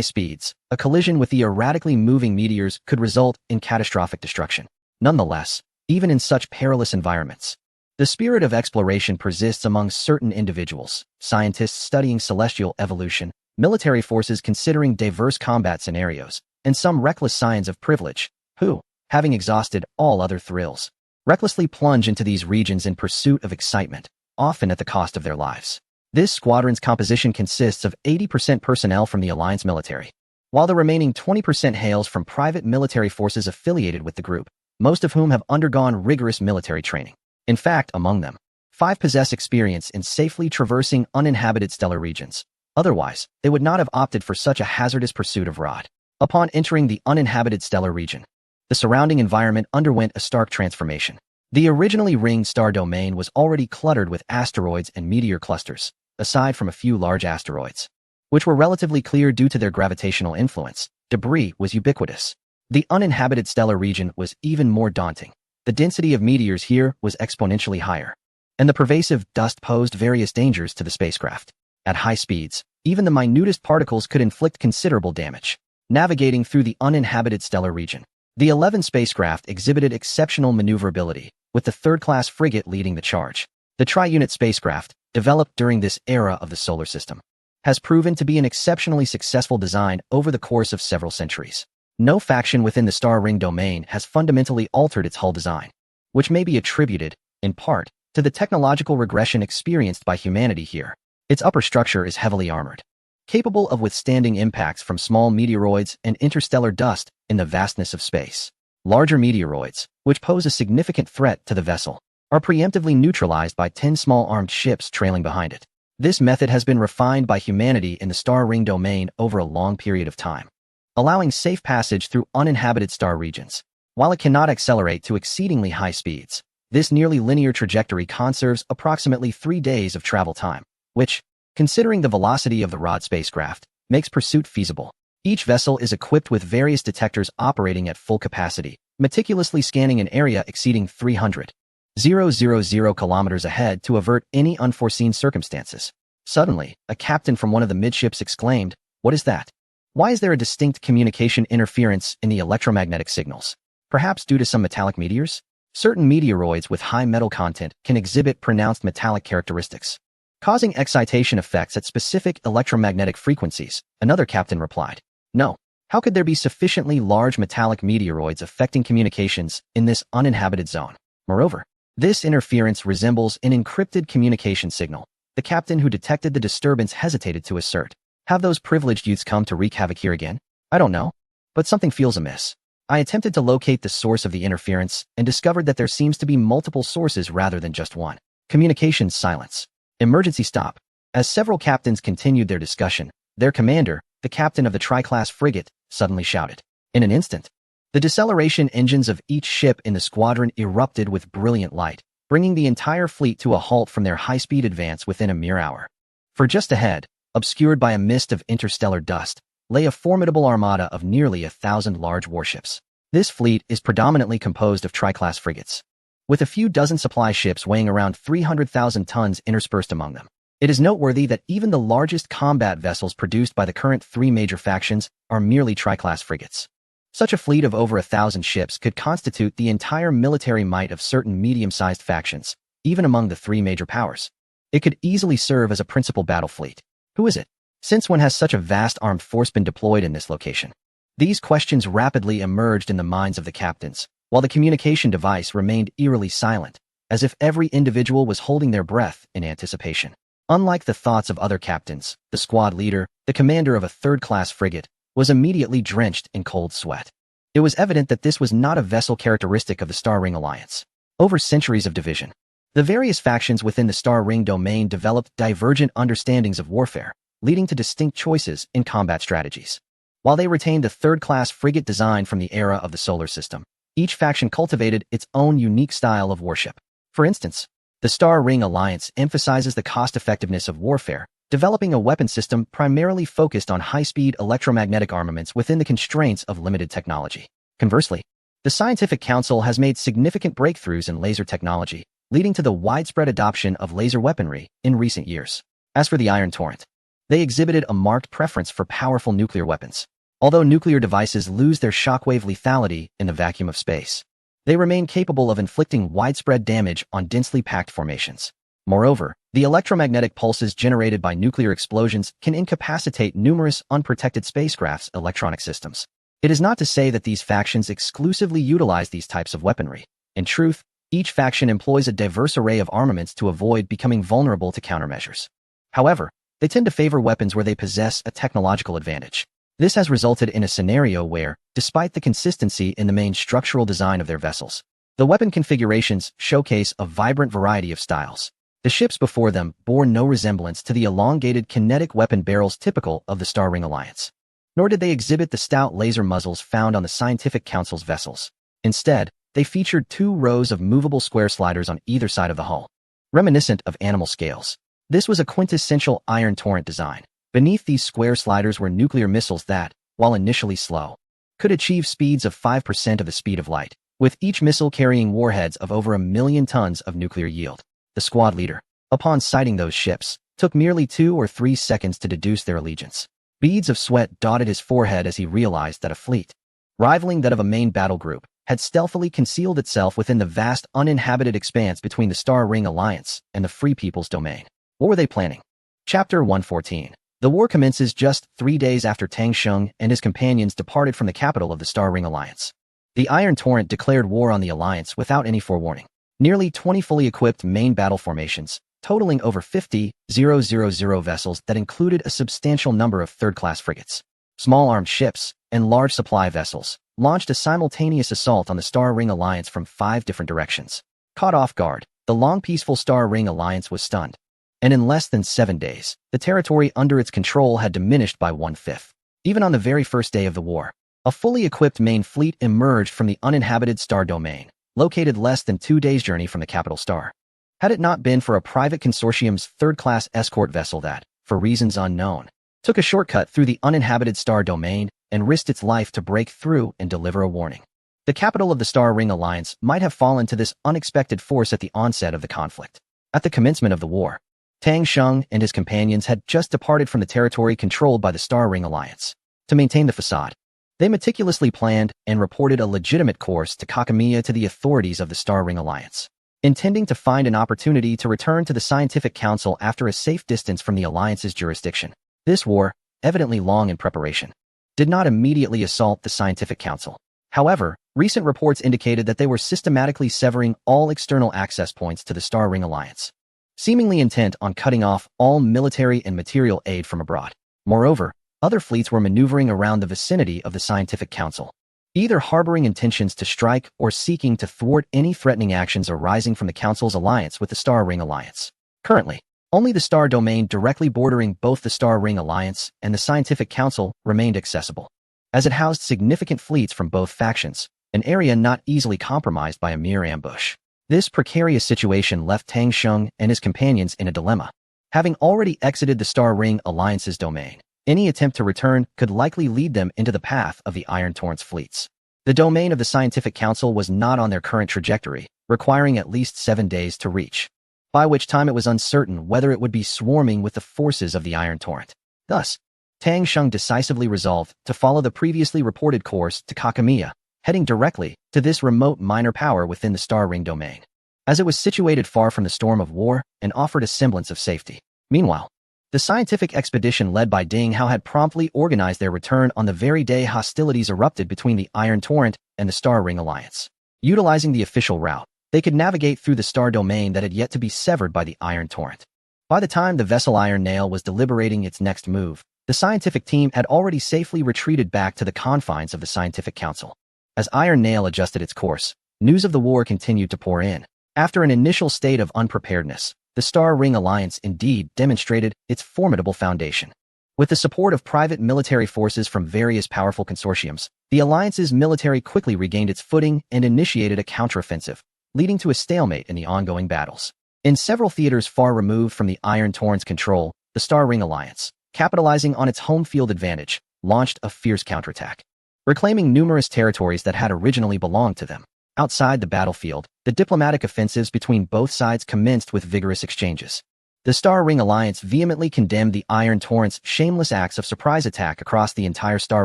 speeds, a collision with the erratically moving meteors could result in catastrophic destruction. Nonetheless, even in such perilous environments, the spirit of exploration persists among certain individuals, scientists studying celestial evolution, military forces considering diverse combat scenarios, and some reckless scions of privilege, who, having exhausted all other thrills, recklessly plunge into these regions in pursuit of excitement, often at the cost of their lives. This squadron's composition consists of 80% personnel from the Alliance military, while the remaining 20% hails from private military forces affiliated with the group, most of whom have undergone rigorous military training. In fact, among them, 5 possess experience in safely traversing uninhabited stellar regions. Otherwise, they would not have opted for such a hazardous pursuit of Rod. Upon entering the uninhabited stellar region, the surrounding environment underwent a stark transformation. The originally ringed star domain was already cluttered with asteroids and meteor clusters, aside from a few large asteroids, which were relatively clear due to their gravitational influence. Debris was ubiquitous. The uninhabited stellar region was even more daunting. The density of meteors here was exponentially higher, and the pervasive dust posed various dangers to the spacecraft. At high speeds, even the minutest particles could inflict considerable damage. Navigating through the uninhabited stellar region, the 11 spacecraft exhibited exceptional maneuverability, with the third-class frigate leading the charge. The tri-unit spacecraft, developed during this era of the solar system, has proven to be an exceptionally successful design over the course of several centuries. No faction within the star ring domain has fundamentally altered its hull design, which may be attributed, in part, to the technological regression experienced by humanity here. Its upper structure is heavily armored, capable of withstanding impacts from small meteoroids and interstellar dust in the vastness of space. Larger meteoroids, which pose a significant threat to the vessel, are preemptively neutralized by 10 small armed ships trailing behind it. This method has been refined by humanity in the star ring domain over a long period of time, allowing safe passage through uninhabited star regions. While it cannot accelerate to exceedingly high speeds, this nearly linear trajectory conserves approximately 3 days of travel time, which, considering the velocity of the Rod spacecraft, makes pursuit feasible. Each vessel is equipped with various detectors operating at full capacity, meticulously scanning an area exceeding 300,000 kilometers ahead to avert any unforeseen circumstances. Suddenly, a captain from one of the midships exclaimed, "What is that? Why is there a distinct communication interference in the electromagnetic signals? Perhaps due to some metallic meteors? Certain meteoroids with high metal content can exhibit pronounced metallic characteristics, causing excitation effects at specific electromagnetic frequencies," another captain replied. No. How could there be sufficiently large metallic meteoroids affecting communications in this uninhabited zone? Moreover, this interference resembles an encrypted communication signal. The captain who detected the disturbance hesitated to assert, "Have those privileged youths come to wreak havoc here again? I don't know, but something feels amiss." I attempted to locate the source of the interference and discovered that there seems to be multiple sources rather than just one. Communications silence. Emergency stop. As several captains continued their discussion, their commander, the captain of the tri-class frigate, suddenly shouted. In an instant, the deceleration engines of each ship in the squadron erupted with brilliant light, bringing the entire fleet to a halt from their high-speed advance within a mere hour. For just ahead, obscured by a mist of interstellar dust, lay a formidable armada of nearly 1,000 large warships. This fleet is predominantly composed of tri-class frigates, with a few dozen supply ships weighing around 300,000 tons interspersed among them. It is noteworthy that even the largest combat vessels produced by the current three major factions are merely tri-class frigates. Such a fleet of over 1,000 ships could constitute the entire military might of certain medium-sized factions, even among the three major powers. It could easily serve as a principal battle fleet. Who is it? Since when has such a vast armed force been deployed in this location? These questions rapidly emerged in the minds of the captains, while the communication device remained eerily silent, as if every individual was holding their breath in anticipation. Unlike the thoughts of other captains, the squad leader, the commander of a third-class frigate, was immediately drenched in cold sweat. It was evident that this was not a vessel characteristic of the Star Ring Alliance. Over centuries of division, the various factions within the Star Ring domain developed divergent understandings of warfare, leading to distinct choices in combat strategies. While they retained the third-class frigate design from the era of the solar system, each faction cultivated its own unique style of warship. For instance, the Star Ring Alliance emphasizes the cost-effectiveness of warfare, developing a weapon system primarily focused on high-speed electromagnetic armaments within the constraints of limited technology. Conversely, the Scientific Council has made significant breakthroughs in laser technology, leading to the widespread adoption of laser weaponry in recent years. As for the Iron Torrent, they exhibited a marked preference for powerful nuclear weapons. Although nuclear devices lose their shockwave lethality in the vacuum of space, they remain capable of inflicting widespread damage on densely packed formations. Moreover, the electromagnetic pulses generated by nuclear explosions can incapacitate numerous unprotected spacecraft's electronic systems. It is not to say that these factions exclusively utilize these types of weaponry. In truth, each faction employs a diverse array of armaments to avoid becoming vulnerable to countermeasures. However, they tend to favor weapons where they possess a technological advantage. This has resulted in a scenario where, despite the consistency in the main structural design of their vessels, the weapon configurations showcase a vibrant variety of styles. The ships before them bore no resemblance to the elongated kinetic weapon barrels typical of the Star Ring Alliance, nor did they exhibit the stout laser muzzles found on the Scientific Council's vessels. Instead, they featured two rows of movable square sliders on either side of the hull, reminiscent of animal scales. This was a quintessential Iron Torrent design. Beneath these square sliders were nuclear missiles that, while initially slow, could achieve speeds of 5% of the speed of light, with each missile carrying warheads of over 1 million tons of nuclear yield. The squad leader, upon sighting those ships, took merely 2 or 3 seconds to deduce their allegiance. Beads of sweat dotted his forehead as he realized that a fleet, rivaling that of a main battle group, had stealthily concealed itself within the vast uninhabited expanse between the Star Ring Alliance and the Free People's domain. What were they planning? Chapter 114. The war commences just 3 days after Tang Sheng and his companions departed from the capital of the Star Ring Alliance. The Iron Torrent declared war on the Alliance without any forewarning. Nearly 20 fully equipped main battle formations, totaling over 50,000 vessels that included a substantial number of third-class frigates, small armed ships, and large supply vessels, launched a simultaneous assault on the Star Ring Alliance from 5 different directions. Caught off guard, the long peaceful Star Ring Alliance was stunned, and in less than 7 days, the territory under its control had diminished by 1/5. Even on the very first day of the war, a fully equipped main fleet emerged from the uninhabited Star Domain, located less than 2 days' journey from the capital star. Had it not been for a private consortium's third-class escort vessel that, for reasons unknown, took a shortcut through the uninhabited Star Domain and risked its life to break through and deliver a warning, the capital of the Star Ring Alliance might have fallen to this unexpected force at the onset of the conflict. At the commencement of the war, Tang Sheng and his companions had just departed from the territory controlled by the Star Ring Alliance. To maintain the facade, they meticulously planned and reported a legitimate course to Kakamiya to the authorities of the Star Ring Alliance, intending to find an opportunity to return to the Scientific Council after a safe distance from the Alliance's jurisdiction. This war, evidently long in preparation, did not immediately assault the Scientific Council. However, recent reports indicated that they were systematically severing all external access points to the Star Ring Alliance, seemingly intent on cutting off all military and material aid from abroad. Moreover, other fleets were maneuvering around the vicinity of the Scientific Council, either harboring intentions to strike or seeking to thwart any threatening actions arising from the Council's alliance with the Star Ring Alliance. Currently, Only the star domain directly bordering both the Star Ring Alliance and the Scientific Council remained accessible, as it housed significant fleets from both factions, an area not easily compromised by a mere ambush. This precarious situation left Tang Sheng and his companions in a dilemma. Having already exited the Star Ring Alliance's domain, any attempt to return could likely lead them into the path of the Iron Torrent's fleets. The domain of the Scientific Council was not on their current trajectory, requiring at least 7 days to reach, by which time it was uncertain whether it would be swarming with the forces of the Iron Torrent. Thus, Tang Sheng decisively resolved to follow the previously reported course to Kakamiya, heading directly to this remote minor power within the Star Ring domain, as it was situated far from the storm of war and offered a semblance of safety. Meanwhile, the scientific expedition led by Ding Hao had promptly organized their return on the very day hostilities erupted between the Iron Torrent and the Star Ring Alliance. Utilizing the official route, they could navigate through the star domain that had yet to be severed by the Iron Torrent. By the time the vessel Iron Nail was deliberating its next move, the scientific team had already safely retreated back to the confines of the Scientific Council. As Iron Nail adjusted its course, news of the war continued to pour in. After an initial state of unpreparedness, the Star Ring Alliance indeed demonstrated its formidable foundation. With the support of private military forces from various powerful consortiums, the Alliance's military quickly regained its footing and initiated a counteroffensive, leading to a stalemate in the ongoing battles. In several theaters far removed from the Iron Torrent's control, the Star Ring Alliance, capitalizing on its home field advantage, launched a fierce counterattack, reclaiming numerous territories that had originally belonged to them. Outside the battlefield, the diplomatic offensives between both sides commenced with vigorous exchanges. The Star Ring Alliance vehemently condemned the Iron Torrent's shameless acts of surprise attack across the entire Star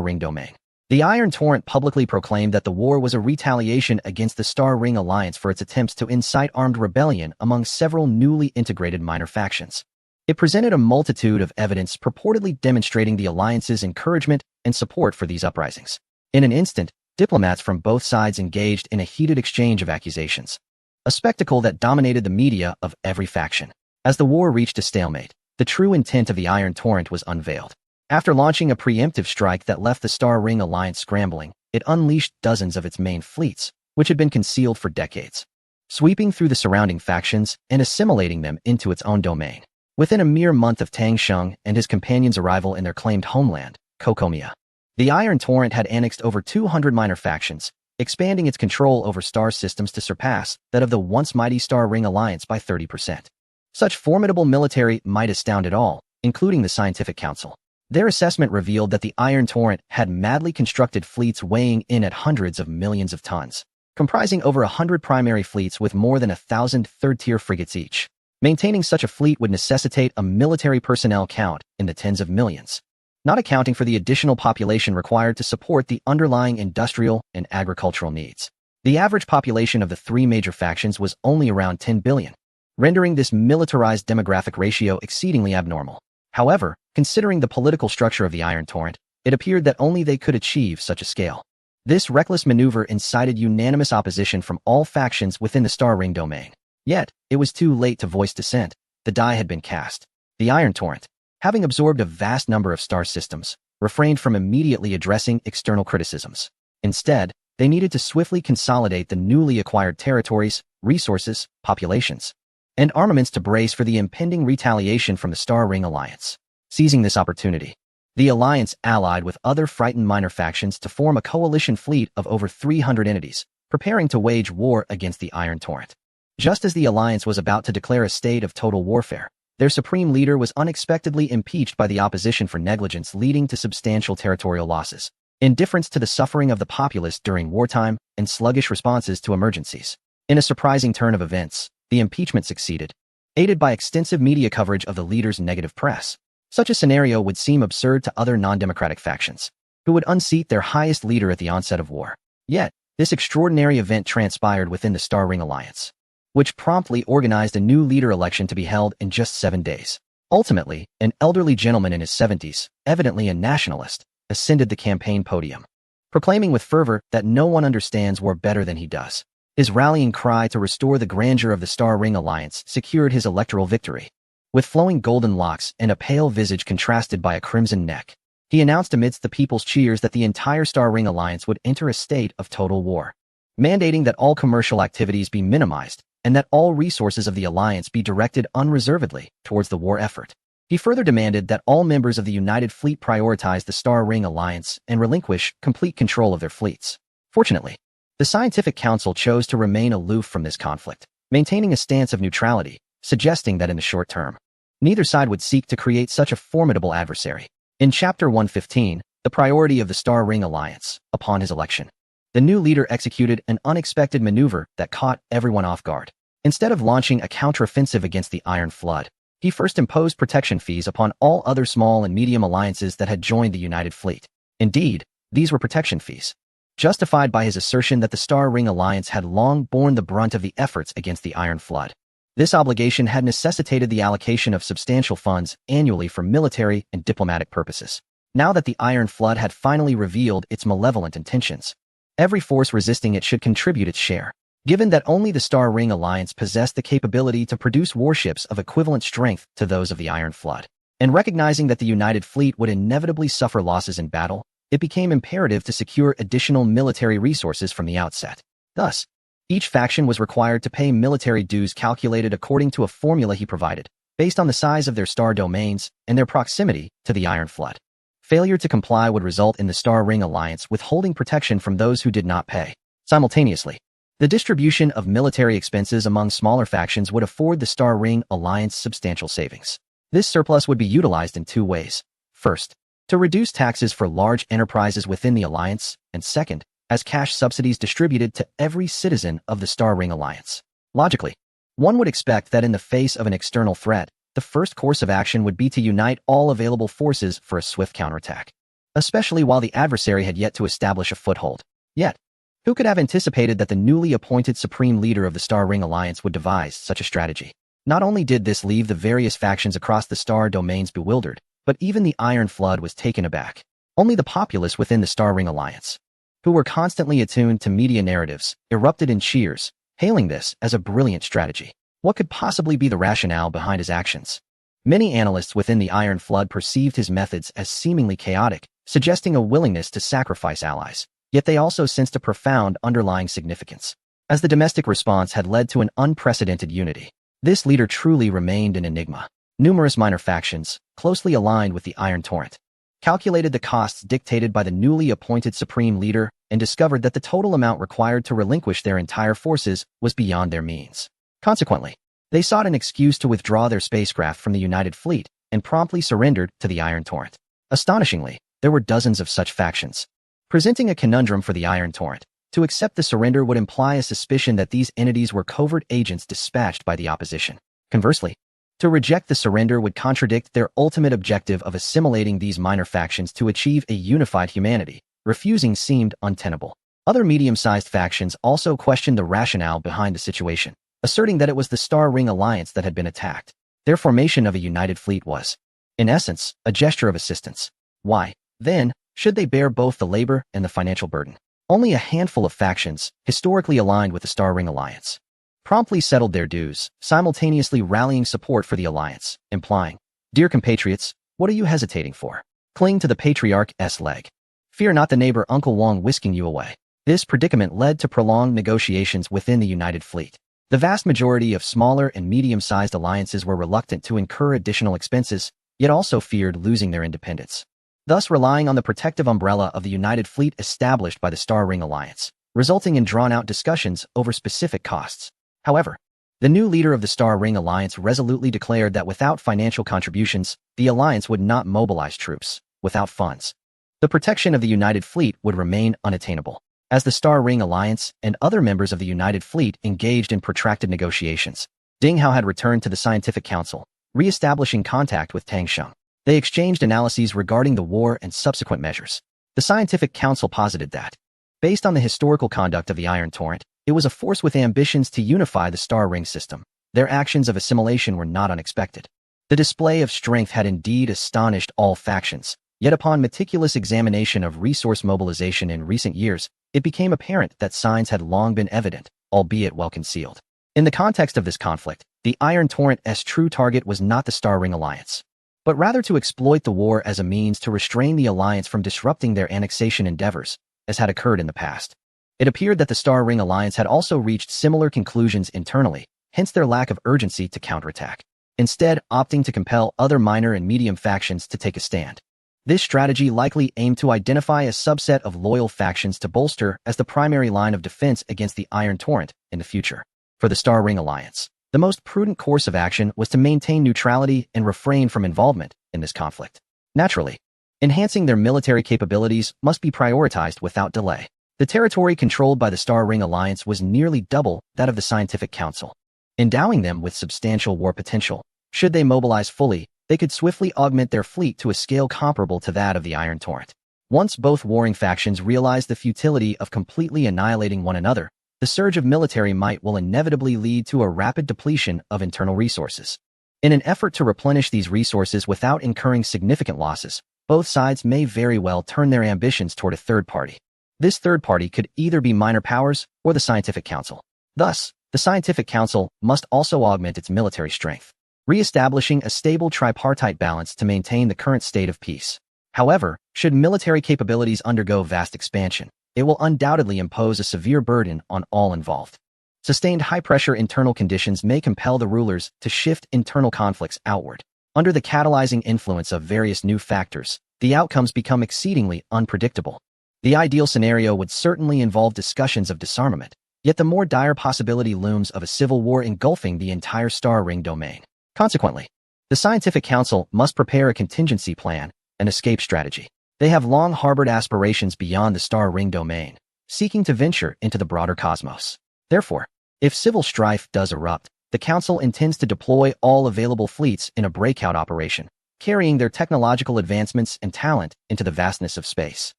Ring domain. The Iron Torrent publicly proclaimed that the war was a retaliation against the Star Ring Alliance for its attempts to incite armed rebellion among several newly integrated minor factions. It presented a multitude of evidence purportedly demonstrating the Alliance's encouragement and support for these uprisings. In an instant, diplomats from both sides engaged in a heated exchange of accusations, a spectacle that dominated the media of every faction. As the war reached a stalemate, the true intent of the Iron Torrent was unveiled. After launching a preemptive strike that left the Star Ring Alliance scrambling, it unleashed dozens of its main fleets, which had been concealed for decades, sweeping through the surrounding factions and assimilating them into its own domain. Within a mere month of Tang Sheng and his companions' arrival in their claimed homeland, Kokomia, the Iron Torrent had annexed over 200 minor factions, expanding its control over star systems to surpass that of the once mighty Star Ring Alliance by 30%. Such formidable military might astounded all, including the Scientific Council. Their assessment revealed that the Iron Torrent had madly constructed fleets weighing in at hundreds of millions of tons, comprising over 100 primary fleets with more than 1,000 third-tier frigates each. Maintaining such a fleet would necessitate a military personnel count in the tens of millions, not accounting for the additional population required to support the underlying industrial and agricultural needs. The average population of the three major factions was only around 10 billion, rendering this militarized demographic ratio exceedingly abnormal. However, considering the political structure of the Iron Torrent, it appeared that only they could achieve such a scale. This reckless maneuver incited unanimous opposition from all factions within the Star Ring domain. Yet, it was too late to voice dissent. The die had been cast. The Iron Torrent, having absorbed a vast number of star systems, refrained from immediately addressing external criticisms. Instead, they needed to swiftly consolidate the newly acquired territories, resources, populations, and armaments to brace for the impending retaliation from the Star Ring Alliance. Seizing this opportunity, the Alliance allied with other frightened minor factions to form a coalition fleet of over 300 entities, preparing to wage war against the Iron Torrent. Just as the Alliance was about to declare a state of total warfare, their supreme leader was unexpectedly impeached by the opposition for negligence, leading to substantial territorial losses, indifference to the suffering of the populace during wartime, and sluggish responses to emergencies. In a surprising turn of events, the impeachment succeeded, aided by extensive media coverage of the leader's negative press. Such a scenario would seem absurd to other non-democratic factions, who would unseat their highest leader at the onset of war. Yet, this extraordinary event transpired within the Star Ring Alliance, which promptly organized a new leader election to be held in just 7 days. Ultimately, an elderly gentleman in his 70s, evidently a nationalist, ascended the campaign podium, proclaiming with fervor that no one understands war better than he does. His rallying cry to restore the grandeur of the Star Ring Alliance secured his electoral victory. With flowing golden locks and a pale visage contrasted by a crimson neck, he announced amidst the people's cheers that the entire Star Ring Alliance would enter a state of total war, mandating that all commercial activities be minimized and that all resources of the alliance be directed unreservedly towards the war effort. He further demanded that all members of the United Fleet prioritize the Star Ring Alliance and relinquish complete control of their fleets. Fortunately, the Scientific Council chose to remain aloof from this conflict, maintaining a stance of neutrality, suggesting that in the short term, neither side would seek to create such a formidable adversary. In Chapter 115, the priority of the Star Ring Alliance, upon his election, the new leader executed an unexpected maneuver that caught everyone off guard. Instead of launching a counteroffensive against the Iron Flood, he first imposed protection fees upon all other small and medium alliances that had joined the United Fleet. Indeed, these were protection fees, justified by his assertion that the Star Ring Alliance had long borne the brunt of the efforts against the Iron Flood. This obligation had necessitated the allocation of substantial funds annually for military and diplomatic purposes. Now that the Iron Flood had finally revealed its malevolent intentions, every force resisting it should contribute its share. Given that only the Star Ring Alliance possessed the capability to produce warships of equivalent strength to those of the Iron Flood, and recognizing that the United Fleet would inevitably suffer losses in battle, it became imperative to secure additional military resources from the outset. Thus, each faction was required to pay military dues calculated according to a formula he provided, based on the size of their star domains and their proximity to the Iron Flood. Failure to comply would result in the Star Ring Alliance withholding protection from those who did not pay. Simultaneously, the distribution of military expenses among smaller factions would afford the Star Ring Alliance substantial savings. This surplus would be utilized in two ways. First, to reduce taxes for large enterprises within the alliance, and second, as cash subsidies distributed to every citizen of the Star Ring Alliance. Logically, one would expect that in the face of an external threat, the first course of action would be to unite all available forces for a swift counterattack, especially while the adversary had yet to establish a foothold. Yet, who could have anticipated that the newly appointed supreme leader of the Star Ring Alliance would devise such a strategy? Not only did this leave the various factions across the star domains bewildered, but even the Iron Flood was taken aback. Only the populace within the Star Ring Alliance, who were constantly attuned to media narratives, erupted in cheers, hailing this as a brilliant strategy. What could possibly be the rationale behind his actions? Many analysts within the Iron Flood perceived his methods as seemingly chaotic, suggesting a willingness to sacrifice allies. Yet they also sensed a profound underlying significance. As the domestic response had led to an unprecedented unity, this leader truly remained an enigma. Numerous minor factions, closely aligned with the Iron Torrent, calculated the costs dictated by the newly appointed supreme leader and discovered that the total amount required to relinquish their entire forces was beyond their means. Consequently, they sought an excuse to withdraw their spacecraft from the United Fleet and promptly surrendered to the Iron Torrent. Astonishingly, there were dozens of such factions, presenting a conundrum for the Iron Torrent. To accept the surrender would imply a suspicion that these entities were covert agents dispatched by the opposition. Conversely, to reject the surrender would contradict their ultimate objective of assimilating these minor factions to achieve a unified humanity. Refusing seemed untenable. Other medium-sized factions also questioned the rationale behind the situation, asserting that it was the Star Ring Alliance that had been attacked. Their formation of a united fleet was, in essence, a gesture of assistance. Why, then, should they bear both the labor and the financial burden? Only a handful of factions, historically aligned with the Star Ring Alliance, promptly settled their dues, simultaneously rallying support for the alliance, implying, "Dear compatriots, what are you hesitating for? Cling to the patriarch's leg. Fear not the neighbor Uncle Wong whisking you away." This predicament led to prolonged negotiations within the United Fleet. The vast majority of smaller and medium-sized alliances were reluctant to incur additional expenses, yet also feared losing their independence, thus relying on the protective umbrella of the United Fleet established by the Star Ring Alliance, resulting in drawn-out discussions over specific costs. However, the new leader of the Star Ring Alliance resolutely declared that without financial contributions, the alliance would not mobilize troops. Without funds, the protection of the United Fleet would remain unattainable. As the Star Ring Alliance and other members of the United Fleet engaged in protracted negotiations, Ding Hao had returned to the Scientific Council, re-establishing contact with Tang Sheng. They exchanged analyses regarding the war and subsequent measures. The Scientific Council posited that, based on the historical conduct of the Iron Torrent, it was a force with ambitions to unify the Star Ring system. Their actions of assimilation were not unexpected. The display of strength had indeed astonished all factions, yet upon meticulous examination of resource mobilization in recent years, it became apparent that signs had long been evident, albeit well concealed. In the context of this conflict, the Iron Torrent's true target was not the Star Ring Alliance, but rather to exploit the war as a means to restrain the alliance from disrupting their annexation endeavors, as had occurred in the past. It appeared that the Star Ring Alliance had also reached similar conclusions internally, hence their lack of urgency to counterattack, instead opting to compel other minor and medium factions to take a stand. This strategy likely aimed to identify a subset of loyal factions to bolster as the primary line of defense against the Iron Torrent in the future. For the Star Ring Alliance, the most prudent course of action was to maintain neutrality and refrain from involvement in this conflict. Naturally, enhancing their military capabilities must be prioritized without delay. The territory controlled by the Star Ring Alliance was nearly double that of the Scientific Council, endowing them with substantial war potential. Should they mobilize fully, they could swiftly augment their fleet to a scale comparable to that of the Iron Torrent. Once both warring factions realized the futility of completely annihilating one another, the surge of military might will inevitably lead to a rapid depletion of internal resources. In an effort to replenish these resources without incurring significant losses, both sides may very well turn their ambitions toward a third party. This third party could either be minor powers or the Scientific Council. Thus, the Scientific Council must also augment its military strength, re-establishing a stable tripartite balance to maintain the current state of peace. However, should military capabilities undergo vast expansion, it will undoubtedly impose a severe burden on all involved. Sustained high-pressure internal conditions may compel the rulers to shift internal conflicts outward. Under the catalyzing influence of various new factors, the outcomes become exceedingly unpredictable. The ideal scenario would certainly involve discussions of disarmament, yet the more dire possibility looms of a civil war engulfing the entire Star Ring domain. Consequently, the Scientific Council must prepare a contingency plan, an escape strategy. They have long harbored aspirations beyond the Star Ring domain, seeking to venture into the broader cosmos. Therefore, if civil strife does erupt, the Council intends to deploy all available fleets in a breakout operation, carrying their technological advancements and talent into the vastness of space.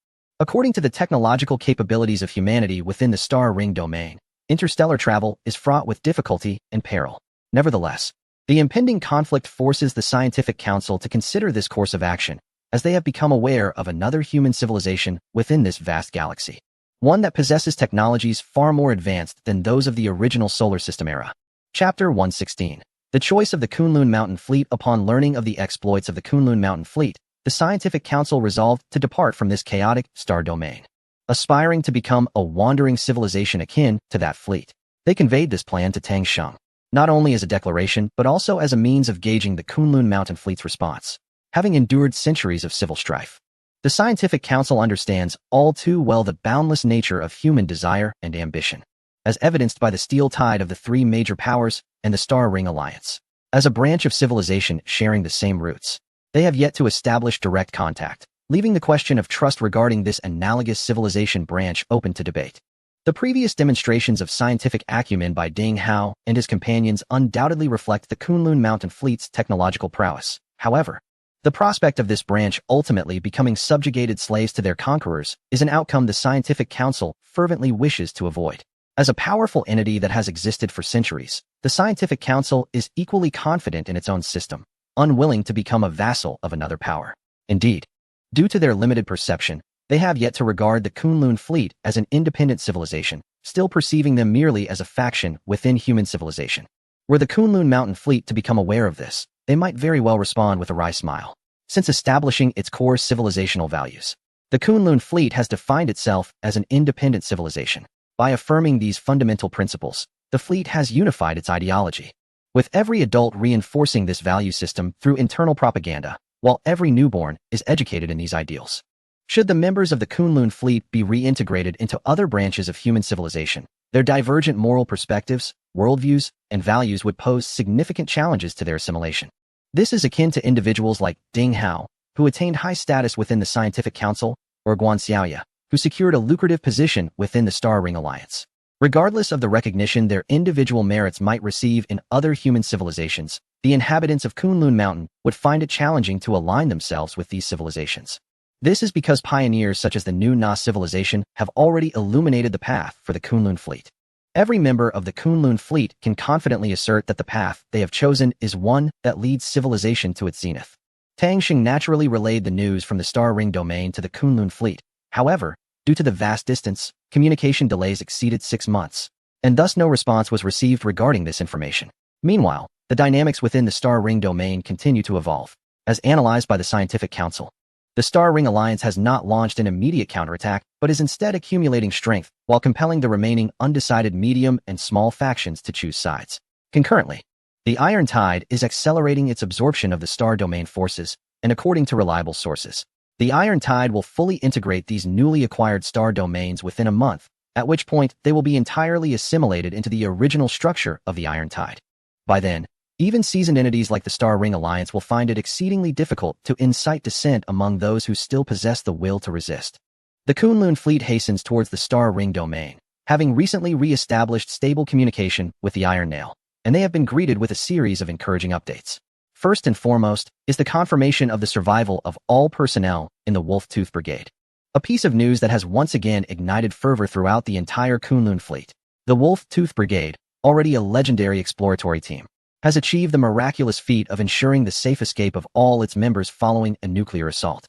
According to the technological capabilities of humanity within the Star Ring domain, interstellar travel is fraught with difficulty and peril. Nevertheless, the impending conflict forces the Scientific Council to consider this course of action, as they have become aware of another human civilization within this vast galaxy, one that possesses technologies far more advanced than those of the original solar system era. Chapter 116. The choice of the Kunlun Mountain Fleet. Upon learning of the exploits of the Kunlun Mountain Fleet, the Scientific Council resolved to depart from this chaotic star domain, aspiring to become a wandering civilization akin to that fleet. They conveyed this plan to Tang Sheng, not only as a declaration but also as a means of gauging the Kunlun Mountain Fleet's response. Having endured centuries of civil strife, the Scientific Council understands all too well the boundless nature of human desire and ambition, as evidenced by the steel tide of the three major powers and the Star Ring Alliance. As a branch of civilization sharing the same roots, they have yet to establish direct contact, leaving the question of trust regarding this analogous civilization branch open to debate. The previous demonstrations of scientific acumen by Ding Hao and his companions undoubtedly reflect the Kunlun Mountain Fleet's technological prowess. However, the prospect of this branch ultimately becoming subjugated slaves to their conquerors is an outcome the Scientific Council fervently wishes to avoid. As a powerful entity that has existed for centuries, the Scientific Council is equally confident in its own system, unwilling to become a vassal of another power. Indeed, due to their limited perception, they have yet to regard the Kunlun Fleet as an independent civilization, still perceiving them merely as a faction within human civilization. Were the Kunlun Mountain Fleet to become aware of this, they might very well respond with a wry smile. Since establishing its core civilizational values, the Kunlun Fleet has defined itself as an independent civilization. By affirming these fundamental principles, the fleet has unified its ideology, with every adult reinforcing this value system through internal propaganda, while every newborn is educated in these ideals. Should the members of the Kunlun Fleet be reintegrated into other branches of human civilization, their divergent moral perspectives, worldviews, and values would pose significant challenges to their assimilation. This is akin to individuals like Ding Hao, who attained high status within the Scientific Council, or Guan Xiaoya, who secured a lucrative position within the Star Ring Alliance. Regardless of the recognition their individual merits might receive in other human civilizations, the inhabitants of Kunlun Mountain would find it challenging to align themselves with these civilizations. This is because pioneers such as the New Na civilization have already illuminated the path for the Kunlun Fleet. Every member of the Kunlun Fleet can confidently assert that the path they have chosen is one that leads civilization to its zenith. Tang Sheng naturally relayed the news from the Star Ring domain to the Kunlun Fleet. However, due to the vast distance, communication delays exceeded 6 months, and thus no response was received regarding this information. Meanwhile, the dynamics within the Star Ring domain continue to evolve. As analyzed by the Scientific Council, The Star Ring Alliance has not launched an immediate counterattack, but is instead accumulating strength while compelling the remaining undecided medium and small factions to choose sides. Concurrently, the Iron Tide is accelerating its absorption of the Star Domain forces, and according to reliable sources, the Iron Tide will fully integrate these newly acquired Star Domains within a month, at which point they will be entirely assimilated into the original structure of the Iron Tide. By then, even seasoned entities like the Star Ring Alliance will find it exceedingly difficult to incite dissent among those who still possess the will to resist. The Kunlun fleet hastens towards the Star Ring domain, having recently re-established stable communication with the Iron Nail, and they have been greeted with a series of encouraging updates. First and foremost is the confirmation of the survival of all personnel in the Wolf-Tooth Brigade. A piece of news that has once again ignited fervor throughout the entire Kunlun fleet. The Wolf-Tooth Brigade, already a legendary exploratory team, has achieved the miraculous feat of ensuring the safe escape of all its members following a nuclear assault.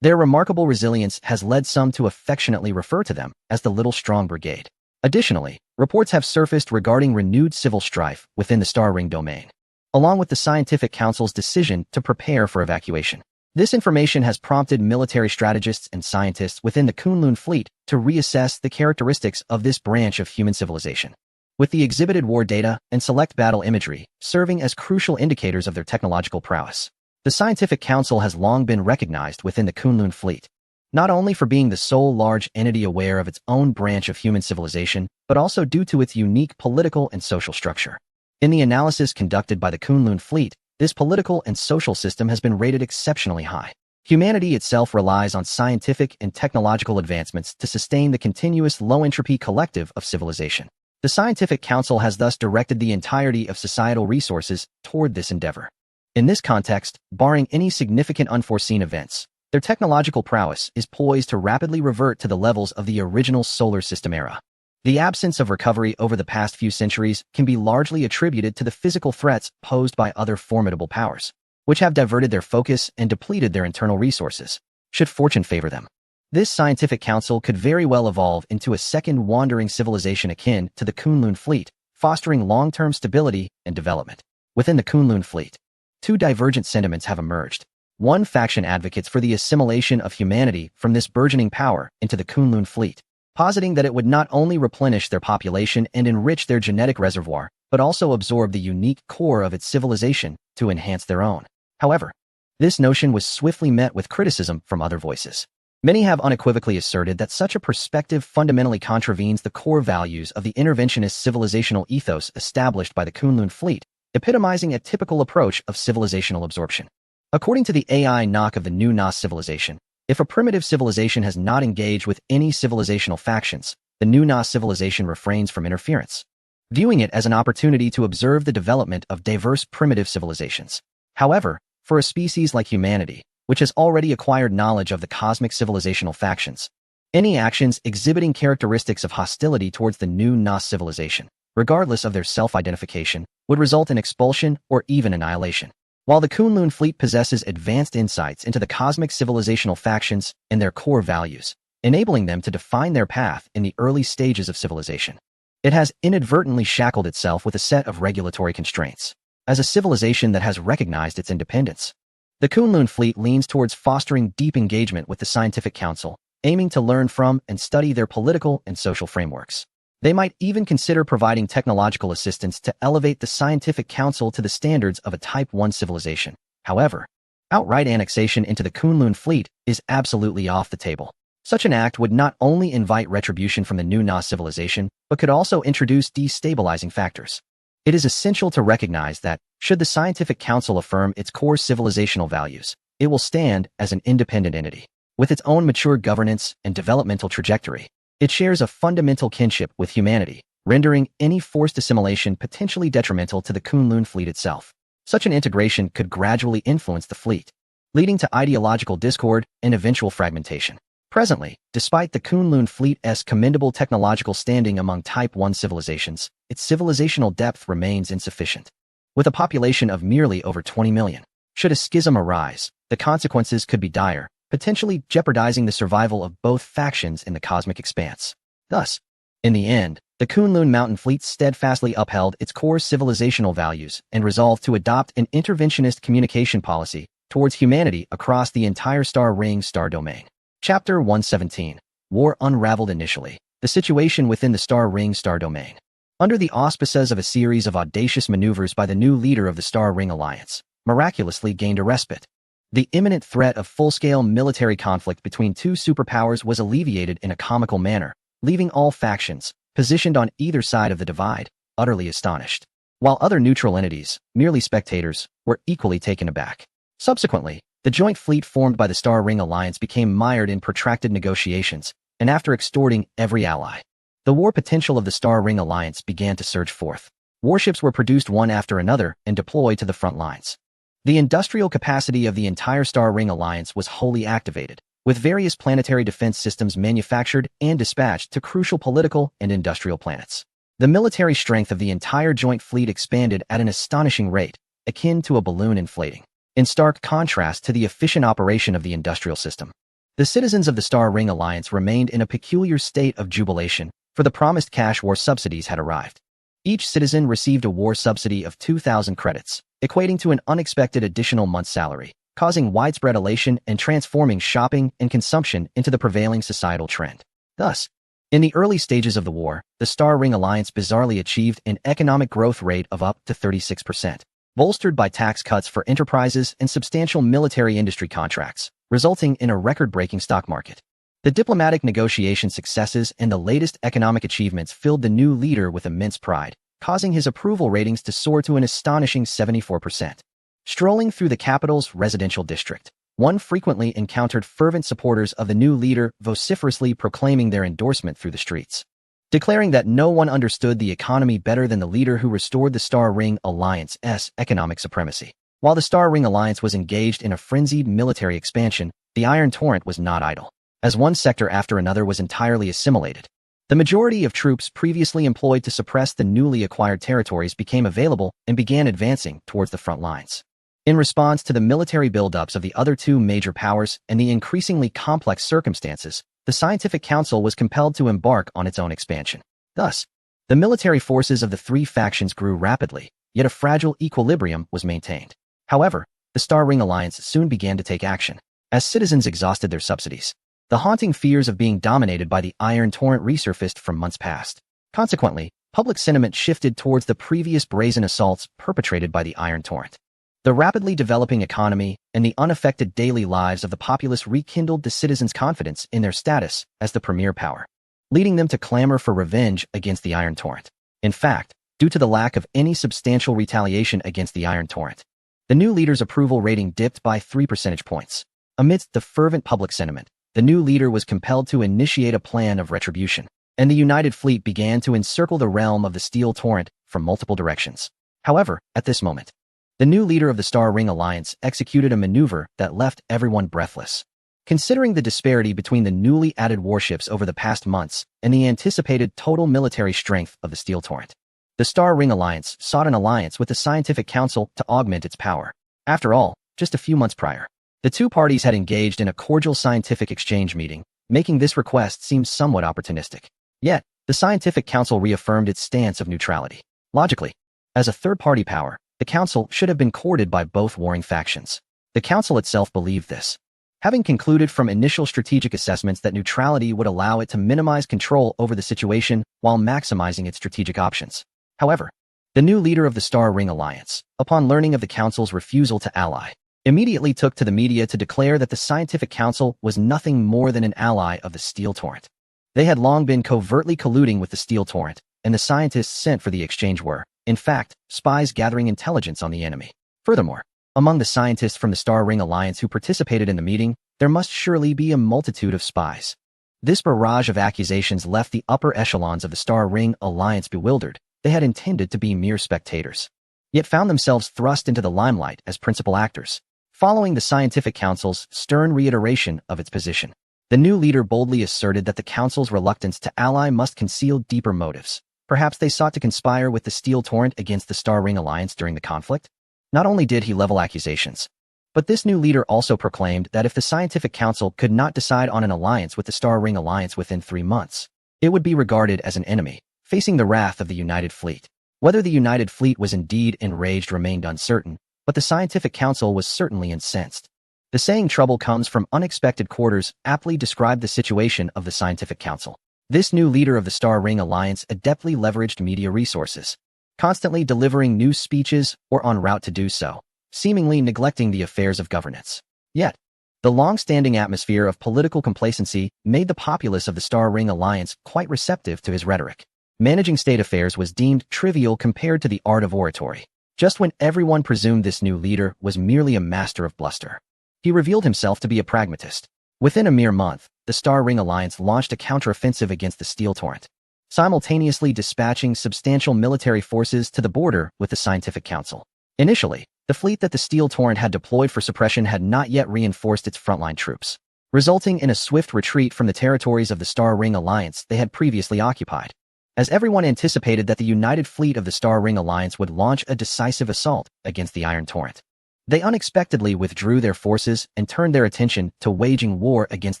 Their remarkable resilience has led some to affectionately refer to them as the Little Strong Brigade. Additionally, reports have surfaced regarding renewed civil strife within the Star Ring domain, along with the Scientific Council's decision to prepare for evacuation. This information has prompted military strategists and scientists within the Kunlun fleet to reassess the characteristics of this branch of human civilization, with the exhibited war data and select battle imagery serving as crucial indicators of their technological prowess. The Scientific Council has long been recognized within the Kunlun fleet, not only for being the sole large entity aware of its own branch of human civilization, but also due to its unique political and social structure. In the analysis conducted by the Kunlun fleet, this political and social system has been rated exceptionally high. Humanity itself relies on scientific and technological advancements to sustain the continuous low-entropy collective of civilization. The Scientific Council has thus directed the entirety of societal resources toward this endeavor. In this context, barring any significant unforeseen events, their technological prowess is poised to rapidly revert to the levels of the original solar system era. The absence of recovery over the past few centuries can be largely attributed to the physical threats posed by other formidable powers, which have diverted their focus and depleted their internal resources, should fortune favor them. This Scientific Council could very well evolve into a second wandering civilization akin to the Kunlun fleet, fostering long-term stability and development. Within the Kunlun fleet, two divergent sentiments have emerged. One faction advocates for the assimilation of humanity from this burgeoning power into the Kunlun fleet, positing that it would not only replenish their population and enrich their genetic reservoir, but also absorb the unique core of its civilization to enhance their own. However, this notion was swiftly met with criticism from other voices. Many have unequivocally asserted that such a perspective fundamentally contravenes the core values of the interventionist civilizational ethos established by the Kunlun fleet, epitomizing a typical approach of civilizational absorption. According to the AI knock of the New Nas civilization, if a primitive civilization has not engaged with any civilizational factions, the New Nas civilization refrains from interference, viewing it as an opportunity to observe the development of diverse primitive civilizations. However, for a species like humanity, which has already acquired knowledge of the cosmic civilizational factions, any actions exhibiting characteristics of hostility towards the New Nas civilization, regardless of their self-identification, would result in expulsion or even annihilation. While the Kunlun fleet possesses advanced insights into the cosmic civilizational factions and their core values, enabling them to define their path in the early stages of civilization, it has inadvertently shackled itself with a set of regulatory constraints. As a civilization that has recognized its independence, the Kunlun fleet leans towards fostering deep engagement with the Scientific Council, aiming to learn from and study their political and social frameworks. They might even consider providing technological assistance to elevate the Scientific Council to the standards of a Type 1 civilization. However, outright annexation into the Kunlun fleet is absolutely off the table. Such an act would not only invite retribution from the New Nas civilization, but could also introduce destabilizing factors. It is essential to recognize that, should the Scientific Council affirm its core civilizational values, it will stand as an independent entity. With its own mature governance and developmental trajectory, it shares a fundamental kinship with humanity, rendering any forced assimilation potentially detrimental to the Kunlun fleet itself. Such an integration could gradually influence the fleet, leading to ideological discord and eventual fragmentation. Presently, despite the Kunlun fleet's commendable technological standing among Type 1 civilizations, its civilizational depth remains insufficient. With a population of merely over 20 million, should a schism arise, the consequences could be dire, potentially jeopardizing the survival of both factions in the cosmic expanse. Thus, in the end, the Kunlun Mountain Fleet steadfastly upheld its core civilizational values and resolved to adopt an interventionist communication policy towards towards humanity across the entire Star Ring star domain. Chapter 117. War unraveled initially. The situation within the Star Ring star domain. Under the auspices of a series of audacious maneuvers by the new leader of the Star Ring Alliance, miraculously gained a respite. The imminent threat of full-scale military conflict between two superpowers was alleviated in a comical manner, leaving all factions, positioned on either side of the divide, utterly astonished, while other neutral entities, merely spectators, were equally taken aback. Subsequently, the joint fleet formed by the Star Ring Alliance became mired in protracted negotiations, and after extorting every ally, the war potential of the Star Ring Alliance began to surge forth. Warships were produced one after another and deployed to the front lines. The industrial capacity of the entire Star Ring Alliance was wholly activated, with various planetary defense systems manufactured and dispatched to crucial political and industrial planets. The military strength of the entire joint fleet expanded at an astonishing rate, akin to a balloon inflating, in stark contrast to the efficient operation of the industrial system. The citizens of the Star Ring Alliance remained in a peculiar state of jubilation, for the promised cash war subsidies had arrived. Each citizen received a war subsidy of 2,000 credits, equating to an unexpected additional month's salary, causing widespread elation and transforming shopping and consumption into the prevailing societal trend. Thus, in the early stages of the war, the Star Ring Alliance bizarrely achieved an economic growth rate of up to 36%, bolstered by tax cuts for enterprises and substantial military industry contracts, resulting in a record-breaking stock market. The diplomatic negotiation successes and the latest economic achievements filled the new leader with immense pride, causing his approval ratings to soar to an astonishing 74%. Strolling through the capital's residential district, one frequently encountered fervent supporters of the new leader vociferously proclaiming their endorsement through the streets, declaring that no one understood the economy better than the leader who restored the Star Ring Alliance's economic supremacy. While the Star Ring Alliance was engaged in a frenzied military expansion, the Iron Torrent was not idle. As one sector after another was entirely assimilated, the majority of troops previously employed to suppress the newly acquired territories became available and began advancing towards the front lines. In response to the military buildups of the other two major powers and the increasingly complex circumstances, the Scientific Council was compelled to embark on its own expansion. Thus, the military forces of the three factions grew rapidly, yet a fragile equilibrium was maintained. However, the Star Ring Alliance soon began to take action. As citizens exhausted their subsidies, the haunting fears of being dominated by the Iron Torrent resurfaced from months past. Consequently, public sentiment shifted towards the previous brazen assaults perpetrated by the Iron Torrent. The rapidly developing economy and the unaffected daily lives of the populace rekindled the citizens' confidence in their status as the premier power, leading them to clamor for revenge against the Iron Torrent. In fact, due to the lack of any substantial retaliation against the Iron Torrent, the new leader's approval rating dipped by 3 percentage points. Amidst the fervent public sentiment, the new leader was compelled to initiate a plan of retribution, and the United Fleet began to encircle the realm of the Steel Torrent from multiple directions. However, at this moment, the new leader of the Star Ring Alliance executed a maneuver that left everyone breathless. Considering the disparity between the newly added warships over the past months and the anticipated total military strength of the Steel Torrent, the Star Ring Alliance sought an alliance with the Scientific Council to augment its power. After all, just a few months prior, the two parties had engaged in a cordial scientific exchange meeting, making this request seem somewhat opportunistic. Yet, the Scientific Council reaffirmed its stance of neutrality. Logically, as a third-party power, the Council should have been courted by both warring factions. The Council itself believed this, having concluded from initial strategic assessments that neutrality would allow it to minimize control over the situation while maximizing its strategic options. However, the new leader of the Star Ring Alliance, upon learning of the Council's refusal to ally, immediately took to the media to declare that the Scientific Council was nothing more than an ally of the Steel Torrent. They had long been covertly colluding with the Steel Torrent, and the scientists sent for the exchange were, in fact, spies gathering intelligence on the enemy. Furthermore, among the scientists from the Star Ring Alliance who participated in the meeting, there must surely be a multitude of spies. This barrage of accusations left the upper echelons of the Star Ring Alliance bewildered. They had intended to be mere spectators, yet found themselves thrust into the limelight as principal actors. Following the Scientific Council's stern reiteration of its position, the new leader boldly asserted that the Council's reluctance to ally must conceal deeper motives. Perhaps they sought to conspire with the Steel Torrent against the Star Ring Alliance during the conflict? Not only did he level accusations, but this new leader also proclaimed that if the Scientific Council could not decide on an alliance with the Star Ring Alliance within 3 months, it would be regarded as an enemy, facing the wrath of the United Fleet. Whether the United Fleet was indeed enraged remained uncertain, but the Scientific Council was certainly incensed. The saying "trouble comes from unexpected quarters" aptly described the situation of the Scientific Council. This new leader of the Star Ring Alliance adeptly leveraged media resources, constantly delivering news speeches or en route to do so, seemingly neglecting the affairs of governance. Yet, the long-standing atmosphere of political complacency made the populace of the Star Ring Alliance quite receptive to his rhetoric. Managing state affairs was deemed trivial compared to the art of oratory. Just when everyone presumed this new leader was merely a master of bluster, he revealed himself to be a pragmatist. Within a mere month, the Star Ring Alliance launched a counteroffensive against the Steel Torrent, simultaneously dispatching substantial military forces to the border with the Scientific Council. Initially, the fleet that the Steel Torrent had deployed for suppression had not yet reinforced its frontline troops, resulting in a swift retreat from the territories of the Star Ring Alliance they had previously occupied. As everyone anticipated that the united fleet of the Star Ring Alliance would launch a decisive assault against the Iron Torrent, they unexpectedly withdrew their forces and turned their attention to waging war against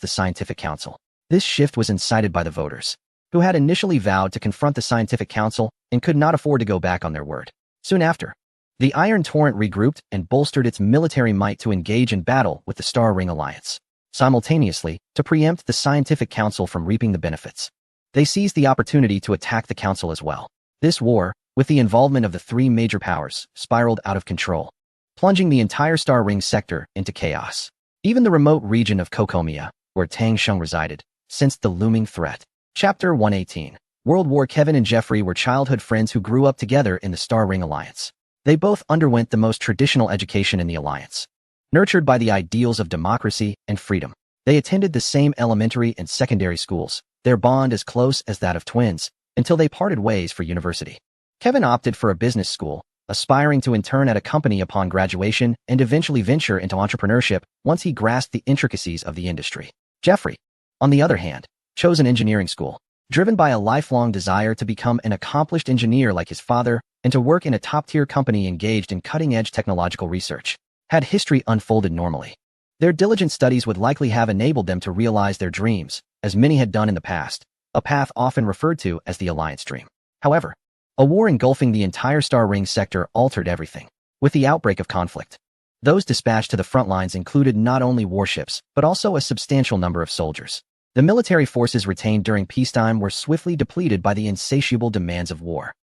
the Scientific Council. This shift was incited by the voters, who had initially vowed to confront the Scientific Council and could not afford to go back on their word. Soon after, the Iron Torrent regrouped and bolstered its military might to engage in battle with the Star Ring Alliance. Simultaneously, to preempt the Scientific Council from reaping the benefits, they seized the opportunity to attack the Council as well. This war, with the involvement of the three major powers, spiraled out of control, plunging the entire Star Ring sector into chaos. Even the remote region of Kokomia, where Tang Sheng resided, sensed the looming threat. Chapter 118. World War. Kevin and Jeffrey were childhood friends who grew up together in the Star Ring Alliance. They both underwent the most traditional education in the Alliance. Nurtured by the ideals of democracy and freedom, they attended the same elementary and secondary schools, their bond as close as that of twins, until they parted ways for university. Kevin opted for a business school, aspiring to intern at a company upon graduation and eventually venture into entrepreneurship once he grasped the intricacies of the industry. Jeffrey, on the other hand, chose an engineering school, driven by a lifelong desire to become an accomplished engineer like his father and to work in a top-tier company engaged in cutting-edge technological research. Had history unfolded normally, their diligent studies would likely have enabled them to realize their dreams, as many had done in the past, a path often referred to as the Alliance Dream. However, a war engulfing the entire Star Ring sector altered everything. With the outbreak of conflict, those dispatched to the front lines included not only warships, but also a substantial number of soldiers. The military forces retained during peacetime were swiftly depleted by the insatiable demands of war.